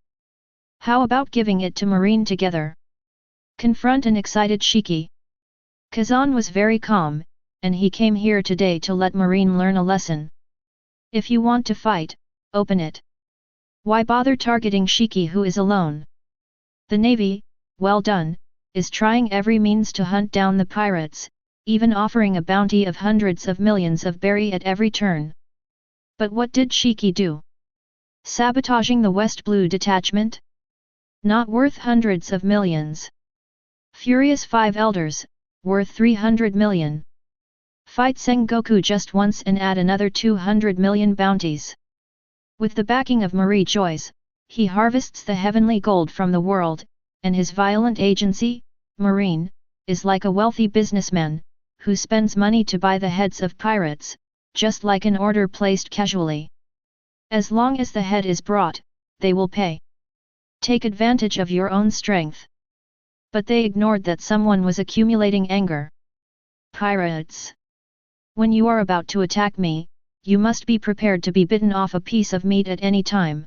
S1: How about giving it to Marine together? Confront an excited Shiki. Kazan was very calm, and he came here today to let Marine learn a lesson. If you want to fight, open it. Why bother targeting Shiki who is alone? The Navy, well done, is trying every means to hunt down the pirates, even offering a bounty of hundreds of millions of berry at every turn. But what did Shiki do? Sabotaging the West Blue detachment? Not worth hundreds of millions. Furious 5 elders, worth 300 million. Fight Sengoku just once and add another 200 million bounties. With the backing of Marie Joyce, he harvests the heavenly gold from the world, and his violent agency, Marine, is like a wealthy businessman, who spends money to buy the heads of pirates, just like an order placed casually. As long as the head is brought, they will pay. Take advantage of your own strength. But they ignored that someone was accumulating anger. Pirates! When you are about to attack me, you must be prepared to be bitten off a piece of meat at any time.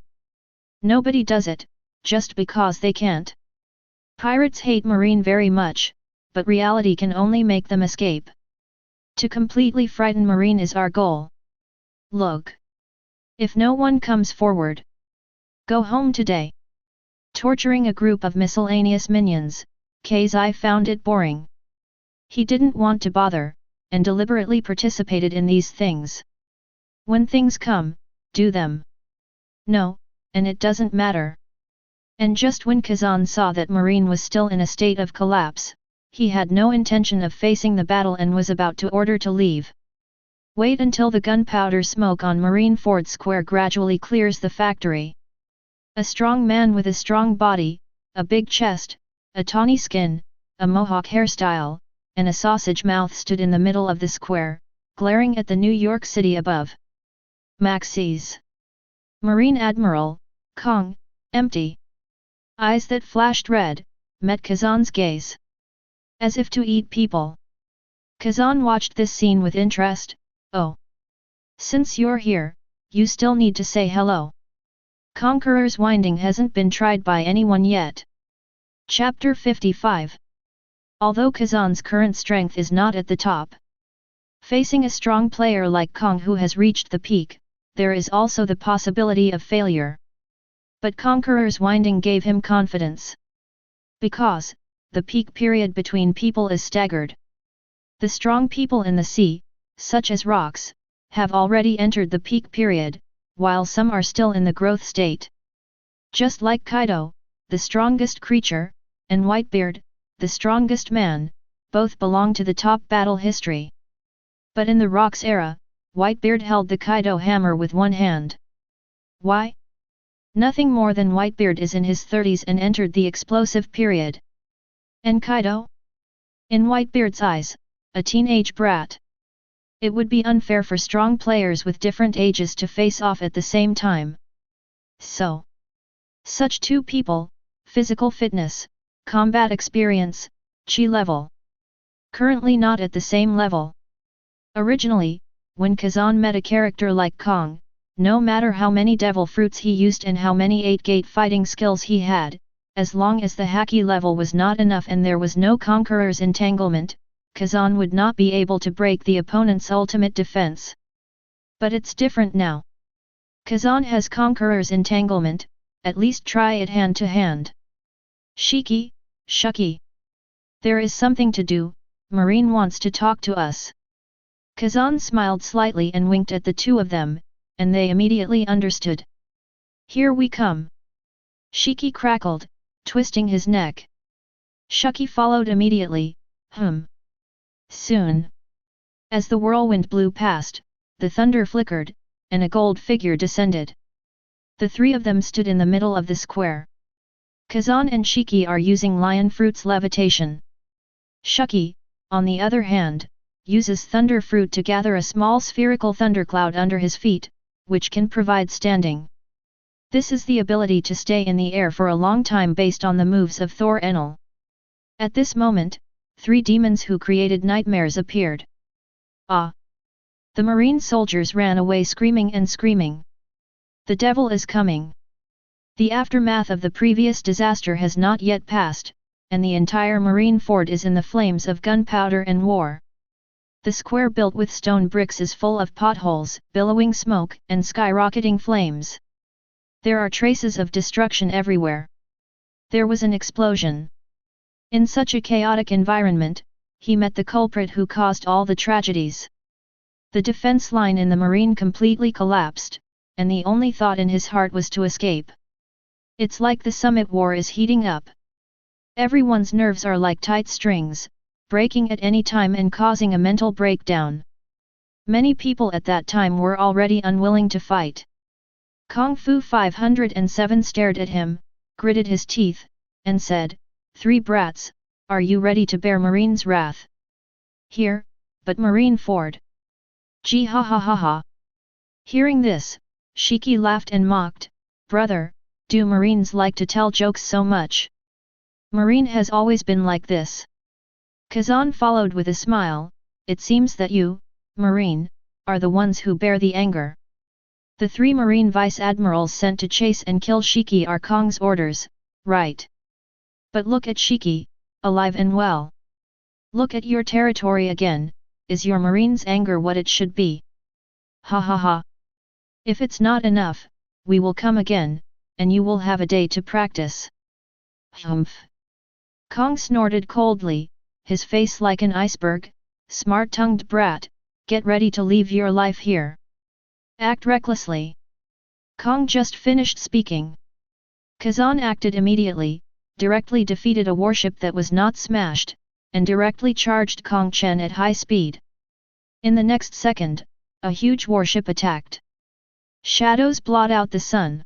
S1: Nobody does it, just because they can't. Pirates hate Marine very much, but reality can only make them escape. To completely frighten Marine is our goal. Look. If no one comes forward, go home today. Torturing a group of miscellaneous minions, Kazai found it boring. He didn't want to bother, and deliberately participated in these things. When things come, do them. No, and it doesn't matter. And just when Kazan saw that Marine was still in a state of collapse, he had no intention of facing the battle and was about to order to leave. Wait until the gunpowder smoke on Marineford Square gradually clears the factory. A strong man with a strong body, a big chest, a tawny skin, a mohawk hairstyle, and a sausage mouth stood in the middle of the square, glaring at the New York City above. Maxis. Marine Admiral, Kong, empty. Eyes that flashed red, met Kazan's gaze. As if to eat people. Kazan watched this scene with interest. Oh. Since you're here, you still need to say hello. Conqueror's winding hasn't been tried by anyone yet. Chapter 55. Although Kazan's current strength is not at the top, facing a strong player like Kong who has reached the peak, there is also the possibility of failure. But Conqueror's winding gave him confidence. Because, the peak period between people is staggered. The strong people in the sea, such as rocks, have already entered the peak period, while some are still in the growth state. Just like Kaido, the strongest creature, and Whitebeard, the strongest man, both belong to the top battle history. But in the Rocks era, Whitebeard held the Kaido hammer with one hand. Why? Nothing more than Whitebeard is in his 30s and entered the explosive period. And Kaido? In Whitebeard's eyes, a teenage brat. It would be unfair for strong players with different ages to face off at the same time. So, such two people, physical fitness, combat experience, chi level. Currently not at the same level. Originally, when Kazan met a character like Kong, no matter how many devil fruits he used and how many 8-gate fighting skills he had, as long as the Haki level was not enough and there was no Conqueror's entanglement, Kazan would not be able to break the opponent's ultimate defense. But it's different now. Kazan has Conqueror's entanglement, at least try it hand to hand. Shiki, Shuki. There is something to do, Marine wants to talk to us. Kazan smiled slightly and winked at the two of them, and they immediately understood. Here we come. Shiki crackled, twisting his neck. Shuki followed immediately, Soon. As the whirlwind blew past, the thunder flickered, and a gold figure descended. The three of them stood in the middle of the square. Kazan and Shiki are using lion fruit's levitation. Shuki, on the other hand, uses thunder fruit to gather a small spherical thundercloud under his feet, which can provide standing. This is the ability to stay in the air for a long time based on the moves of Thor Enel. At this moment, 3 demons who created nightmares appeared. Ah! The marine soldiers ran away screaming and screaming. The devil is coming. The aftermath of the previous disaster has not yet passed, and the entire marine fort is in the flames of gunpowder and war. The square built with stone bricks is full of potholes, billowing smoke, and skyrocketing flames. There are traces of destruction everywhere. There was an explosion. In such a chaotic environment, he met the culprit who caused all the tragedies. The defense line in the marine completely collapsed, and the only thought in his heart was to escape. It's like the summit war is heating up. Everyone's nerves are like tight strings, breaking at any time and causing a mental breakdown. Many people at that time were already unwilling to fight. Kung Fu 507 stared at him, gritted his teeth, and said, 3 brats, are you ready to bear Marine's wrath? Here, but Marine Ford. Gee ha ha ha ha. Hearing this, Shiki laughed and mocked, brother, do Marines like to tell jokes so much? Marine has always been like this. Kazan followed with a smile, it seems that you, Marine, are the ones who bear the anger. The 3 Marine vice-admirals sent to chase and kill Shiki are Kong's orders, right? But look at Shiki, alive and well. Look at your territory again, is your Marine's anger what it should be? Ha ha ha. If it's not enough, we will come again, and you will have a day to practice. Humph. Kong snorted coldly, his face like an iceberg, smart-tongued brat, get ready to leave your life here. Act recklessly. Kong just finished speaking. Kazan acted immediately, directly defeated a warship that was not smashed, and directly charged Kong Chen at high speed. In the next second, a huge warship attacked. Shadows blot out the sun.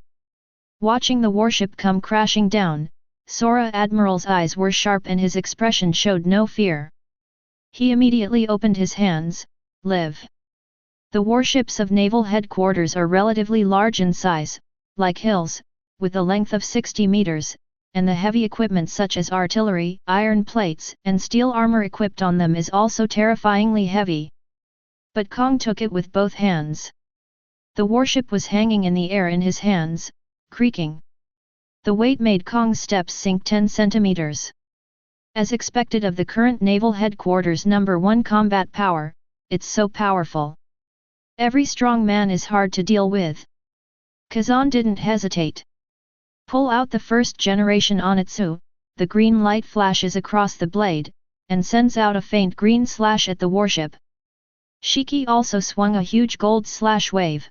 S1: Watching the warship come crashing down, Sora Admiral's eyes were sharp and his expression showed no fear. He immediately opened his hands, live. The warships of naval headquarters are relatively large in size, like hills, with a length of 60 meters, and the heavy equipment such as artillery, iron plates, and steel armor equipped on them is also terrifyingly heavy. But Kong took it with both hands. The warship was hanging in the air in his hands, creaking. The weight made Kong's steps sink 10 centimeters. As expected of the current naval headquarters number 1 combat power, it's so powerful. Every strong man is hard to deal with. Kazan didn't hesitate. Pull out the first generation Onitsu, the green light flashes across the blade, and sends out a faint green slash at the warship. Shiki also swung a huge gold slash wave.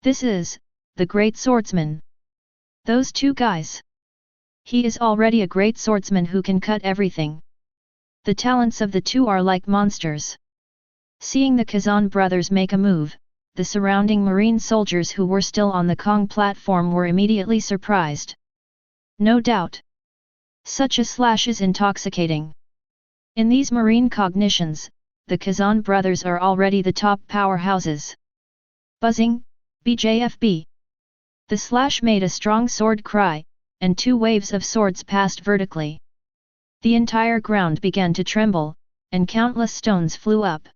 S1: This is, the great swordsman. Those 2 guys. He is already a great swordsman who can cut everything. The talents of the 2 are like monsters. Seeing the Kazan brothers make a move, the surrounding marine soldiers who were still on the Kong platform were immediately surprised. No doubt. Such a slash is intoxicating. In these marine cognitions, the Kazan brothers are already the top powerhouses. Buzzing, BJFB. The slash made a strong sword cry, and 2 waves of swords passed vertically. The entire ground began to tremble, and countless stones flew up.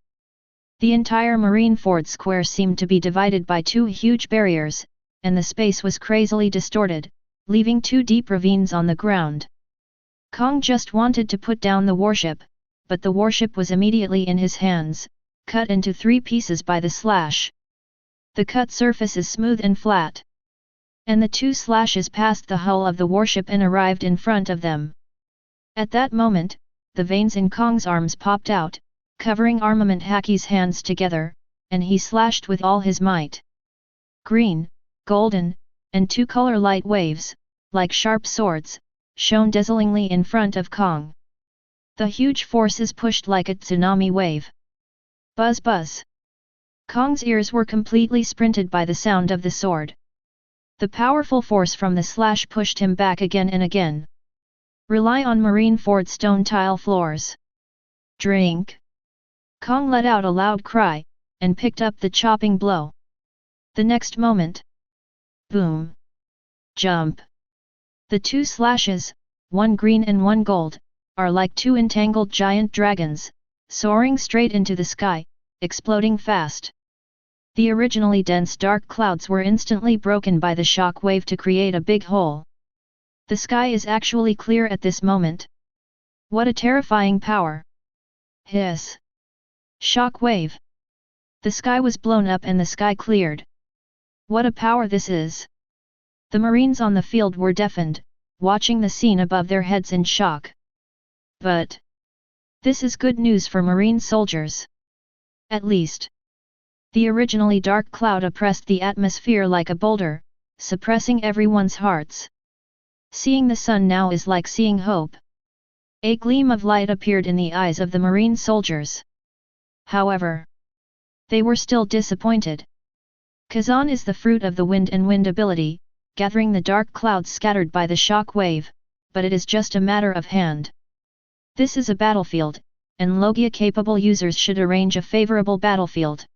S1: The entire Marineford square seemed to be divided by 2 huge barriers, and the space was crazily distorted, leaving 2 deep ravines on the ground. Kong just wanted to put down the warship, but the warship was immediately in his hands, cut into 3 pieces by the slash. The cut surface is smooth and flat. And the 2 slashes passed the hull of the warship and arrived in front of them. At that moment, the veins in Kong's arms popped out, covering armament Haki's hands together, and he slashed with all his might. Green, golden, and 2 color light waves, like sharp swords, shone dazzlingly in front of Kong. The huge forces pushed like a tsunami wave. Buzz buzz. Kong's ears were completely sprinted by the sound of the sword. The powerful force from the slash pushed him back again and again. Rely on Marineford stone tile floors. Drink. Kong let out a loud cry, and picked up the chopping blow. The next moment. Boom. Jump. The 2 slashes, 1 green and 1 gold, are like 2 entangled giant dragons, soaring straight into the sky, exploding fast. The originally dense dark clouds were instantly broken by the shock wave to create a big hole. The sky is actually clear at this moment. What a terrifying power! Hiss! Shock wave! The sky was blown up and the sky cleared. What a power this is! The Marines on the field were deafened, watching the scene above their heads in shock. But this is good news for Marine soldiers. At least, the originally dark cloud oppressed the atmosphere like a boulder, suppressing everyone's hearts. Seeing the sun now is like seeing hope. A gleam of light appeared in the eyes of the Marine soldiers. However, they were still disappointed. Kazan is the fruit of the wind and wind ability, gathering the dark clouds scattered by the shock wave, but it is just a matter of hand. This is a battlefield, and Logia-capable users should arrange a favorable battlefield.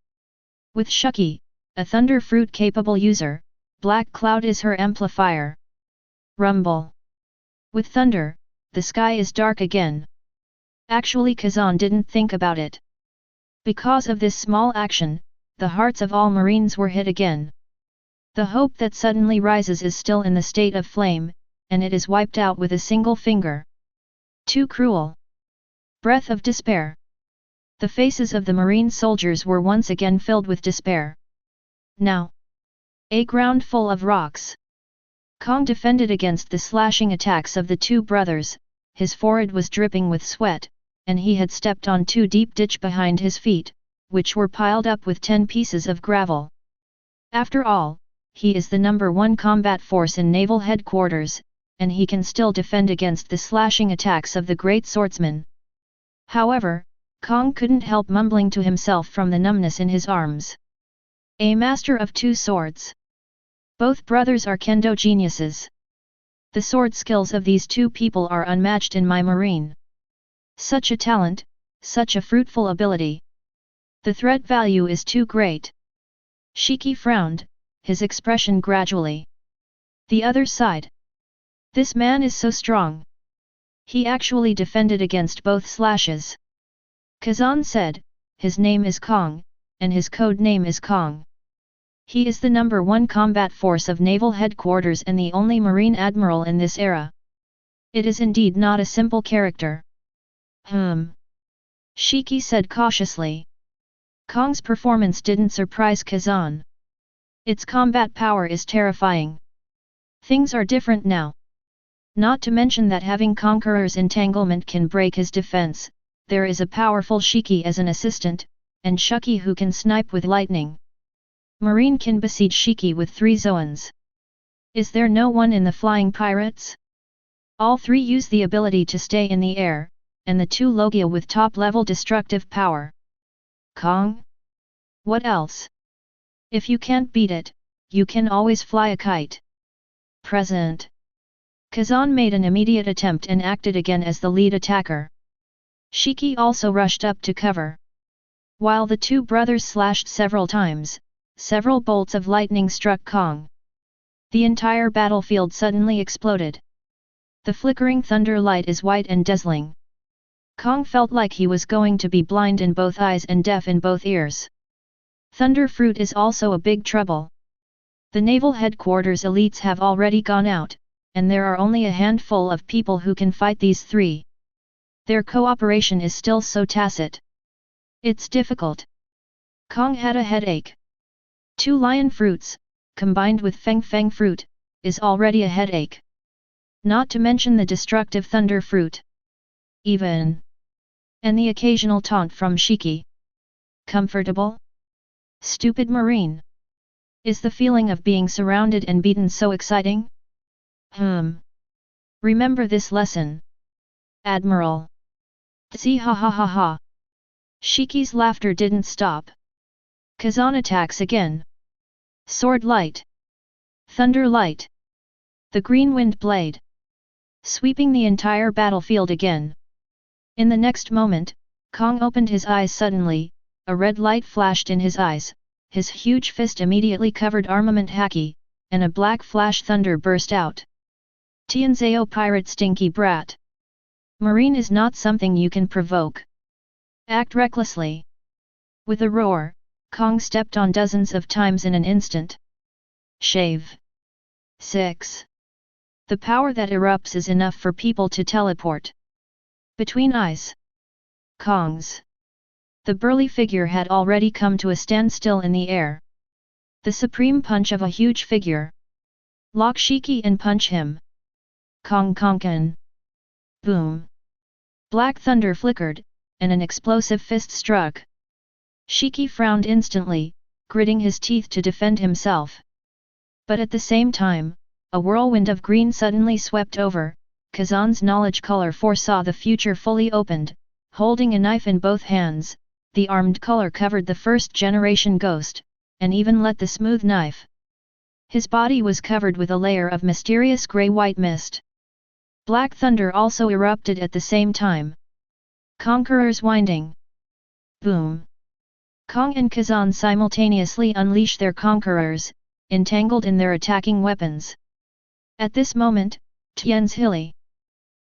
S1: With Shiki, a thunder fruit-capable user, Black Cloud is her amplifier. Rumble. With thunder, the sky is dark again. Actually Kazan didn't think about it. Because of this small action, the hearts of all Marines were hit again. The hope that suddenly rises is still in the state of flame, and it is wiped out with a single finger. Too cruel. Breath of despair. The faces of the Marine soldiers were once again filled with despair. Now, a ground full of rocks. Kong defended against the slashing attacks of the 2 brothers, his forehead was dripping with sweat, and he had stepped on 2 deep ditch behind his feet, which were piled up with 10 pieces of gravel. After all, he is the number 1 combat force in naval headquarters, and he can still defend against the slashing attacks of the great swordsman. However, Kong couldn't help mumbling to himself from the numbness in his arms. A master of 2 swords. Both brothers are kendo geniuses. The sword skills of these 2 people are unmatched in my marine. Such a talent, such a fruitful ability. The threat value is too great. Shiki frowned, his expression gradually. The other side. This man is so strong. He actually defended against both slashes. Kazan said, his name is Kong, and his code name is Kong. He is the number 1 combat force of naval headquarters and the only marine admiral in this era. It is indeed not a simple character. Shiki said cautiously. Kong's performance didn't surprise Kazan. Its combat power is terrifying. Things are different now. Not to mention that having Conqueror's entanglement can break his defense, there is a powerful Shiki as an assistant, and Shiki who can snipe with lightning. Marine can besiege Shiki with 3 zoans. Is there no one in the flying pirates? All 3 use the ability to stay in the air, and the 2 Logia with top-level destructive power. Kong? What else? If you can't beat it, you can always fly a kite. Present. Kazan made an immediate attempt and acted again as the lead attacker. Shiki also rushed up to cover. While the two brothers slashed several times, several bolts of lightning struck Kong. The entire battlefield suddenly exploded. The flickering thunder light is white and dazzling. Kong felt like he was going to be blind in both eyes and deaf in both ears. Thunder fruit is also a big trouble. The naval headquarters elites have already gone out, and there are only a handful of people who can fight these three. Their cooperation is still so tacit. It's difficult. Kong had a headache. 2 lion fruits, combined with feng feng fruit, is already a headache. Not to mention the destructive thunder fruit. Even. And the occasional taunt from Shiki. Comfortable? Stupid marine. Is the feeling of being surrounded and beaten so exciting? Remember this lesson. Admiral. Tsi ha ha ha ha. Shiki's laughter didn't stop. Kazan attacks again. Sword light. Thunder light. The green wind blade. Sweeping the entire battlefield again. In the next moment, Kong opened his eyes suddenly, a red light flashed in his eyes, his huge fist immediately covered armament Haki, and a black flash thunder burst out. Tianzao pirate stinky brat. Marine is not something you can provoke. Act recklessly. With a roar, Kong stepped on dozens of times in an instant. Shave. 6. The power that erupts is enough for people to teleport. Between eyes. Kong's. The burly figure had already come to a standstill in the air. The supreme punch of a huge figure. Lock Shiki and punch him. Kong Konkan. Boom. Black thunder flickered, and an explosive fist struck. Shiki frowned instantly, gritting his teeth to defend himself. But at the same time, a whirlwind of green suddenly swept over. Kazan's knowledge color foresaw the future fully opened, holding a knife in both hands. The armed color covered the first-generation ghost, and even let the smooth knife. His body was covered with a layer of mysterious grey-white mist. Black thunder also erupted at the same time. Conqueror's winding. Boom. Kong and Kazan simultaneously unleash their conquerors, entangled in their attacking weapons. At this moment, Tian's hilly.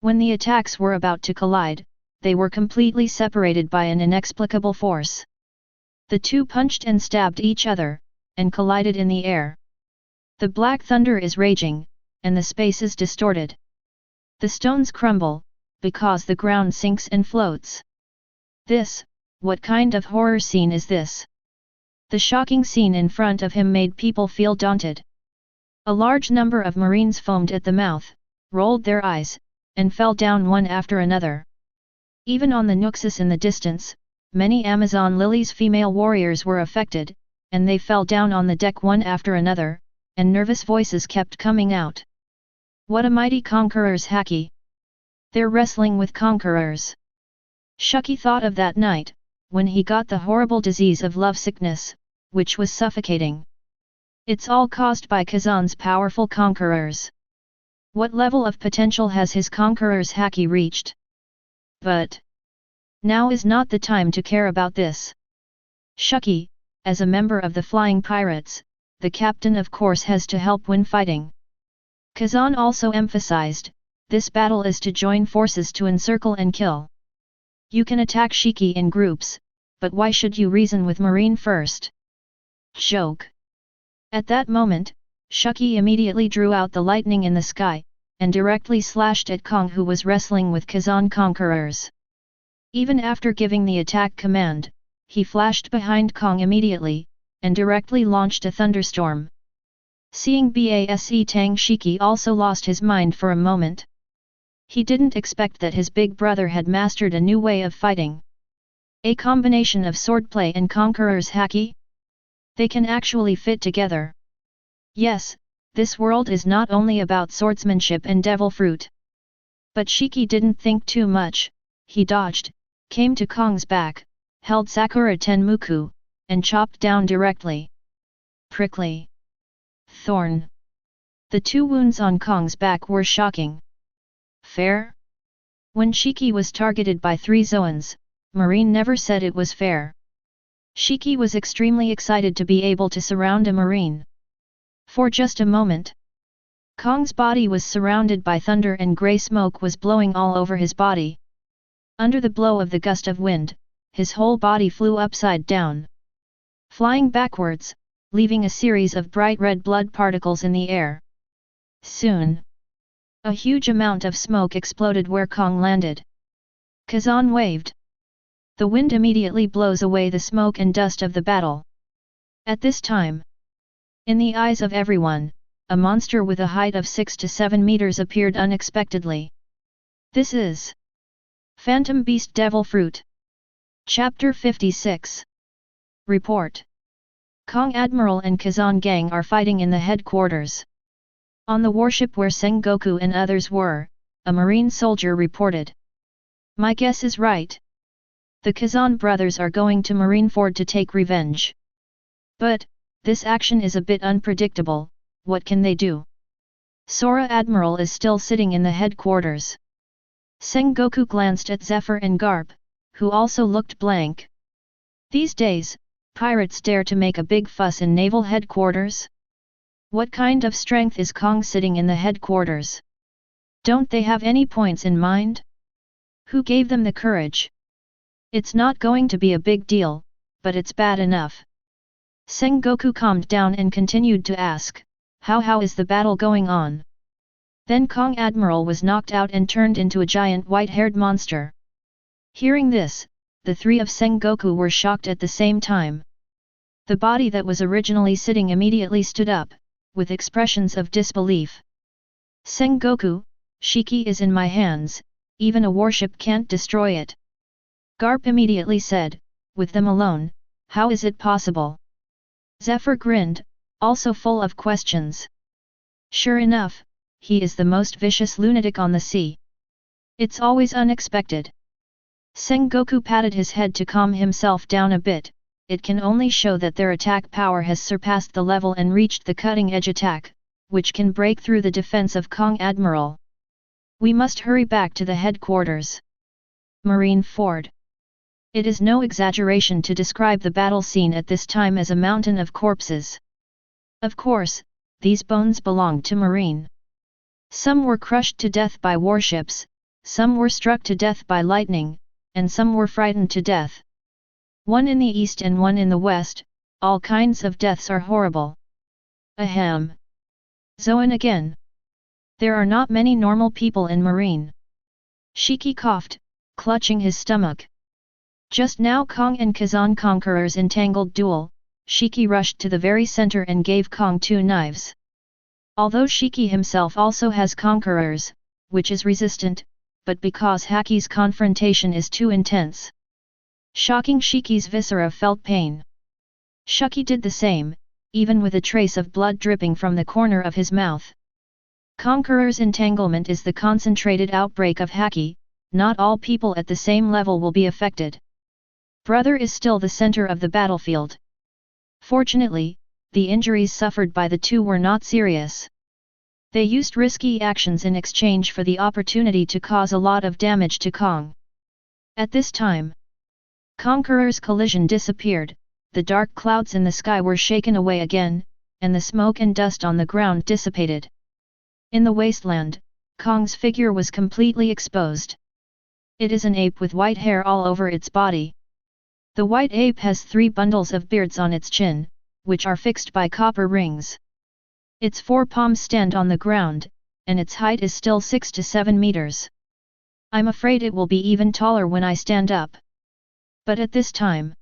S1: When the attacks were about to collide, they were completely separated by an inexplicable force. The two punched and stabbed each other, and collided in the air. The black thunder is raging, and the space is distorted. The stones crumble, because the ground sinks and floats. What kind of horror scene is this? The shocking scene in front of him made people feel daunted. A large number of marines foamed at the mouth, rolled their eyes, and fell down one after another. Even on the Nuxus in the distance, many Amazon Lily's female warriors were affected, and they fell down on the deck one after another, and nervous voices kept coming out. What a mighty conqueror's Haki! They're wrestling with conquerors. Shiki thought of that night, when he got the horrible disease of lovesickness, which was suffocating. It's all caused by Kazan's powerful conquerors. What level of potential has his conqueror's Haki reached? But now is not the time to care about this. Shiki, as a member of the Flying Pirates, the captain of course has to help when fighting. Kazan also emphasized, this battle is to join forces to encircle and kill. You can attack Shiki in groups, but why should you reason with Marine first? Joke. At that moment, Shiki immediately drew out the lightning in the sky, and directly slashed at Kong who was wrestling with Kazan conquerors. Even after giving the attack command, he flashed behind Kong immediately, and directly launched a thunderstorm. Seeing Base Tang Shiki also lost his mind for a moment. He didn't expect that his big brother had mastered a new way of fighting. A combination of swordplay and conqueror's Haki? They can actually fit together. Yes, this world is not only about swordsmanship and devil fruit. But Shiki didn't think too much, he dodged, came to Kong's back, held Sakura Tenmuku, and chopped down directly. Prickly. Thorn. The 2 wounds on Kong's back were shocking. Fair? When Shiki was targeted by 3 Zoans, Marine never said it was fair. Shiki was extremely excited to be able to surround a marine. For just a moment, Kong's body was surrounded by thunder and grey smoke was blowing all over his body. Under the blow of the gust of wind, his whole body flew upside down, flying backwards, leaving a series of bright red blood particles in the air. Soon, a huge amount of smoke exploded where Kong landed. Kazan waved. The wind immediately blows away the smoke and dust of the battle. At this time, in the eyes of everyone, a monster with a height of 6 to 7 meters appeared unexpectedly. This is Phantom Beast Devil Fruit. Chapter 56. Report. Kong Admiral and Kazan gang are fighting in the headquarters. On the warship where Sengoku and others were, a marine soldier reported. My guess is right. The Kazan brothers are going to Marineford to take revenge. But, this action is a bit unpredictable, what can they do? Sora Admiral is still sitting in the headquarters. Sengoku glanced at Zephyr and Garp, who also looked blank. These days, pirates dare to make a big fuss in naval headquarters? What kind of strength is Kong sitting in the headquarters? Don't they have any points in mind? Who gave them the courage? It's not going to be a big deal, but it's bad enough. Sengoku calmed down and continued to ask, how is the battle going on? Then Kong Admiral was knocked out and turned into a giant white-haired monster. Hearing this, the three of Sengoku were shocked at the same time. The body that was originally sitting immediately stood up, with expressions of disbelief. Sengoku, Shiki is in my hands, even a warship can't destroy it. Garp immediately said, with them alone, how is it possible? Zephyr grinned, also full of questions. Sure enough, he is the most vicious lunatic on the sea. It's always unexpected. Sengoku patted his head to calm himself down a bit. It can only show that their attack power has surpassed the level and reached the cutting-edge attack, which can break through the defense of Kong Admiral. We must hurry back to the headquarters. Marineford. It is no exaggeration to describe the battle scene at this time as a mountain of corpses. Of course, these bones belonged to Marine. Some were crushed to death by warships, some were struck to death by lightning, and some were frightened to death. One in the east and one in the west, all kinds of deaths are horrible. Ahem. Zoan again. There are not many normal people in Marine. Shiki coughed, clutching his stomach. Just now Kong and Kazan Conqueror's entangled duel, Shiki rushed to the very center and gave Kong 2 knives. Although Shiki himself also has Conquerors, which is resistant, but because Haki's confrontation is too intense. Shocking Shiki's viscera felt pain. Shiki did the same, even with a trace of blood dripping from the corner of his mouth. Conqueror's entanglement is the concentrated outbreak of Haki, not all people at the same level will be affected. Brother is still the center of the battlefield. Fortunately, the injuries suffered by the two were not serious. They used risky actions in exchange for the opportunity to cause a lot of damage to Kong. At this time, Conqueror's collision disappeared, the dark clouds in the sky were shaken away again, and the smoke and dust on the ground dissipated. In the wasteland, Kong's figure was completely exposed. It is an ape with white hair all over its body. The white ape has 3 bundles of beards on its chin, which are fixed by copper rings. Its 4 palms stand on the ground, and its height is still 6 to 7 meters. I'm afraid it will be even taller when I stand up. But at this time,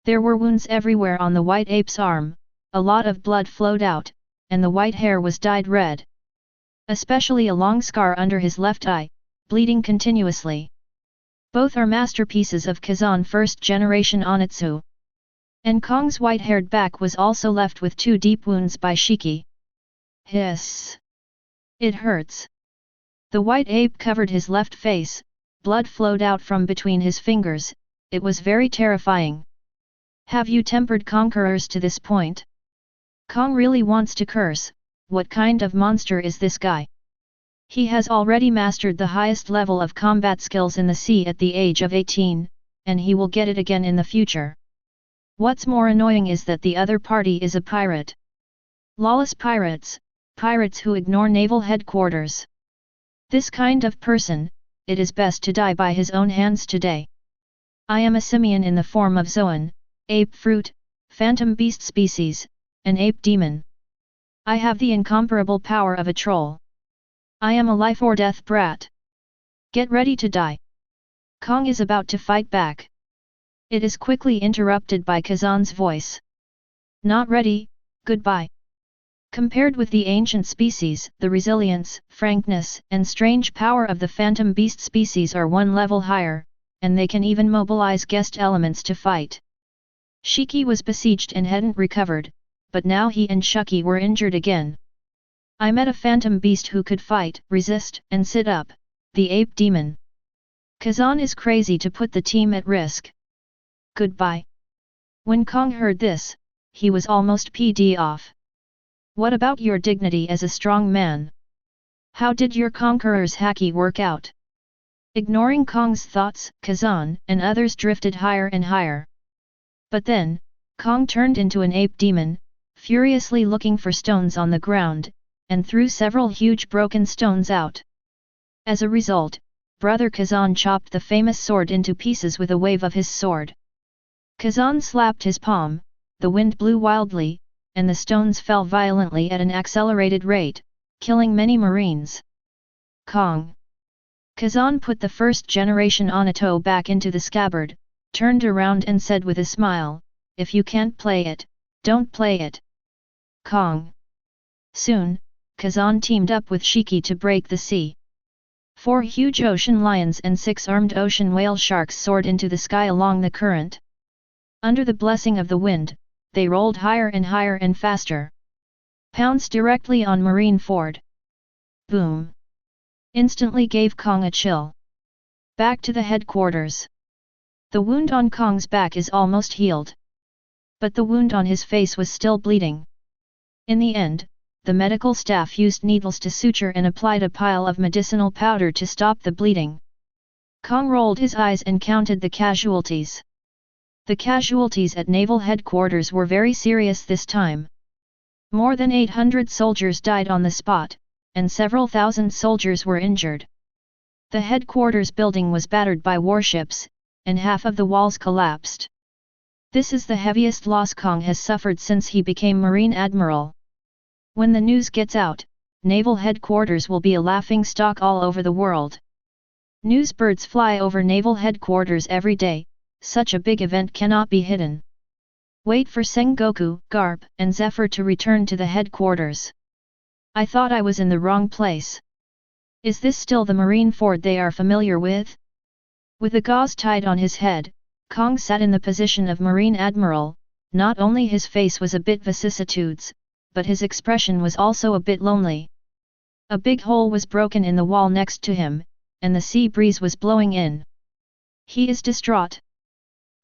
S1: there were wounds everywhere on the white ape's arm, a lot of blood flowed out, and the white hair was dyed red. Especially a long scar under his left eye, bleeding continuously. Both are masterpieces of Kazan first-generation Onitsu. And Kong's white-haired back was also left with 2 deep wounds by Shiki. Hiss! It hurts. The white ape covered his left face, blood flowed out from between his fingers, it was very terrifying. Have you tempered Conquerors to this point? Kong really wants to curse, what kind of monster is this guy? He has already mastered the highest level of combat skills in the sea at the age of 18, and he will get it again in the future. What's more annoying is that the other party is a pirate. Lawless pirates, pirates who ignore naval headquarters. This kind of person, it is best to die by his own hands today. I am a simian in the form of Zoan, ape fruit, phantom beast species, an ape demon. I have the incomparable power of a troll. I am a life or death brat. Get ready to die. Kong is about to fight back. It is quickly interrupted by Kazan's voice. Not ready, goodbye. Compared with the ancient species, the resilience, frankness, and strange power of the phantom beast species are one level higher, and they can even mobilize guest elements to fight. Shiki was besieged and hadn't recovered, but now he and Shiki were injured again. I met a phantom beast who could fight, resist, and sit up, the ape demon. Kazan is crazy to put the team at risk. Goodbye. When Kong heard this, he was almost pd off. What about your dignity as a strong man? How did your Conqueror's Haki work out? Ignoring Kong's thoughts, Kazan and others drifted higher and higher. But then, Kong turned into an ape demon, furiously looking for stones on the ground, and threw several huge broken stones out. As a result, Brother Kazan chopped the famous sword into pieces with a wave of his sword. Kazan slapped his palm, the wind blew wildly, and the stones fell violently at an accelerated rate, killing many marines. Kong. Kazan put the first generation Anato back into the scabbard, turned around and said with a smile, if you can't play it, don't play it. Kong. Soon, Kazan teamed up with Shiki to break the sea. 4 huge ocean lions and 6 armed ocean whale sharks soared into the sky along the current. Under the blessing of the wind, they rolled higher and higher and faster. Pounced directly on Marine Ford. Boom! Instantly gave Kong a chill. Back to the headquarters. The wound on Kong's back is almost healed. But the wound on his face was still bleeding. In the end, the medical staff used needles to suture and applied a pile of medicinal powder to stop the bleeding. Kong rolled his eyes and counted the casualties. The casualties at naval headquarters were very serious this time. More than 800 soldiers died on the spot, and several thousand soldiers were injured. The headquarters building was battered by warships, and half of the walls collapsed. This is the heaviest loss Kong has suffered since he became Marine Admiral. When the news gets out, naval headquarters will be a laughing stock all over the world. Newsbirds fly over naval headquarters every day. Such a big event cannot be hidden. Wait for Sengoku, Garp, and Zephyr to return to the headquarters. I thought I was in the wrong place. Is this still the Marine Ford they are familiar with? With the gauze tied on his head, Kong sat in the position of Marine Admiral. Not only his face was a bit vicissitudes, but his expression was also a bit lonely. A big hole was broken in the wall next to him, and the sea breeze was blowing in. He is distraught.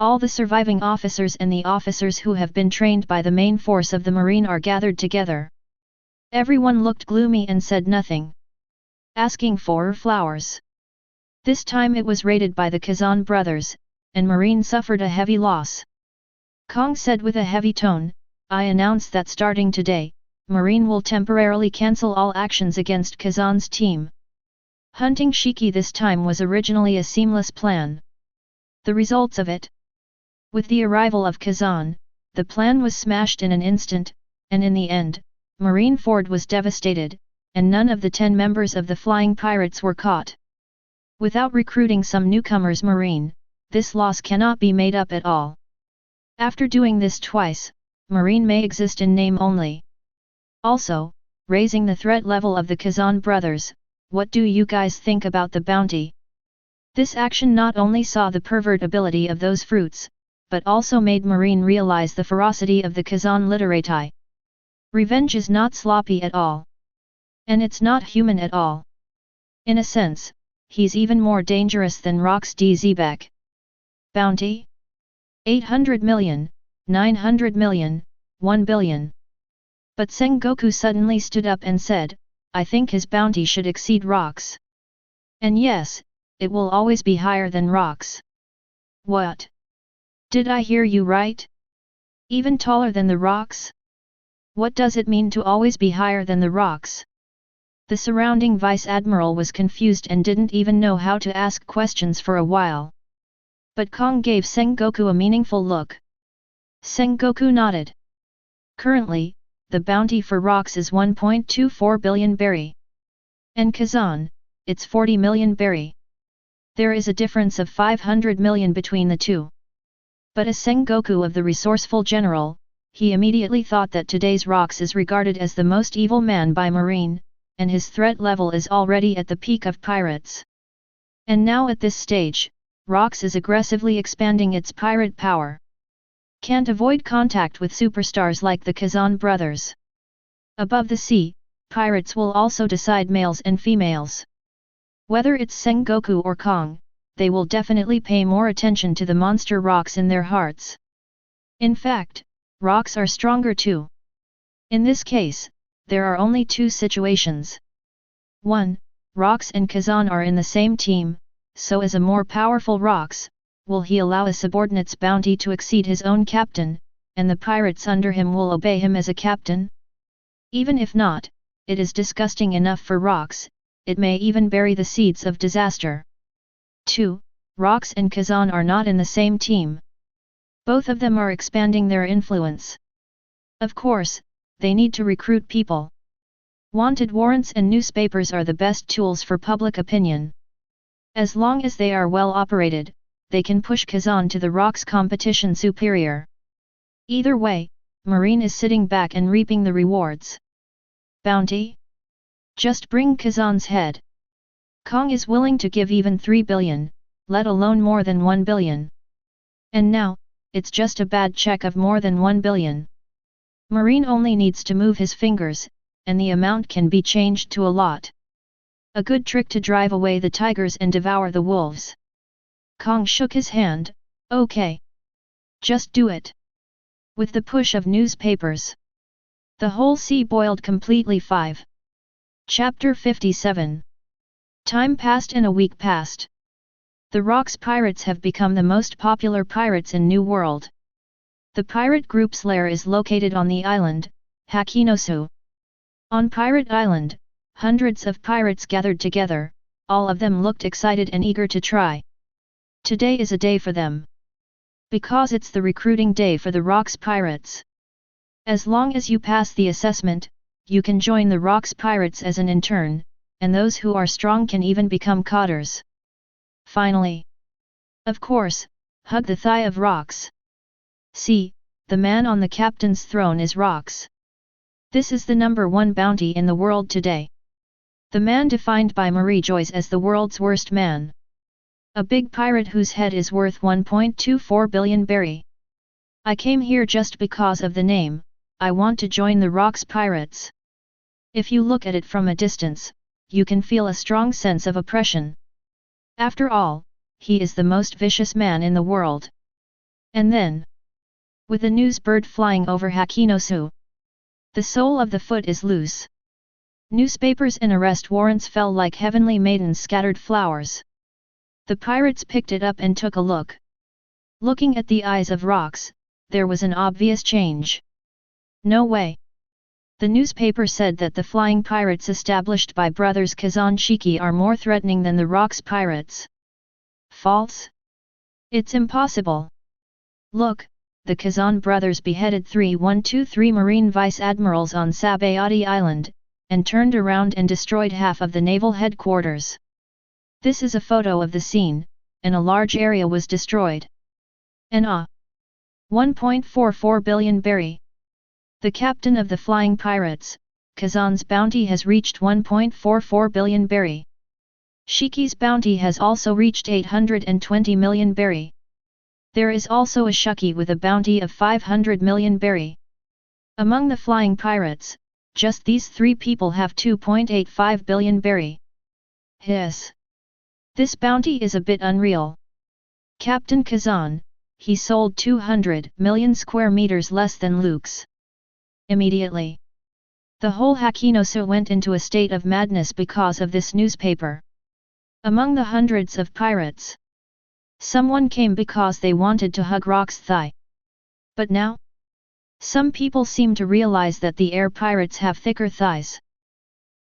S1: All the surviving officers and the officers who have been trained by the main force of the Marine are gathered together. Everyone looked gloomy and said nothing. Asking for flowers. This time it was raided by the Kazan brothers, and Marine suffered a heavy loss. Kong said with a heavy tone, I announce that starting today, Marine will temporarily cancel all actions against Kazan's team. Hunting Shiki this time was originally a seamless plan. The results of it. With the arrival of Kazan, the plan was smashed in an instant, and in the end, Marine Ford was devastated, and none of the 10 members of the Flying Pirates were caught. Without recruiting some newcomers Marine, this loss cannot be made up at all. After doing this twice, Marine may exist in name only. Also, raising the threat level of the Kazan brothers, what do you guys think about the bounty? This action not only saw the pervert ability of those fruits, but also made Marine realize the ferocity of the Kazan literati. Revenge is not sloppy at all. And it's not human at all. In a sense, he's even more dangerous than Rox D. Zebek. Bounty? 800 million, 900 million, 1 billion. But Sengoku suddenly stood up and said, I think his bounty should exceed Rox. And yes, it will always be higher than Rox. What? Did I hear you right? Even taller than the rocks? What does it mean to always be higher than the rocks? The surrounding vice admiral was confused and didn't even know how to ask questions for a while. But Kong gave Sengoku a meaningful look. Sengoku nodded. Currently, the bounty for rocks is 1.24 billion berry. And Kazan, it's 40 million berry. There is a difference of 500 million between the two. But as Sengoku of the resourceful general, he immediately thought that today's rocks is regarded as the most evil man by Marine, and his threat level is already at the peak of pirates. And now at this stage, rocks is aggressively expanding its pirate power. Can't avoid contact with superstars like the Kazan brothers. Above the sea, pirates will also decide males and females. Whether it's Sengoku or Kong, they will definitely pay more attention to the monster rocks in their hearts. In fact, rocks are stronger too. In this case, there are only two situations. 1. Rocks and Kazan are in the same team, so as a more powerful rocks, will he allow a subordinate's bounty to exceed his own captain, and the pirates under him will obey him as a captain? Even if not, it is disgusting enough for rocks, it may even bury the seeds of disaster. 2. Rocks and Kazan are not in the same team. Both of them are expanding their influence. Of course, they need to recruit people. Wanted warrants and newspapers are the best tools for public opinion. As long as they are well operated, they can push Kazan to the rocks competition superior. Either way, Marine is sitting back and reaping the rewards. Bounty? Just bring Kazan's head. Kong is willing to give even 3 billion, let alone more than 1 billion. And now, it's just a bad check of more than 1 billion. Marine only needs to move his fingers, and the amount can be changed to a lot. A good trick to drive away the tigers and devour the wolves. Kong shook his hand, okay. Just do it. With the push of newspapers. The whole sea boiled completely. 5. Chapter 57. Time passed and a week passed. The Rocks Pirates have become the most popular pirates in New World. The pirate group's lair is located on the island, Haki. On Pirate Island, hundreds of pirates gathered together, all of them looked excited and eager to try. Today is a day for them. Because it's the recruiting day for the Rocks Pirates. As long as you pass the assessment, you can join the Rocks Pirates as an intern, and those who are strong can even become cotters. Finally. Of course, hug the thigh of Rocks. See, the man on the captain's throne is Rocks. This is the #1 bounty in the world today. The man defined by Marie Joyce as the world's worst man. A big pirate whose head is worth 1.24 billion berry. I came here just because of the name, I want to join the Rocks Pirates. If you look at it from a distance, you can feel a strong sense of oppression. After all, he is the most vicious man in the world. And then, with the news bird flying over Haki, the sole of the foot is loose. Newspapers and arrest warrants fell like heavenly maidens scattered flowers. The pirates picked it up and took a look. Looking at the eyes of Rocks, there was an obvious change. No way. The newspaper said that the flying pirates established by brothers Kazan Shiki are more threatening than the Rocks Pirates. False? It's impossible. Look, the Kazan brothers beheaded 3 Marine Vice Admirals on Sabayati Island, and turned around and destroyed half of the naval headquarters. This is a photo of the scene, and a large area was destroyed. And 1.44 billion berry. The captain of the flying pirates, Kazan's bounty has reached 1.44 billion berry. Shiki's bounty has also reached 820 million berry. There is also a Shiki with a bounty of 500 million berry. Among the flying pirates, just these 3 people have 2.85 billion berry. Hiss. This bounty is a bit unreal. Captain Kazan, he sold 200 million square meters less than Luke's. Immediately, the whole Haki went into a state of madness because of this newspaper. Among the hundreds of pirates, someone came because they wanted to hug Rock's thigh. But now? Some people seem to realize that the air pirates have thicker thighs.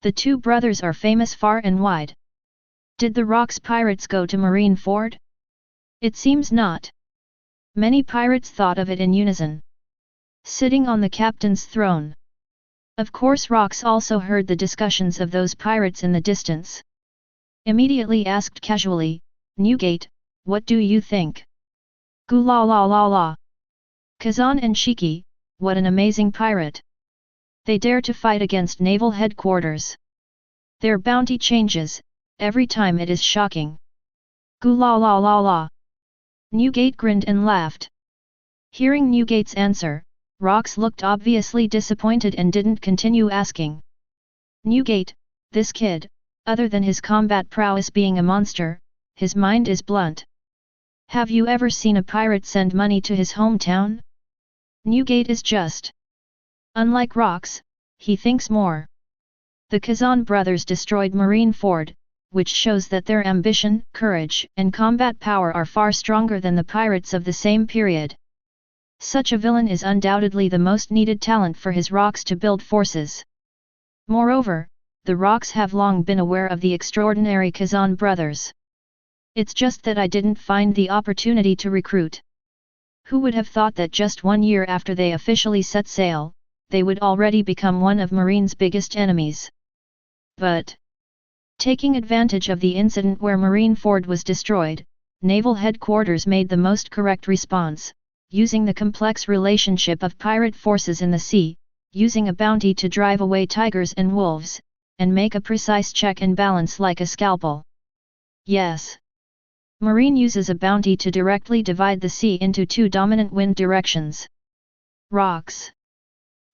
S1: The two brothers are famous far and wide. Did the Rocks pirates go to Marineford? It seems not. Many pirates thought of it in unison. Sitting on the captain's throne. Of course Rocks also heard the discussions of those pirates in the distance. Immediately asked casually, Newgate, what do you think? Goo la la la la. Kazan and Shiki, what an amazing pirate. They dare to fight against naval headquarters. Their bounty changes, every time it is shocking. Goo la la la la. Newgate grinned and laughed. Hearing Newgate's answer, Rocks looked obviously disappointed and didn't continue asking. Newgate, this kid, other than his combat prowess being a monster, his mind is blunt. Have you ever seen a pirate send money to his hometown? Newgate is just. Unlike Rocks, he thinks more. The Kazan brothers destroyed Marineford, which shows that their ambition, courage, and combat power are far stronger than the pirates of the same period. Such a villain is undoubtedly the most needed talent for his Rocks to build forces. Moreover, the Rocks have long been aware of the extraordinary Kazan brothers. It's just that I didn't find the opportunity to recruit. Who would have thought that just 1 year after they officially set sail, they would already become one of Marine's biggest enemies? But, taking advantage of the incident where Marineford was destroyed, naval headquarters made the most correct response, using the complex relationship of pirate forces in the sea, using a bounty to drive away tigers and wolves, and make a precise check and balance like a scalpel. Yes. Marine uses a bounty to directly divide the sea into two dominant wind directions. Rocks.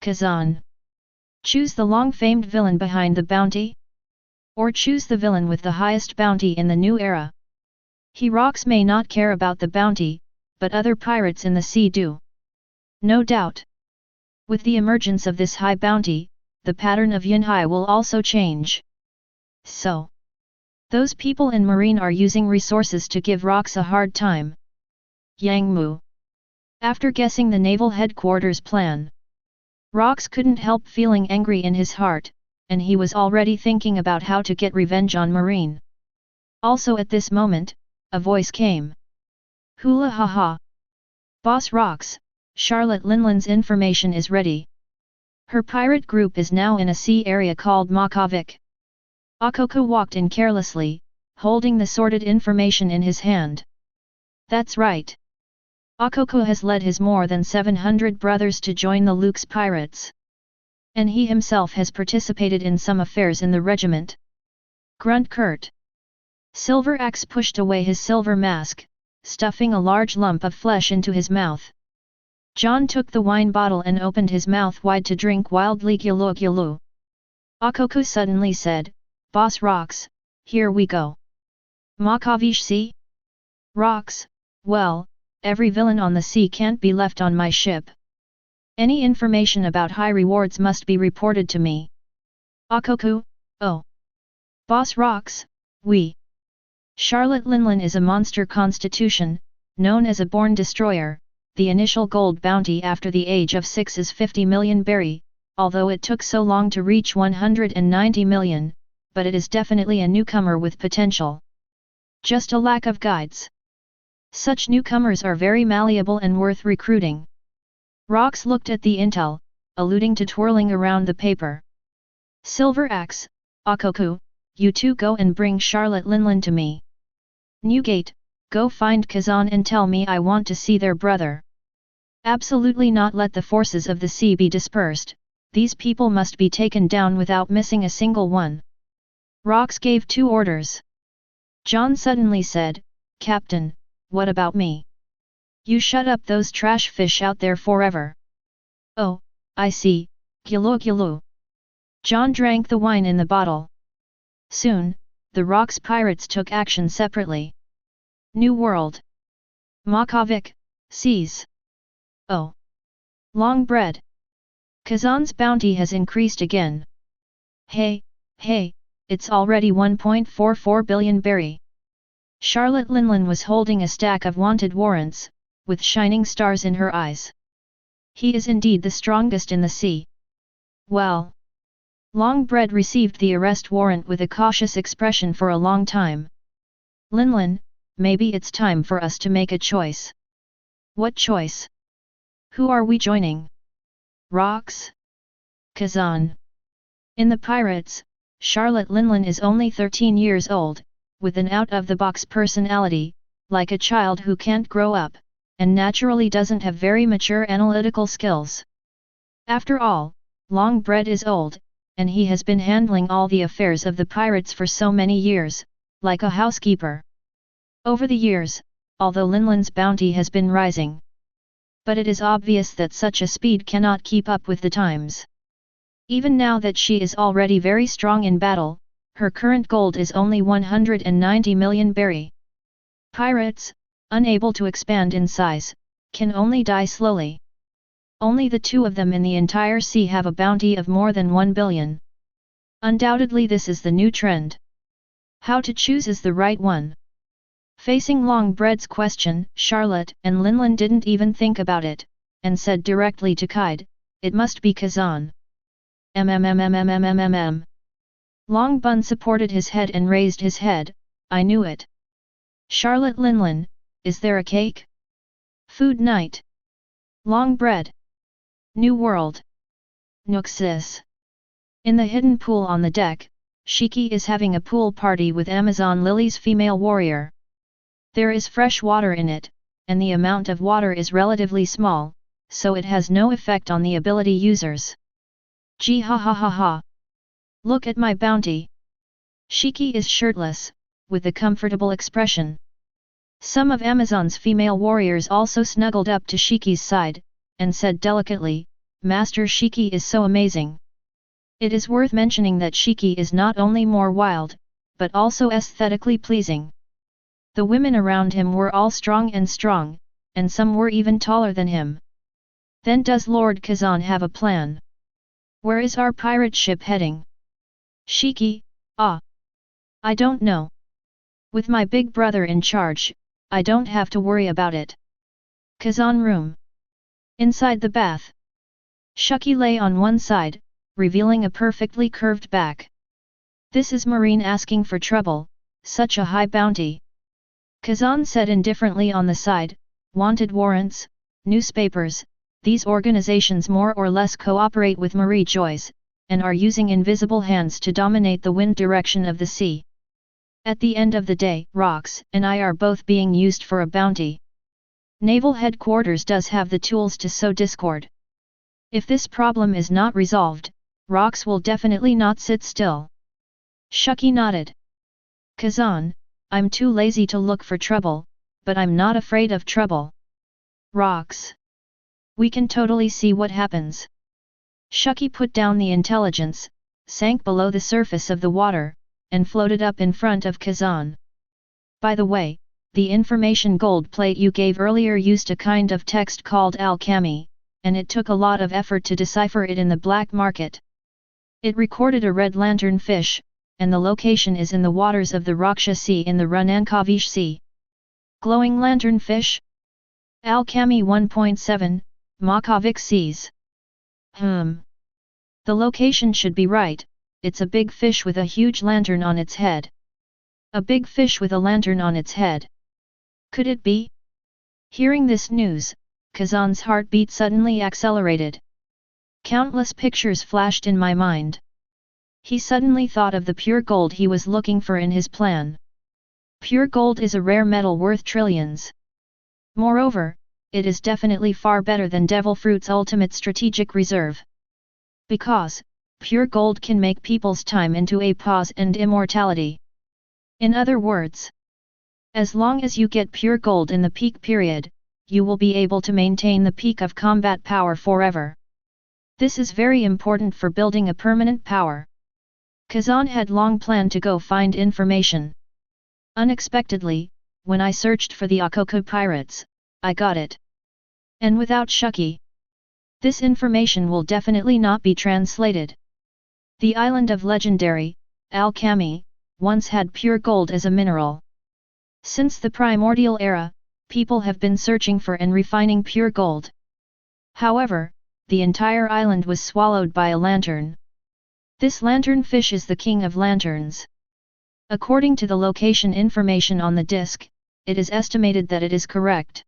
S1: Kazan. Choose the long-famed villain behind the bounty? Or choose the villain with the highest bounty in the new era? He Rocks may not care about the bounty, but other pirates in the sea do. No doubt. With the emergence of this high bounty, the pattern of Yunhai will also change. So, those people in Marine are using resources to give Rocks a hard time. Yangmu. After guessing the naval headquarters plan, Rocks couldn't help feeling angry in his heart, and he was already thinking about how to get revenge on Marine. Also at this moment, a voice came. Hula ha ha. Boss Rocks, Charlotte Linland's information is ready. Her pirate group is now in a sea area called Makavik. Akoko walked in carelessly, holding the sorted information in his hand. That's right. Akoko has led his more than 700 brothers to join the Luke's pirates. And he himself has participated in some affairs in the regiment. Grunt Kurt. Silver Axe pushed away his silver mask, stuffing a large lump of flesh into his mouth. John took the wine bottle and opened his mouth wide to drink wildly. Gyulu gyulu. Akoko suddenly said, Boss Rocks, here we go. Makavish sea? Rocks, well, every villain on the sea can't be left on my ship. Any information about high rewards must be reported to me. Akoko, oh. Boss Rocks, we. Charlotte Linland is a monster constitution, known as a born destroyer. The initial gold bounty after the age of 6 is 50 million berry, although it took so long to reach 190 million, but it is definitely a newcomer with potential. Just a lack of guides. Such newcomers are very malleable and worth recruiting. Rocks looked at the intel, alluding to twirling around the paper. Silver Axe, Akoko, you two go and bring Charlotte Linland to me. Newgate, go find Kazan and tell me I want to see their brother. Absolutely not let the forces of the sea be dispersed, these people must be taken down without missing a single one. Rocks gave 2 orders. John suddenly said, Captain, what about me? You shut up those trash fish out there forever. Oh, I see, gyulu gyulu. John drank the wine in the bottle. Soon, the Rocks pirates took action separately. New World. Makavik, seas. Oh. Long bread. Kazan's bounty has increased again. Hey, it's already 1.44 billion berry. Charlotte Linland was holding a stack of wanted warrants, with shining stars in her eyes. He is indeed the strongest in the sea. Well. Longbread received the arrest warrant with a cautious expression for a long time. Linlin, maybe it's time for us to make a choice. What choice? Who are we joining? Rocks? Kazan. In the pirates, Charlotte Linlin is only 13 years old, with an out-of-the-box personality, like a child who can't grow up, and naturally doesn't have very mature analytical skills. After all, Longbread is old, and he has been handling all the affairs of the pirates for so many years, like a housekeeper. Over the years, although Linlin's bounty has been rising. But it is obvious that such a speed cannot keep up with the times. Even now that she is already very strong in battle, her current gold is only 190 million berry. Pirates, unable to expand in size, can only die slowly. Only the two of them in the entire sea have a bounty of more than 1 billion. Undoubtedly this is the new trend. How to choose is the right one. Facing Longbread's question, Charlotte and Linlin didn't even think about it, and said directly to Kide, it must be Kazan. Longbun supported his head and raised his head, I knew it. Charlotte Linlin, is there a cake? Food night. Longbread. New world. Nuxis. In the hidden pool on the deck, Shiki is having a pool party with Amazon Lily's female warrior. There is fresh water in it, and the amount of water is relatively small, so it has no effect on the ability users. Gee ha ha ha ha. Look at my bounty. Shiki is shirtless, with a comfortable expression. Some of Amazon's female warriors also snuggled up to Shiki's side, and said delicately, Master Shiki is so amazing. It is worth mentioning that Shiki is not only more wild, but also aesthetically pleasing. The women around him were all strong, and some were even taller than him. Then does Lord Kazan have a plan? Where is our pirate ship heading? Shiki, I don't know. With my big brother in charge, I don't have to worry about it. Kazan room. Inside the bath. Shiki lay on one side, revealing a perfectly curved back. This is Marine asking for trouble, such a high bounty. Kazan said indifferently on the side, wanted warrants, newspapers, these organizations more or less cooperate with Marie Joyce, and are using invisible hands to dominate the wind direction of the sea. At the end of the day, Rox and I are both being used for a bounty. Naval Headquarters does have the tools to sow discord. If this problem is not resolved, Rox will definitely not sit still. Shiki nodded. Kazan, I'm too lazy to look for trouble, but I'm not afraid of trouble. Rox. We can totally see what happens. Shiki put down the intelligence, sank below the surface of the water, and floated up in front of Kazan. By the way, the information gold plate you gave earlier used a kind of text called alchemy, and it took a lot of effort to decipher it in the black market. It recorded a red lantern fish, and the location is in the waters of the Raksha Sea in the Runankavish Sea. Glowing lantern fish? Alchemy 1.7, Makavik Seas. The location should be right, it's a big fish with a huge lantern on its head. A big fish with a lantern on its head. Could it be? Hearing this news, Kazan's heartbeat suddenly accelerated. Countless pictures flashed in my mind. He suddenly thought of the pure gold he was looking for in his plan. Pure gold is a rare metal worth trillions. Moreover, it is definitely far better than devil fruit's ultimate strategic reserve. Because, pure gold can make people's time into a pause and immortality. In other words, as long as you get pure gold in the peak period, you will be able to maintain the peak of combat power forever. This is very important for building a permanent power. Kazan had long planned to go find information. Unexpectedly, when I searched for the Akoko pirates, I got it. And without Shiki, this information will definitely not be translated. The island of legendary, Alchemy, once had pure gold as a mineral. Since the primordial era, people have been searching for and refining pure gold. However, the entire island was swallowed by a lantern. This lanternfish is the king of lanterns. According to the location information on the disc, it is estimated that it is correct.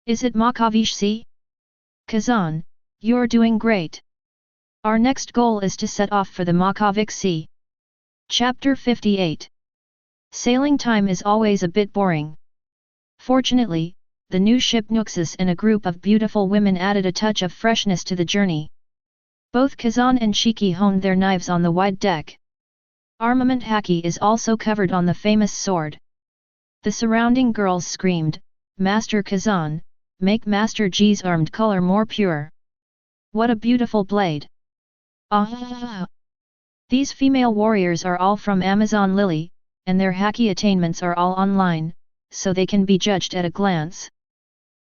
S1: Is it Makavich Sea? Kazan, you're doing great. Our next goal is to set off for the Makavich Sea. Chapter 58. Sailing time is always a bit boring. Fortunately, the new ship Nuxus and a group of beautiful women added a touch of freshness to the journey. Both Kazan and Shiki honed their knives on the wide deck. Armament Haki is also covered on the famous sword. The surrounding girls screamed, "Master Kazan, make Master G's armed color more pure. What a beautiful blade! Ah!" These female warriors are all from Amazon Lily, and their Haki attainments are all online, so they can be judged at a glance.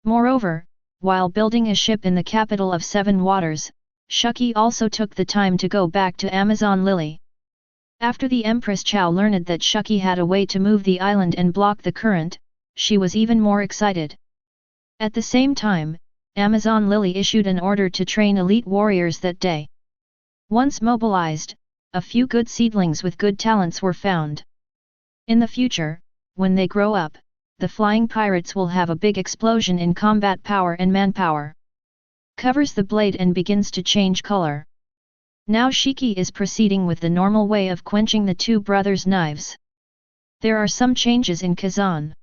S1: Moreover, while building a ship in the capital of Seven Waters, Shiki also took the time to go back to Amazon Lily. After the Empress Chao learned that Shiki had a way to move the island and block the current, she was even more excited. At the same time, Amazon Lily issued an order to train elite warriors that day. Once mobilized, a few good seedlings with good talents were found. In the future, when they grow up, the flying pirates will have a big explosion in combat power and manpower. Covers the blade and begins to change color. Now Shiki is proceeding with the normal way of quenching the two brothers' knives. There are some changes in Kazan.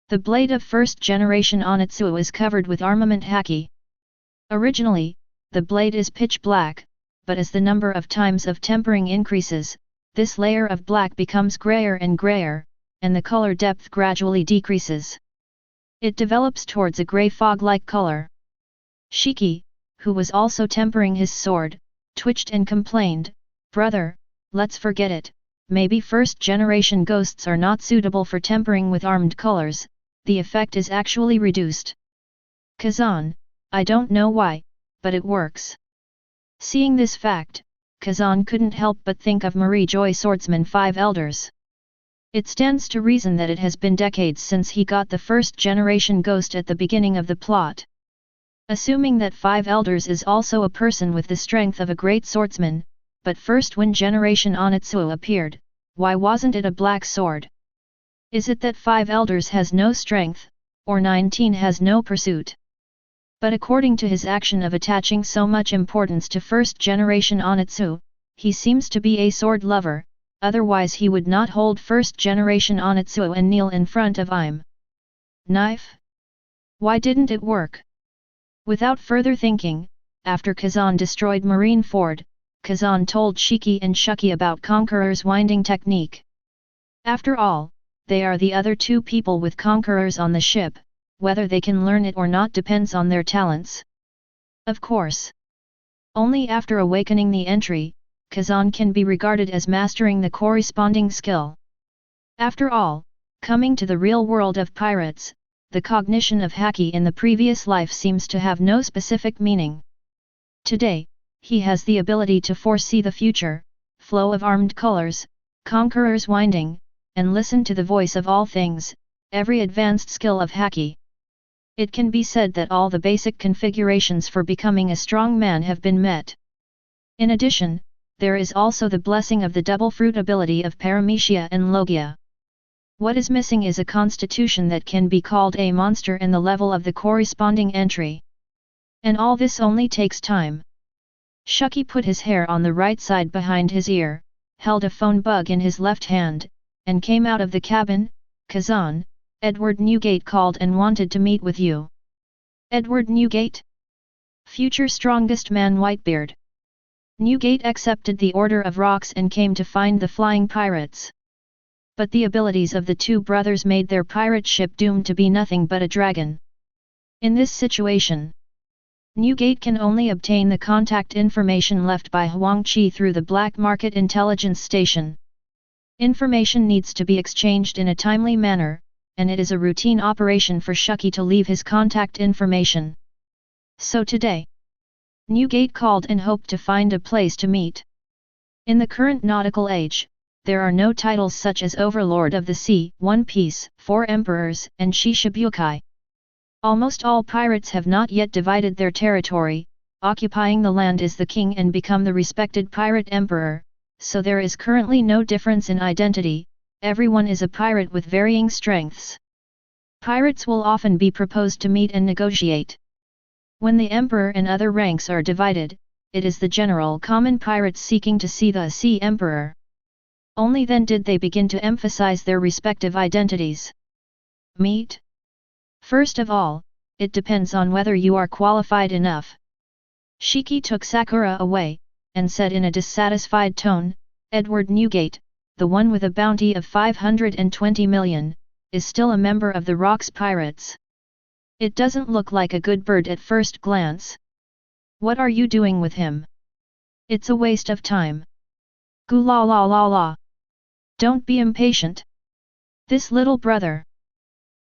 S1: The blade of first generation Onitsuo is covered with armament Haki. Originally, the blade is pitch black, but as the number of times of tempering increases, this layer of black becomes grayer and grayer, and the color depth gradually decreases. It develops towards a grey fog-like color. Shiki, who was also tempering his sword, twitched and complained, "Brother, let's forget it, maybe first-generation ghosts are not suitable for tempering with armed colors, the effect is actually reduced." Kazan, I don't know why, but it works. Seeing this fact, Kazan couldn't help but think of Marie Joy Swordsman 5 Elders. It stands to reason that it has been decades since he got the first-generation ghost at the beginning of the plot. Assuming that 5 Elders is also a person with the strength of a great swordsman, but first when generation Onitsuo appeared, why wasn't it a black sword? Is it that 5 Elders has no strength, or 19 has no pursuit? But according to his action of attaching so much importance to first generation Onitsuo, he seems to be a sword lover, otherwise he would not hold first generation Onitsuo and kneel in front of him. Knife? Why didn't it work? Without further thinking, after Kazan destroyed Marineford, Kazan told Shiki and Shiki about Conqueror's winding technique. After all, they are the other two people with Conquerors on the ship, whether they can learn it or not depends on their talents. Of course. Only after awakening the entry, Kazan can be regarded as mastering the corresponding skill. After all, coming to the real world of pirates, the cognition of Haki in the previous life seems to have no specific meaning. Today, he has the ability to foresee the future, flow of armed colors, Conqueror's winding, and listen to the voice of all things, every advanced skill of Haki. It can be said that all the basic configurations for becoming a strong man have been met. In addition, there is also the blessing of the double fruit ability of Paramecia and Logia. What is missing is a constitution that can be called a monster and the level of the corresponding entry. And all this only takes time. Shiki put his hair on the right side behind his ear, held a phone bug in his left hand, and came out of the cabin. "Kazan, Edward Newgate called and wanted to meet with you." Edward Newgate? Future strongest man Whitebeard. Newgate accepted the order of rocks and came to find the flying pirates. But the abilities of the two brothers made their pirate ship doomed to be nothing but a dragon. In this situation, Newgate can only obtain the contact information left by Huang Qi through the Black Market Intelligence Station. Information needs to be exchanged in a timely manner, and it is a routine operation for Shiki to leave his contact information. So today, Newgate called and hoped to find a place to meet. In the current nautical age, there are no titles such as Overlord of the Sea, One Piece, Four Emperors, and Shishibukai. Almost all pirates have not yet divided their territory, occupying the land is the king and become the respected pirate emperor, so there is currently no difference in identity, everyone is a pirate with varying strengths. Pirates will often be proposed to meet and negotiate. When the emperor and other ranks are divided, it is the general common pirates seeking to see the sea emperor. Only then did they begin to emphasize their respective identities. Meet? First of all, it depends on whether you are qualified enough. Shiki took Sakura away, and said in a dissatisfied tone, Edward Newgate, the one with a bounty of 520 million, is still a member of the Rocks Pirates. It doesn't look like a good bird at first glance. What are you doing with him? It's a waste of time. Goo la la la la. Don't be impatient. This little brother.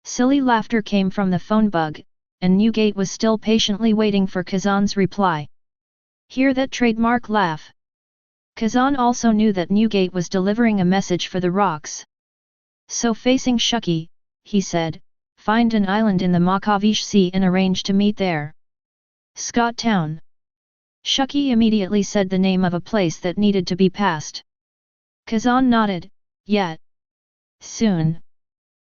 S1: Silly laughter came from the phone bug, and Newgate was still patiently waiting for Kazan's reply. Hear that trademark laugh. Kazan also knew that Newgate was delivering a message for the rocks. So facing Shiki, he said, find an island in the Makavish Sea and arrange to meet there. Scott Town. Shiki immediately said the name of a place that needed to be passed. Kazan nodded, yet. Soon.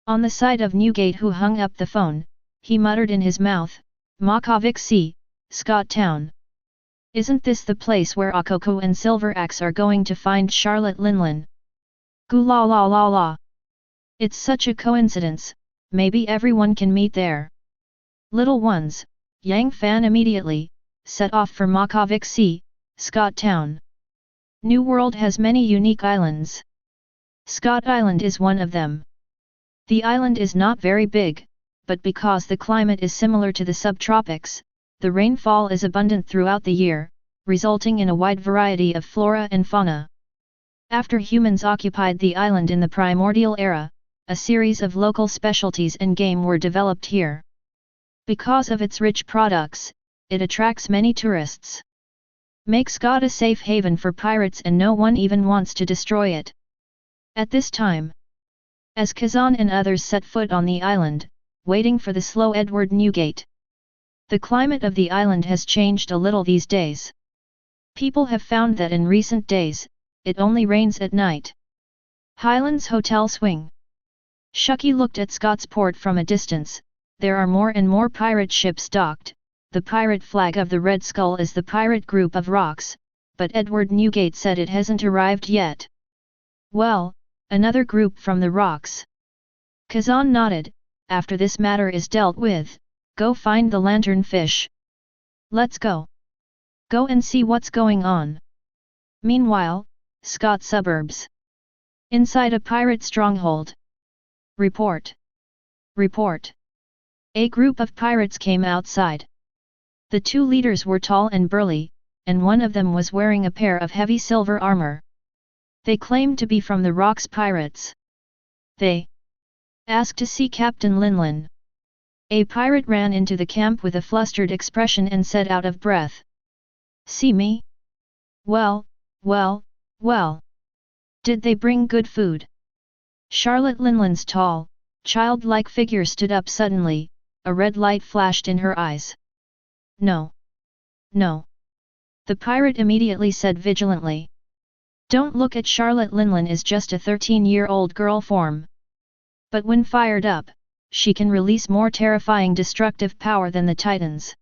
S1: On the side of Newgate who hung up the phone, he muttered in his mouth, Makavik Sea, Scott Town. Isn't this the place where Akoko and Silver Axe are going to find Charlotte Linlin? Goo la la la la. It's such a coincidence, maybe everyone can meet there. Little ones, Yang Fan immediately, set off for Makavik Sea, Scott Town. New World has many unique islands. Scott Island is one of them. The island is not very big, but because the climate is similar to the subtropics, the rainfall is abundant throughout the year, resulting in a wide variety of flora and fauna. After humans occupied the island in the primordial era, a series of local specialties and game were developed here. Because of its rich products, it attracts many tourists. Makes Scott a safe haven for pirates and no one even wants to destroy it. At this time, as Kazan and others set foot on the island, waiting for the slow Edward Newgate. The climate of the island has changed a little these days. People have found that in recent days, it only rains at night. Highlands Hotel Swing. Shiki looked at Scott's port from a distance, there are more and more pirate ships docked, the pirate flag of the Red Skull is the pirate group of rocks, but Edward Newgate said it hasn't arrived yet. Well, another group from the rocks. Kazan nodded, after this matter is dealt with, go find the lanternfish. Let's go. Go and see what's going on. Meanwhile, Scott suburbs. Inside a pirate stronghold. Report. Report. A group of pirates came outside. The two leaders were tall and burly, and one of them was wearing a pair of heavy silver armor. They claimed to be from the Rocks Pirates. They asked to see Captain Linlin. A pirate ran into the camp with a flustered expression and said out of breath. See me? Well, well, well. Did they bring good food? Charlotte Linlin's tall, childlike figure stood up suddenly, a red light flashed in her eyes. No. No. The pirate immediately said vigilantly. Don't look at Charlotte Linlin is just a 13-year-old girl form. But when fired up, she can release more terrifying destructive power than the Titans.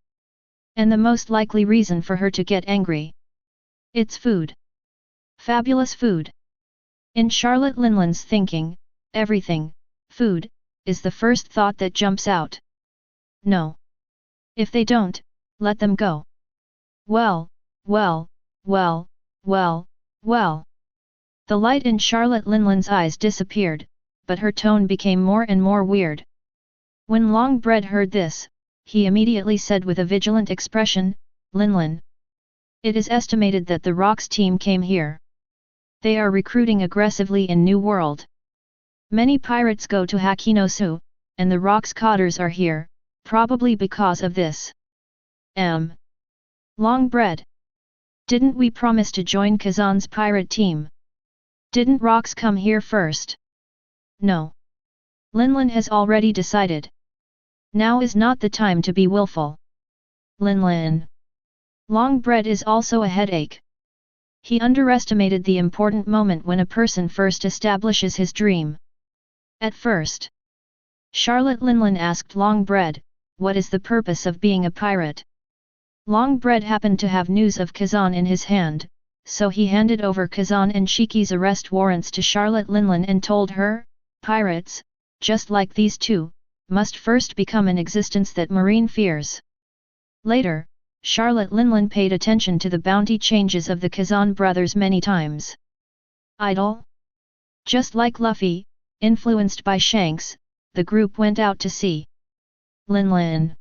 S1: And the most likely reason for her to get angry. It's food. Fabulous food. In Charlotte Linlin's thinking, everything, food, is the first thought that jumps out. No. If they don't, let them go. Well, well, well, well, well. The light in Charlotte Linlin's eyes disappeared, but her tone became more and more weird. When Longbread heard this, he immediately said with a vigilant expression, Linlin. It is estimated that the Rocks team came here. They are recruiting aggressively in New World. Many pirates go to Hakinosu, and the Rocks cotters are here, probably because of this. Longbread. Didn't we promise to join Kazan's pirate team? Didn't Rocks come here first? No. Linlin has already decided. Now is not the time to be willful. Lin. Long bread is also a headache. He underestimated the important moment when a person first establishes his dream. At first, Charlotte Linlin asked Longbread, "What is the purpose of being a pirate?" Longbread happened to have news of Kazan in his hand, so he handed over Kazan and Shiki's arrest warrants to Charlotte Linlin and told her, "Pirates, just like these two, must first become an existence that Marine fears." Later, Charlotte Linlin paid attention to the bounty changes of the Kazan brothers many times. Idle? Just like Luffy, influenced by Shanks, the group went out to sea. Linlin.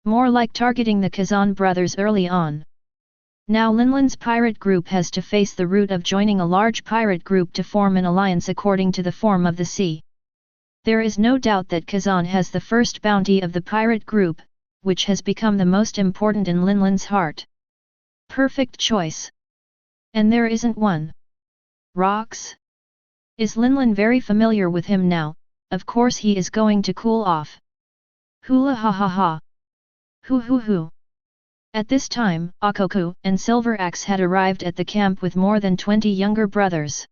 S1: More like targeting the Kazan brothers early on. Now Linlin's pirate group has to face the route of joining a large pirate group to form an alliance according to the form of the sea. There is no doubt that Kazan has the first bounty of the pirate group, which has become the most important in Linlin's heart. Perfect choice. And there isn't one. Rocks? Is Linlin very familiar with him now? Of course he is going to cool off. Hula ha ha ha. Hoo. At this time, Akoku and Silver Axe had arrived at the camp with more than 20 younger brothers.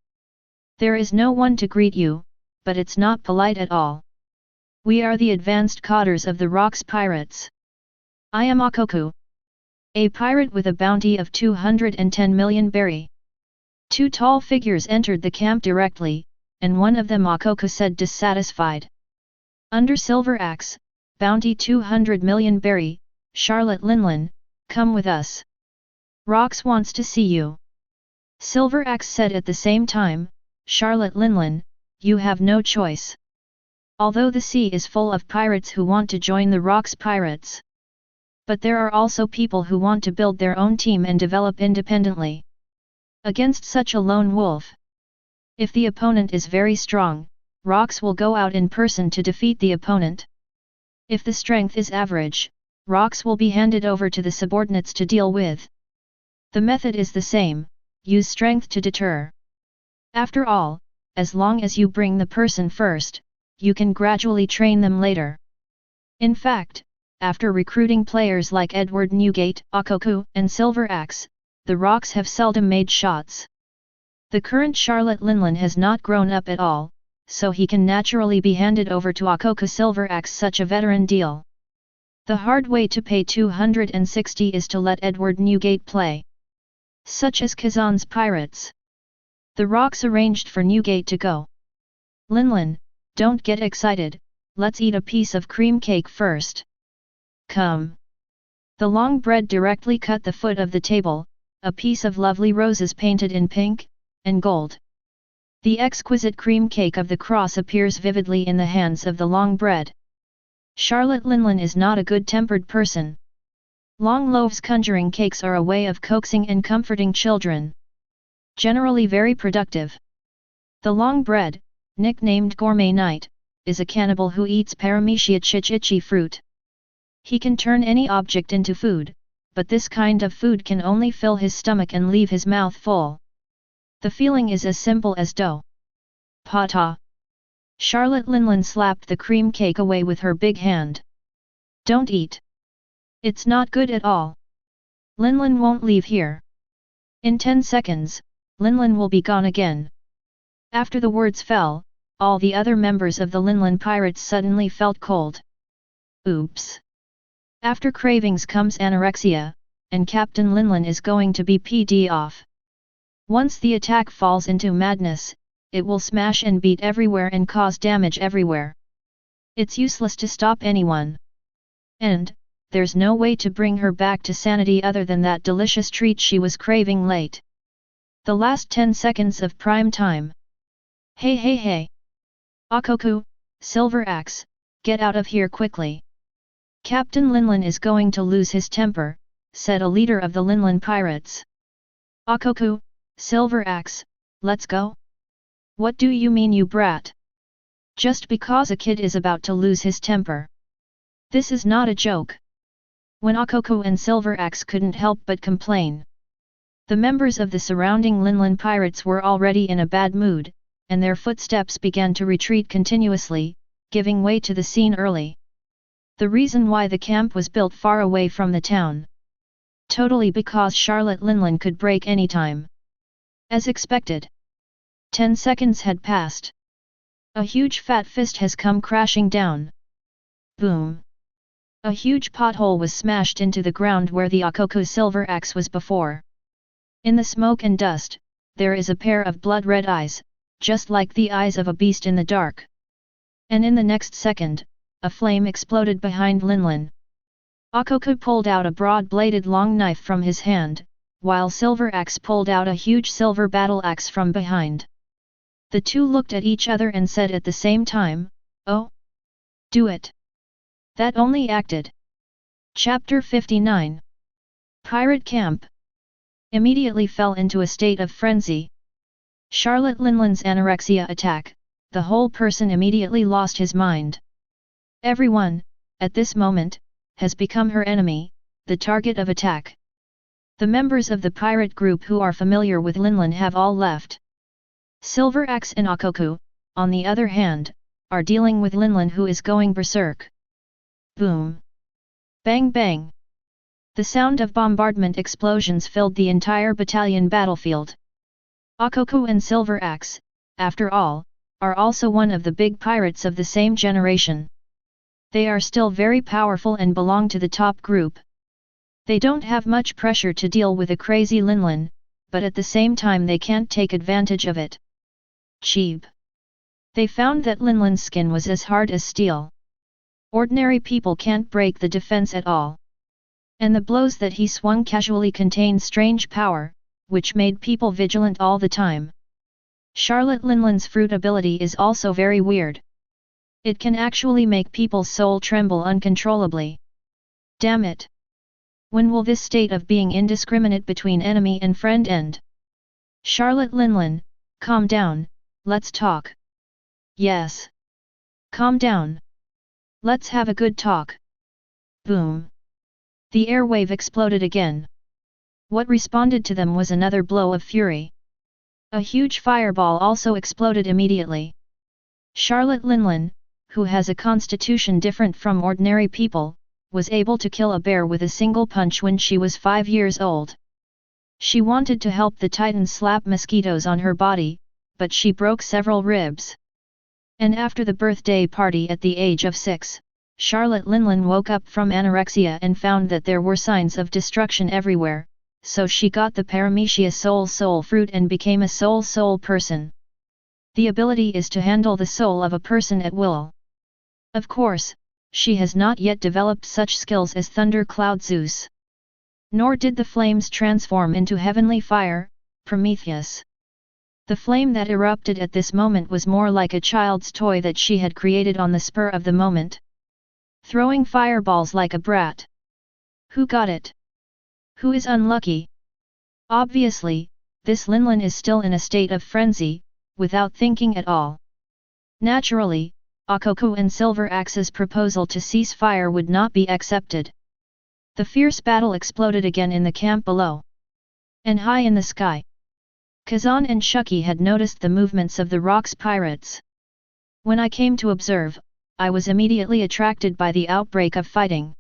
S1: There is no one to greet you, but it's not polite at all. We are the advanced cotters of the Rocks Pirates. I am Akoku. A pirate with a bounty of 210 million berry. Two tall figures entered the camp directly, and one of them Akoku said dissatisfied. Under Silver Axe, bounty 200 million berry, Charlotte Linlin, come with us. Rocks wants to see you. Silver Axe said at the same time, Charlotte Linlin, you have no choice. Although the sea is full of pirates who want to join the Rocks Pirates. But there are also people who want to build their own team and develop independently. Against such a lone wolf. If the opponent is very strong, Rocks will go out in person to defeat the opponent. If the strength is average, Rocks will be handed over to the subordinates to deal with. The method is the same, use strength to deter. After all, as long as you bring the person first, you can gradually train them later. In fact, after recruiting players like Edward Newgate, Akoku, and Silver Axe, the Rocks have seldom made shots. The current Charlotte Linlin has not grown up at all, so he can naturally be handed over to Akoku Silver Axe, such a veteran deal. The hard way to pay 260 is to let Edward Newgate play. Such as Kazan's pirates. The Rocks arranged for Newgate to go. Linlin, don't get excited, let's eat a piece of cream cake first. Come. The long bread directly cut the foot of the table, a piece of lovely roses painted in pink and gold. The exquisite cream cake of the cross appears vividly in the hands of the long bread. Charlotte Linlin is not a good-tempered person. Long loaves conjuring cakes are a way of coaxing and comforting children. Generally very productive. The long bread, nicknamed Gourmet Knight, is a cannibal who eats paramecia chichichi fruit. He can turn any object into food, but this kind of food can only fill his stomach and leave his mouth full. The feeling is as simple as dough. Pata. Charlotte Linlin slapped the cream cake away with her big hand. Don't eat. It's not good at all. Linlin won't leave here. In 10 seconds, Linlin will be gone again. After the words fell, all the other members of the Linlin Pirates suddenly felt cold. Oops. After cravings comes anorexia, and Captain Linlin is going to be PD off. Once the attack falls into madness, it will smash and beat everywhere and cause damage everywhere. It's useless to stop anyone. And, there's no way to bring her back to sanity other than that delicious treat she was craving late. The last 10 seconds of prime time. Hey. Akoku, Silver Axe, get out of here quickly. Captain Linlin is going to lose his temper, said a leader of the Linlin Pirates. Akoku, Silver Axe, let's go? What do you mean, you brat? Just because a kid is about to lose his temper. This is not a joke. When Akoku and Silver Axe couldn't help but complain. The members of the surrounding Linlin Pirates were already in a bad mood, and their footsteps began to retreat continuously, giving way to the scene early. The reason why the camp was built far away from the town. Totally because Charlotte Linlin could break any time. As expected. 10 seconds had passed. A huge fat fist has come crashing down. Boom. A huge pothole was smashed into the ground where the Akoku silver axe was before. In the smoke and dust, there is a pair of blood-red eyes, just like the eyes of a beast in the dark. And in the next second, a flame exploded behind Linlin. Akoku pulled out a broad-bladed long knife from his hand, while Silver Axe pulled out a huge silver battle axe from behind. The two looked at each other and said at the same time, "Oh! Do it!" That only acted. Chapter 59. Pirate Camp. Immediately fell into a state of frenzy. Charlotte Linlin's anorexia attack, the whole person immediately lost his mind. Everyone, at this moment, has become her enemy, the target of attack. The members of the pirate group who are familiar with Linlin have all left. Silver Axe and Akoku, on the other hand, are dealing with Linlin who is going berserk. Boom! Bang bang! The sound of bombardment explosions filled the entire battalion battlefield. Akoku and Silver Axe, after all, are also one of the big pirates of the same generation. They are still very powerful and belong to the top group. They don't have much pressure to deal with a crazy Linlin, but at the same time they can't take advantage of it. Cheap. They found that Linlin's skin was as hard as steel. Ordinary people can't break the defense at all. And the blows that he swung casually contained strange power, which made people vigilant all the time. Charlotte Linlin's fruit ability is also very weird. It can actually make people's soul tremble uncontrollably. Damn it! When will this state of being indiscriminate between enemy and friend end? Charlotte Linlin, calm down, let's talk. Yes. Calm down. Let's have a good talk. Boom. The airwave exploded again. What responded to them was another blow of fury. A huge fireball also exploded immediately. Charlotte Linlin, who has a constitution different from ordinary people, was able to kill a bear with a single punch when she was 5 years old. She wanted to help the Titan slap mosquitoes on her body, but she broke several ribs. And after the birthday party at the age of 6, Charlotte Linlin woke up from anorexia and found that there were signs of destruction everywhere, so she got the Paramecia soul fruit and became a soul person. The ability is to handle the soul of a person at will. Of course, she has not yet developed such skills as Thunder Cloud Zeus. Nor did the flames transform into heavenly fire, Prometheus. The flame that erupted at this moment was more like a child's toy that she had created on the spur of the moment. Throwing fireballs like a brat. Who got it? Who is unlucky? Obviously, this Linlin is still in a state of frenzy, without thinking at all. Naturally, Akoku and Silver Axe's proposal to cease fire would not be accepted. The fierce battle exploded again in the camp below. And high in the sky. Kazan and Shiki had noticed the movements of the Rocks pirates. When I came to observe, I was immediately attracted by the outbreak of fighting.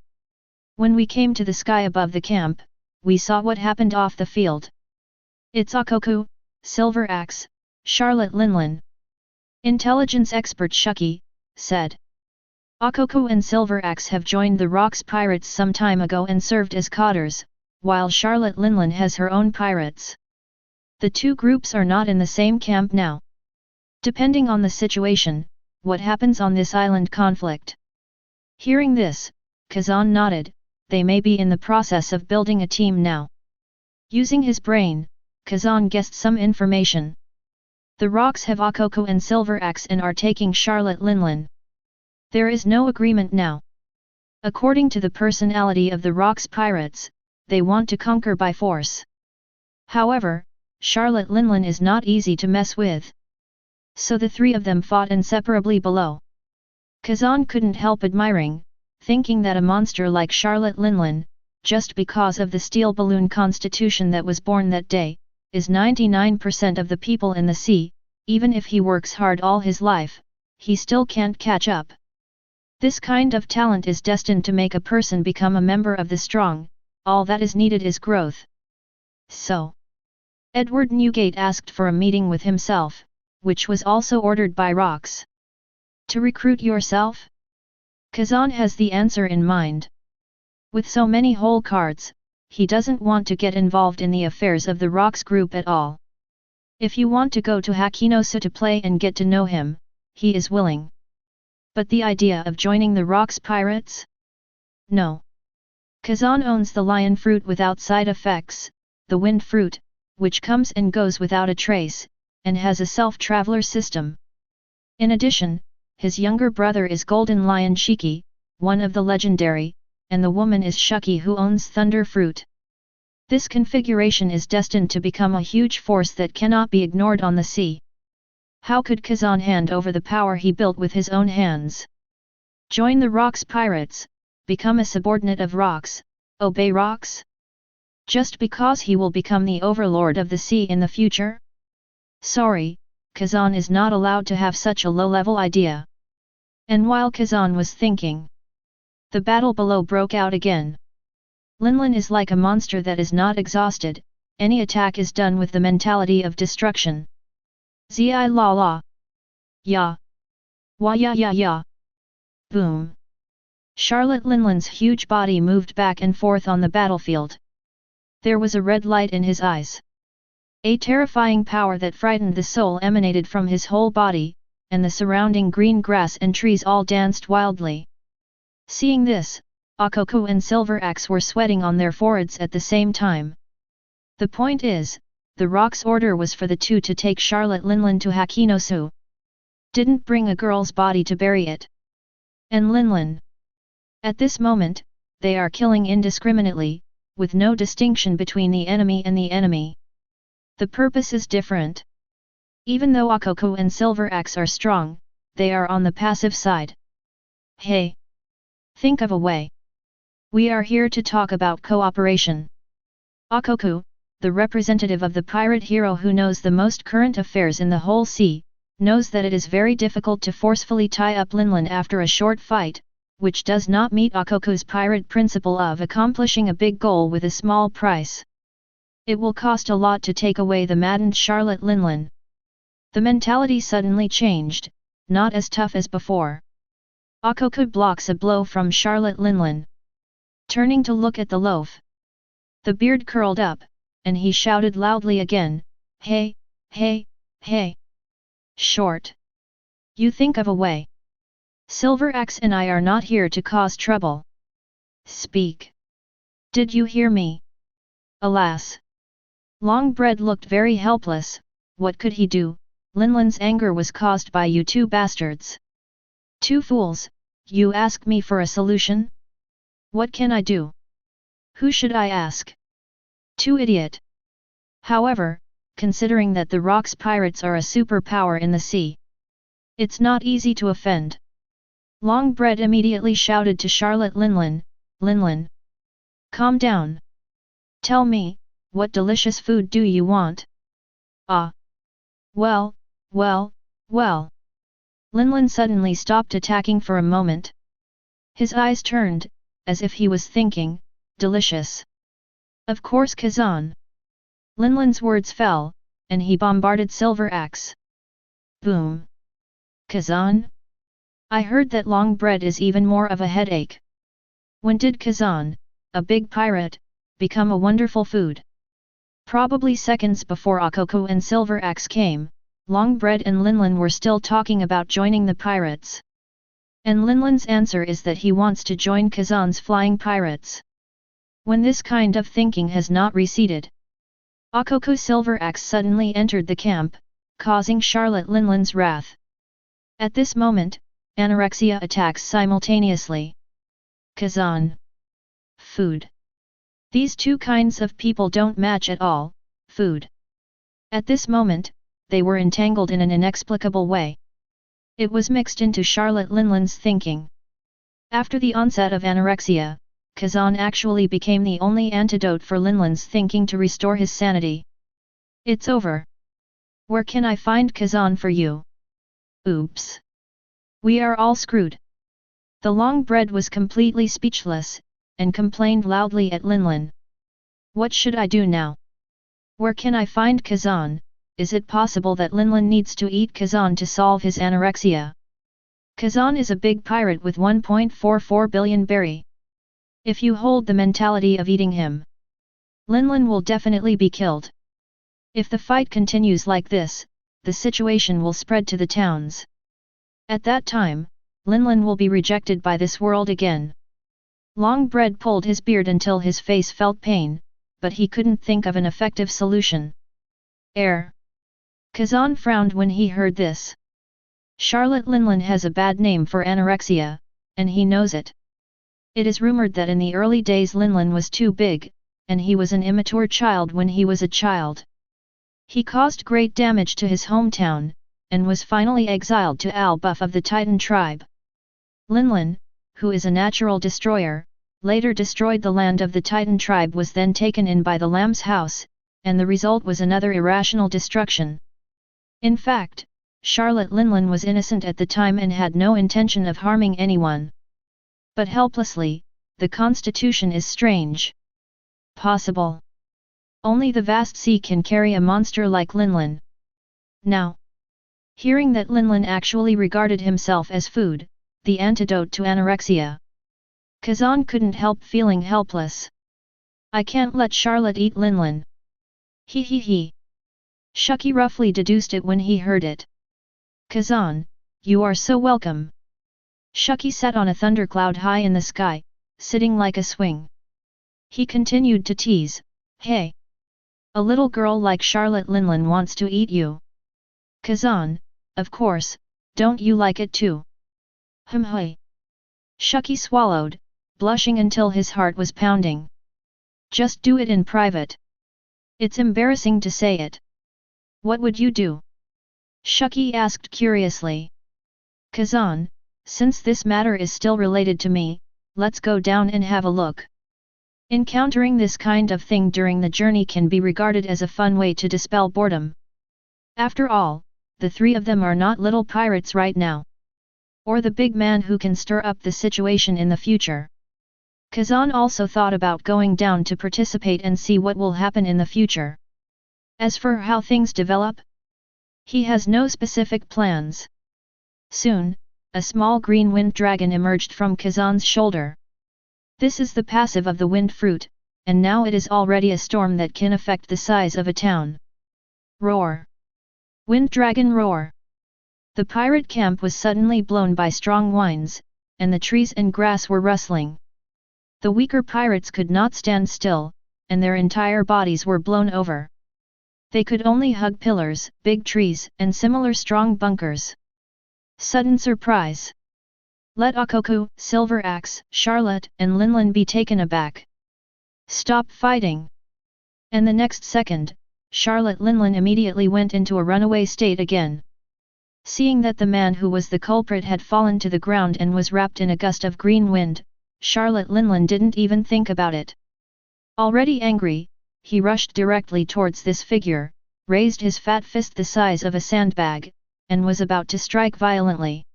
S1: When we came to the sky above the camp, we saw what happened off the field. It's Akoku, Silver Axe, Charlotte Linlin. Intelligence expert Shiki said. Akoku and Silver Axe have joined the Rocks pirates some time ago and served as cotters, while Charlotte Linlin has her own pirates. The two groups are not in the same camp now. Depending on the situation, what happens on this island conflict? Hearing this, Kazan nodded, they may be in the process of building a team now. Using his brain, Kazan guessed some information. The Rocks have Akoku and Silver Axe and are taking Charlotte Linlin. There is no agreement now. According to the personality of the Rocks pirates, they want to conquer by force. However, Charlotte Linlin is not easy to mess with. So the three of them fought inseparably below. Kazan couldn't help admiring, thinking that a monster like Charlotte Linlin, just because of the steel balloon constitution that was born that day, is 99% of the people in the sea, even if he works hard all his life, he still can't catch up. This kind of talent is destined to make a person become a member of the strong, all that is needed is growth. So, Edward Newgate asked for a meeting with himself, which was also ordered by Rox. To recruit yourself? Kazan has the answer in mind. With so many whole cards, he doesn't want to get involved in the affairs of the Rox group at all. If you want to go to Hakinosu to play and get to know him, he is willing. But the idea of joining the Rox pirates? No. Kazan owns the lion fruit without side effects, the wind fruit, which comes and goes without a trace, and has a self-traveler system. In addition, his younger brother is Golden Lion Shiki, one of the legendary, and the woman is Shiki who owns Thunder Fruit. This configuration is destined to become a huge force that cannot be ignored on the sea. How could Kazan hand over the power he built with his own hands? Join the Rox pirates, become a subordinate of Rox, obey Rox? Just because he will become the overlord of the sea in the future? Sorry, Kazan is not allowed to have such a low-level idea. And while Kazan was thinking, the battle below broke out again. Linlin is like a monster that is not exhausted, any attack is done with the mentality of destruction. Zi la la. Ya. Wa ya ya ya. Boom. Charlotte Linlin's huge body moved back and forth on the battlefield. There was a red light in his eyes. A terrifying power that frightened the soul emanated from his whole body, and the surrounding green grass and trees all danced wildly. Seeing this, Akoku and Silver Axe were sweating on their foreheads at the same time. The point is, the Rox order was for the two to take Charlotte Linlin to Hakinosu. Didn't bring a girl's body to bury it. And Linlin. At this moment, they are killing indiscriminately, with no distinction between the enemy and the enemy. The purpose is different. Even though Akoku and Silver Axe are strong, they are on the passive side. Hey! Think of a way. We are here to talk about cooperation. Akoku, the representative of the pirate hero who knows the most current affairs in the whole sea, knows that it is very difficult to forcefully tie up Linlin after a short fight, which does not meet Akoku's pirate principle of accomplishing a big goal with a small price. It will cost a lot to take away the maddened Charlotte Linlin. The mentality suddenly changed, not as tough as before. Akoku blocks a blow from Charlotte Linlin. Turning to look at the loaf. The beard curled up, and he shouted loudly again, "Hey, hey, hey! Short! You think of a way. Silver Axe and I are not here to cause trouble. Speak! Did you hear me?" Alas! Longbread looked very helpless. What could he do? Linlin's anger was caused by you two bastards. Two fools, you ask me for a solution? What can I do? Who should I ask? Two idiot. However, considering that the Rox pirates are a superpower in the sea, it's not easy to offend. Longbread immediately shouted to Charlotte Linlin, "Linlin! Calm down. Tell me, what delicious food do you want?" "Ah! Well, well, well." Linlin suddenly stopped attacking for a moment. His eyes turned, as if he was thinking, delicious. Of course Kazan. Linlin's words fell, and he bombarded Silver Axe. Boom. Kazan? I heard that Longbread is even more of a headache. When did Kazan, a big pirate, become a wonderful food? Probably seconds before Akoku and Silver Axe came, Longbread and Linlin were still talking about joining the pirates. And Linlin's answer is that he wants to join Kazan's flying pirates. When this kind of thinking has not receded, Akoku Silver Axe suddenly entered the camp, causing Charlotte Linlin's wrath. At this moment, anorexia attacks simultaneously. Kazan. Food. These two kinds of people don't match at all. Food. At this moment, they were entangled in an inexplicable way. It was mixed into Charlotte Linlin's thinking. After the onset of anorexia, Kazan actually became the only antidote for Linlin's thinking to restore his sanity. It's over. Where can I find Kazan for you? Oops. We are all screwed. The long-bread was completely speechless, and complained loudly at Linlin. What should I do now? Where can I find Kazan? Is it possible that Linlin needs to eat Kazan to solve his anorexia? Kazan is a big pirate with 1.44 billion berry. If you hold the mentality of eating him, Linlin will definitely be killed. If the fight continues like this, the situation will spread to the towns. At that time, Linlin will be rejected by this world again. Longbread pulled his beard until his face felt pain, but he couldn't think of an effective solution. Kazan frowned when he heard this. Charlotte Linlin has a bad name for anorexia, and he knows it. It is rumored that in the early days Linlin was too big, and he was an immature child when he was a child. He caused great damage to his hometown, and was finally exiled to Al-Buff of the Titan tribe. Linlin, who is a natural destroyer, later destroyed the land of the Titan tribe, was then taken in by the Lamb's house, and the result was another irrational destruction. In fact, Charlotte Linlin was innocent at the time and had no intention of harming anyone. But helplessly, the constitution is strange. Possible. Only the vast sea can carry a monster like Linlin. Now, hearing that Linlin actually regarded himself as food, the antidote to anorexia, Kazan couldn't help feeling helpless. I can't let Charlotte eat Linlin. He. Shiki roughly deduced it when he heard it. Kazan, you are so welcome. Shiki sat on a thundercloud high in the sky, sitting like a swing. He continued to tease, hey! A little girl like Charlotte Linlin wants to eat you. Kazan, of course, don't you like it too? Hey! Shiki swallowed, blushing until his heart was pounding. Just do it in private. It's embarrassing to say it. What would you do? Shiki asked curiously. Kazan, since this matter is still related to me, let's go down and have a look. Encountering this kind of thing during the journey can be regarded as a fun way to dispel boredom. After all, the three of them are not little pirates right now. Or the big man who can stir up the situation in the future. Kazan also thought about going down to participate and see what will happen in the future. As for how things develop, he has no specific plans. Soon, a small green wind dragon emerged from Kazan's shoulder. This is the passive of the wind fruit, and now it is already a storm that can affect the size of a town. Roar! Wind dragon roar! The pirate camp was suddenly blown by strong winds, and the trees and grass were rustling. The weaker pirates could not stand still, and their entire bodies were blown over. They could only hug pillars, big trees, and similar strong bunkers. Sudden surprise! Let Akoku, Silver Axe, Charlotte, and Linlin be taken aback. Stop fighting! And the next second, Charlotte Linlin immediately went into a runaway state again. Seeing that the man who was the culprit had fallen to the ground and was wrapped in a gust of green wind, Charlotte Linlin didn't even think about it. Already angry, he rushed directly towards this figure, raised his fat fist the size of a sandbag, and was about to strike violently.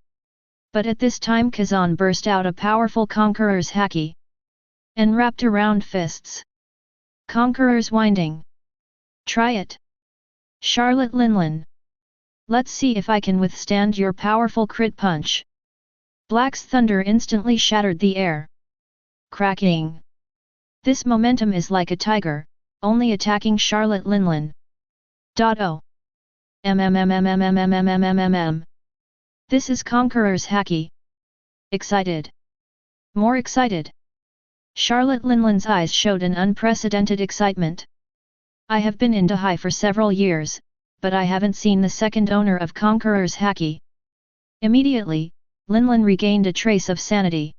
S1: But at this time Kazan burst out a powerful Conqueror's Haki. And wrapped around fists. Conqueror's winding. Try it. Charlotte Linlin. Let's see if I can withstand your powerful crit punch. Black's thunder instantly shattered the air. Cracking. This momentum is like a tiger, only attacking Charlotte Linlin. Oh. This is Conqueror's Haki. Excited. More excited. Charlotte Linlin's eyes showed an unprecedented excitement. I have been into high for several years, but I haven't seen the second owner of Conqueror's Haki. Immediately, Linlin regained a trace of sanity.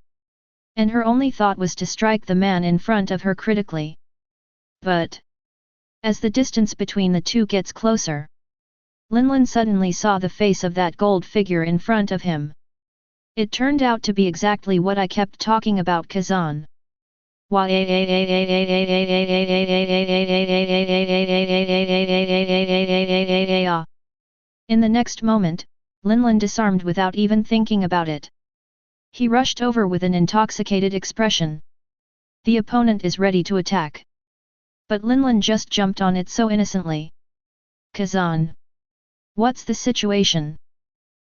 S1: And her only thought was to strike the man in front of her critically. But as the distance between the two gets closer, Linlin suddenly saw the face of that gold figure in front of him. It turned out to be exactly what I kept talking about, Kazan. In the next moment, Linlin disarmed without even thinking about it. He rushed over with an intoxicated expression. The opponent is ready to attack. But Linlin just jumped on it so innocently. Kazan. What's the situation?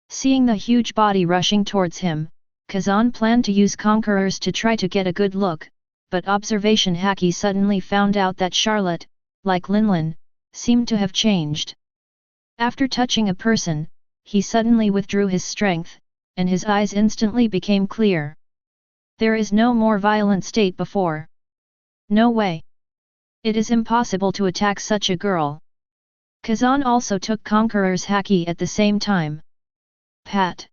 S1: Seeing the huge body rushing towards him, Kazan planned to use Conquerors to try to get a good look, but observation Haki suddenly found out that Charlotte, like Linlin, seemed to have changed. After touching a person, he suddenly withdrew his strength, and his eyes instantly became clear. There is no more violent state before. No way. It is impossible to attack such a girl. Kazan also took Conqueror's Haki at the same time. Pat.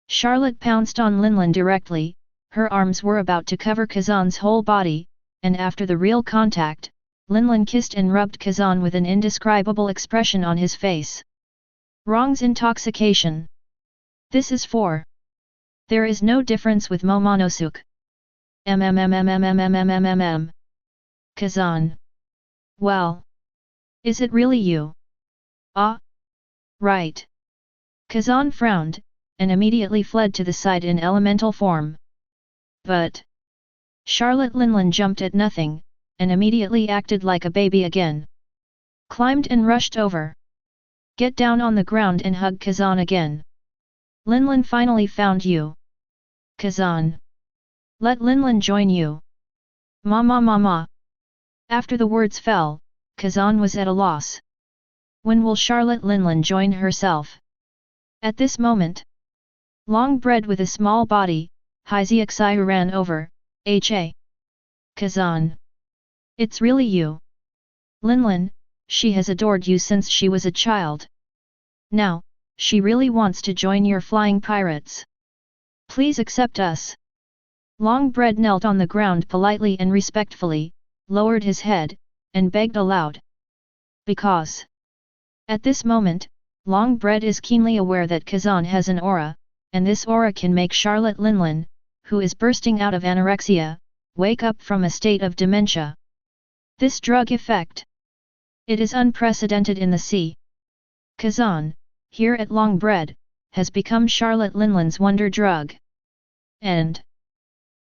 S1: Charlotte pounced on Linlin directly, her arms were about to cover Kazan's whole body, and after the real contact, Linlin kissed and rubbed Kazan with an indescribable expression on his face. Wrong's intoxication. This is for. There is no difference with Momonosuke. Kazan. Well. Is it really you? Ah. Right. Kazan frowned, and immediately fled to the side in elemental form. But. Charlotte Linlin jumped at nothing, and immediately acted like a baby again. Climbed and rushed over. Get down on the ground and hug Kazan again. Linlin finally found you. Kazan. Let Linlin join you. Mama. After the words fell, Kazan was at a loss. When will Charlotte Linlin join herself? At this moment. Long bread with a small body, Hiziaxiu ran over, Ha. Kazan. It's really you. Linlin, she has adored you since she was a child. Now, she really wants to join your flying pirates. Please accept us. Longbread knelt on the ground politely and respectfully, lowered his head, and begged aloud. Because. At this moment, Longbread is keenly aware that Kazan has an aura, and this aura can make Charlotte Linlin, who is bursting out of anorexia, wake up from a state of dementia. This drug effect. It is unprecedented in the sea. Kazan, here at Longbread, has become Charlotte Linlin's wonder drug. And.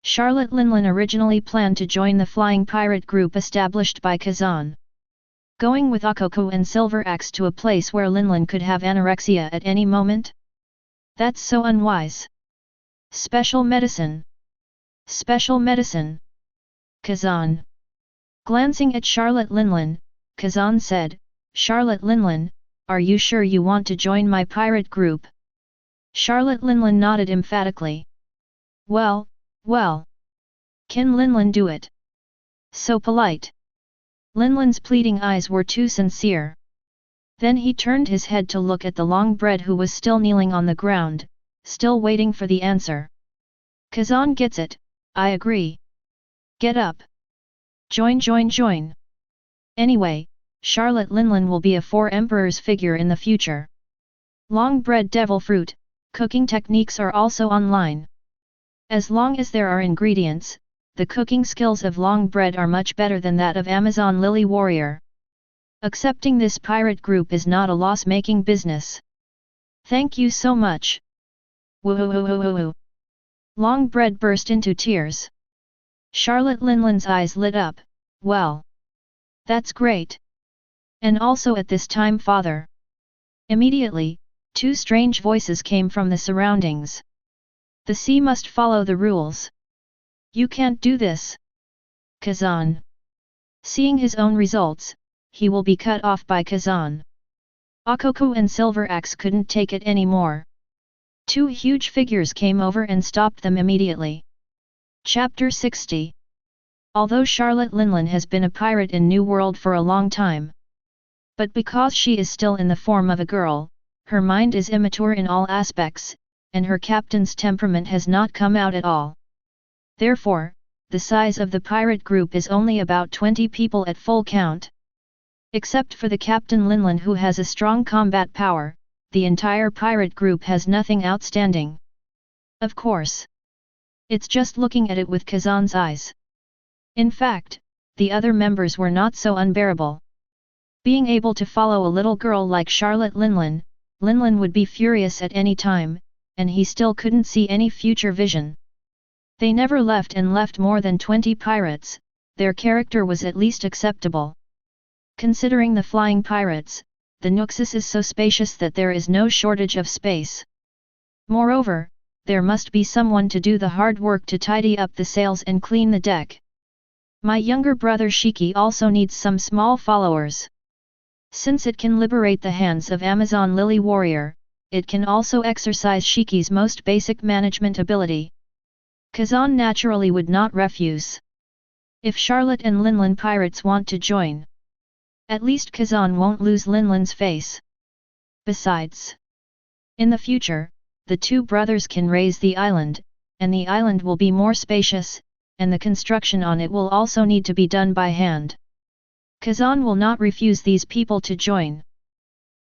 S1: Charlotte Linlin originally planned to join the flying pirate group established by Kazan. Going with Akoku and Silver Axe to a place where Linlin could have anorexia at any moment? That's so unwise. Special medicine. Special medicine. Kazan. Glancing at Charlotte Linlin, Kazan said, Charlotte Linlin, are you sure you want to join my pirate group? Charlotte Linlin nodded emphatically. Well. Can Linlin do it? So polite. Linlin's pleading eyes were too sincere. Then he turned his head to look at the Longbread who was still kneeling on the ground, still waiting for the answer. Kazan gets it, I agree. Get up. Join. Anyway, Charlotte Linlin will be a Four Emperors figure in the future. Longbread devil fruit, cooking techniques are also online. As long as there are ingredients, the cooking skills of Longbread are much better than that of Amazon Lily Warrior. Accepting this pirate group is not a loss-making business. Thank you so much. Woo. Longbread burst into tears. Charlotte Linlin's eyes lit up, well. That's great. And also at this time father. Immediately, two strange voices came from the surroundings. The sea must follow the rules. You can't do this. Kazan. Seeing his own results, he will be cut off by Kazan. Akoku and Silver Axe couldn't take it anymore. Two huge figures came over and stopped them immediately. Chapter 60. Although Charlotte Linlin has been a pirate in New World for a long time. But because she is still in the form of a girl, her mind is immature in all aspects, and her captain's temperament has not come out at all. Therefore, the size of the pirate group is only about 20 people at full count. Except for the Captain Linlin who has a strong combat power, the entire pirate group has nothing outstanding. Of course. It's just looking at it with Kazan's eyes. In fact, the other members were not so unbearable. Being able to follow a little girl like Charlotte Linlin, Linlin would be furious at any time, and he still couldn't see any future vision. They never left and left more than 20 pirates, their character was at least acceptable. Considering the flying pirates, the Nuxus is so spacious that there is no shortage of space. Moreover, there must be someone to do the hard work to tidy up the sails and clean the deck. My younger brother Shiki also needs some small followers. Since it can liberate the hands of Amazon Lily Warrior, it can also exercise Shiki's most basic management ability. Kazan naturally would not refuse. If Charlotte and Linlin pirates want to join, at least Kazan won't lose Linlin's face. Besides, in the future, the two brothers can raise the island, and the island will be more spacious, and the construction on it will also need to be done by hand. Kazan will not refuse these people to join.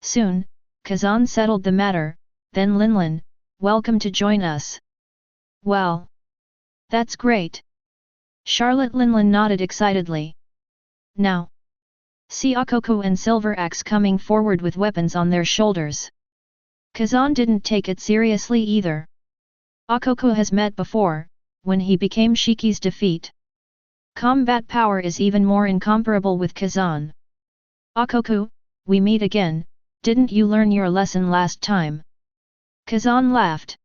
S1: Soon, Kazan settled the matter, then Linlin, welcome to join us. Well, that's great. Charlotte Linlin nodded excitedly. Now, see Akoko and Silver Axe coming forward with weapons on their shoulders. Kazan didn't take it seriously either. Akoko has met before, when he became Shiki's defeat. Combat power is even more incomparable with Kazan. Akoko, we meet again, didn't you learn your lesson last time? Kazan laughed.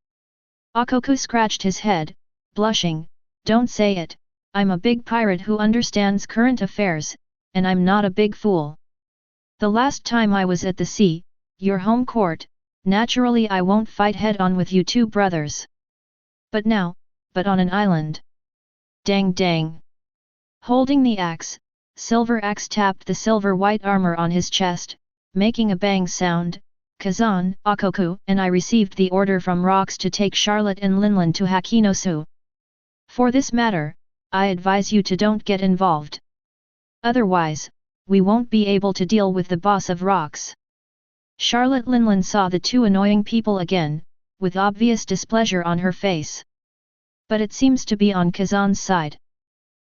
S1: Akoko scratched his head, blushing, don't say it, I'm a big pirate who understands current affairs, and I'm not a big fool. The last time I was at the sea, your home court, naturally I won't fight head-on with you two brothers. But now, but on an island. Dang dang. Holding the axe, Silver Axe tapped the silver-white armor on his chest, making a bang sound. Kazan, Akoko and I received the order from Rox to take Charlotte and Linlin to Hakinosu. For this matter, I advise you to don't get involved. Otherwise, we won't be able to deal with the boss of Rox. Charlotte Linlin saw the two annoying people again, with obvious displeasure on her face. But it seems to be on Kazan's side.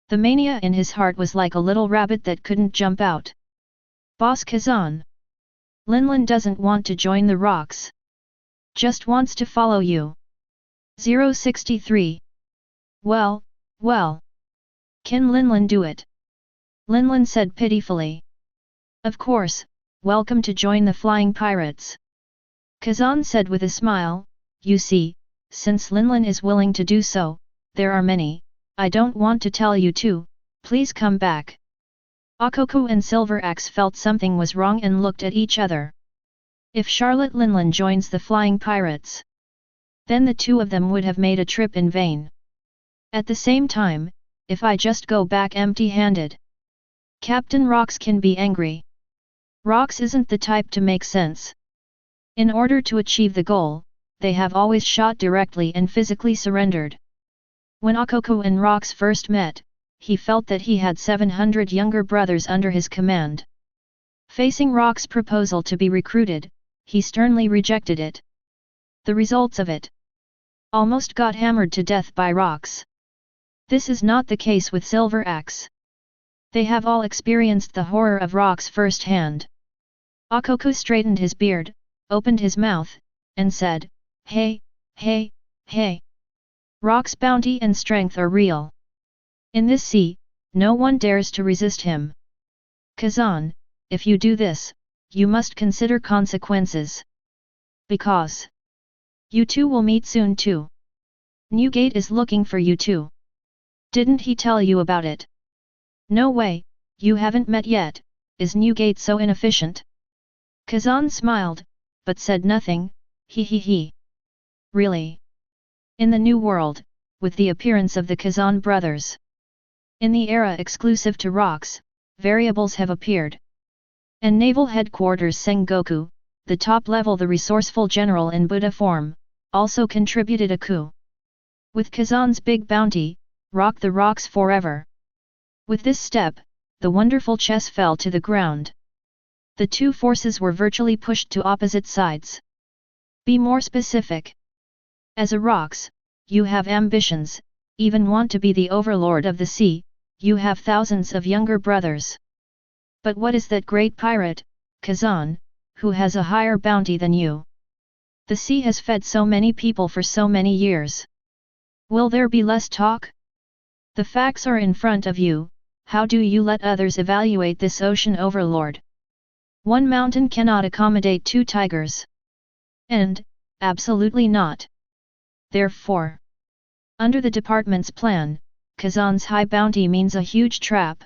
S1: The mania in his heart was like a little rabbit that couldn't jump out. Boss Kazan. Linlin doesn't want to join the Rox. Just wants to follow you. 063. Well, well. Can Linlin do it? Linlin said pitifully. Of course, welcome to join the flying pirates. Kazan said with a smile, you see, since Linlin is willing to do so, there are many, I don't want to tell you to, please come back. Akoko and Silver Axe felt something was wrong and looked at each other. If Charlotte Linlin joins the flying pirates, then the two of them would have made a trip in vain. At the same time, if I just go back empty-handed, Captain Rox can be angry. Rox isn't the type to make sense. In order to achieve the goal, they have always shot directly and physically surrendered. When Akoko and Rox first met, he felt that he had 700 younger brothers under his command. Facing Rox's proposal to be recruited, he sternly rejected it. The results of it almost got hammered to death by Rox. This is not the case with Silver Axe. They have all experienced the horror of Rox firsthand. Akoko straightened his beard, opened his mouth, and said, hey, hey, hey. Rox's bounty and strength are real. In this sea, no one dares to resist him. Kazan, if you do this, you must consider consequences. Because you two will meet soon too. Newgate is looking for you too. Didn't he tell you about it? No way, you haven't met yet, is Newgate so inefficient? Kazan smiled, but said nothing, he. Really? In the New World, with the appearance of the Kazan brothers. In the era exclusive to Rox, variables have appeared. And Naval Headquarters Sengoku, the top level the resourceful general in Buddha form, also contributed a coup. With Kazan's big bounty, rock the Rox forever. With this step, the wonderful chess fell to the ground. The two forces were virtually pushed to opposite sides. Be more specific. As a Rox, you have ambitions, even want to be the overlord of the sea, you have thousands of younger brothers. But what is that great pirate, Kazan, who has a higher bounty than you? The sea has fed so many people for so many years. Will there be less talk? The facts are in front of you, how do you let others evaluate this ocean overlord? One mountain cannot accommodate 2 tigers. And, absolutely not. Therefore, under the department's plan, Kazan's high bounty means a huge trap.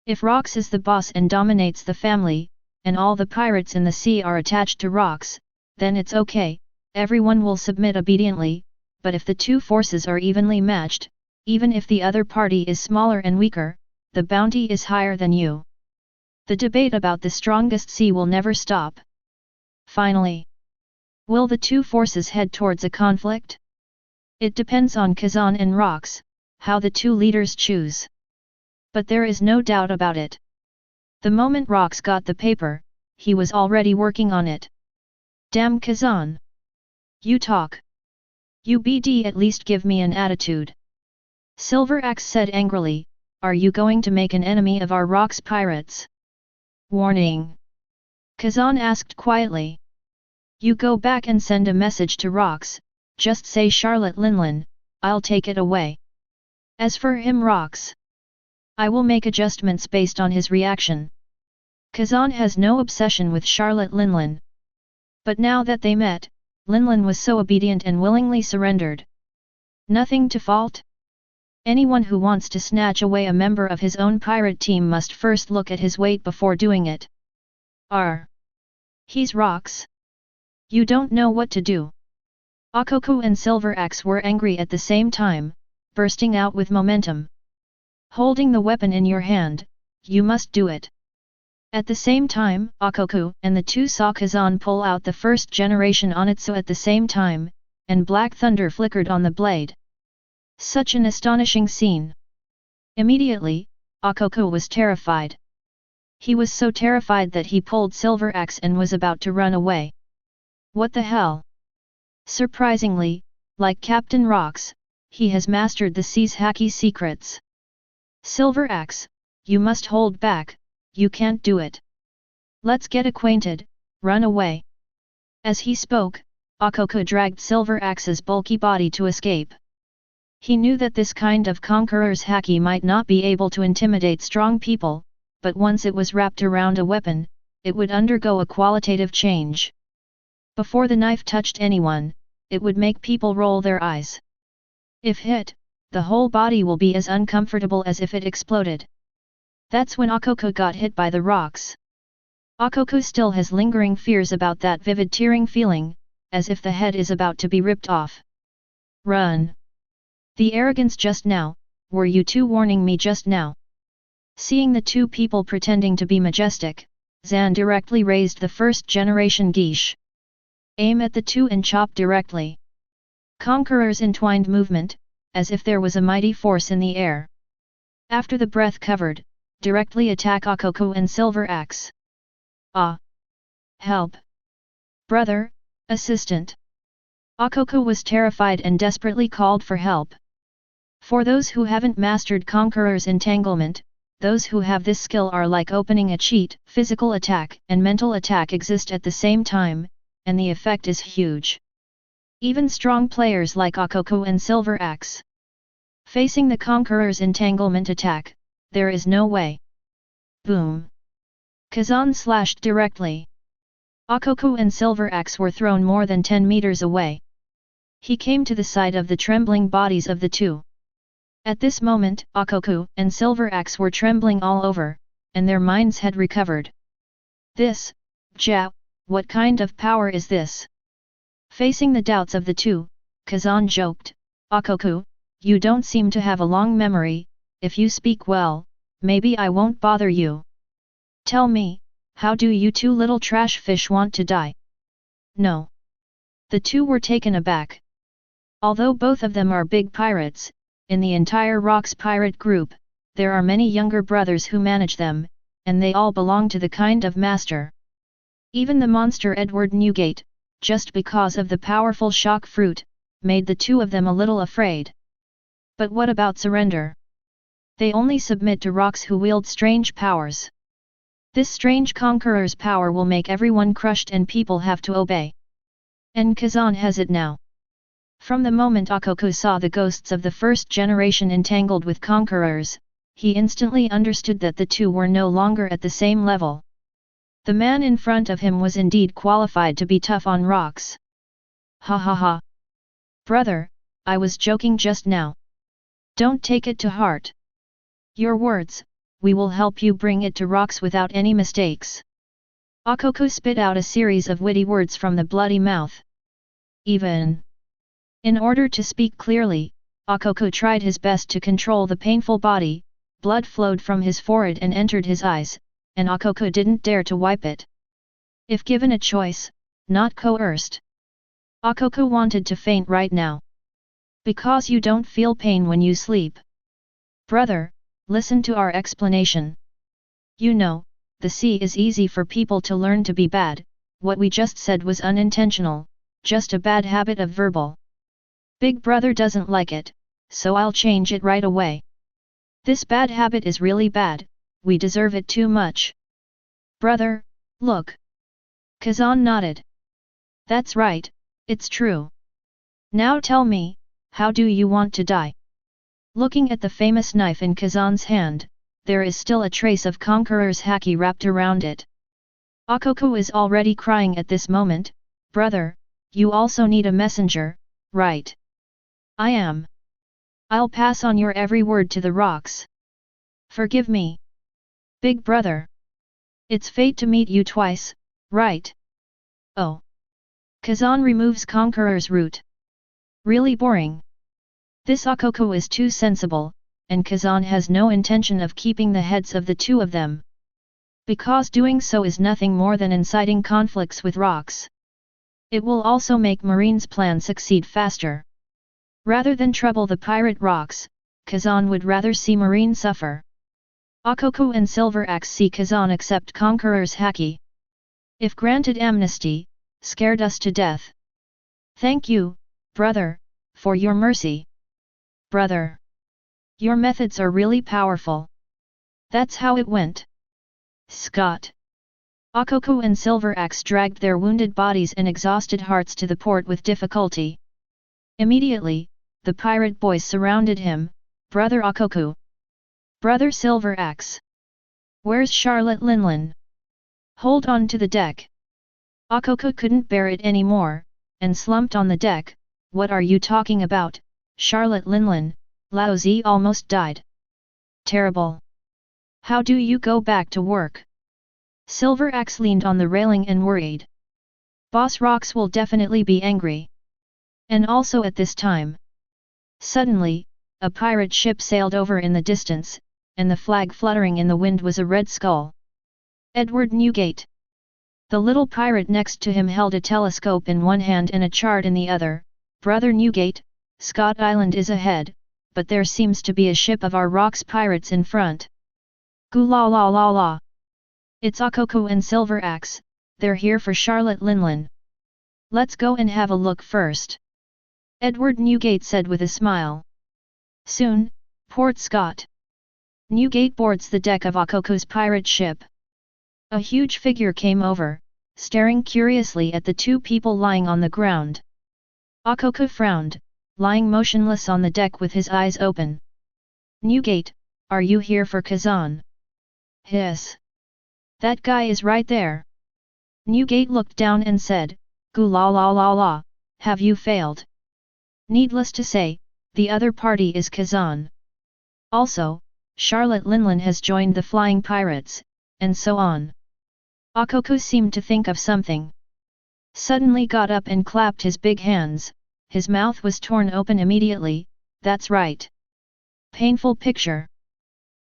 S1: If Rox is the boss and dominates the family, and all the pirates in the sea are attached to Rox, then it's okay, everyone will submit obediently, but if the 2 forces are evenly matched, even if the other party is smaller and weaker, the bounty is higher than you. The debate about the strongest sea will never stop. Finally, will the 2 forces head towards a conflict? It depends on Kazan and Rox, how the 2 leaders choose. But there is no doubt about it. The moment Rox got the paper, he was already working on it. Damn Kazan! You talk. You BD at least give me an attitude. Silver Axe said angrily, are you going to make an enemy of our Rox pirates? Warning! Kazan asked quietly. You go back and send a message to Rox, just say Charlotte Linlin, I'll take it away. As for him Rox, I will make adjustments based on his reaction. Kazan has no obsession with Charlotte Linlin. But now that they met, Linlin was so obedient and willingly surrendered. Nothing to fault? Anyone who wants to snatch away a member of his own pirate team must first look at his weight before doing it. He's Rox. You don't know what to do. Akoku and Silver Axe were angry at the same time, bursting out with momentum. Holding the weapon in your hand, you must do it. At the same time, Akoku and the 2 saw Kazan pull out the first generation Onitsu at the same time, and black thunder flickered on the blade. Such an astonishing scene. Immediately, Akoku was terrified. He was so terrified that he pulled Silver Axe and was about to run away. What the hell? Surprisingly, like Captain Rox, he has mastered the sea's Haki secrets. Silver Axe, you must hold back, you can't do it. Let's get acquainted, run away. As he spoke, Akoku dragged Silver Axe's bulky body to escape. He knew that this kind of conqueror's Haki might not be able to intimidate strong people, but once it was wrapped around a weapon, it would undergo a qualitative change. Before the knife touched anyone, it would make people roll their eyes. If hit, the whole body will be as uncomfortable as if it exploded. That's when Akoku got hit by the rocks. Akoku still has lingering fears about that vivid tearing feeling, as if the head is about to be ripped off. Run! The arrogance just now, were you 2 warning me just now? Seeing the 2 people pretending to be majestic, Zan directly raised the first generation geisha. Aim at the 2 and chop directly. Conqueror's entwined movement, as if there was a mighty force in the air. After the breath covered, directly attack Akoku and Silver Axe. Ah! Help! Brother, assistant! Akoku was terrified and desperately called for help. For those who haven't mastered Conqueror's entanglement, those who have this skill are like opening a cheat. Physical attack and mental attack exist at the same time, and the effect is huge. Even strong players like Akoku and Silver Axe. Facing the Conqueror's entanglement attack, there is no way. Boom! Kazan slashed directly. Akoku and Silver Axe were thrown more than 10 meters away. He came to the side of the trembling bodies of the 2. At this moment, Akoku and Silver Axe were trembling all over, and their minds had recovered. This, what kind of power is this? Facing the doubts of the 2, Kazan joked, Akoku, you don't seem to have a long memory, if you speak well, maybe I won't bother you. Tell me, how do you 2 little trash fish want to die? No. The 2 were taken aback. Although both of them are big pirates, in the entire Rox pirate group, there are many younger brothers who manage them, and they all belong to the kind of master. Even the monster Edward Newgate, just because of the powerful shock fruit, made the 2 of them a little afraid. But what about surrender? They only submit to Rox who wield strange powers. This strange conqueror's power will make everyone crushed and people have to obey. And Kazan has it now. From the moment Akoko saw the ghosts of the first generation entangled with conquerors, he instantly understood that the two were no longer at the same level. The man in front of him was indeed qualified to be tough on rocks. Ha ha ha. Brother, I was joking just now. Don't take it to heart. Your words, we will help you bring it to rocks without any mistakes. Akoko spit out a series of witty words from the bloody mouth. Even. In order to speak clearly, Akoko tried his best to control the painful body, blood flowed from his forehead and entered his eyes, and Akoko didn't dare to wipe it. If given a choice, not coerced. Akoko wanted to faint right now. Because you don't feel pain when you sleep. Brother, listen to our explanation. You know, the sea is easy for people to learn to be bad, what we just said was unintentional, just a bad habit of verbal. Big brother doesn't like it, so I'll change it right away. This bad habit is really bad, we deserve it too much. Brother, look. Kazan nodded. That's right, it's true. Now tell me, how do you want to die? Looking at the famous knife in Kazan's hand, there is still a trace of Conqueror's Haki wrapped around it. Akoko is already crying at this moment. Brother, you also need a messenger, right? I am. I'll pass on your every word to the rocks. Forgive me. Big brother. It's fate to meet you twice, right? Oh. Kazan removes Conqueror's root. Really boring. This Akoko is too sensible, and Kazan has no intention of keeping the heads of the two of them. Because doing so is nothing more than inciting conflicts with rocks. It will also make Marine's plan succeed faster. Rather than trouble the pirate rocks, Kazan would rather see Marine suffer. Akoko and Silver Axe see Kazan accept Conqueror's Haki. If granted amnesty, scared us to death. Thank you, brother, for your mercy. Brother. Your methods are really powerful. That's how it went. Scott. Akoko and Silver Axe dragged their wounded bodies and exhausted hearts to the port with difficulty. Immediately, the pirate boys surrounded him. Brother Akoko. Brother Silver Axe. Where's Charlotte Linlin? Hold on to the deck. Akoko couldn't bear it anymore, and slumped on the deck. What are you talking about, Charlotte Linlin? Lao Zi almost died. Terrible. How do you go back to work? Silver Axe leaned on the railing and worried. Boss Rocks will definitely be angry. And also at this time. Suddenly, a pirate ship sailed over in the distance, and the flag fluttering in the wind was a red skull. Edward Newgate. The little pirate next to him held a telescope in one hand and a chart in the other. Brother Newgate, Scott Island is ahead, but there seems to be a ship of our rocks pirates in front. Goo la la la la. It's Akoko and Silver Axe, they're here for Charlotte Linlin. Let's go and have a look first. Edward Newgate said with a smile. Soon, Port Scott. Newgate boards the deck of Akoko's pirate ship. A huge figure came over, staring curiously at the two people lying on the ground. Akoko frowned, lying motionless on the deck with his eyes open. Newgate, are you here for Kazan? Hiss. That guy is right there. Newgate looked down and said, Goo la la la la, have you failed? Needless to say, the other party is Kazan. Also, Charlotte Linlin has joined the Flying Pirates, and so on. Akoko seemed to think of something. Suddenly got up and clapped his big hands, his mouth was torn open immediately. That's right. Painful picture.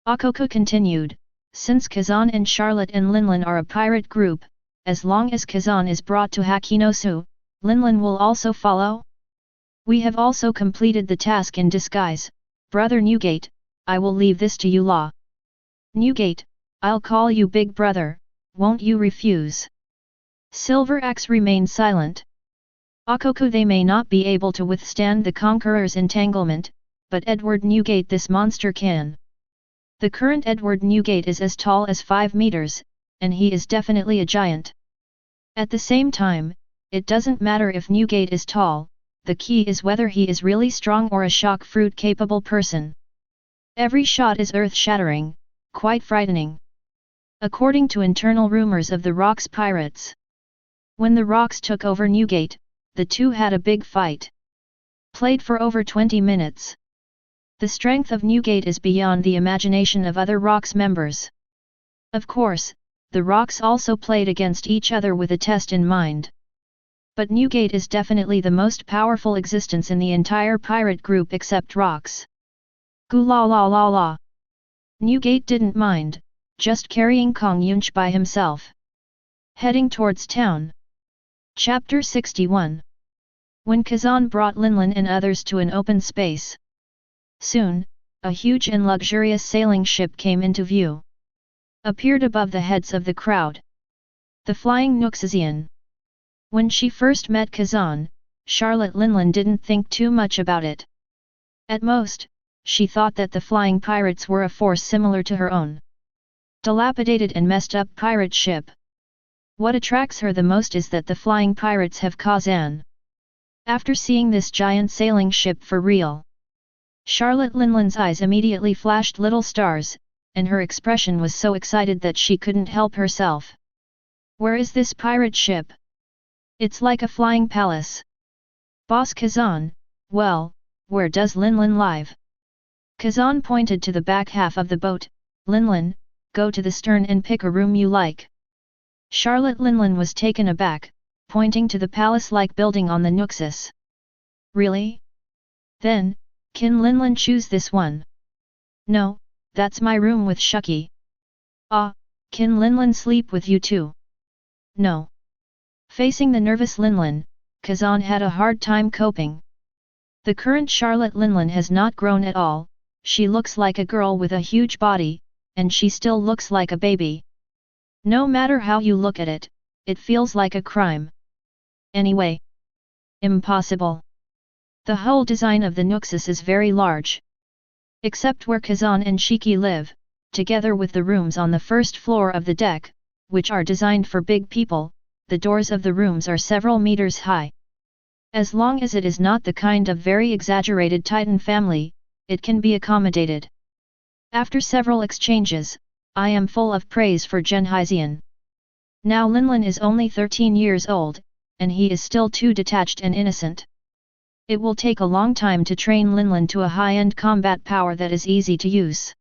S1: Akoko continued, since Kazan and Charlotte and Linlin are a pirate group, as long as Kazan is brought to Hakinosu, Linlin will also follow? We have also completed the task in disguise, Brother Newgate, I will leave this to you law. Newgate, I'll call you Big Brother, won't you refuse? Silver Axe remained silent. Akoko they may not be able to withstand the Conqueror's entanglement, but Edward Newgate this monster can. The current Edward Newgate is as tall as 5 meters, and he is definitely a giant. At the same time, it doesn't matter if Newgate is tall, the key is whether he is really strong or a shock fruit capable person. Every shot is earth-shattering, quite frightening. According to internal rumors of the Rock's pirates. When the Rocks took over Newgate, the two had a big fight. Played for over 20 minutes. The strength of Newgate is beyond the imagination of other Rocks members. Of course, the Rocks also played against each other with a test in mind. But Newgate is definitely the most powerful existence in the entire pirate group except Rocks. Gu la la la la. Newgate didn't mind, just carrying Kong Yunch by himself. Heading towards town. Chapter 61. When Kazan brought Linlin and others to an open space. Soon, a huge and luxurious sailing ship came into view. Appeared above the heads of the crowd. The Flying Nuxian. When she first met Kazan, Charlotte Linlin didn't think too much about it. At most, she thought that the flying pirates were a force similar to her own. Dilapidated and messed up pirate ship. What attracts her the most is that the flying pirates have Kazan. After seeing this giant sailing ship for real, Charlotte Linlin's eyes immediately flashed little stars, and her expression was so excited that she couldn't help herself. Where is this pirate ship? It's like a flying palace. Boss Kazan, well, where does Linlin live? Kazan pointed to the back half of the boat. Linlin, go to the stern and pick a room you like. Charlotte Linlin was taken aback, pointing to the palace-like building on the Nuxus. Really? Then, can Linlin choose this one? No, that's my room with Shiki. Ah, can Linlin sleep with you too? No. Facing the nervous Linlin, Kazan had a hard time coping. The current Charlotte Linlin has not grown at all, she looks like a girl with a huge body, and she still looks like a baby. No matter how you look at it, it feels like a crime. Anyway. Impossible. The whole design of the Nuxus is very large. Except where Kazan and Shiki live, together with the rooms on the first floor of the deck, which are designed for big people, the doors of the rooms are several meters high. As long as it is not the kind of very exaggerated Titan family, it can be accommodated. After several exchanges, I am full of praise for Genhaizian. Now Linlin is only 13 years old, and he is still too detached and innocent. It will take a long time to train Linlin to a high-end combat power that is easy to use.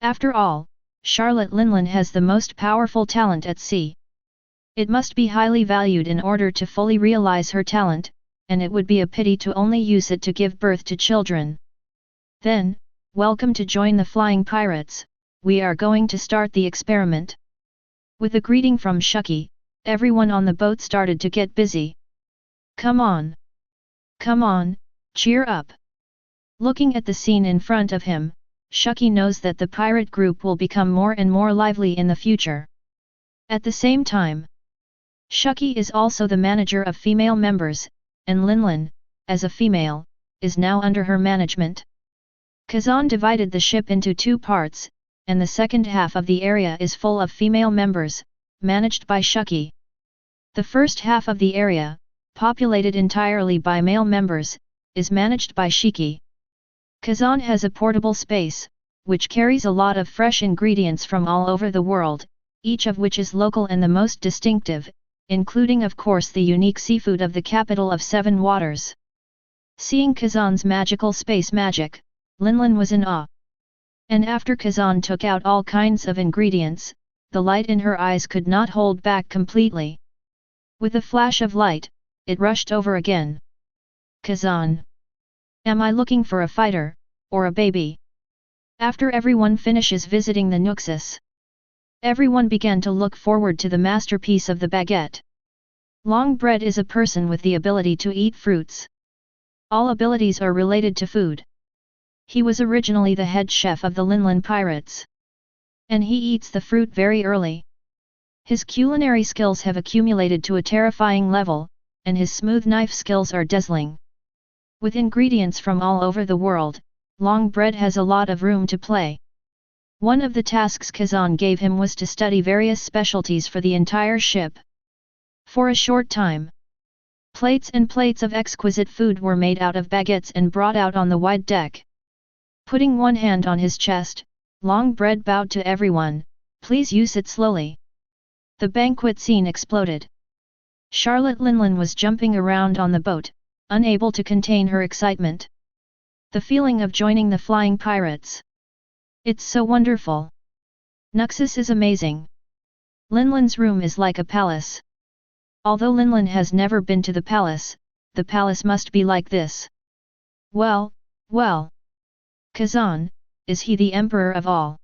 S1: After all, Charlotte Linlin has the most powerful talent at sea. It must be highly valued in order to fully realize her talent, and it would be a pity to only use it to give birth to children. Then, welcome to join the Flying Pirates, we are going to start the experiment. With a greeting from Shiki, everyone on the boat started to get busy. Come on! Come on, cheer up! Looking at the scene in front of him, Shiki knows that the pirate group will become more and more lively in the future. At the same time, Shiki is also the manager of female members, and Linlin, as a female, is now under her management. Kazan divided the ship into two parts, and the second half of the area is full of female members, managed by Shiki. The first half of the area, populated entirely by male members, is managed by Shiki. Kazan has a portable space, which carries a lot of fresh ingredients from all over the world, each of which is local and the most distinctive, including of course the unique seafood of the capital of Seven Waters. Seeing Kazan's magical space magic, Linlin was in awe. And after Kazan took out all kinds of ingredients, the light in her eyes could not hold back completely. With a flash of light, it rushed over again. Kazan. Am I looking for a fighter, or a baby? After everyone finishes visiting the Nuxus, everyone began to look forward to the masterpiece of the baguette. Long bread is a person with the ability to eat fruits. All abilities are related to food. He was originally the head chef of the Linlin Pirates. And he eats the fruit very early. His culinary skills have accumulated to a terrifying level, and his smooth knife skills are dazzling. With ingredients from all over the world, Long Bread has a lot of room to play. One of the tasks Kazan gave him was to study various specialties for the entire ship. For a short time, Plates and plates of exquisite food were made out of baguettes and brought out on the wide deck. Putting one hand on his chest, Long Bread bowed to everyone, "Please use it slowly." The banquet scene exploded. Charlotte Linlin was jumping around on the boat, unable to contain her excitement. The feeling of joining the flying pirates. It's so wonderful. Nuxus is amazing. Linlin's room is like a palace. Although Linlin has never been to the palace must be like this. Well. Kazan, is he the emperor of all?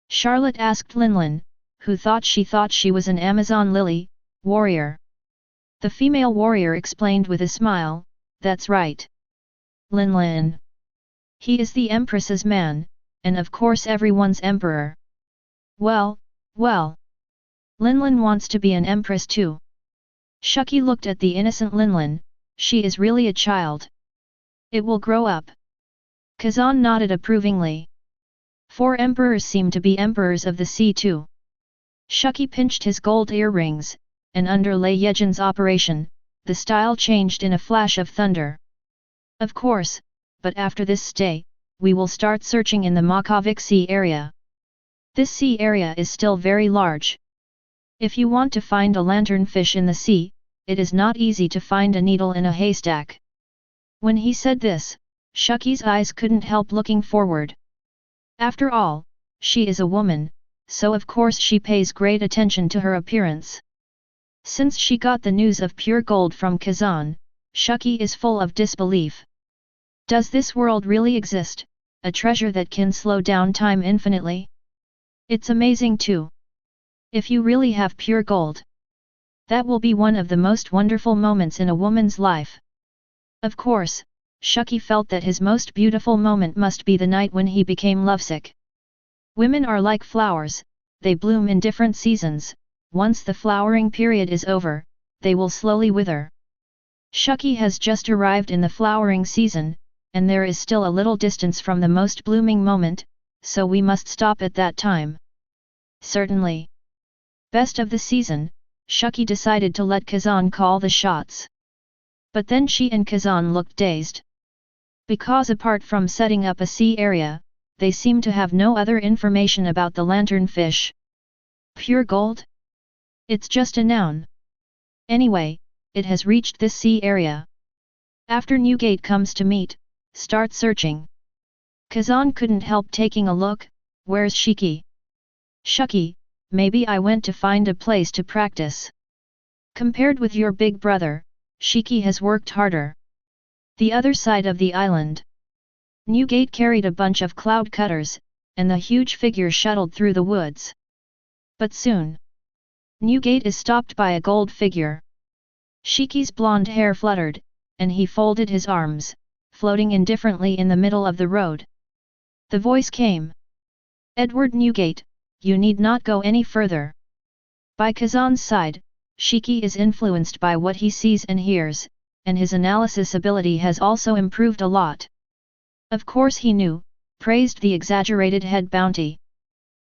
S1: Charlotte asked Linlin, who thought she was an Amazon lily, warrior. The female warrior explained with a smile, "That's right. Linlin. He is the empress's man, and of course everyone's emperor." Well. Linlin wants to be an empress too. Shiki looked at the innocent Linlin, she is really a child. It will grow up. Kazan nodded approvingly. 4 emperors seem to be emperors of the sea too. Shiki pinched his gold earrings, and under Lei Yejin's operation, the style changed in a flash of thunder. Of course, but after this stay, we will start searching in the Makavik Sea area. This sea area is still very large. If you want to find a lanternfish in the sea, it is not easy to find a needle in a haystack. When he said this, Shiki's eyes couldn't help looking forward. After all, she is a woman, so of course she pays great attention to her appearance. Since she got the news of pure gold from Kazan, Shiki is full of disbelief. Does this world really exist, a treasure that can slow down time infinitely? It's amazing too. If you really have pure gold, that will be one of the most wonderful moments in a woman's life. Of course, Shiki felt that his most beautiful moment must be the night when he became lovesick. Women are like flowers, they bloom in different seasons. Once the flowering period is over, they will slowly wither. Shiki has just arrived in the flowering season, and there is still a little distance from the most blooming moment, so we must stop at that time. Certainly. Best of the season, Shiki decided to let Kazan call the shots. But then she and Kazan looked dazed. Because apart from setting up a sea area, they seem to have no other information about the lanternfish. Pure gold? It's just a noun. Anyway, it has reached this sea area. After Newgate comes to meet, start searching. Kazan couldn't help taking a look. Where's Shiki? Shiki, maybe I went to find a place to practice. Compared with your big brother, Shiki has worked harder. The other side of the island. Newgate carried a bunch of cloud cutters, and the huge figure shuttled through the woods. But soon, Newgate is stopped by a gold figure. Shiki's blonde hair fluttered, and he folded his arms, floating indifferently in the middle of the road. The voice came. "Edward Newgate, you need not go any further." By Kazan's side, Shiki is influenced by what he sees and hears, and his analysis ability has also improved a lot. Of course he knew, praised the exaggerated head bounty.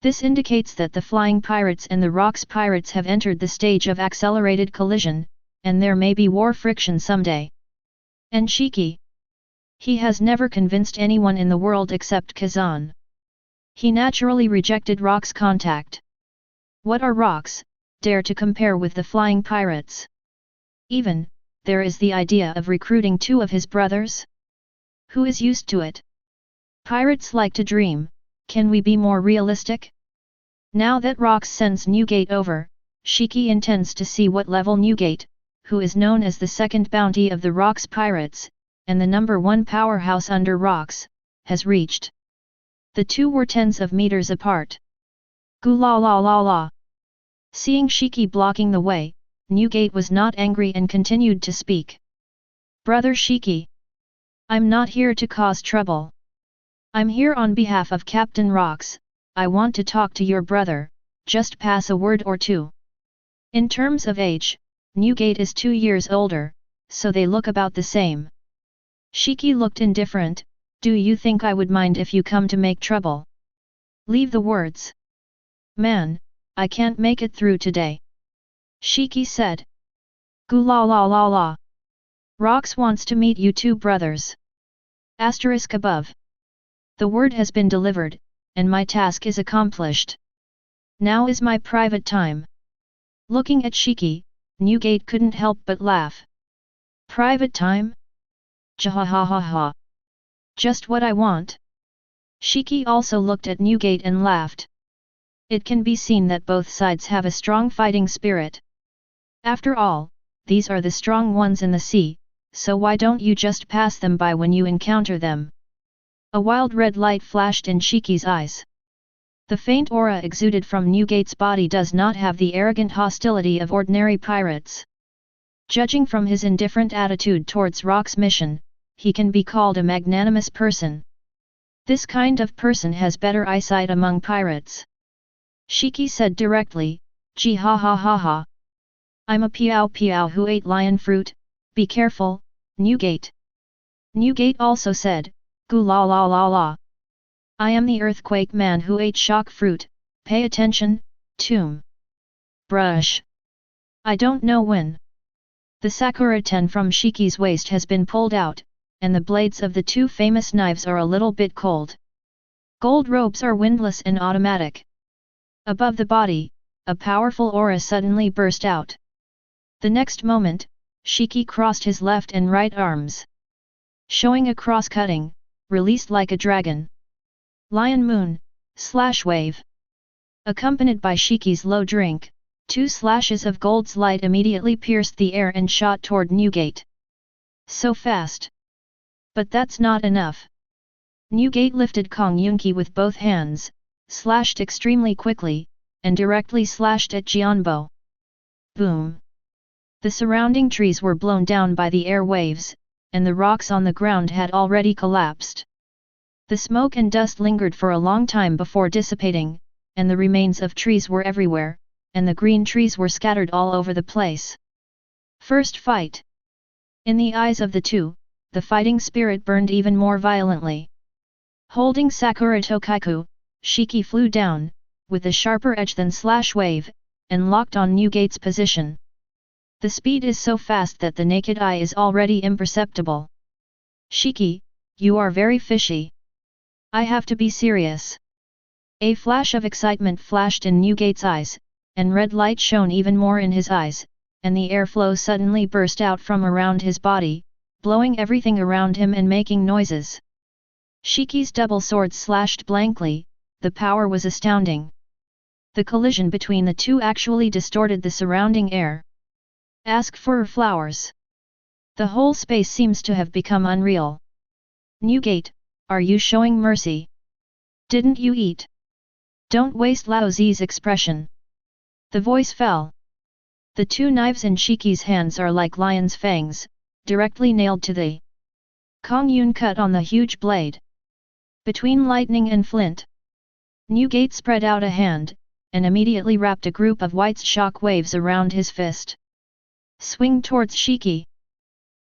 S1: This indicates that the flying pirates and the rocks pirates have entered the stage of accelerated collision, and there may be war friction someday. And Shiki? He has never convinced anyone in the world except Kazan. He naturally rejected rocks contact. What are rocks, dare to compare with the flying pirates? Even, there is the idea of recruiting 2 of his brothers? Who is used to it? Pirates like to dream, can we be more realistic? Now that Rocks sends Newgate over, Shiki intends to see what level Newgate, who is known as the second bounty of the Rocks pirates, and the number 1 powerhouse under Rocks, has reached. The 2 were tens of meters apart. Gula la la la. Seeing Shiki blocking the way, Newgate was not angry and continued to speak. "Brother Shiki, I'm not here to cause trouble. I'm here on behalf of Captain Rocks. I want to talk to your brother, just pass a word or two." In terms of age, Newgate is 2 years older, so they look about the same. Shiki looked indifferent. "Do you think I would mind if you come to make trouble?" "Leave the words. Man, I can't make it through today," Shiki said. "Gula la la la. Rox wants to meet you two brothers. Asterisk above. The word has been delivered, and my task is accomplished. Now is my private time. Looking at Shiki, Newgate couldn't help but laugh. Private time? Jahahaha. Just what I want. Shiki also looked at Newgate and laughed. It can be seen that both sides have a strong fighting spirit. After all, these are the strong ones in the sea, so why don't you just pass them by when you encounter them? A wild red light flashed in Shiki's eyes. The faint aura exuded from Newgate's body does not have the arrogant hostility of ordinary pirates. Judging from his indifferent attitude towards Rock's mission, he can be called a magnanimous person. This kind of person has better eyesight among pirates. Shiki said directly, "Gee ha ha ha ha. I'm a piao piao who ate lion fruit, be careful, Newgate." Newgate also said, "Gu la la la la. I am the earthquake man who ate shock fruit, pay attention, tomb. Brush. I don't know when." The sakura-ten from Shiki's waist has been pulled out, and the blades of the two famous knives are a little bit cold. Gold robes are windless and automatic. Above the body, a powerful aura suddenly burst out. The next moment, Shiki crossed his left and right arms, showing a cross-cutting, released like a dragon. Lion Moon, slash wave. Accompanied by Shiki's low drink, two slashes of gold's light immediately pierced the air and shot toward Newgate. So fast. But that's not enough. Newgate lifted Kong Yunki with both hands, slashed extremely quickly, and directly slashed at Jianbo. Boom! The surrounding trees were blown down by the air waves, and the rocks on the ground had already collapsed. The smoke and dust lingered for a long time before dissipating, and the remains of trees were everywhere, and the green trees were scattered all over the place. First fight. In the eyes of the two, the fighting spirit burned even more violently. Holding Sakura Tokaiku, Shiki flew down, with a sharper edge than slash wave, and locked on Newgate's position. The speed is so fast that the naked eye is already imperceptible. "Shiki, you are very fishy. I have to be serious." A flash of excitement flashed in Newgate's eyes, and red light shone even more in his eyes, and the airflow suddenly burst out from around his body, blowing everything around him and making noises. Shiki's double sword slashed blankly, the power was astounding. The collision between the two actually distorted the surrounding air. Ask for flowers. The whole space seems to have become unreal. "Newgate, are you showing mercy? Didn't you eat? Don't waste Lao Zi's expression." The voice fell. The two knives in Shiki's hands are like lion's fangs, directly nailed to the Kong Yun cut on the huge blade. Between lightning and flint, Newgate spread out a hand, and immediately wrapped a group of white shock waves around his fist. "Swing towards Shiki.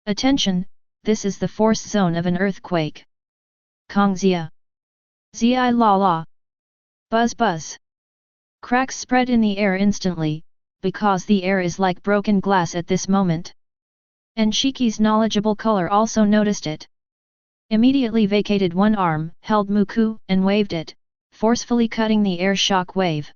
S1: Attention, this is the force zone of an earthquake. Kong Zia. Zi la la. Buzz buzz." Cracks spread in the air instantly, because the air is like broken glass at this moment. And Shiki's knowledgeable color also noticed it. Immediately vacated one arm, held Muku, and waved it, forcefully cutting the air shock wave.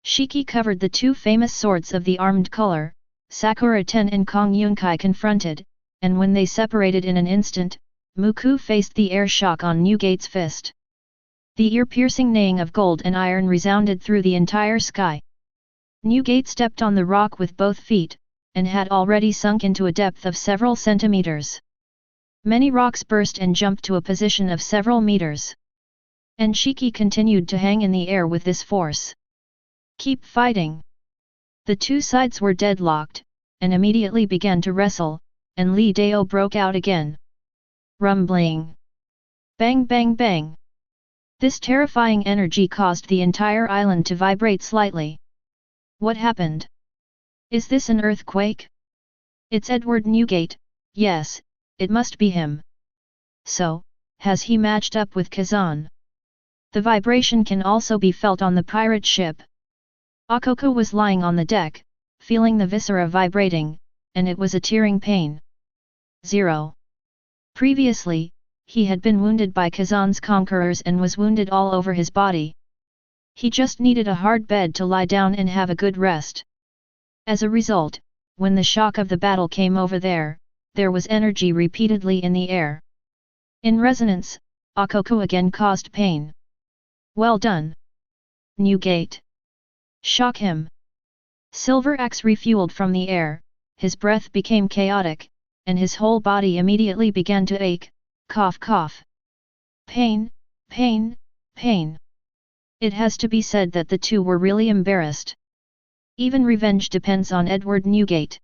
S1: Shiki covered the two famous swords of the armed color, Sakura-ten and Kong Yunkai confronted, and when they separated in an instant, Muku faced the air shock on Newgate's fist. The ear-piercing neighing of gold and iron resounded through the entire sky. Newgate stepped on the rock with both feet, and had already sunk into a depth of several centimeters. Many rocks burst and jumped to a position of several meters. And Shiki continued to hang in the air with this force. "Keep fighting." The two sides were deadlocked, and immediately began to wrestle, and Li Dao broke out again. Rumbling. Bang bang bang. This terrifying energy caused the entire island to vibrate slightly. What happened? Is this an earthquake? It's Edward Newgate, yes, it must be him. So, has he matched up with Kazan? The vibration can also be felt on the pirate ship. Akoko was lying on the deck, feeling the viscera vibrating, and it was a tearing pain. 0. Previously, he had been wounded by Kazan's conquerors and was wounded all over his body. He just needed a hard bed to lie down and have a good rest. As a result, when the shock of the battle came over there was energy repeatedly in the air. In resonance, Akoku again caused pain. Well done. New gate. Shock him. Silver Axe refueled from the air, his breath became chaotic, and his whole body immediately began to ache, cough cough. Pain, pain, pain. It has to be said that the two were really embarrassed. Even revenge depends on Edward Newgate.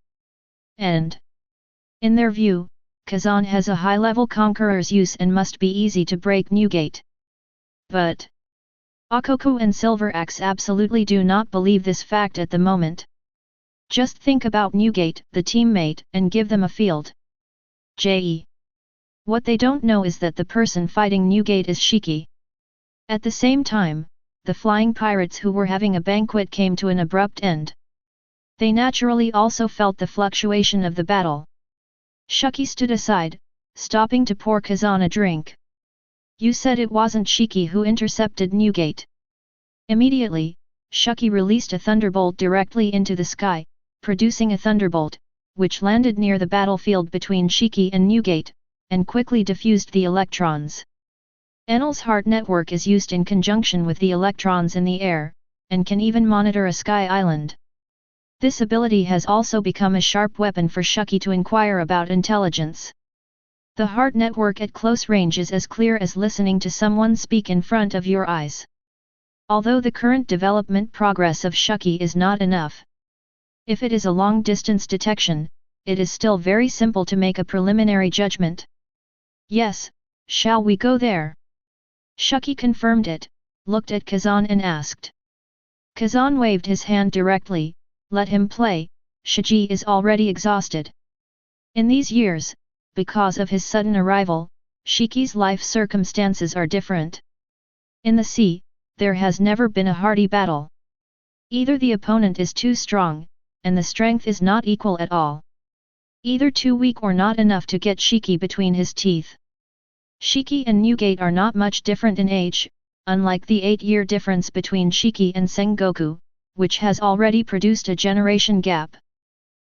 S1: And in their view, Kazan has a high-level conqueror's use and must be easy to break Newgate. But Akoku and Silver Axe absolutely do not believe this fact at the moment. Just think about Newgate, the teammate, and give them a field. What they don't know is that the person fighting Newgate is Shiki. At the same time, the flying pirates who were having a banquet came to an abrupt end. They naturally also felt the fluctuation of the battle. Shiki stood aside, stopping to pour Kazan a drink. You said it wasn't Shiki who intercepted Newgate. Immediately, Shiki released a thunderbolt directly into the sky, producing a thunderbolt, which landed near the battlefield between Shiki and Newgate, and quickly diffused the electrons. Enel's heart network is used in conjunction with the electrons in the air, and can even monitor a sky island. This ability has also become a sharp weapon for Shiki to inquire about intelligence. The heart network at close range is as clear as listening to someone speak in front of your eyes. Although the current development progress of Shiki is not enough. If it is a long-distance detection, it is still very simple to make a preliminary judgment. Yes, shall we go there? Shiki confirmed it, looked at Kazan and asked. Kazan waved his hand directly, let him play, Shiji is already exhausted. In these years, because of his sudden arrival, Shiki's life circumstances are different. In the sea, there has never been a hearty battle. Either the opponent is too strong, and the strength is not equal at all. Either too weak or not enough to get Shiki between his teeth. Shiki and Newgate are not much different in age, unlike the 8-year difference between Shiki and Sengoku, which has already produced a generation gap.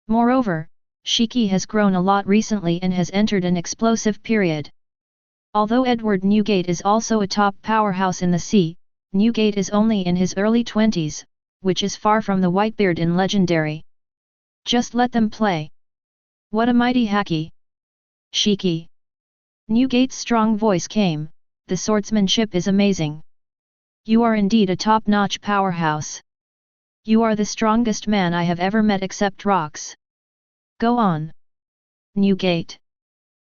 S1: Moreover, Shiki has grown a lot recently and has entered an explosive period. Although Edward Newgate is also a top powerhouse in the sea, Newgate is only in his early 20s, which is far from the Whitebeard in Legendary. Just let them play. What a mighty Haki! Shiki! Newgate's strong voice came, the swordsmanship is amazing. You are indeed a top-notch powerhouse. You are the strongest man I have ever met except Rocks. Go on. Newgate.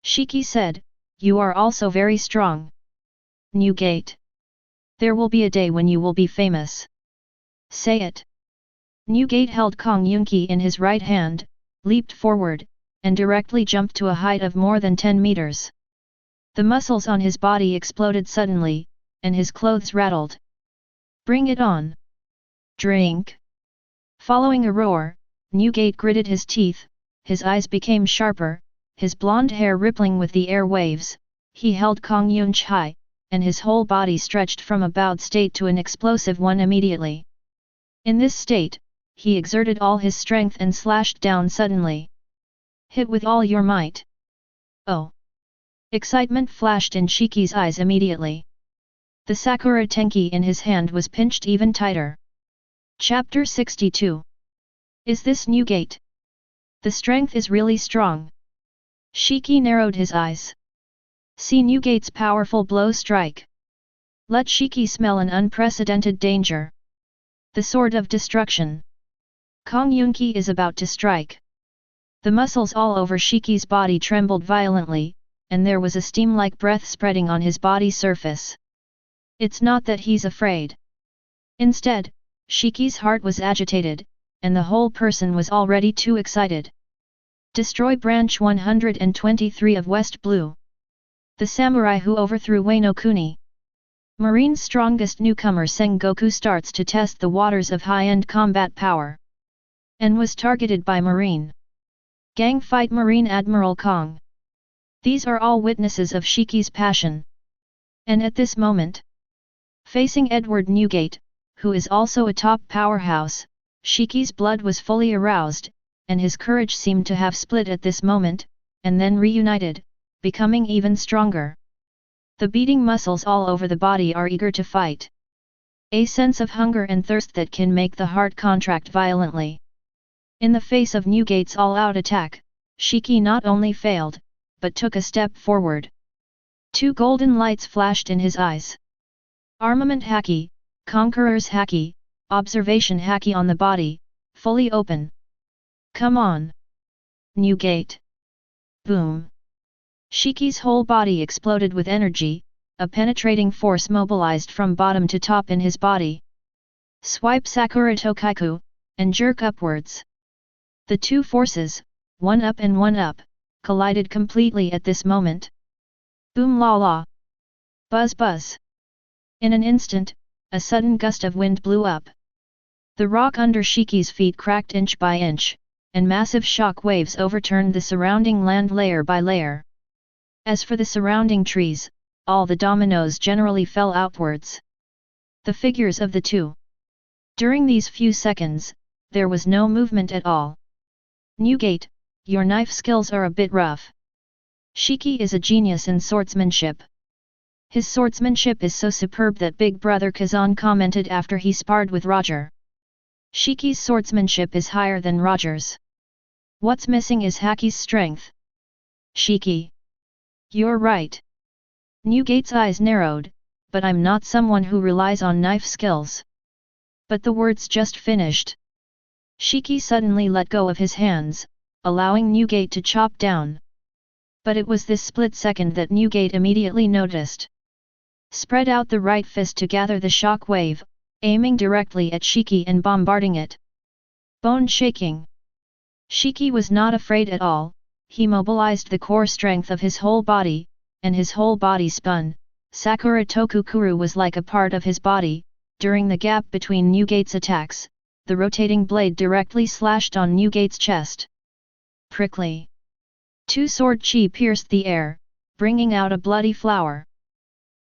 S1: Shiki said, you are also very strong. Newgate. There will be a day when you will be famous. Say it. Newgate held Kong Yunki in his right hand, leaped forward, and directly jumped to a height of more than 10 meters. The muscles on his body exploded suddenly, and his clothes rattled. Bring it on. Drink. Following a roar, Newgate gritted his teeth, his eyes became sharper, his blonde hair rippling with the air waves, he held Kong Yunchi high, and his whole body stretched from a bowed state to an explosive one immediately. In this state, he exerted all his strength and slashed down suddenly. Hit with all your might. Oh! Excitement flashed in Shiki's eyes immediately. The Sakura Tenki in his hand was pinched even tighter. Chapter 62. Is this Newgate? The strength is really strong. Shiki narrowed his eyes. See Newgate's powerful blow strike. Let Shiki smell an unprecedented danger. The sword of destruction. Kong Yunki is about to strike. The muscles all over Shiki's body trembled violently, and there was a steam-like breath spreading on his body surface. It's not that he's afraid. Instead, Shiki's heart was agitated, and the whole person was already too excited. Destroy Branch 123 of West Blue. The samurai who overthrew Wano Kuni. Marine's strongest newcomer Sengoku starts to test the waters of high-end combat power. And was targeted by Marine. Gang fight Marine Admiral Kong. These are all witnesses of Shiki's passion. And at this moment, facing Edward Newgate, who is also a top powerhouse, Shiki's blood was fully aroused, and his courage seemed to have split at this moment, and then reunited, becoming even stronger. The beating muscles all over the body are eager to fight. A sense of hunger and thirst that can make the heart contract violently. In the face of Newgate's all-out attack, Shiki not only failed, but took a step forward. Two golden lights flashed in his eyes. Armament Haki, Conqueror's Haki, observation Haki on the body, fully open. Come on, Newgate! Boom! Shiki's whole body exploded with energy, a penetrating force mobilized from bottom to top in his body. Swipe Sakura Tokaiku, and jerk upwards. The two forces, one up and one up, collided completely at this moment. Boom la la! Buzz buzz! In an instant, a sudden gust of wind blew up. The rock under Shiki's feet cracked inch by inch, and massive shock waves overturned the surrounding land layer by layer. As for the surrounding trees, all the dominoes generally fell outwards. The figures of the two. During these few seconds, there was no movement at all. Newgate, your knife skills are a bit rough. Shiki is a genius in swordsmanship. His swordsmanship is so superb that big brother Kazan commented after he sparred with Roger. Shiki's swordsmanship is higher than Roger's. What's missing is Haki's strength. Shiki. You're right. Newgate's eyes narrowed, but I'm not someone who relies on knife skills. But the words just finished. Shiki suddenly let go of his hands, allowing Newgate to chop down. But it was this split second that Newgate immediately noticed. Spread out the right fist to gather the shock wave, aiming directly at Shiki and bombarding it. Bone shaking. Shiki was not afraid at all, he mobilized the core strength of his whole body, and his whole body spun. Sakura Tokukuru was like a part of his body. During the gap between Newgate's attacks, the rotating blade directly slashed on Newgate's chest. Prickly. Two sword chi pierced the air, bringing out a bloody flower.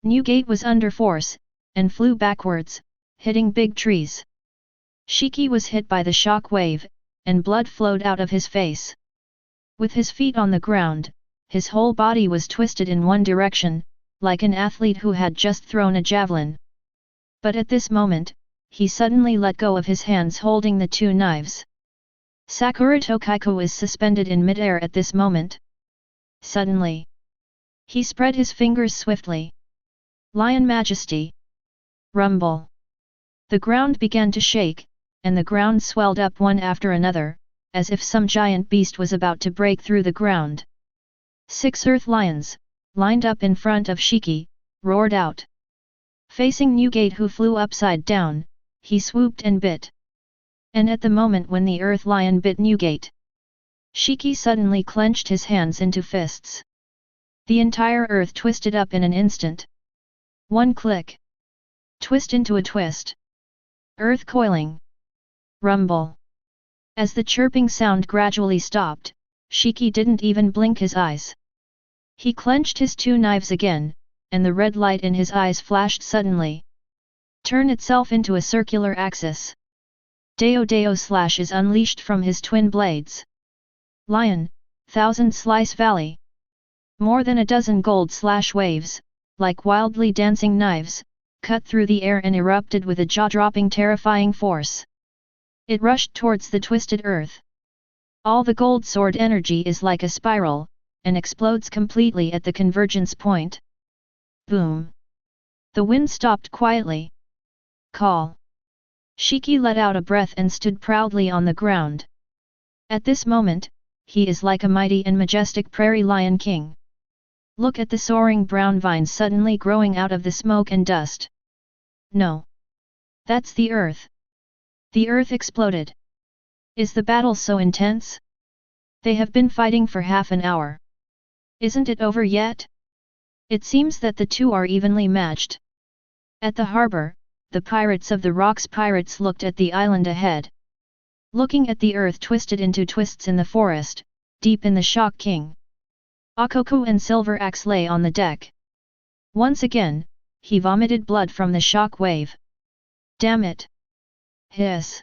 S1: Newgate was under force, and flew backwards, hitting big trees. Shiki was hit by the shock wave, and blood flowed out of his face. With his feet on the ground, his whole body was twisted in one direction, like an athlete who had just thrown a javelin. But at this moment, he suddenly let go of his hands holding the two knives. Sakura Tokaiku was suspended in midair at this moment. Suddenly, he spread his fingers swiftly. Lion Majesty! Rumble! The ground began to shake, and the ground swelled up one after another, as if some giant beast was about to break through the ground. 6 earth lions, lined up in front of Shiki, roared out. Facing Newgate, who flew upside down, he swooped and bit. And at the moment when the earth lion bit Newgate, Shiki suddenly clenched his hands into fists. The entire earth twisted up in an instant. One click. Twist into a twist. Earth coiling. Rumble. As the chirping sound gradually stopped, Shiki didn't even blink his eyes. He clenched his two knives again, and the red light in his eyes flashed suddenly. Turn itself into a circular axis. Deo slash is unleashed from his twin blades. Lion, Thousand Slice Valley. More than a dozen gold slash waves, like wildly dancing knives, cut through the air and erupted with a jaw-dropping terrifying force. It rushed towards the twisted earth. All the gold sword energy is like a spiral, and explodes completely at the convergence point. Boom! The wind stopped quietly. Call! Shiki let out a breath and stood proudly on the ground. At this moment, he is like a mighty and majestic prairie lion king. Look at the soaring brown vines suddenly growing out of the smoke and dust. No. That's the earth. The earth exploded. Is the battle so intense? They have been fighting for half an hour. Isn't it over yet? It seems that the two are evenly matched. At the harbor, the pirates of the Rocks pirates looked at the island ahead. Looking at the earth twisted into twists in the forest, deep in the Shock King. Akoku and Silver Axe lay on the deck. Once again, he vomited blood from the shock wave. Damn it! Hiss!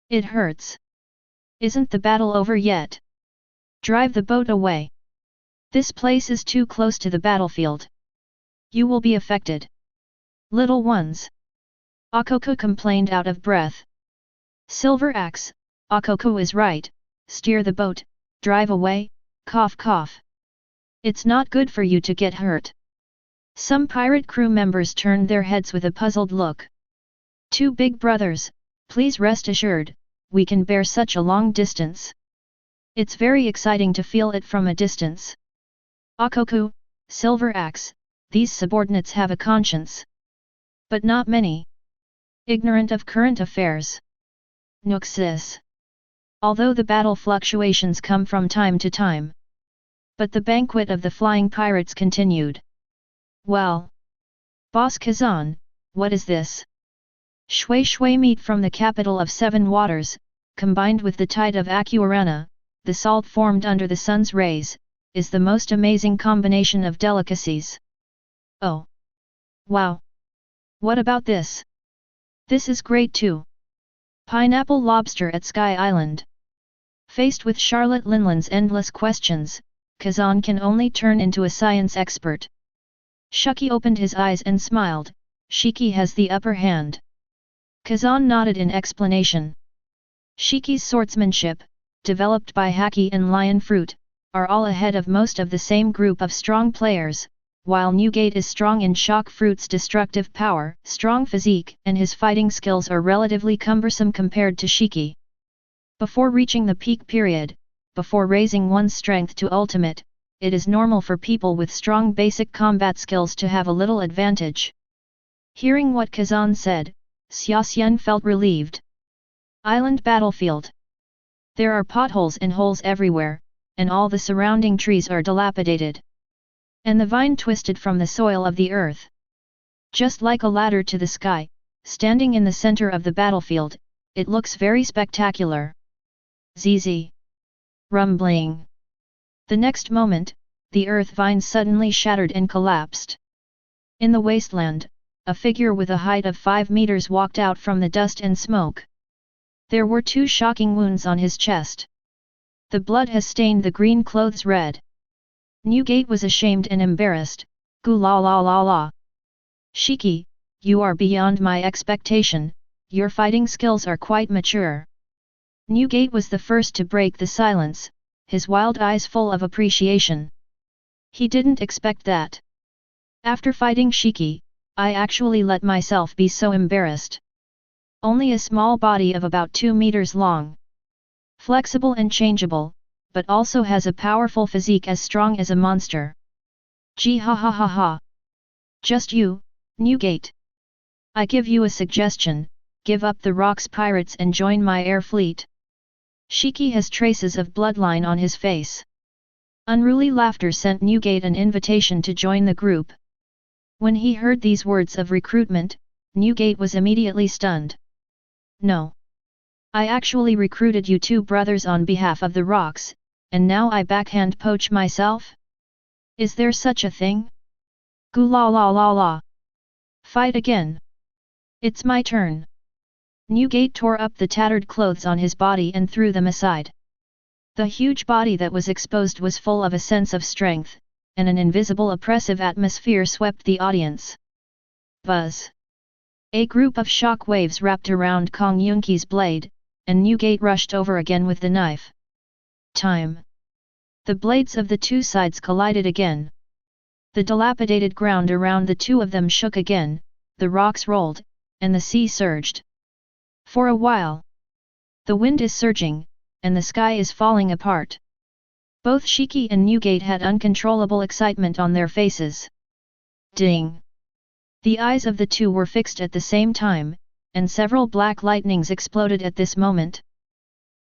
S1: It hurts. Isn't the battle over yet? Drive the boat away. This place is too close to the battlefield. You will be affected. Little ones. Akoku complained out of breath. Silver Axe, Akoku is right, steer the boat, drive away, cough cough. It's not good for you to get hurt. Some pirate crew members turned their heads with a puzzled look. Two big brothers, please rest assured, we can bear such a long distance. It's very exciting to feel it from a distance. Akoku, Silver Axe, these subordinates have a conscience. But not many. Ignorant of current affairs. Nuxis. Although the battle fluctuations come from time to time. But the banquet of the flying pirates continued. Well. Boss Kazan, what is this? Shui shui meat from the capital of seven waters, combined with the tide of Akuarana, the salt formed under the sun's rays, is the most amazing combination of delicacies. Oh! Wow! What about this? This is great too! Pineapple lobster at Sky Island. Faced with Charlotte Linland's endless questions, Kazan can only turn into a science expert. Shiki opened his eyes and smiled, Shiki has the upper hand. Kazan nodded in explanation. Shiki's swordsmanship, developed by Haki and lion fruit, are all ahead of most of the same group of strong players, while Newgate is strong in shock fruit's destructive power, strong physique, and his fighting skills are relatively cumbersome compared to Shiki. Before reaching the peak period, before raising one's strength to ultimate, it is normal for people with strong basic combat skills to have a little advantage. Hearing what Kazan said, Xiaoxian felt relieved. Island battlefield. There are potholes and holes everywhere, and all the surrounding trees are dilapidated. And the vine twisted from the soil of the earth. Just like a ladder to the sky, standing in the center of the battlefield, it looks very spectacular. ZZ. Rumbling. The next moment, the earth vine suddenly shattered and collapsed. In the wasteland, a figure with a height of 5 meters walked out from the dust and smoke. There were 2 shocking wounds on his chest. The blood has stained the green clothes red. Newgate was ashamed and embarrassed, Gu la la la la. Shiki, you are beyond my expectation, your fighting skills are quite mature. Newgate was the first to break the silence, his wild eyes full of appreciation. He didn't expect that. After fighting Shiki, I actually let myself be so embarrassed. Only a small body of about 2 meters long. Flexible and changeable, but also has a powerful physique as strong as a monster. Gee ha ha ha ha. Just you, Newgate. I give you a suggestion, give up the Rocks Pirates and join my air fleet. Shiki has traces of bloodline on his face. Unruly laughter sent Newgate an invitation to join the group. When he heard these words of recruitment, Newgate was immediately stunned. No. I actually recruited you 2 brothers on behalf of the Rocks, and now I backhand poach myself? Is there such a thing? Gu la la la la. Fight again. It's my turn. Newgate tore up the tattered clothes on his body and threw them aside. The huge body that was exposed was full of a sense of strength, and an invisible oppressive atmosphere swept the audience. Buzz. A group of shock waves wrapped around Kong Yunqi's blade, and Newgate rushed over again with the knife. Time. The blades of the 2 sides collided again. The dilapidated ground around the 2 of them shook again, the rocks rolled, and the sea surged. For a while. The wind is surging, and the sky is falling apart. Both Shiki and Newgate had uncontrollable excitement on their faces. Ding! The eyes of the 2 were fixed at the same time, and several black lightnings exploded at this moment.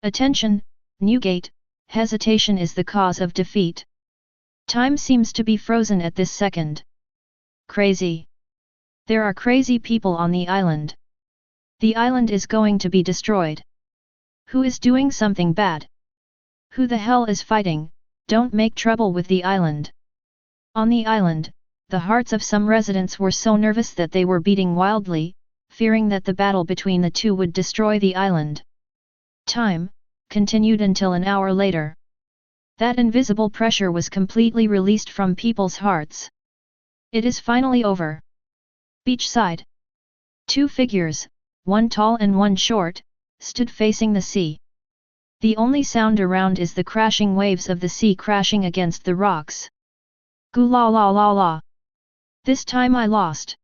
S1: Attention, Newgate, hesitation is the cause of defeat. Time seems to be frozen at this second. Crazy. There are crazy people on the island. The island is going to be destroyed. Who is doing something bad? Who the hell is fighting? Don't make trouble with the island. On the island, the hearts of some residents were so nervous that they were beating wildly, fearing that the battle between the two would destroy the island. Time continued until an hour later. That invisible pressure was completely released from people's hearts. It is finally over. Beachside. Two figures, one tall and one short, stood facing the sea. The only sound around is the crashing waves of the sea crashing against the rocks. Goo la la la la. This time I lost.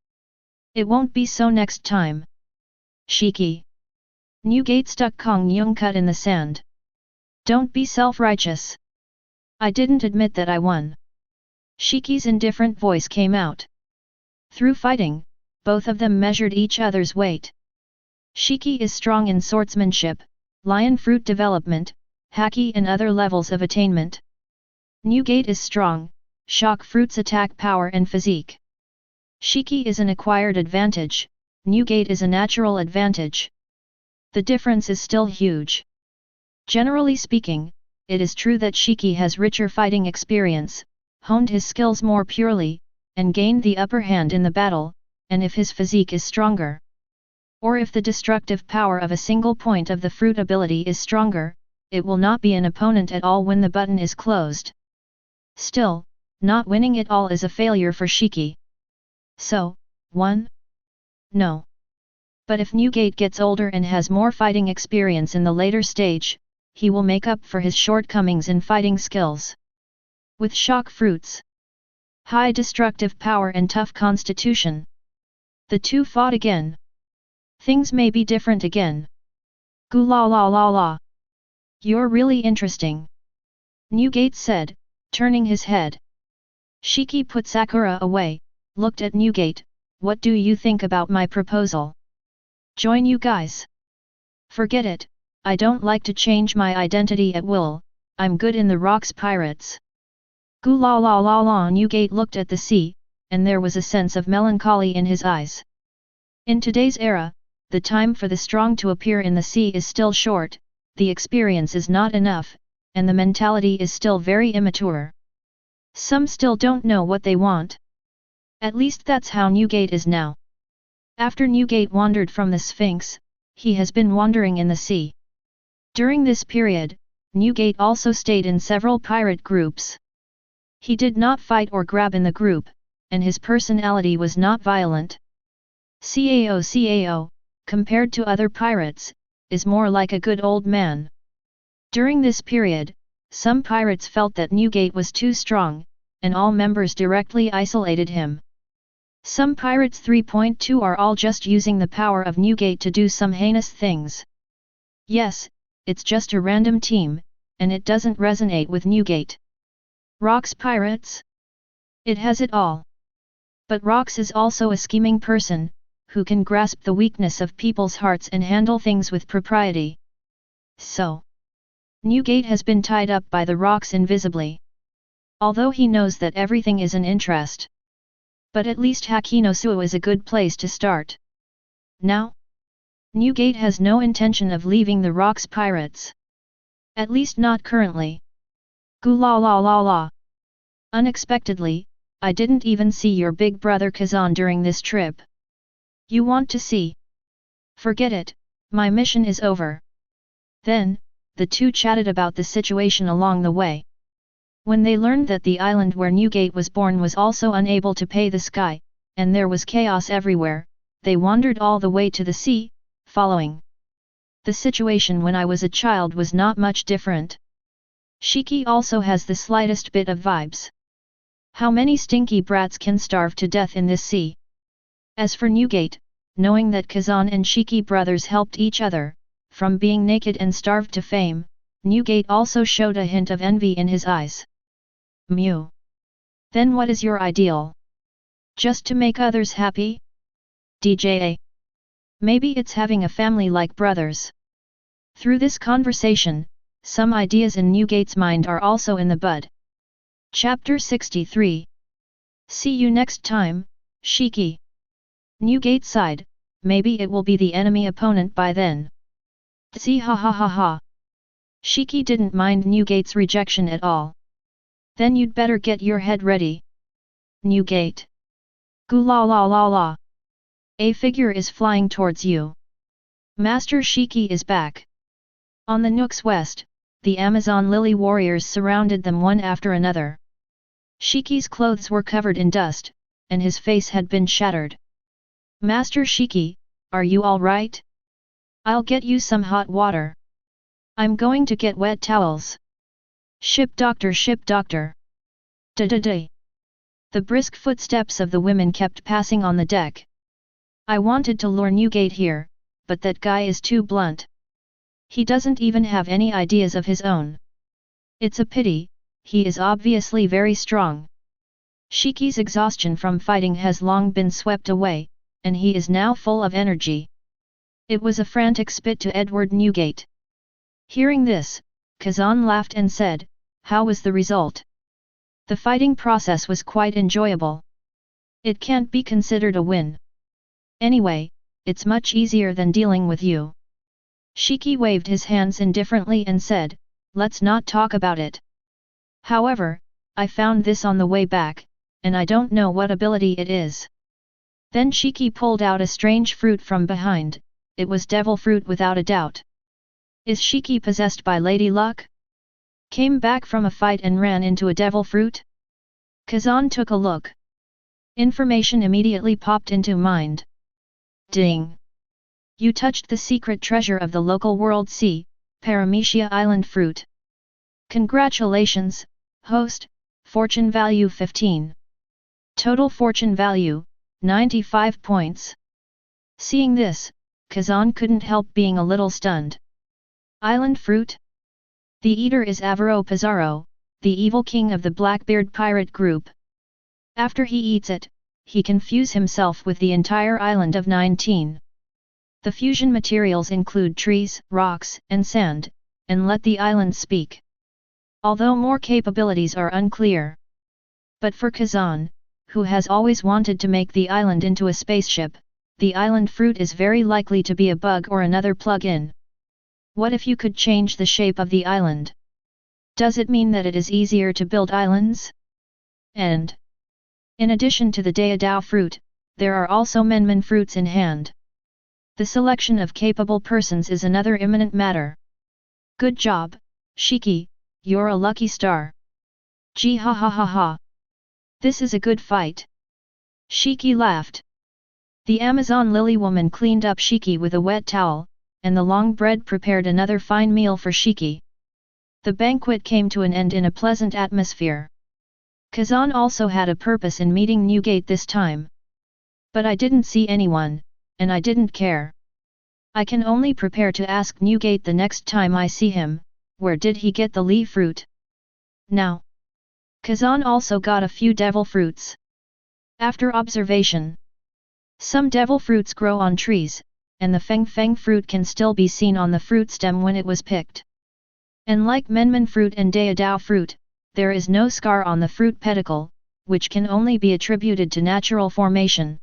S1: It won't be so next time. Shiki. Newgate stuck Kong Yung cut in the sand. Don't be self-righteous. I didn't admit that I won. Shiki's indifferent voice came out. Through fighting, both of them measured each other's weight. Shiki is strong in swordsmanship, lion fruit development, Haki and other levels of attainment. Newgate is strong, shock fruits attack power and physique. Shiki is an acquired advantage, Newgate is a natural advantage. The difference is still huge. Generally speaking, it is true that Shiki has richer fighting experience, honed his skills more purely, and gained the upper hand in the battle, and if his physique is stronger, or if the destructive power of a single point of the fruit ability is stronger, it will not be an opponent at all when the button is closed. Still, not winning it all is a failure for Shiki. So, 1? No. But if Newgate gets older and has more fighting experience in the later stage, he will make up for his shortcomings in fighting skills. With shock fruits, high destructive power and tough constitution, the two fought again. Things may be different again. Goo la la la la. You're really interesting. Newgate said, turning his head. Shiki put Sakura away, looked at Newgate. What do you think about my proposal? Join you guys? Forget it, I don't like to change my identity at will, I'm good in the rocks pirates. Goo la la la la. Newgate looked at the sea, and there was a sense of melancholy in his eyes. In today's era, the time for the strong to appear in the sea is still short, the experience is not enough, and the mentality is still very immature. Some still don't know what they want. At least that's how Newgate is now. After Newgate wandered from the Sphinx, he has been wandering in the sea. During this period, Newgate also stayed in several pirate groups. He did not fight or grab in the group, and his personality was not violent. Cao, compared to other pirates, is more like a good old man. During this period, some pirates felt that Newgate was too strong, and all members directly isolated him. Some pirates 3.2 are all just using the power of Newgate to do some heinous things. Yes, it's just a random team, and it doesn't resonate with Newgate. Rocks pirates? It has it all. But Rocks is also a scheming person, who can grasp the weakness of people's hearts and handle things with propriety. So, Newgate has been tied up by the Rocks invisibly. Although he knows that everything is an interest. But at least Hakinosuo is a good place to start. Now? Newgate has no intention of leaving the Rocks pirates. At least not currently. Goo la la la la. Unexpectedly, I didn't even see your big brother Kazan during this trip. You want to see? Forget it, my mission is over. Then, the two chatted about the situation along the way. When they learned that the island where Newgate was born was also unable to pay the sky, and there was chaos everywhere, they wandered all the way to the sea, following. The situation when I was a child was not much different. Shiki also has the slightest bit of vibes. How many stinky brats can starve to death in this sea? As for Newgate, knowing that Kazan and Shiki brothers helped each other, from being naked and starved to fame, Newgate also showed a hint of envy in his eyes. Mew. Then what is your ideal? Just to make others happy? DJA. Maybe it's having a family like brothers. Through this conversation, some ideas in Newgate's mind are also in the bud. Chapter 63. See you next time, Shiki. Newgate sighed, maybe it will be the enemy opponent by then. See ha ha ha ha. Shiki didn't mind Newgate's rejection at all. Then you'd better get your head ready. Newgate. Gu la la la la. A figure is flying towards you. Master Shiki is back. On the Nook's west, the Amazon Lily warriors surrounded them one after another. Shiki's clothes were covered in dust, and his face had been shattered. Master Shiki, are you all right? I'll get you some hot water. I'm going to get wet towels. Ship doctor, ship doctor. Da-da-da. The brisk footsteps of the women kept passing on the deck. I wanted to lure Newgate here, but that guy is too blunt. He doesn't even have any ideas of his own. It's a pity, he is obviously very strong. Shiki's exhaustion from fighting has long been swept away, and he is now full of energy. It was a frantic spit to Edward Newgate. Hearing this, Kazan laughed and said, "How was the result?" The fighting process was quite enjoyable. It can't be considered a win. Anyway, it's much easier than dealing with you. Shiki waved his hands indifferently and said, "Let's not talk about it. However, I found this on the way back, and I don't know what ability it is." Then Shiki pulled out a strange fruit from behind. It was devil fruit without a doubt. Is Shiki possessed by Lady Luck? Came back from a fight and ran into a devil fruit? Kazan took a look. Information immediately popped into mind. Ding! You touched the secret treasure of the local world sea, Paramecia Island fruit. Congratulations, host, fortune value 15. Total fortune value, 95 points. Seeing this, Kazan couldn't help being a little stunned. Island fruit? The eater is Avaro Pizarro, the evil king of the Blackbeard pirate group. After he eats it, he can fuse himself with the entire island of 19. The fusion materials include trees, rocks, and sand, and let the island speak. Although more capabilities are unclear. But for Kazan, who has always wanted to make the island into a spaceship, the island fruit is very likely to be a bug or another plug-in. What if you could change the shape of the island? Does it mean that it is easier to build islands? And in addition to the Deodao fruit, there are also Menmen fruits in hand. The selection of capable persons is another imminent matter. Good job, Shiki, you're a lucky star. Gee ha ha ha ha. This is a good fight. Shiki laughed. The Amazon Lily woman cleaned up Shiki with a wet towel, and the long bread prepared another fine meal for Shiki. The banquet came to an end in a pleasant atmosphere. Kazan also had a purpose in meeting Newgate this time. But I didn't see anyone, and I didn't care. I can only prepare to ask Newgate the next time I see him, where did he get the Lee fruit? Now. Kazan also got a few devil fruits. After observation. Some devil fruits grow on trees, and the Feng Feng fruit can still be seen on the fruit stem when it was picked. And like Menmen fruit and Deodao fruit, there is no scar on the fruit pedicle, which can only be attributed to natural formation.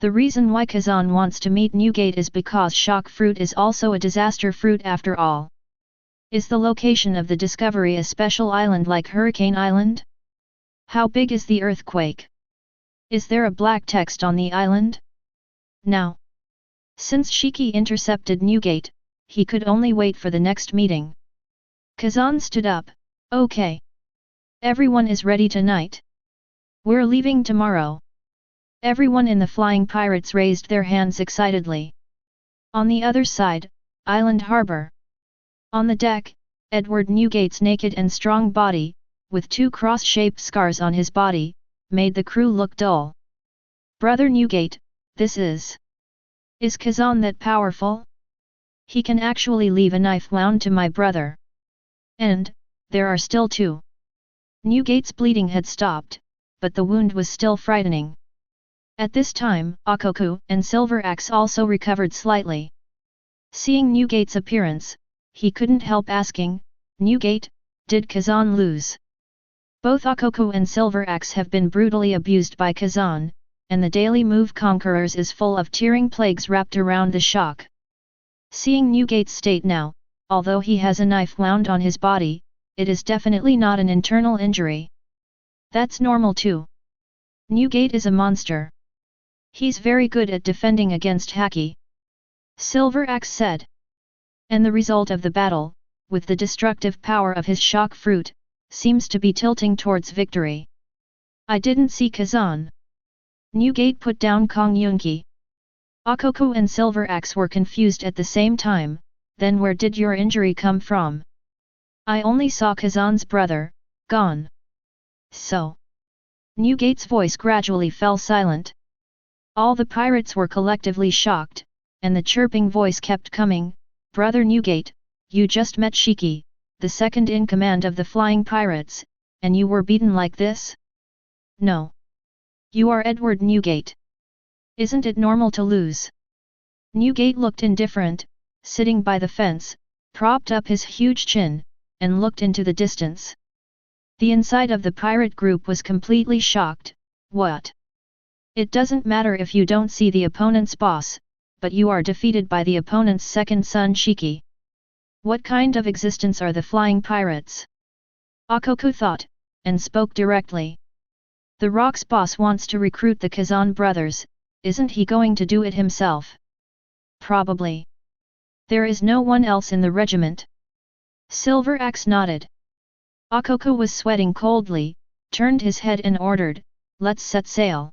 S1: The reason why Kazan wants to meet Newgate is because shock fruit is also a disaster fruit after all. Is the location of the discovery a special island like Hurricane Island? How big is the earthquake? Is there a black text on the island? Now. Since Shiki intercepted Newgate, he could only wait for the next meeting. Kazan stood up. Okay. Everyone is ready tonight. We're leaving tomorrow. Everyone in the Flying Pirates raised their hands excitedly. On the other side, Island Harbor. On the deck, Edward Newgate's naked and strong body, with two cross-shaped scars on his body, made the crew look dull. Brother Newgate, this is Kazan that powerful? He can actually leave a knife wound to my brother. And, there are still two. Newgate's bleeding had stopped, but the wound was still frightening. At this time, Akoku and Silver Axe also recovered slightly. Seeing Newgate's appearance, he couldn't help asking, Newgate, did Kazan lose? Both Akoku and Silver Axe have been brutally abused by Kazan, and the daily move Conquerors is full of tearing plagues wrapped around the shock. Seeing Newgate's state now, although he has a knife wound on his body, it is definitely not an internal injury. That's normal too. Newgate is a monster. He's very good at defending against Haki. Silver Axe said. And the result of the battle, with the destructive power of his shock fruit, seems to be tilting towards victory. I didn't see Kazan. Newgate put down Kong Yunki. Akoku and Silver Axe were confused at the same time. Then where did your injury come from? I only saw Kazan's brother, gone. So. Newgate's voice gradually fell silent. All the pirates were collectively shocked, and the chirping voice kept coming. Brother Newgate, you just met Shiki, the second in command of the flying pirates, and you were beaten like this? No. You are Edward Newgate. Isn't it normal to lose? Newgate looked indifferent, sitting by the fence, propped up his huge chin, and looked into the distance. The inside of the pirate group was completely shocked. What? It doesn't matter if you don't see the opponent's boss, but you are defeated by the opponent's second son Shiki. What kind of existence are the flying pirates? Akoku thought, and spoke directly. The Rock's boss wants to recruit the Kazan brothers, isn't he going to do it himself? Probably. There is no one else in the regiment. Silver Axe nodded. Akoku was sweating coldly, turned his head and ordered, let's set sail.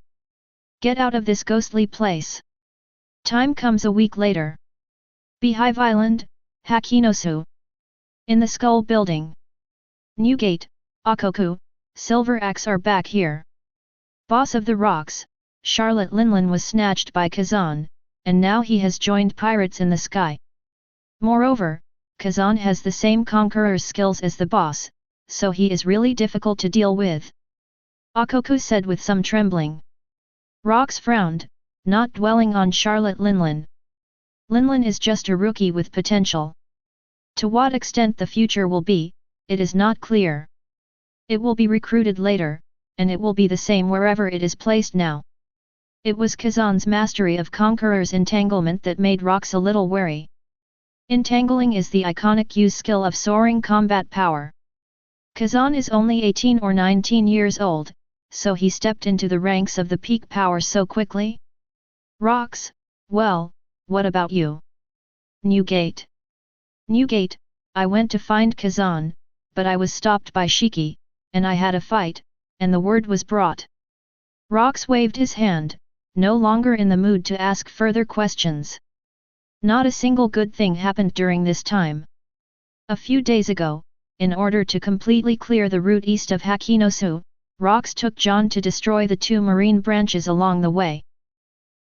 S1: Get out of this ghostly place. Time comes a week later. Beehive Island, Hakinosu. In the Skull Building. Newgate, Akoku, Silver Axe are back here. Boss of the Rocks, Charlotte Linlin was snatched by Kazan, and now he has joined pirates in the sky. Moreover, Kazan has the same Conqueror's skills as the boss, so he is really difficult to deal with. Akoku said with some trembling. Rocks frowned, not dwelling on Charlotte Linlin. Linlin is just a rookie with potential. To what extent the future will be, it is not clear. It will be recruited later, and it will be the same wherever it is placed now. It was Kazan's mastery of Conqueror's entanglement that made Rocks a little wary. Entangling is the iconic use skill of soaring combat power. Kazan is only 18 or 19 years old, so he stepped into the ranks of the peak power so quickly? Rocks, well, what about you? Newgate. Newgate, I went to find Kazan, but I was stopped by Shiki, and I had a fight, and the word was brought. Rocks waved his hand, no longer in the mood to ask further questions. Not a single good thing happened during this time. A few days ago, in order to completely clear the route east of Hakinosu, Rocks took John to destroy the two marine branches along the way.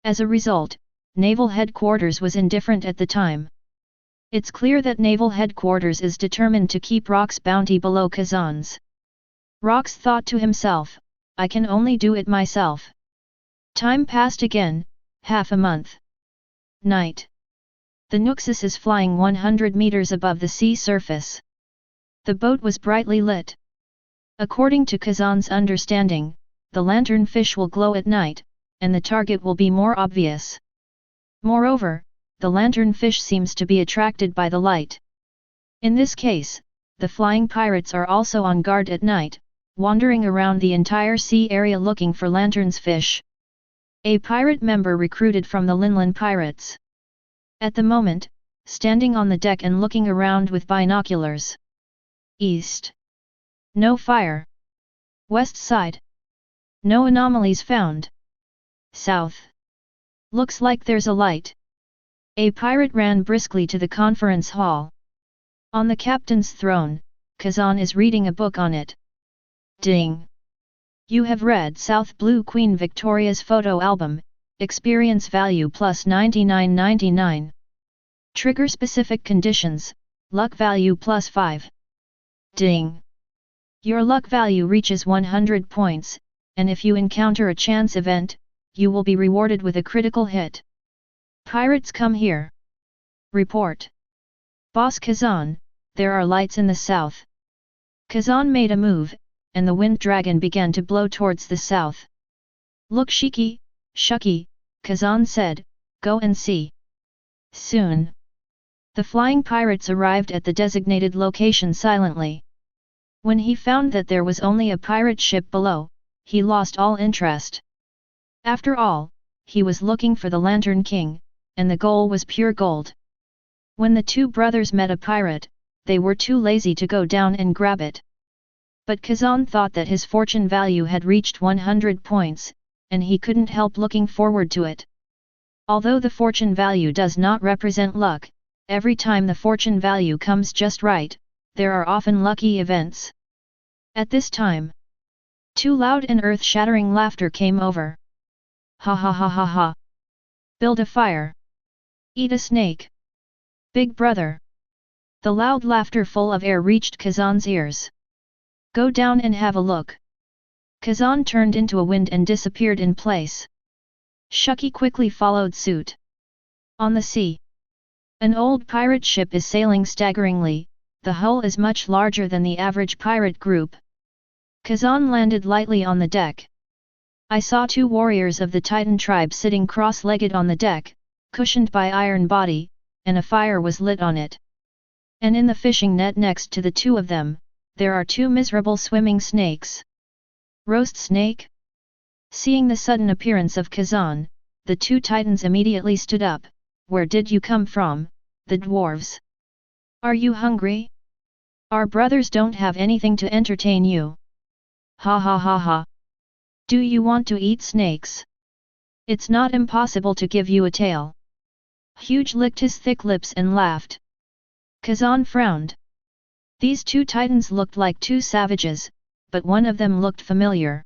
S1: As a result, Naval Headquarters was indifferent at the time. It's clear that Naval Headquarters is determined to keep Rock's bounty below Kazan's. Rocks thought to himself, I can only do it myself. Time passed again, half a month. Night. The Nuxus is flying 100 meters above the sea surface. The boat was brightly lit. According to Kazan's understanding, the lanternfish will glow at night, and the target will be more obvious. Moreover, the lanternfish seems to be attracted by the light. In this case, the flying pirates are also on guard at night, wandering around the entire sea area looking for lanternsfish. A pirate member recruited from the Linlin Pirates. At the moment, standing on the deck and looking around with binoculars. East. No fire. West side. No anomalies found. South. Looks like there's a light. A pirate ran briskly to the conference hall. On the captain's throne, Kazan is reading a book on it. Ding! You have read South Blue Queen Victoria's photo album, experience value plus 99.99. Trigger specific conditions, luck value plus 5. Ding! Your luck value reaches 100 points, and if you encounter a chance event, you will be rewarded with a critical hit. Pirates come here. Report. Boss Kazan, there are lights in the south. Kazan made a move, and the wind dragon began to blow towards the south. Look Shiki, Shuki, Kazan said, go and see. Soon. The flying pirates arrived at the designated location silently. When he found that there was only a pirate ship below, he lost all interest. After all, he was looking for the Lantern King, and the goal was pure gold. When the two brothers met a pirate, they were too lazy to go down and grab it. But Kazan thought that his fortune value had reached 100 points, and he couldn't help looking forward to it. Although the fortune value does not represent luck, every time the fortune value comes just right, there are often lucky events. At this time, too loud and earth-shattering laughter came over. Ha ha ha ha ha. Build a fire. Eat a snake. Big brother. The loud laughter full of air reached Kazan's ears. Go down and have a look. Kazan turned into a wind and disappeared in place. Shiki quickly followed suit. On the sea, an old pirate ship is sailing staggeringly, the hull is much larger than the average pirate group. Kazan landed lightly on the deck. I saw two warriors of the Titan tribe sitting cross-legged on the deck, cushioned by iron body, and a fire was lit on it. And in the fishing net next to the two of them, there are two miserable swimming snakes. Roast snake? Seeing the sudden appearance of Kazan, the two titans immediately stood up. Where did you come from, the dwarves? Are you hungry? Our brothers don't have anything to entertain you. Ha ha ha ha. Do you want to eat snakes? It's not impossible to give you a tail. Huge licked his thick lips and laughed. Kazan frowned. These two titans looked like two savages, but one of them looked familiar.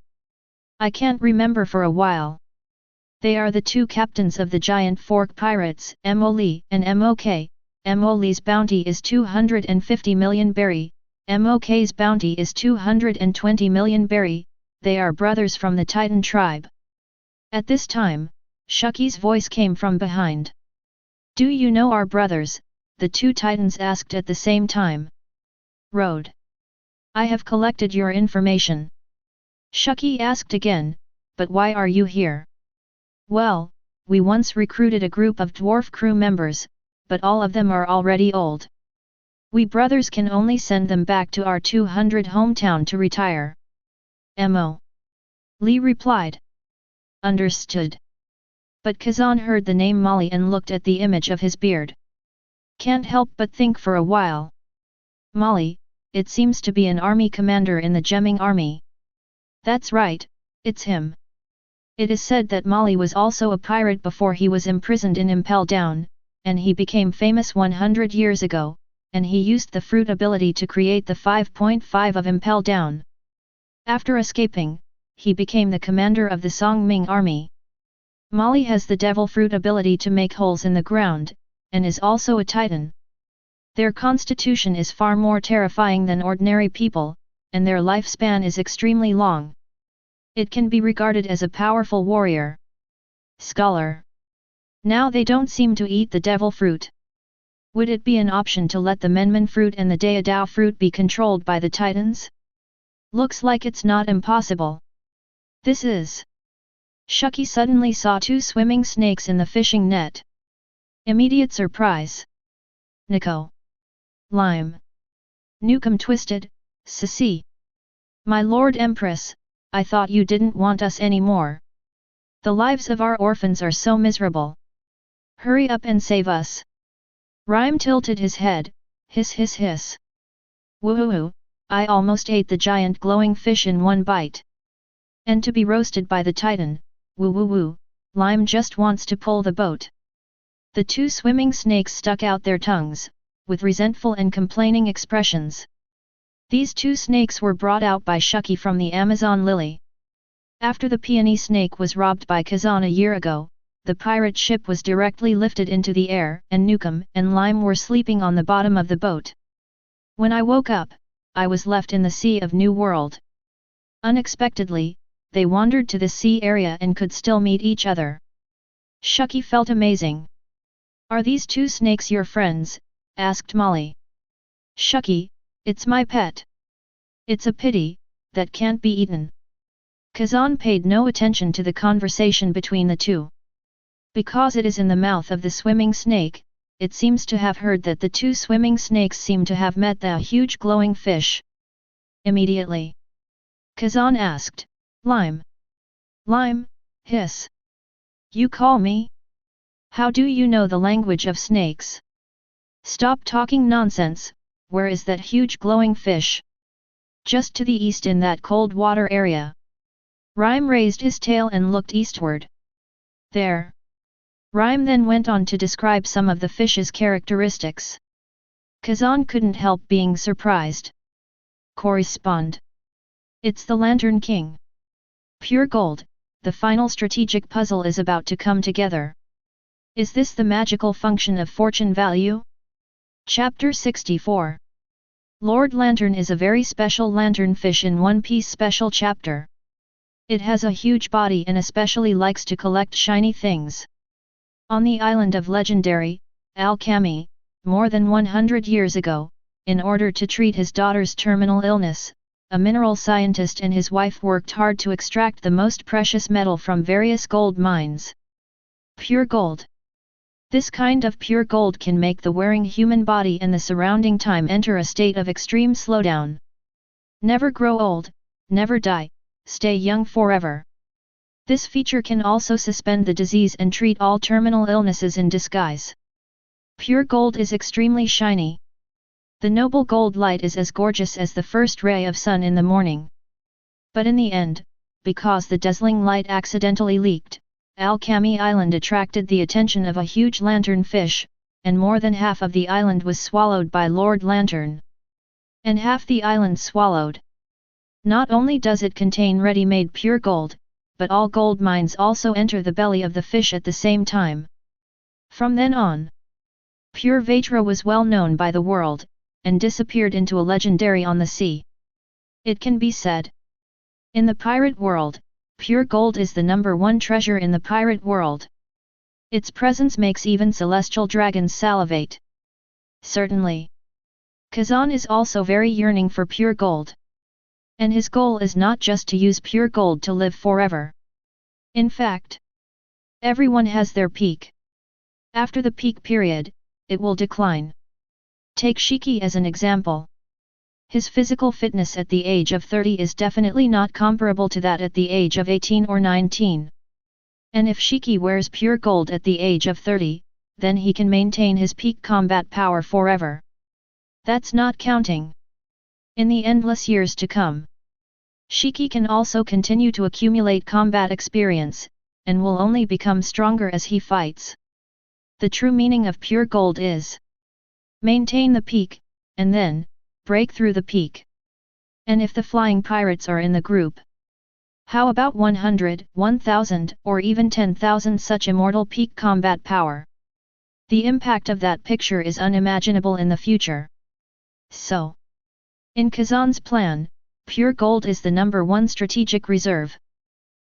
S1: I can't remember for a while. They are the two captains of the giant fork pirates, Moli and Mok. Moli's bounty is 250 million berry, Mok's bounty is 220 million berry, they are brothers from the Titan tribe. At this time, Shiki's voice came from behind. Do you know our brothers? The two titans asked at the same time. Road. I have collected your information. Shiki asked again, but why are you here? Well, we once recruited a group of dwarf crew members, but all of them are already old. We brothers can only send them back to our 200 hometown to retire. Mo. Lee replied. Understood. But Kazan heard the name Molly and looked at the image of his beard. Can't help but think for a while. Molly, it seems to be an army commander in the Gemming army. That's right, it's him. It is said that Molly was also a pirate before he was imprisoned in Impel Down, and he became famous 100 years ago, and he used the fruit ability to create the 5.5 of Impel Down. After escaping, he became the commander of the Songming army. Molly has the devil fruit ability to make holes in the ground, and is also a titan. Their constitution is far more terrifying than ordinary people, and their lifespan is extremely long. It can be regarded as a powerful warrior. Scholar. Now they don't seem to eat the devil fruit. Would it be an option to let the Menman fruit and the Daedao fruit be controlled by the titans? Looks like it's not impossible. This is. Shiki suddenly saw two swimming snakes in the fishing net. Immediate surprise. Nico. Lime. Nukem twisted, Sissy. My Lord Empress, I thought you didn't want us anymore. The lives of our orphans are so miserable. Hurry up and save us. Rhyme tilted his head, hiss hiss hiss. Woohoo, I almost ate the giant glowing fish in one bite. And to be roasted by the titan, woo woo woo, Lime just wants to pull the boat. The two swimming snakes stuck out their tongues, with resentful and complaining expressions. These two snakes were brought out by Shiki from the Amazon lily. After the peony snake was robbed by Kazan a year ago, the pirate ship was directly lifted into the air and Nukem and Lime were sleeping on the bottom of the boat. When I woke up, I was left in the Sea of New World. Unexpectedly, they wandered to the sea area and could still meet each other. Shiki felt amazing. Are these two snakes your friends? Asked Molly. Shiki, it's my pet. It's a pity, that can't be eaten. Kazan paid no attention to the conversation between the two. Because it is in the mouth of the swimming snake, it seems to have heard that the two swimming snakes seem to have met the huge glowing fish. Immediately, Kazan asked, Lime? Lime, hiss. You call me? How do you know the language of snakes? Stop talking nonsense, where is that huge glowing fish? Just to the east in that cold water area. Rhyme raised his tail and looked eastward. There. Rhyme then went on to describe some of the fish's characteristics. Kazan couldn't help being surprised. Correspond. It's the Lantern King. Pure gold, the final strategic puzzle is about to come together. Is this the magical function of fortune value? Chapter 64. Lord Lantern is a very special lanternfish in One Piece special chapter. It has a huge body and especially likes to collect shiny things. On the island of legendary, Alchemy, more than 100 years ago, in order to treat his daughter's terminal illness, a mineral scientist and his wife worked hard to extract the most precious metal from various gold mines. Pure gold. This kind of pure gold can make the wearing human body and the surrounding time enter a state of extreme slowdown. Never grow old, never die, stay young forever. This feature can also suspend the disease and treat all terminal illnesses in disguise. Pure gold is extremely shiny. The noble gold light is as gorgeous as the first ray of sun in the morning. But in the end, because the dazzling light accidentally leaked, Alchemy Island attracted the attention of a huge lanternfish, and more than half of the island was swallowed by Lord Lantern. And half the island swallowed. Not only does it contain ready-made pure gold, but all gold mines also enter the belly of the fish at the same time. From then on, Pure Vatra was well known by the world, and disappeared into a legendary on the sea. It can be said. In the pirate world, pure gold is the #1 treasure in the pirate world. Its presence makes even celestial dragons salivate. Certainly. Kazan is also very yearning for pure gold. And his goal is not just to use pure gold to live forever. In fact, everyone has their peak. After the peak period, it will decline. Take Shiki as an example. His physical fitness at the age of 30 is definitely not comparable to that at the age of 18 or 19. And if Shiki wears pure gold at the age of 30, then he can maintain his peak combat power forever. That's not counting in the endless years to come. Shiki can also continue to accumulate combat experience, and will only become stronger as he fights. The true meaning of pure gold is maintain the peak, and then break through the peak. And if the flying pirates are in the group, how about 100, 1000, or even 10,000 such immortal peak combat power? The impact of that picture is unimaginable in the future. So, in Kazan's plan, pure gold is the #1 strategic reserve.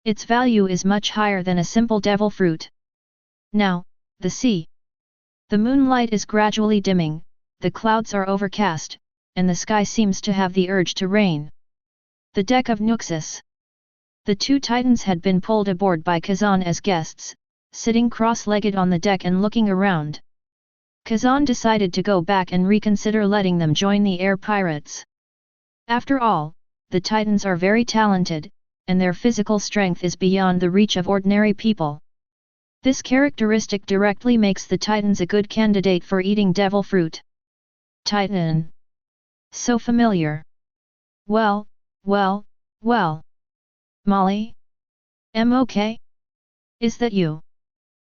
S1: Its value is much higher than a simple devil fruit. Now, the sea. The moonlight is gradually dimming, the clouds are overcast, and the sky seems to have the urge to rain. The deck of Nuxus. The two titans had been pulled aboard by Kazan as guests, sitting cross-legged on the deck and looking around. Kazan decided to go back and reconsider letting them join the air pirates. After all, the titans are very talented, and their physical strength is beyond the reach of ordinary people. This characteristic directly makes the titans a good candidate for eating devil fruit. Titan. So familiar. Well. Molly? Okay? Is that you?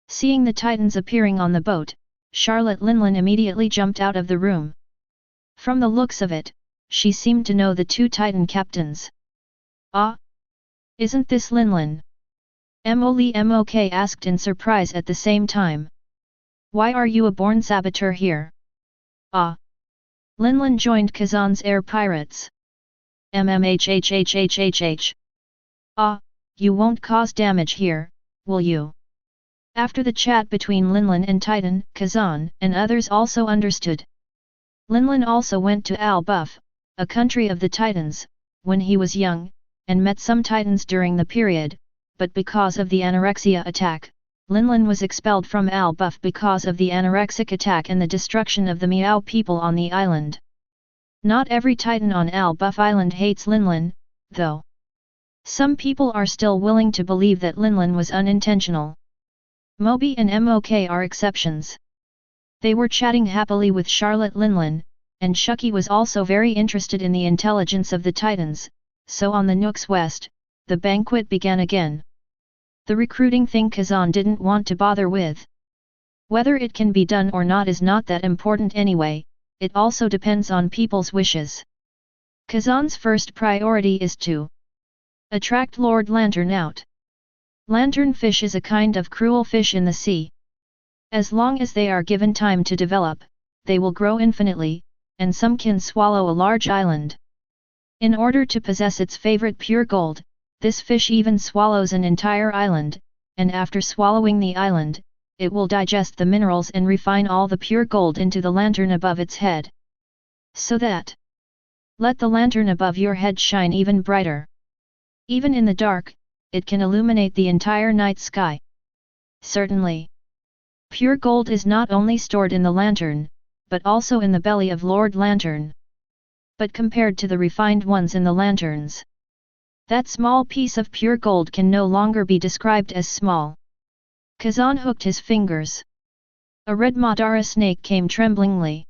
S1: Seeing the titans appearing on the boat, Charlotte Linlin immediately jumped out of the room. From the looks of it, she seemed to know the two titan captains. Ah? Isn't this Linlin? Molly Mok asked in surprise at the same time. Why are you a born saboteur here? Ah. Linlin joined Kazan's air pirates. MMHHHHHH. Ah, you won't cause damage here, will you? After the chat between Linlin and Titan, Kazan and others also understood. Linlin also went to Al Buff, a country of the Titans, when he was young, and met some Titans during the period, but because of the anorexia attack, Linlin was expelled from Al Buff because of the anorexic attack and the destruction of the Miao people on the island. Not every titan on Al Buff Island hates Linlin, though. Some people are still willing to believe that Linlin was unintentional. Moby and Mok are exceptions. They were chatting happily with Charlotte Linlin, and Shiki was also very interested in the intelligence of the titans, so on the Nook's west, the banquet began again. The recruiting thing Kazan didn't want to bother with. Whether it can be done or not is not that important anyway, it also depends on people's wishes. Kazan's first priority is to attract Lord Lantern out. Lanternfish is a kind of cruel fish in the sea. As long as they are given time to develop, they will grow infinitely, and some can swallow a large island. In order to possess its favorite pure gold, this fish even swallows an entire island, and after swallowing the island, it will digest the minerals and refine all the pure gold into the lantern above its head. So that, let the lantern above your head shine even brighter. Even in the dark, it can illuminate the entire night sky. Certainly. Pure gold is not only stored in the lantern, but also in the belly of Lord Lantern. But compared to the refined ones in the lanterns, that small piece of pure gold can no longer be described as small. Kazan hooked his fingers. A red Madara snake came tremblingly.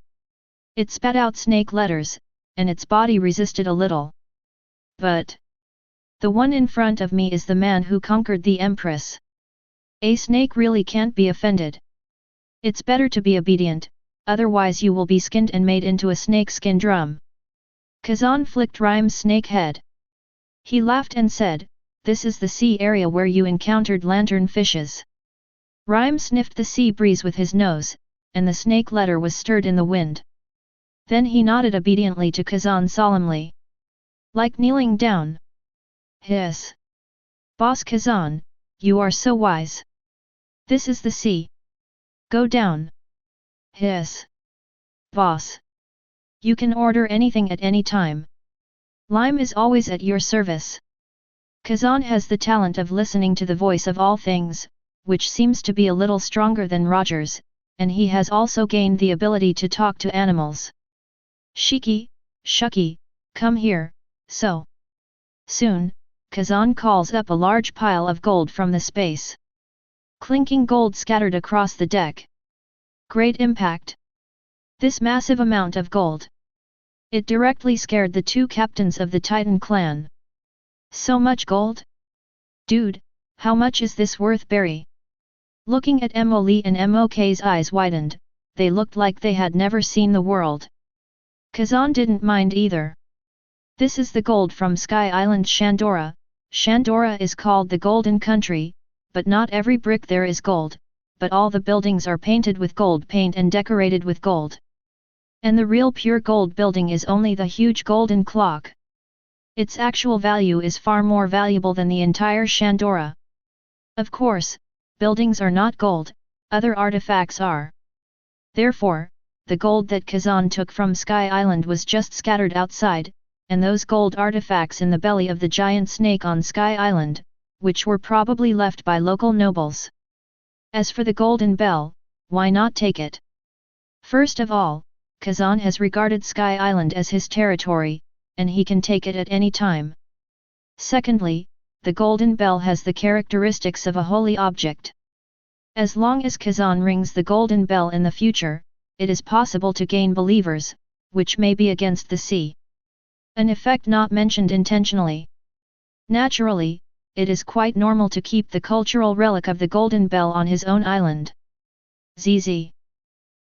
S1: It spat out snake letters, and its body resisted a little. But the one in front of me is the man who conquered the Empress. A snake really can't be offended. It's better to be obedient, otherwise you will be skinned and made into a snakeskin drum. Kazan flicked Rhyme's snake head. He laughed and said, "This is the sea area where you encountered lantern fishes." Rhyme sniffed the sea breeze with his nose, and the snake letter was stirred in the wind. Then he nodded obediently to Kazan solemnly. Like kneeling down. Hiss. Boss Kazan, you are so wise. This is the sea. Go down. Hiss. Boss. You can order anything at any time. Lime is always at your service. Kazan has the talent of listening to the voice of all things, which seems to be a little stronger than Roger's, and he has also gained the ability to talk to animals. Shiki, Shuki, come here. So soon, Kazan calls up a large pile of gold from the space. Clinking gold scattered across the deck. Great impact. This massive amount of gold. It directly scared the two captains of the Titan clan. So much gold? Dude, how much is this worth, Barry? Looking at Emily and Mok's eyes widened, they looked like they had never seen the world. Kazan didn't mind either. This is the gold from Sky Island Shandora. Shandora is called the Golden Country, but not every brick there is gold, but all the buildings are painted with gold paint and decorated with gold. And the real pure gold building is only the huge golden clock. Its actual value is far more valuable than the entire Shandora. Of course, buildings are not gold, other artifacts are. Therefore, the gold that Kazan took from Sky Island was just scattered outside, and those gold artifacts in the belly of the giant snake on Sky Island, which were probably left by local nobles. As for the golden bell, why not take it? First of all, Kazan has regarded Sky Island as his territory, and he can take it at any time. Secondly, the golden bell has the characteristics of a holy object. As long as Kazan rings the golden bell in the future, it is possible to gain believers, which may be against the sea. An effect not mentioned intentionally. Naturally, it is quite normal to keep the cultural relic of the golden bell on his own island. ZZ.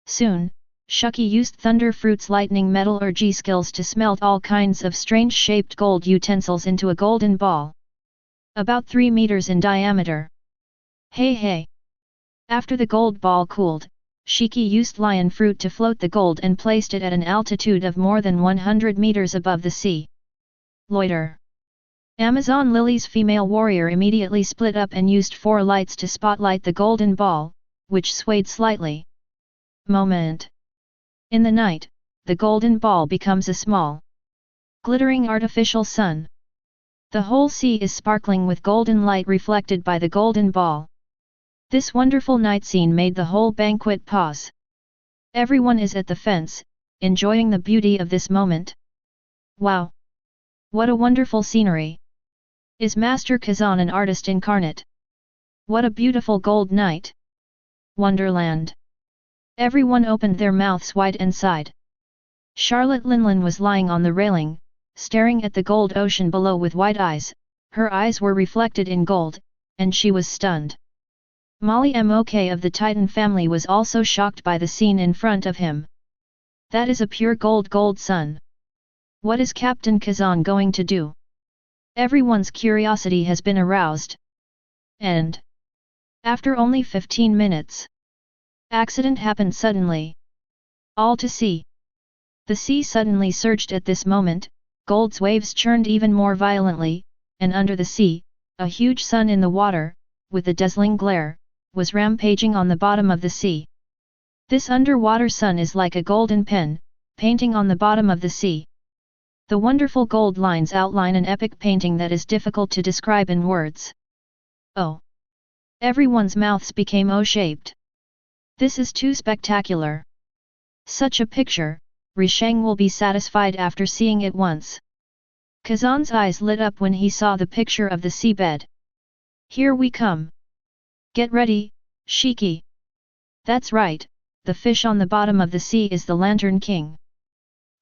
S1: Soon, Shuki used Thunder Fruit's lightning metallurgy skills to smelt all kinds of strange-shaped gold utensils into a golden ball. About 3 meters in diameter. Hey! After the gold ball cooled, Shiki used lion fruit to float the gold and placed it at an altitude of more than 100 meters above the sea. Loiter. Amazon Lily's female warrior immediately split up and used 4 lights to spotlight the golden ball, which swayed slightly. Moment. In the night, the golden ball becomes a small, glittering artificial sun. The whole sea is sparkling with golden light reflected by the golden ball. This wonderful night scene made the whole banquet pause. Everyone is at the fence, enjoying the beauty of this moment. Wow! What a wonderful scenery! Is Master Kazan an artist incarnate? What a beautiful gold night! Wonderland! Everyone opened their mouths wide and sighed. Charlotte Linlin was lying on the railing, staring at the gold ocean below with wide eyes. Her eyes were reflected in gold, and she was stunned. Molly Mok of the Titan family was also shocked by the scene in front of him. That is a pure gold sun. What is Captain Kazan going to do? Everyone's curiosity has been aroused. And after only 15 minutes, accident happened suddenly. All to sea. The sea suddenly surged at this moment, gold's waves churned even more violently, and under the sea, a huge sun in the water, with a dazzling glare, was rampaging on the bottom of the sea. This underwater sun is like a golden pen, painting on the bottom of the sea. The wonderful gold lines outline an epic painting that is difficult to describe in words. Oh! Everyone's mouths became O-shaped. This is too spectacular. Such a picture, Risheng will be satisfied after seeing it once. Kazan's eyes lit up when he saw the picture of the seabed. Here we come. Get ready, Shiki. That's right, the fish on the bottom of the sea is the Lantern King.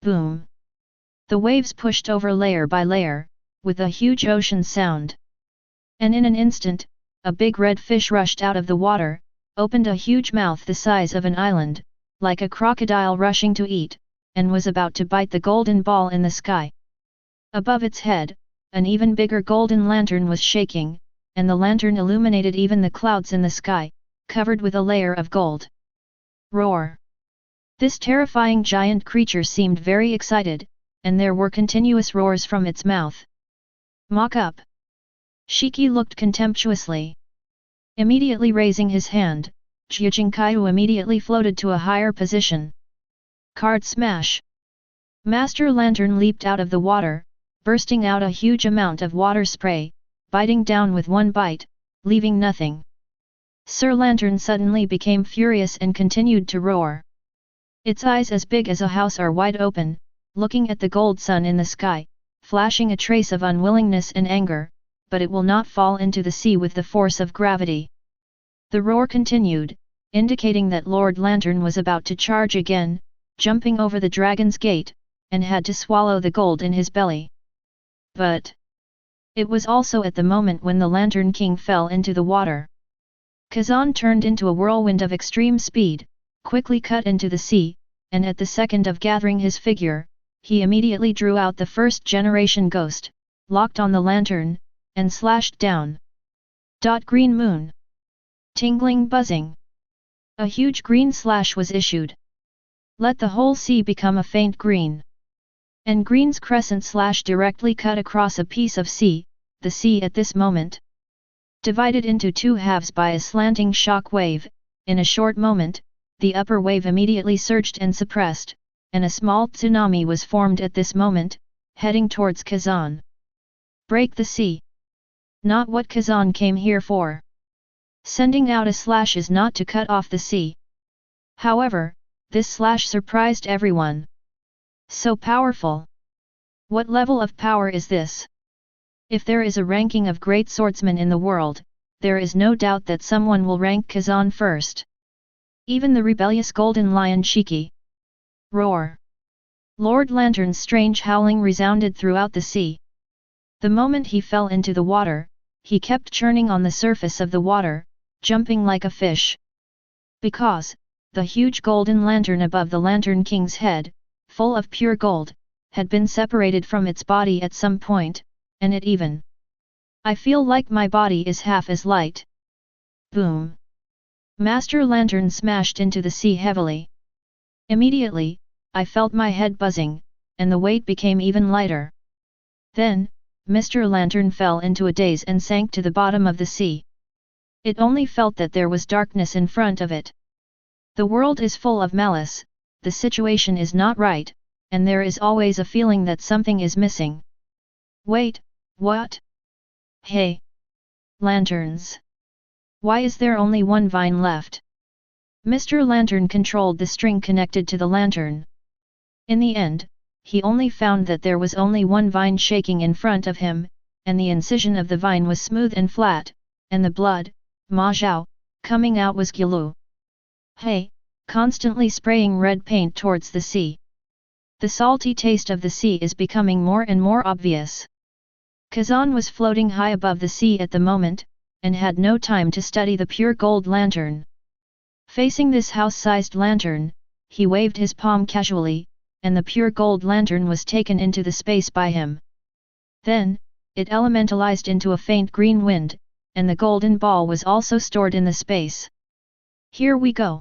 S1: Boom. The waves pushed over layer by layer, with a huge ocean sound. And in an instant, a big red fish rushed out of the water, opened a huge mouth the size of an island, like a crocodile rushing to eat, and was about to bite the golden ball in the sky. Above its head, an even bigger golden lantern was shaking, and the lantern illuminated even the clouds in the sky, covered with a layer of gold. Roar! This terrifying giant creature seemed very excited, and there were continuous roars from its mouth. Mock up! Shiki looked contemptuously. Immediately raising his hand, Jiujingkaiu immediately floated to a higher position. Card smash! Master Lantern leaped out of the water, bursting out a huge amount of water spray, biting down with one bite, leaving nothing. Sir Lantern suddenly became furious and continued to roar. Its eyes as big as a house are wide open, looking at the gold sun in the sky, flashing a trace of unwillingness and anger, but it will not fall into the sea with the force of gravity. The roar continued, indicating that Lord Lantern was about to charge again, jumping over the dragon's gate, and had to swallow the gold in his belly. But it was also at the moment when the Lantern King fell into the water. Kazan turned into a whirlwind of extreme speed, quickly cut into the sea, and at the second of gathering his figure, he immediately drew out the first generation ghost, locked on the lantern, and slashed down. Green moon. Tingling buzzing. A huge green slash was issued. Let the whole sea become a faint green. And green's crescent slash directly cut across a piece of sea, the sea at this moment, divided into two halves by a slanting shock wave. In a short moment, the upper wave immediately surged and suppressed, and a small tsunami was formed at this moment, heading towards Kazan. Break the sea. Not what Kazan came here for. Sending out a slash is not to cut off the sea. However, this slash surprised everyone. So powerful. What level of power is this? If there is a ranking of great swordsmen in the world, there is no doubt that someone will rank Kazan first. Even the rebellious golden lion Shiki. Roar! Lord Lantern's strange howling resounded throughout the sea. The moment he fell into the water, he kept churning on the surface of the water, jumping like a fish. Because the huge golden lantern above the Lantern King's head, full of pure gold, had been separated from its body at some point, and it even. I feel like my body is half as light. Boom! Master Lantern smashed into the sea heavily. Immediately, I felt my head buzzing, and the weight became even lighter. Then, Mr. Lantern fell into a daze and sank to the bottom of the sea. It only felt that there was darkness in front of it. The world is full of malice, the situation is not right, and there is always a feeling that something is missing. Wait, what? Hey! Lanterns! Why is there only one vine left? Mr. Lantern controlled the string connected to the lantern. In the end, he only found that there was only one vine shaking in front of him, and the incision of the vine was smooth and flat, and the blood, ma zhao, coming out was Gyulu. Hey, constantly spraying red paint towards the sea. The salty taste of the sea is becoming more and more obvious. Kazan was floating high above the sea at the moment, and had no time to study the pure gold lantern. Facing this house-sized lantern, he waved his palm casually, and the pure gold lantern was taken into the space by him. Then, it elementalized into a faint green wind, and the golden ball was also stored in the space. Here we go.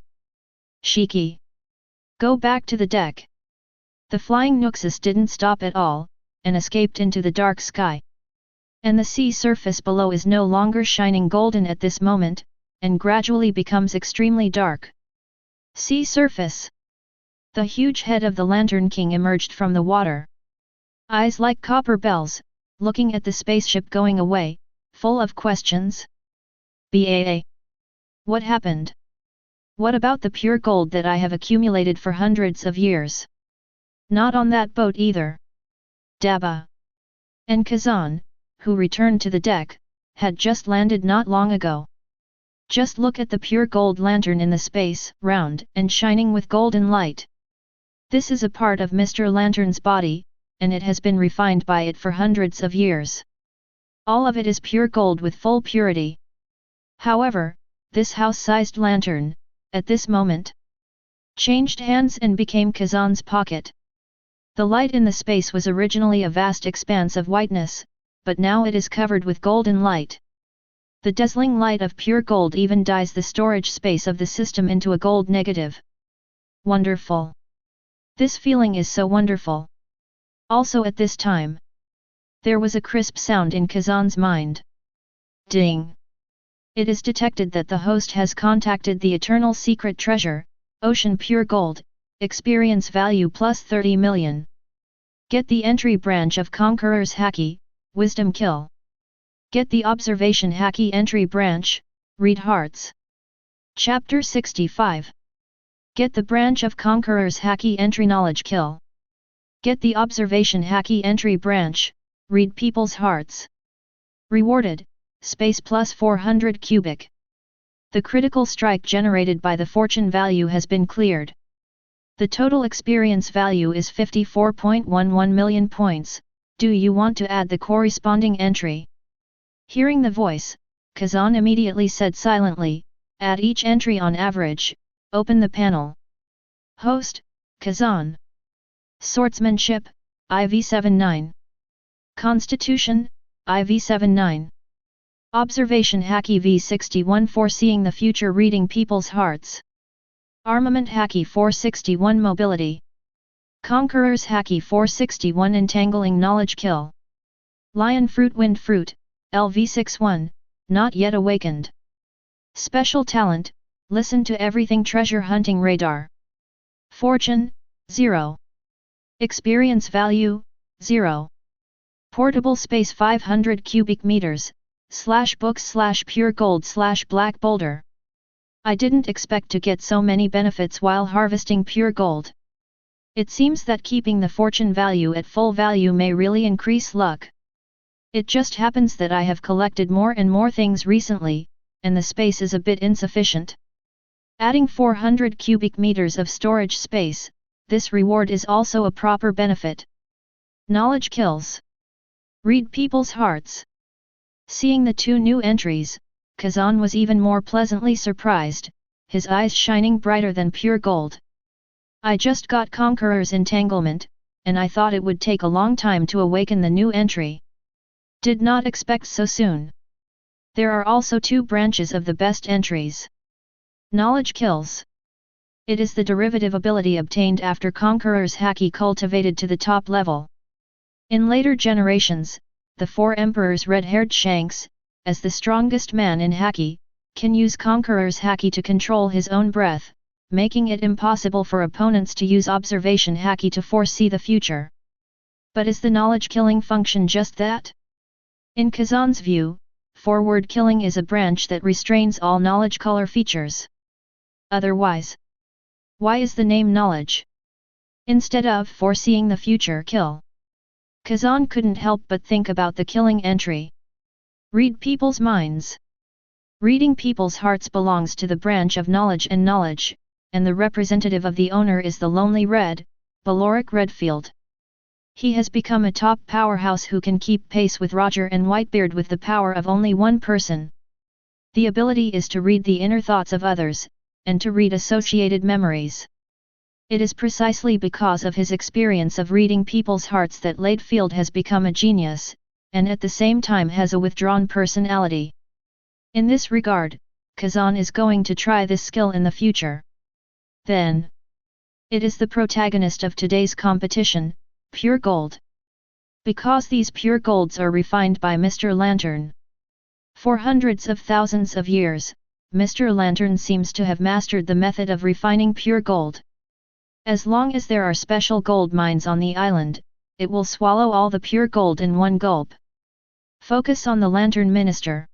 S1: Shiki. Go back to the deck. The flying Nuxus didn't stop at all, and escaped into the dark sky. And the sea surface below is no longer shining golden at this moment, and gradually becomes extremely dark. Sea surface. The huge head of the Lantern King emerged from the water. Eyes like copper bells, looking at the spaceship going away, full of questions. Baa. What happened? What about the pure gold that I have accumulated for hundreds of years? Not on that boat either. Daba. And Kazan, who returned to the deck, had just landed not long ago. Just look at the pure gold lantern in the space, round and shining with golden light. This is a part of Mr. Lantern's body, and it has been refined by it for hundreds of years. All of it is pure gold with full purity. However, this house-sized lantern, at this moment, changed hands and became Kazan's pocket. The light in the space was originally a vast expanse of whiteness, but now it is covered with golden light. The dazzling light of pure gold even dyes the storage space of the system into a gold negative. Wonderful. This feeling is so wonderful. Also at this time, there was a crisp sound in Kazan's mind. Ding! It is detected that the host has contacted the Eternal Secret Treasure, Ocean Pure Gold, experience value plus 30 million. Get the entry branch of Conqueror's Haki, Wisdom Kill. Get the observation Haki entry branch, Read Hearts. Chapter 65. Get the branch of Conqueror's Haki entry Knowledge Kill. Get the observation Haki entry branch, Read People's Hearts. Rewarded, space plus 400 cubic. The critical strike generated by the fortune value has been cleared. The total experience value is 54.11 million points. Do you want to add the corresponding entry? Hearing the voice, Kazan immediately said silently, add each entry on average, open the panel. Host, Kazan. Swordsmanship, IV79. Constitution, IV79. Observation Haki V61 Foreseeing the future reading people's hearts. Armament Haki 461 Mobility. Conqueror's Haki 461 Entangling Knowledge Kill. Lion Fruit Wind Fruit, LV61, Not Yet Awakened. Special Talent, Listen to Everything Treasure Hunting Radar. Fortune, 0. Experience Value, 0. Portable Space 500 cubic meters, /books /pure gold /black boulder. I didn't expect to get so many benefits while harvesting pure gold. It seems that keeping the fortune value at full value may really increase luck. It just happens that I have collected more and more things recently, and the space is a bit insufficient. Adding 400 cubic meters of storage space, this reward is also a proper benefit. Knowledge kills. Read people's hearts. Seeing the two new entries, Kazan was even more pleasantly surprised, his eyes shining brighter than pure gold. I just got Conqueror's Entanglement, and I thought it would take a long time to awaken the new entry. Did not expect so soon. There are also two branches of the best entries. Knowledge kills. It is the derivative ability obtained after Conqueror's Haki cultivated to the top level. In later generations, the four emperors red-haired Shanks, as the strongest man in Haki, can use Conqueror's Haki to control his own breath, making it impossible for opponents to use observation Haki to foresee the future. But is the knowledge-killing function just that? In Kazan's view, forward killing is a branch that restrains all knowledge color features. Otherwise, why is the name knowledge? instead of foreseeing the future kill. Kazan couldn't help but think about the killing entry. Read people's minds. Reading people's hearts belongs to the branch of knowledge, and the representative of the owner is the lonely red, Baloric Redfield. He has become a top powerhouse who can keep pace with Roger and Whitebeard with the power of only one person. The ability is to read the inner thoughts of others, and to read associated memories. It is precisely because of his experience of reading people's hearts that Ladefield has become a genius, and at the same time has a withdrawn personality. In this regard, Kazan is going to try this skill in the future. Then, it is the protagonist of today's competition, pure gold. Because these pure golds are refined by Mr. Lantern. For hundreds of thousands of years, Mr. Lantern seems to have mastered the method of refining pure gold. As long as there are special gold mines on the island, it will swallow all the pure gold in one gulp. Focus on the Lantern Minister.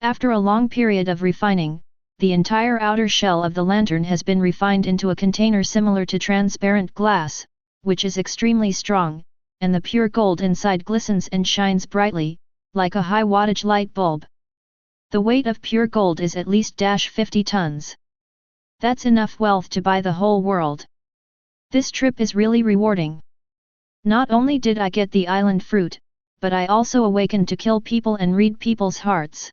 S1: After a long period of refining, the entire outer shell of the lantern has been refined into a container similar to transparent glass, which is extremely strong, and the pure gold inside glistens and shines brightly, like a high wattage light bulb. The weight of pure gold is at least 50 tons. That's enough wealth to buy the whole world. This trip is really rewarding. Not only did I get the island fruit, but I also awakened to kill people and read people's hearts.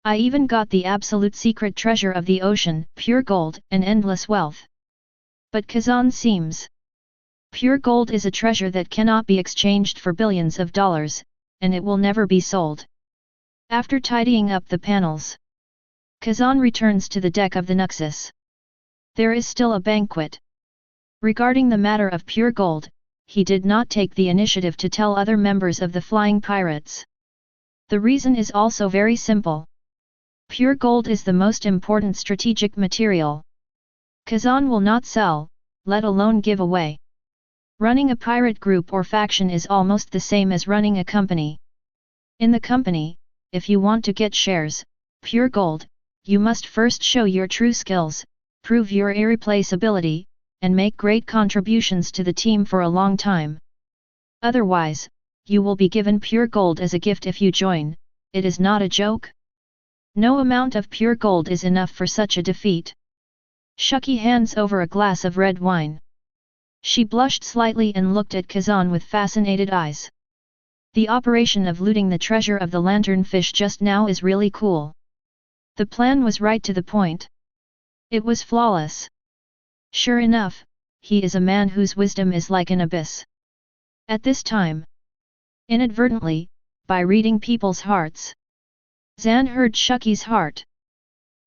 S1: I even got the absolute secret treasure of the ocean, pure gold, and endless wealth. But Kazan seems. Pure gold is a treasure that cannot be exchanged for billions of dollars, and it will never be sold. After tidying up the panels, Kazan returns to the deck of the Nuxus. There is still a banquet. Regarding the matter of pure gold, he did not take the initiative to tell other members of the Flying Pirates. The reason is also very simple. Pure gold is the most important strategic material. Kazan will not sell, let alone give away. Running a pirate group or faction is almost the same as running a company. In the company, if you want to get shares, pure gold, you must first show your true skills, prove your irreplaceability, and make great contributions to the team for a long time. Otherwise, you will be given pure gold as a gift if you join. It is not a joke. No amount of pure gold is enough for such a defeat. Shiki hands over a glass of red wine. She blushed slightly and looked at Kazan with fascinated eyes. The operation of looting the treasure of the lanternfish just now is really cool. The plan was right to the point. It was flawless. Sure enough, he is a man whose wisdom is like an abyss. At this time, inadvertently, by reading people's hearts, Zan heard Shuki's heart.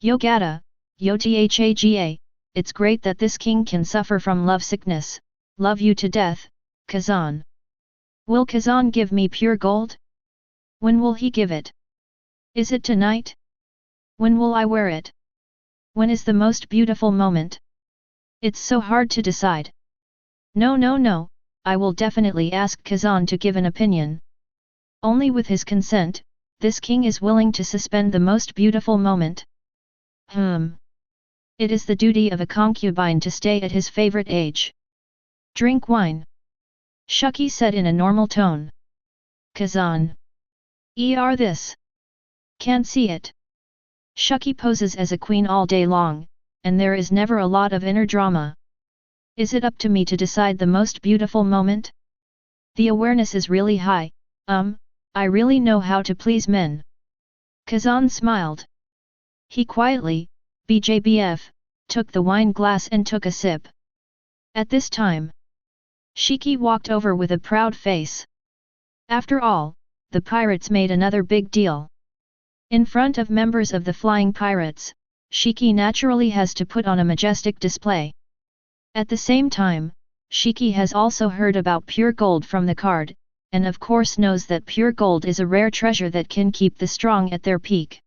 S1: Yogata, Yothaga, it's great that this king can suffer from lovesickness, love you to death, Kazan. Will Kazan give me pure gold? When will he give it? Is it tonight? When will I wear it? When is the most beautiful moment? It's so hard to decide. No, I will definitely ask Kazan to give an opinion. Only with his consent, this king is willing to suspend the most beautiful moment. It is the duty of a concubine to stay at his favorite age. Drink wine. Shiki said in a normal tone. Kazan. This. Can't see it. Shiki poses as a queen all day long, and there is never a lot of inner drama. Is it up to me to decide the most beautiful moment? The awareness is really high, I really know how to please men. Kazan smiled. He quietly, BJBF, took the wine glass and took a sip. At this time, Shiki walked over with a proud face. After all, the pirates made another big deal. In front of members of the Flying Pirates, Shiki naturally has to put on a majestic display. At the same time, Shiki has also heard about pure gold from the card, and of course knows that pure gold is a rare treasure that can keep the strong at their peak.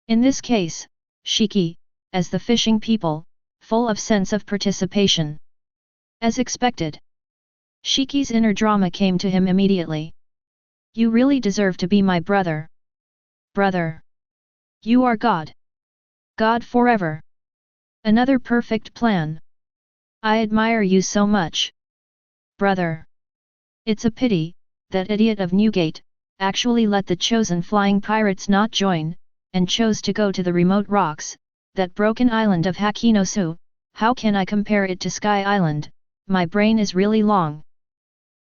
S1: In this case, Shiki, as the fishing people, full of sense of participation. As expected, Shiki's inner drama came to him immediately. You really deserve to be my brother. Brother. You are God. God forever. Another perfect plan. I admire you so much. Brother. It's a pity, that idiot of Newgate, actually let the chosen flying pirates not join, and chose to go to the remote rocks, that broken island of Hakinosu. How can I compare it to Sky Island? My brain is really long.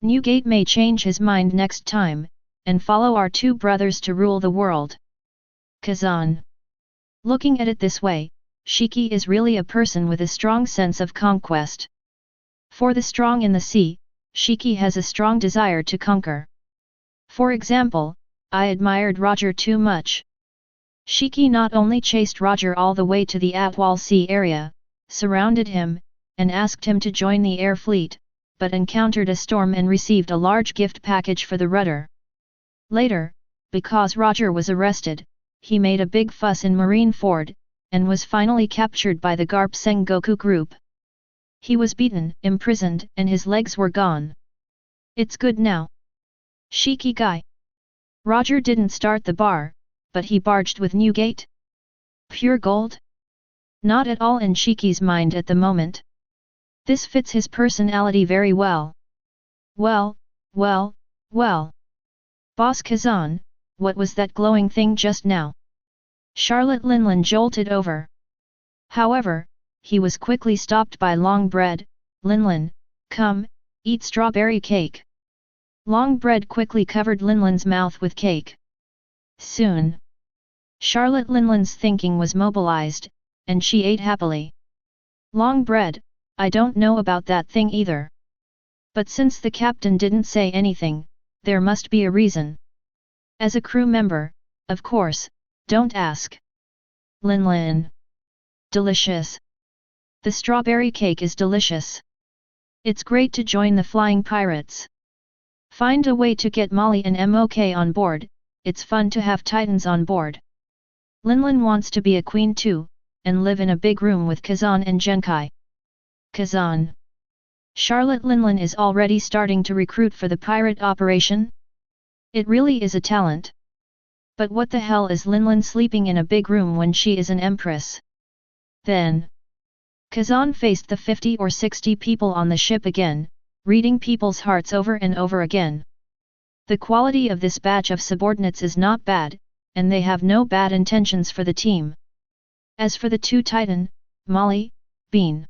S1: Newgate may change his mind next time, and follow our two brothers to rule the world. Kazan. Looking at it this way, Shiki is really a person with a strong sense of conquest. For the strong in the sea, Shiki has a strong desire to conquer. For example, I admired Roger too much. Shiki not only chased Roger all the way to the Atwal Sea area, surrounded him, and asked him to join the air fleet, but encountered a storm and received a large gift package for the rudder. Later, because Roger was arrested, he made a big fuss in Marineford, and was finally captured by the Garp Sengoku group. He was beaten, imprisoned, and his legs were gone. It's good now. Shiki guy. Roger didn't start the bar, but he barged with Newgate? Pure gold? Not at all in Shiki's mind at the moment. This fits his personality very well. Well. Boss Kazan, what was that glowing thing just now? Charlotte Linlin jolted over. However, he was quickly stopped by Longbread. Linlin, come, eat strawberry cake. Longbread quickly covered Linlin's mouth with cake. Soon, Charlotte Linlin's thinking was mobilized, and she ate happily. Longbread, I don't know about that thing either. But since the captain didn't say anything, there must be a reason. As a crew member, of course, don't ask. Linlin. Delicious. The strawberry cake is delicious. It's great to join the flying pirates. Find a way to get Molly and MOK on board, it's fun to have titans on board. Linlin wants to be a queen too, and live in a big room with Kazan and Genkai. Kazan. Charlotte Linlin is already starting to recruit for the pirate operation? It really is a talent. But what the hell is Linlin sleeping in a big room when she is an empress? Then, Kazan faced the 50 or 60 people on the ship again, reading people's hearts over and over again. The quality of this batch of subordinates is not bad, and they have no bad intentions for the team. As for the two Titan, Molly, Bean.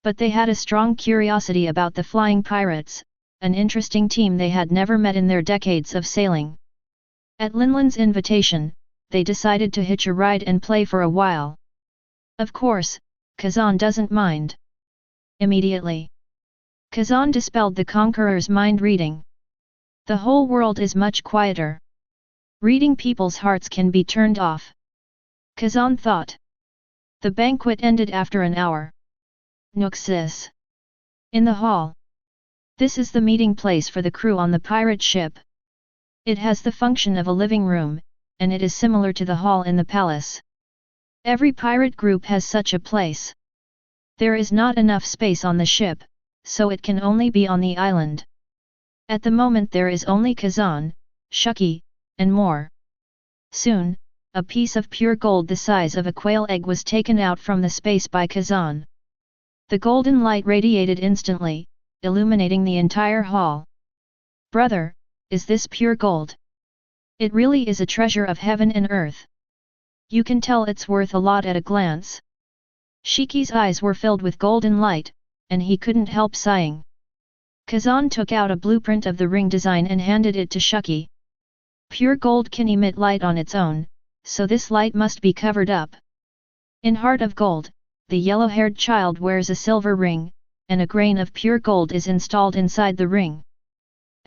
S1: But they had a strong curiosity about the flying pirates, an interesting team they had never met in their decades of sailing. At Linlin's invitation, they decided to hitch a ride and play for a while. Of course, Kazan doesn't mind. Immediately, Kazan dispelled the Conqueror's mind reading. The whole world is much quieter. Reading people's hearts can be turned off. Kazan thought. The banquet ended after an hour. Nuxis. In the hall. This is the meeting place for the crew on the pirate ship. It has the function of a living room, and it is similar to the hall in the palace. Every pirate group has such a place. There is not enough space on the ship, so it can only be on the island. At the moment there is only Kazan, Shiki, and more. Soon, a piece of pure gold the size of a quail egg was taken out from the space by Kazan. The golden light radiated instantly, illuminating the entire hall. Brother, is this pure gold? It really is a treasure of heaven and earth. You can tell it's worth a lot at a glance. Shiki's eyes were filled with golden light, and he couldn't help sighing. Kazan took out a blueprint of the ring design and handed it to Shiki. Pure gold can emit light on its own, so this light must be covered up. In Heart of Gold, the yellow-haired child wears a silver ring, and a grain of pure gold is installed inside the ring.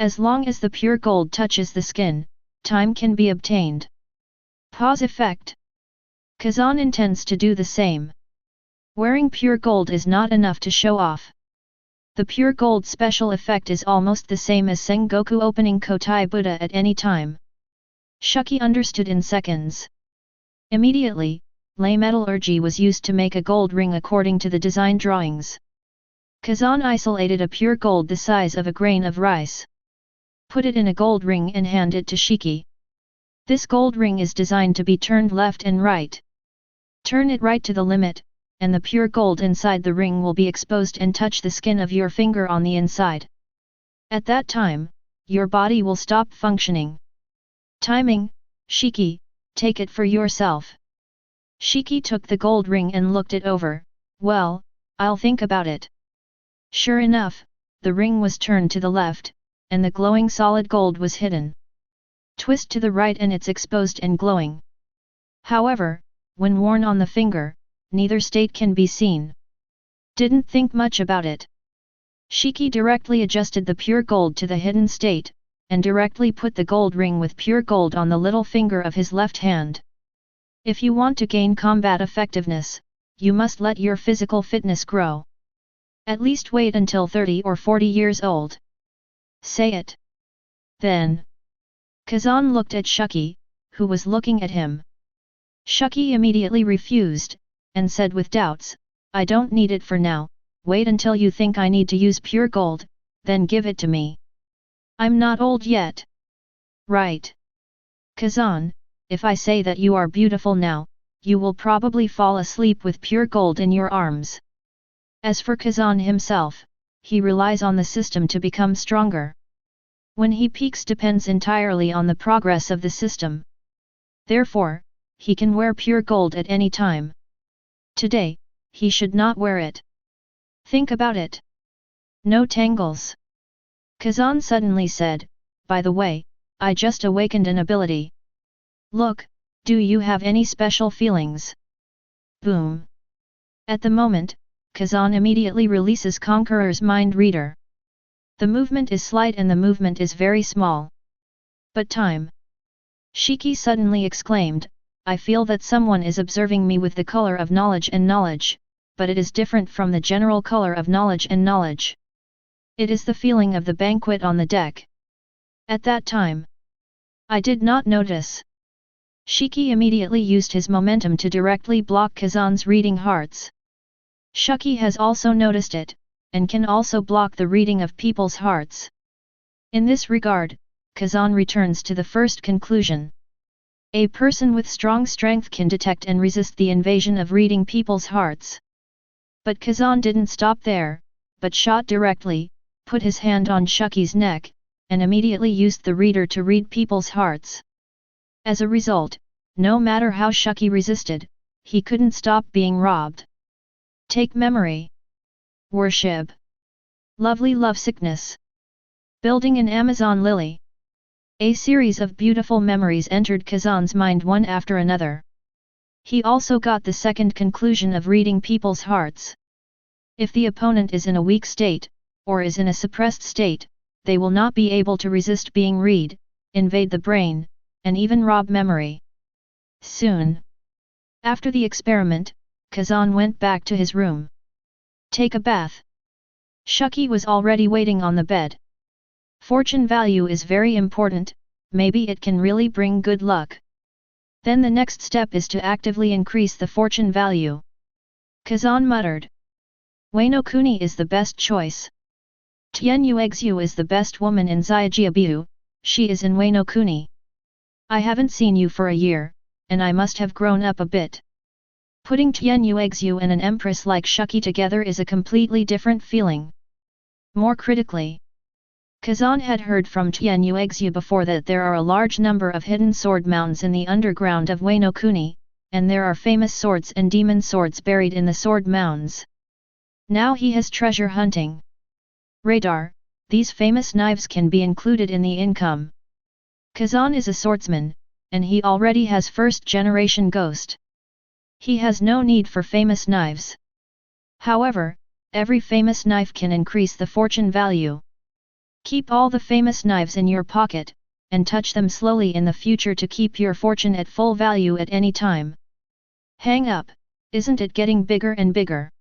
S1: As long as the pure gold touches the skin, time can be obtained. Pause effect. Kazan intends to do the same. Wearing pure gold is not enough to show off. The pure gold special effect is almost the same as Sengoku opening Kotai Buddha at any time. Shiki understood in seconds. Immediately, lay metallurgy was used to make a gold ring according to the design drawings. Kazan isolated a pure gold the size of a grain of rice. Put it in a gold ring and hand it to Shiki. This gold ring is designed to be turned left and right. Turn it right to the limit, and the pure gold inside the ring will be exposed and touch the skin of your finger on the inside. At that time, your body will stop functioning. Timing, Shiki, take it for yourself. Shiki took the gold ring and looked it over. Well, I'll think about it. Sure enough, the ring was turned to the left, and the glowing solid gold was hidden. Twist to the right and it's exposed and glowing. However, when worn on the finger, neither state can be seen. Didn't think much about it. Shiki directly adjusted the pure gold to the hidden state, and directly put the gold ring with pure gold on the little finger of his left hand. If you want to gain combat effectiveness, you must let your physical fitness grow. At least wait until 30 or 40 years old. Say it. Then. Kazan looked at Shiki, who was looking at him. Shiki immediately refused, and said with doubts, I don't need it for now, wait until you think I need to use pure gold, then give it to me. I'm not old yet. Right. Kazan, if I say that you are beautiful now, you will probably fall asleep with pure gold in your arms. As for Kazan himself, he relies on the system to become stronger. When he peaks depends entirely on the progress of the system. Therefore, he can wear pure gold at any time. Today, he should not wear it. Think about it. No tangles. Kazan suddenly said, by the way, I just awakened an ability. Look, do you have any special feelings? Boom. At the moment, Kazan immediately releases Conqueror's mind reader. The movement is slight and the movement is very small. But time. Shiki suddenly exclaimed, I feel that someone is observing me with the color of knowledge and knowledge, but it is different from the general color of knowledge and knowledge. It is the feeling of the banquet on the deck. At that time, I did not notice. Shiki immediately used his momentum to directly block Kazan's reading hearts. Shiki has also noticed it, and can also block the reading of people's hearts. In this regard, Kazan returns to the first conclusion. A person with strong strength can detect and resist the invasion of reading people's hearts. But Kazan didn't stop there, but shot directly, put his hand on Shiki's neck, and immediately used the reader to read people's hearts. As a result, no matter how Shiki resisted, he couldn't stop being robbed. Take memory. Worship. Lovely lovesickness. Building an Amazon lily. A series of beautiful memories entered Kazan's mind one after another. He also got the second conclusion of reading people's hearts. If the opponent is in a weak state, or is in a suppressed state, they will not be able to resist being read, invade the brain, and even rob memory. Soon. After the experiment, Kazan went back to his room. Take a bath. Shiki was already waiting on the bed. Fortune value is very important, maybe it can really bring good luck. Then the next step is to actively increase the fortune value. Kazan muttered. Wano Kuni is the best choice. Tianyu Exu is the best woman in Xiajiabu, she is in Wano Kuni. I haven't seen you for a year, and I must have grown up a bit. Putting Tianyu Exu and an empress like Shiki together is a completely different feeling. More critically, Kazan had heard from Tianyu Exu before that there are a large number of hidden sword mounds in the underground of Wano Kuni, and there are famous swords and demon swords buried in the sword mounds. Now he has treasure hunting. Radar, these famous knives can be included in the income. Kazan is a swordsman, and he already has first-generation ghost. He has no need for famous knives. However, every famous knife can increase the fortune value. Keep all the famous knives in your pocket, and touch them slowly in the future to keep your fortune at full value at any time. Hang up, isn't it getting bigger and bigger?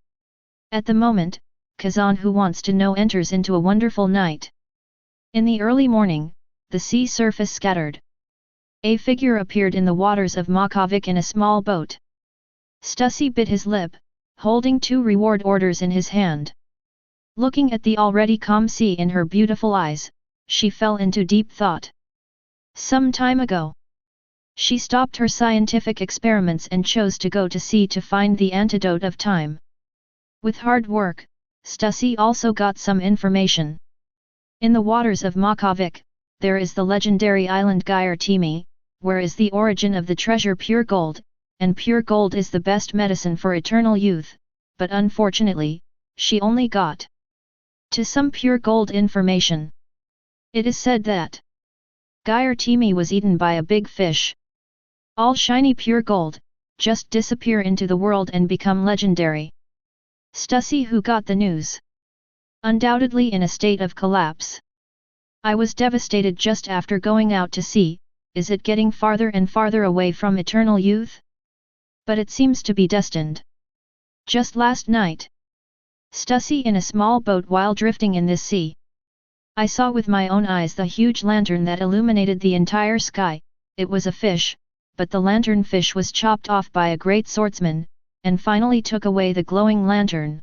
S1: At the moment, Kazan who wants to know enters into a wonderful night. In the early morning, the sea surface scattered. A figure appeared in the waters of Makavik in a small boat. Stussy bit his lip, holding 2 reward orders in his hand. Looking at the already calm sea in her beautiful eyes, she fell into deep thought. Some time ago, She stopped her scientific experiments and chose to go to sea to find the antidote of time. With hard work, Stussy also got some information. In the waters of Makavik, there is the legendary island Gyartimi, where is the origin of the treasure pure gold, and pure gold is the best medicine for eternal youth, but unfortunately, she only got to some pure gold information. It is said that Gyartimi was eaten by a big fish. All shiny pure gold, just disappear into the world and become legendary. Stussy, who got the news, undoubtedly in a state of collapse. I was devastated just after going out to sea. Is it getting farther and farther away from eternal youth? But it seems to be destined. Just last night, Stussy in a small boat while drifting in this sea. I saw with my own eyes the huge lantern that illuminated the entire sky. It was a fish, but the lantern fish was chopped off by a great swordsman, and finally took away the glowing lantern.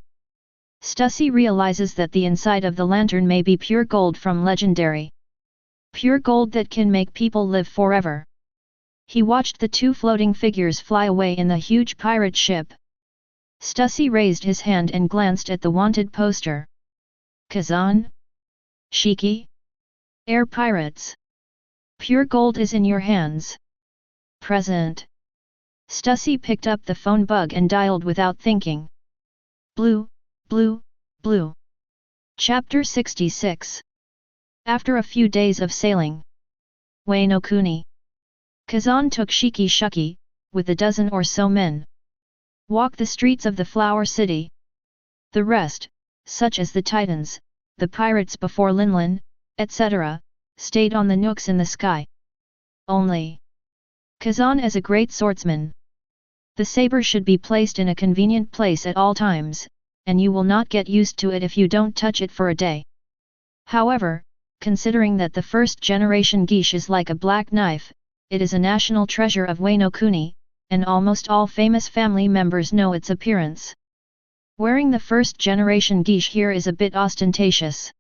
S1: Stussy realizes that the inside of the lantern may be pure gold from legendary. Pure gold that can make people live forever. He watched the two floating figures fly away in the huge pirate ship. Stussy raised his hand and glanced at the wanted poster. Kazan? Shiki? Air pirates. Pure gold is in your hands. Present. Stussy picked up the phone bug and dialed without thinking. Blue, blue, blue. Chapter 66. After a few days of sailing, Wano Kuni, Kazan took Shiki Shuki, with a dozen or so men, walk the streets of the Flower City. The rest, such as the Titans, the pirates before Linlin, etc., stayed on the nooks in the sky. Only Kazan as a great swordsman. The saber should be placed in a convenient place at all times, and you will not get used to it if you don't touch it for a day. However, considering that the first generation geisha is like a black knife, it is a national treasure of Wano Kuni, and almost all famous family members know its appearance. Wearing the first generation geisha here is a bit ostentatious.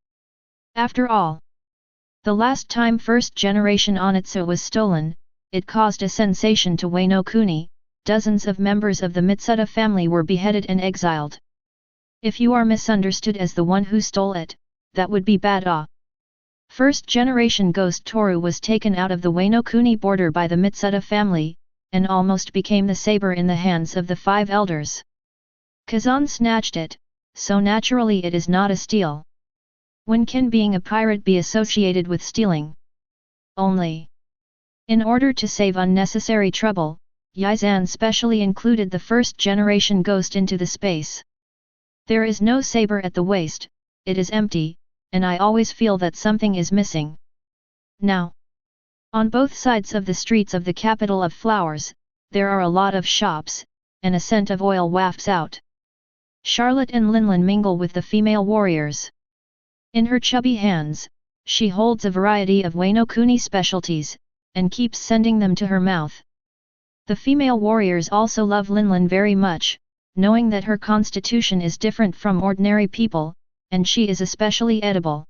S1: After all, the last time first generation Onitsu was stolen, it caused a sensation to Wano Kuni. Dozens of members of the Mitsuda family were beheaded and exiled. If you are misunderstood as the one who stole it, that would be bad. First generation ghost Toru was taken out of the Wano Kuni border by the Mitsuda family, and almost became the saber in the hands of the five elders. Kazan snatched it, so naturally it is not a steal. When can being a pirate be associated with stealing? Only in order to save unnecessary trouble, Yizan specially included the first generation ghost into the space. There is no saber at the waist, it is empty, and I always feel that something is missing. Now, on both sides of the streets of the capital of flowers, there are a lot of shops, and a scent of oil wafts out. Charlotte and Linlin mingle with the female warriors. In her chubby hands, she holds a variety of Wano Kuni specialties, and keeps sending them to her mouth. The female warriors also love Linlin very much, knowing that her constitution is different from ordinary people, and she is especially edible.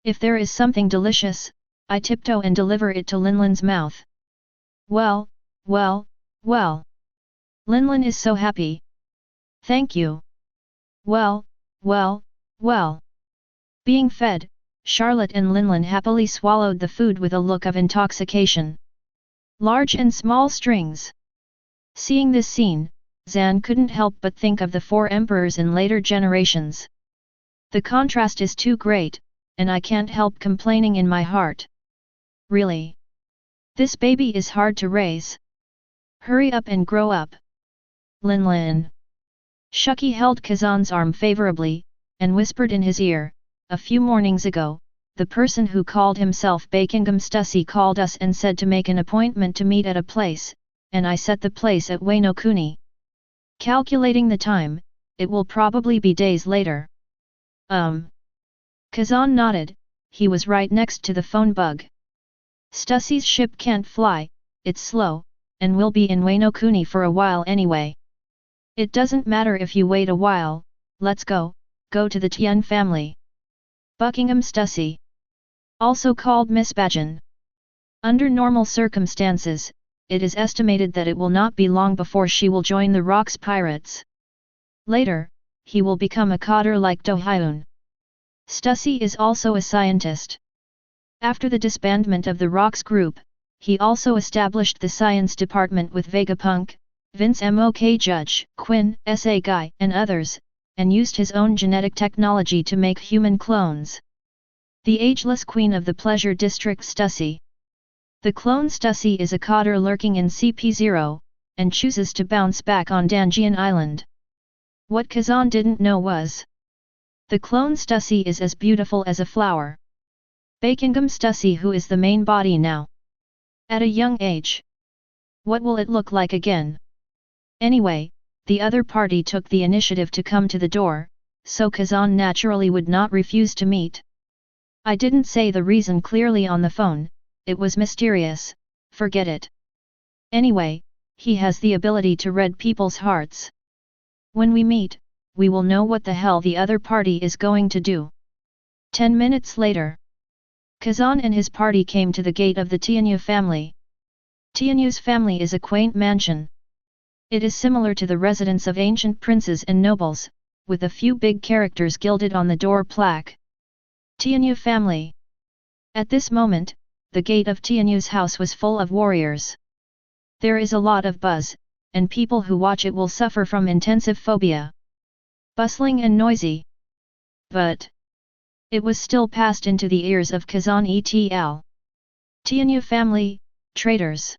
S1: If there is something delicious, I tiptoe and deliver it to Linlin's mouth. Well, well, well. Linlin is so happy. Thank you. Well, well, well. Being fed, Charlotte and Linlin happily swallowed the food with a look of intoxication. Large and small strings. Seeing this scene, Zan couldn't help but think of the four emperors in later generations. The contrast is too great, and I can't help complaining in my heart. Really? This baby is hard to raise. Hurry up and grow up. Linlin. Shuki held Kazan's arm favorably, and whispered in his ear, a few mornings ago, the person who called himself Bakingam Stussy called us and said to make an appointment to meet at a place, and I set the place at Wano Kuni. Calculating the time, it will probably be days later. Kazan nodded, he was right next to the phone bug. Stussy's ship can't fly, it's slow, and will be in Wano Kuni for a while anyway. It doesn't matter if you wait a while, let's go to the Tian family. Buckingham Stussy, also called Miss Bajan. Under normal circumstances, it is estimated that it will not be long before she will join the Rocks pirates. Later, he will become a coder like Do-hyun. Stussy is also a scientist. After the disbandment of the Rocks group, he also established the science department with Vegapunk, Vince Mok Judge, Quinn, S.A. Guy, and others, and used his own genetic technology to make human clones. The ageless queen of the Pleasure District Stussy. The clone Stussy is a coder lurking in CP0, and chooses to bounce back on Danjian Island. What Kazan didn't know was, the clone Stussy is as beautiful as a flower. Bakingum Stussy, who is the main body now. At a young age. What will it look like again? Anyway, the other party took the initiative to come to the door, so Kazan naturally would not refuse to meet. I didn't say the reason clearly on the phone, it was mysterious, forget it. Anyway, he has the ability to read people's hearts. When we meet, we will know what the hell the other party is going to do. 10 minutes later, Kazan and his party came to the gate of the Tianyu family. Tianyu's family is a quaint mansion. It is similar to the residence of ancient princes and nobles, with a few big characters gilded on the door plaque. Tianyu family. At this moment, the gate of Tianyu's house was full of warriors. There is a lot of buzz, and people who watch it will suffer from intensive phobia. Bustling and noisy. But it was still passed into the ears of Kazan et.al. Tianyu family, traitors.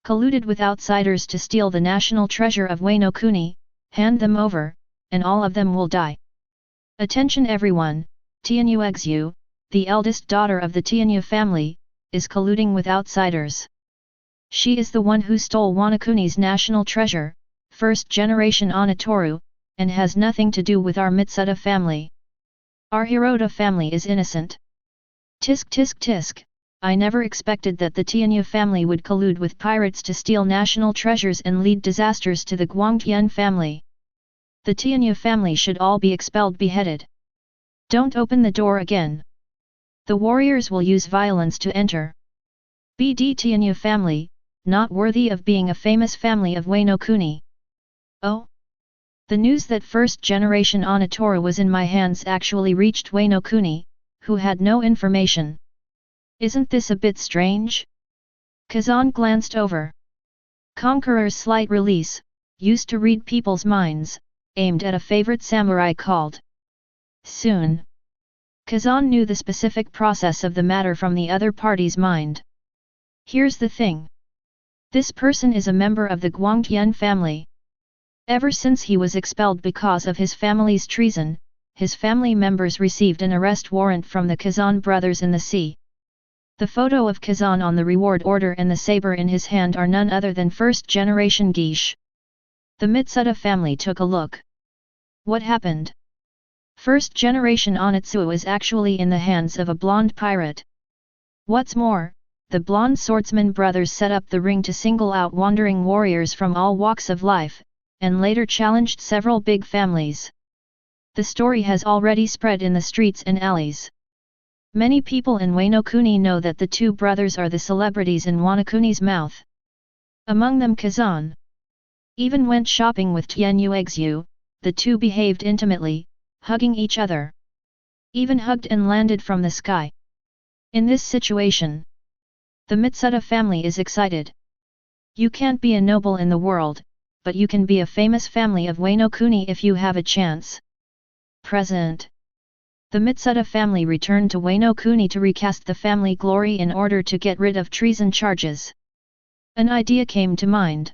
S1: Colluded with outsiders to steal the national treasure of Wano Kuni, hand them over, and all of them will die. Attention everyone, Tianyu Exu, the eldest daughter of the Tianyu family, is colluding with outsiders. She is the one who stole Wano Kuni's national treasure, first generation Onitoru, and has nothing to do with our Mitsuda family. Our Hirota family is innocent. Tisk tisk tisk, I never expected that the Tianyu family would collude with pirates to steal national treasures and lead disasters to the Guangtian family. The Tianyu family should all be expelled, beheaded. Don't open the door again. The warriors will use violence to enter. BD Tianyu family, not worthy of being a famous family of Wano Kuni. Oh? The news that first generation Onitoru was in my hands actually reached Wano Kuni, who had no information. Isn't this a bit strange? Kazan glanced over. Conqueror's slight release, used to read people's minds, aimed at a favorite samurai called. Soon. Kazan knew the specific process of the matter from the other party's mind. Here's the thing. This person is a member of the Guangtian family. Ever since he was expelled because of his family's treason, his family members received an arrest warrant from the Kazan brothers in the sea. The photo of Kazan on the reward order and the saber in his hand are none other than first-generation geisha. The Mitsuda family took a look. What happened? First-generation Onitsuo is actually in the hands of a blonde pirate. What's more, the blonde swordsman brothers set up the ring to single out wandering warriors from all walks of life, and later challenged several big families. The story has already spread in the streets and alleys. Many people in Wano Kuni know that the two brothers are the celebrities in Wano Kuni's mouth. Among them Kazan. Even went shopping with Tianyu Exu, the two behaved intimately, hugging each other. Even hugged and landed from the sky. In this situation, the Mitsuda family is excited. You can't be a noble in the world, but you can be a famous family of Wano Kuni if you have a chance. Present. The Mitsuda family returned to Wano Kuni to recast the family glory in order to get rid of treason charges. An idea came to mind.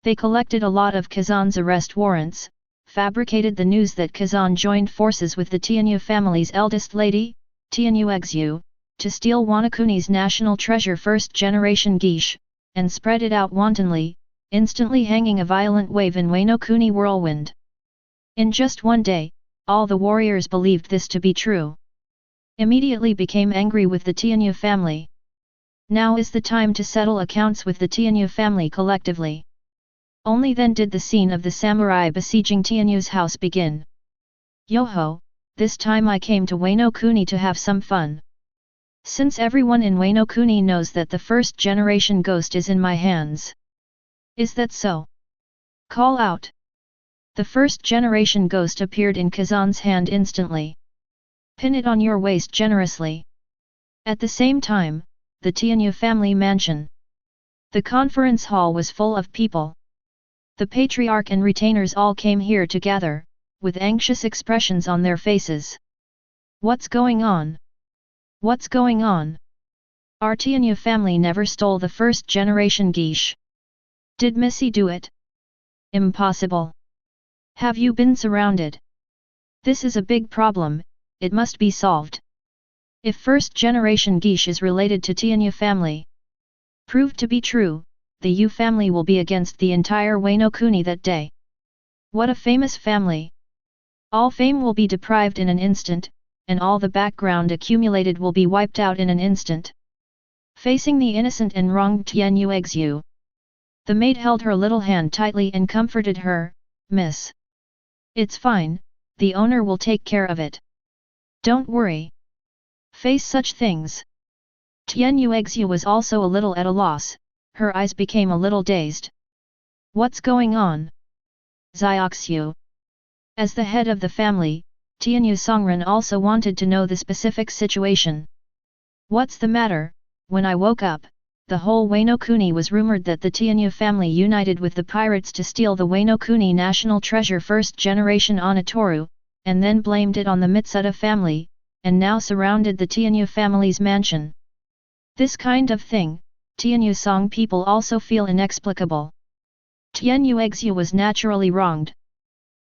S1: They collected a lot of Kazan's arrest warrants, fabricated the news that Kazan joined forces with the Tianyu family's eldest lady, Tianyu Exu, to steal Wano Kuni's national treasure first-generation geisha, and spread it out wantonly, instantly hanging a violent wave in Wano Kuni whirlwind. In just one day, all the warriors believed this to be true. Immediately became angry with the Tianyu family. Now is the time to settle accounts with the Tianyu family collectively. Only then did the scene of the samurai besieging Tianyu's house begin. Yo-ho, this time I came to Wano Kuni to have some fun. Since everyone in Wano Kuni knows that the first generation ghost is in my hands. Is that so? Call out. The first generation ghost appeared in Kazan's hand instantly. Pin it on your waist generously. At the same time, the Tianyu family mansion. The conference hall was full of people. The patriarch and retainers all came here to gather, with anxious expressions on their faces. What's going on? What's going on? Our Tianyu family never stole the first generation geisha. Did Missy do it? Impossible. Have you been surrounded? This is a big problem, it must be solved. If first generation geisha is related to Tianyu family, proved to be true, the Yu family will be against the entire Wano Kuni that day. What a famous family! All fame will be deprived in an instant, and all the background accumulated will be wiped out in an instant. Facing the innocent and wronged Tianyu Exu, the maid held her little hand tightly and comforted her, Miss. It's fine, the owner will take care of it. Don't worry. Face such things. Tianyu Exu was also a little at a loss, her eyes became a little dazed. What's going on? Zioxu. As the head of the family, Tianyu Songren also wanted to know the specific situation. What's the matter? When I woke up, the whole Wano Kuni was rumored that the Tianyu family united with the pirates to steal the Wano Kuni national treasure first generation Onitoru, and then blamed it on the Mitsuda family, and now surrounded the Tianyu family's mansion. This kind of thing, Tianyu Song people also feel inexplicable. Tianyu Exu was naturally wronged.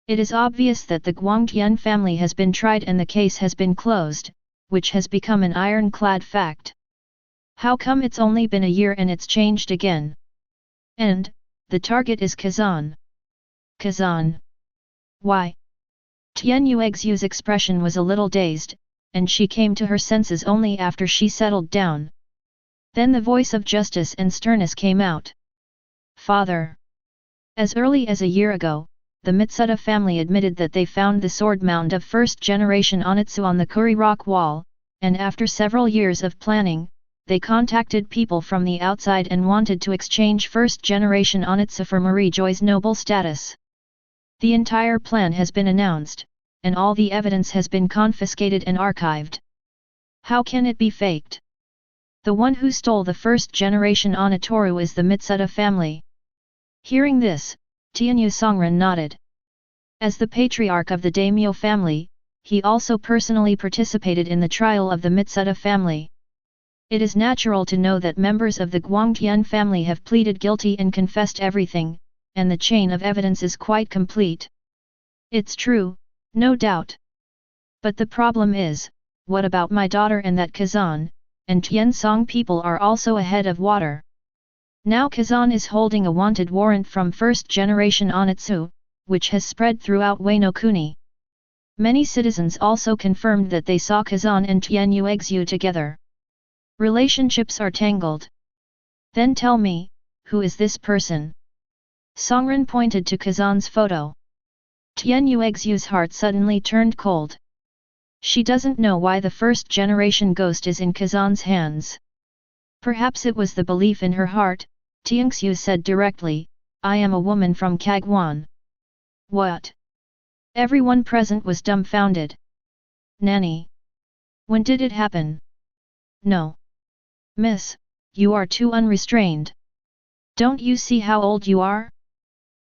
S1: It is obvious that the Guangtian family has been tried and the case has been closed, which has become an ironclad fact. How come it's only been a year and it's changed again? And, the target is Kazan. Kazan. Why? Tianyu Exu's expression was a little dazed, and she came to her senses only after she settled down. Then the voice of justice and sternness came out. Father. As early as a year ago, the Mitsuda family admitted that they found the sword mound of first generation Onitsu on the Kuri rock wall, and after several years of planning, they contacted people from the outside and wanted to exchange first generation Onitsu for Marie Joy's noble status. The entire plan has been announced, and all the evidence has been confiscated and archived. How can it be faked? The one who stole the first generation Onitoru is the Mitsuda family. Hearing this, Tianyu Songren nodded. As the patriarch of the daimyo family, he also personally participated in the trial of the Mitsuda family. It is natural to know that members of the Guangtian family have pleaded guilty and confessed everything, and the chain of evidence is quite complete. It's true, no doubt. But the problem is, what about my daughter and that Kazan, and Tiansong people are also ahead of water. Now Kazan is holding a wanted warrant from first generation Onitsu, which has spread throughout Wano Kuni. Many citizens also confirmed that they saw Kazan and Tianyu Exu together. Relationships are tangled. Then tell me, who is this person? Songren pointed to Kazan's photo. Tianyu Exu's heart suddenly turned cold. She doesn't know why the first generation ghost is in Kazan's hands. Perhaps it was the belief in her heart, Tianxu said directly, I am a woman from Kagwan. What? Everyone present was dumbfounded. Nanny. When did it happen? No. Miss, you are too unrestrained. Don't you see how old you are?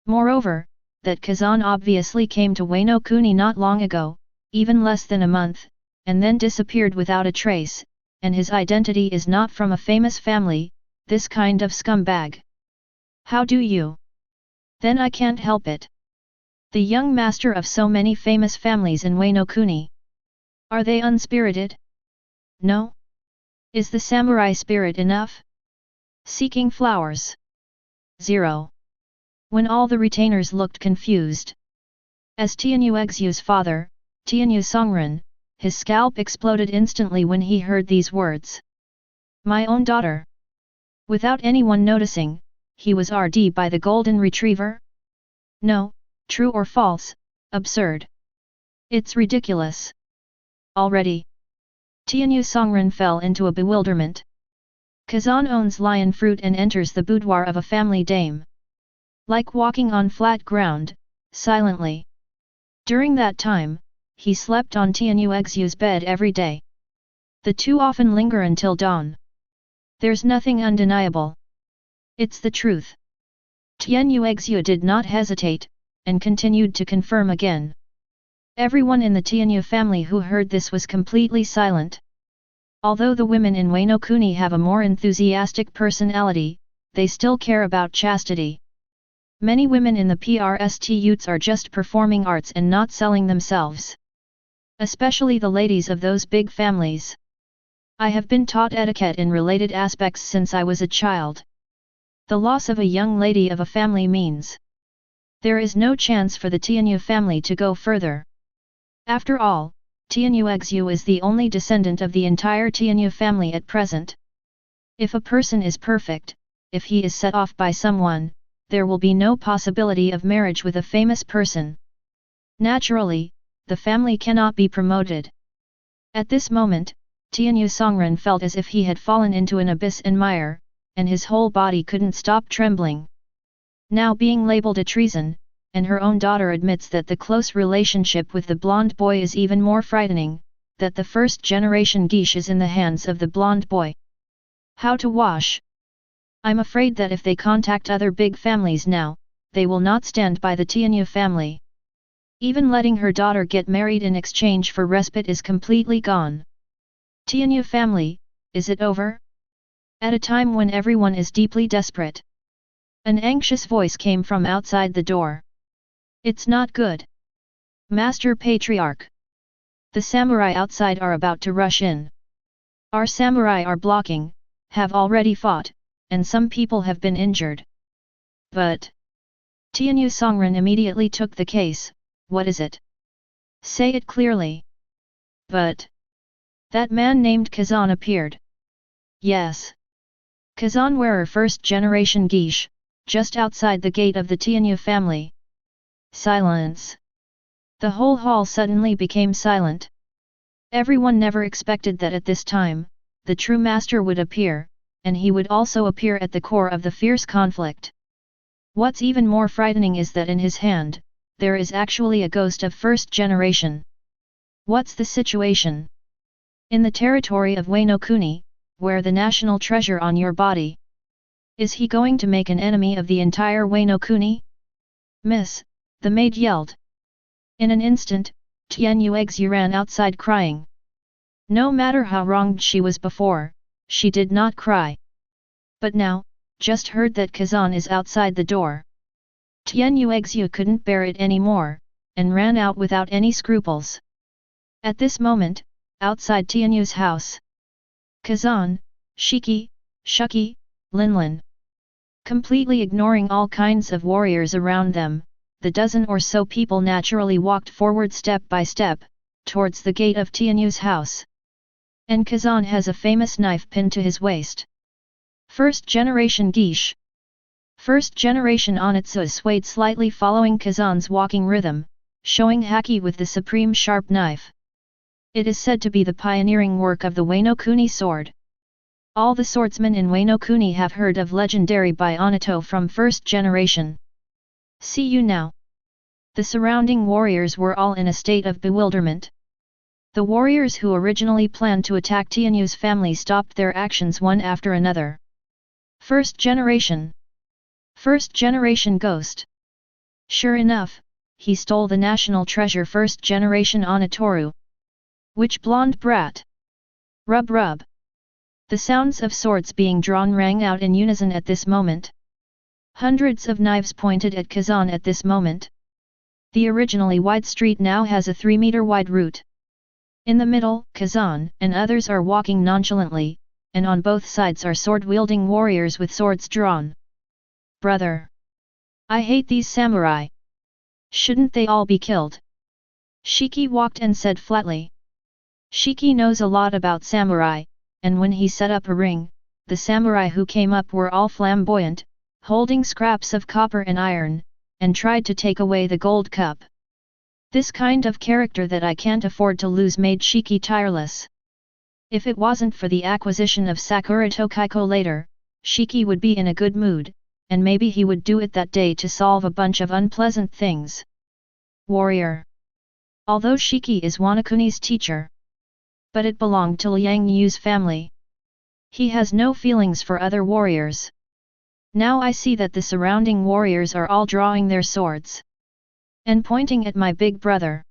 S1: Moreover, that Kazan obviously came to Wano Kuni not long ago, even less than a month, and then disappeared without a trace, and his identity is not from a famous family, this kind of scumbag. How do you? Then I can't help it. The young master of so many famous families in Wano Kuni. Are they unspirited? No? Is the samurai spirit enough? Seeking flowers. 0. When all the retainers looked confused. As Tianyu Exu's father, Tianyu Songren, his scalp exploded instantly when he heard these words. My own daughter. Without anyone noticing, he was RD by the golden retriever? No, true or false, absurd. It's ridiculous. Already. Tianyu Songren fell into a bewilderment. Kazan owns lion fruit and enters the boudoir of a family dame. Like walking on flat ground, silently. During that time, he slept on Tianyu Exu's bed every day. The two often linger until dawn. There's nothing undeniable. It's the truth. Tianyu Exu did not hesitate, and continued to confirm again. Everyone in the Tianyu family who heard this was completely silent. Although the women in Wano Kuni have a more enthusiastic personality, they still care about chastity. Many women in the PRSTUs are just performing arts and not selling themselves. Especially the ladies of those big families. I have been taught etiquette in related aspects since I was a child. The loss of a young lady of a family means there is no chance for the Tianyu family to go further. After all, Tianyu Exu is the only descendant of the entire Tianyu family at present. If a person is perfect, if he is set off by someone, there will be no possibility of marriage with a famous person. Naturally, the family cannot be promoted. At this moment, Tianyu Songren felt as if he had fallen into an abyss and mire, and his whole body couldn't stop trembling. Now being labeled a treason, and her own daughter admits that the close relationship with the blonde boy is even more frightening, that the first generation geisha is in the hands of the blonde boy. How to wash? I'm afraid that if they contact other big families now, they will not stand by the Tianyu family. Even letting her daughter get married in exchange for respite is completely gone. Tianyu family, is it over? At a time when everyone is deeply desperate. An anxious voice came from outside the door. It's not good. Master Patriarch. The samurai outside are about to rush in. Our samurai are blocking, have already fought, and some people have been injured. But Tianyu Songren immediately took the case. What is it? Say it clearly. But that man named Kazan appeared. Yes. Kazan wearer first generation geisha, just outside the gate of the Tianyu family. Silence. The whole hall suddenly became silent. Everyone never expected that at this time, the true master would appear, and he would also appear at the core of the fierce conflict. What's even more frightening is that in his hand, there is actually a ghost of first generation. What's the situation? In the territory of Wano Kuni, wear the national treasure on your body. Is he going to make an enemy of the entire Wano Kuni? Miss, the maid yelled. In an instant, Tianyu Exu ran outside crying. No matter how wronged she was before, she did not cry. But now, just heard that Kazan is outside the door. Tianyu Exu couldn't bear it anymore, and ran out without any scruples. At this moment, outside Tianyu's house, Kazan, Shiki, Shuki, Linlin. Completely ignoring all kinds of warriors around them, the dozen or so people naturally walked forward step by step, towards the gate of Tianyu's house. And Kazan has a famous knife pinned to his waist. First generation geisha. First generation Onitsu swayed slightly following Kazan's walking rhythm, showing Haki with the supreme sharp knife. It is said to be the pioneering work of the Wano Kuni sword. All the swordsmen in Wano Kuni have heard of legendary Bionito from first generation. See you now. The surrounding warriors were all in a state of bewilderment. The warriors who originally planned to attack Tianyu's family stopped their actions one after another. First generation. First generation ghost. Sure enough, he stole the national treasure first generation Onitoru. Which blonde brat? Rub rub. The sounds of swords being drawn rang out in unison at this moment. Hundreds of knives pointed at Kazan at this moment. The originally wide street now has a 3-meter wide route. In the middle, Kazan and others are walking nonchalantly, and on both sides are sword-wielding warriors with swords drawn. Brother! I hate these samurai! Shouldn't they all be killed? Shiki walked and said flatly. Shiki knows a lot about samurai, and when he set up a ring, the samurai who came up were all flamboyant, holding scraps of copper and iron, and tried to take away the gold cup. This kind of character that I can't afford to lose made Shiki tireless. If it wasn't for the acquisition of Sakura Tokiko later, Shiki would be in a good mood, and maybe he would do it that day to solve a bunch of unpleasant things. Warrior. Although Shiki is Wanakuni's teacher, but it belonged to Liang Yu's family. He has no feelings for other warriors. Now I see that the surrounding warriors are all drawing their swords and pointing at my big brother.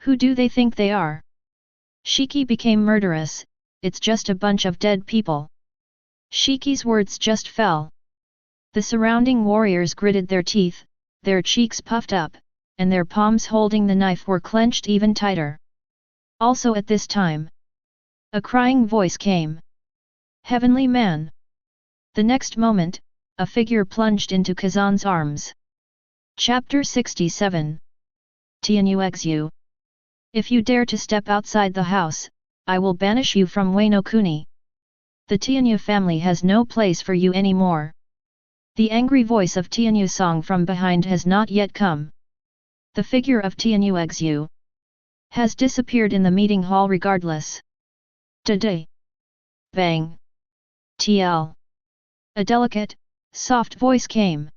S1: Who do they think they are? Shiki became murderous, it's just a bunch of dead people. Shiki's words just fell. The surrounding warriors gritted their teeth, their cheeks puffed up, and their palms holding the knife were clenched even tighter. Also at this time, a crying voice came. Heavenly man! The next moment, a figure plunged into Kazan's arms. Chapter 67. Tianyuexu. If you dare to step outside the house, I will banish you from Wano Kuni. The Tianyu family has no place for you anymore. The angry voice of Tianyu Song from behind has not yet come. The figure of Tianyuexu has disappeared in the meeting hall regardless. Today. Bang. TL. A delicate, soft voice came.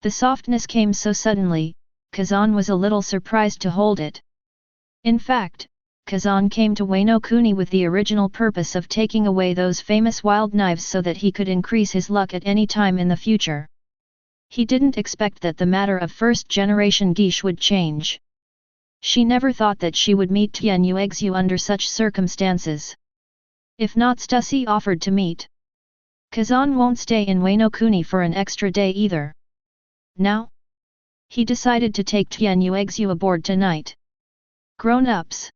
S1: The softness came so suddenly, Kazan was a little surprised to hold it. In fact, Kazan came to Wano Kuni with the original purpose of taking away those famous wild knives so that he could increase his luck at any time in the future. He didn't expect that the matter of first-generation geisha would change. She never thought that she would meet Tianyuexu under such circumstances. If not, Stussy offered to meet. Kazan won't stay in Wano Kuni for an extra day either. Now? He decided to take Tianyuexu aboard tonight. Grown-ups.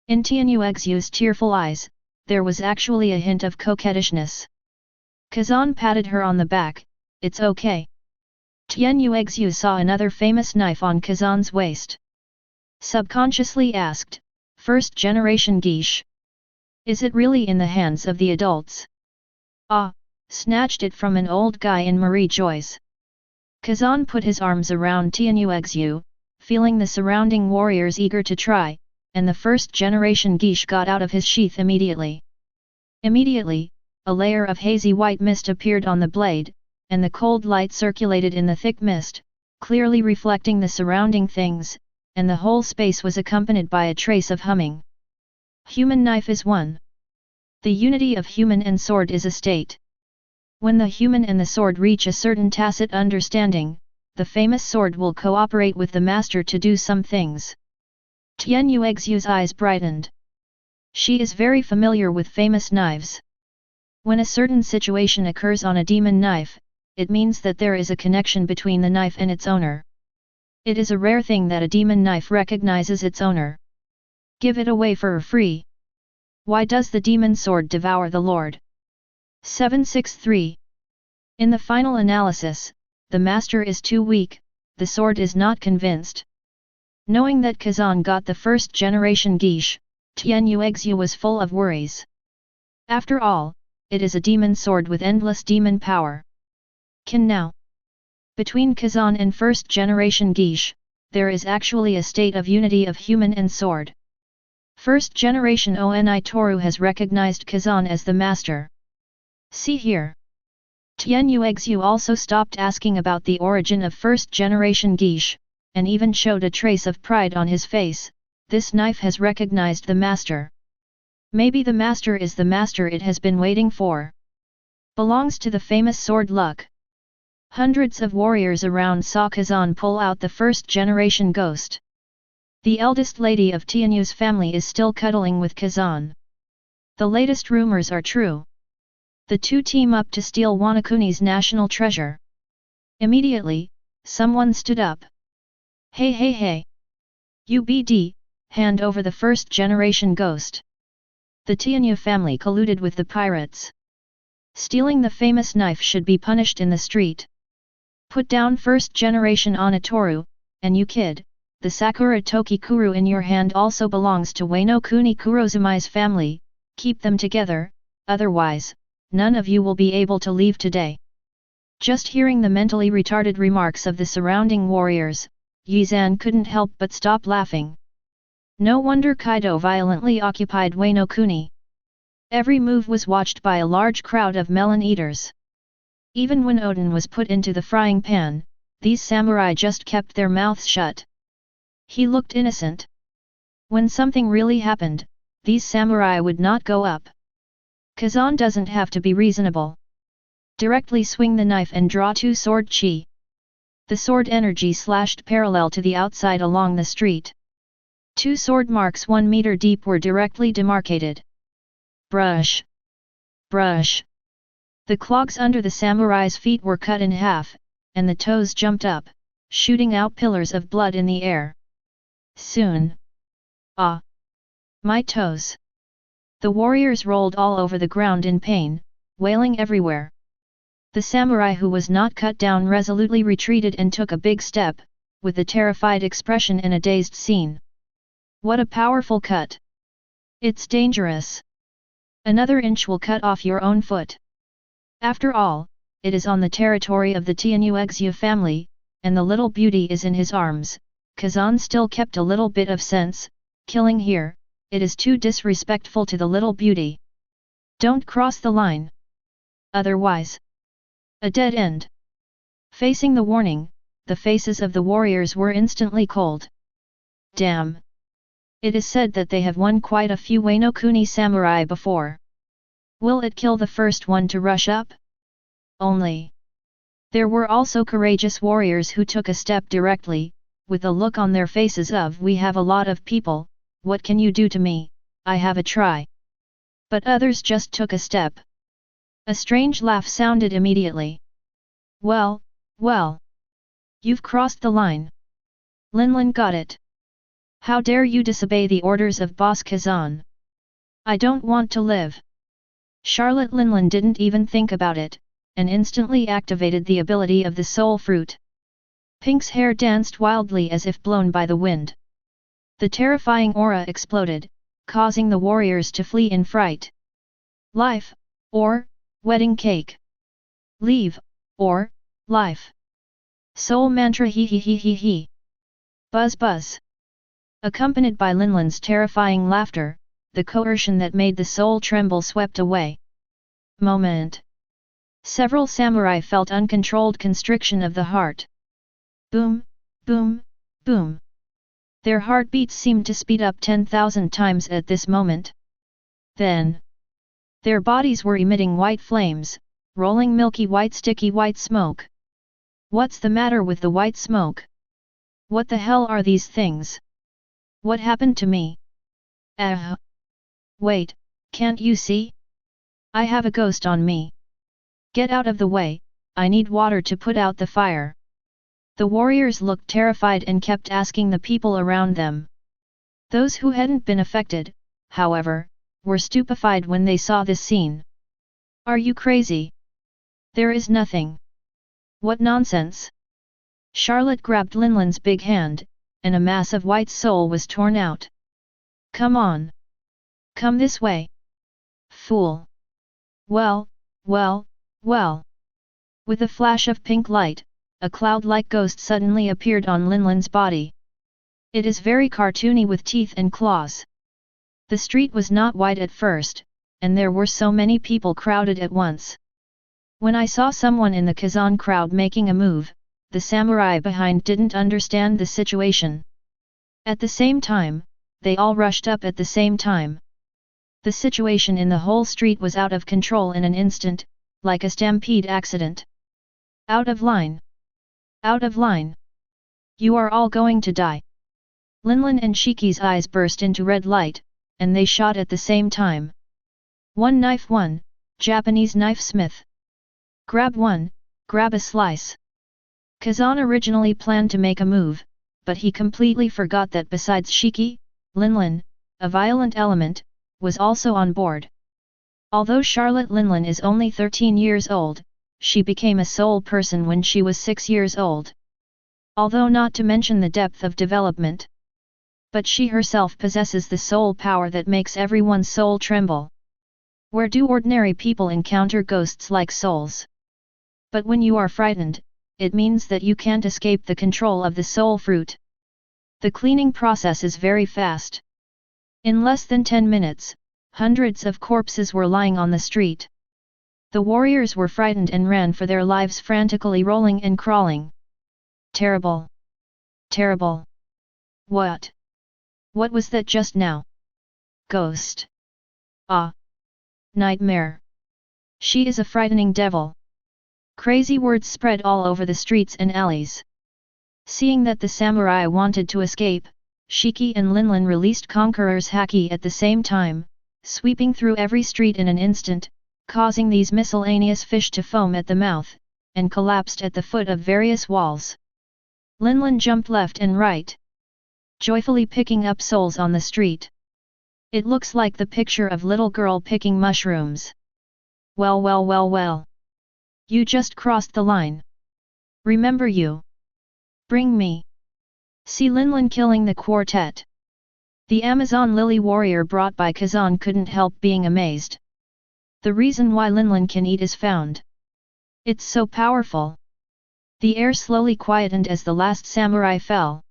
S1: In Tianyuexu's tearful eyes, there was actually a hint of coquettishness. Kazan patted her on the back, it's okay. Tianyuexu saw another famous knife on Kazan's waist. Subconsciously asked, first-generation geisha? Is it really in the hands of the adults? Ah, snatched it from an old guy in Marie Joy's. Kazan put his arms around Tianyuexu, feeling the surrounding warriors eager to try, and the first-generation geisha got out of his sheath immediately. Immediately, a layer of hazy white mist appeared on the blade, and the cold light circulated in the thick mist, clearly reflecting the surrounding things, and the whole space was accompanied by a trace of humming. Human knife is one. The unity of human and sword is a state. When the human and the sword reach a certain tacit understanding, the famous sword will cooperate with the master to do some things. Tianyuexu's eyes brightened. She is very familiar with famous knives. When a certain situation occurs on a demon knife, it means that there is a connection between the knife and its owner. It is a rare thing that a demon knife recognizes its owner. Give it away for free. Why does the demon sword devour the Lord? 763. In the final analysis, the master is too weak, the sword is not convinced. Knowing that Kazan got the first-generation geisha, Tianyuexu was full of worries. After all, it is a demon sword with endless demon power. Can now? Between Kazan and first-generation geisha, there is actually a state of unity of human and sword. First-generation Oni Toru has recognized Kazan as the master. See here. Tianyuexu also stopped asking about the origin of first-generation geisha, and even showed a trace of pride on his face. This knife has recognized the master. Maybe the master is the master it has been waiting for. Belongs to the famous sword luck. Hundreds of warriors around saw Kazan pull out the first-generation ghost. The eldest lady of Tianyu's family is still cuddling with Kazan. The latest rumors are true. The two team up to steal Wanakuni's national treasure. Immediately, someone stood up. Hey hey hey! UBD, hand over the first-generation ghost. The Tianyu family colluded with the pirates. Stealing the famous knife should be punished in the street. Put down first-generation Onitoru, and you kid, the Sakura Tokikuru in your hand also belongs to Wano Kuni Kurozumai's family, keep them together, otherwise, none of you will be able to leave today. Just hearing the mentally retarded remarks of the surrounding warriors, Yizan couldn't help but stop laughing. No wonder Kaido violently occupied Wano Kuni. Every move was watched by a large crowd of melon eaters. Even when Odin was put into the frying pan, these samurai just kept their mouths shut. He looked innocent. When something really happened, these samurai would not go up. Kazan doesn't have to be reasonable. Directly swing the knife and draw 2 sword chi. The sword energy slashed parallel to the outside along the street. 2 sword marks 1 meter deep were directly demarcated. Brush! Brush! The clogs under the samurai's feet were cut in half, and the toes jumped up, shooting out pillars of blood in the air. Soon. Ah! My toes! The warriors rolled all over the ground in pain, wailing everywhere. The samurai who was not cut down resolutely retreated and took a big step, with a terrified expression and a dazed scene. What a powerful cut! It's dangerous. Another inch will cut off your own foot. After all, it is on the territory of the Tianyuexia family, and the little beauty is in his arms. Kazan still kept a little bit of sense. Killing here, it is too disrespectful to the little beauty. Don't cross the line. Otherwise, a dead end. Facing the warning, the faces of the warriors were instantly cold. Damn! It is said that they have won quite a few Wano Kuni samurai before. Will it kill the first one to rush up? Only. There were also courageous warriors who took a step directly, with a look on their faces of "We have a lot of people, what can you do to me, I have a try." But others just took a step. A strange laugh sounded immediately. Well, well. You've crossed the line. Linlin got it. How dare you disobey the orders of Boss Kazan? I don't want to live. Charlotte Linlin didn't even think about it, and instantly activated the ability of the soul fruit. Pink's hair danced wildly as if blown by the wind. The terrifying aura exploded, causing the warriors to flee in fright. Life, or wedding cake. Leave, or life. Soul mantra he he he he he. Buzz buzz. Accompanied by Linlin's terrifying laughter, the coercion that made the soul tremble swept away. Moment. Several samurai felt uncontrolled constriction of the heart. Boom, boom, boom. Their heartbeats seemed to speed up 10,000 times at this moment. Then, their bodies were emitting white flames, rolling milky white sticky white smoke. What's the matter with the white smoke? What the hell are these things? What happened to me? Wait, can't you see? I have a ghost on me. Get out of the way, I need water to put out the fire. The warriors looked terrified and kept asking the people around them. Those who hadn't been affected, however, were stupefied when they saw this scene. Are you crazy? There is nothing. What nonsense! Charlotte grabbed Linlin's big hand, and a mass of white soul was torn out. Come on! Come this way! Fool! Well, well, well! With a flash of pink light, a cloud-like ghost suddenly appeared on Linlin's body. It is very cartoony with teeth and claws. The street was not wide at first, and there were so many people crowded at once. When I saw someone in the Kazan crowd making a move, the samurai behind didn't understand the situation. At the same time, they all rushed up at the same time. The situation in the whole street was out of control in an instant, like a stampede accident. Out of line! Out of line! You are all going to die! Linlin and Shiki's eyes burst into red light, and they shot at the same time. One knife one, Japanese knife smith. Grab one, grab a slice. Kazan originally planned to make a move, but he completely forgot that besides Shiki, Linlin, a violent element, was also on board. Although Charlotte Linlin is only 13 years old, she became a soul person when she was 6 years old. Although not to mention the depth of development. But she herself possesses the soul power that makes everyone's soul tremble. Where do ordinary people encounter ghosts like souls? But when you are frightened, it means that you can't escape the control of the soul fruit. The cleaning process is very fast. In less than 10 minutes, Hundreds of corpses were lying on the street. The warriors were frightened and ran for their lives, frantically rolling and crawling. Terrible! Terrible! What? What was that just now? Ghost! Ah! Nightmare! She is a frightening devil! Crazy words spread all over the streets and alleys. Seeing that the samurai wanted to escape, Shiki and Linlin released Conqueror's Haki at the same time, sweeping through every street in an instant, causing these miscellaneous fish to foam at the mouth, and collapsed at the foot of various walls. Linlin jumped left and right, joyfully picking up souls on the street. It looks like the picture of little girl picking mushrooms. Well well well well. You just crossed the line. Remember you. Bring me. See Linlin killing the quartet. The Amazon Lily warrior brought by Kazan couldn't help being amazed. The reason why Linlin can eat is found. It's so powerful. The air slowly quietened as the last samurai fell.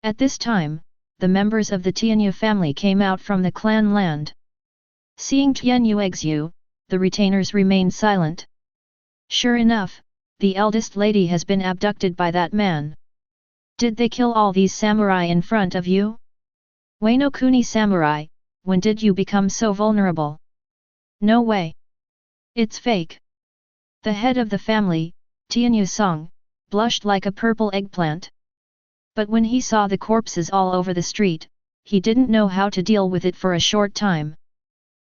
S1: At this time, the members of the Tianyu family came out from the clan land. Seeing Tianyu Exu, the retainers remained silent. Sure enough, the eldest lady has been abducted by that man. Did they kill all these samurai in front of you? Wano Kuni samurai, when did you become so vulnerable? No way. It's fake. The head of the family, Tianyu Song, blushed like a purple eggplant. But when he saw the corpses all over the street, he didn't know how to deal with it for a short time.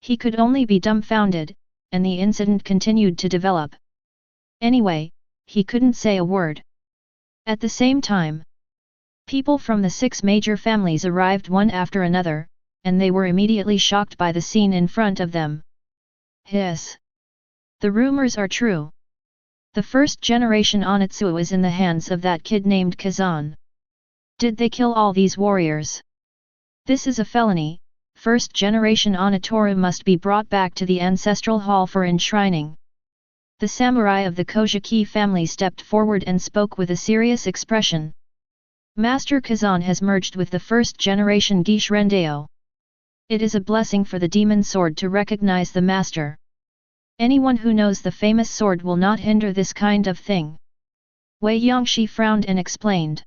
S1: He could only be dumbfounded, and the incident continued to develop. Anyway, he couldn't say a word. At the same time, people from the 6 major families arrived one after another, and they were immediately shocked by the scene in front of them. Hiss! The rumors are true. The first generation Onitsuo is in the hands of that kid named Kazan. Did they kill all these warriors? This is a felony. First generation Onitoru must be brought back to the ancestral hall for enshrining. The samurai of the Kojiki family stepped forward and spoke with a serious expression. Master Kazan has merged with the first generation Gish Rendeo. It is a blessing for the demon sword to recognize the master. Anyone who knows the famous sword will not hinder this kind of thing. Wei Yongxi frowned and explained.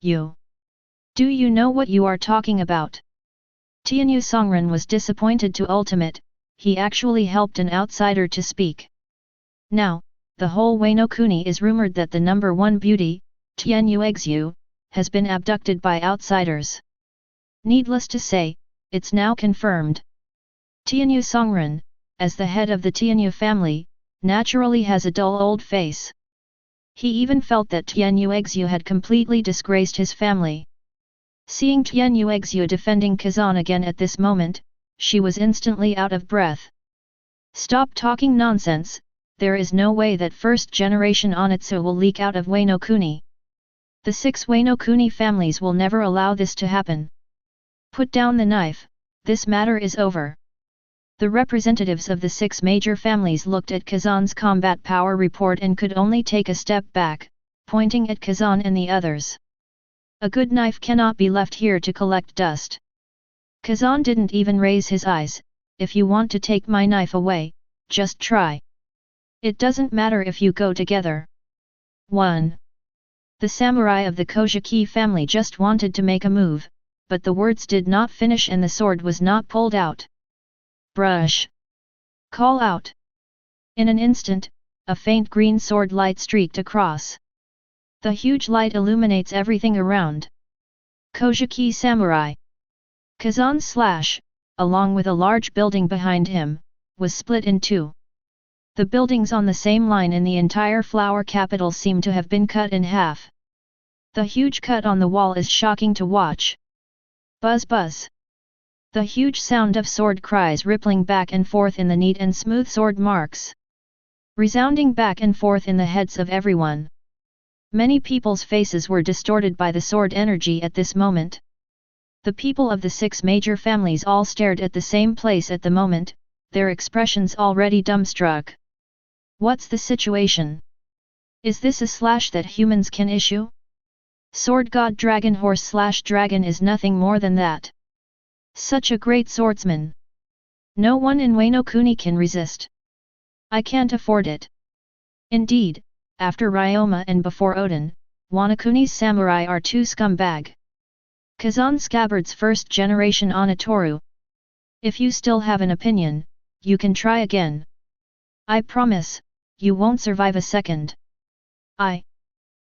S1: Do you know what you are talking about? Tianyu Songren was disappointed to ultimate, he actually helped an outsider to speak. Now, the whole Wano Kuni is rumored that the number 1 beauty, Tianyu Exu, has been abducted by outsiders. Needless to say, it's now confirmed. Tianyu Songren, as the head of the Tianyu family, naturally has a dull old face. He even felt that Tianyu Exu had completely disgraced his family. Seeing Tianyu Exu defending Kazan again at this moment, she was instantly out of breath. Stop talking nonsense, there is no way that first generation Onitsu will leak out of Wano Kuni. The 6 Wano Kuni families will never allow this to happen. Put down the knife, this matter is over. The representatives of the 6 major families looked at Kazan's combat power report and could only take a step back, pointing at Kazan and the others. A good knife cannot be left here to collect dust. Kazan didn't even raise his eyes. If you want to take my knife away, just try. It doesn't matter if you go together. 1. The samurai of the Kojiki family just wanted to make a move, but the words did not finish and the sword was not pulled out. Brush! Call out! In an instant, a faint green sword light streaked across. The huge light illuminates everything around. Kojiki samurai! Kazan's slash, along with a large building behind him, was split in 2. The buildings on the same line in the entire flower capital seem to have been cut in half. The huge cut on the wall is shocking to watch. Buzz buzz! The huge sound of sword cries rippling back and forth in the neat and smooth sword marks. Resounding back and forth in the heads of everyone. Many people's faces were distorted by the sword energy at this moment. The people of the 6 major families all stared at the same place at the moment, their expressions already dumbstruck. What's the situation? Is this a slash that humans can issue? Sword God Dragon Horse / Dragon is nothing more than that. Such a great swordsman. No one in Wano Kuni can resist. I can't afford it. Indeed, after Ryoma and before Odin, Wano Kuni's samurai are two scumbag. Kazan Scabbard's first generation Onitoru. If you still have an opinion, you can try again. I promise, you won't survive a second.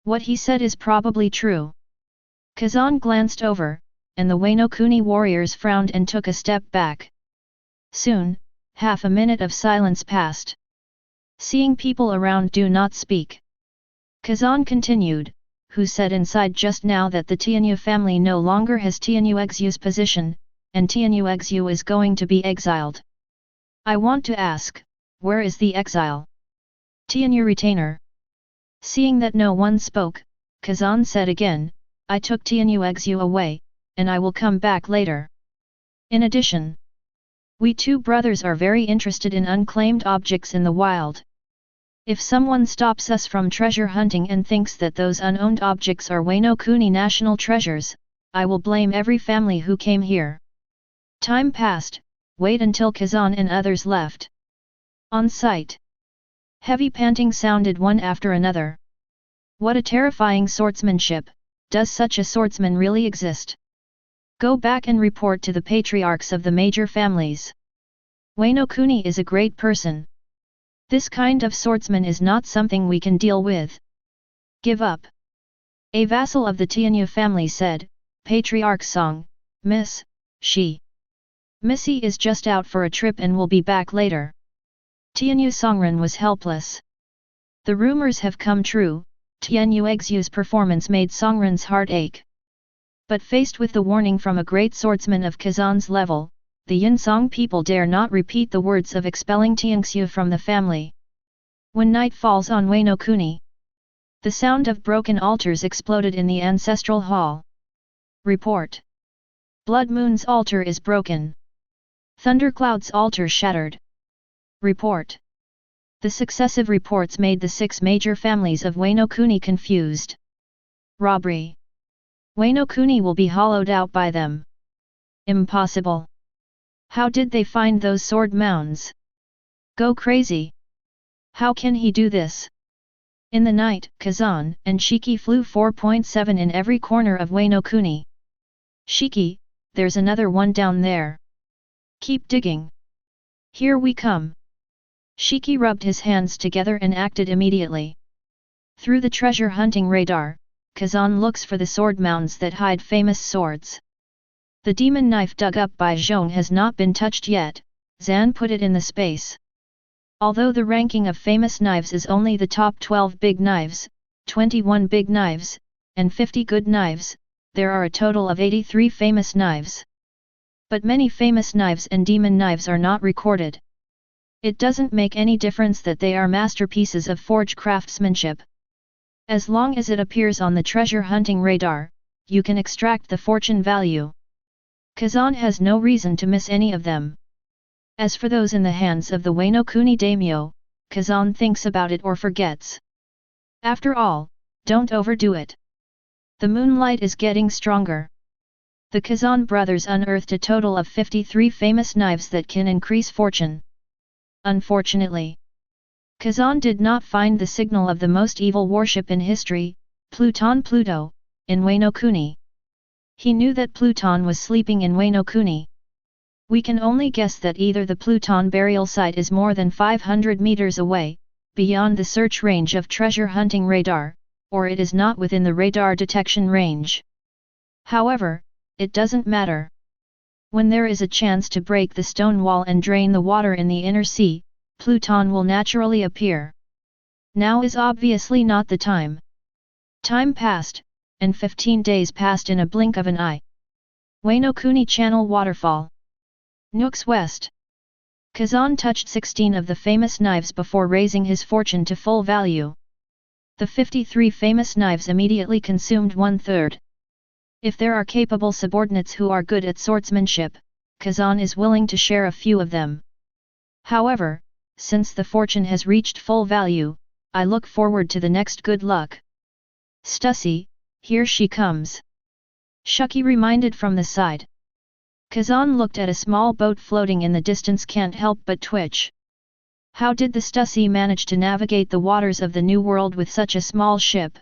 S1: What he said is probably true. Kazan glanced over, and the Wano Kuni warriors frowned and took a step back. Soon, half a minute of silence passed. Seeing people around do not speak. Kazan continued, who said inside just now that the Tianyu family no longer has Tianyu Xu's position, and Tianyu Xu is going to be exiled. I want to ask, where is the exile? Tianyu retainer. Seeing that no one spoke, Kazan said again, I took Tianyu Xu away, and I will come back later. In addition, we two brothers are very interested in unclaimed objects in the wild. If someone stops us from treasure hunting and thinks that those unowned objects are Wano Kuni national treasures, I will blame every family who came here. Time passed, wait until Kazan and others left. On sight. Heavy panting sounded one after another. What a terrifying swordsmanship, does such a swordsman really exist? Go back and report to the patriarchs of the major families. Wano Kuni is a great person. This kind of swordsman is not something we can deal with. Give up. A vassal of the Tianyu family said, Patriarch Song, Miss, she. Missy is just out for a trip and will be back later. Tianyu Songren was helpless. The rumors have come true, Tianyu Xu's performance made Songren's heart ache. But faced with the warning from a great swordsman of Kazan's level, the Yinsong people dare not repeat the words of expelling Tianxu from the family. When night falls on Wano Kuni, the sound of broken altars exploded in the ancestral hall. Report. Blood Moon's altar is broken. Thundercloud's altar shattered. Report. The successive reports made the 6 major families of Wano Kuni confused. Robbery. Wano Kuni will be hollowed out by them. Impossible. How did they find those sword mounds? Go crazy. How can he do this? In the night, Kazan and Shiki flew 4.7 in every corner of Wano Kuni. Shiki, there's another one down there. Keep digging. Here we come. Shiki rubbed his hands together and acted immediately. Through the treasure hunting radar, Kazan looks for the sword mounds that hide famous swords. The demon knife dug up by Zhong has not been touched yet, Zan put it in the space. Although the ranking of famous knives is only the top 12 big knives, 21 big knives, and 50 good knives, there are a total of 83 famous knives. But many famous knives and demon knives are not recorded. It doesn't make any difference that they are masterpieces of forge craftsmanship. As long as it appears on the treasure hunting radar, you can extract the fortune value. Kazan has no reason to miss any of them. As for those in the hands of the Wano Kuni daimyo, Kazan thinks about it or forgets. After all, don't overdo it. The moonlight is getting stronger. The Kazan brothers unearthed a total of 53 famous knives that can increase fortune. Unfortunately, Kazan did not find the signal of the most evil warship in history, Pluton Pluto, in Wano Kuni. He knew that Pluton was sleeping in Wano Kuni. We can only guess that either the Pluton burial site is more than 500 meters away, beyond the search range of treasure hunting radar, or it is not within the radar detection range. However, it doesn't matter. When there is a chance to break the stone wall and drain the water in the inner sea, Pluton will naturally appear. Now is obviously not the time. Time passed, and 15 days passed in a blink of an eye. Wano Kuni Channel Waterfall. Nook's West. Kazan touched 16 of the famous knives before raising his fortune to full value. The 53 famous knives immediately consumed 1/3. If there are capable subordinates who are good at swordsmanship, Kazan is willing to share a few of them. However, since the fortune has reached full value, I look forward to the next good luck. Stussy, here she comes. Shiki reminded from the side. Kazan looked at a small boat floating in the distance, can't help but twitch. How did the Stussy manage to navigate the waters of the New World with such a small ship?